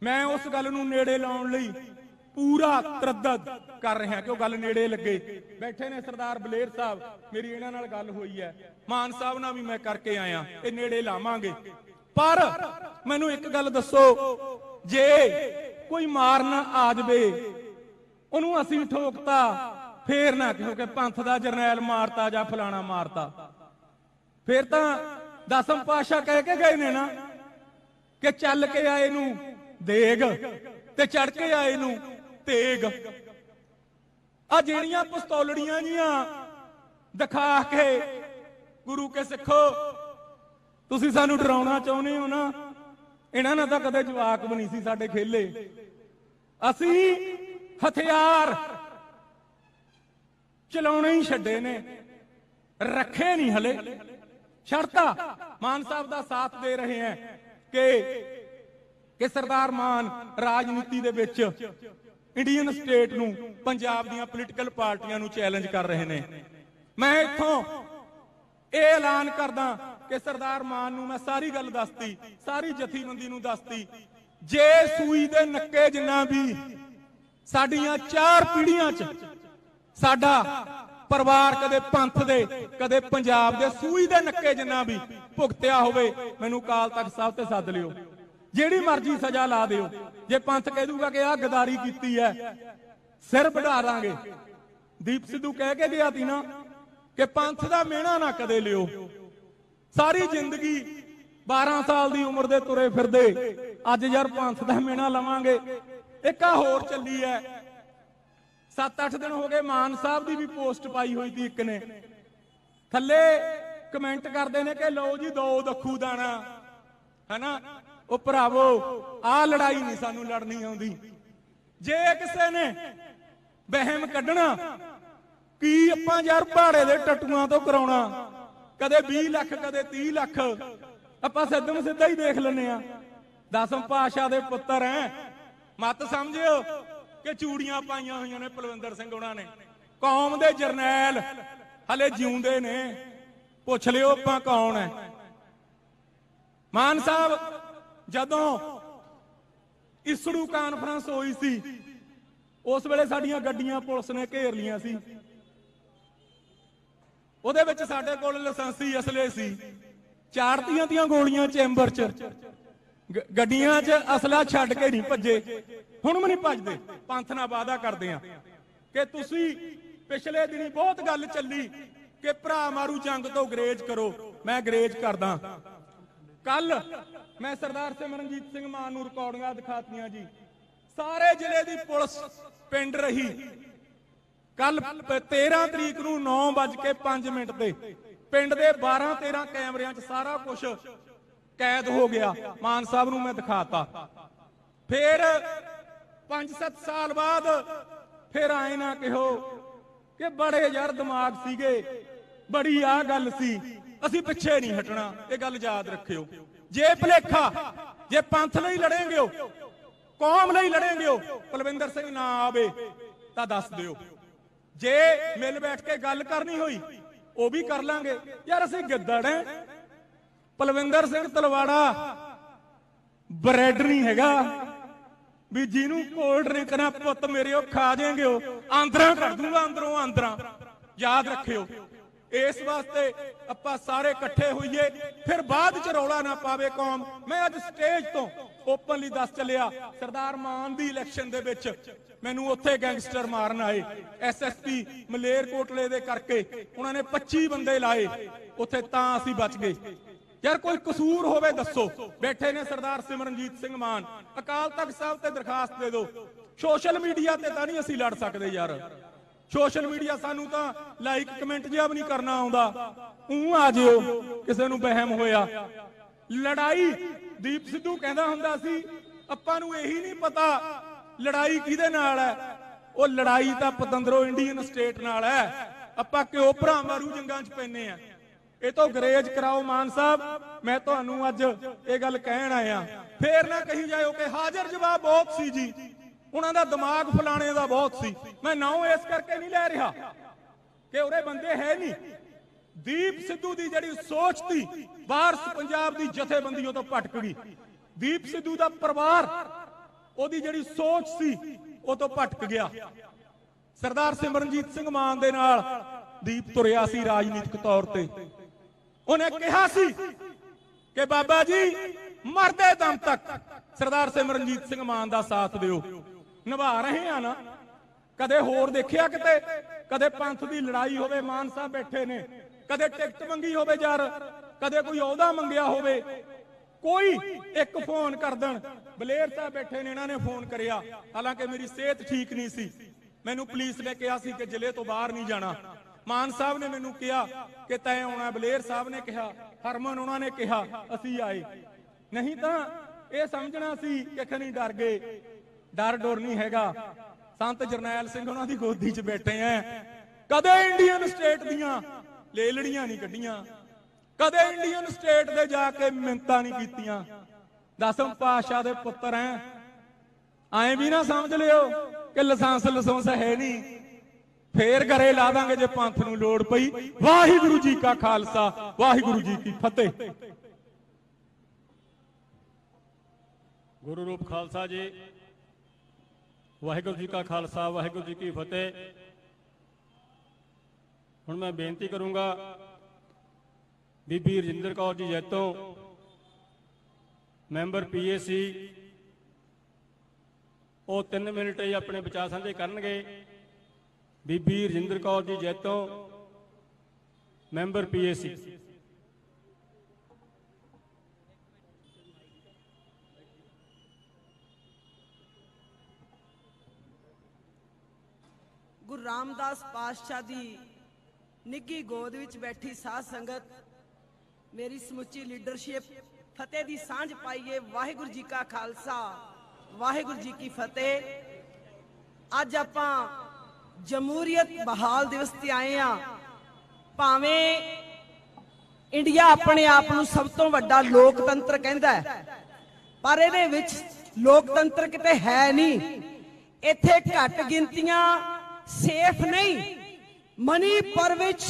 ਮੈਂ ਉਸ ਗੱਲ ਨੂੰ ਨੇੜੇ ਲਾਉਣ ਲਈ ਪੂਰਾ ਤਰੱਦਦ ਕਰ ਰਿਹਾ ਕਿ ਉਹ ਗੱਲ ਨੇੜੇ ਲੱਗੇ। ਬੈਠੇ ਨੇ ਸਰਦਾਰ ਬਲੇਰ ਸਾਹਿਬ, ਮੇਰੀ ਇਹਨਾਂ ਨਾਲ ਗੱਲ ਹੋਈ ਹੈ, ਮਾਨ ਸਾਹਿਬ ਨਾਲ ਵੀ ਮੈਂ ਕਰਕੇ ਆਇਆ, ਇਹ ਨੇੜੇ ਲਾਵਾਂਗੇ। ਪਰ ਮੈਨੂੰ ਇੱਕ ਗੱਲ ਦੱਸੋ, ਜੇ ਕੋਈ ਮਾਰਨ ਆ ਜਾਵੇ, ਉਹਨੂੰ ਅਸੀਂ ਠੋਕਤਾ, ਫੇਰ ਨਾ ਕਹੋ ਕਿ ਪੰਥ ਦਾ ਜਰਨੈਲ ਮਾਰਤਾ ਜਾਂ ਫਲਾਣਾ ਮਾਰਤਾ। ਫੇਰ ਤਾਂ 10ਵੇਂ ਪਾਤਸ਼ਾਹ ਕਹਿ ਕੇ ਗਏ ਨੇ ਨਾ ਕਿ ਚੱਲ ਕੇ ਆਏ ਨੂੰ ਦੇਗ ਤੇ ਚੜ ਕੇ ਆਏ ਨੂੰ ਤੇਗ। ਆ ਜਿਹੜੀਆਂ ਪਿਸਤੌਲੜੀਆਂ ਜੀਆਂ ਦਿਖਾ ਕੇ ਗੁਰੂ ਕੇ ਸਿੱਖੋ ਤੁਸੀਂ ਸਾਨੂੰ ਡਰਾਉਣਾ ਚਾਹੁੰਦੇ ਹੋ ਨਾ, ਇਹਨਾਂ ਨਾਲ ਤਾਂ ਕਦੇ ਜਵਾਕ ਵੀ ਨਹੀਂ ਸੀ ਸਾਡੇ ਖੇਲੇ। ਅਸੀਂ ਹਥਿਆਰ ਚਲਾਉਣੇ ਹੀ ਛੱਡੇ ਨੇ, ਰੱਖੇ ਨਹੀਂ ਹਲੇ। ਛੱਡਤਾ। ਮਾਨ ਸਾਹਿਬ ਦਾ ਸਾਥ ਦੇ ਰਹੇ ਹੈ ਕਿ ਸਰਦਾਰ ਮਾਨ ਰਾਜਨੀਤੀ ਦੇ ਵਿੱਚ ਇੰਡੀਅਨ ਸਟੇਟ ਨੂੰ, ਪੰਜਾਬ ਦੀਆਂ ਪੋਲੀਟੀਕਲ ਪਾਰਟੀਆਂ ਨੂੰ ਚੈਲੰਜ ਕਰ ਰਹੇ ਨੇ। ਮੈਂ ਇੱਥੋਂ ਇਹ ਐਲਾਨ ਕਰਦਾ ਕਿ ਸਰਦਾਰ ਮਾਨ ਨੂੰ ਮੈਂ ਸਾਰੀ ਗੱਲ ਦੱਸਤੀ, ਸਾਰੀ ਜਥੇਬੰਦੀ ਨੂੰ ਦੱਸਤੀ, ਜੇ ਸੂਈ ਦੇ ਨੱਕੇ ਜਿੰਨਾ ਵੀ ਸਾਡੀਆਂ 4 ਪੀੜ੍ਹੀਆਂ 'ਚ ਸਾਡਾ ਪਰਿਵਾਰ ਕਦੇ ਪੰਥ ਦੇ ਕਦੇ ਪੰਜਾਬ ਦੇ ਸੂਈ ਦੇ ਨੱਕੇ ਜਿੰਨਾ ਵੀ ਭੁਗਤਿਆ ਹੋਵੇ, ਮੈਨੂੰ ਅਕਾਲ ਤਖਤ ਸਾਹਿਬ ਤੇ ਸੱਦ ਲਿਓ, ਜਿਹੜੀ ਮਰਜ਼ੀ ਸਜ਼ਾ ਲਾ ਦਿਓ। ਜੇ ਪੰਥ ਕਹਿ ਦੂਗਾ ਕਿ ਆਹ ਗਦਾਰੀ ਕੀਤੀ ਹੈ, ਸਿਰ ਵਢਾ ਦਾਂਗੇ। ਦੀਪ ਸਿੱਧੂ ਕਹਿ ਕੇ ਗਿਆ ਸੀ ਨਾ ਕਿ ਪੰਥ ਦਾ ਮਿਹਣਾ ਨਾ ਕਦੇ ਲਿਓ। ਸਾਰੀ ਜ਼ਿੰਦਗੀ 12 ਸਾਲ ਦੀ ਉਮਰ ਦੇ ਤੁਰੇ ਫਿਰਦੇ, ਅੱਜ ਯਾਰ ਪੰਥ ਦਾ ਮਿਹਣਾ ਲਵਾਂਗੇ। ਇੱਕ ਆ ਹੋਰ ਚੱਲੀ ਹੈ, 7-8 ਦਿਨ ਹੋ ਗਏ, ਮਾਨ ਸਾਹਿਬ ਦੀ ਵੀ ਪੋਸਟ ਪਾਈ ਹੋਈ ਸੀ ਇੱਕ ਨੇ, ਥੱਲੇ ਕਮੈਂਟ ਕਰਦੇ ਨੇ ਕਿ ਲਓ ਜੀ 2 ਦੱਖੂ ਦਾਣਾ, ਹੈਨਾ। ਉਹ ਭਰਾਵੋ, ਆਹ ਲੜਾਈ ਨਹੀਂ ਸਾਨੂੰ ਲੜਨੀ ਆਉਂਦੀ। ਜੇ ਕਿਸੇ ਨੇ ਵਹਿਮ ਕੱਢਣਾ ਕੀ ਆਪਾਂ ਯਾਰ ਭਾੜੇ ਦੇ ਟੱਟੂਆਂ ਤੋਂ ਕਰਾਉਣਾ, ਕਦੇ 20 ਲੱਖ ਕਦੇ 30 ਲੱਖ, ਆਪਾਂ ਸਿੱਧਮ ਸਿੱਧਾ ਹੀ ਦੇਖ ਲੈਨੇ ਆ। 10ਵੇਂ ਪਾਤਸ਼ਾਹ ਦੇ ਪੁੱਤਰ ਐ, ਮਤ ਸਮਝਿਓ ਕਿ ਚੂੜੀਆਂ ਪਾਈਆਂ ਹੋਈਆਂ ਨੇ ਪਲਵਿੰਦਰ ਸਿੰਘ ਉਹਨਾਂ ਨੇ। ਕੌਮ ਦੇ ਜਰਨੈਲ ਹਲੇ ਜਿਉਂਦੇ ਨੇ, ਪੁੱਛ ਲਿਓ ਆਪਾਂ ਕੌਣ ਹੈ। ਮਾਨ ਸਾਹਿਬ ਜਦੋਂ ਇਸੜੂ ਕਾਨਫਰੰਸ ਹੋਈ ਸੀ, ਉਸ ਵੇਲੇ ਸਾਡੀਆਂ ਗੱਡੀਆਂ ਪੁਲਿਸ ਨੇ ਘੇਰ ਲੀਆਂ ਸੀ। ਉਹਦੇ ਵਿੱਚ ਸਾਡੇ ਕੋਲ ਲਾਇਸੈਂਸੀ ਅਸਲੇ ਸੀ, ਚਾੜਤੀਆਂ ਦੀਆਂ ਗੋਲੀਆਂ ਚੈਂਬਰ 'ਚ, ਗੱਡੀਆਂ 'ਚ ਅਸਲਾ ਛੱਡ ਕੇ ਨਹੀਂ ਭੱਜੇ, ਹੁਣ ਵੀ ਨਹੀਂ ਭੱਜਦੇ। ਪੰਥ ਨਾਲ ਵਾਅਦਾ ਕਰਦੇ ਆ ਕਿ ਤੁਸੀਂ, ਪਿਛਲੇ ਦਿਨੀ ਬਹੁਤ ਗੱਲ ਚੱਲੀ ਕਿ ਭਰਾ ਮਾਰੂ ਜੰਗ ਤੋਂ ਗਰੇਜ ਕਰੋ, ਮੈਂ ਗਰੇਜ ਕਰਦਾ। ਕੱਲ ਮੈਂ ਸਰਦਾਰ ਸਿਮਰਨਜੀਤ ਸਿੰਘ ਮਾਨ ਨੂੰ ਰਿਕਾਰਡਿੰਗਾਂ ਦਿਖਾਤੀਆਂ ਜੀ, ਸਾਰੇ ਜ਼ਿਲ੍ਹੇ ਦੀ ਪੁਲਿਸ ਪਿੰਡ ਰਹੀ। ਕੱਲ 13 ਤਰੀਕ ਨੂੰ 9:05 ਤੇ ਪਿੰਡ ਦੇ 12-13 ਕੈਮਰਿਆਂ 'ਚ ਸਾਰਾ ਕੁਝ ਕੈਦ ਹੋ ਗਿਆ। ਮਾਨ ਸਾਹਿਬ ਨੂੰ ਮੈਂ ਦਿਖਾਤਾ। ਫਿਰ 5-7 ਸਾਲ ਬਾਅਦ ਫਿਰ ਆਏ ਨਾ ਕਿਹੋ ਕਿ ਬੜੇ ਯਾਰ ਦਿਮਾਗ ਸੀਗੇ, ਬੜੀ ਆ ਗੱਲ ਸੀ, ਅਸੀਂ ਪਿੱਛੇ ਨਹੀਂ ਹਟਣਾ। ਇਹ ਗੱਲ ਯਾਦ ਰੱਖਿਓ। ਜੇ ਭਲੇਖਾ, ਜੇ ਪੰਥ ਲਈ ਲੜेंगे ਹੋ, ਕੌਮ ਲਈ ਲੜेंगे ਹੋ, ਕੁਲਵਿੰਦਰ ਸਿੰਘ ਨਾ ਆਵੇ ਤਾਂ ਦੱਸ ਦਿਓ। ਜੇ ਮਿਲ ਬੈਠ ਕੇ ਗੱਲ ਕਰਨੀ ਹੋਈ ਉਹ ਵੀ ਕਰ ਲਾਂਗੇ। ਯਾਰ ਅਸੀਂ ਗਿੱਦੜ ਐ, ਪਲਵਿੰਦਰ ਸਿੰਘ ਤਲਵਾੜਾ ਬ੍ਰੈਡ ਨਹੀਂ ਹੈਗਾ ਵੀ ਜਿਹਨੂੰ ਕੋਲਡ ਡਰਿੰਕ ਨਾ ਪੁੱਤ ਮੇਰੇ ਉਹ ਖਾ ਜਾਏਂਗੇ, ਉਹ ਆਂਦਰਾਂ ਕਰ ਦੂੰਗਾ, ਅੰਦਰੋਂ ਆਂਦਰਾਂ। ਯਾਦ ਰੱਖਿਓ। ਇਸ ਵਾਸਤੇ ਆਪਾਂ ਸਾਰੇ ਇਕੱਠੇ ਹੋਈਏ, ਫਿਰ ਬਾਅਦ ਚ ਰੌਲਾ ਨਾ ਪਾਵੇ ਕੌਮ। ਮੈਂ ਅੱਜ ਸਟੇਜ ਤੋਂ ਓਪਨਲੀ ਦੱਸ ਚੱਲਿਆ, ਸਰਦਾਰ ਮਾਨ ਦੀ ਇਲੈਕਸ਼ਨ ਦੇ ਵਿੱਚ ਮੈਨੂੰ ਉੱਥੇ ਗੈਂਗਸਟਰ ਮਾਰਨ ਆਏ, ਐਸਐਸਪੀ ਮਲੇਰਕੋਟਲੇ ਦੇ ਕਰਕੇ ਉਹਨਾਂ ਨੇ 25 ਬੰਦੇ ਲਾਏ ਉੱਥੇ, ਤਾਂ ਅਸੀਂ ਬਚ ਗਏ। ਯਾਰ ਕੋਈ ਕਸੂਰ ਹੋਵੇ ਦੱਸੋ। ਬੈਠੇ ਨੇ ਸਰਦਾਰ ਸਿਮਰਨਜੀਤ ਸਿੰਘ ਮਾਨ, ਅਕਾਲ ਤਖਤ ਸਾਹਿਬ ਤੇ ਦਰਖਾਸਤ ਦੇ ਦਿਓ। ਸੋਸ਼ਲ ਮੀਡੀਆ ਤੇ ਤਾਂ ਨਹੀਂ ਅਸੀਂ ਲੜ ਸਕਦੇ ਯਾਰ। ਸੋਸ਼ਲ ਮੀਡੀਆ ਸਾਨੂੰ ਤਾਂ ਲਾਈਕ ਕਮੈਂਟ ਜਿਹਾ ਵੀ ਨਹੀਂ ਕਰਨਾ ਆਉਂਦਾ। ਆ ਜਿਓ ਕਿਸੇ ਨੂੰ ਵਹਿਮ ਹੋਇਆ। ਲੜਾਈ, ਦੀਪ ਸਿੱਧੂ ਕਹਿੰਦਾ ਹੁੰਦਾ ਸੀ ਆਪਾਂ ਨੂੰ ਇਹੀ ਨਹੀਂ ਪਤਾ ਲੜਾਈ ਕਿਹਦੇ ਨਾਲ ਹੈ। ਉਹ ਲੜਾਈ ਤਾਂ ਪਤੰਦਰੋਂ ਇੰਡੀਅਨ ਸਟੇਟ ਨਾਲ ਹੈ। ਆਪਾਂ ਕਿਉਂ ਭਰਾ ਮਾਰੂ ਜੰਗਾਂ 'ਚ ਪੈਨੇ ਆ। ਇਹ ਤੋਂ ਗਰੇਜ ਕਰਾਓ ਮਾਨ ਸਾਹਿਬ। ਮੈਂ ਤੁਹਾਨੂੰ ਅੱਜ ਇਹ ਗੱਲ ਕਹਿਣ ਆਇਆ, ਫੇਰ ਨਾ ਕਹੀ ਜਾਇਓ ਕਿ ਹਾਜ਼ਰ ਜਵਾਬ ਬਹੁਤ ਸੀ ਜੀ, ਉਹਨਾਂ ਦਾ ਦਿਮਾਗ ਫਲਾਣੇ ਦਾ ਬਹੁਤ ਸੀ। ਮੈਂ ਨਾਉ ਇਸ ਕਰਕੇ ਨਹੀਂ ਲੈ ਰਿਹਾ ਕਿ ਉਹਦੇ ਬੰਦੇ ਹੈ ਨਹੀਂ। ਦੀਪ ਸਿੱਧੂ ਦੀ ਜਿਹੜੀ ਸੋਚ ਸੀ, ਵਾਰਸ ਪੰਜਾਬ ਦੀ ਜਥੇਬੰਦੀ ਉਹ ਤੋਂ ਭਟਕ ਗਈ। ਦੀਪ ਸਿੱਧੂ ਦਾ ਪਰਿਵਾਰ, ਉਹਦੀ ਜਿਹੜੀ ਸੋਚ ਸੀ ਉਹ ਤੋਂ ਭਟਕ ਗਿਆ। ਸਰਦਾਰ ਸਿਮਰਨਜੀਤ ਸਿੰਘ ਮਾਨ ਦੇ ਨਾਲ ਦੀਪ ਤੁਰਿਆ ਸੀ ਰਾਜਨੀਤਿਕ ਤੌਰ ਤੇ। ਉਹਨੇ ਕਿਹਾ ਸੀ ਕਿ ਬਾਬਾ ਜੀ ਮਰਦੇ ਦਮ ਤੱਕ ਸਰਦਾਰ ਸਿਮਰਨਜੀਤ ਸਿੰਘ ਮਾਨ ਦਾ ਸਾਥ ਦਿਓ। ਨਿਭਾ ਰਹੇ ਆ ਨਾ। ਕਦੇ ਹੋਰ ਦੇਖਿਆ ਕਿਤੇ, ਕਦੇ ਪੰਥ ਦੀ ਲੜਾਈ ਹੋਵੇ, ਮਾਨ ਸਾਹਿਬ ਬੈਠੇ ਨੇ, ਕਦੇ ਟਿਕਟ ਮੰਗੀ ਹੋਵੇ ਯਾਰ, ਕਦੇ ਕੋਈ ਅਹੁਦਾ ਮੰਗਿਆ ਹੋਵੇ, ਕੋਈ ਇੱਕ ਫੋਨ ਕਰ ਦੇਣ। ਬਲੇਰ ਸਾਹਿਬ ਬੈਠੇ ਨੇ, ਇਹਨਾਂ ਨੇ ਫੋਨ ਕਰਿਆ, ਹਾਲਾਂਕਿ ਮੇਰੀ ਸਿਹਤ ਠੀਕ ਨਹੀਂ ਸੀ, ਮੈਨੂੰ ਪੁਲਿਸ ਨੇ ਕਿਹਾ ਸੀ ਕਿ ਜ਼ਿਲ੍ਹੇ ਤੋਂ ਬਾਹਰ ਨਹੀਂ ਜਾਣਾ। ਮਾਨ ਸਾਹਿਬ ਨੇ ਮੈਨੂੰ ਕਿਹਾ ਕਿ ਤੈਂ ਆਉਣਾ, ਬਲੇਰ ਸਾਹਿਬ ਨੇ ਕਿਹਾ, ਹਰਮਨ ਉਹਨਾਂ ਨੇ ਕਿਹਾ, ਅਸੀਂ ਆਏ। ਨਹੀਂ ਤਾਂ ਇਹ ਸਮਝਣਾ ਸੀ ਕਿ ਖਣੀ ਡਰ ਗਏ। ਡਰ ਡੋਰ ਨਹੀਂ ਹੈਗਾ। ਸੰਤ ਜਰਨੈਲ ਸਿੰਘ ਉਹਨਾਂ ਦੀ ਗੋਦੀ 'ਚ ਬੈਠੇ ਐ। ਕਦੇ ਇੰਡੀਅਨ ਸਟੇਟ ਦੀਆਂ ਲੇਲੜੀਆਂ ਨਹੀਂ ਕੱਢੀਆਂ, ਕਦੇ ਇੰਡੀਅਨ ਸਟੇਟ ਦੇ ਜਾ ਕੇ ਮਿੰਨਤਾਂ ਨਹੀਂ ਕੀਤੀਆਂ। 10ਵੇਂ ਪਾਤਸ਼ਾਹ ਦੇ ਪੁੱਤਰ ਐ। ਐਂ ਵੀ ਨਾ ਸਮਝ ਲਿਓ ਕਿ ਲਾਇਸੈਂਸ ਹੈ ਨਹੀਂ, ਫੇਰ ਘਰੇ ਲਾ ਦਾਂਗੇ ਜੇ ਪੰਥ ਨੂੰ ਲੋੜ ਪਈ। ਵਾਹਿਗੁਰੂ ਜੀ ਕਾ ਖਾਲਸਾ, ਵਾਹਿਗੁਰੂ ਜੀ ਕੀ ਫਤਿਹ। ਗੁਰੂ ਰੂਪ ਖਾਲਸਾ ਜੀ, ਵਾਹਿਗੁਰੂ ਜੀ ਕਾ ਖਾਲਸਾ, ਵਾਹਿਗੁਰੂ ਜੀ ਕੀ ਫਤਿਹ। ਹੁਣ ਮੈਂ ਬੇਨਤੀ ਕਰੂੰਗਾ ਬੀਬੀ ਰਜਿੰਦਰ ਕੌਰ ਜੀ ਜੈਤੋਂ, ਮੈਂਬਰ PAC, ਉਹ 3 ਮਿੰਟ ਹੀ ਆਪਣੇ ਵਿਚਾਰ ਸਾਂਝੇ ਕਰਨਗੇ। ਬੀਬੀ ਰਜਿੰਦਰ ਕੌਰ ਜੀ ਜੈਤੋਂ, ਮੈਂਬਰ PAC। ਗੁਰੂ ਰਾਮਦਾਸ ਪਾਤਸ਼ਾਹ ਦੀ ਨਿੱਘੀ ਗੋਦ ਵਿੱਚ ਬੈਠੀ ਸਾਧ ਸੰਗਤ, ਮੇਰੀ ਸਮੁੱਚੀ ਲੀਡਰਸ਼ਿਪ ਫਤਿਹ ਦੀ ਸਾਂਝ ਪਾਈਏ। ਵਾਹਿਗੁਰੂ ਜੀ ਕਾ ਖਾਲਸਾ, ਵਾਹਿਗੁਰੂ ਜੀ ਕੀ ਫਤਿਹ। ਅੱਜ ਆਪਾਂ ਜਮਹੂਰੀਅਤ ਬਹਾਲ ਦਿਵਸ ਤੇ ਆਏ ਆ। ਭਾਵੇਂ ਇੰਡੀਆ ਆਪਣੇ ਆਪ ਨੂੰ ਸਭ ਤੋਂ ਵੱਡਾ ਲੋਕਤੰਤਰ ਕਹਿੰਦਾ ਹੈ, ਪਰ ਇਹਦੇ ਵਿੱਚ ਲੋਕਤੰਤਰ ਕਿਤੇ ਹੈ ਨਹੀਂ। ਇੱਥੇ ਘੱਟ ਗਿਣਤੀਆਂ ਸੇਫ ਨਹੀਂ। ਮਨੀਪੁਰ ਵਿੱਚ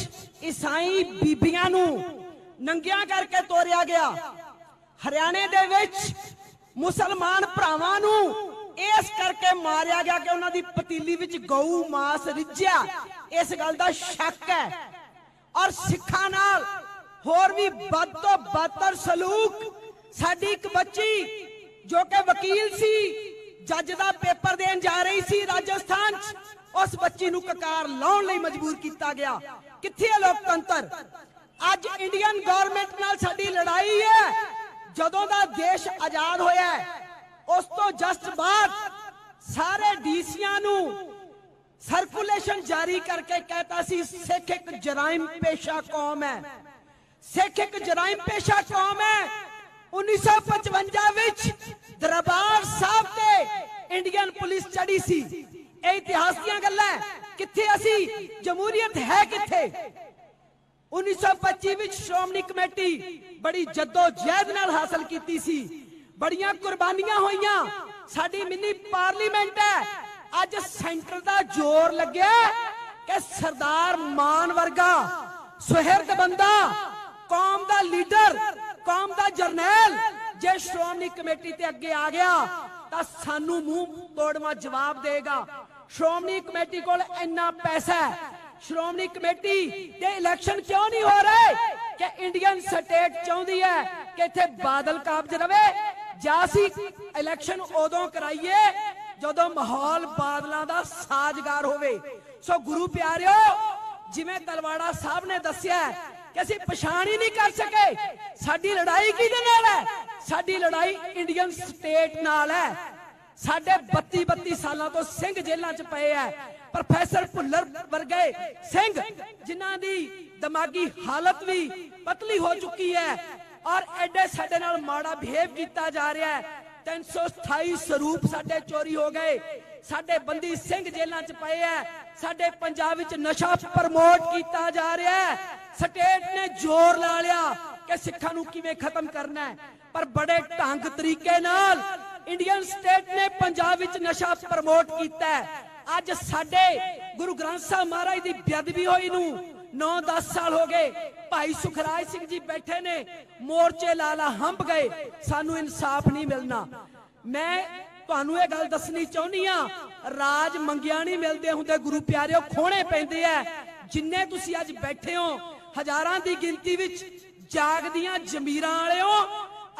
ਈਸਾਈ ਬੀਬੀਆਂ ਨੂੰ ਨੰਗਿਆਂ ਕਰਕੇ ਤੋਰਿਆ ਗਿਆ। ਹਰਿਆਣੇ ਦੇ ਵਿੱਚ ਮੁਸਲਮਾਨ ਭਰਾਵਾਂ ਨੂੰ ਇਸ ਕਰਕੇ ਮਾਰਿਆ ਗਿਆ ਕਿ ਉਹਨਾਂ ਦੀ ਪਤੀਲੀ ਵਿੱਚ ਗਊ ਮਾਸ ਰਿੱਝਿਆ। ਇਸ ਗੱਲ ਦਾ ਸ਼ੱਕ ਹੈ। ਔਰ ਸਿੱਖਾਂ ਨਾਲ ਹੋਰ ਵੀ ਵੱਧ ਤੋਂ ਬਦਤਰ ਸਲੂਕ। ਸਾਡੀ ਇੱਕ ਬੱਚੀ ਜੋ ਕਿ ਵਕੀਲ ਸੀ, ਜੱਜ ਦਾ ਪੇਪਰ ਦੇਣ ਜਾ ਰਹੀ ਸੀ ਰਾਜਸਥਾਨ 'ਚ, ਉਸ ਬੱਚੀ ਨੂੰ ਕਕਾਰ ਲਾਉਣ ਲਈ ਮਜਬੂਰ ਕੀਤਾ ਗਿਆ। ਕਿੱਥੇ ਹੈ ਲੋਕਤੰਤਰ? ਅੱਜ ਇੰਡੀਅਨ ਗਵਰਨਮੈਂਟ ਨਾਲ ਸਾਡੀ ਲੜਾਈ ਹੈ। ਜਦੋਂ ਦਾ ਦੇਸ਼ ਆਜ਼ਾਦ ਹੋਇਆ ਉਸ ਤੋਂ ਜਸਟ ਬਾਅਦ ਸਾਰੇ ਡੀਸੀਆਂ ਨੂੰ ਸਰਕੂਲੇਸ਼ਨ ਜਾਰੀ ਕਰਕੇ ਕਹਿਤਾ ਸੀ ਸਿੱਖ ਇੱਕ ਜਰਾਇਮ ਪੇਸ਼ਾ ਕੌਮ ਹੈ। ਸਿੱਖ ਇੱਕ ਜਰਾਇਮ ਪੇਸ਼ਾ ਕੌਮ ਹੈ। 1955 ਵਿੱਚ ਦਰਬਾਰ ਸਾਹਿਬ ਤੇ ਇੰਡੀਅਨ ਪੁਲਿਸ ਚੜੀ ਸੀ। ਇਹ ਇਤਿਹਾਸ ਦੀਆਂ ਗੱਲਾਂ। ਕਿੱਥੇ ਅਸੀਂ? ਜਮਹੂਰੀਅਤ ਹੈ ਕਿੱਥੇ? 1925 ਵਿੱਚ ਸ਼੍ਰੋਮਣੀ ਕਮੇਟੀ ਬੜੀ ਜੱਦੋ-ਜਹਿਦ ਨਾਲ ਹਾਸਲ ਕੀਤੀ ਸੀ। ਬੜੀਆਂ ਕੁਰਬਾਨੀਆਂ ਹੋਈਆਂ। ਸਾਡੀ ਮਿੰਨੀ ਪਾਰਲੀਮੈਂਟ ਹੈ। ਅੱਜ ਸੈਂਟਰ ਦਾ ਜ਼ੋਰ ਲੱਗਿਆ ਕਿ ਸਰਦਾਰ ਮਾਨ ਵਰਗਾ ਸੁਹਿਰਦ ਬੰਦਾ, ਕੌਮ ਦਾ ਲੀਡਰ, ਕੌਮ ਦਾ ਜਰਨੈਲ ਜੇ ਸ਼੍ਰੋਮਣੀ ਕਮੇਟੀ ਤੇ ਅੱਗੇ ਆ ਗਿਆ ਤਾਂ ਸਾਨੂੰ ਮੂੰਹ ਤੋੜਵਾ ਜਵਾਬ ਦੇਗਾ। ਸ਼੍ਰੋਮਣੀ ਕਮੇਟੀ ਕੋਲ ਇੰਨਾ ਪੈਸਾ ਹੈ। ਸ਼੍ਰੋਮਣੀ ਕਮੇਟੀ ਦੇ ਇਲੈਕਸ਼ਨ ਕਿਉਂ ਨਹੀਂ ਹੋ ਰਹੇ? ਕਿ ਇੰਡੀਅਨ ਸਟੇਟ ਚਾਹੁੰਦੀ ਹੈ ਕਿ ਇੱਥੇ ਬਾਦਲ ਕਾਬਜ ਰਵੇ। ਜਾਂ ਅਸੀਂ ਇਲੈਕਸ਼ਨ ਉਦੋਂ ਕਰਾਈਏ ਜਦੋਂ ਮਾਹੌਲ ਬਾਦਲਾਂ ਦਾ ਸਾਜ਼ਗਾਰ ਹੋਵੇ। ਸੋ ਗੁਰੂ ਪਿਆਰਿਓ, ਜਿਵੇਂ ਤਲਵਾੜਾ ਸਾਹਿਬ ਨੇ ਦੱਸਿਆ ਕਿ ਅਸੀਂ ਪਛਾਣ ਹੀ ਨਹੀਂ ਕਰ ਸਕੇ ਸਾਡੀ ਲੜਾਈ ਕਿਹਦੇ ਨਾਲ ਹੈ। ਸਾਡੀ ਲੜਾਈ ਇੰਡੀਅਨ ਸਟੇਟ ਨਾਲ ਹੈ। ਸਾਡੇ 32 ਸਾਲਾਂ ਤੋਂ ਸਿੰਘ ਜੇਲ੍ਹਾਂ 'ਚ ਪਏ ਐ। ਪ੍ਰੋਫੈਸਰ ਭੁੱਲਰ ਵਰਗੇ ਸਿੰਘ ਜਿਨ੍ਹਾਂ ਦੀ ਦਿਮਾਗੀ ਹਾਲਤ ਵੀ ਪਤਲੀ ਹੋ ਚੁੱਕੀ ਹੈ ਔਰ ਐਡੇ ਸਾਡੇ ਨਾਲ ਮਾੜਾ ਬਿਹੇਵ ਕੀਤਾ ਜਾ ਰਿਹਾ ਹੈ। 327 ਸਰੂਪ ਸਾਡੇ ਚੋਰੀ ਹੋ ਗਏ। ਸਾਡੇ ਬੰਦੀ ਸਿੰਘ ਜੇਲ੍ਹਾਂ 'ਚ ਪਏ ਐ। ਸਾਡੇ ਪੰਜਾਬ ਵਿੱਚ ਨਸ਼ਾ ਪ੍ਰਮੋਟ ਕੀਤਾ ਜਾ ਰਿਹਾ ਹੈ। ਸਟੇਟ ਨੇ ਜ਼ੋਰ ਲਾ ਲਿਆ ਕਿ ਸਿੱਖਾਂ ਨੂੰ ਕਿਵੇਂ ਖਤਮ ਕਰਨਾ ਹੈ, ਪਰ ਬੜੇ ਢੰਗ ਤਰੀਕੇ ਨਾਲ ਇੰਡੀਅਨ ਸਟੇਟ ਨੇ ਪੰਜਾਬ ਵਿੱਚ ਨਸ਼ਾ ਪ੍ਰਮੋਟ ਕੀਤਾ ਹੈ। ਅੱਜ ਸਾਡੇ ਗੁਰੂ ਗ੍ਰੰਥ ਸਾਹਿਬ ਮਹਾਰਾਜ ਦੀ ਬੇਅਦਬੀ ਹੋਈ ਨੂੰ 9-10 ਸਾਲ ਹੋ ਗਏ। ਭਾਈ ਸੁਖਰਾਜ ਸਿੰਘ ਜੀ ਬੈਠੇ ਨੇ, ਮੋਰਚੇ ਲਾਲਾ ਹੰਪ ਗਏ, ਸਾਨੂੰ ਇਨਸਾਫ ਨਹੀਂ ਮਿਲਣਾ। ਮੈਂ ਤੁਹਾਨੂੰ ਇਹ ਗੱਲ ਦੱਸਣੀ ਚਾਹੁੰਦੀ ਆ, ਰਾਜ ਮੰਗਿਆ ਨਹੀਂ ਮਿਲਦੇ ਹੁੰਦੇ ਗੁਰੂ ਪਿਆਰਿਓ, ਖੋਣੇ ਪੈਂਦੇ ਆ। ਜਿੰਨੇ ਤੁਸੀਂ ਅੱਜ ਬੈਠੇ ਹੋ ਹਜ਼ਾਰਾਂ ਦੀ ਗਿਣਤੀ ਵਿੱਚ ਜਾਗਦੀਆਂ ਜ਼ਮੀਰਾਂ ਵਾਲਿਓ,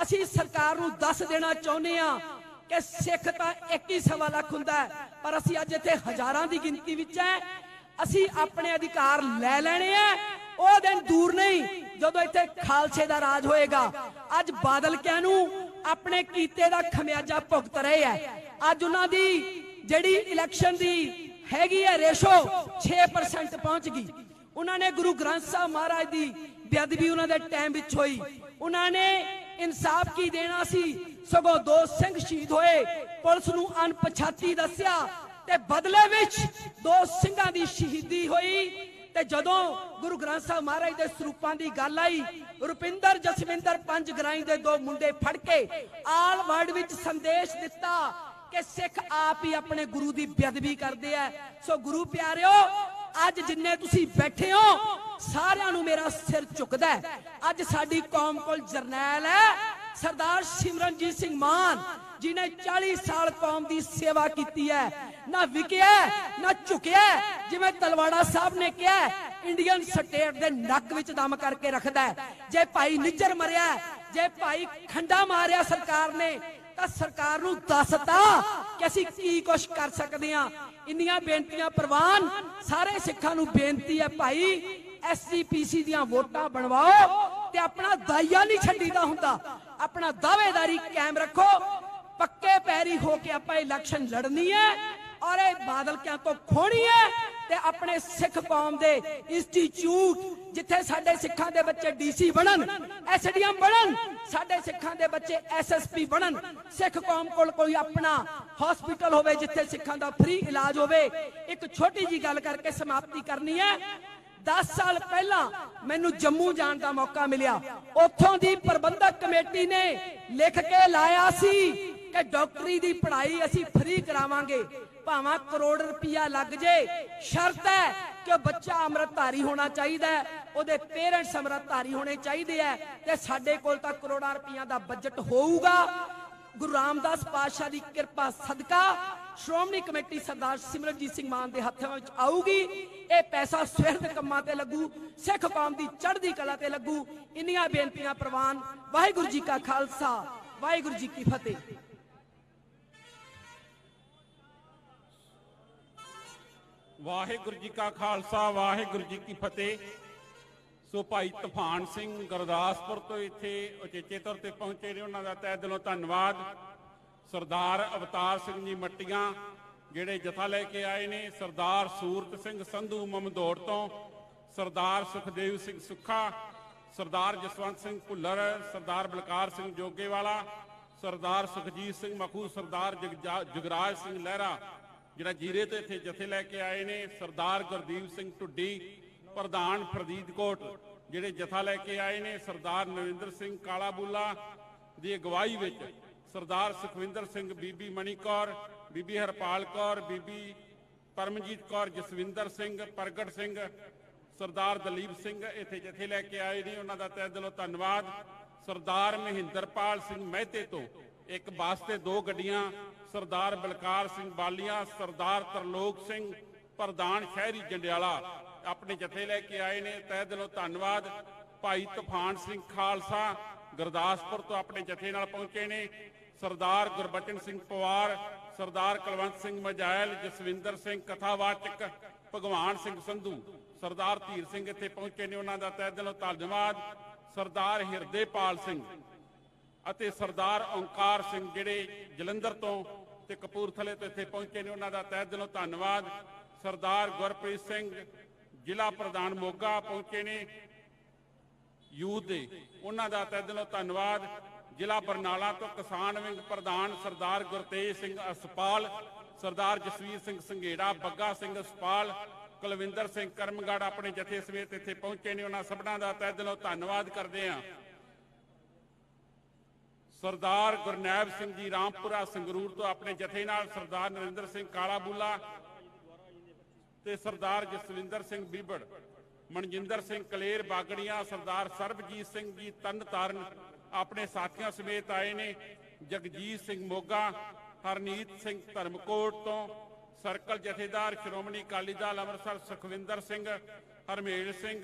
ਅਸੀਂ ਸਰਕਾਰ ਨੂੰ ਦੱਸ ਦੇਣਾ ਚਾਹੁੰਦੇ ਆ ਕਿ ਸਿੱਖ ਤਾਂ 21 ਲੱਖ ਹੁੰਦਾ ਹੈ, ਪਰ ਅਸੀਂ ਅੱਜ ਇੱਥੇ ਹਜ਼ਾਰਾਂ ਦੀ ਗਿਣਤੀ ਵਿੱਚ ਹੈ। ਅਸੀਂ ਆਪਣੇ ਅਧਿਕਾਰ ਲੈ ਲੈਣੇ ਆ। ਉਹ ਦਿਨ ਦੂਰ ਨਹੀਂ ਜਦੋਂ ਇੱਥੇ ਖਾਲਸੇ ਦਾ ਰਾਜ ਹੋਏਗਾ। ਅੱਜ ਬਾਦਲ ਕਿਆਂ ਨੂੰ ਆਪਣੇ ਕੀਤੇ ਦਾ ਖਮਿਆਜਾ ਭੁਗਤ ਰਹੇ ਆ। ਅੱਜ ਉਹਨਾਂ ਦੀ ਜਿਹੜੀ ਇਲੈਕਸ਼ਨ ਦੀ ਹੈਗੀ ਹੈ ਰੇਸ਼ੋ 6% ਪਹੁੰਚ ਗਈ। ਉਹਨਾਂ ਨੇ ਗੁਰੂ ਗ੍ਰੰਥ ਸਾਹਿਬ ਮਹਾਰਾਜ ਦੀ ਬੇਅਦਬੀ ਉਹਨਾਂ ਦੇ ਟਾਈਮ ਵਿੱਚ ਹੋਈ। ਉਹਨਾਂ ਨੇ ਇਨਸਾਫ ਕੀ ਦੇਣਾ ਸੀ, ਸਗੋਂ 2 ਸਿੰਘ ਸ਼ਹੀਦ ਹੋਏ, ਪੁਲਿਸ ਨੂੰ ਅਣਪਛਾਤੀ ਦੱਸਿਆ ਤੇ ਬਦਲੇ ਵਿੱਚ 2 ਸਿੰਘਾਂ ਦੀ ਸ਼ਹੀਦੀ ਹੋਈ। ਤੇ ਜਦੋਂ ਗੁਰੂ ਗ੍ਰੰਥ ਸਾਹਿਬ ਮਹਾਰਾਜ ਦੇ ਸਰੂਪਾਂ ਦੀ ਗੱਲ ਆਈ, ਰੁਪਿੰਦਰ ਜਸਵਿੰਦਰ 5 ਗਰਾਈ ਦੇ 2 ਮੁੰਡੇ ਫੜ ਕੇ ਆਲ ਵਰਲਡ ਵਿੱਚ ਸੰਦੇਸ਼ ਦਿੱਤਾ ਕਿ ਸਿੱਖ ਆਪ ਹੀ ਆਪਣੇ ਗੁਰੂ ਦੀ ਬੇਅਦਬੀ ਕਰਦੇ ਆ। ਸੋ ਗੁਰੂ ਪਿਆਰਿਓ, ਅੱਜ ਜਿੰਨੇ ਤੁਸੀਂ ਬੈਠੇ ਹੋ ਸਾਰਿਆਂ ਨੂੰ ਮੇਰਾ ਸਿਰ ਝੁਕਦਾ ਹੈ। ਅੱਜ ਸਾਡੀ ਕੌਮ ਕੋਲ ਜਰਨੈਲ ਹੈ ਸਰਦਾਰ ਸਿਮਰਨਜੀਤ ਸਿੰਘ ਮਾਨ, ਜਿਨੇ 40 ਸਾਲ ਕੌਮ ਦੀ ਸੇਵਾ ਕੀਤੀ ਹੈ। ਨਾ ਵਿਕਿਆ ਨਾ ਝੁਕਿਆ, ਜਿਵੇਂ ਤਲਵਾੜਾ ਸਾਹਿਬ ਨੇ ਕਿਹਾ, ਇੰਡੀਅਨ ਸਟੇਟ ਦੇ ਨੱਕ ਵਿੱਚ ਦਮ ਕਰਕੇ ਰੱਖਦਾ। ਜੇ ਭਾਈ ਨਿੱਜਰ ਮਰਿਆ, ਜੇ ਭਾਈ ਖੰਡਾ ਮਾਰਿਆ ਸਰਕਾਰ ਨੇ, ਤਾਂ ਸਰਕਾਰ ਨੂੰ ਦੱਸਤਾ ਕਿ ਅਸੀਂ ਕੀ ਕੁਛ ਕਰ ਸਕਦੇ ਹਾਂ। ਇੰਨੀਆਂ ਬੇਨਤੀਆਂ ਪ੍ਰਵਾਨ, ਸਾਰੇ ਸਿੱਖਾਂ ਨੂੰ ਬੇਨਤੀ ਹੈ, ਭਾਈ SGPC ਦੀਆਂ ਵੋਟਾਂ ਬਣਵਾਓ ਤੇ ਆਪਣਾ ਦਾਈਆ ਨਹੀਂ ਛੱਡੀਦਾ ਹੁੰਦਾ, ਆਪਣਾ ਦਾਅਵੇਦਾਰੀ ਕਾਇਮ ਰੱਖੋ। ਪੱਕੇ ਪੈਰੀ ਹੋ ਕੇ ਆਪਾਂ ਇਲੈਕਸ਼ਨ ਲੜਨੀ ਹੈ ਔਰ ਇਹ ਬਾਦਲ ਕਿਆਂ ਤੋਂ ਖੋਣੀ ਹੈ ਤੇ ਆਪਣੇ ਸਿੱਖ ਕੌਮ ਦੇ ਇੰਸਟੀਚਿਊਟ, ਜਿੱਥੇ ਸਾਡੇ ਸਿੱਖਾਂ ਦੇ ਬੱਚੇ DC ਬਣਨ, SDM ਬਣਨ, ਸਾਡੇ ਸਿੱਖਾਂ ਦੇ ਬੱਚੇ SSP ਬਣਨ, ਸਿੱਖ ਕੌਮ ਕੋਲ ਕੋਈ ਆਪਣਾ ਹਸਪੀਟਲ ਹੋਵੇ ਜਿੱਥੇ ਸਿੱਖਾਂ ਦਾ ਫ੍ਰੀ ਇਲਾਜ ਹੋਵੇ। ਇੱਕ ਛੋਟੀ ਜੀ ਗੱਲ ਕਰਕੇ ਸਮਾਪਤੀ ਕਰਨੀ ਹੈ। 10 ਸਾਲ ਪਹਿਲਾਂ ਮੈਨੂੰ ਜੰਮੂ ਜਾਣ ਦਾ ਮੌਕਾ ਮਿਲਿਆ। ਉੱਥੋਂ ਦੀ ਪ੍ਰਬੰਧਕ ਕਮੇਟੀ ਨੇ ਲਿਖ ਕੇ ਲਾਇਆ ਸੀ ਕਿ ਡਾਕਟਰੀ ਦੀ ਪੜ੍ਹਾਈ ਅਸੀਂ ਫ੍ਰੀ ਕਰਾਵਾਂਗੇ, ਭਾਵੇਂ ਕਰੋੜ ਰੁਪਇਆ ਲੱਗ ਜੇ, ਸ਼ਰਤ ਹੈ ਕਿ ਉਹ ਬੱਚਾ ਅੰਮ੍ਰਿਤਧਾਰੀ ਹੋਣਾ ਚਾਹੀਦਾ ਹੈ, ਉਹਦੇ ਪੇਰੈਂਟਸ ਅੰਮ੍ਰਿਤਧਾਰੀ ਹੋਣੇ ਚਾਹੀਦੇ ਹੈ, ਤੇ ਸਾਡੇ ਕੋਲ ਤਾਂ ਕਰੋੜਾਂ ਰੁਪਈਆਂ ਦਾ ਬਜਟ ਹੋਊਗਾ। ਗੁਰੂ ਰਾਮਦਾਸ ਪਾਤਸ਼ਾਹ ਦੀ ਕਿਰਪਾ ਸਦਕਾ ਸ਼੍ਰੋਮਣੀ ਕਮੇਟੀ ਸਰਦਾਰ ਸਿਮਰਨਜੀਤ ਸਿੰਘ ਮਾਨ ਦੇ ਹੱਥਾਂ ਵਿੱਚ ਆਊਗੀ। ਇਹ ਪੈਸਾ ਸੁਹਿਰਦ ਕੰਮਾਂ ਤੇ ਲੱਗੂ, ਸਿੱਖ ਕੌਮ ਦੀ ਚੜ੍ਹਦੀ ਕਲਾ ਤੇ ਲੱਗੂ। ਇੰਨੀਆਂ ਬੇਨਤੀਆਂ ਪ੍ਰਵਾਨ। ਵਾਹਿਗੁਰੂ ਜੀ ਕਾ ਖਾਲਸਾ, ਵਾਹਿਗੁਰੂ ਜੀ ਕੀ ਫਤਿਹ। ਵਾਹਿਗੁਰੂ ਜੀ ਕਾ ਖਾਲਸਾ, ਵਾਹਿਗੁਰੂ ਜੀ ਕੀ ਫਤਿਹ। ਸੋ ਭਾਈ ਤੂਫਾਨ ਸਿੰਘ ਗੁਰਦਾਸਪੁਰ ਤੋਂ ਇੱਥੇ ਉਚੇਚੇ ਤੌਰ ਤੇ ਪਹੁੰਚੇ ਨੇ, ਉਹਨਾਂ ਦਾ ਤਹਿ ਦਿਲੋਂ ਧੰਨਵਾਦ। ਸਰਦਾਰ ਅਵਤਾਰ ਸਿੰਘ ਜੀ ਮੱਟੀਆਂ ਜਿਹੜੇ ਜਥਾ ਲੈ ਕੇ ਆਏ ਨੇ, ਸਰਦਾਰ ਸੂਰਤ ਸਿੰਘ ਸੰਧੂ ਮਮਦੋੜ ਤੋਂ, ਸਰਦਾਰ ਸੁਖਦੇਵ ਸਿੰਘ ਸੁੱਖਾ, ਸਰਦਾਰ ਜਸਵੰਤ ਸਿੰਘ ਭੁੱਲਰ, ਸਰਦਾਰ ਬਲਕਾਰ ਸਿੰਘ ਜੋਗੇਵਾਲਾ, ਸਰਦਾਰ ਸੁਖਜੀਤ ਸਿੰਘ ਮਖੂ, ਸਰਦਾਰ ਜੁਗਰਾਜ ਸਿੰਘ ਲਹਿਰਾ ਜਿਹੜਾ ਜੀਰੇ ਤੋਂ ਇੱਥੇ ਜਥੇ ਲੈ ਕੇ ਆਏ ਨੇ, ਸਰਦਾਰ ਗੁਰਦੀਪ ਸਿੰਘ ਢੁੱਡੀ ਪ੍ਰਧਾਨ ਫਰੀਦਕੋਟ ਜਿਹੜੇ ਜਥਾ ਲੈ ਕੇ ਆਏ ਨੇ, ਸਰਦਾਰ ਨਰਿੰਦਰ ਸਿੰਘ ਕਾਲਾਬੂਲਾ ਦੀ ਅਗਵਾਈ ਵਿੱਚ ਸਰਦਾਰ ਸੁਖਵਿੰਦਰ ਸਿੰਘ, ਬੀਬੀ ਮਣੀ ਕੌਰ, ਬੀਬੀ ਹਰਪਾਲ ਕੌਰ, ਬੀਬੀ ਪਰਮਜੀਤ ਕੌਰ, ਜਸਵਿੰਦਰ ਸਿੰਘ, ਪ੍ਰਗਟ ਸਿੰਘ, ਸਰਦਾਰ ਦਲੀਪ ਸਿੰਘ ਇੱਥੇ ਜਥੇ ਲੈ ਕੇ ਆਏ ਨੇ, ਉਹਨਾਂ ਦਾ ਤਹਿ ਦਿਲੋਂ ਧੰਨਵਾਦ। ਸਰਦਾਰ ਮਹਿੰਦਰਪਾਲ ਸਿੰਘ ਮਹਿਤੇ ਤੋਂ ਇੱਕ ਬੱਸ ਤੇ 2 ਗੱਡੀਆਂ, ਸਰਦਾਰ ਬਲਕਾਰ ਸਿੰਘ ਬਾਲੀਆ, ਸਰਦਾਰ ਤਰਲੋਕ ਸਿੰਘ ਪ੍ਰਧਾਨ ਸ਼ਹਿਰੀ ਜੰਡਿਆਲਾ ਆਪਣੇ ਜਥੇ ਲੈ ਕੇ ਆਏ ਨੇ, ਤਹਿ ਦਿਲੋਂ ਧੰਨਵਾਦ। ਭਾਈ ਤੂਫਾਨ ਸਿੰਘ ਖਾਲਸਾ ਗੁਰਦਾਸਪੁਰ ਤੋਂ ਆਪਣੇ ਜਥੇ ਨਾਲ ਪਹੁੰਚੇ ਨੇ, ਸਰਦਾਰ ਗੁਰਬਚਨ ਸਿੰਘ ਪਵਾਰ, ਸਰਦਾਰ ਕੁਲਵੰਤ ਸਿੰਘ ਮਜਾਇਲ, ਜਸਵਿੰਦਰ ਸਿੰਘ ਕਥਾਵਾਚਕ, ਭਗਵਾਨ ਸਿੰਘ ਸੰਧੂ, ਸਰਦਾਰ ਧੀਰ ਸਿੰਘ ਇੱਥੇ ਪਹੁੰਚੇ ਨੇ, ਉਹਨਾਂ ਦਾ ਤਹਿ ਦਿਲੋਂ ਧੰਨਵਾਦ। ਸਰਦਾਰ ਹਿਰਦੇਪਾਲ ਸਿੰਘ ਅਤੇ ਸਰਦਾਰ ਓਂਕਾਰ ਸਿੰਘ ਜਿਹੜੇ ਜਲੰਧਰ ਤੋਂ ਤੇ ਕਪੂਰਥਲੇ ਤੋਂ ਇੱਥੇ ਪਹੁੰਚੇ ਨੇ, ਉਹਨਾਂ ਦਾ ਤਹਿ ਦਿਲੋਂ ਧੰਨਵਾਦ। ਸਰਦਾਰ ਗੁਰਪ੍ਰੀਤ ਸਿੰਘ ਜ਼ਿਲ੍ਹਾ ਪ੍ਰਧਾਨ ਮੋਗਾ ਪਹੁੰਚੇ ਨੇ ਯੂਥ ਦੇ, ਉਹਨਾਂ ਦਾ ਤਹਿ ਦਿਲੋਂ ਧੰਨਵਾਦ। ਜ਼ਿਲ੍ਹਾ ਬਰਨਾਲਾ ਤੋਂ ਕਿਸਾਨ ਵਿੰਗ ਪ੍ਰਧਾਨ ਸਰਦਾਰ ਗੁਰਤੇਜ ਸਿੰਘ ਅਸਪਾਲ, ਸਰਦਾਰ ਜਸਵੀਰ ਸਿੰਘ ਸੰਘੇੜਾ, ਬੱਗਾ ਸਿੰਘ ਅਸਪਾਲ, ਕੁਲਵਿੰਦਰ ਸਿੰਘ ਕਰਮਗੜ੍ਹ ਆਪਣੇ ਜਥੇ ਸਮੇਤ ਇੱਥੇ ਪਹੁੰਚੇ ਨੇ, ਉਹਨਾਂ ਸਭਨਾਂ ਦਾ ਤਹਿ ਦਿਲੋਂ ਧੰਨਵਾਦ ਕਰਦੇ ਹਾਂ। ਸਰਦਾਰ ਗੁਰਨੈਬ ਸਿੰਘ ਜੀ ਰਾਮਪੁਰਾ ਸੰਗਰੂਰ ਤੋਂ ਆਪਣੇ ਜਥੇ ਨਾਲ, ਸਰਦਾਰ ਨਰਿੰਦਰ ਸਿੰਘ ਕਾਲਾਬੂਲਾ ਤੇ ਸਰਦਾਰ ਜਸਵਿੰਦਰ ਸਿੰਘ ਬੀਬੜ, ਮਨਜਿੰਦਰ ਸਿੰਘ ਕਲੇਰ ਬਾਗੜੀਆਂ, ਸਰਦਾਰ ਸਰਬਜੀਤ ਸਿੰਘ ਜੀ ਤਰਨਤਾਰਨ ਆਪਣੇ ਸਾਥੀਆਂ ਸਮੇਤ ਆਏ ਨੇ, ਜਗਜੀਤ ਸਿੰਘ ਮੋਗਾ, ਹਰਨੀਤ ਸਿੰਘ ਧਰਮਕੋਟ ਤੋਂ, ਸਰਕਲ ਜਥੇਦਾਰ ਸ਼੍ਰੋਮਣੀ ਅਕਾਲੀ ਦਲ ਅੰਮ੍ਰਿਤਸਰ ਸੁਖਵਿੰਦਰ ਸਿੰਘ, ਹਰਮੇਲ ਸਿੰਘ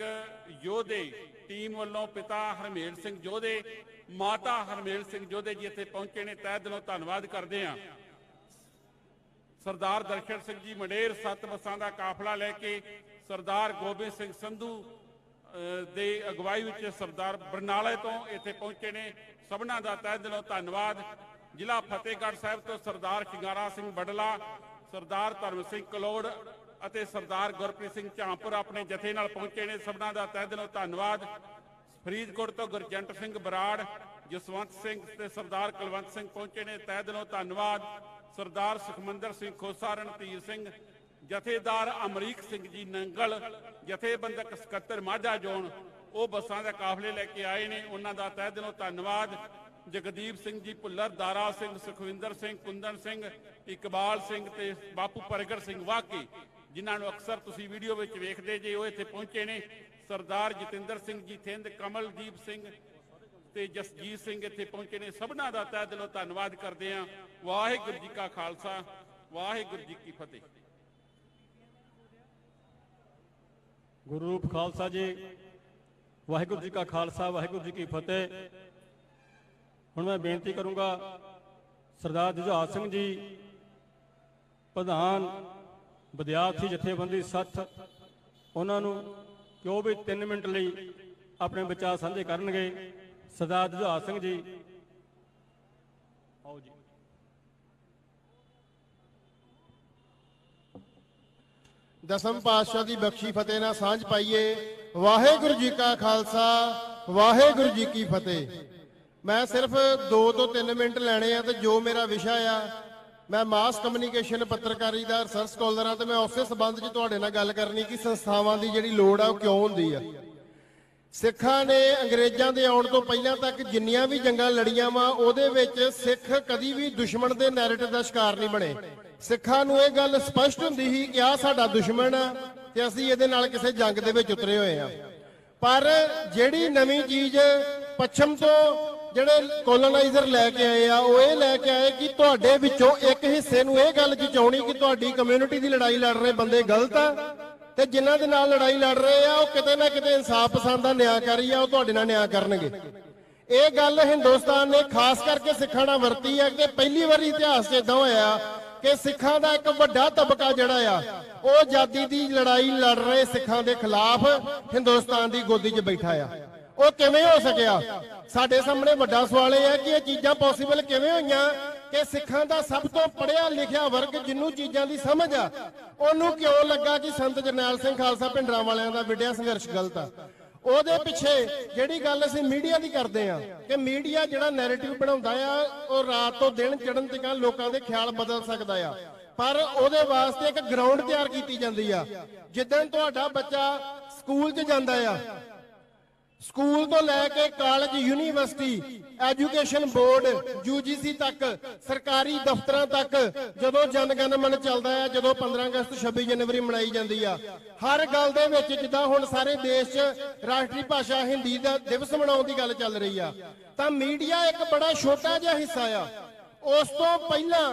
ਯੋਧੇ ਟੀਮ ਵੱਲੋਂ ਪਿਤਾ ਹਰਮੇਲ ਸਿੰਘ ਯੋਧੇ, ਮਾਤਾ ਹਰਮੇਲ ਸਿੰਘ ਯੋਧੇ ਜੀ ਇੱਥੇ ਪਹੁੰਚੇ ਨੇ, ਤਹਿ ਦਿਲੋਂ ਧੰਨਵਾਦ ਕਰਦੇ ਹਾਂ। ਸਰਦਾਰ ਦਰਸ਼ਨ ਸਿੰਘ ਜੀ ਮੰਡੇਰ 7 ਬੱਸਾਂ ਦਾ ਕਾਫਲਾ ਲੈ ਕੇ ਸਰਦਾਰ ਗੋਬਿੰਦ ਸਿੰਘ ਸੰਧੂ ਦੇ ਅਗਵਾਈ ਵਿੱਚ ਸਰਦਾਰ ਬਰਨਾਲੇ ਤੋਂ ਇੱਥੇ ਪਹੁੰਚੇ ਨੇ, ਸਭਨਾਂ ਦਾ ਤਹਿ ਦਿਲੋਂ ਧੰਨਵਾਦ। ਜ਼ਿਲ੍ਹਾ ਫਤਿਹਗੜ੍ਹ ਸਾਹਿਬ ਤੋਂ ਸਰਦਾਰ ਸ਼ਿੰਗਾਰਾ ਸਿੰਘ ਬਡਲਾ, ਸਰਦਾਰ ਧਰਮ ਸਿੰਘ ਕਲੋੜ ਅਤੇ ਸਰਦਾਰ ਗੁਰਪ੍ਰੀਤ ਸਿੰਘ ਝਾਂਪੁਰ ਆਪਣੇ ਜਥੇ ਨਾਲ ਪਹੁੰਚੇ ਨੇ, ਸਭਨਾਂ ਦਾ ਤਹਿ ਦਿਲੋਂ ਧੰਨਵਾਦ। ਫਰੀਦਕੋਟ ਤੋਂ ਗੁਰਜੰਟ ਸਿੰਘ ਬਰਾੜ, ਜਸਵੰਤ ਸਿੰਘ ਤੇ ਸਰਦਾਰ ਕੁਲਵੰਤ ਸਿੰਘ ਪਹੁੰਚੇ ਨੇ, ਤਹਿ ਦਿਲੋਂ ਧੰਨਵਾਦ। ਸਰਦਾਰ ਸੁਖਮੰਦਰ ਸਿੰਘ ਖੋਸਾ, ਰਣਧੀਰ ਸਿੰਘ, ਜਥੇਦਾਰ ਅਮਰੀਕ ਸਿੰਘ ਜੀ ਨੰਗਲ, ਜਥੇਬੰਦਕ ਸਕੱਤਰ ਮਾਝਾ ਜ਼ੋਨ, ਉਹ ਬੱਸਾਂ ਦੇ ਕਾਫਲੇ ਲੈ ਕੇ ਆਏ ਨੇ, ਉਹਨਾਂ ਦਾ ਤਹਿ ਦਿਲੋਂ ਧੰਨਵਾਦ। ਜਗਦੀਪ ਸਿੰਘ ਜੀ ਭੁੱਲਰ, ਦਾਰਾ ਸਿੰਘ, ਸੁਖਵਿੰਦਰ ਸਿੰਘ, ਕੁੰਦਨ ਸਿੰਘ, ਇਕਬਾਲ ਸਿੰਘ ਤੇ ਬਾਪੂ ਪ੍ਰਗਟ ਸਿੰਘ ਵਾਕੀ, ਜਿਨ੍ਹਾਂ ਨੂੰ ਅਕਸਰ ਤੁਸੀਂ ਵੀਡੀਓ ਵਿੱਚ ਵੇਖਦੇ ਜੇ, ਉਹ ਇੱਥੇ ਪਹੁੰਚੇ ਨੇ। ਸਰਦਾਰ ਜਤਿੰਦਰ ਸਿੰਘ ਜੀ ਥਿੰਦ, ਕਮਲਦੀਪ ਸਿੰਘ ਤੇ ਜਸਜੀਤ ਸਿੰਘ ਇੱਥੇ ਪਹੁੰਚੇ ਨੇ। ਸਭਨਾਂ ਦਾ ਤਹਿ ਦਿਲੋਂ ਧੰਨਵਾਦ ਕਰਦੇ ਹਾਂ। ਵਾਹਿਗੁਰੂ ਜੀ ਕਾ ਖਾਲਸਾ, ਵਾਹਿਗੁਰੂ ਜੀ ਕੀ ਫਤਿਹ। ਗੁਰੂ ਰੂਪ ਖਾਲਸਾ ਜੀ, ਵਾਹਿਗੁਰੂ ਜੀ ਕਾ ਖਾਲਸਾ, ਵਾਹਿਗੁਰੂ ਜੀ ਕੀ ਫਤਿਹ। ਹੁਣ ਮੈਂ ਬੇਨਤੀ ਕਰੂੰਗਾ ਸਰਦਾਰ ਜੁਝਾਰ ਸਿੰਘ ਜੀ, ਪ੍ਰਧਾਨ ਵਿਦਿਆਰਥੀ ਜਥੇਬੰਦੀ ਸੱਥ, ਉਹਨਾਂ ਨੂੰ ਕਿ ਉਹ ਵੀ 3 ਮਿੰਟ ਲਈ ਆਪਣੇ ਵਿਚਾਰ ਸਾਂਝੇ ਕਰਨਗੇ। ਸਰਦਾਰ ਜੁਝਾਰ ਸਿੰਘ ਜੀ, ਆਓ ਜੀ। ਦਸਮ ਪਾਤਸ਼ਾਹ ਦੀ ਬਖਸ਼ੀ ਫਤਿਹ ਨਾਲ ਸਾਂਝ ਪਾਈਏ। ਵਾਹਿਗੁਰੂ ਜੀ ਕਾ ਖਾਲਸਾ, ਵਾਹਿਗੁਰੂ ਜੀ ਕੀ ਫਤਿਹ। ਮੈਂ ਸਿਰਫ 2 ਤੋਂ 3 ਮਿੰਟ ਲੈਣੇ ਆ ਤੇ ਜੋ ਮੇਰਾ ਵਿਸ਼ਾ ਆ, ਮੈਂ ਮਾਸ ਕਮਿਊਨੀਕੇਸ਼ਨ ਪੱਤਰਕਾਰੀ ਦਾ ਰਿਸਰਚ ਸਕਾਲਰ ਆ ਤੇ ਮੈਂ ਉਸੇ ਸਬੰਧ 'ਚ ਤੁਹਾਡੇ ਨਾਲ ਗੱਲ ਕਰਨੀ ਕਿ ਸੰਸਥਾਵਾਂ ਦੀ ਜਿਹੜੀ ਲੋੜ ਆ ਉਹ ਕਿਉਂ ਹੁੰਦੀ ਆ। ਸਿੱਖਾਂ ਨੇ ਅੰਗਰੇਜ਼ਾਂ ਦੇ ਆਉਣ ਤੋਂ ਪਹਿਲਾਂ ਤੱਕ ਜਿੰਨੀਆਂ ਵੀ ਜੰਗਾਂ ਲੜੀਆਂ ਵਾ, ਉਹਦੇ ਵਿੱਚ ਸਿੱਖ ਕਦੀ ਵੀ ਦੁਸ਼ਮਣ ਦੇ ਨੈਰੇਟਿਵ ਦਾ ਸ਼ਿਕਾਰ ਨਹੀਂ ਬਣੇ। ਸਿੱਖਾਂ ਨੂੰ ਇਹ ਗੱਲ ਸਪਸ਼ਟ ਹੁੰਦੀ ਸੀ ਕਿ ਆਹ ਸਾਡਾ ਦੁਸ਼ਮਣ ਆ ਤੇ ਅਸੀਂ ਇਹਦੇ ਨਾਲ ਕਿਸੇ ਜੰਗ ਦੇ ਵਿੱਚ ਉਤਰੇ ਹੋਏ ਆ। ਪਰ ਜਿਹੜੀ ਨਵੀਂ ਚੀਜ਼ ਪੱਛਮ ਤੋਂ ਜਿਹੜੇ ਕੋਲੋਨਾਈਜ਼ਰ ਲੈ ਕੇ ਆਏ ਆ, ਉਹ ਇਹ ਲੈ ਕੇ ਆਏ ਕਿ ਤੁਹਾਡੇ ਵਿੱਚੋਂ ਇੱਕ ਹਿੱਸੇ ਨੂੰ ਇਹ ਗੱਲ ਜਚਾਉਣੀ ਕਿ ਤੁਹਾਡੀ ਕਮਿਊਨਿਟੀ ਦੀ ਲੜਾਈ ਲੜ ਰਹੇ ਬੰਦੇ ਗਲਤ ਆ ਤੇ ਜਿਨ੍ਹਾਂ ਦੇ ਨਾਲ ਲੜਾਈ ਲੜ ਰਹੇ ਆ ਉਹ ਕਿਤੇ ਨਾ ਕਿਤੇ ਇਨਸਾਫ ਪਸੰਦ ਦਾ ਨਿਆਂਕਾਰੀ ਆ, ਉਹ ਤੁਹਾਡੇ ਨਾਲ ਨਿਆਂ ਕਰਨਗੇ। ਇਹ ਗੱਲ ਹਿੰਦੁਸਤਾਨ ਨੇ ਖਾਸ ਕਰਕੇ ਸਿੱਖਾਂ ਨਾਲ ਵਰਤੀ ਹੈ ਕਿ ਪਹਿਲੀ ਵਾਰੀ ਇਤਿਹਾਸ 'ਚ ਇਦਾਂ ਹੋਇਆ ਕਿ ਸਿੱਖਾਂ ਦਾ ਇੱਕ ਵੱਡਾ ਤਬਕਾ ਜਿਹੜਾ ਆ ਉਹ ਆਜ਼ਾਦੀ ਦੀ ਲੜਾਈ ਲੜ ਰਹੇ ਸਿੱਖਾਂ ਦੇ ਖਿਲਾਫ ਹਿੰਦੁਸਤਾਨ ਦੀ ਗੋਦੀ 'ਚ ਬੈਠਾ ਆ। ਉਹ ਕਿਵੇਂ ਹੋ ਸਕਿਆ? ਸਾਡੇ ਸਾਹਮਣੇ ਵੱਡਾ ਸਵਾਲ ਇਹ ਹੈ ਕਿ ਇਹ ਚੀਜ਼ਾਂ ਪੋਸੀਬਲ ਕਿਵੇਂ ਹੋਈਆਂ ਕਿ ਸਿੱਖਾਂ ਦਾ ਸਭ ਤੋਂ ਪੜ੍ਹਿਆ ਲਿਖਿਆ ਵਰਗ ਜਿਹਨੂੰ ਚੀਜ਼ਾਂ ਦੀ ਸਮਝ ਆ, ਉਹਨੂੰ ਕਿਉਂ ਲੱਗਾ ਕਿ ਸੰਤ ਜਰਨੈਲ ਸਿੰਘ ਖਾਲਸਾ ਭਿੰਡਰਾਂ ਵਾਲਿਆਂ ਦਾ ਵਿੱਢਿਆ ਸੰਘਰਸ਼ ਗਲਤ ਆ। ਉਹਦੇ ਪਿੱਛੇ ਜਿਹੜੀ ਗੱਲ ਅਸੀਂ ਮੀਡੀਆ ਦੀ ਕਰਦੇ ਆ ਕਿ ਮੀਡੀਆ ਜਿਹੜਾ ਨੈਰੇਟਿਵ ਬਣਾਉਂਦਾ ਆ, ਉਹ ਰਾਤ ਤੋਂ ਦਿਨ ਚੜ੍ਹਨ ਤੱਕ ਲੋਕਾਂ ਦੇ ਖਿਆਲ ਬਦਲ ਸਕਦਾ ਆ, ਪਰ ਉਹਦੇ ਵਾਸਤੇ ਇੱਕ ਗਰਾਊਂਡ ਤਿਆਰ ਕੀਤੀ ਜਾਂਦੀ ਆ। ਜਿੱਦਣ ਤੁਹਾਡਾ ਬੱਚਾ ਸਕੂਲ 'ਚ ਜਾਂਦਾ ਆ, ਸਕੂਲ ਤੋਂ ਲੈ ਕੇ college, university, education board, UGC ਤੱਕ, ਸਰਕਾਰੀ ਦਫ਼ਤਰਾਂ ਤੱਕ ਜਦੋਂ ਜਨ ਗਣ ਮਨ ਚੱਲਦਾ ਆ, ਜਦੋਂ 15 ਅਗਸਤ 26 ਜਨਵਰੀ ਮਨਾਈ ਜਾਂਦੀ ਆ, ਹਰ ਗੱਲ ਦੇ ਵਿੱਚ ਜਿੱਦਾਂ ਹੁਣ ਸਾਰੇ ਦੇਸ਼ 'ਚ ਰਾਸ਼ਟਰੀ ਭਾਸ਼ਾ ਹਿੰਦੀ ਦਾ ਦਿਵਸ ਮਨਾਉਣ ਦੀ ਗੱਲ ਚੱਲ ਰਹੀ ਆ, ਤਾਂ ਮੀਡੀਆ ਇੱਕ ਬੜਾ ਛੋਟਾ ਜਿਹਾ ਹਿੱਸਾ ਆ। ਉਸ ਤੋਂ ਪਹਿਲਾਂ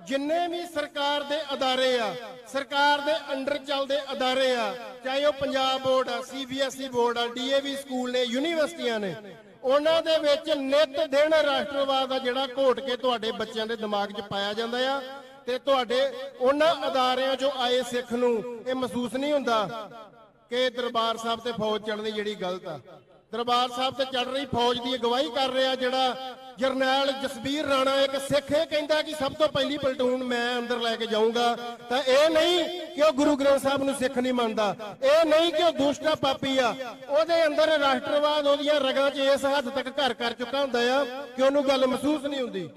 ਜਿੰਨੇ ਵੀ ਸਰਕਾਰ ਦੇ ਅਦਾਰੇ ਆ, ਸਰਕਾਰ ਦੇ ਅੰਡਰ ਚੱਲਦੇ ਅਦਾਰੇ ਆ, ਚਾਹੇ ਉਹ ਪੰਜਾਬ ਬੋਰਡ ਆ, CBSE ਬੋਰਡ ਆ, DAV ਸਕੂਲ ਨੇ, ਯੂਨੀਵਰਸਿਟੀਆਂ ਨੇ, ਉਹਨਾਂ ਦੇ ਵਿੱਚ ਨਿਤ ਦਿਨ ਰਾਸ਼ਟਰਵਾਦ ਦਾ ਜਿਹੜਾ ਘੋਟ ਕੇ ਤੁਹਾਡੇ ਬੱਚਿਆਂ ਦੇ ਦਿਮਾਗ 'ਚ ਪਾਇਆ ਜਾਂਦਾ ਆ ਤੇ ਤੁਹਾਡੇ ਉਹਨਾਂ ਅਦਾਰਿਆਂ 'ਚੋਂ ਆਏ ਸਿੱਖ ਨੂੰ ਇਹ ਮਹਿਸੂਸ ਨਹੀਂ ਹੁੰਦਾ ਕਿ ਦਰਬਾਰ ਸਾਹਿਬ ਤੇ ਫੌਜ ਚੜ੍ਹਨੀ ਜਿਹੜੀ ਗਲਤ ਆ। ਦਰਬਾਰ ਸਾਹਿਬ ਤੇ ਚੜ੍ਹ ਰਹੀ ਫੌਜ ਦੀ ਅਗਵਾਈ ਕਰ ਰਿਹਾ ਜਿਹੜਾ ਜਰਨੈਲ ਜਸਬੀਰ ਰਾਣਾ, ਇੱਕ ਸਿੱਖ, ਇਹ ਕਹਿੰਦਾ ਕਿ ਸਭ ਤੋਂ ਪਹਿਲੀ ਪਲਟੂਨ ਮੈਂ ਅੰਦਰ ਲੈ ਕੇ ਜਾਊਂਗਾ। ਤਾਂ ਇਹ ਨਹੀਂ ਕਿ ਉਹ ਗੁਰੂ ਗ੍ਰੰਥ ਸਾਹਿਬ ਨੂੰ ਸਿੱਖ ਨਹੀਂ ਮੰਨਦਾ, ਇਹ ਨਹੀਂ ਕਿ ਉਹ ਦੁਸ਼ਟ ਪਾਪੀ ਆ, ਉਹਦੇ ਅੰਦਰ ਰਾਸ਼ਟਰਵਾਦ ਉਹਦੀਆਂ ਰਗਾਂ 'ਚ ਇਸ ਹੱਦ ਤੱਕ ਘਰ ਕਰ ਚੁੱਕਾ ਹੁੰਦਾ ਆ ਕਿ ਉਹਨੂੰ ਗੱਲ ਮਹਿਸੂਸ ਨਹੀਂ ਹੁੰਦੀ।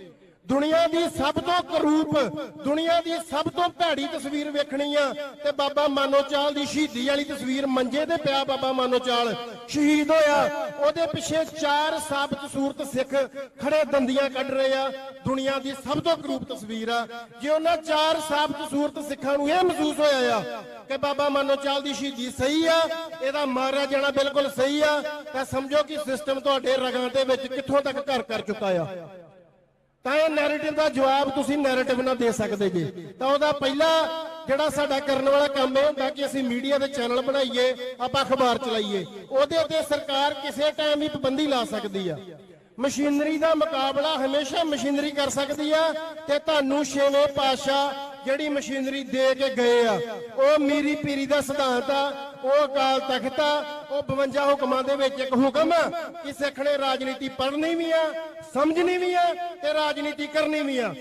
ਦੁਨੀਆ ਦੀ ਸਭ ਤੋਂ ਕਰੂਪ, ਦੁਨੀਆ ਦੀ ਸਭ ਤੋਂ ਭੈੜੀ ਤਸਵੀਰ ਵੇਖਣੀ ਆ ਤੇ ਬਾਬਾ ਮਾਨੋਚਾਲ ਦੀ ਸ਼ਹੀਦੀ ਵਾਲੀ ਤਸਵੀਰ, ਮੰਜੇ ਤੇ ਪਿਆ ਬਾਬਾ ਮਾਨੋਚਾਲ ਸ਼ਹੀਦ ਹੋਇਆ, ਉਹਦੇ ਪਿੱਛੇ 4 ਸਾਬਤ ਸੂਰਤ ਸਿੱਖ ਖੜੇ ਦੰਦੀਆਂ ਕੱਢ ਰਹੇ ਆ। ਦੁਨੀਆ ਦੀ ਸਭ ਤੋਂ ਕਰੂਪ ਤਸਵੀਰ ਆ। ਜੇ ਉਹਨਾਂ 4 ਸਾਬਤ ਸੂਰਤ ਸਿੱਖਾਂ ਨੂੰ ਇਹ ਮਹਿਸੂਸ ਹੋਇਆ ਆ ਕਿ ਬਾਬਾ ਮਾਨੋਚਾਲ ਦੀ ਸ਼ਹੀਦੀ ਸਹੀ ਆ, ਇਹਦਾ ਮਾਰਿਆ ਜਾਣਾ ਬਿਲਕੁਲ ਸਹੀ ਆ, ਤਾਂ ਸਮਝੋ ਕਿ ਸਿਸਟਮ ਤੁਹਾਡੇ ਰਗਾਂ ਦੇ ਵਿੱਚ ਕਿੱਥੋਂ ਤੱਕ ਘਰ ਕਰ ਚੁੱਕਾ ਆ। ਤਾਂ ਇਹ ਨੈਰੇਟਿਵ ਦਾ ਜਵਾਬ ਤੁਸੀਂ ਨੈਰੇਟਿਵ ਨਾਲ ਦੇ ਸਕਦੇ ਜੀ। ਤਾਂ ਉਹਦਾ ਪਹਿਲਾ ਜਿਹੜਾ ਸਾਡਾ ਕਰਨ ਵਾਲਾ ਕੰਮ ਇਹ ਹੁੰਦਾ ਕਿ ਅਸੀਂ ਮੀਡੀਆ ਦੇ ਚੈਨਲ ਬਣਾਈਏ, ਆਪਾਂ ਅਖਬਾਰ ਚਲਾਈਏ। ਉਹਦੇ ਉੱਤੇ ਸਰਕਾਰ ਕਿਸੇ ਟਾਈਮ ਵੀ ਪਾਬੰਦੀ ਲਾ ਸਕਦੀ ਆ। ਮਸ਼ੀਨਰੀ ਦਾ ਮੁਕਾਬਲਾ ਹਮੇਸ਼ਾ ਮਸ਼ੀਨਰੀ ਕਰ ਸਕਦੀ ਆ ਤੇ ਤੁਹਾਨੂੰ ਛੇਵੇਂ ਪਾਤਸ਼ਾਹ ਜਿਹੜੀ ਮਸ਼ੀਨਰੀ ਦੇ ਕੇ ਗਏ ਆ, ਉਹ ਮੀਰੀ ਪੀਰੀ ਦਾ ਸਿਧਾਂਤ ਆ, ਉਹ ਅਕਾਲ ਤਖਤ ਆ, ਉਹ 52 ਹੁਕਮਾਂ ਦੇ ਵਿੱਚ ਇੱਕ ਹੁਕਮ ਆ ਕਿ ਸਿੱਖ ਨੇ ਰਾਜਨੀਤੀ ਪੜ੍ਹਨੀ ਵੀ ਆ, ਸਮਝਣੀ ਵੀ ਆ ਤੇ ਰਾਜਨੀਤੀ ਕਰਨੀ ਵੀ ਆ।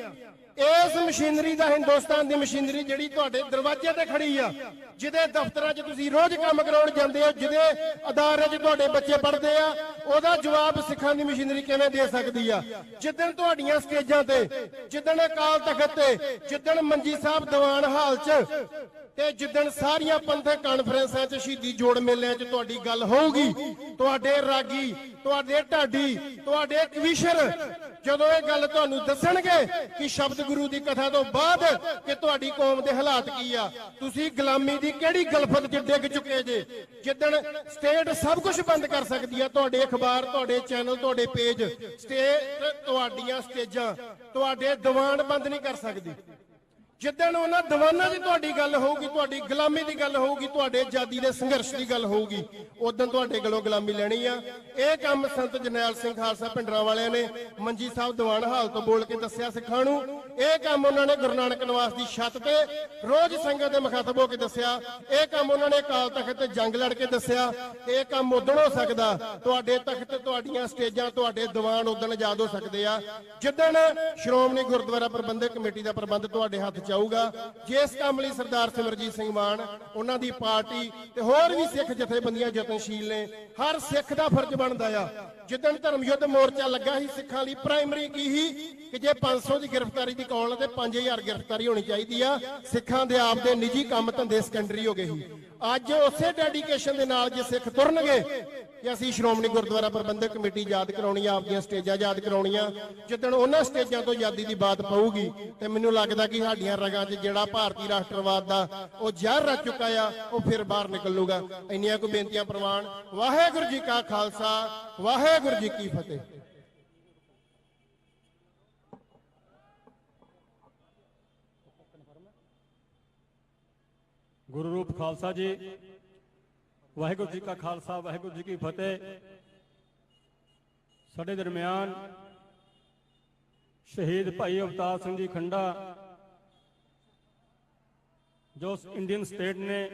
ਇਸ ਮਸ਼ੀਨਰੀ ਦਾ, ਹਿੰਦੁਸਤਾਨ ਦੀ ਮਸ਼ੀਨਰੀ ਜਿਹੜੀ ਤੁਹਾਡੇ ਦਰਵਾਜ਼ੇ ਤੇ ਖੜੀ ਆ, ਜਿਹਦੇ ਦਫ਼ਤਰਾਂ 'ਚ ਤੁਸੀਂ ਰੋਜ਼ ਕੰਮ ਕਰਾਉਣ ਜਾਂਦੇ ਹੋ, ਜਿਹਦੇ ਅਦਾਰੇ 'ਚ ਤੁਹਾਡੇ ਬੱਚੇ ਪੜ੍ਹਦੇ ਆ, ਉਹਦਾ ਜਵਾਬ ਸਿੱਖਾਂ ਦੀ ਮਸ਼ੀਨਰੀ ਕਿਵੇਂ ਦੇ ਸਕਦੀ ਆ? ਜਿੱਦਣ ਤੁਹਾਡੀਆਂ ਸਟੇਜਾਂ ਤੇ, ਜਿੱਦਣ ਅਕਾਲ ਤਖਤ ਤੇ, ਜਿੱਦਣ ਮੰਜੀ ਸਾਹਿਬ ਦੀਵਾਨ ਹਾਲ 'ਚ ਤੇ ਜਿੱਦਣ ਸਾਰੀਆਂ ਪੰਥਕ ਕਾਨਫਰੰਸਾਂ 'ਚ ਸ਼ਹੀਦੀ ਜੋੜ ਮੇਲਿਆਂ 'ਚ ਤੁਹਾਡੀ ਗੱਲ ਹੋਊਗੀ, ਤੁਹਾਡੇ ਰਾਗੀ, ਤੁਹਾਡੇ ਢਾਡੀ, ਤੁਹਾਡੇ ਕਵੀਸ਼ਰ ਜਦੋਂ ਇਹ ਗੱਲ ਤੁਹਾਨੂੰ ਦੱਸਣਗੇ ਕਿ ਸ਼ਬਦ ਗੁਰੂ ਦੀ ਕਥਾ ਤੋਂ ਬਾਅਦ ਕਿ ਤੁਹਾਡੀ ਕੌਮ ਦੇ ਹਾਲਾਤ ਕੀ ਆ, ਤੁਸੀਂ ਗੁਲਾਮੀ ਦੀ ਕਿਹੜੀ ਗਲਫਤ 'ਚ ਡਿੱਗ ਚੁੱਕੇ ਜੇ, ਜਿੱਦਣ ਸਟੇਟ ਸਭ ਕੁਝ ਬੰਦ ਕਰ ਸਕਦੀ ਆ, ਤੁਹਾਡੇ ਅਖਬਾਰ, ਤੁਹਾਡੇ ਚੈਨਲ, ਤੁਹਾਡੇ ਪੇਜ, ਸਟੇਟ ਤੁਹਾਡੀਆਂ ਸਟੇਜਾਂ, ਤੁਹਾਡੇ ਦੀਵਾਨ ਬੰਦ ਨਹੀਂ ਕਰ ਸਕਦੀ। ਜਿੱਦਣ ਉਹਨਾਂ ਦੀਵਾਨਾਂ 'ਚ ਤੁਹਾਡੀ ਗੱਲ ਹੋਊਗੀ, ਤੁਹਾਡੀ ਗੁਲਾਮੀ ਦੀ ਗੱਲ ਹੋਊਗੀ, ਤੁਹਾਡੇ ਆਜ਼ਾਦੀ ਦੇ ਸੰਘਰਸ਼ ਦੀ ਗੱਲ ਹੋਊਗੀ, ਉਦੋਂ ਤੁਹਾਡੇ ਕੋਲੋਂ ਗੁਲਾਮੀ ਲੈਣੀ ਆ। ਇਹ ਕੰਮ ਸੰਤ ਜਰਨੈਲ ਸਿੰਘ ਖਾਲਸਾ ਭਿੰਡਰਾਂ ਵਾਲਿਆਂ ਨੇ ਮੰਜੀ ਸਾਹਿਬ ਦੀਵਾਨ ਹਾਲ ਤੋਂ ਬੋਲ ਕੇ ਦੱਸਿਆ ਸਿੱਖਾਂ ਨੂੰ। ਇਹ ਕੰਮ ਉਹਨਾਂ ਨੇ ਗੁਰੂ ਨਾਨਕ ਨਿਵਾਸ ਦੀ ਛੱਤ ਤੇ ਰੋਜ਼ ਸੰਗਤ ਦੇ ਮੁਖਾਤਬ ਹੋ ਕੇ ਦੱਸਿਆ। ਇਹ ਕੰਮ ਉਹਨਾਂ ਨੇ ਅਕਾਲ ਤਖਤ ਤੇ ਜੰਗ ਲੜ ਕੇ ਦੱਸਿਆ। ਇਹ ਕੰਮ ਉਦੋਂ ਹੋ ਸਕਦਾ, ਤੁਹਾਡੇ ਤਖਤ, ਤੁਹਾਡੀਆਂ ਸਟੇਜਾਂ, ਤੁਹਾਡੇ ਦੀਵਾਨ ਉਦੋਂ ਆਜ਼ਾਦ ਹੋ ਸਕਦੇ ਆ ਜਿੱਦਣ ਸ਼੍ਰੋਮਣੀ ਗੁਰਦੁਆਰਾ ਪ੍ਰਬੰਧਕ ਕਮੇਟੀ ਦਾ ਪ੍ਰਬੰਧ ਤੁਹਾਡੇ ਹੱਥ ਚਾਹੂਗਾ। ਜਿਸ ਕੰਮ ਲਈ ਸਰਦਾਰ ਸਿਮਰਜੀਤ ਸਿੰਘ ਮਾਨ, ਉਹਨਾਂ ਦੀ ਪਾਰਟੀ ਤੇ ਹੋਰ ਵੀ ਸਿੱਖ ਜਥੇਬੰਦੀਆਂ ਯਤਨਸ਼ੀਲ ਨੇ, ਹਰ ਸਿੱਖ ਦਾ ਫਰਜ਼ ਬਣਦਾ ਆ। ਜਿੱਦਣ ਧਰਮ ਯੁੱਧ ਮੋਰਚਾ ਲੱਗਾ ਸੀ ਸਿੱਖਾਂ ਲਈ, ਪ੍ਰਾਇਮਰੀ ਕੀ ਸੀ ਕਿ ਜੇ 500 ਦੀ ਗ੍ਰਿਫਤਾਰੀ ਦੀ ਕੌਲ ਤੇ 5000 ਗ੍ਰਿਫਤਾਰੀ ਹੋਣੀ ਚਾਹੀਦੀ ਆ। ਸਿੱਖਾਂ ਦੇ ਆਪ ਦੇ ਨਿੱਜੀ ਕੰਮ ਧੰਦੇ ਸੈਕੰਡਰੀ ਹੋ ਗਏ ਸੀ। ਅੱਜ ਉਸੇ ਡੈਡੀਕੇਸ਼ਨ ਦੇ ਨਾਲ ਜੇ ਸਿੱਖ ਤੁਰਨਗੇ ਕਿ ਅਸੀਂ ਸ਼੍ਰੋਮਣੀ ਗੁਰਦੁਆਰਾ ਪ੍ਰਬੰਧਕ ਕਮੇਟੀ ਯਾਦ ਕਰਾਉਣੀ ਆ, ਆਪਦੀਆਂ ਸਟੇਜਾਂ ਯਾਦ ਕਰਾਉਣੀਆਂ, ਜਿੱਦਣ ਉਹਨਾਂ ਸਟੇਜਾਂ ਤੋਂ ਆਜ਼ਾਦੀ ਦੀ ਬਾਤ ਪਊਗੀ ਤੇ ਮੈਨੂੰ ਲੱਗਦਾ ਕਿ ਸਾਡੀਆਂ ਰਗਾਂ 'ਚ ਜਿਹੜਾ ਭਾਰਤੀ ਰਾਸ਼ਟਰਵਾਦ ਦਾ ਉਹ ਜ਼ਹਿਰ ਰਚ ਚੁੱਕਾ ਆ, ਉਹ ਫਿਰ ਬਾਹਰ ਨਿਕਲੂਗਾ। ਇੰਨੀਆਂ ਕੁ ਬੇਨਤੀਆਂ ਪ੍ਰਵਾਨ। ਵਾਹਿਗੁਰੂ ਜੀ ਕਾ ਖਾਲਸਾ, ਵਾਹਿਗੁਰੂ ਜੀ ਕੀ ਫਤਿਹ। ਗੁਰੂ ਰੂਪ ਖਾਲਸਾ ਜੀ, ਵਾਹਿਗੁਰੂ ਜੀ ਕਾ ਖਾਲਸਾ, ਵਾਹਿਗੁਰੂ ਜੀ ਕੀ ਫਤਿਹ। ਸਾਡੇ ਦਰਮਿਆਨ ਸ਼ਹੀਦ ਭਾਈ ਅਵਤਾਰ ਸਿੰਘ ਜੀ ਖੰਡਾ, ਜੋ ਇੰਡੀਅਨ ਸਟੇਟ ਨੇ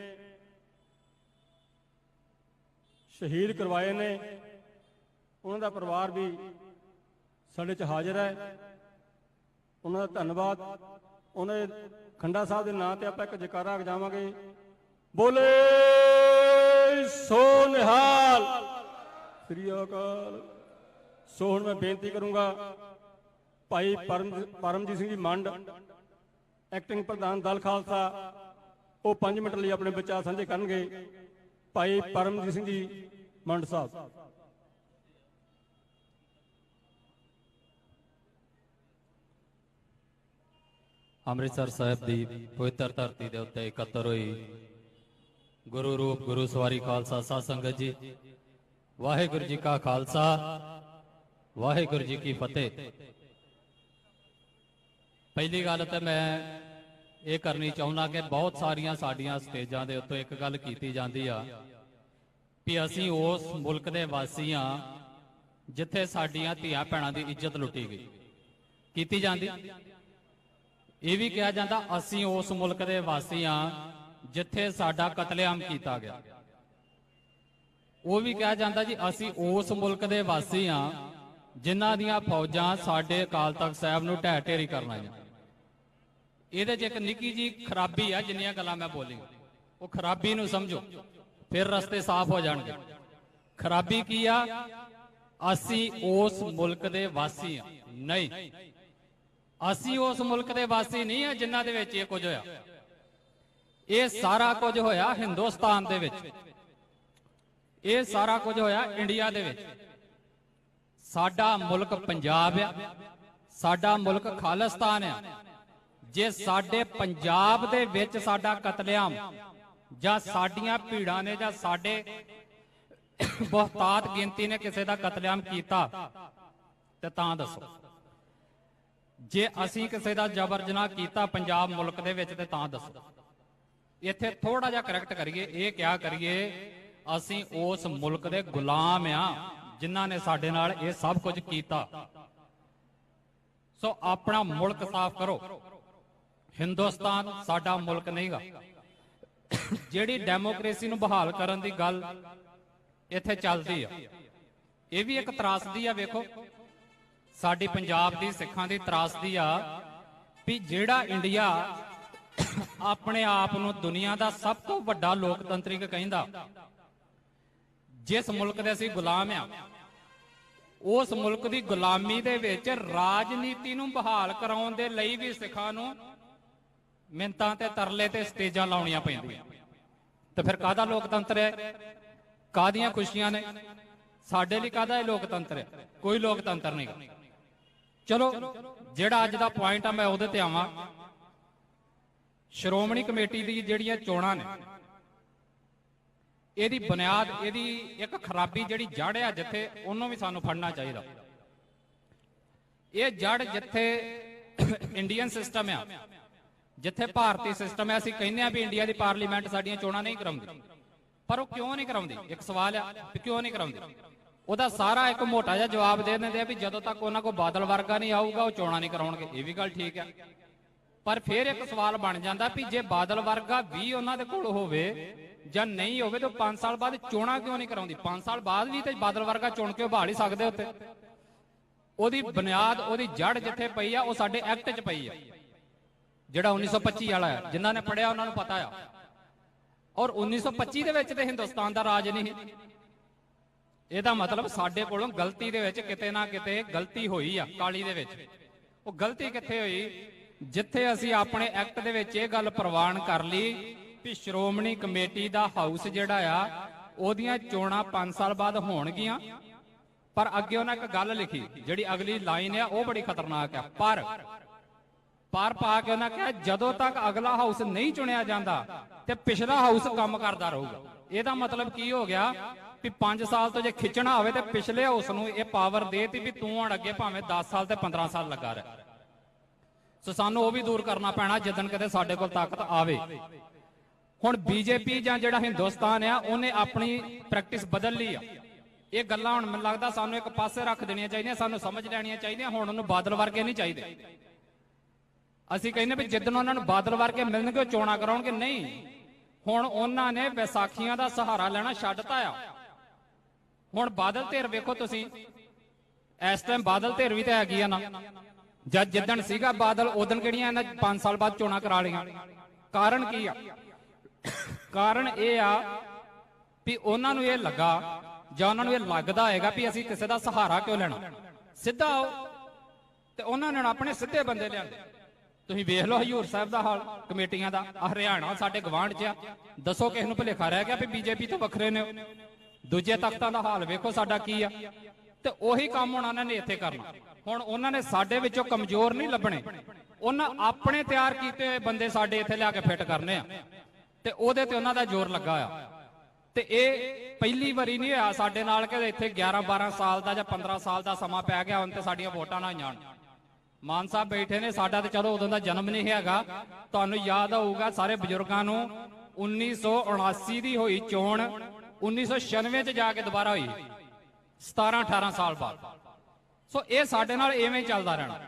ਸ਼ਹੀਦ ਕਰਵਾਏ ਨੇ, ਉਹਨਾਂ ਦਾ ਪਰਿਵਾਰ ਵੀ ਸਾਡੇ 'ਚ ਹਾਜ਼ਰ ਹੈ। ਉਹਨਾਂ ਦਾ ਧੰਨਵਾਦ। ਉਹਨਾਂ ਦੇ ਖੰਡਾ ਸਾਹਿਬ ਦੇ ਨਾਂ ਤੇ ਆਪਾਂ ਇੱਕ ਜੈਕਾਰਾ ਗਜਾਵਾਂਗੇ, ਬੋਲੇ ਸੋ ਨਿਹਾਲ, ਸ੍ਰੀ ਅਕਾਲ। ਸੋ ਹੁਣ ਮੈਂ ਬੇਨਤੀ ਕਰੂੰਗਾ ਭਾਈ ਪਰਮਜੀਤ ਸਿੰਘ ਜੀ ਮੰਡ, ਐਕਟਿੰਗ ਪ੍ਰਧਾਨ ਦਲ ਖਾਲਸਾ, ਉਹ 5 ਮਿੰਟ ਲਈ ਆਪਣੇ ਵਿਚਾਰ ਸਾਂਝੇ ਕਰਨਗੇ। ਭਾਈ ਪਰਮਜੀਤ ਸਿੰਘ ਜੀ ਮੰਡ ਸਾਹਿਬ। ਅੰਮ੍ਰਿਤਸਰ ਸਾਹਿਬ ਦੀ ਪਵਿੱਤਰ ਧਰਤੀ ਦੇ ਉੱਤੇ ਇਕੱਤਰ ਹੋਈ ਗੁਰੂ ਰੂਪ ਗੁਰੂ ਸਵਾਰੀ ਖਾਲਸਾ ਸਾਧ ਸੰਗਤ ਜੀ, ਵਾਹਿਗੁਰੂ ਜੀ ਕਾ ਖਾਲਸਾ, ਵਾਹਿਗੁਰੂ ਜੀ ਕੀ ਫਤਿਹ। ਪਹਿਲੀ ਗੱਲ ਤਾਂ ਮੈਂ ਇਹ ਕਰਨੀ ਚਾਹੁੰਦਾ ਕਿ ਬਹੁਤ ਸਾਰੀਆਂ ਸਾਡੀਆਂ ਸਟੇਜਾਂ ਦੇ ਉੱਤੇ ਇੱਕ ਗੱਲ ਕੀਤੀ ਜਾਂਦੀ ਆ ਵੀ ਅਸੀਂ ਉਸ ਮੁਲਕ ਦੇ ਵਾਸੀ ਆ ਜਿੱਥੇ ਸਾਡੀਆਂ ਧੀਆਂ ਭੈਣਾਂ ਦੀ ਇੱਜ਼ਤ ਲੁੱਟੀ ਗਈ। ਕੀਤੀ ਜਾਂਦੀ। ਇਹ ਵੀ ਕਿਹਾ ਜਾਂਦਾ ਅਸੀਂ ਉਸ ਮੁਲਕ ਦੇ ਵਾਸੀ ਆ ਜਿੱਥੇ ਸਾਡਾ ਕਤਲੇਆਮ ਕੀਤਾ ਗਿਆ। ਉਹ ਵੀ ਕਿਹਾ ਜਾਂਦਾ ਜੀ ਅਸੀਂ ਉਸ ਮੁਲਕ ਦੇ ਵਾਸੀ ਆ ਜਿਨ੍ਹਾਂ ਦੀਆਂ ਫੌਜਾਂ ਸਾਡੇ ਅਕਾਲ ਤਖਤ ਸਾਹਿਬ ਨੂੰ ਢਹਿ ਢੇਰੀ ਕਰਨ ਆਈਆਂ। ਇਹਦੇ 'ਚ ਇੱਕ ਨਿੱਕੀ ਜੀ ਖਰਾਬੀ ਆ, ਜਿੰਨੀਆਂ ਗੱਲਾਂ ਮੈਂ ਬੋਲੀ ਉਹ ਖਰਾਬੀ ਨੂੰ ਸਮਝੋ, ਫਿਰ ਰਸਤੇ ਸਾਫ਼ ਹੋ ਜਾਣਗੇ। ਖਰਾਬੀ ਕੀ ਆ? ਅਸੀਂ ਉਸ ਮੁਲਕ ਦੇ ਵਾਸੀ ਆ ਨਹੀਂ, ਅਸੀਂ ਉਸ ਮੁਲਕ ਦੇ ਵਾਸੀ ਨਹੀਂ ਆ ਜਿਨ੍ਹਾਂ ਦੇ ਵਿੱਚ ਇਹ ਕੁਝ ਹੋਇਆ। ਇਹ ਸਾਰਾ ਕੁਝ ਹੋਇਆ ਹਿੰਦੁਸਤਾਨ ਦੇ ਵਿੱਚ, ਇਹ ਸਾਰਾ ਕੁਝ ਹੋਇਆ ਇੰਡੀਆ ਦੇ ਵਿੱਚ। ਸਾਡਾ ਮੁਲਕ ਪੰਜਾਬ ਆ, ਸਾਡਾ ਮੁਲਕ ਖਾਲਿਸਤਾਨ ਆ। ਜੇ ਸਾਡੇ ਪੰਜਾਬ ਦੇ ਵਿੱਚ ਸਾਡਾ ਕਤਲੇਆਮ ਜਾਂ ਸਾਡੀਆਂ ਭੀੜਾਂ ਨੇ ਜਾਂ ਸਾਡੇ ਬਹੁਤਾਤ ਗਿਣਤੀ ਨੇ ਕਿਸੇ ਦਾ ਕਤਲੇਆਮ ਕੀਤਾ ਤੇ ਤਾਂ ਦੱਸੋ। ਜੇ ਅਸੀਂ ਕਿਸੇ ਦਾ ਜਬਰ ਜਨਾਹ ਕੀਤਾ ਪੰਜਾਬ ਮੁਲਕ ਦੇ ਵਿੱਚ ਤੇ ਤਾਂ ਦੱਸੋ। ਇੱਥੇ ਥੋੜਾ ਜਿਹਾ ਕਰੈਕਟ ਕਰੀਏ, ਇਹ ਕਿਹਾ ਕਰੀਏ ਅਸੀਂ ਉਸ ਮੁਲਕ ਦੇ ਗੁਲਾਮ ਆ ਜਿਨ੍ਹਾਂ ਨੇ ਸਾਡੇ ਨਾਲ ਇਹ ਸਭ ਕੁਝ ਕੀਤਾ। ਸੋ ਆਪਣਾ ਮੁਲਕ ਸਾਫ਼ ਕਰੋ। ਹਿੰਦੁਸਤਾਨ ਸਾਡਾ ਮੁਲਕ ਨਹੀਂਗਾ। ਜਿਹੜੀ ਡੈਮੋਕ੍ਰੇਸੀ ਨੂੰ ਬਹਾਲ ਕਰਨ ਦੀ ਗੱਲ ਇੱਥੇ ਚੱਲਦੀ ਆ, ਇਹ ਵੀ ਇੱਕ ਤਰਾਸਦੀ ਆ। ਵੇਖੋ ਸਾਡੀ ਪੰਜਾਬ ਦੀ ਸਿੱਖਾਂ ਦੀ ਤਰਾਸਦੀ ਆ ਵੀ ਜਿਹੜਾ ਇੰਡੀਆ ਆਪਣੇ ਆਪ ਨੂੰ ਦੁਨੀਆ ਦਾ ਸਭ ਤੋਂ ਵੱਡਾ ਲੋਕਤੰਤਰਿਕ ਕਹਿੰਦਾ, ਜਿਸ ਮੁਲਕ ਦੇ ਅਸੀਂ ਗੁਲਾਮ ਆ, ਉਸ ਮੁਲਕ ਦੀ ਗੁਲਾਮੀ ਦੇ ਵਿੱਚ ਰਾਜਨੀਤੀ ਨੂੰ ਬਹਾਲ ਕਰਾਉਣ ਦੇ ਲਈ ਵੀ ਸਿੱਖਾਂ ਨੂੰ ਮਿੰਤਾਂ ਤੇ ਤਰਲੇ ਤੇ ਸਟੇਜਾਂ ਲਾਉਣੀਆਂ ਪੈਂਦੀਆਂ। ਤੇ ਫਿਰ ਕਾਹਦਾ ਲੋਕਤੰਤਰ ਹੈ? ਕਾਹਦੀਆਂ ਖੁਸ਼ੀਆਂ ਨੇ? ਸਾਡੇ ਲਈ ਕਾਹਦਾ ਇਹ ਲੋਕਤੰਤਰ ਹੈ? ਕੋਈ ਲੋਕਤੰਤਰ ਨਹੀਂ। ਚਲੋ ਜਿਹੜਾ ਅੱਜ ਦਾ ਪੁਆਇੰਟ ਆ ਮੈਂ ਉਹਦੇ ਤੇ ਆਵਾਂ। ਸ਼੍ਰੋਮਣੀ ਕਮੇਟੀ ਦੀ ਜਿਹੜੀਆਂ ਚੋਣਾਂ ਨੇ, ਇਹਦੀ ਬੁਨਿਆਦ, ਇਹਦੀ ਇੱਕ ਖਰਾਬੀ ਜਿਹੜੀ ਜੜ ਆ ਜਿੱਥੇ, ਉਹਨੂੰ ਵੀ ਸਾਨੂੰ ਫੜਨਾ ਚਾਹੀਦਾ। ਇਹ ਜੜ ਜਿੱਥੇ ਇੰਡੀਅਨ ਸਿਸਟਮ ਆ, ਜਿੱਥੇ ਭਾਰਤੀ ਸਿਸਟਮ ਹੈ, ਅਸੀਂ ਕਹਿੰਦੇ ਆ ਵੀ ਇੰਡੀਆ ਦੀ ਪਾਰਲੀਮੈਂਟ ਸਾਡੀਆਂ ਚੋਣਾਂ ਨਹੀਂ ਕਰਾਉਂਦੀ, ਪਰ ਉਹ ਕਿਉਂ ਨਹੀਂ ਕਰਾਉਂਦੀ? ਇੱਕ ਸਵਾਲ ਆ ਵੀ ਕਿਉਂ ਨਹੀਂ ਕਰਾਉਂਦੀ। ਉਹਦਾ ਸਾਰਾ ਇੱਕ ਮੋਟਾ ਜਿਹਾ ਜਵਾਬ ਦੇ ਦਿੰਦੇ ਆ ਵੀ ਜਦੋਂ ਤੱਕ ਉਹਨਾਂ ਕੋਲ ਬਾਦਲ ਵਰਗਾ ਨਹੀਂ ਆਊਗਾ ਉਹ ਚੋਣਾਂ ਨਹੀਂ ਕਰਾਉਣਗੇ। ਇਹ ਵੀ ਗੱਲ ਠੀਕ ਆ, ਪਰ ਫਿਰ ਇੱਕ ਸਵਾਲ ਬਣ ਜਾਂਦਾ ਵੀ ਜੇ ਬਾਦਲ ਵਰਗਾ ਵੀ ਉਹਨਾਂ ਦੇ ਕੋਲ ਹੋਵੇ ਜਾਂ ਨਹੀਂ ਹੋਵੇ ਤਾਂ 5 ਸਾਲ ਬਾਅਦ ਚੋਣਾਂ ਕਿਉਂ ਨਹੀਂ ਕਰਾਉਂਦੀ? 5 ਸਾਲ ਬਾਅਦ ਵੀ ਤੇ ਬਾਦਲ ਵਰਗਾ ਚੁਣ ਕੇ ਉਭਾਲ ਹੀ ਸਕਦੇ ਉੱਤੇ। ਉਹਦੀ ਬੁਨਿਆਦ, ਉਹਦੀ ਜੜ ਜਿੱਥੇ ਪਈ ਆ ਉਹ ਸਾਡੇ ਐਕਟ 'ਚ ਪਈ ਆ, ਜਿਹੜਾ 1925 ਵਾਲਾ ਹੈ। ਜਿਨ੍ਹਾਂ ਨੇ ਪੜਿਆ ਉਹਨਾਂ ਨੂੰ ਪਤਾ ਆ। ਔਰ 1925 ਦੇ ਵਿੱਚ ਤੇ ਹਿੰਦੁਸਤਾਨ ਦਾ ਰਾਜ ਨਹੀਂ। ਇਹਦਾ ਮਤਲਬ ਸਾਡੇ ਕੋਲੋਂ ਗਲਤੀ ਦੇ ਵਿੱਚ ਕਿਤੇ ਨਾ ਕਿਤੇ ਗਲਤੀ ਹੋਈ ਆ। ਕਾਲੀ ਦੇ ਵਿੱਚ ਉਹ ਗਲਤੀ ਕਿੱਥੇ ਹੋਈ? ਜਿੱਥੇ ਅਸੀਂ ਆਪਣੇ ਐਕਟ ਦੇ ਵਿੱਚ ਇਹ ਗੱਲ ਪ੍ਰਵਾਨ ਕਰ ਲਈ ਵੀ ਸ਼੍ਰੋਮਣੀ ਕਮੇਟੀ ਦਾ ਹਾਊਸ ਜਿਹੜਾ ਆ ਉਹਦੀਆਂ ਚੋਣਾਂ 5 ਸਾਲ ਬਾਅਦ ਹੋਣਗੀਆਂ, ਪਰ ਅੱਗੇ ਉਹਨਾਂ ਇੱਕ ਗੱਲ ਲਿਖੀ, ਜਿਹੜੀ ਅਗਲੀ ਲਾਈਨ ਆ ਉਹ ਬੜੀ ਖਤਰਨਾਕ ਆ। ਪਰ ਪਾ ਕੇ ਉਹਨਾਂ ਕਿਹਾ ਜਦੋਂ ਤੱਕ ਅਗਲਾ ਹਾਊਸ ਨਹੀਂ ਚੁਣਿਆ ਜਾਂਦਾ ਤੇ ਪਿਛਲਾ ਹਾਊਸ ਕੰਮ ਕਰਦਾ ਰਹੂਗਾ। ਇਹਦਾ ਮਤਲਬ ਕੀ ਹੋ ਗਿਆ ਵੀ 5 ਸਾਲ ਤੋਂ ਜੇ ਖਿੱਚਣਾ ਹੋਵੇ ਤੇ ਪਿਛਲੇ ਹਾਊਸ ਨੂੰ ਇਹ ਪਾਵਰ ਦੇਤੀ ਵੀ ਤੂੰ ਹੁਣ ਅੱਗੇ ਭਾਵੇਂ 10 ਸਾਲ ਤੇ 15 ਸਾਲ ਲੱਗਾ ਰਹਿ। ਸੋ ਸਾਨੂੰ ਉਹ ਵੀ ਦੂਰ ਕਰਨਾ ਪੈਣਾ ਜਦੋਂ ਕਦੇ ਸਾਡੇ ਕੋਲ ਤਾਕਤ ਆਵੇ। ਹੁਣ ਬੀਜੇਪੀ ਜਾਂ ਜਿਹੜਾ ਹਿੰਦੁਸਤਾਨ ਆ ਉਹਨੇ ਆਪਣੀ ਪ੍ਰੈਕਟਿਸ ਬਦਲ ਲਈ ਆ। ਇਹ ਗੱਲਾਂ ਹੁਣ ਮੈਨੂੰ ਲੱਗਦਾ ਸਾਨੂੰ ਇੱਕ ਪਾਸੇ ਰੱਖ ਦੇਣੀਆਂ ਚਾਹੀਦੀਆਂ, ਸਾਨੂੰ ਸਮਝ ਲੈਣੀਆਂ ਚਾਹੀਦੀਆਂ। ਹੁਣ ਉਹਨੂੰ ਬਾਦਲ ਵਰਗੇ ਨਹੀਂ ਚਾਹੀਦੇ। ਅਸੀਂ ਕਹਿੰਦੇ ਵੀ ਜਿੱਦਣ ਉਹਨਾਂ ਨੂੰ ਬਾਦਲ ਵਰਗੇ ਮਿਲਣਗੇ ਉਹ ਚੋਣਾਂ ਕਰਾਉਣਗੇ। ਨਹੀਂ, ਹੁਣ ਉਹਨਾਂ ਨੇ ਵਿਸਾਖੀਆਂ ਦਾ ਸਹਾਰਾ ਲੈਣਾ ਛੱਡਤਾ ਆ। ਹੁਣ ਬਾਦਲ ਧਿਰ ਵੇਖੋ ਤੁਸੀਂ, ਇਸ ਟਾਈਮ ਬਾਦਲ ਧਿਰ ਵੀ ਤਾਂ ਹੈਗੀ ਆ ਨਾ। ਜਦ ਜਿੱਦਣ ਸੀਗਾ ਬਾਦਲ ਉਦੋਂ ਕਿਹੜੀਆਂ ਇਹਨਾਂ 5 ਸਾਲ ਬਾਅਦ ਚੋਣਾਂ ਕਰਾ ਲਈਆਂ? ਕਾਰਨ ਕੀ ਆ? ਕਾਰਨ ਇਹ ਆ ਵੀ ਉਹਨਾਂ ਨੂੰ ਇਹ ਲੱਗਾ ਜਾਂ ਉਹਨਾਂ ਨੂੰ ਇਹ ਲੱਗਦਾ ਹੈਗਾ ਵੀ ਅਸੀਂ ਕਿਸੇ ਦਾ ਸਹਾਰਾ ਕਿਉਂ ਲੈਣਾ, ਸਿੱਧਾ ਆਓ। ਤੇ ਉਹਨਾਂ ਨੇ ਆਪਣੇ ਸਿੱਧੇ ਬੰਦੇ ਲਿਆਂਦੇ। ਤੁਸੀਂ ਵੇਖ ਲਓ ਹਜ਼ੂਰ ਸਾਹਿਬ ਦਾ ਹਾਲ ਕਮੇਟੀਆਂ ਦਾ। ਹਰਿਆਣਾ ਸਾਡੇ ਗਵਾਂਢ 'ਚ ਆ, ਦੱਸੋ ਕਿਸ ਨੂੰ ਭੁਲੇਖਾ ਰਹਿ ਗਿਆ ਵੀ ਬੀਜੇਪੀ ਤੋਂ ਵੱਖਰੇ ਨੇ? ਦੂਜੇ ਤਖਤਾਂ ਦਾ ਹਾਲ ਵੇਖੋ ਸਾਡਾ ਕੀ ਆ। ਤੇ ਉਹੀ ਕੰਮ ਹੁਣ ਉਹਨਾਂ ਨੇ ਇੱਥੇ ਕਰਨਾ। ਹੁਣ ਉਹਨਾਂ ਨੇ ਸਾਡੇ ਵਿੱਚੋਂ ਕਮਜ਼ੋਰ ਨਹੀਂ ਲੱਭਣੇ, ਉਹਨਾਂ ਆਪਣੇ ਤਿਆਰ ਕੀਤੇ ਹੋਏ ਬੰਦੇ ਸਾਡੇ ਇੱਥੇ ਲਿਆ ਕੇ ਫਿੱਟ ਕਰਨੇ ਆ ਤੇ ਉਹਦੇ ਤੇ ਉਹਨਾਂ ਦਾ ਜ਼ੋਰ ਲੱਗਾ ਆ। ਤੇ ਇਹ ਪਹਿਲੀ ਵਾਰੀ ਨਹੀਂ ਹੋਇਆ ਸਾਡੇ ਨਾਲ ਕਿ ਇੱਥੇ 11-12 ਸਾਲ ਦਾ ਜਾਂ 15 ਸਾਲ ਦਾ ਸਮਾਂ ਪੈ ਗਿਆ ਹੁਣ ਤੇ ਸਾਡੀਆਂ ਵੋਟਾਂ ਨਾ ਜਾਣ। ਮਾਨ ਸਾਹਿਬ ਬੈਠੇ ਨੇ, ਸਾਡਾ ਤੇ ਚਲੋ ਉਦੋਂ ਦਾ ਜਨਮ ਨਹੀਂ ਹੈਗਾ। ਤੁਹਾਨੂੰ ਯਾਦ ਹੋਊਗਾ ਸਾਰੇ ਬਜ਼ੁਰਗਾਂ ਨੂੰ 1979 ਦੀ ਹੋਈ ਚੋਣ 1996 'ਚ ਜਾ ਕੇ ਦੁਬਾਰਾ ਹੋਈ, 17-18 ਸਾਲ ਬਾਅਦ। ਸੋ ਇਹ ਸਾਡੇ ਨਾਲ ਐਵੇਂ ਚੱਲਦਾ ਰਹਿਣਾ।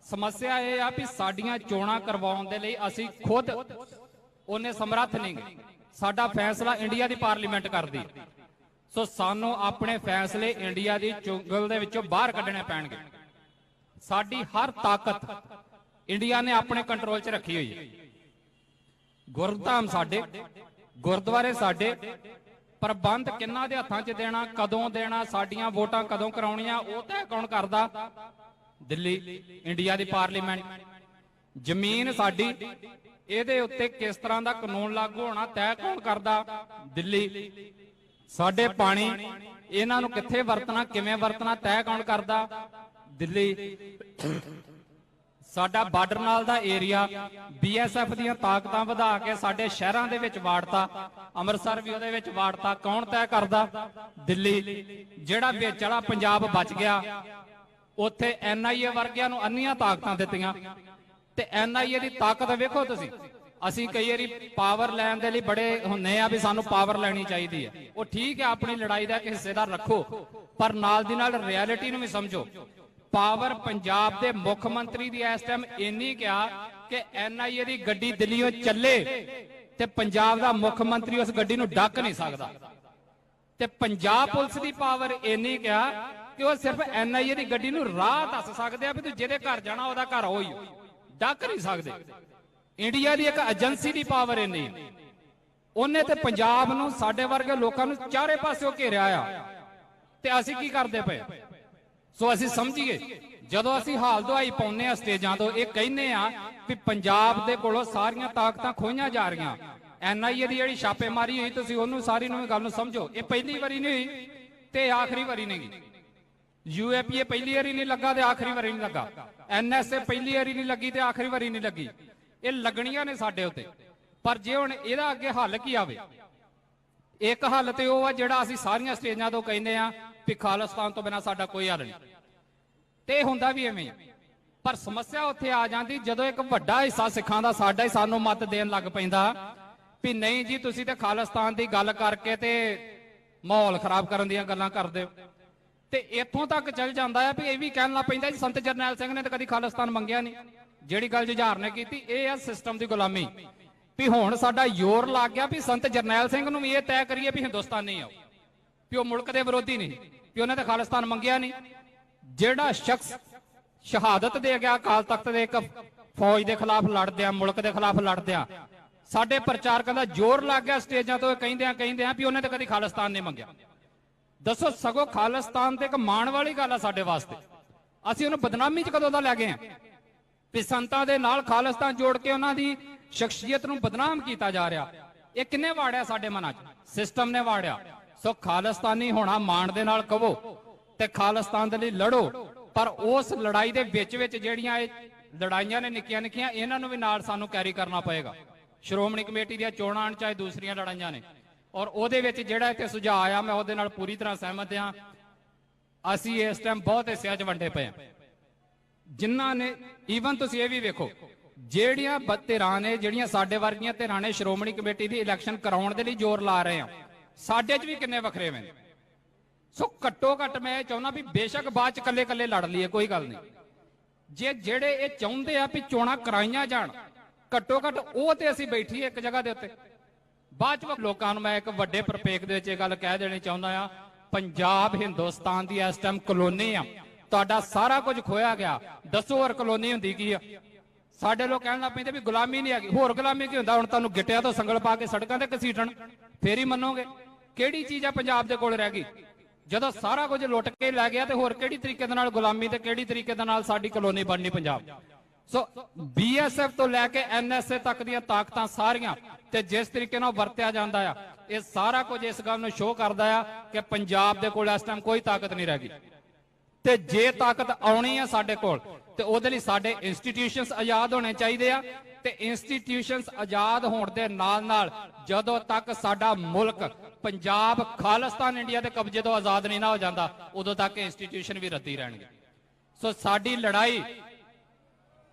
ਸਮੱਸਿਆ ਇਹ ਆ ਵੀ ਸਾਡੀਆਂ ਚੋਣਾਂ ਕਰਵਾਉਣ ਦੇ ਲਈ ਅਸੀਂ ਖੁਦ ਉਹਨੇ ਸਮਰੱਥ ਨਹੀਂ ਗਏ। ਸਾਡਾ ਫੈਸਲਾ ਇੰਡੀਆ ਦੀ ਪਾਰਲੀਮੈਂਟ ਕਰਦੀ। ਸੋ ਸਾਨੂੰ ਆਪਣੇ ਫੈਸਲੇ ਇੰਡੀਆ ਦੀ ਚੁੰਗਲ ਦੇ ਵਿੱਚੋਂ ਬਾਹਰ ਕੱਢਣੇ ਪੈਣਗੇ। ਸਾਡੀ ਹਰ ਤਾਕਤ ਇੰਡੀਆ ਨੇ ਆਪਣੇ ਕੰਟਰੋਲ 'ਚ ਰੱਖੀ ਹੋਈ ਹੈ। ਗੁਰਧਾਮ ਸਾਡੇ, ਗੁਰਦੁਆਰੇ ਸਾਡੇ, ਪ੍ਰਬੰਧ ਕਿੰਨਾ ਦੇ ਹੱਥਾਂ 'ਚ ਦੇਣਾ, ਕਦੋਂ ਦੇਣਾ, ਸਾਡੀਆਂ ਵੋਟਾਂ ਕਦੋਂ ਕਰਾਉਣੀਆਂ, ਉਹ ਤੈਅ ਕੌਣ ਕਰਦਾ? ਦਿੱਲੀ, ਇੰਡੀਆ ਦੀ ਪਾਰਲੀਮੈਂਟ। ਜ਼ਮੀਨ ਸਾਡੀ, ਇਹਦੇ ਉੱਤੇ ਕਿਸ ਤਰ੍ਹਾਂ ਦਾ ਕਾਨੂੰਨ ਲਾਗੂ ਹੋਣਾ ਤੈਅ ਕੌਣ ਕਰਦਾ? ਦਿੱਲੀ। ਸਾਡੇ ਪਾਣੀ, ਇਹਨਾਂ ਨੂੰ ਕਿੱਥੇ ਵਰਤਣਾ, ਕਿਵੇਂ ਵਰਤਣਾ ਤੈਅ ਕੌਣ ਕਰਦਾ? ਦਿੱਲੀ। ਸਾਡਾ ਬਾਰਡਰ ਨਾਲ ਦਾ ਏਰੀਆ BSF ਦੀਆਂ ਤਾਕਤਾਂ ਵਧਾ ਕੇ ਸਾਡੇ ਸ਼ਹਿਰਾਂ ਦੇ ਵਿੱਚ ਵਾੜਤਾ, ਅੰਮ੍ਰਿਤਸਰ ਵੀ ਉਹਦੇ ਵਿੱਚ ਵਾੜਤਾ, ਕੌਣ ਤੈਅ ਕਰਦਾ? ਦਿੱਲੀ। ਜਿਹੜਾ ਵਿੱਚ ਵਾਲਾ ਪੰਜਾਬ ਬਚ ਗਿਆ ਉੱਥੇ NIA ਵਰਗਿਆਂ ਨੂੰ ਅੰਨੀਆਂ ਤਾਕਤਾਂ ਦਿੱਤੀਆਂ। ਤੇ NIA ਦੀ ਤਾਕਤ ਵੇਖੋ ਤੁਸੀਂ। ਅਸੀਂ ਕਈ ਵਾਰੀ ਪਾਵਰ ਲੈਣ ਦੇ ਲਈ ਬੜੇ ਹੁੰਨੇ ਆ ਵੀ ਸਾਨੂੰ ਪਾਵਰ ਲੈਣੀ ਚਾਹੀਦੀ ਹੈ। ਉਹ ਠੀਕ ਹੈ, ਆਪਣੀ ਲੜਾਈ ਦਾ ਇੱਕ ਹਿੱਸੇਦਾਰ ਰੱਖੋ, ਪਰ ਨਾਲ ਦੀ ਨਾਲ ਰਿਐਲਿਟੀ ਨੂੰ ਵੀ ਸਮਝੋ। ਪਾਵਰ ਪੰਜਾਬ ਦੇ ਮੁੱਖ ਮੰਤਰੀ ਦੀ ਇਸ ਟਾਈਮ ਇੰਨੀ ਕਿਹਾ ਕਿ NIA ਦੀ ਗੱਡੀ ਦਿੱਲੀੋਂ ਚੱਲੇ ਤੇ ਪੰਜਾਬ ਦਾ ਮੁੱਖ ਮੰਤਰੀ ਉਸ ਗੱਡੀ ਨੂੰ ਡੱਕ ਨਹੀਂ ਸਕਦਾ। ਤੇ ਪੰਜਾਬ ਪੁਲਿਸ ਦੀ ਪਾਵਰ ਇੰਨੀ ਕਿਹਾ ਕਿ ਉਹ ਸਿਰਫ NIA ਦੀ ਗੱਡੀ ਨੂੰ ਰਾਹ ਦੱਸ ਸਕਦੇ ਆ ਵੀ ਤੂੰ ਜਿਹਦੇ ਘਰ ਜਾਣਾ ਉਹਦਾ ਘਰ ਹੋਈ। ਡੱਕ ਨਹੀਂ ਸਕਦੇ। ਇੰਡੀਆ ਦੀ ਇੱਕ ਏਜੰਸੀ ਦੀ ਪਾਵਰ ਇੰਨੀ ਹੈ, ਉਹਨੇ ਤੇ ਪੰਜਾਬ ਨੂੰ, ਸਾਡੇ ਵਰਗੇ ਲੋਕਾਂ ਨੂੰ ਚਾਰੇ ਪਾਸਿਓਂ ਘੇਰਿਆ ਆ, ਤੇ ਅਸੀਂ ਕੀ ਕਰਦੇ ਪਏ? ਸੋ ਅਸੀਂ ਸਮਝੀਏ, ਜਦੋਂ ਅਸੀਂ ਹਾਲ ਦੁਹਾਈ ਪਾਉਂਦੇ ਆ ਸਟੇਜਾਂ ਤੋਂ, ਇਹ ਕਹਿੰਦੇ ਆ ਵੀ ਪੰਜਾਬ ਦੇ ਕੋਲੋਂ ਸਾਰੀਆਂ ਤਾਕਤਾਂ ਖੋਈਆਂ ਜਾ ਰਹੀਆਂ। NIA ਦੀ ਜਿਹੜੀ ਛਾਪੇਮਾਰੀ ਹੋਈ, ਤੁਸੀਂ ਉਹਨੂੰ ਸਾਰੀ ਨੂੰ ਗੱਲ ਨੂੰ ਸਮਝੋ। ਇਹ ਪਹਿਲੀ ਵਾਰੀ ਨਹੀਂ ਹੋਈ ਤੇ ਆਖਰੀ ਵਾਰੀ ਨਹੀਂ ਗਈ। UAPA ਪਹਿਲੀ ਵਾਰੀ ਨਹੀਂ ਲੱਗਾ ਤੇ ਆਖਰੀ ਵਾਰੀ ਨਹੀਂ ਲੱਗਾ। NSA ਪਹਿਲੀ ਵਾਰੀ ਨਹੀਂ ਲੱਗੀ ਤੇ ਆਖਰੀ ਵਾਰੀ ਨਹੀਂ ਲੱਗੀ। ਇਹ ਲੱਗਣੀਆਂ ਨੇ ਸਾਡੇ ਉੱਤੇ। ਪਰ ਜੇ ਹੁਣ ਇਹਦਾ ਅੱਗੇ ਹੱਲ ਕੀ ਆਵੇ? ਇੱਕ ਹੱਲ ਤੇ ਉਹ ਆ ਜਿਹੜਾ ਅਸੀਂ ਸਾਰੀਆਂ ਸਟੇਜਾਂ ਤੋਂ ਕਹਿੰਦੇ ਆ ਵੀ ਖਾਲਿਸਤਾਨ ਤੋਂ ਬਿਨਾਂ ਸਾਡਾ ਕੋਈ ਹੱਲ ਨਹੀਂ, ਤੇ ਹੁੰਦਾ ਵੀ ਐਵੇਂ। ਪਰ ਸਮੱਸਿਆ ਉੱਥੇ ਆ ਜਾਂਦੀ ਜਦੋਂ ਇੱਕ ਵੱਡਾ ਹਿੱਸਾ ਸਿੱਖਾਂ ਦਾ, ਸਾਡਾ ਹੀ, ਸਾਨੂੰ ਮਤ ਦੇਣ ਲੱਗ ਪੈਂਦਾ ਵੀ ਨਹੀਂ ਜੀ ਤੁਸੀਂ ਤੇ ਖਾਲਿਸਤਾਨ ਦੀ ਗੱਲ ਕਰਕੇ ਤੇ ਮਾਹੌਲ ਖਰਾਬ ਕਰਨ ਦੀਆਂ ਗੱਲਾਂ ਕਰਦੇ ਹੋ। ਤੇ ਇੱਥੋਂ ਤੱਕ ਚੱਲ ਜਾਂਦਾ ਹੈ ਵੀ ਇਹ ਵੀ ਕਹਿਣ ਲੱਗ ਪੈਂਦਾ ਜੀ ਸੰਤ ਜਰਨੈਲ ਸਿੰਘ ਨੇ ਤਾਂ ਕਦੀ ਖਾਲਿਸਤਾਨ ਮੰਗਿਆ ਨਹੀਂ। ਜਿਹੜੀ ਗੱਲ ਜੁਝਾਰ ਨੇ ਕੀਤੀ, ਇਹ ਆ ਸਿਸਟਮ ਦੀ ਗੁਲਾਮੀ। ਵੀ ਹੁਣ ਸਾਡਾ ਜ਼ੋਰ ਲੱਗ ਗਿਆ ਵੀ ਸੰਤ ਜਰਨੈਲ ਸਿੰਘ ਨੂੰ ਵੀ ਇਹ ਤੈਅ ਕਰੀਏ ਵੀ ਹਿੰਦੁਸਤਾਨੀ ਆਓ, ਵੀ ਉਹ ਮੁਲਕ ਦੇ ਵਿਰੋਧੀ ਨਹੀਂ, ਵੀ ਉਹਨੇ ਤਾਂ ਖਾਲਿਸਤਾਨ ਮੰਗਿਆ ਨਹੀਂ। ਜਿਹੜਾ ਸ਼ਖਸ ਸ਼ਹਾਦਤ ਦੇ ਗਿਆ ਅਕਾਲ ਤਖਤ ਦੇ ਇੱਕ ਫੌਜ ਦੇ ਖਿਲਾਫ ਲੜਦਿਆਂ, ਮੁਲਕ ਦੇ ਖਿਲਾਫ ਲੜਦਿਆਂ, ਸਾਡੇ ਪ੍ਰਚਾਰਕਾਂ ਦਾ ਜ਼ੋਰ ਲੱਗ ਗਿਆ ਸਟੇਜਾਂ ਤੋਂ ਕਹਿੰਦੇ ਆ ਵੀ ਉਹਨੇ ਤਾਂ ਕਦੀ ਖਾਲਿਸਤਾਨ ਨਹੀਂ ਮੰਗਿਆ। ਦੱਸੋ, ਸਗੋਂ ਖਾਲਿਸਤਾਨ ਤੇ ਇੱਕ ਮਾਣ ਵਾਲੀ ਗੱਲ ਆ ਸਾਡੇ ਵਾਸਤੇ। ਅਸੀਂ ਉਹਨੂੰ ਬਦਨਾਮੀ ਚ ਕਦੋਂ ਦਾ ਲੈ ਗਏ ਆ ਵੀ ਸੰਤਾਂ ਦੇ ਨਾਲ ਖਾਲਿਸਤਾਨ ਜੋੜ ਕੇ ਉਹਨਾਂ ਦੀ ਸ਼ਖਸੀਅਤ ਨੂੰ ਬਦਨਾਮ ਕੀਤਾ ਜਾ ਰਿਹਾ। ਇਹ ਕਿੰਨੇ ਵਾੜਿਆ ਸਾਡੇ ਮਨਾਂ 'ਚ? ਸਿਸਟਮ ਨੇ ਵਾੜਿਆ। ਸੋ ਖਾਲਿਸਤਾਨੀ ਹੋਣਾ ਮਾਣ ਦੇ ਨਾਲ ਕਹੋ ਤੇ ਖਾਲਿਸਤਾਨ ਦੇ ਲਈ ਲੜੋ, ਪਰ ਉਸ ਲੜਾਈ ਦੇ ਵਿੱਚ ਜਿਹੜੀਆਂ ਇਹ ਲੜਾਈਆਂ ਨੇ ਨਿੱਕੀਆਂ ਨਿੱਕੀਆਂ, ਇਹਨਾਂ ਨੂੰ ਵੀ ਨਾਲ ਸਾਨੂੰ ਕੈਰੀ ਕਰਨਾ ਪਏਗਾ। ਸ਼੍ਰੋਮਣੀ ਕਮੇਟੀ ਦੀਆਂ ਚੋਣਾਂ ਆਣ ਚਾਹੇ ਦੂਸਰੀਆਂ ਲੜਾਈਆਂ ਨੇ, ਔਰ ਉਹਦੇ ਵਿੱਚ ਜਿਹੜਾ ਇੱਥੇ ਸੁਝਾਅ ਆਇਆ ਮੈਂ ਉਹਦੇ ਨਾਲ ਪੂਰੀ ਤਰ੍ਹਾਂ ਸਹਿਮਤ ਹਾਂ। ਅਸੀਂ ਇਸ ਟਾਈਮ ਬਹੁਤ ਹਿੱਸਿਆਂ 'ਚ ਵੰਡੇ ਪਏ ਹਾਂ, ਜਿਨ੍ਹਾਂ ਨੇ ਈਵਨ ਤੁਸੀਂ ਇਹ ਵੀ ਵੇਖੋ ਜਿਹੜੀਆਂ ਧਿਰਾਂ ਨੇ, ਜਿਹੜੀਆਂ ਸਾਡੇ ਵਰਗੀਆਂ ਧਿਰਾਂ ਨੇ ਸ਼੍ਰੋਮਣੀ ਕਮੇਟੀ ਦੀ ਇਲੈਕਸ਼ਨ ਕਰਾਉਣ ਦੇ ਲਈ ਜ਼ੋਰ ਲਾ ਰਹੇ ਆ, ਸਾਡੇ 'ਚ ਵੀ ਕਿੰਨੇ ਵੱਖਰੇ ਵੇ। ਸੋ ਘੱਟੋ ਘੱਟ ਮੈਂ ਇਹ ਚਾਹੁੰਦਾ ਵੀ ਬੇਸ਼ੱਕ ਬਾਅਦ 'ਚ ਕੱਲੇ ਕੱਲੇ ਲੜ ਲਈਏ, ਕੋਈ ਗੱਲ ਨਹੀਂ। ਜੇ ਜਿਹੜੇ ਇਹ ਚਾਹੁੰਦੇ ਆ ਵੀ ਚੋਣਾਂ ਕਰਾਈਆਂ ਜਾਣ, ਘੱਟੋ ਘੱਟ ਉਹ ਤੇ ਅਸੀਂ ਬੈਠੀਏ ਇੱਕ ਜਗ੍ਹਾ ਦੇ ਉੱਤੇ। ਬਾਅਦ 'ਚ ਲੋਕਾਂ ਨੂੰ ਮੈਂ ਇੱਕ ਵੱਡੇ ਪ੍ਰਪੇਖ ਦੇ ਵਿੱਚ ਇਹ ਗੱਲ ਕਹਿ ਦੇਣੀ ਚਾਹੁੰਦਾ ਆ, ਪੰਜਾਬ ਹਿੰਦੁਸਤਾਨ ਦੀ ਇਸ ਟਾਈਮ ਕਲੋਨੀ ਆ। ਤੁਹਾਡਾ ਸਾਰਾ ਕੁਝ ਖੋਇਆ ਗਿਆ, ਦੱਸੋ ਹੋਰ ਕਲੋਨੀ ਹੁੰਦੀ ਕੀ ਆ? ਸਾਡੇ ਲੋਕ ਕਹਿਣ ਲੱਗ ਪੈਂਦੇ ਵੀ ਗੁਲਾਮੀ ਨਹੀਂ ਹੈਗੀ। ਹੋਰ ਗੁਲਾਮੀ ਕੀ ਹੁੰਦਾ? ਹੁਣ ਤੁਹਾਨੂੰ ਗਿੱਟਿਆਂ ਤੋਂ ਸੰਗਲ ਪਾ ਕੇ ਸੜਕਾਂ ਤੇ ਘਸੀਟਣ, ਫੇਰ ਹੀ ਮੰਨੋਗੇ? ਕਿਹੜੀ ਚੀਜ਼ ਆ ਪੰਜਾਬ ਦੇ ਕੋਲ ਰਹਿ ਗਈ? ਜਦੋਂ ਸਾਰਾ ਕੁਝ ਲੁੱਟ ਕੇ ਲੈ ਗਿਆ ਤੇ ਹੋਰ ਕਿਹੜੀ ਤਰੀਕੇ ਦੇ ਨਾਲ ਗੁਲਾਮੀ ਤੇ ਕਿਹੜੀ ਤਰੀਕੇ ਦੇ ਨਾਲ ਸਾਡੀ ਕਲੋਨੀ ਬਣਨੀ ਪੰਜਾਬ? ਸੋ BSF ਤੋਂ ਲੈ ਕੇ NSA ਤੱਕ ਦੀਆਂ ਤਾਕਤਾਂ ਸਾਰੀਆਂ ਤੇ ਜਿਸ ਤਰੀਕੇ ਨਾਲ ਵਰਤਿਆ ਜਾਂਦਾ ਆ, ਇਹ ਸਾਰਾ ਕੁਝ ਇਸ ਗੱਲ ਨੂੰ ਸ਼ੋਅ ਕਰਦਾ ਆ ਕਿ ਪੰਜਾਬ ਦੇ ਕੋਲ ਇਸ ਟਾਈਮ ਕੋਈ ਤਾਕਤ ਨਹੀਂ ਰਹਿ ਗਈ। ਤੇ ਜੇ ਤਾਕਤ ਆਉਣੀ ਆ ਸਾਡੇ ਕੋਲ ਤੇ ਉਹਦੇ ਲਈ ਸਾਡੇ ਇੰਸਟੀਟਿਊਸ਼ਨਸ ਆਜ਼ਾਦ ਹੋਣੇ ਚਾਹੀਦੇ ਆ। ਤੇ ਇੰਸਟੀਟਿਊਸ਼ਨਸ ਆਜ਼ਾਦ ਹੋਣ ਦੇ ਨਾਲ ਨਾਲ ਜਦੋਂ ਤੱਕ ਸਾਡਾ ਮੁਲਕ ਪੰਜਾਬ ਖਾਲਿਸਤਾਨ ਇੰਡੀਆ ਦੇ ਕਬਜ਼ੇ ਤੋਂ ਆਜ਼ਾਦ ਨਹੀਂ ਨਾ ਹੋ ਜਾਂਦਾ, ਉਦੋਂ ਤੱਕ ਇੰਸਟੀਟਿਊਸ਼ਨ ਵੀ ਰੱਦੀ ਰਹਿਣਗੇ। ਸੋ ਸਾਡੀ ਲੜਾਈ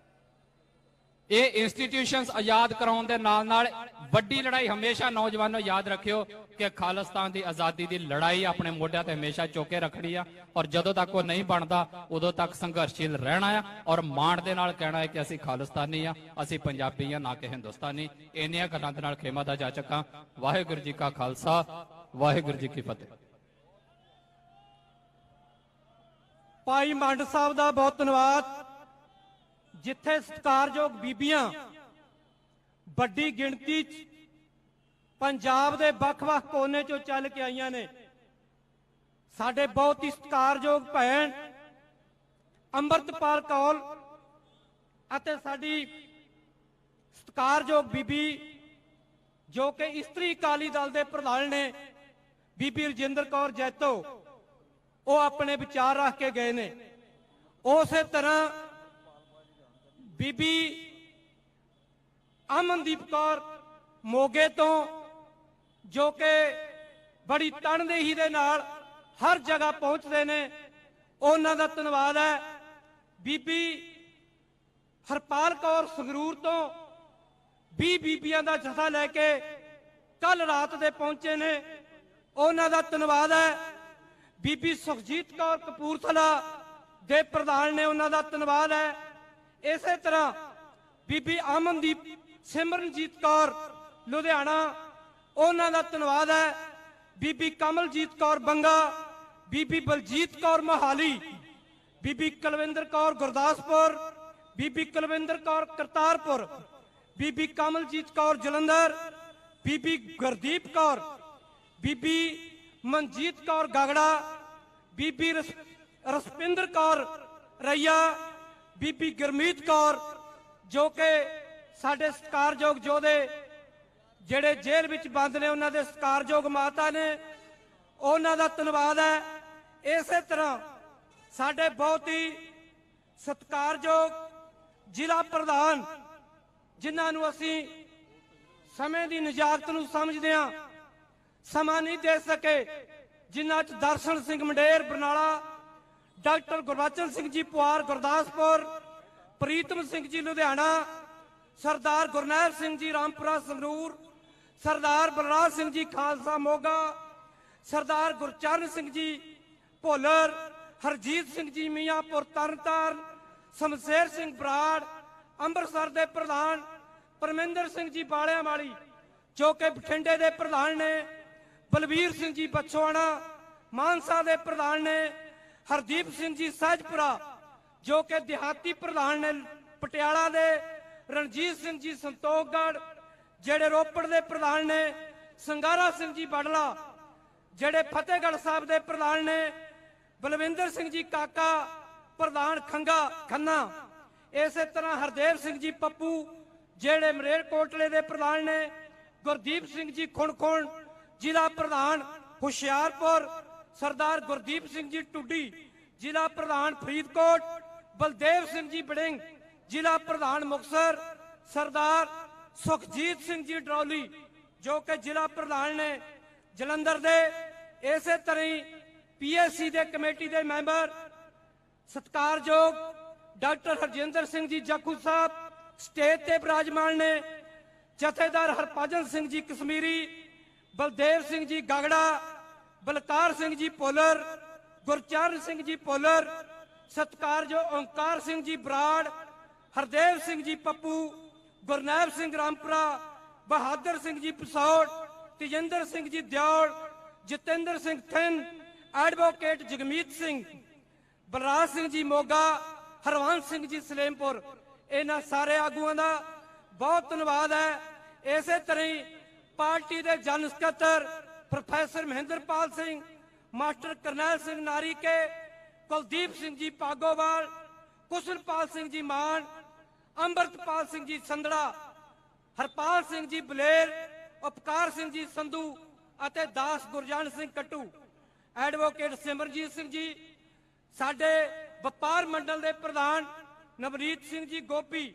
ਇਹ ਇੰਸਟੀਟਿਊਸ਼ਨਸ ਆਜ਼ਾਦ ਕਰਾਉਣ ਦੇ ਨਾਲ ਨਾਲ ਵੱਡੀ ਲੜਾਈ ਹਮੇਸ਼ਾ ਨੌਜਵਾਨੋ ਯਾਦ ਰੱਖਿਓ ਕਿ ਖਾਲਿਸਤਾਨ ਦੀ ਆਜ਼ਾਦੀ ਦੀ ਲੜਾਈ ਆਪਣੇ ਮੋਢਿਆਂ ਤੇ ਹਮੇਸ਼ਾ ਚੁੱਕੇ ਰੱਖਣੀ ਆ। ਔਰ ਜਦੋਂ ਤੱਕ ਉਹ ਨਹੀਂ ਬਣਦਾ ਉਦੋਂ ਤੱਕ ਸੰਘਰਸ਼ੀਲ ਰਹਿਣਾ ਆ ਔਰ ਮਾਣ ਦੇ ਨਾਲ ਕਹਿਣਾ ਹੈ ਕਿ ਅਸੀਂ ਖਾਲਿਸਤਾਨੀ ਆ, ਅਸੀਂ ਪੰਜਾਬੀ ਆ, ਨਾ ਕਿ ਹਿੰਦੁਸਤਾਨੀ। ਇੰਨੀਆਂ ਗੱਲਾਂ ਦੇ ਨਾਲ ਖੇਮਾ ਦਾ ਜਾ ਚੱਕਾਂ। ਵਾਹਿਗੁਰੂ ਜੀ ਕਾ ਖਾਲਸਾ, ਵਾਹਿਗੁਰੂ ਜੀ ਕੀ ਫਤਿਹ। ਭਾਈ ਮੰਡ ਸਾਹਿਬ ਦਾ ਬਹੁਤ ਧੰਨਵਾਦ। ਜਿੱਥੇ ਸਤਿਕਾਰਯੋਗ ਬੀਬੀਆਂ ਵੱਡੀ ਗਿਣਤੀ 'ਚ ਪੰਜਾਬ ਦੇ ਵੱਖ-ਵੱਖ ਕੋਨੇ 'ਚੋਂ ਚੱਲ ਕੇ ਆਈਆਂ ਨੇ, ਸਾਡੇ ਬਹੁਤ ਹੀ ਸਤਿਕਾਰਯੋਗ ਭੈਣ ਅੰਮ੍ਰਿਤਪਾਲ ਕੌਰ ਅਤੇ ਸਾਡੀ ਸਤਿਕਾਰਯੋਗ ਬੀਬੀ ਜੋ ਕਿ ਇਸਤਰੀ ਅਕਾਲੀ ਦਲ ਦੇ ਪ੍ਰਧਾਨ ਨੇ ਬੀਬੀ ਰਜਿੰਦਰ ਕੌਰ ਜੈਤੋ, ਉਹ ਆਪਣੇ ਵਿਚਾਰ ਰੱਖ ਕੇ ਗਏ ਨੇ। ਉਸੇ ਤਰ੍ਹਾਂ ਬੀਬੀ ਅਮਨਦੀਪ ਕੌਰ ਮੋਗੇ ਤੋਂ ਜੋ ਕਿ ਬੜੀ ਤਨਦੇਹੀ ਦੇ ਨਾਲ ਹਰ ਜਗ੍ਹਾ ਪਹੁੰਚਦੇ ਨੇ, ਉਹਨਾਂ ਦਾ ਧੰਨਵਾਦ ਹੈ। ਬੀਬੀ ਹਰਪਾਲ ਕੌਰ ਸੰਗਰੂਰ ਤੋਂ 20 ਬੀਬੀਆਂ ਦਾ ਜਥਾ ਲੈ ਕੇ ਕੱਲ ਰਾਤ ਦੇ ਪਹੁੰਚੇ ਨੇ, ਉਹਨਾਂ ਦਾ ਧੰਨਵਾਦ ਹੈ। ਬੀਬੀ ਸੁਖਜੀਤ ਕੌਰ ਕਪੂਰਥਲਾ ਦੇ ਪ੍ਰਧਾਨ ਨੇ, ਉਹਨਾਂ ਦਾ ਧੰਨਵਾਦ ਹੈ। ਇਸੇ ਤਰ੍ਹਾਂ ਬੀਬੀ ਅਮਨਦੀਪ ਸਿਮਰਨਜੀਤ ਕੌਰ ਲੁਧਿਆਣਾ, ਉਹਨਾਂ ਦਾ ਧੰਨਵਾਦ ਹੈ। ਬੀਬੀ ਕਮਲਜੀਤ ਕੌਰ ਬੰਗਾ, ਬੀਬੀ ਬਲਜੀਤ ਕੌਰ ਮੋਹਾਲੀ, ਬੀਬੀ ਕੁਲਵਿੰਦਰ ਕੌਰ ਗੁਰਦਾਸਪੁਰ, ਬੀਬੀ ਕੁਲਵਿੰਦਰ ਕੌਰ ਕਰਤਾਰਪੁਰ, ਬੀਬੀ ਕਮਲਜੀਤ ਕੌਰ ਜਲੰਧਰ, ਬੀਬੀ ਗੁਰਦੀਪ ਕੌਰ, ਬੀਬੀ ਮਨਜੀਤ ਕੌਰ ਗਾਗੜਾ, ਬੀਬੀ ਰਸਪਿੰਦਰ ਕੌਰ ਰਈਆ, ਬੀਬੀ ਗੁਰਮੀਤ ਕੌਰ, ਜੋ ਕਿ ਸਾਡੇ ਸਤਿਕਾਰਯੋਗ ਯੋਧੇ ਜਿਹੜੇ ਜੇਲ੍ਹ ਵਿੱਚ ਬੰਦ ਨੇ, ਉਹਨਾਂ ਦੇ ਸਤਿਕਾਰਯੋਗ ਮਾਤਾ ਨੇ, ਉਹਨਾਂ ਦਾ ਧੰਨਵਾਦ ਹੈ। ਇਸੇ ਤਰ੍ਹਾਂ ਸਾਡੇ ਬਹੁਤ ਹੀ ਸਤਿਕਾਰਯੋਗ ਜ਼ਿਲ੍ਹਾ ਪ੍ਰਧਾਨ, ਜਿਨ੍ਹਾਂ ਨੂੰ ਅਸੀਂ ਸਮੇਂ ਦੀ ਨਿਜਾਕਤ ਨੂੰ ਸਮਝਦੇ ਹਾਂ, ਸਮਾਂ ਨਹੀਂ ਦੇ ਸਕੇ, ਜਿਨ੍ਹਾਂ 'ਚ ਦਰਸ਼ਨ ਸਿੰਘ ਮੰਡੇਰ ਬਰਨਾਲਾ, ਡਾਕਟਰ ਗੁਰਬਚਨ ਸਿੰਘ ਜੀ ਪੁਆਰ ਗੁਰਦਾਸਪੁਰ, ਪ੍ਰੀਤਮ ਸਿੰਘ ਜੀ ਲੁਧਿਆਣਾ, ਸਰਦਾਰ ਗੁਰਨੈਲ ਸਿੰਘ ਜੀ ਰਾਮਪੁਰਾ ਸੰਗਰੂਰ, ਸਰਦਾਰ ਬਲਰਾਜ ਸਿੰਘ ਜੀ ਖਾਲਸਾ ਮੋਗਾ, ਸਰਦਾਰ ਗੁਰਚਰਨ ਸਿੰਘ ਜੀ ਭੋਲਰ, ਹਰਜੀਤ ਸਿੰਘ ਜੀ ਮੀਆਂਪੁਰ ਤਰਨਤਾਰਨ, ਸ਼ਮਸ਼ੇਰ ਸਿੰਘ ਬਰਾੜ ਅੰਮ੍ਰਿਤਸਰ ਦੇ ਪ੍ਰਧਾਨ, ਪਰਮਿੰਦਰ ਸਿੰਘ ਜੀ ਬਾਲਿਆਂ ਵਾਲੀ ਜੋ ਕਿ ਬਠਿੰਡੇ ਦੇ ਪ੍ਰਧਾਨ ਨੇ, ਬਲਬੀਰ ਸਿੰਘ ਜੀ ਬਛੋਆਣਾ ਮਾਨਸਾ ਦੇ ਪ੍ਰਧਾਨ ਨੇ, ਹਰਦੀਪ ਸਿੰਘ ਜੀ ਸਹਿਜਪੁਰਾ ਜੋ ਕਿ ਦਿਹਾਤੀ ਪ੍ਰਧਾਨ ਨੇ ਪਟਿਆਲਾ ਦੇ, ਰਣਜੀਤ ਸਿੰਘ ਜੀ ਸੰਤੋਖਗੜ੍ਹ ਜਿਹੜੇ ਰੋਪੜ ਦੇ ਪ੍ਰਧਾਨ ਨੇ, ਸੰਗਾਰਾ ਸਿੰਘ ਜੀ ਬਾਡਲਾ ਜਿਹੜੇ ਫਤਿਹਗੜ੍ਹ ਸਾਹਿਬ ਦੇ ਪ੍ਰਧਾਨ ਨੇ, ਬਲਵਿੰਦਰ ਸਿੰਘ ਜੀ ਕਾਕਾ ਪ੍ਰਧਾਨ ਖੰਨਾ, ਇਸੇ ਤਰ੍ਹਾਂ ਹਰਦੇਵ ਸਿੰਘ ਜੀ ਪੱਪੂ ਜਿਹੜੇ ਮਰੇਲਕੋਟਲੇ ਦੇ ਪ੍ਰਧਾਨ ਨੇ, ਗੁਰਦੀਪ ਸਿੰਘ ਜੀ ਖੁਣਖੁਣ ਜ਼ਿਲ੍ਹਾ ਪ੍ਰਧਾਨ ਹੁਸ਼ਿਆਰਪੁਰ, ਸਰਦਾਰ ਗੁਰਦੀਪ ਸਿੰਘ ਜੀ ਟੁੱਡੀ ਜ਼ਿਲ੍ਹਾ ਪ੍ਰਧਾਨ ਫਰੀਦਕੋਟ, ਬਲਦੇਵ ਸਿੰਘ ਜੀ ਬੜਿੰਗ ਜ਼ਿਲ੍ਹਾ ਪ੍ਰਧਾਨ ਮੁਕਤਸਰ, ਸਰਦਾਰ ਸੁਖਜੀਤ ਸਿੰਘ ਜੀ ਡਰੌਲੀ ਜੋ ਕਿ ਜ਼ਿਲ੍ਹਾ ਪ੍ਰਧਾਨ ਨੇ ਜਲੰਧਰ ਦੇ, ਇਸੇ ਤਰ੍ਹਾਂ ਹੀ ਪੀਐਸਸੀ ਦੇ ਕਮੇਟੀ ਦੇ ਮੈਂਬਰ ਸਤਿਕਾਰਯੋਗ ਡਾਕਟਰ ਹਰਜਿੰਦਰ ਸਿੰਘ ਜੀ ਜਾਖੂ ਸਾਹਿਬ ਸਟੇਜ ਤੇ ਬਿਰਾਜਮਾਨ ਨੇ, ਜਥੇਦਾਰ ਹਰਭਜਨ ਸਿੰਘ ਜੀ ਕਸ਼ਮੀਰੀ, ਬਲਦੇਵ ਸਿੰਘ ਜੀ ਗਾਗੜਾ, ਬਲਕਾਰ ਸਿੰਘ ਜੀ ਭੋਲਰ, ਗੁਰਚਰਨ ਸਿੰਘ ਜੀ ਭੋਲਰ, ਸਤਿਕਾਰਯੋਗ ਓਂਕਾਰ ਸਿੰਘ ਜੀ ਬਰਾੜ, ਹਰਦੇਵ ਸਿੰਘ ਜੀ ਪੱਪੂ, ਗੁਰਨੈਬ ਸਿੰਘ ਰਾਮਪੁਰਾ, ਬਹਾਦਰ ਸਿੰਘ ਜੀ ਪਸੌੜ, ਤੇਜਿੰਦਰ ਸਿੰਘ ਜੀ ਦਿਉੜ, ਜਤਿੰਦਰ ਸਿੰਘ ਥਿੰਨ, ਐਡਵੋਕੇਟ ਜਗਮੀਤ ਸਿੰਘ, ਬਲਰਾਜ ਸਿੰਘ ਜੀ ਮੋਗਾ, ਹਰਵੰਸ ਸਿੰਘ ਜੀ ਸਲੇਮਪੁਰ, ਇਹਨਾਂ ਸਾਰੇ ਆਗੂਆਂ ਦਾ ਬਹੁਤ ਧੰਨਵਾਦ ਹੈ। ਇਸੇ ਤਰ੍ਹਾਂ ਹੀ ਪਾਰਟੀ ਦੇ ਜਨ ਸਕੱਤਰ ਪ੍ਰੋਫੈਸਰ ਮਹਿੰਦਰਪਾਲ ਸਿੰਘ, ਮਾਸਟਰ ਕਰਨੈਲ ਸਿੰਘ ਨਾਰੀਕੇ, ਕੁਲਦੀਪ ਸਿੰਘ ਜੀ ਪਾਗੋਵਾਲ, ਕੁਸ਼ਲਪਾਲ ਸਿੰਘ ਜੀ ਮਾਨ, ਅੰਮ੍ਰਿਤਪਾਲ ਸਿੰਘ ਜੀ ਸੰਧੜਾ, ਹਰਪਾਲ ਸਿੰਘ ਜੀ ਬਲੇਰ, ਉਪਕਾਰ ਸਿੰਘ ਜੀ ਸੰਧੂ ਅਤੇ ਦਾਸ ਗੁਰਜਨ ਸਿੰਘ ਕੱਟੂ, ਐਡਵੋਕੇਟ ਸਿਮਰਜੀਤ ਸਿੰਘ ਜੀ, ਸਾਡੇ ਵਪਾਰ ਮੰਡਲ ਦੇ ਪ੍ਰਧਾਨ ਨਵਨੀਤ ਸਿੰਘ ਜੀ ਗੋਪੀ,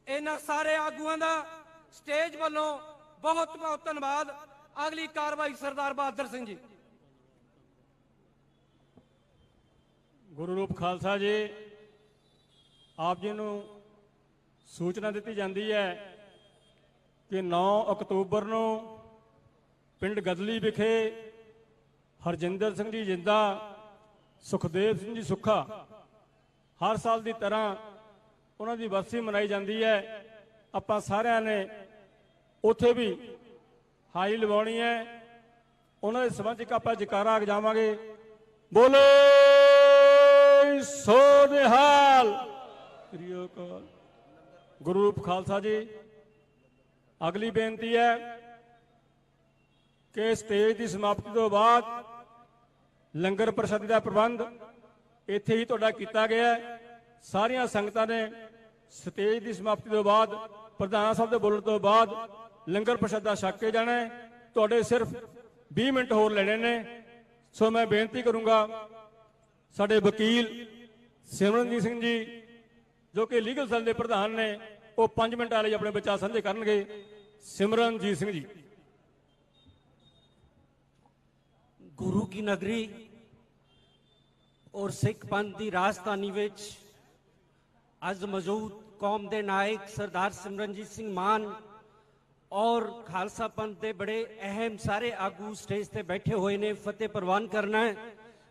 ਇਹਨਾਂ ਸਾਰੇ ਆਗੂਆਂ ਦਾ ਸਟੇਜ ਵੱਲੋਂ ਬਹੁਤ ਬਹੁਤ ਧੰਨਵਾਦ। ਅਗਲੀ ਕਾਰਵਾਈ ਸਰਦਾਰ ਬਹਾਦਰ ਸਿੰਘ ਜੀ। ਗੁਰੂ ਰੂਪ ਖਾਲਸਾ ਜੀ, ਆਪ ਜੀ ਨੂੰ ਸੂਚਨਾ ਦਿੱਤੀ ਜਾਂਦੀ ਹੈ ਕਿ 9 ਅਕਤੂਬਰ ਨੂੰ ਪਿੰਡ ਗਦਲੀ ਵਿਖੇ ਹਰਜਿੰਦਰ ਸਿੰਘ ਜੀ ਜਿੰਦਾ, ਸੁਖਦੇਵ ਸਿੰਘ ਜੀ ਸੁੱਖਾ ਹਰ ਸਾਲ ਦੀ ਤਰ੍ਹਾਂ ਉਹਨਾਂ ਦੀ ਬਰਸੀ ਮਨਾਈ ਜਾਂਦੀ ਹੈ। ਆਪਾਂ ਸਾਰਿਆਂ ਨੇ ਉੱਥੇ ਵੀ ਹਾਈ ਲਵਾਉਣੀ ਹੈ। ਉਹਨਾਂ ਦੇ ਸੰਬੰਧ ਵਿੱਚ ਆਪਾਂ ਜਕਾਰਾ ਜਾਵਾਂਗੇ, ਬੋਲੇ ਸੋ ਨਿਹਾਲ। ਗੁਰੂ ਰੂਪ ਖਾਲਸਾ ਜੀ, ਅਗਲੀ ਬੇਨਤੀ ਹੈ ਕਿ ਸਟੇਜ ਦੀ ਸਮਾਪਤੀ ਤੋਂ ਬਾਅਦ ਲੰਗਰ ਪ੍ਰਸ਼ਾਦੇ ਦਾ ਪ੍ਰਬੰਧ ਇੱਥੇ ਹੀ ਤੁਹਾਡਾ ਕੀਤਾ ਗਿਆ ਹੈ। ਸਾਰੀਆਂ ਸੰਗਤਾਂ ਨੇ ਸਟੇਜ ਦੀ ਸਮਾਪਤੀ ਤੋਂ ਬਾਅਦ ਪ੍ਰਧਾਨ ਸਾਹਿਬ ਦੇ ਬੋਲਣ ਤੋਂ ਬਾਅਦ ਲੰਗਰ ਪ੍ਰਸ਼ਾਦਾ ਛਕ ਕੇ ਜਾਣਾ ਹੈ। ਤੁਹਾਡੇ ਸਿਰਫ 20 ਮਿੰਟ ਹੋਰ ਲੈਣੇ ਨੇ। ਸੋ ਮੈਂ ਬੇਨਤੀ ਕਰੂੰਗਾ ਸਾਡੇ ਵਕੀਲ ਸਿਮਰਨਜੀਤ ਸਿੰਘ ਜੀ ਜੋ ਕਿ ਲੀਗਲ ਸੈੱਲ ਦੇ ਪ੍ਰਧਾਨ ਨੇ, ਉਹ 5 ਮਿੰਟਾਂ ਲਈ ਆਪਣੇ ਵਿਚਾਰ ਸਾਂਝੇ ਕਰਨਗੇ। ਸਿਮਰਨਜੀਤ ਸਿੰਘ ਜੀ। ਗੁਰੂ ਕੀ ਨਗਰੀ ਔਰ ਸਿੱਖ ਪੰਥ ਦੀ ਰਾਜਧਾਨੀ ਵਿੱਚ ਅੱਜ ਮੌਜੂਦ ਕੌਮ ਦੇ ਨਾਇਕ ਸਰਦਾਰ ਸਿਮਰਨਜੀਤ ਸਿੰਘ ਮਾਨ ਔਰ ਖਾਲਸਾ ਪੰਥ ਦੇ ਬੜੇ ਅਹਿਮ ਸਾਰੇ ਆਗੂ ਸਟੇਜ ਤੇ ਬੈਠੇ ਹੋਏ ਨੇ। ਫਤਿਹ ਪ੍ਰਵਾਨ ਕਰਨਾ ਹੈ।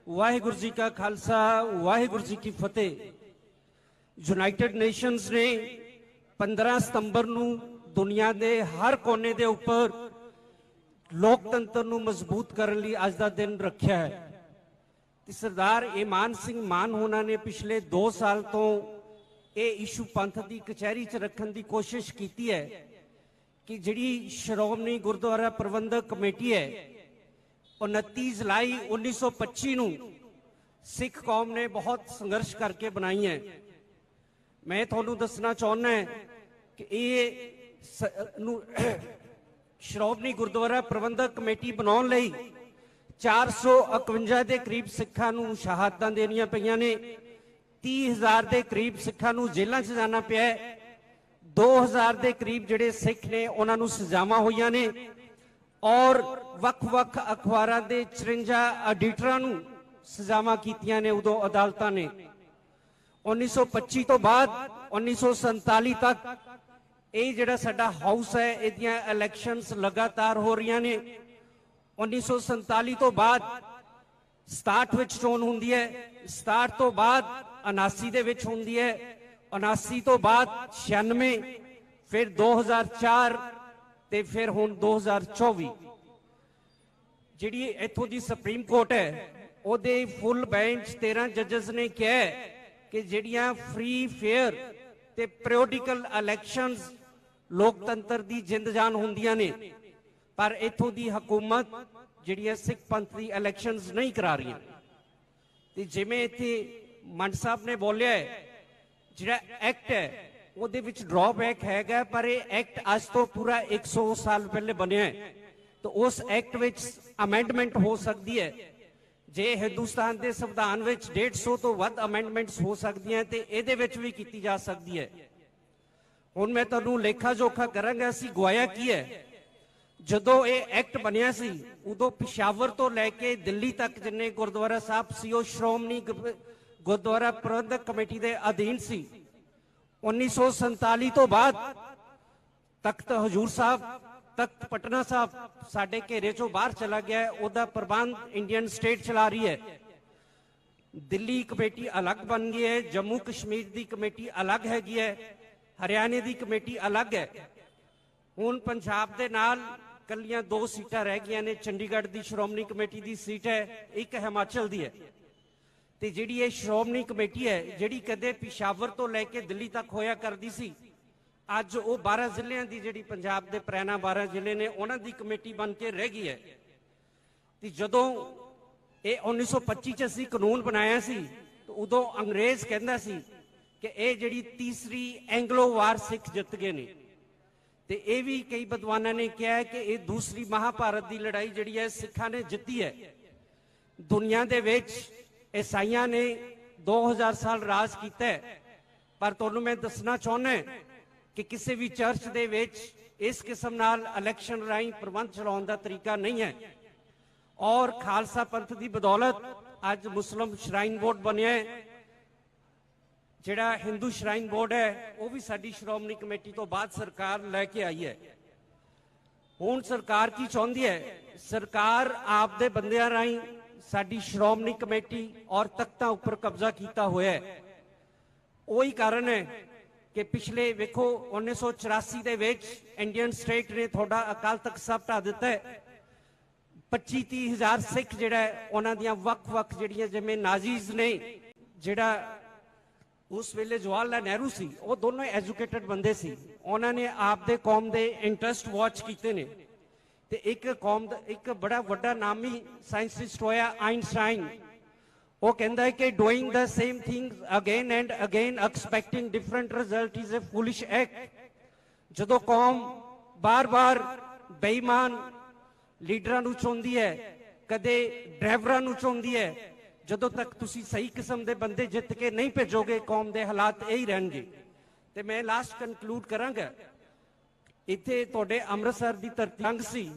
ਵਾਹਿਗੁਰੂ ਜੀ ਕਾ ਖਾਲਸਾ, ਵਾਹਿਗੁਰੂ ਜੀ ਕੀ ਫਤਿਹ। ਯੂਨਾਈਟਿਡ ਨੇਸ਼ਨਸ ਨੇ 15 ਸਤੰਬਰ ਨੂੰ ਦੁਨੀਆ ਦੇ ਹਰ ਕੋਨੇ ਦੇ ਉੱਪਰ ਲੋਕਤੰਤਰ ਨੂੰ ਮਜ਼ਬੂਤ ਕਰਨ ਲਈ ਅੱਜ ਦਾ ਦਿਨ ਰੱਖਿਆ ਹੈ। ਤੇ ਸਰਦਾਰ ਈਮਾਨ ਸਿੰਘ ਮਾਨ ਹੋਣਾ ਨੇ ਪਿਛਲੇ 2 ਸਾਲ ਤੋਂ ਇਹ ਇਸ਼ੂ ਪੰਥ ਦੀ ਕਚਹਿਰੀ 'ਚ ਰੱਖਣ ਦੀ ਕੋਸ਼ਿਸ਼ ਕੀਤੀ ਹੈ ਕਿ ਜਿਹੜੀ ਸ਼੍ਰੋਮਣੀ ਗੁਰਦੁਆਰਾ ਪ੍ਰਬੰਧਕ ਕਮੇਟੀ ਹੈ 29 ਜੁਲਾਈ 1925 ਨੂੰ ਸਿੱਖ ਕੌਮ ਨੇ ਬਹੁਤ ਸੰਘਰਸ਼ ਕਰਕੇ ਬਣਾਈ ਹੈ। ਮੈਂ ਤੁਹਾਨੂੰ ਦੱਸਣਾ ਚਾਹੁੰਦਾ ਕਿ ਇਹ ਸ਼੍ਰੋਮਣੀ ਗੁਰਦੁਆਰਾ ਪ੍ਰਬੰਧਕ ਕਮੇਟੀ ਬਣਾਉਣ ਲਈ 451 ਦੇ ਕਰੀਬ ਸਿੱਖਾਂ ਨੂੰ ਸ਼ਹਾਦਤਾਂ ਦੇਣੀਆਂ ਪਈਆਂ ਨੇ, 30,000 ਦੇ ਕਰੀਬ ਸਿੱਖਾਂ ਨੂੰ ਜੇਲ੍ਹਾਂ 'ਚ ਜਾਣਾ ਪਿਆ ਹੈ, 2,000 ਦੇ ਕਰੀਬ ਜਿਹੜੇ ਸਿੱਖ ਨੇ ਉਹਨਾਂ ਨੂੰ ਸਜ਼ਾਵਾਂ ਹੋਈਆਂ ਨੇ, ਔਰ ਵੱਖ-ਵੱਖ ਅਖਬਾਰਾਂ ਦੇ 54 ਐਡੀਟਰਾਂ ਨੂੰ ਸਜ਼ਾਵਾਂ ਕੀਤੀਆਂ ਨੇ ਉਦੋਂ ਅਦਾਲਤਾਂ ਨੇ। 1925 ਤੋਂ ਬਾਅਦ 1947 ਤੱਕ ਇਹ ਜਿਹੜਾ ਸਾਡਾ ਹਾਊਸ ਹੈ ਇਹਦੀਆਂ ਇਲੈਕਸ਼ਨਸ ਲਗਾਤਾਰ ਹੋ ਰਹੀਆਂ ਨੇ। 1947 ਤੋਂ ਬਾਅਦ 67 ਵਿੱਚ ਚੋਣ ਹੁੰਦੀ ਹੈ, 67 ਤੋਂ ਬਾਅਦ 79 ਦੇ ਵਿੱਚ ਹੁੰਦੀ ਹੈ, 79 ਤੋਂ ਬਾਅਦ 96, ਫਿਰ 2004 ਤੇ ਫਿਰ ਹੁਣ 2024। ਜਿਹੜੀ ਇੱਥੋਂ ਦੀ ਸੁਪਰੀਮ ਕੋਰਟ ਹੈ ਉਹਦੇ ਫੁੱਲ ਬੈਂਚ 13 ਜੱਜਸ ਨੇ ਕਿਹਾ ਕਿ ਜਿਹੜੀਆਂ ਫ੍ਰੀ ਫੇਅਰ ਤੇ ਪੀਰੀਓਡਿਕਲ ਇਲੈਕਸ਼ਨਸ ਲੋਕਤੰਤਰ ਦੀ ਜਿੰਦ ਜਾਨ ਹੁੰਦੀਆਂ ਨੇ, ਪਰ ਇੱਥੋਂ ਦੀ ਹਕੂਮਤ ਜਿਹੜੀ ਹੈ ਸਿੱਖ ਪੰਥ ਦੀ ਇਲੈਕਸ਼ਨਸ ਨਹੀਂ ਕਰਾ ਰਹੀਆਂ। ਤੇ ਜਿਵੇਂ ਇੱਥੇ ਮੰਡ ਸਾਹਿਬ ਨੇ ਬੋਲਿਆ ਹੈ, ਜਿਹੜਾ ਐਕਟ ਹੈ ਉਹਦੇ ਵਿੱਚ ਡਰਾਬੈਕ ਹੈਗਾ, ਪਰ ਇਹ ਐਕਟ ਅੱਜ ਤੋਂ ਪੂਰਾ 100 ਸਾਲ ਪਹਿਲੇ ਬਣਿਆ ਹੈ, ਤਾਂ ਉਸ ਐਕਟ ਵਿੱਚ ਅਮੈਂਡਮੈਂਟ ਹੋ ਸਕਦੀ ਹੈ। ਜੇ ਹਿੰਦੁਸਤਾਨ ਦੇ ਸੰਵਿਧਾਨ ਵਿੱਚ 150 ਤੋਂ ਵੱਧ ਅਮੈਂਡਮੈਂਟਸ ਹੋ ਸਕਦੀਆਂ ਤੇ ਇਹਦੇ ਵਿੱਚ ਵੀ ਕੀਤੀ ਜਾ ਸਕਦੀ ਹੈ। ਹੁਣ ਮੈਂ ਤੁਹਾਨੂੰ ਲੇਖਾ ਜੋਖਾ ਕਰਾਂਗਾ ਅਸੀਂ ਗਵਾਇਆ ਕੀ ਹੈ। ਜਦੋਂ ਇਹ ਐਕਟ ਬਣਿਆ ਸੀ ਉਦੋਂ ਪਿਸ਼ਾਵਰ ਤੋਂ ਲੈ ਕੇ ਦਿੱਲੀ ਤੱਕ ਜਿੰਨੇ ਗੁਰਦੁਆਰਾ ਸਾਹਿਬ ਸੀ ਉਹ ਸ਼੍ਰੋਮਣੀ ਗੁਰਦੁਆਰਾ ਪ੍ਰਬੰਧਕ ਕਮੇਟੀ ਦੇ ਅਧੀਨ ਸੀ। 1947 ਤੋਂ ਬਾਅਦ ਤਖਤ ਹਜੂਰ ਸਾਹਿਬ, ਤਖਤ ਪਟਨਾ ਸਾਹਿਬ ਸਾਡੇ ਘੇਰੇ ਚੋਂ ਬਾਹਰ ਚਲਾ ਗਿਆ ਹੈ, ਉਹਦਾ ਪ੍ਰਬੰਧ ਇੰਡੀਅਨ ਸਟੇਟ ਚਲਾ ਰਹੀ ਹੈ। ਦਿੱਲੀ ਕਮੇਟੀ ਅਲੱਗ ਬਣ ਗਈ ਹੈ, ਜੰਮੂ ਕਸ਼ਮੀਰ ਦੀ ਕਮੇਟੀ ਅਲੱਗ ਹੈਗੀ ਹੈ, ਹਰਿਆਣੇ ਦੀ ਕਮੇਟੀ ਅਲੱਗ ਹੈ। ਹੁਣ ਪੰਜਾਬ ਦੇ ਨਾਲ ਕੱਲੀਆਂ 2 ਸੀਟਾਂ ਰਹਿ ਗਈਆਂ ਨੇ, ਚੰਡੀਗੜ੍ਹ ਦੀ ਸ਼੍ਰੋਮਣੀ ਕਮੇਟੀ ਦੀ ਸੀਟ ਹੈ, ਇੱਕ ਹਿਮਾਚਲ ਦੀ ਹੈ। ਤੇ ਜਿਹੜੀ ਇਹ ਸ਼੍ਰੋਮਣੀ ਕਮੇਟੀ ਹੈ ਜਿਹੜੀ ਕਦੇ ਪਿਸ਼ਾਵਰ ਤੋਂ ਲੈ ਕੇ ਦਿੱਲੀ ਤੱਕ ਹੋਇਆ ਕਰਦੀ ਸੀ, ਅੱਜ ਉਹ 12 ਜ਼ਿਲ੍ਹਿਆਂ ਦੀ ਜਿਹੜੀ ਪੰਜਾਬ ਦੇ ਪ੍ਰੈਨਾ 12 ਜ਼ਿਲ੍ਹੇ ਨੇ ਉਹਨਾਂ ਦੀ ਕਮੇਟੀ ਬਣ ਕੇ ਰਹਿ ਗਈ ਹੈ। ਤੇ ਜਦੋਂ ਇਹ 1925 ਚ ਅਸੀਂ ਕਾਨੂੰਨ ਬਣਾਇਆ ਸੀ ਤਾਂ ਉਦੋਂ ਅੰਗਰੇਜ਼ ਕਹਿੰਦਾ ਸੀ ਕਿ ਇਹ ਜਿਹੜੀ ਤੀਸਰੀ ਐਂਗਲੋ ਵਾਰ ਸਿੱਖ ਜਿੱਤ ਗਏ ਨੇ, ਤੇ ਇਹ ਵੀ ਕਈ ਵਿਦਵਾਨਾਂ ਨੇ ਕਿਹਾ ਕਿ ਇਹ ਦੂਸਰੀ ਮਹਾਭਾਰਤ ਦੀ ਲੜਾਈ ਜਿਹੜੀ ਹੈ ਸਿੱਖਾਂ ਨੇ ਜਿੱਤੀ ਹੈ। ਦੁਨੀਆ ਦੇ ਵਿੱਚ ਈਸਾਈਆਂ ਨੇ 2000 ਸਾਲ ਰਾਜ ਕੀਤਾ ਹੈ, ਪਰ ਤੁਹਾਨੂੰ ਮੈਂ ਦੱਸਣਾ ਚਾਹੁੰਦਾ ਕਿ ਕਿਸੇ ਵੀ ਚਰਚ ਦੇ ਵਿੱਚ ਇਸ ਕਿਸਮ ਨਾਲ ਇਲੈਕਸ਼ਨ ਰਾਹੀਂ ਪ੍ਰਬੰਧ ਚਲਾਉਣ ਦਾ ਤਰੀਕਾ ਨਹੀਂ ਹੈ। ਔਰ ਖਾਲਸਾ ਪੰਥ ਦੀ ਬਦੌਲਤ ਅੱਜ ਮੁਸਲਿਮ ਸ਼ਰਾਈਨ ਬੋਰਡ ਬਣਿਆ ਹੈ। ਜਿਹੜਾ ਹਿੰਦੂ ਸ਼ਰਾਈਨ ਬੋਰਡ ਹੈ ਉਹ ਵੀ ਸਾਡੀ ਸ਼੍ਰੋਮਣੀ ਕਮੇਟੀ ਤੋਂ ਬਾਅਦ ਸਰਕਾਰ ਲੈ ਕੇ ਆਈ ਹੈ। ਹੁਣ ਸਰਕਾਰ ਕੀ ਚਾਹੁੰਦੀ ਹੈ? ਸਰਕਾਰ ਆਪ ਦੇ ਬੰਦਿਆਂ ਰਾਹੀਂ ਸਾਡੀ ਸ਼੍ਰੋਮਣੀ ਕਮੇਟੀ ਔਰ ਤਖਤਾਂ ਉੱਪਰ ਕਬਜ਼ਾ ਕੀਤਾ ਹੋਇਆ ਹੈ। ਉਹੀ ਕਾਰਨ ਹੈ ਕਿ ਪਿਛਲੇ ਵੇਖੋ 1984 ਦੇ ਵਿੱਚ ਇੰਡੀਅਨ ਸਟੇਟ ਨੇ ਤੁਹਾਡਾ ਅਕਾਲ ਤਖਤ ਸਾਹਿਬ ਢਾ ਦਿੱਤਾ ਹੈ। 25-30 ਹਜ਼ਾਰ ਸਿੱਖ ਜਿਹੜਾ ਹੈ ਉਹਨਾਂ ਦੀਆਂ ਵੱਖ-ਵੱਖ ਜਿਹੜੀਆਂ ਜਿਵੇਂ ਨਾਜ਼ੀਜ਼ ਨੇ, ਜਿਹੜਾ ਉਸ ਵੇਲੇ ਜਵਾਹਰ ਲਾਲ ਨਹਿਰੂ ਸੀ ਉਹ ਦੋਨੋਂ ਐਜੂਕੇਟਡ ਬੰਦੇ ਸੀ, ਉਹਨਾਂ ਨੇ ਆਪ ਦੇ ਕੌਮ ਦੇ ਇੰਟਰਸਟ ਵਾਚ ਕੀਤੇ ਨੇ। ਤੇ ਇੱਕ ਕੌਮ ਦਾ ਇੱਕ ਬੜਾ ਵੱਡਾ ਨਾਮੀ ਸਾਇੰਟਿਸਟ ਹੋਇਆ ਆਇਨਸਟਾਈਨ, ਉਹ ਕਹਿੰਦਾ ਹੈ ਕਿ doing the same things again and again expecting different result is a foolish act. ਜਦੋਂ ਕੌਮ ਬਾਰ-ਬਾਰ ਬੇਈਮਾਨ ਲੀਡਰਾਂ ਨੂੰ ਚੁਣਦੀ ਹੈ, ਕਦੇ ਡਰਾਈਵਰਾਂ ਨੂੰ ਚੁਣਦੀ ਹੈ, ਜਦੋਂ ਤੱਕ ਤੁਸੀਂ ਸਹੀ ਕਿਸਮ ਦੇ ਬੰਦੇ ਜਿੱਤ ਕੇ ਨਹੀਂ ਭੇਜੋਗੇ ਕੌਮ ਦੇ ਹਾਲਾਤ ਇਹੀ ਰਹਿਣਗੇ। ਤੇ ਮੈਂ ਲਾਸਟ ਕਨਕਲੂਡ ਕਰਾਂਗਾ, ਇੱਥੇ ਤੁਹਾਡੇ ਅੰਮ੍ਰਿਤਸਰ ਦੀ ਧਰਤੀ ਅੰਗ ਸੀ,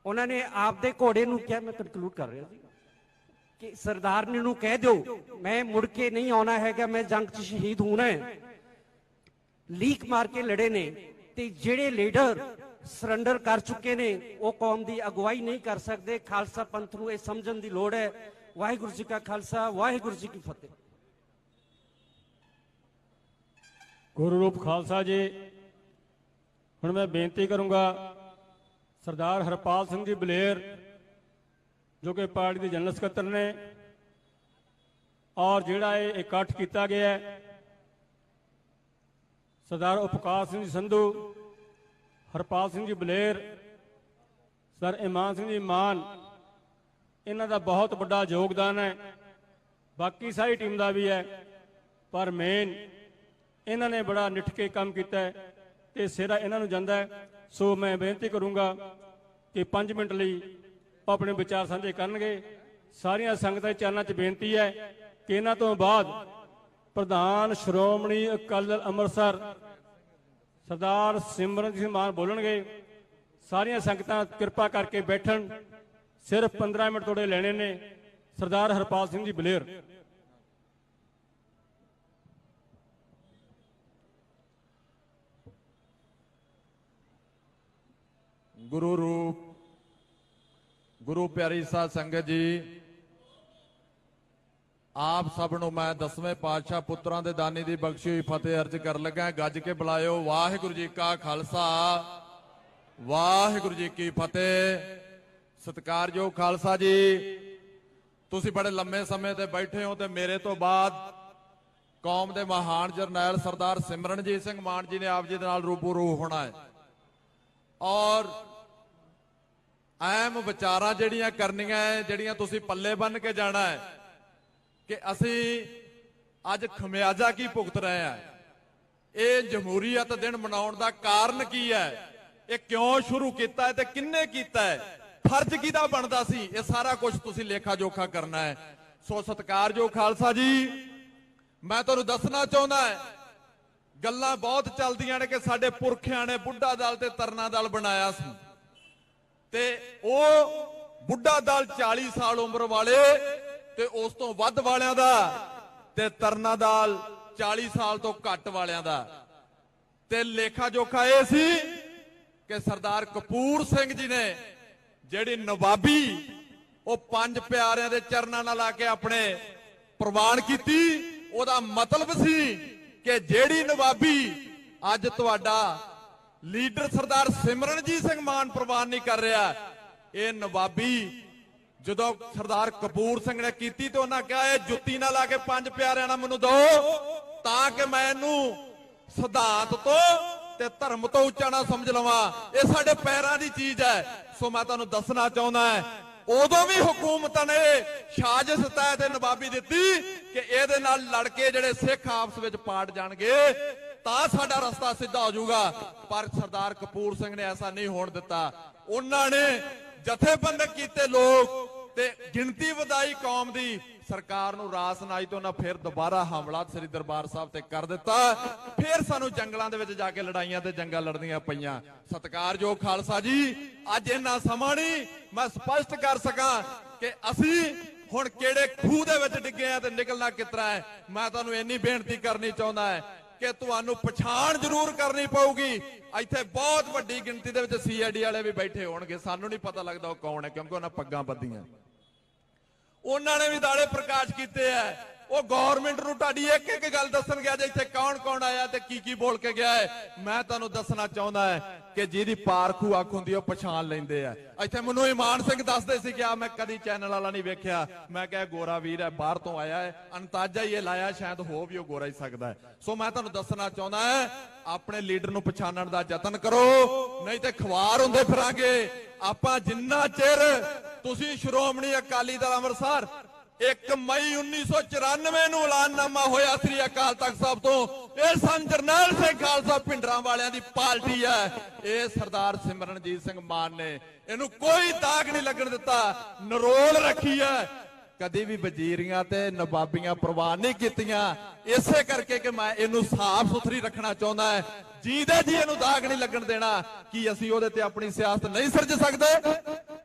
ਉਹਨਾਂ ਨੇ ਆਪਦੇ ਘੋੜੇ ਨੂੰ ਕਿਹਾ, ਮੈਂ ਕਨਕਲੂਡ ਕਰ ਰਿਹਾ ਸੀ, ਕਿ ਸਰਦਾਰਨੀ ਨੂੰ ਕਹਿ ਦਿਓ ਮੈਂ ਮੁੜ ਕੇ ਨਹੀਂ ਆਉਣਾ ਹੈਗਾ, ਮੈਂ ਜੰਗ 'ਚ ਸ਼ਹੀਦ ਹੋਣਾ ਹੈ। ਲੀਕ ਮਾਰ ਕੇ ਲੜੇ ਨੇ ਤੇ ਜਿਹੜੇ ਲੀਡਰ ਸਰੈਂਡਰ ਕਰ ਚੁੱਕੇ ਨੇ ਉਹ ਕੌਮ ਦੀ ਅਗਵਾਈ ਨਹੀਂ ਕਰ ਸਕਦੇ। ਖਾਲਸਾ ਪੰਥ ਨੂੰ ਇਹ ਸਮਝਣ ਦੀ ਲੋੜ ਹੈ। ਵਾਹਿਗੁਰੂ ਜੀ ਕਾ ਖਾਲਸਾ, ਵਾਹਿਗੁਰੂ ਜੀ ਕੀ ਫਤਿਹ। ਗੁਰੂ ਰੂਪ ਖਾਲਸਾ ਜੀ। ਹੁਣ ਮੈਂ ਬੇਨਤੀ ਕਰੂੰਗਾ ਸਰਦਾਰ ਹਰਪਾਲ ਸਿੰਘ ਜੀ ਬਲੇਰ ਜੋ ਕਿ ਪਾਰਟੀ ਦੇ ਜਨਰਲ ਸਕੱਤਰ ਨੇ, ਔਰ ਜਿਹੜਾ ਇਹ ਇਕੱਠ ਕੀਤਾ ਗਿਆ ਸਰਦਾਰ ਉਪਕਾਰ ਸਿੰਘ ਜੀ ਸੰਧੂ, ਹਰਪਾਲ ਸਿੰਘ ਜੀ ਬਲੇਰ, ਸਰ ਇਮਾਨ ਸਿੰਘ ਜੀ ਮਾਨ, ਇਹਨਾਂ ਦਾ ਬਹੁਤ ਵੱਡਾ ਯੋਗਦਾਨ ਹੈ। ਬਾਕੀ ਸਾਰੀ ਟੀਮ ਦਾ ਵੀ ਹੈ, ਪਰ ਮੇਨ ਇਹਨਾਂ ਨੇ ਬੜਾ ਨਿੱਠ ਕੇ ਕੰਮ ਕੀਤਾ ਹੈ ਤੇ ਸਿਹਰਾ ਇਹਨਾਂ ਨੂੰ ਜਾਂਦਾ ਹੈ। ਸੋ ਮੈਂ ਬੇਨਤੀ ਕਰੂੰਗਾ ਕਿ 5 ਮਿੰਟ ਲਈ ਉਹ ਆਪਣੇ ਵਿਚਾਰ ਸਾਂਝੇ ਕਰਨਗੇ। ਸਾਰੀਆਂ ਸੰਗਤਾਂ ਦੇ ਚਰਨਾਂ 'ਚ ਬੇਨਤੀ ਹੈ ਕਿ ਇਹਨਾਂ ਤੋਂ ਬਾਅਦ ਪ੍ਰਧਾਨ ਸ਼੍ਰੋਮਣੀ ਅਕਾਲੀ ਦਲ ਅੰਮ੍ਰਿਤਸਰ ਸਰਦਾਰ ਸਿਮਰਨਜੀਤ ਸਿੰਘ ਮਾਨ ਬੋਲਣਗੇ। ਸਾਰੀਆਂ ਸੰਗਤਾਂ ਕਿਰਪਾ ਕਰਕੇ ਬੈਠਣ, ਸਿਰਫ 15 ਮਿੰਟ ਤੁਹਾਡੇ ਲੈਣੇ ਨੇ। ਸਰਦਾਰ ਹਰਪਾਲ ਸਿੰਘ ਜੀ ਬਲੇਰ। ਗੁਰੂ ਰੂਪ, ਗੁਰੂ ਪਿਆਰੀ ਸਾਧ ਸੰਗਤ ਜੀ, ਆਪ ਸਭ ਨੂੰ ਮੈਂ 10ਵੇਂ ਪਾਤਸ਼ਾਹ ਪੁੱਤਰਾਂ ਦੇ ਦਾਨੀ ਦੀ ਬਖਸ਼ੀ ਹੋਈ ਫਤਿਹ ਅਰਜ ਕਰਨ ਲੱਗਾ। ਗੱਜ ਕੇ ਬੁਲਾਇਓ ਵਾਹਿਗੁਰੂ ਜੀ ਕਾ ਖਾਲਸਾ, ਵਾਹਿਗੁਰੂ ਜੀ ਕੀ ਫਤਿਹ। ਸਤਿਕਾਰਯੋਗ ਖਾਲਸਾ ਜੀ, ਤੁਸੀਂ ਬੜੇ ਲੰਮੇ ਸਮੇਂ ਤੇ ਬੈਠੇ ਹੋ ਤੇ ਮੇਰੇ ਤੋਂ ਬਾਅਦ ਕੌਮ ਦੇ ਮਹਾਨ ਜਰਨੈਲ ਸਰਦਾਰ ਸਿਮਰਨਜੀਤ ਸਿੰਘ ਮਾਨ ਜੀ ਨੇ ਆਪ ਜੀ ਦੇ ਨਾਲ ਰੂਬਰੂ ਹੋਣਾ ਹੈ ਔਰ ਅਹਿਮ ਵਿਚਾਰਾਂ ਜਿਹੜੀਆਂ ਕਰਨੀਆਂ ਹੈ, ਜਿਹੜੀਆਂ ਤੁਸੀਂ ਪੱਲੇ ਬੰਨ ਕੇ ਜਾਣਾ ਹੈ ਕਿ ਅਸੀਂ ਅੱਜ ਖਮਿਆਜਾ ਕੀ ਭੁਗਤ ਰਹੇ ਹਾਂ। ਇਹ ਜਮਹੂਰੀਅਤ ਦਿਨ ਮਨਾਉਣ ਦਾ ਕਾਰਨ ਕੀ ਹੈ, ਇਹ ਕਿਉਂ ਸ਼ੁਰੂ ਕੀਤਾ ਹੈ ਤੇ ਕਿੰਨੇ ਕੀਤਾ ਹੈ, ਫਰਜ਼ ਕਿਹਦਾ ਬਣਦਾ ਸੀ, ਇਹ ਸਾਰਾ ਕੁਝ ਤੁਸੀਂ ਲੇਖਾ ਜੋਖਾ ਕਰਨਾ ਹੈ। ਸੋ ਸਤਿਕਾਰਯੋਗ ਖਾਲਸਾ ਜੀ, ਮੈਂ ਤੁਹਾਨੂੰ ਦੱਸਣਾ ਚਾਹੁੰਦਾ ਹੈ, ਗੱਲਾਂ ਬਹੁਤ ਚੱਲਦੀਆਂ ਨੇ ਕਿ ਸਾਡੇ ਪੁਰਖਿਆਂ ਨੇ ਬੁੱਢਾ ਦਲ ਤੇ ਤਰਨਾ ਦਲ ਬਣਾਇਆ ਸੀ ਤੇ ਉਹ ਬੁੱਢਾ ਦਲ 40 ਸਾਲ ਉਮਰ ਵਾਲੇ ਤੇ ਉਸ ਤੋਂ ਵੱਧ ਵਾਲਿਆਂ ਦਾ ਤੇ ਤਰਨਾ ਦਲ 40 ਸਾਲ ਤੋਂ ਘੱਟ ਵਾਲਿਆਂ ਦਾ। ਤੇ ਲੇਖਾ ਜੋਖਾ ਇਹ ਸੀ ਕਿ ਸਰਦਾਰ ਕਪੂਰ ਸਿੰਘ ਜੀ ਨੇ ਜਿਹੜੀ ਨਵਾਬੀ ਉਹ 5 ਪਿਆਰਿਆਂ ਦੇ ਚਰਨਾਂ ਨਾਲ ਆ ਕੇ ਆਪਣੇ ਪ੍ਰਵਾਨ ਕੀਤੀ, ਉਹਦਾ ਮਤਲਬ ਸੀ ਕਿ ਜਿਹੜੀ ਨਵਾਬੀ ਅੱਜ ਤੁਹਾਡਾ ਲੀਡਰ ਸਰਦਾਰ ਸਿਮਰਨਜੀਤ ਸਿੰਘ ਮਾਨ ਪ੍ਰਵਾਨ ਨਹੀਂ ਕਰ ਰਿਹਾ, ਇਹ ਨਵਾਬੀ ਜਦੋਂ ਸਰਦਾਰ ਕਪੂਰ ਸਿੰਘ ਨੇ ਕੀਤੀ ਤੇ ਉਹਨਾਂ ਕਿਹਾ ਇਹ ਜੁੱਤੀ ਨਾਲ ਲਾ ਕੇ 5 ਪਿਆਰਿਆਂ ਨਾਲ ਮੈਨੂੰ ਦਿਓ ਤਾਂ ਕਿ ਮੈਂ ਇਹਨੂੰ ਸਿਧਾਂਤ ਤੋਂ ਤੇ ਧਰਮ ਤੋਂ ਉੱਚਾ ਨਾ ਸਮਝ ਲਵਾਂ, ਇਹ ਸਾਡੇ ਪੈਰਾਂ ਦੀ ਚੀਜ਼ ਹੈ। ਸੋ ਮੈਂ ਤੁਹਾਨੂੰ ਦੱਸਣਾ ਚਾਹੁੰਦਾ ਹੈ, ਉਦੋਂ ਵੀ ਹਕੂਮਤਾਂ ਨੇ ਸਾਜ਼ਿਸ਼ ਤਹਿ ਤੇ ਨਵਾਬੀ ਦਿੱਤੀ ਕਿ ਇਹਦੇ ਨਾਲ ਲੜ ਕੇ ਜਿਹੜੇ ਸਿੱਖ ਆਪਸ ਵਿੱਚ ਪਾੜ ਜਾਣਗੇ ਤਾਂ ਸਾਡਾ ਰਸਤਾ ਸਿੱਧਾ ਹੋ ਜਾਊਗਾ, ਪਰ ਸਰਦਾਰ ਕਪੂਰ ਸਿੰਘ ਨੇ ਐਸਾ ਨਹੀਂ ਹੋਣ ਦਿੱਤਾ। ਉਹਨਾਂ ਨੇ ਜਥੇਬੰਦਕ ਕੀਤੇ ਲੋਕ ਤੇ ਗਿਣਤੀ ਵਧਾਈ ਕੌਮ ਦੀ, ਸਰਕਾਰ ਨੂੰ ਰਾਸ ਨਾ ਆਈ ਤੇ ਉਹਨਾਂ ਫਿਰ ਦੁਬਾਰਾ ਹਮਲਾ ਸ੍ਰੀ ਦਰਬਾਰ ਸਾਹਿਬ ਤੇ ਕਰ ਦਿੱਤਾ। ਫਿਰ ਸਾਨੂੰ ਜੰਗਲਾਂ ਦੇ ਵਿੱਚ ਜਾ ਕੇ ਲੜਾਈਆਂ ਤੇ ਜੰਗਾਂ ਲੜਨੀਆਂ ਪਈਆਂ। ਸਤਿਕਾਰਯੋਗ ਖਾਲਸਾ ਜੀ, ਅੱਜ ਇੰਨਾ ਸਮਾਂ ਨਹੀਂ ਮੈਂ ਸਪਸ਼ਟ ਕਰ ਸਕਾਂ ਕਿ ਅਸੀਂ ਹੁਣ ਕਿਹੜੇ ਖੂਹ ਦੇ ਵਿੱਚ ਡਿੱਗੇ ਆ ਤੇ ਨਿਕਲਣਾ ਕਿਤਰਾ ਹੈ। ਮੈਂ ਤੁਹਾਨੂੰ ਇੰਨੀ ਬੇਨਤੀ ਕਰਨੀ ਚਾਹੁੰਦਾ ਹੈ ਕਿ ਤੁਹਾਨੂੰ ਪਛਾਣ ਜ਼ਰੂਰ ਕਰਨੀ ਪਊਗੀ। ਇੱਥੇ ਬਹੁਤ ਵੱਡੀ ਗਿਣਤੀ ਦੇ ਵਿੱਚ ਸੀਆਈਡੀ ਵਾਲੇ ਵੀ ਬੈਠੇ ਹੋਣਗੇ, ਸਾਨੂੰ ਨਹੀਂ ਪਤਾ ਲੱਗਦਾ ਉਹ ਕੌਣ ਹੈ ਕਿਉਂਕਿ ਉਹਨਾਂ ਪੱਗਾਂ ਬੱਧੀਆਂ। ਉਹਨਾਂ ਨੇ ਵੀ ਦਾੜੇ ਪ੍ਰਕਾਸ਼ ਕੀਤੇ ਐ, ਉਹ ਗਵਰਨਮੈਂਟ ਨੂੰ ਤੁਹਾਡੀ ਇੱਕ ਇੱਕ ਗੱਲ ਦੱਸਣ ਗਿਆ ਜੇ ਇੱਥੇ ਕੌਣ ਕੌਣ ਆਇਆ ਤੇ ਕੀ ਕੀ ਬੋਲ ਕੇ ਗਿਆ ਹੈ। ਮੈਂ ਤੁਹਾਨੂੰ ਦੱਸਣਾ ਚਾਹੁੰਦਾ ਹੈ ਕਿ ਜਿਹਦੀ ਪਾਰਖੂ ਅੱਖ ਹੁੰਦੀ ਉਹ ਪਛਾਣ ਲੈਂਦੇ ਆ। ਇੱਥੇ ਮੈਨੂੰ ਇਮਾਨ ਸਿੰਘ ਦੱਸਦੇ ਸੀ ਕਿ ਆ ਮੈਂ ਕਦੀ ਚੈਨਲ ਵਾਲਾ ਨਹੀਂ ਵੇਖਿਆ, ਮੈਂ ਕਿਹਾ ਗੋਰਾ ਵੀਰ ਹੈ, ਬਾਹਰ ਤੋਂ ਆਇਆ ਹੈ, ਅੰਤਾਜਾ ਹੀ ਇਹ ਲਾਇਆ, ਸ਼ਾਇਦ ਹੋ ਵੀ ਉਹ ਗੋਰਾ ਹੀ ਸਕਦਾ ਹੈ। ਸੋ ਮੈਂ ਤੁਹਾਨੂੰ ਦੱਸਣਾ ਚਾਹੁੰਦਾ ਹੈ, ਆਪਣੇ ਲੀਡਰ ਨੂੰ ਪਛਾਣਨ ਦਾ ਯਤਨ ਕਰੋ, ਨਹੀਂ ਤੇ ਖਵਾਰ ਹੁੰਦੇ ਫਿਰਾਂਗੇ ਆਪਾਂ। ਜਿੰਨਾ ਚਿਰ ਤੁਸੀਂ ਸ਼੍ਰੋਮਣੀ ਅਕਾਲੀ ਦਲ ਅੰਮ੍ਰਿਤਸਰ 1 ਮਈ 1994 ਨੂੰ ਐਲਾਨਨਾਮਾ ਹੋਇਆ ਸ੍ਰੀ ਅਕਾਲ ਤਖਤ ਸਾਹਿਬ ਤੋਂ, ਇਹ ਸੰਤ ਜਰਨੈਲ ਸਿੰਘ ਖਾਲਸਾ ਭਿੰਡਰਾਂ ਵਾਲਿਆਂ ਦੀ ਪਾਰਟੀ ਹੈ। ਇਹ ਸਰਦਾਰ ਸਿਮਰਨਜੀਤ ਸਿੰਘ ਮਾਨ ਨੇ ਇਹਨੂੰ ਕੋਈ ਦਾਗ ਨਹੀਂ ਲੱਗਣ ਦਿੱਤਾ, ਨਰੋਲ ਰੱਖੀ ਹੈ। ਕਦੀ ਵੀ ਵਜ਼ੀਰੀਆਂ ਤੇ ਨਵਾਬੀਆਂ ਪ੍ਰਵਾਨ ਨਹੀਂ ਕੀਤੀਆਂ, ਇਸੇ ਕਰਕੇ ਕਿ ਮੈਂ ਇਹਨੂੰ ਸਾਫ਼ ਸੁਥਰੀ ਰੱਖਣਾ ਚਾਹੁੰਦਾ ਹੈ। ਜਿਹਦੇ ਜੀ ਇਹਨੂੰ ਦਾਗ ਨਹੀਂ ਲੱਗਣ ਦੇਣਾ। ਕੀ ਅਸੀਂ ਉਹਦੇ ਤੇ ਆਪਣੀ ਸਿਆਸਤ ਨਹੀਂ ਸਿਰਜ ਸਕਦੇ?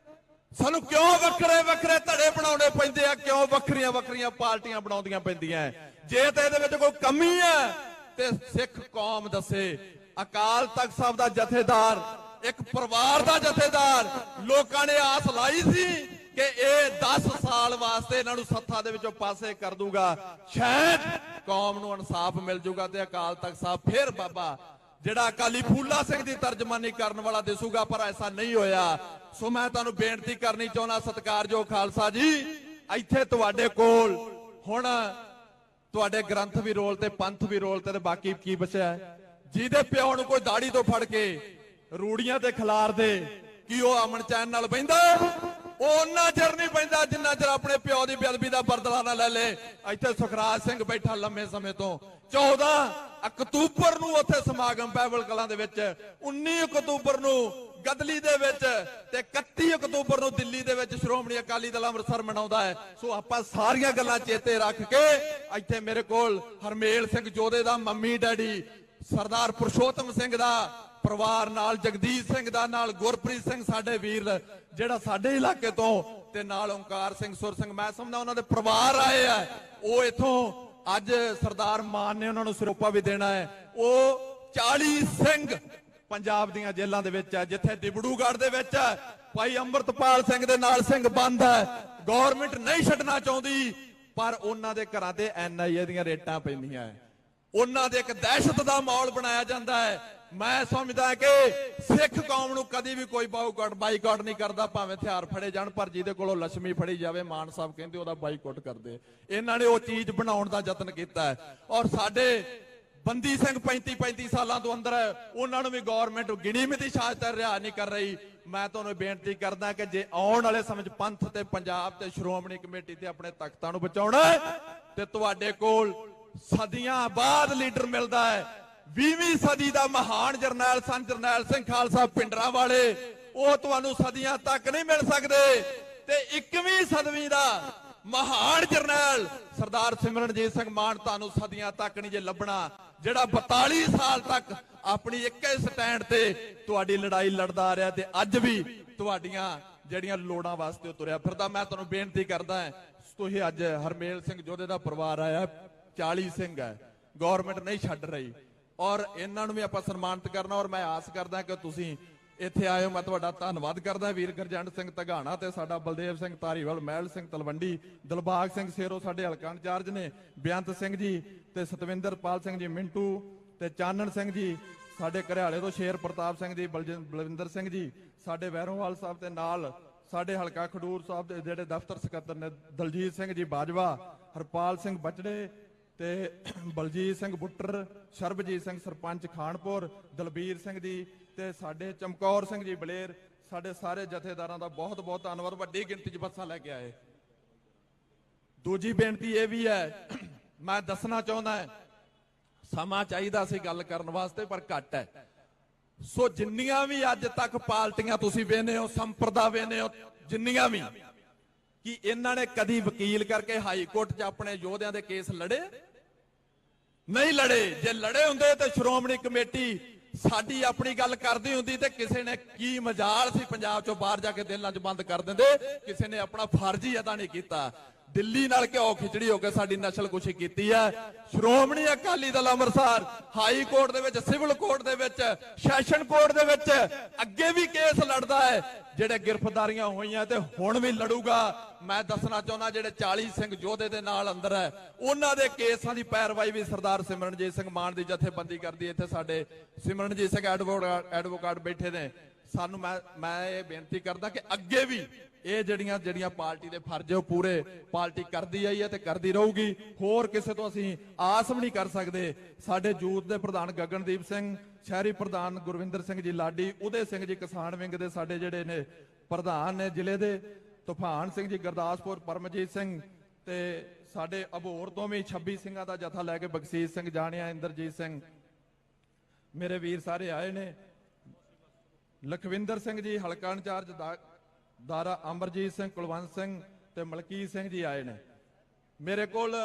ਸਾਨੂੰ ਕਿਉਂ ਵੱਖਰੇ ਵੱਖਰੇ ਧੜੇ ਬਣਾਉਣੇ ਪੈਂਦੇ ਆ, ਕਿਉਂ ਵੱਖਰੀਆਂ ਵੱਖਰੀਆਂ ਪਾਰਟੀਆਂ ਬਣਾਉਂਦੀਆਂ ਪੈਂਦੀਆਂ? ਜੇ ਤੇ ਇਹਦੇ ਵਿੱਚ ਕੋਈ ਕਮੀ ਹੈ ਤੇ ਸਿੱਖ ਕੌਮ ਦੱਸੇ। ਅਕਾਲ ਤਖਤ ਸਾਹਿਬ ਦਾ ਜਥੇਦਾਰ, ਇੱਕ ਪਰਿਵਾਰ ਦਾ ਜਥੇਦਾਰ, ਲੋਕਾਂ ਨੇ ਆਸ ਲਾਈ ਸੀ ਕਿ ਇਹ 10 ਸਾਲ ਵਾਸਤੇ ਇਹਨਾਂ ਨੂੰ ਸੱਥਾਂ ਦੇ ਵਿੱਚੋਂ ਪਾਸੇ ਕਰ ਦੂਗਾ, ਸ਼ਾਇਦ ਕੌਮ ਨੂੰ ਇਨਸਾਫ ਮਿਲ ਜੂਗਾ ਤੇ ਅਕਾਲ ਤਖਤ ਸਾਹਿਬ ਫਿਰ ਬਾਬਾ ਜਿਹੜਾ ਅਕਾਲੀ ਫੂਲਾ ਸਿੰਘ ਦੀ ਤਰਜਮਾਨੀ ਕਰਨ ਵਾਲਾ ਦਿਸੂਗਾ, ਪਰ ਐਸਾ ਨਹੀਂ ਹੋਇਆ। ਸੋ ਮੈਂ ਤੁਹਾਨੂੰ ਬੇਨਤੀ ਕਰਨੀ ਚਾਹੁੰਦਾ, ਸਤਿਕਾਰਯੋਗ ਖਾਲਸਾ ਜੀ, ਇੱਥੇ ਤੁਹਾਡੇ ਕੋਲ ਹੁਣ ਤੁਹਾਡੇ ਗ੍ਰੰਥ ਵੀ ਰੋਲ ਤੇ ਪੰਥ ਵੀ ਰੋਲ ਤੇ ਬਾਕੀ ਕੀ ਬਚਿਆ? ਜਿਹਦੇ ਪਿਓ ਨੂੰ ਕੋਈ ਦਾੜੀ ਤੋਂ ਫੜ ਕੇ ਰੂੜੀਆਂ ਤੇ ਖਿਲਾਰ ਦੇ, ਕੀ ਉਹ ਅਮਨ ਚੈਨ ਨਾਲ ਬਹਿੰਦਾ? ਉਹ ਉਹਨਾਂ ਚਿਰ ਨਹੀਂ ਬਹਿੰਦਾ ਜਿੰਨਾ ਚਿਰ ਆਪਣੇ ਪਿਓ ਦੀ ਬੇਅਦਬੀ ਦਾ ਬਦਲਾ ਨਾ ਲੈ ਲੇ। ਇੱਥੇ ਸੁਖਰਾਜ ਸਿੰਘ ਬੈਠਾ ਲੰਮੇ ਸਮੇਂ ਤੋਂ। 14 ਅਕਤੂਬਰ ਨੂੰ ਉੱਥੇ ਸਮਾਗਮ ਬਹਿਬਲ ਕਲਾਂ ਦੇ ਵਿੱਚ, 19 ਅਕਤੂਬਰ ਨੂੰ ਗਦਲੀ ਦੇ ਵਿੱਚ ਤੇ 31 ਅਕਤੂਬਰ ਨੂੰ ਦਿੱਲੀ ਦੇ ਵਿੱਚ ਸ਼੍ਰੋਮਣੀ ਅਕਾਲੀ ਦਲ ਅੰਮ੍ਰਿਤਸਰ ਮਨਾਉਂਦਾ ਹੈ। ਸੋ ਆਪਾਂ ਸਾਰੀਆਂ ਗੱਲਾਂ ਚੇਤੇ ਰੱਖ ਕੇ ਇੱਥੇ ਮੇਰੇ ਕੋਲ ਹਰਮੇਲ ਸਿੰਘ ਜੋਧੇ ਦਾ ਮੰਮੀ ਡੈਡੀ, ਸਰਦਾਰ ਪੁਰਸ਼ੋਤਮ ਸਿੰਘ ਦਾ ਪਰਿਵਾਰ, ਨਾਲ ਜਗਦੀਸ਼ ਸਿੰਘ ਦਾ, ਨਾਲ ਗੁਰਪ੍ਰੀਤ ਸਿੰਘ ਸਾਡੇ ਵੀਰ ਜਿਹੜਾ ਸਾਡੇ ਇਲਾਕੇ ਤੋਂ, ਤੇ ਨਾਲ ਓਂਕਾਰ ਸਿੰਘ ਸੁਰ ਸਿੰਘ, ਮੈਂ ਸਮਝਦਾ ਉਹਨਾਂ ਦੇ ਪਰਿਵਾਰ ਆਏ ਆ। ਉਹ ਇਥੋਂ ਅੱਜ ਸਰਦਾਰ ਮਾਨ ਨੇ ਉਹਨਾਂ ਨੂੰ ਸਿਰੋਪਾ ਵੀ ਦੇਣਾ ਹੈ। ਉਹ 40 ਸਿੰਘ ਪੰਜਾਬ ਦੀਆਂ ਜੇਲ੍ਹਾਂ ਦੇ ਵਿੱਚ ਹੈ, ਜਿੱਥੇ ਡਿਬੜੂਗੜ੍ਹ ਦੇ ਵਿੱਚ ਭਾਈ ਅੰਮ੍ਰਿਤਪਾਲ ਸਿੰਘ ਦੇ ਨਾਲ ਸਿੰਘ ਬੰਦ ਹੈ। ਗਵਰਨਮੈਂਟ ਨਹੀਂ ਛੱਡਣਾ ਚਾਹੁੰਦੀ, ਪਰ ਉਹਨਾਂ ਦੇ ਘਰਾਂ ਤੇ NIA ਦੀਆਂ ਰੇਟਾਂ ਪੈਂਦੀਆਂ ਹੈ। ਉਹਨਾਂ ਦੇ ਇੱਕ ਦਹਿਸ਼ਤ ਦਾ ਮਾਹੌਲ ਬਣਾਇਆ ਜਾਂਦਾ ਹੈ। ਮੈਂ ਸਮਝਦਾ ਕਿ ਸਿੱਖ ਕੌਮ ਨੂੰ ਕਦੀ ਵੀ ਕੋਈ ਬਾਈਕਾਟ ਨਹੀਂ ਕਰਦਾ, ਭਾਵੇਂ ਹਥਿਆਰ ਫੜੇ ਜਾਣ, ਪਰ ਜਿਹਦੇ ਕੋਲੋਂ ਲక్ష్ਮੀ ਫੜੀ ਜਾਵੇ, ਮਾਨ ਸਾਹਿਬ ਕਹਿੰਦੇ ਉਹਦਾ ਬਾਈਕਾਟ ਕਰਦੇ। ਇਹਨਾਂ ਨੇ ਉਹ ਚੀਜ਼ ਬਣਾਉਣ ਦਾ ਯਤਨ ਕੀਤਾ ਹੈ। ਔਰ ਸਾਡੇ ਬੰਦੀ ਸਿੰਘ 35 ਸਾਲਾਂ ਤੋਂ ਅੰਦਰ ਹੈ, ਉਹਨਾਂ ਨੂੰ ਵੀ ਗਵਰਨਮੈਂਟ ਗਿਣੀ ਮਿਤੀ ਸਾਜ਼ ਤੇ ਰਿਹਾ ਨਹੀਂ ਕਰ ਰਹੀ। ਮੈਂ ਤੁਹਾਨੂੰ ਬੇਨਤੀ ਕਰਦਾ ਕਿ ਜੇ ਆਉਣ ਵਾਲੇ ਸਮੇਂ 'ਚ ਪੰਥ ਤੇ ਪੰਜਾਬ ਤੇ ਸ਼੍ਰੋਮਣੀ ਕਮੇਟੀ ਤੇ ਆਪਣੇ ਤਖਤਾਂ ਨੂੰ ਬਚਾਉਣਾ ਤੇ ਤੁਹਾਡੇ ਕੋਲ ਸਦੀਆਂ ਬਾਅਦ ਲੀਡਰ ਮਿਲਦਾ ਹੈ। 20ਵੀਂ ਸਦੀ ਦਾ ਮਹਾਨ ਜਰਨੈਲ ਸੰਤ ਜਰਨੈਲ ਸਿੰਘ ਖਾਲਸਾ ਪਿੰਡਰਾਂ ਵਾਲੇ, ਉਹ ਤੁਹਾਨੂੰ ਸਦੀਆਂ ਤੱਕ ਨਹੀਂ ਮਿਲ ਸਕਦੇ। ਤੇ 21ਵੀਂ ਸਦੀ ਦਾ ਮਹਾਨ ਜਰਨੈਲ ਸਰਦਾਰ ਸਿਮਰਨਜੀਤ ਸਿੰਘ ਮਾਨ ਤੁਹਾਨੂੰ ਸਦੀਆਂ ਤੱਕ ਨਹੀਂ ਜੇ ਲੱਭਣਾ, ਜਿਹੜਾ 42 ਸਾਲ ਤੱਕ ਆਪਣੀ ਇੱਕੇ ਸਟੈਂਡ ਤੇ ਤੁਹਾਡੀ ਲੜਾਈ ਲੜਦਾ ਆ ਰਿਹਾ ਤੇ ਅੱਜ ਵੀ ਤੁਹਾਡੀਆਂ ਜਿਹੜੀਆਂ ਲੋੜਾਂ ਵਾਸਤੇ ਤੁਰਿਆ ਫਿਰਦਾ। ਮੈਂ ਤੁਹਾਨੂੰ ਬੇਨਤੀ ਕਰਦਾ ਹਾਂ, ਤੁਸੀਂ ਅੱਜ ਹਰਮੇਲ ਸਿੰਘ ਜੋਧੇ ਦਾ ਪਰਿਵਾਰ ਆਇਆ, 40 ਸਿੰਘ ਹੈ, ਗਵਰਨਮੈਂਟ ਨਹੀਂ ਛੱਡ ਰਹੀ, ਔਰ ਇਹਨਾਂ ਨੂੰ ਵੀ ਆਪਾਂ ਸਨਮਾਨਿਤ ਕਰਨਾ। ਔਰ ਮੈਂ ਆਸ ਕਰਦਾ ਕਿ ਤੁਸੀਂ ਇੱਥੇ ਆਏ ਹੋ, ਮੈਂ ਤੁਹਾਡਾ ਧੰਨਵਾਦ ਕਰਦਾ। ਵੀਰ ਗੁਰਜੰਟ ਸਿੰਘ ਧਗਾਣਾ ਤੇ ਸਾਡਾ ਬਲਦੇਵ ਸਿੰਘ ਧਾਰੀਵਾਲ, ਮਹਿਲ ਸਿੰਘ ਤਲਵੰਡੀ, ਦਿਲਬਾਗ ਸਿੰਘ ਸੇਰੋ ਸਾਡੇ ਹਲਕਾ ਇੰਚਾਰਜ ਨੇ, ਬੇਅੰਤ ਸਿੰਘ ਜੀ ਤੇ ਸਤਵਿੰਦਰਪਾਲ ਸਿੰਘ ਜੀ ਮਿੰਟੂ ਤੇ ਚਾਨਣ ਸਿੰਘ ਜੀ, ਸਾਡੇ ਘਰਿਆਲੇ ਤੋਂ ਸ਼ੇਰ ਪ੍ਰਤਾਪ ਸਿੰਘ ਜੀ, ਬਲਵਿੰਦਰ ਸਿੰਘ ਜੀ ਸਾਡੇ ਵੈਰੋਵਾਲ ਸਾਹਿਬ, ਤੇ ਨਾਲ ਸਾਡੇ ਹਲਕਾ ਖਡੂਰ ਸਾਹਿਬ ਦੇ ਜਿਹੜੇ ਦਫ਼ਤਰ ਸਕੱਤਰ ਨੇ ਦਲਜੀਤ ਸਿੰਘ ਜੀ ਬਾਜਵਾ, ਹਰਪਾਲ ਸਿੰਘ ਬਚੜੇ ਤੇ ਬਲਜੀਤ ਸਿੰਘ ਬੁੱਟਰ, ਸਰਬਜੀਤ ਸਿੰਘ ਸਰਪੰਚ ਖਾਨਪੁਰ, ਦਲਬੀਰ ਸਿੰਘ ਜੀ ਤੇ ਸਾਡੇ ਚਮਕੌਰ ਸਿੰਘ ਜੀ ਬਲੇਰ, ਸਾਡੇ ਸਾਰੇ ਜਥੇਦਾਰਾਂ ਦਾ ਬਹੁਤ ਬਹੁਤ ਧੰਨਵਾਦ। ਵੱਡੀ ਗਿਣਤੀ 'ਚ ਬੱਸਾਂ ਲੈ ਕੇ ਆਏ। ਦੂਜੀ ਬੇਨਤੀ ਇਹ ਵੀ ਹੈ, ਮੈਂ ਦੱਸਣਾ ਚਾਹੁੰਦਾ ਸਮਾਂ ਚਾਹੀਦਾ ਸੀ ਗੱਲ ਕਰਨ ਵਾਸਤੇ, ਪਰ ਘੱਟ ਹੈ। ਸੋ ਜਿੰਨੀਆਂ ਵੀ ਅੱਜ ਤੱਕ ਪਾਰਟੀਆਂ ਤੁਸੀਂ ਵੇਖਦੇ ਹੋ, ਸੰਪਰਦਾ ਵੇਖਦੇ ਹੋ, ਜਿੰਨੀਆਂ ਵੀ, ਕਿ ਇਹਨਾਂ ਨੇ ਕਦੀ ਵਕੀਲ ਕਰਕੇ ਹਾਈ ਕੋਰਟ 'ਚ ਆਪਣੇ ਯੋਧਿਆਂ ਦੇ ਕੇਸ ਲੜੇ? ਨਹੀਂ ਲੜੇ। ਜੇ ਲੜੇ ਹੁੰਦੇ ਤੇ ਸ਼੍ਰੋਮਣੀ ਕਮੇਟੀ ਸਾਡੀ ਆਪਣੀ ਗੱਲ ਕਰਦੀ ਹੁੰਦੀ ਤੇ ਕਿਸੇ ਨੇ ਕੀ ਮਜਾਲ ਸੀ ਪੰਜਾਬ 'ਚੋਂ ਬਾਹਰ ਜਾ ਕੇ ਦਿਲਾਂ 'ਚ ਬੰਦ ਕਰ ਦਿੰਦੇ। ਕਿਸੇ ਨੇ ਆਪਣਾ ਫਰਜ਼ ਹੀ ਅਦਾ ਨਹੀਂ ਕੀਤਾ। ਦਿੱਲੀ ਨਾਲ ਘਿਓ ਖਿਚੜੀ ਹੋ ਕੇ ਸਾਡੀ ਨਸਲਕੁਸ਼ੀ ਕੀਤੀ ਹੈ। ਸ਼੍ਰੋਮਣੀ ਅਕਾਲੀ ਦਲ ਅੰਮ੍ਰਿਤਸਰ ਹਾਈ ਕੋਰਟ ਦੇ ਵਿੱਚ, ਸਿਵਲ ਕੋਰਟ ਦੇ ਵਿੱਚ, ਸੈਸ਼ਨ ਕੋਰਟ ਦੇ ਵਿੱਚ ਅੱਗੇ ਵੀ ਕੇਸ ਲੜਦਾ ਹੈ, ਜਿਹੜੇ ਗ੍ਰਿਫਤਾਰੀਆਂ ਹੋਈਆਂ ਤੇ ਹੁਣ ਵੀ ਲੜੂਗਾ। ਮੈਂ ਦੱਸਣਾ ਚਾਹੁੰਦਾ ਜਿਹੜੇ 40 ਸਿੰਘ ਯੋਧੇ ਦੇ ਨਾਲ ਅੰਦਰ ਹੈ, ਉਹਨਾਂ ਦੇ ਕੇਸਾਂ ਦੀ ਪੈਰਵਾਈ ਵੀ ਸਰਦਾਰ ਸਿਮਰਨਜੀਤ ਸਿੰਘ ਮਾਨ ਦੀ ਜਥੇਬੰਦੀ ਕਰਦੀ ਹੈ। ਇੱਥੇ ਸਾਡੇ ਸਿਮਰਨਜੀਤ ਸਿੰਘ ਐਡਵੋਕੇਟ ਬੈਠੇ ਨੇ। ਸਾਨੂੰ ਮੈਂ ਇਹ ਬੇਨਤੀ ਕਰਦਾ ਕਿ ਅੱਗੇ ਵੀ ਇਹ ਜਿਹੜੀਆਂ ਪਾਰਟੀ ਦੇ ਫਰਜ਼ ਉਹ ਪੂਰੇ ਪਾਰਟੀ ਕਰਦੀ ਆਈ ਹੈ ਤੇ ਕਰਦੀ ਰਹੂਗੀ। ਹੋਰ ਕਿਸੇ ਤੋਂ ਅਸੀਂ ਆਸ ਵੀ ਨਹੀਂ ਕਰ ਸਕਦੇ। ਸਾਡੇ ਯੂਥ ਦੇ ਪ੍ਰਧਾਨ ਗਗਨਦੀਪ ਸਿੰਘ, ਸ਼ਹਿਰੀ ਪ੍ਰਧਾਨ ਗੁਰਵਿੰਦਰ ਸਿੰਘ ਜੀ ਲਾਡੀ, ਉਦੇ ਸਿੰਘ ਜੀ ਕਿਸਾਨ ਵਿੰਗ ਦੇ ਸਾਡੇ ਜਿਹੜੇ ਨੇ ਪ੍ਰਧਾਨ ਨੇ ਜ਼ਿਲ੍ਹੇ ਦੇ, ਤੂਫਾਨ ਸਿੰਘ ਜੀ ਗੁਰਦਾਸਪੁਰ, ਪਰਮਜੀਤ ਸਿੰਘ, ਤੇ ਸਾਡੇ ਅਬੋਹਰ ਤੋਂ ਵੀ 26 ਸਿੰਘਾਂ ਦਾ ਜਥਾ ਲੈ ਕੇ ਬਖਸ਼ੀਸ਼ ਸਿੰਘ ਜਾਣਿਆ, ਇੰਦਰਜੀਤ ਸਿੰਘ, ਮੇਰੇ ਵੀਰ ਸਾਰੇ ਆਏ ਨੇ। ਲਖਵਿੰਦਰ ਸਿੰਘ ਜੀ ਹਲਕਾ ਇੰਚਾਰਜ ਦਾਰਾ, ਅਮਰਜੀਤ ਸਿੰਘ, ਕੁਲਵੰਤ ਸਿੰਘ ਤੇ ਮਲਕੀਤ ਸਿੰਘ ਜੀ ਆਏ ਨੇ। ਮੇਰੇ ਕੋਲ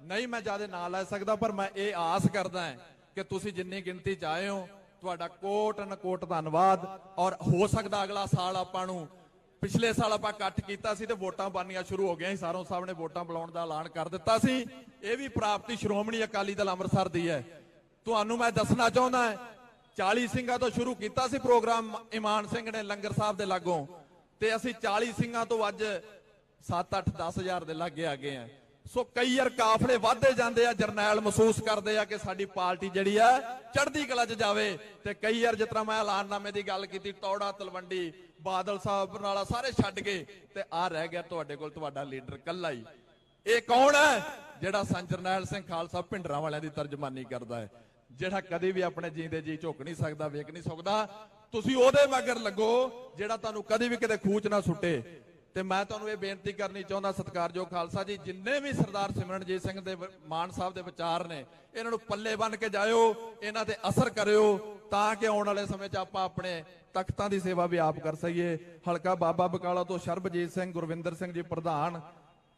ਨਹੀਂ ਮੈਂ ਜਿਆਦਾ ਨਾਂ ਲੈ ਸਕਦਾ, ਪਰ ਮੈਂ ਇਹ ਆਸ ਕਰਦਾ ਹਾਂ ਕਿ ਤੁਸੀਂ ਜਿੰਨੀ ਗਿਣਤੀ 'ਚ ਆਏ ਹੋ, ਤੁਹਾਡਾ ਕੋਟ ਅਨਕੋਟ ਧੰਨਵਾਦ। ਔਰ ਹੋ ਸਕਦਾ ਅਗਲਾ ਸਾਲ ਆਪਾਂ ਨੂੰ, ਪਿਛਲੇ ਸਾਲ ਆਪਾਂ ਇਕੱਠ ਕੀਤਾ ਸੀ ਤੇ ਵੋਟਾਂ ਬਣਨੀਆਂ ਸ਼ੁਰੂ ਹੋ ਗਈਆਂ ਸੀ, ਸਾਰੋਂ ਸਾਹਿਬ ਨੇ ਵੋਟਾਂ ਬੁਲਾਉਣ ਦਾ ਐਲਾਨ ਕਰ ਦਿੱਤਾ ਸੀ। ਇਹ ਵੀ ਪ੍ਰਾਪਤੀ ਸ਼੍ਰੋਮਣੀ ਅਕਾਲੀ ਦਲ ਅੰਮ੍ਰਿਤਸਰ ਦੀ ਹੈ। ਤੁਹਾਨੂੰ ਮੈਂ ਦੱਸਣਾ ਚਾਹੁੰਦਾ 40 ਸਿੰਘਾਂ ਤੋਂ ਸ਼ੁਰੂ ਕੀਤਾ ਸੀ ਪ੍ਰੋਗਰਾਮ ਇਮਾਨ ਸਿੰਘ ਨੇ ਲੰਗਰ ਸਾਹਿਬ ਦੇ ਲਾਗੋਂ, ਤੇ ਅਸੀਂ 40 ਸਿੰਘਾਂ ਤੋਂ ਅੱਜ 7-8-10 ਹਜ਼ਾਰ ਦੇ ਲਾਗੇ ਆ ਗਏ ਆ। ਸੋ ਕਈ ਵਾਰ ਕਾਫਲੇ ਵੱਧਦੇ ਜਾਂਦੇ ਆ, ਜਰਨੈਲ ਮਹਿਸੂਸ ਕਰਦੇ ਆ ਕਿ ਸਾਡੀ ਪਾਰਟੀ ਜਿਹੜੀ ਆ ਚੜ੍ਹਦੀ ਕਲਾ 'ਚ ਜਾਵੇ। ਤੇ ਕਈ ਵਾਰ ਜਿਸ ਤਰ੍ਹਾਂ ਮੈਂ ਐਲਾਨਨਾਮੇ ਦੀ ਗੱਲ ਕੀਤੀ, ਤੌੜਾ, ਤਲਵੰਡੀ, ਬਾਦਲ ਸਾਹਿਬ, ਬਰਨਾਲਾ ਸਾਰੇ ਛੱਡ ਕੇ ਤੇ ਆ ਰਹਿ ਗਿਆ ਤੁਹਾਡੇ ਕੋਲ ਤੁਹਾਡਾ ਲੀਡਰ ਕੱਲਾ ਹੀ। ਇਹ ਕੌਣ ਹੈ? ਜਿਹੜਾ ਸੰਤ ਜਰਨੈਲ ਸਿੰਘ ਖਾਲਸਾ ਭਿੰਡਰਾਂ ਵਾਲਿਆਂ ਦੀ ਤਰਜਮਾਨੀ ਕਰਦਾ ਹੈ। ਜਿਹੜਾ ਕਦੇ ਵੀ ਆਪਣੇ ਜੀਂਦੇ ਜੀ ਝੁਕ ਨਹੀਂ ਸਕਦਾ, ਵੇਖ ਨਹੀਂ ਸਕਦਾ। ਤੁਸੀਂ ਉਹਦੇ ਮਗਰ ਲੱਗੋ ਜਿਹੜਾ ਤੁਹਾਨੂੰ ਕਦੇ ਵੀ ਕਿਤੇ ਖੂਚ ਨਾ ਸੁੱਟੇ। ਤੇ ਮੈਂ ਤੁਹਾਨੂੰ ਇਹ ਬੇਨਤੀ ਕਰਨੀ ਚਾਹੁੰਦਾ, ਸਤਿਕਾਰਯੋਗ ਖਾਲਸਾ ਜੀ, ਜਿੰਨੇ ਵੀ ਸਰਦਾਰ ਸਿਮਰਨਜੀਤ ਸਿੰਘ ਦੇ ਮਾਨ ਸਾਹਿਬ ਦੇ ਵਿਚਾਰ ਨੇ, ਇਹਨਾਂ ਨੂੰ ਪੱਲੇ ਬੰਨ ਕੇ ਜਾਇਓ, ਇਹਨਾਂ ਤੇ ਅਸਰ ਕਰਿਓ, ਤਾਂ ਕਿ ਆਉਣ ਵਾਲੇ ਸਮੇਂ 'ਚ ਆਪਾਂ ਆਪਣੇ ਤਖਤਾਂ ਦੀ ਸੇਵਾ ਵੀ ਆਪ ਕਰ ਸਕੀਏ। ਹਲਕਾ ਬਾਬਾ ਬਕਾਲਾ ਤੋਂ ਸ਼ਰਬਜੀਤ ਸਿੰਘ, ਗੁਰਵਿੰਦਰ ਸਿੰਘ ਜੀ ਪ੍ਰਧਾਨ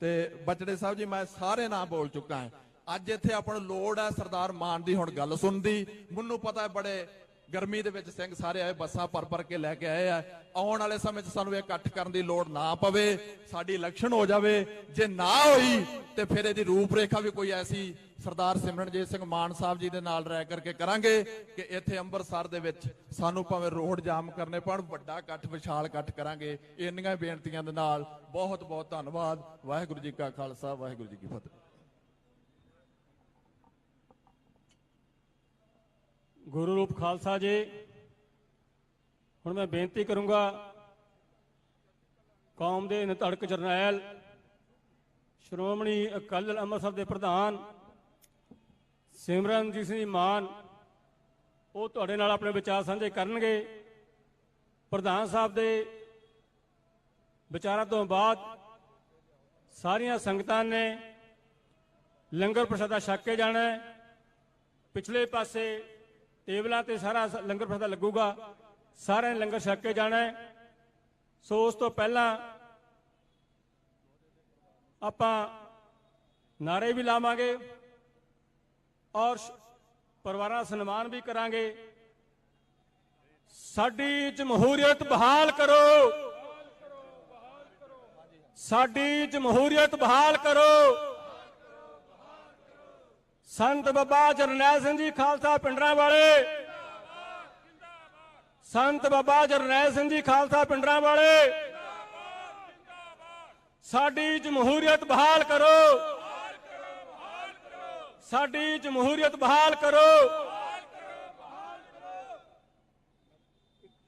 ਤੇ ਬਚੜੇ ਸਾਹਿਬ ਜੀ, ਮੈਂ ਸਾਰੇ ਨਾਮ ਬੋਲ ਚੁੱਕਾ ਹਾਂ। ਅੱਜ ਇੱਥੇ ਆਪਾਂ ਨੂੰ ਲੋੜ ਹੈ ਸਰਦਾਰ ਮਾਨ ਦੀ ਹੁਣ ਗੱਲ ਸੁਣਨ ਦੀ। ਮੈਨੂੰ ਪਤਾ ਹੈ ਬੜੇ ਗਰਮੀ ਦੇ ਵਿੱਚ ਸਿੰਘ ਸਾਰੇ ਆਏ, ਬੱਸਾਂ ਭਰ ਕੇ ਲੈ ਕੇ ਆਏ ਆ। ਆਉਣ ਵਾਲੇ ਸਮੇਂ 'ਚ ਸਾਨੂੰ ਇਹ ਇਕੱਠ ਕਰਨ ਦੀ ਲੋੜ ਨਾ ਪਵੇ, ਸਾਡੀ ਇਲੈਕਸ਼ਨ ਹੋ ਜਾਵੇ। ਜੇ ਨਾ ਹੋਈ ਤੇ ਫਿਰ ਇਹਦੀ ਰੂਪ ਰੇਖਾ ਵੀ ਕੋਈ ਐਸੀ ਸਰਦਾਰ ਸਿਮਰਨਜੀਤ ਸਿੰਘ ਮਾਨ ਸਾਹਿਬ ਜੀ ਦੇ ਨਾਲ ਰਹਿ ਕਰਕੇ ਕਰਾਂਗੇ ਕਿ ਇੱਥੇ ਅੰਮ੍ਰਿਤਸਰ ਦੇ ਵਿੱਚ ਸਾਨੂੰ ਭਾਵੇਂ ਰੋਡ ਜਾਮ ਕਰਨੇ ਪੈਣ, ਵੱਡਾ ਇਕੱਠ, ਵਿਸ਼ਾਲ ਇਕੱਠ ਕਰਾਂਗੇ। ਇੰਨੀਆਂ ਬੇਨਤੀਆਂ ਦੇ ਨਾਲ ਬਹੁਤ ਬਹੁਤ ਧੰਨਵਾਦ। ਵਾਹਿਗੁਰੂ ਜੀ ਕਾ ਖਾਲਸਾ, ਵਾਹਿਗੁਰੂ ਜੀ ਕੀ ਫਤਿਹ। ਗੁਰੂ ਰੂਪ ਖਾਲਸਾ ਜੀ, ਹੁਣ ਮੈਂ ਬੇਨਤੀ ਕਰੂੰਗਾ ਕੌਮ ਦੇ ਨਿਧੜਕ ਜਰਨੈਲ, ਸ਼੍ਰੋਮਣੀ ਅਕਾਲੀ ਦਲ ਅੰਮ੍ਰਿਤਸਰ ਦੇ ਪ੍ਰਧਾਨ ਸਿਮਰਨਜੀਤ ਸਿੰਘ ਮਾਨ, ਉਹ ਤੁਹਾਡੇ ਨਾਲ ਆਪਣੇ ਵਿਚਾਰ ਸਾਂਝੇ ਕਰਨਗੇ। ਪ੍ਰਧਾਨ ਸਾਹਿਬ ਦੇ ਵਿਚਾਰਾਂ ਤੋਂ ਬਾਅਦ ਸਾਰੀਆਂ ਸੰਗਤਾਂ ਨੇ ਲੰਗਰ ਪ੍ਰਸ਼ਾਦਾ ਛਕ ਕੇ ਜਾਣਾ ਹੈ। ਪਿਛਲੇ ਪਾਸੇ ਟੇਬਲਾਂ ਤੇ ਸਾਰਾ ਲੰਗਰ ਪ੍ਰਸ਼ਾਦਾ ਲੱਗੂਗਾ, ਸਾਰਿਆਂ ਨੇ ਲੰਗਰ ਛਕ ਕੇ ਜਾਣਾ ਹੈ। ਸੋ ਉਸ ਤੋਂ ਪਹਿਲਾਂ ਆਪਾਂ ਨਾਰੇ ਵੀ ਲਾਵਾਂਗੇ ਔਰ ਪਰਿਵਾਰਾਂ ਦਾ ਸਨਮਾਨ ਵੀ ਕਰਾਂਗੇ। ਸਾਡੀ ਜਮਹੂਰੀਅਤ ਬਹਾਲ ਕਰੋ, ਸਾਡੀ ਜਮਹੂਰੀਅਤ ਬਹਾਲ ਕਰੋ। ਸੰਤ ਬਾਬਾ ਜਰਨੈਲ ਸਿੰਘ ਜੀ ਖਾਲਸਾ ਪਿੰਡਰਾਂ ਵਾਲੇ, ਸੰਤ ਬਾਬਾ ਜਰਨੈਲ ਸਿੰਘ ਜੀ ਖਾਲਸਾ ਪਿੰਡਰਾਂ ਵਾਲੇ, ਸਾਡੀ ਜਮਹੂਰੀਅਤ ਬਹਾਲ ਕਰੋ, ਸਾਡੀ ਜਮਹੂਰੀਅਤ ਬਹਾਲ ਕਰੋ।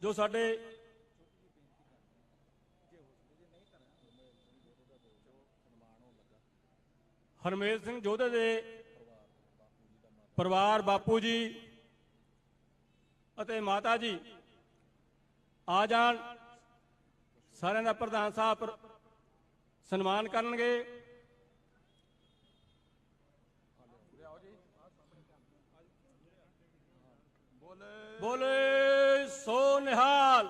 ਜੋ ਸਾਡੇ ਹਰਮੇਲ ਸਿੰਘ ਜੋਧੇ ਦੇ ਪਰਿਵਾਰ, ਬਾਪੂ ਜੀ ਅਤੇ ਮਾਤਾ ਜੀ ਆ ਜਾਣ, ਸਾਰਿਆਂ ਦਾ ਪ੍ਰਧਾਨ ਸਾਹਿਬ ਸਨਮਾਨ ਕਰਨਗੇ। ਬੋਲੇ ਸੋ ਨਿਹਾਲ।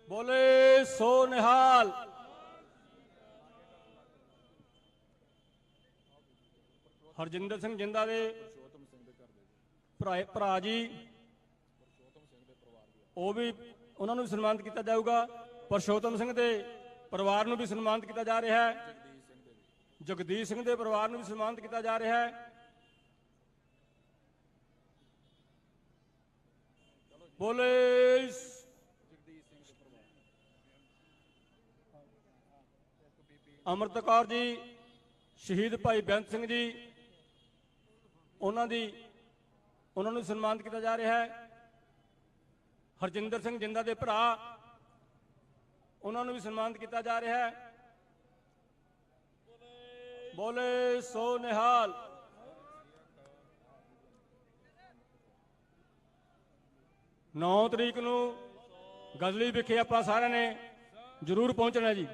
ਬੋਲੇ ਸੋ ਨਿਹਾਲ। ਹਰਜਿੰਦਰ ਸਿੰਘ ਜਿੰਦਾ ਦੇ ਭਰਾ ਜੀ, ਉਹ ਵੀ, ਉਹਨਾਂ ਨੂੰ ਵੀ ਸਨਮਾਨਿਤ ਕੀਤਾ ਜਾਊਗਾ। ਪਰਸ਼ੋਤਮ ਸਿੰਘ ਦੇ ਪਰਿਵਾਰ ਨੂੰ ਵੀ ਸਨਮਾਨਿਤ ਕੀਤਾ ਜਾ ਰਿਹਾ ਹੈ। ਜਗਦੀਸ਼ ਸਿੰਘ ਦੇ ਪਰਿਵਾਰ ਨੂੰ ਵੀ ਸਨਮਾਨਿਤ ਕੀਤਾ ਜਾ ਰਿਹਾ ਹੈ। ਬੋਲੇ ਅਮਰਤ ਕੌਰ ਜੀ, ਸ਼ਹੀਦ ਭਾਈ ਬੇਅੰਤ ਸਿੰਘ ਜੀ, ਉਹਨਾਂ ਨੂੰ ਸਨਮਾਨਿਤ ਕੀਤਾ ਜਾ ਰਿਹਾ ਹੈ। ਹਰਜਿੰਦਰ ਸਿੰਘ ਜਿੰਦਾ ਦੇ ਭਰਾ, ਉਹਨਾਂ ਨੂੰ ਵੀ ਸਨਮਾਨਿਤ ਕੀਤਾ ਜਾ ਰਿਹਾ ਹੈ। ਬੋਲੇ ਸੋ ਨਿਹਾਲ। 9 ਤਰੀਕ ਨੂੰ ਗਜ਼ਲੀ ਵਿਖੇ ਆਪਾਂ ਸਾਰਿਆਂ ਨੇ ਜ਼ਰੂਰ ਪਹੁੰਚਣਾ ਜੀ।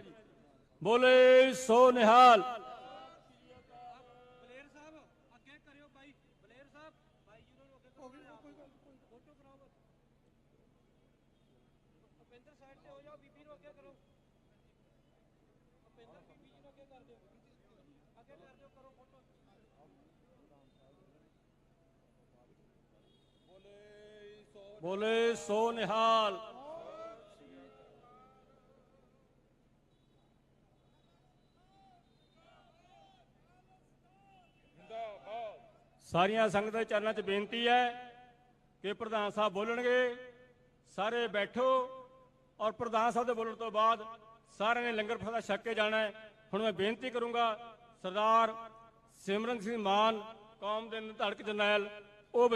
ਬੋਲੇ ਸੋ ਨਿਹਾਲ। ਬੋਲੇ ਸੋ ਨਿਹਾਲ। ਸਾਰੀਆਂ ਸੰਗਤਾਂ ਦੇ ਚਰਨਾਂ 'ਚ ਬੇਨਤੀ ਹੈ ਕਿ ਪ੍ਰਧਾਨ ਸਾਹਿਬ ਬੋਲਣਗੇ, ਸਾਰੇ ਬੈਠੋ ਔਰ ਪ੍ਰਧਾਨ ਸਾਹਿਬ ਦੇ ਬੋਲਣ ਤੋਂ ਬਾਅਦ ਸਾਰਿਆਂ ਨੇ ਲੰਗਰ ਪ੍ਰਸ਼ਾਦਾ ਛਕ ਕੇ ਜਾਣਾ ਹੈ। ਹੁਣ ਮੈਂ ਬੇਨਤੀ ਕਰੂੰਗਾ ਸਰਦਾਰ ਸਿਮਰਨ ਸਿੰਘ ਮਾਨ, ਕੌਮ ਦੇ ਨਿਧੜਕ ਜਰਨੈਲ, ਉਹ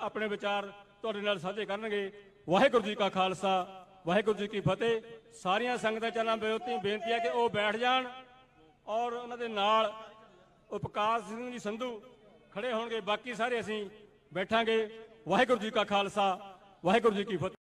ਆਪਣੇ ਵਿਚਾਰ ਤੁਹਾਡੇ ਨਾਲ ਸਾਂਝੇ ਕਰਨਗੇ। ਵਾਹਿਗੁਰੂ ਜੀ ਕਾ ਖਾਲਸਾ, ਵਾਹਿਗੁਰੂ ਜੀ ਕੀ ਫਤਿਹ। ਸਾਰੀਆਂ ਸੰਗਤਾਂ ਚਰਨਾਂ ਬੇਨਤੀ ਹੈ ਕਿ ਉਹ ਬੈਠ ਜਾਣ ਔਰ ਉਹਨਾਂ ਦੇ ਨਾਲ ਉਪਕਾਰ ਸਿੰਘ ਜੀ ਸੰਧੂ ਖੜੇ ਹੋਣਗੇ। ਬਾਕੀ ਸਾਰੇ ਅਸੀਂ ਬੈਠਾਂਗੇ। ਵਾਹਿਗੁਰੂ ਜੀ ਕਾ ਖਾਲਸਾ, ਵਾਹਿਗੁਰੂ ਜੀ ਕੀ ਫਤਿਹ।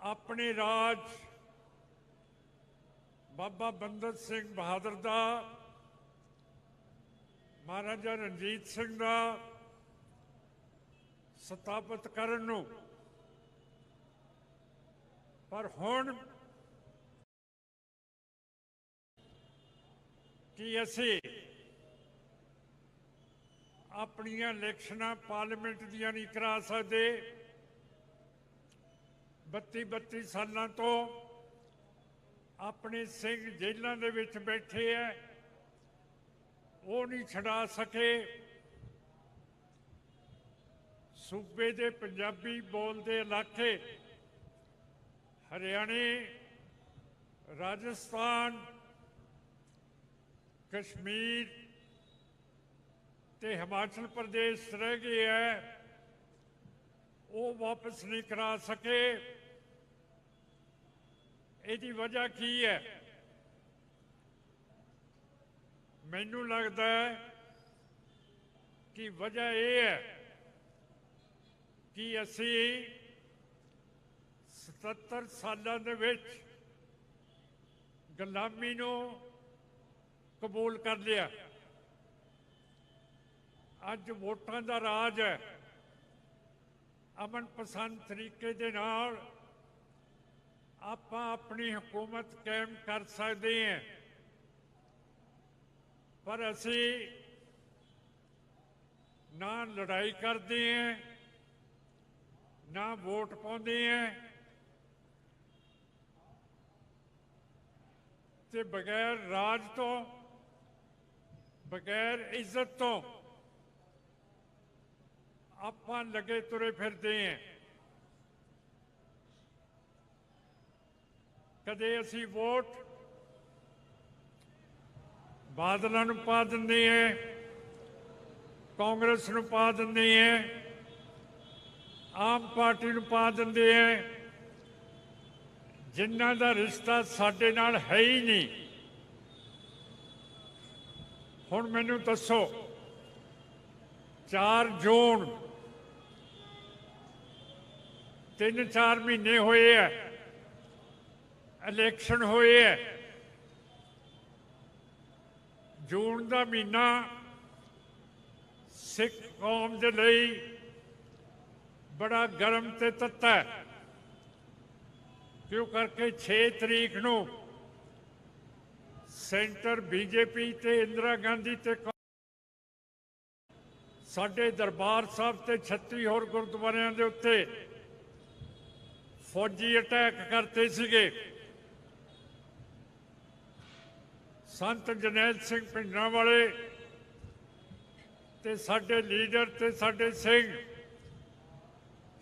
ਆਪਣੇ ਰਾਜ ਬਾਬਾ ਬੰਦਾ ਸਿੰਘ ਬਹਾਦਰ ਦਾ, ਮਹਾਰਾਜਾ ਰਣਜੀਤ ਸਿੰਘ ਦਾ ਸਥਾਪਿਤ ਕਰਨ ਨੂੰ, ਪਰ ਹੁਣ ਕੀ ਅਸੀਂ ਆਪਣੀਆਂ ਇਲੈਕਸ਼ਨਾਂ ਪਾਰਲੀਮੈਂਟ ਦੀਆਂ ਨਹੀਂ ਕਰਾ ਸਕਦੇ? 32 ਸਾਲਾਂ ਤੋਂ ਆਪਣੇ ਸਿੰਘ ਜੇਲ੍ਹਾਂ ਦੇ ਵਿੱਚ ਬੈਠੇ ਐ, ਉਹ ਨਹੀਂ ਛਡਾ ਸਕੇ। ਸੂਬੇ ਦੇ ਪੰਜਾਬੀ ਬੋਲਦੇ ਇਲਾਕੇ ਹਰਿਆਣੇ, ਰਾਜਸਥਾਨ, ਕਸ਼ਮੀਰ ਤੇ ਹਿਮਾਚਲ ਪ੍ਰਦੇਸ਼ ਰਹਿ ਗਏ ਐ, ਉਹ ਵਾਪਸ ਨਹੀਂ ਕਰਾ ਸਕੇ। ਇਹਦੀ ਵਜ੍ਹਾ ਕੀ ਹੈ? ਮੈਨੂੰ ਲੱਗਦਾ ਹੈ ਕਿ ਵਜ੍ਹਾ ਇਹ ਹੈ ਕਿ ਅਸੀਂ 77 ਸਾਲਾਂ ਦੇ ਵਿੱਚ ਗੁਲਾਮੀ ਨੂੰ ਕਬੂਲ ਕਰ ਲਿਆ। ਅੱਜ ਵੋਟਾਂ ਦਾ ਰਾਜ ਹੈ। ਅਮਨ ਪਸੰਦ ਤਰੀਕੇ ਦੇ ਨਾਲ ਆਪਾਂ ਆਪਣੀ ਹਕੂਮਤ ਕਾਇਮ ਕਰ ਸਕਦੇ ਹਾਂ, ਪਰ ਅਸੀਂ ਨਾ ਲੜਾਈ ਕਰਦੇ ਹਾਂ, ਨਾ ਵੋਟ ਪਾਉਂਦੇ ਹਾਂ, ਤੇ ਬਗੈਰ ਰਾਜ ਤੋਂ, ਬਗੈਰ ਇੱਜ਼ਤ ਤੋਂ ਆਪਾਂ ਲੱਗੇ ਤੁਰੇ ਫਿਰਦੇ ਹਾਂ। ਕਦੇ ਅਸੀਂ ਵੋਟ ਬਾਦਲਾਂ ਨੂੰ ਪਾ ਦਿੰਦੇ ਹਾਂ, ਕਾਂਗਰਸ ਨੂੰ ਪਾ ਦਿੰਦੇ ਹਾਂ, ਆਮ ਪਾਰਟੀ ਨੂੰ ਪਾ ਦਿੰਦੇ ਹਾਂ, ਜਿਨ੍ਹਾਂ ਦਾ ਰਿਸ਼ਤਾ ਸਾਡੇ ਨਾਲ ਹੈ ਹੀ ਨਹੀਂ। ਹੁਣ ਮੈਨੂੰ ਦੱਸੋ, 4 ਜੂਨ 3-4 ਮਹੀਨੇ ਹੋਏ ਆ, ਇਲੈਕਸ਼ਨ ਹੋਏ ਹੈ। ਜੂਨ ਦਾ ਮਹੀਨਾ ਸਿੱਖ ਕੌਮ ਦੇ ਲਈ ਬੜਾ ਗਰਮ ਤੇ ਤੱਤਾ ਹੈ, ਕਿਉਂ ਕਰਕੇ 6 ਤਰੀਕ ਨੂੰ ਸੈਂਟਰ ਬੀਜੇਪੀ ਤੇ ਇੰਦਰਾ ਗਾਂਧੀ ਤੇ ਸਾਡੇ ਦਰਬਾਰ ਸਾਹਿਬ ਤੇ 36 ਹੋਰ ਗੁਰਦੁਆਰਿਆਂ ਦੇ ਉੱਤੇ ਫੌਜੀ ਅਟੈਕ ਕਰਤੇ ਸੀਗੇ। ਸੰਤ ਜਰਨੈਲ ਸਿੰਘ ਭਿੰਡਰਾਂਵਾਲੇ ਤੇ ਸਾਡੇ ਲੀਡਰ ਤੇ ਸਾਡੇ ਸਿੰਘ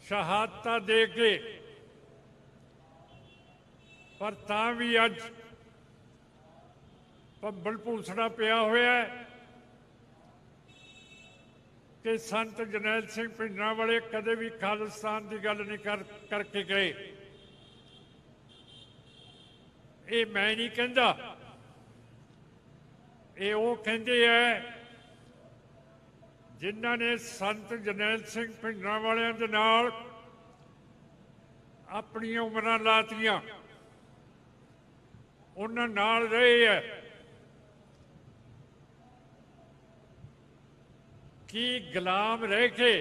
ਸ਼ਹਾਦਤਾਂ ਦੇ ਕੇ, ਪਰ ਤਾਂ ਵੀ ਅੱਜ ਭੰਬਲ ਭੂਸੜਾ ਪਿਆ ਹੋਇਆ ਹੈ ਕਿ ਸੰਤ ਜਰਨੈਲ ਸਿੰਘ ਭਿੰਡਰਾਂਵਾਲੇ ਕਦੇ ਵੀ ਖਾਲਿਸਤਾਨ ਦੀ ਗੱਲ ਨਹੀਂ ਕਰਕੇ ਗਏ। ਇਹ ਮੈਂ ਨਹੀਂ ਕਹਿੰਦਾ, ਇਹ ਉਹ ਕਹਿੰਦੇ ਹੈ ਜਿਨ੍ਹਾਂ ਨੇ ਸੰਤ ਜਰਨੈਲ ਸਿੰਘ ਭਿੰਡਰਾਂਵਾਲਿਆਂ ਦੇ ਨਾਲ ਆਪਣੀਆਂ ਉਮਰਾਂ ਲਾਤੀਆਂ, ਉਹਨਾਂ ਨਾਲ ਰਹੇ ਹੈ। ਕੀ ਗੁਲਾਮ ਰਹਿ ਕੇ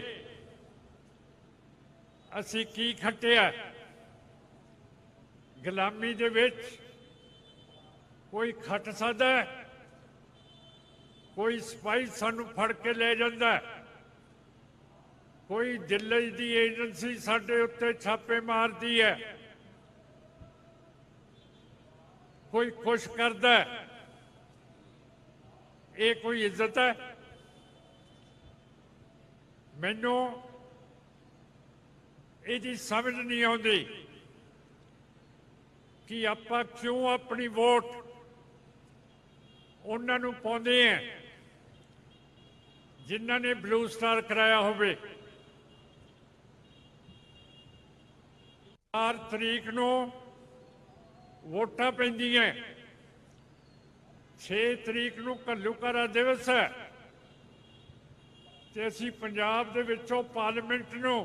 ਅਸੀਂ ਕੀ ਖੱਟਿਆ? ਗੁਲਾਮੀ ਦੇ ਵਿੱਚ ਕੋਈ ਖੱਟ ਸਕਦਾ ਹੈ? ਕੋਈ ਸਿਪਾਹੀ ਸਾਨੂੰ ਫੜ ਕੇ ਲੈ ਜਾਂਦਾ, ਕੋਈ ਦਿੱਲੀ ਦੀ ਏਜੰਸੀ ਸਾਡੇ ਉੱਤੇ ਛਾਪੇ ਮਾਰਦੀ ਹੈ, ਕੋਈ ਕੁਛ ਕਰਦਾ, ਇਹ ਕੋਈ ਇੱਜ਼ਤ ਹੈ? ਮੈਨੂੰ ਇਹਦੀ ਸਮਝ ਨਹੀਂ ਆਉਂਦੀ ਕਿ ਆਪਾਂ ਕਿਉਂ ਆਪਣੀ ਵੋਟ ਉਹਨਾਂ ਨੂੰ ਪਾਉਂਦੇ ਹਾਂ ਜਿਨ੍ਹਾਂ ਨੇ ਬਲੂ ਸਟਾਰ ਕਰਾਇਆ ਹੋਵੇ। 4 ਤਰੀਕ ਨੂੰ ਵੋਟਾਂ ਪੈਂਦੀਆਂ, 6 ਤਰੀਕ ਨੂੰ ਘੱਲੂਘਾਰਾ ਦਿਵਸ ਹੈ ਤੇ ਅਸੀਂ ਪੰਜਾਬ ਦੇ ਵਿੱਚੋਂ ਪਾਰਲੀਮੈਂਟ ਨੂੰ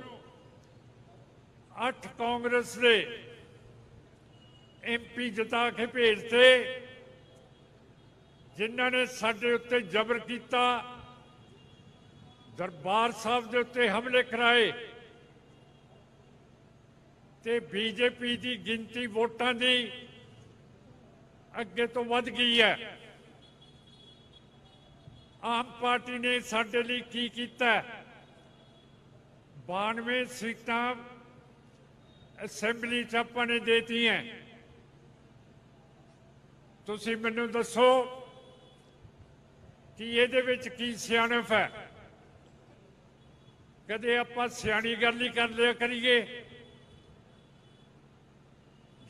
8 ਕਾਂਗਰਸ ਦੇ MP ਜਿਤਾ ਕੇ ਭੇਜਤੇ ਜਿਨ੍ਹਾਂ ਨੇ ਸਾਡੇ ਉੱਤੇ ਜ਼ਬਰ ਕੀਤਾ, ਦਰਬਾਰ ਸਾਹਿਬ ਦੇ ਉੱਤੇ ਹਮਲੇ ਕਰਾਏ ਤੇ BJP ਦੀ ਗਿਣਤੀ ਵੋਟਾਂ ਦੀ ਅੱਗੇ ਤੋਂ ਵੱਧ ਗਈ ਹੈ। ਆਮ ਪਾਰਟੀ ਨੇ ਸਾਡੇ ਲਈ ਕੀ ਕੀਤਾ? 92 ਸੀਟਾਂ ਅਸੈਂਬਲੀ 'ਚ ਆਪਾਂ ਨੇ ਦੇਤੀਆਂ। ਤੁਸੀਂ ਮੈਨੂੰ ਦੱਸੋ ਕਿ ਇਹਦੇ ਵਿੱਚ ਕੀ ਸਿਆਣਪ ਹੈ? ਕਦੇ ਆਪਾਂ ਸਿਆਣੀ ਗੱਲ ਹੀ ਕਰ ਲਿਆ ਕਰੀਏ।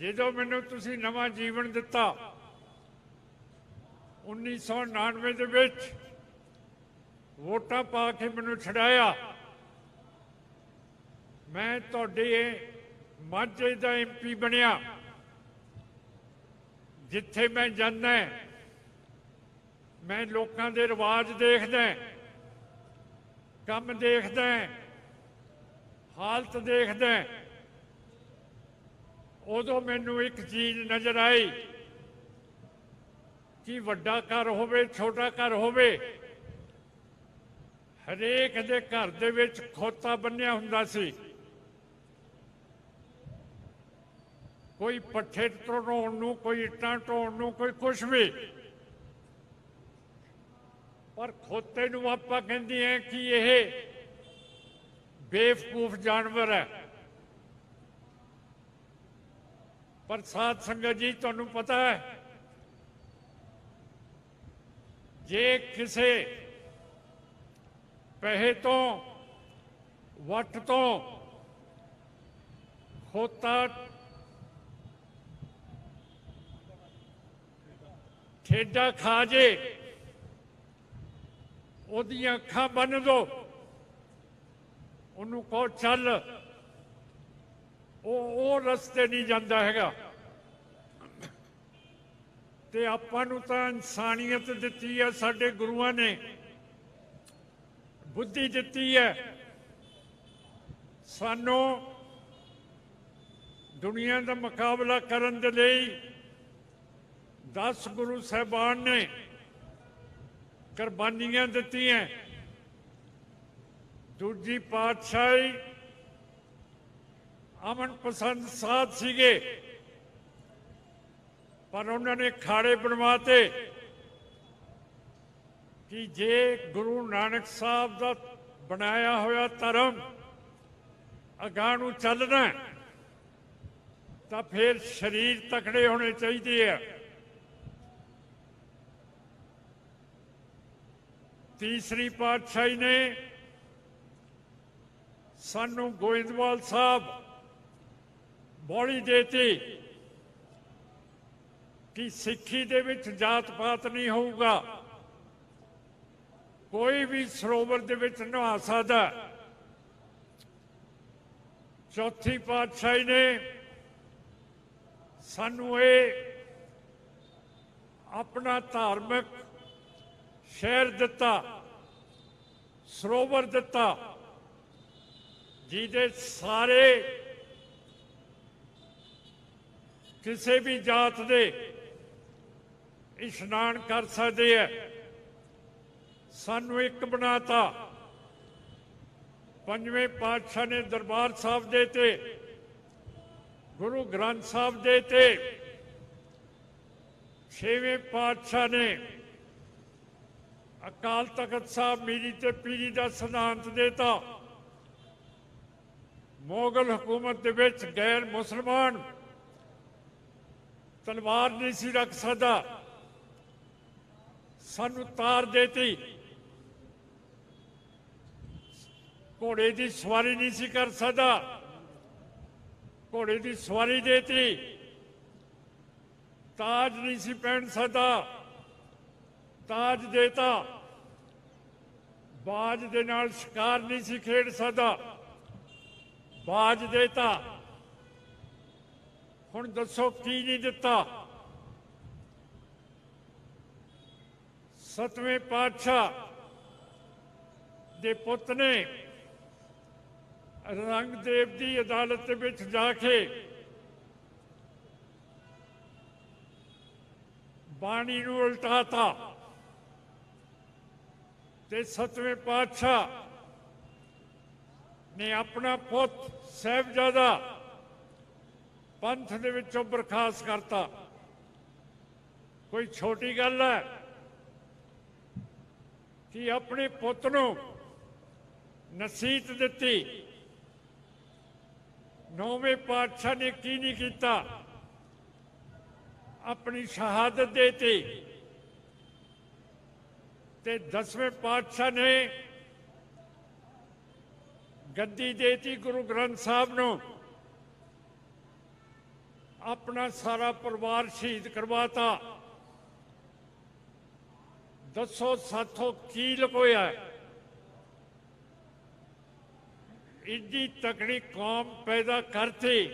ਜਦੋਂ ਮੈਨੂੰ ਤੁਸੀਂ ਨਵਾਂ ਜੀਵਨ ਦਿੱਤਾ 1999 ਦੇ ਵਿੱਚ, ਵੋਟਾਂ ਪਾ ਕੇ ਮੈਨੂੰ ਛਡਾਇਆ, ਮੈਂ ਤੁਹਾਡੇ ਮਾਝੇ ਦਾ MP ਬਣਿਆ। ਜਿੱਥੇ ਮੈਂ ਜਾਂਦਾ ਮੈਂ ਲੋਕਾਂ ਦੇ ਰਿਵਾਜ ਦੇਖਦਾ, ਕੰਮ ਦੇਖਦਾ, ਹਾਲਤ ਦੇਖਦਾ। ਉਦੋਂ ਮੈਨੂੰ ਇੱਕ ਚੀਜ਼ ਨਜ਼ਰ ਆਈ ਕਿ ਵੱਡਾ ਘਰ ਹੋਵੇ ਛੋਟਾ ਘਰ ਹੋਵੇ, ਹਰੇਕ ਦੇ ਘਰ ਦੇ ਵਿੱਚ ਖੋਤਾ ਬੰਨਿਆ ਹੁੰਦਾ ਸੀ। ਕੋਈ ਪੱਠੇ ਢੋਣ ਨੂੰ, ਕੋਈ ਇੱਟਾਂ ਢੋਣ ਨੂੰ, ਕੋਈ ਕੁਛ ਵੀ, ਪਰ ਖੋਤੇ ਨੂੰ ਆਪਾਂ ਕਹਿੰਦੇ ਹਾਂ ਕਿ ਇਹ ਬੇਵਕੂਫ ਜਾਨਵਰ ਹੈ। ਪਰ ਸਾਧ ਸੰਗਤ ਜੀ, ਤੁਹਾਨੂੰ ਪਤਾ ਹੈ ਜੇ ਕਿਸੇ ਪੈਸੇ ਤੋਂ, ਵੱਟ ਤੋਂ ਖੋਤਾ ਠੇਡਾ ਖਾ ਜੇ, ਉਹਦੀਆਂ ਅੱਖਾਂ ਬੰਨ ਦੋ, ਉਹਨੂੰ ਕਹੋ ਚੱਲ, ਉਹ ਰਸਤੇ ਨਹੀਂ ਜਾਂਦਾ ਹੈਗਾ। ਤੇ ਆਪਾਂ ਨੂੰ ਤਾਂ ਇਨਸਾਨੀਅਤ ਦਿੱਤੀ ਹੈ, ਸਾਡੇ ਗੁਰੂਆਂ ਨੇ ਬੁੱਧੀ ਦਿੱਤੀ ਹੈ। ਸਾਨੂੰ ਦੁਨੀਆ ਦਾ ਮੁਕਾਬਲਾ ਕਰਨ ਦੇ ਲਈ 10 ਗੁਰੂ ਸਾਹਿਬਾਨ ਨੇ ਕੁਰਬਾਨੀਆਂ ਦਿੱਤੀਆਂ। ਦੂਜੀ ਪਾਤਸ਼ਾਹੀ ਅਮਨ ਪਸੰਦ ਸਾਧ ਸੀਗੇ, ਪਰ ਉਹਨਾਂ ਨੇ ਖਾੜੇ ਬਣਵਾਤੇ ਕਿ ਜੇ ਗੁਰੂ ਨਾਨਕ ਸਾਹਿਬ ਦਾ ਬਣਾਇਆ ਹੋਇਆ ਧਰਮ ਅਗਾਂਹ ਨੂੰ ਚੱਲਣਾ ਤਾਂ ਫਿਰ ਸਰੀਰ ਤਕੜੇ ਹੋਣੇ ਚਾਹੀਦੇ ਆ। ਤੀਸਰੀ ਪਾਤਸ਼ਾਹੀ ਨੇ ਸਾਨੂੰ ਗੋਇੰਦਵਾਲ ਸਾਹਿਬ ਬੋਲੀ ਦੇਤੀ ਕਿ ਸਿੱਖੀ ਦੇ ਵਿੱਚ ਜਾਤ ਪਾਤ ਨਹੀਂ ਹੋਊਗਾ, ਕੋਈ ਵੀ ਸਰੋਵਰ ਦੇ ਵਿੱਚ ਨਹਾ ਸਕਦਾ। ਚੌਥੀ ਪਾਤਸ਼ਾਹੀ ਨੇ ਸਾਨੂੰ ਇਹ ਆਪਣਾ ਧਾਰਮਿਕ ਸ਼ਹਿਰ ਦਿੱਤਾ, ਸਰੋਵਰ ਦਿੱਤਾ, ਜਿਹਦੇ ਸਾਰੇ ਕਿਸੇ ਵੀ ਜਾਤ ਦੇ ਇਸ਼ਨਾਨ ਕਰ ਸਕਦੇ ਹੈ। ਸਾਨੂੰ ਇੱਕ ਬਣਾਤਾ। ਪੰਜਵੇਂ ਪਾਤਸ਼ਾਹ ਨੇ ਦਰਬਾਰ ਸਾਹਿਬ ਦੇ ਤੇ, ਗੁਰੂ ਗ੍ਰੰਥ ਸਾਹਿਬ ਦੇ ਤੇ, ਛੇਵੇਂ ਪਾਤਸ਼ਾਹ ਨੇ ਅਕਾਲ ਤਖਤ ਸਾਹਿਬ ਮੀਰੀ ਤੇ ਪੀਰੀ ਦਾ ਸਿਧਾਂਤ ਦੇਤਾ। ਮੁਗਲ ਹਕੂਮਤ ਦੇ ਵਿੱਚ ਗੈਰ ਮੁਸਲਮਾਨ ਤਲਵਾਰ ਨਹੀਂ ਸੀ ਰੱਖ ਸਕਦਾ, ਸਾਨੂੰ ਤਾਰ ਦੇਤੀ। ਘੋੜੇ ਦੀ ਸਵਾਰੀ ਨਹੀਂ ਸੀ ਕਰ ਸਕਦਾ, ਘੋੜੇ ਦੀ ਸਵਾਰੀ ਦੇਤੀ। ਤਾਜ ਨਹੀਂ ਸੀ ਪਹਿਨ ਸਕਦਾ, ਤਾਜ ਦੇਤਾ। ਬਾਜ ਦੇ ਨਾਲ ਸ਼ਿਕਾਰ ਨਹੀਂ ਸੀ ਖੇਡ ਸਕਦਾ, ਬਾਜ ਦੇਤਾ। ਹੁਣ ਦੱਸੋ ਕੀ ਨਹੀਂ ਦਿੱਤਾ? ਸਤਵੇਂ ਪਾਤਸ਼ਾਹ ਦੇ ਪੁੱਤ ਨੇ ਰੰਗਦੇਵ ਦੀ ਅਦਾਲਤ ਦੇ ਵਿੱਚ ਜਾ ਕੇ ਬਾਣੀ ਨੂੰ ਉਲਟਾਤਾ ਤੇ ਸਤਵੇਂ ਪਾਤਸ਼ਾਹ ਨੇ ਆਪਣਾ ਪੁੱਤ ਸਾਹਿਬਜ਼ਾਦਾ ਪੰਥ ਦੇ ਵਿੱਚੋਂ ਬਰਖਾਸਤ ਕਰਤਾ। ਕੋਈ ਛੋਟੀ ਗੱਲ ਹੈ ਕਿ ਆਪਣੇ ਪੁੱਤ ਨੂੰ ਨਸੀਹਤ ਦਿੱਤੀ। ਨੌਵੇਂ ਪਾਤਸ਼ਾਹ ਨੇ ਕੀ ਨਹੀਂ ਕੀਤਾ? ਆਪਣੀ ਸ਼ਹਾਦਤ ਦੇਤੀ। ਤੇ 10ਵੇਂ ਪਾਤਸ਼ਾਹ ਨੇ ਗੱਦੀ ਦੇਤੀ ਗੁਰੂ ਗ੍ਰੰਥ ਸਾਹਿਬ ਨੂੰ। ਆਪਣਾ ਸਾਰਾ ਪਰਿਵਾਰ ਸ਼ਹੀਦ ਕਰਵਾਤਾ। ਦੱਸੋ ਸਾਥੋਂ ਕੀ ਲੁਕੋਇਆ? ਇੱਡੀ ਤਕੜੀ ਕੌਮ ਪੈਦਾ ਕਰਤੀ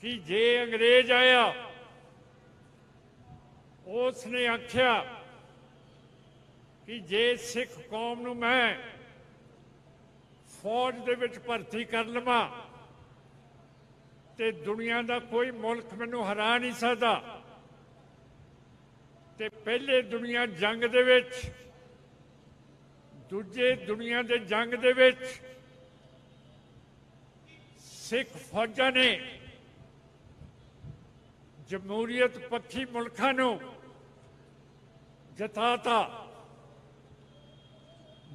ਕਿ ਜੇ ਅੰਗਰੇਜ਼ ਆਇਆ ਉਸ ਨੇ ਆਖਿਆ ਕਿ ਜੇ ਸਿੱਖ ਕੌਮ ਨੂੰ ਮੈਂ ਫੌਜ ਦੇ ਵਿੱਚ ਭਰਤੀ ਕਰ ਲਵਾਂ ਤੇ ਦੁਨੀਆ ਦਾ ਕੋਈ ਮੁਲਕ ਮੈਨੂੰ ਹਰਾ ਨਹੀਂ ਸਕਦਾ। ਤੇ ਪਹਿਲੇ ਦੁਨੀਆ ਜੰਗ ਦੇ ਵਿੱਚ, ਦੂਜੇ ਦੁਨੀਆ ਦੇ ਜੰਗ ਦੇ ਵਿੱਚ ਸਿੱਖ ਫੌਜਾਂ ਨੇ ਜਮਹੂਰੀਅਤ ਪੱਖੀ ਮੁਲਕਾਂ ਨੂੰ ਜਿਤਾਤਾ,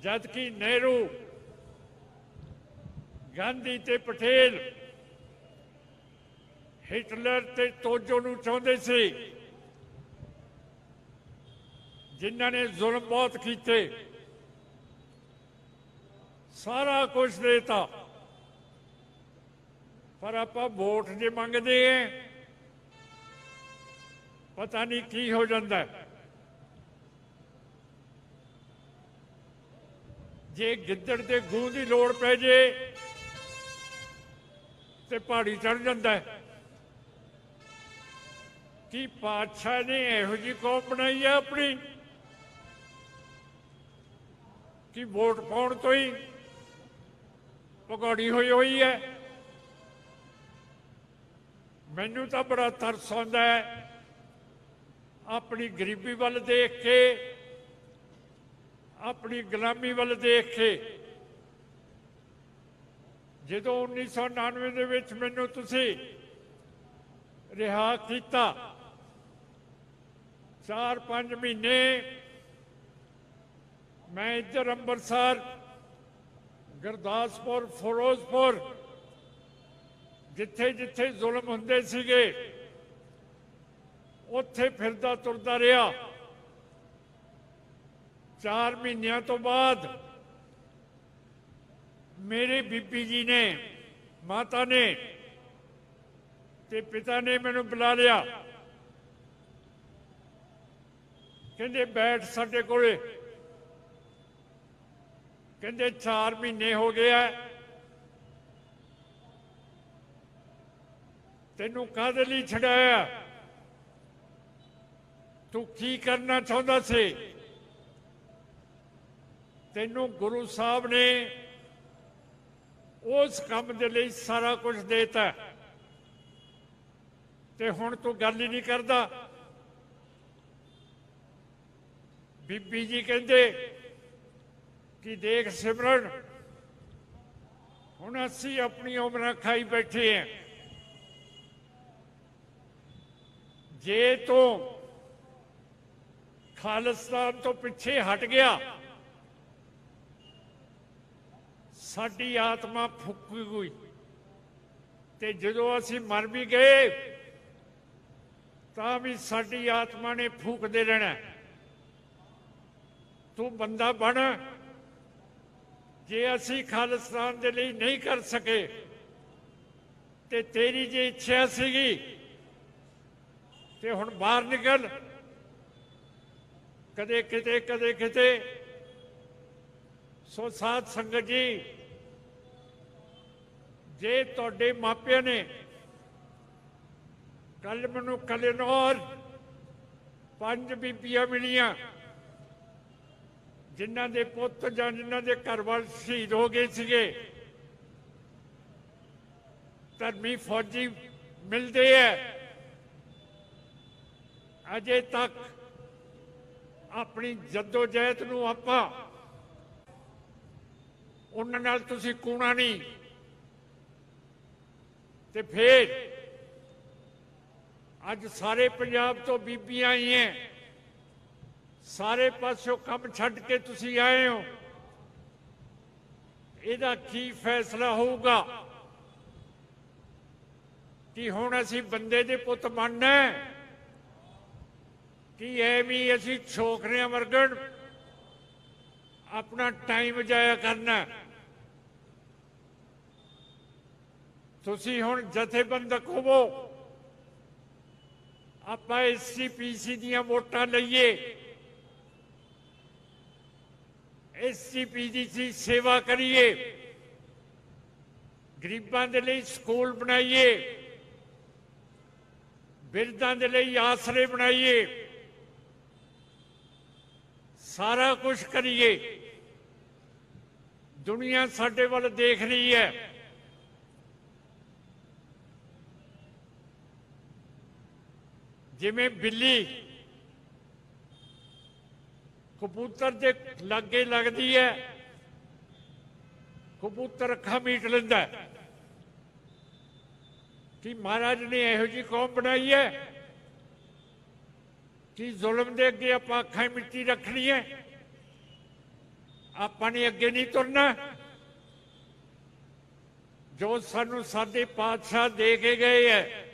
ਜਦ ਕਿ ਨਹਿਰੂ, ਗਾਂਧੀ ਤੇ ਪਟੇਲ ਹਿਟਲਰ ਤੇ ਤੋਜੋ ਨੂੰ ਚਾਹੁੰਦੇ ਸੀ, ਜਿਨ੍ਹਾਂ ਨੇ ਜ਼ੁਲਮ ਬਹੁਤ ਕੀਤੇ, ਸਾਰਾ ਕੁਝ ਦੇਤਾ। ਪਰ ਆਪਾਂ ਵੋਟ ਜੇ ਮੰਗਦੇ ਆਂ, ਪਤਾ ਨਹੀਂ ਕੀ ਹੋ ਜਾਂਦਾ ਹੈ। ਜੇ ਗਿੱਦੜ ਦੇ ਗੂੰ ਦੀ ਲੋੜ ਪੈ ਜੇ ਤੇ ਪਹਾੜੀ ਚੜ ਜਾਂਦਾ ਹੈ। ਕੀ ਪਾਤਸ਼ਾਹ ਨੇ ਇਹੋ ਜਿਹੀ ਕੌਮ ਬਣਾਈ ਹੈ ਆਪਣੀ ਕਿ ਵੋਟ ਪਾਉਣ ਤੋਂ ਹੀ ਭਗੌੜੀ ਹੋਈ ਹੈ? ਮੈਨੂੰ ਤਾਂ ਬੜਾ ਤਰਸ ਆਉਂਦਾ ਹੈ ਆਪਣੀ ਗਰੀਬੀ ਵੱਲ ਦੇਖ ਕੇ, ਆਪਣੀ ਗੁਲਾਮੀ ਵੱਲ ਦੇਖ ਕੇ। ਜਦੋਂ 1999 ਦੇ ਵਿੱਚ ਮੈਨੂੰ ਤੁਸੀਂ ਰਿਹਾ ਕੀਤਾ, 4-5 ਮਹੀਨੇ ਮੈਂ ਇੱਧਰ ਅੰਮ੍ਰਿਤਸਰ, ਗੁਰਦਾਸਪੁਰ, ਫਿਰੋਜ਼ਪੁਰ ਜਿੱਥੇ ਜਿੱਥੇ ਜ਼ੁਲਮ ਹੁੰਦੇ ਸੀਗੇ ਉੱਥੇ ਫਿਰਦਾ ਤੁਰਦਾ ਰਿਹਾ। 4 ਮਹੀਨਿਆਂ ਤੋਂ ਬਾਅਦ ਮੇਰੇ ਬੀਬੀ ਜੀ ਨੇ, ਮਾਤਾ ਨੇ ਤੇ ਪਿਤਾ ਨੇ ਮੈਨੂੰ ਬੁਲਾ ਲਿਆ। ਕਹਿੰਦੇ ਬੈਠ ਸਾਡੇ ਕੋਲੇ। ਕਹਿੰਦੇ 4 ਮਹੀਨੇ ਹੋ ਗਿਆ, ਤੈਨੂੰ ਕਾਹਦੇ ਲਈ ਛਡਾਇਆ? ਤੂੰ ਕੀ ਕਰਨਾ ਚਾਹੁੰਦਾ ਸੀ? ਤੈਨੂੰ ਗੁਰੂ ਸਾਹਿਬ ਨੇ ਉਸ ਕੰਮ ਦੇ ਲਈ ਸਾਰਾ ਕੁਝ ਦੇਤਾ ਤੇ ਹੁਣ ਤੂੰ ਗੱਲ ਹੀ ਨਹੀਂ ਕਰਦਾ। ਬੀਬੀ ਜੀ ਕਹਿੰਦੇ ਕਿ ਦੇਖ ਸਿਮਰਨ, ਹੁਣ ਅਸੀਂ ਆਪਣੀ ਉਮਰਾਂ ਖਾਈ ਬੈਠੇ ਹਾਂ। ਜੇ ਤੂੰ ਖਾਲਿਸਤਾਨ ਤੋਂ ਪਿੱਛੇ ਹਟ ਗਿਆ, ਸਾਡੀ ਆਤਮਾ ਫੁੱਕੀ ਗਈ ਤੇ ਜਦੋਂ ਅਸੀਂ ਮਰ ਵੀ ਗਏ ਤਾਂ ਵੀ ਸਾਡੀ ਆਤਮਾ ਨੇ ਫੂਕਦੇ ਰਹਿਣਾ। ਤੂੰ ਬੰਦਾ ਬਣ। ਜੇ ਅਸੀਂ ਖਾਲਿਸਤਾਨ ਦੇ ਲਈ ਨਹੀਂ ਕਰ ਸਕੇ ਤੇ ਤੇਰੀ ਜੇ ਇੱਛਾ ਸੀਗੀ ਤੇ ਹੁਣ ਬਾਹਰ ਨਿਕਲ, ਕਦੇ ਕਿਤੇ ਕਦੇ ਕਿਤੇ। ਸੋ ਸਾਧ ਸੰਗਤ ਜੀ, ਜੇ ਤੁਹਾਡੇ ਮਾਪਿਆਂ ਨੇ ਕੱਲ ਮੈਨੂੰ ਕਲਨੌਰ 5 ਬੀਬੀਆਂ ਮਿਲੀਆਂ ਜਿਨ੍ਹਾਂ ਦੇ ਪੁੱਤ ਜਾਂ ਜਿਨ੍ਹਾਂ ਦੇ ਘਰ ਵਾਲੇ ਸ਼ਹੀਦ ਹੋ ਗਏ ਸੀਗੇ। ਧਰਮੀ ਫੌਜੀ ਮਿਲਦੇ ਹੈ, ਅਜੇ ਤੱਕ ਆਪਣੀ ਜਦੋਜਹਿਦ ਨੂੰ ਆਪਾਂ ਉਹਨਾਂ ਨਾਲ ਤੁਸੀਂ ਕੂਣਾ ਨਹੀਂ। ਤੇ ਫਿਰ ਅੱਜ ਸਾਰੇ ਪੰਜਾਬ ਤੋਂ ਬੀਬੀਆਂ ਆਈਆਂ, ਸਾਰੇ ਪਾਸੋਂ ਕੰਮ ਛੱਡ ਕੇ ਤੁਸੀਂ ਆਏ ਹੋ। ਇਹਦਾ ਕੀ ਫੈਸਲਾ ਹੋਊਗਾ ਕਿ ਹੁਣ ਅਸੀਂ ਬੰਦੇ ਦੇ ਪੁੱਤ ਬਣਨਾ ਕਿ ਐਵੇਂ ਅਸੀਂ ਛੋਕਰਿਆਂ ਵਰਗਣ ਆਪਣਾ ਟਾਈਮ ਜਾਇਆ ਕਰਨਾ? ਤੁਸੀਂ ਹੁਣ ਜਥੇਬੰਦਕ ਹੋਵੋ, ਆਪਾਂ SCPC ਦੀਆਂ ਵੋਟਾਂ ਲਈਏ, SCPC ਦੀ ਸੇਵਾ ਕਰੀਏ, ਗਰੀਬਾਂ ਦੇ ਲਈ ਸਕੂਲ ਬਣਾਈਏ, ਬਿਰਧਾਂ ਦੇ ਲਈ ਆਸਰੇ ਬਣਾਈਏ, ਸਾਰਾ ਕੁਝ ਕਰੀਏ। ਦੁਨੀਆ ਸਾਡੇ ਵੱਲ ਦੇਖ ਰਹੀ ਹੈ। ਜਿਵੇਂ ਬਿੱਲੀ ਕਬੂਤਰ ਦੇ ਲਾਗੇ ਲੱਗਦੀ ਹੈ, ਕਬੂਤਰ ਅੱਖਾਂ ਮੀਟ ਲੈਂਦਾ ਹੈ ਕਿ ਮਹਾਰਾਜ ਨੇ ਇਹੋ ਜਿਹੀ ਕੌਮ ਬਣਾਈ ਹੈ ਕਿ ਜ਼ੁਲਮ ਦੇ ਅੱਗੇ ਆਪਾਂ ਅੱਖਾਂ ਮਿੱਟੀ ਰੱਖਣੀ ਹੈ, ਆਪਾਂ ਨੇ ਅੱਗੇ ਨਹੀਂ ਤੁਰਨਾ। ਜੋ ਸਾਨੂੰ ਸਾਡੇ ਪਾਤਸ਼ਾਹ ਦੇ ਕੇ ਗਏ ਹੈ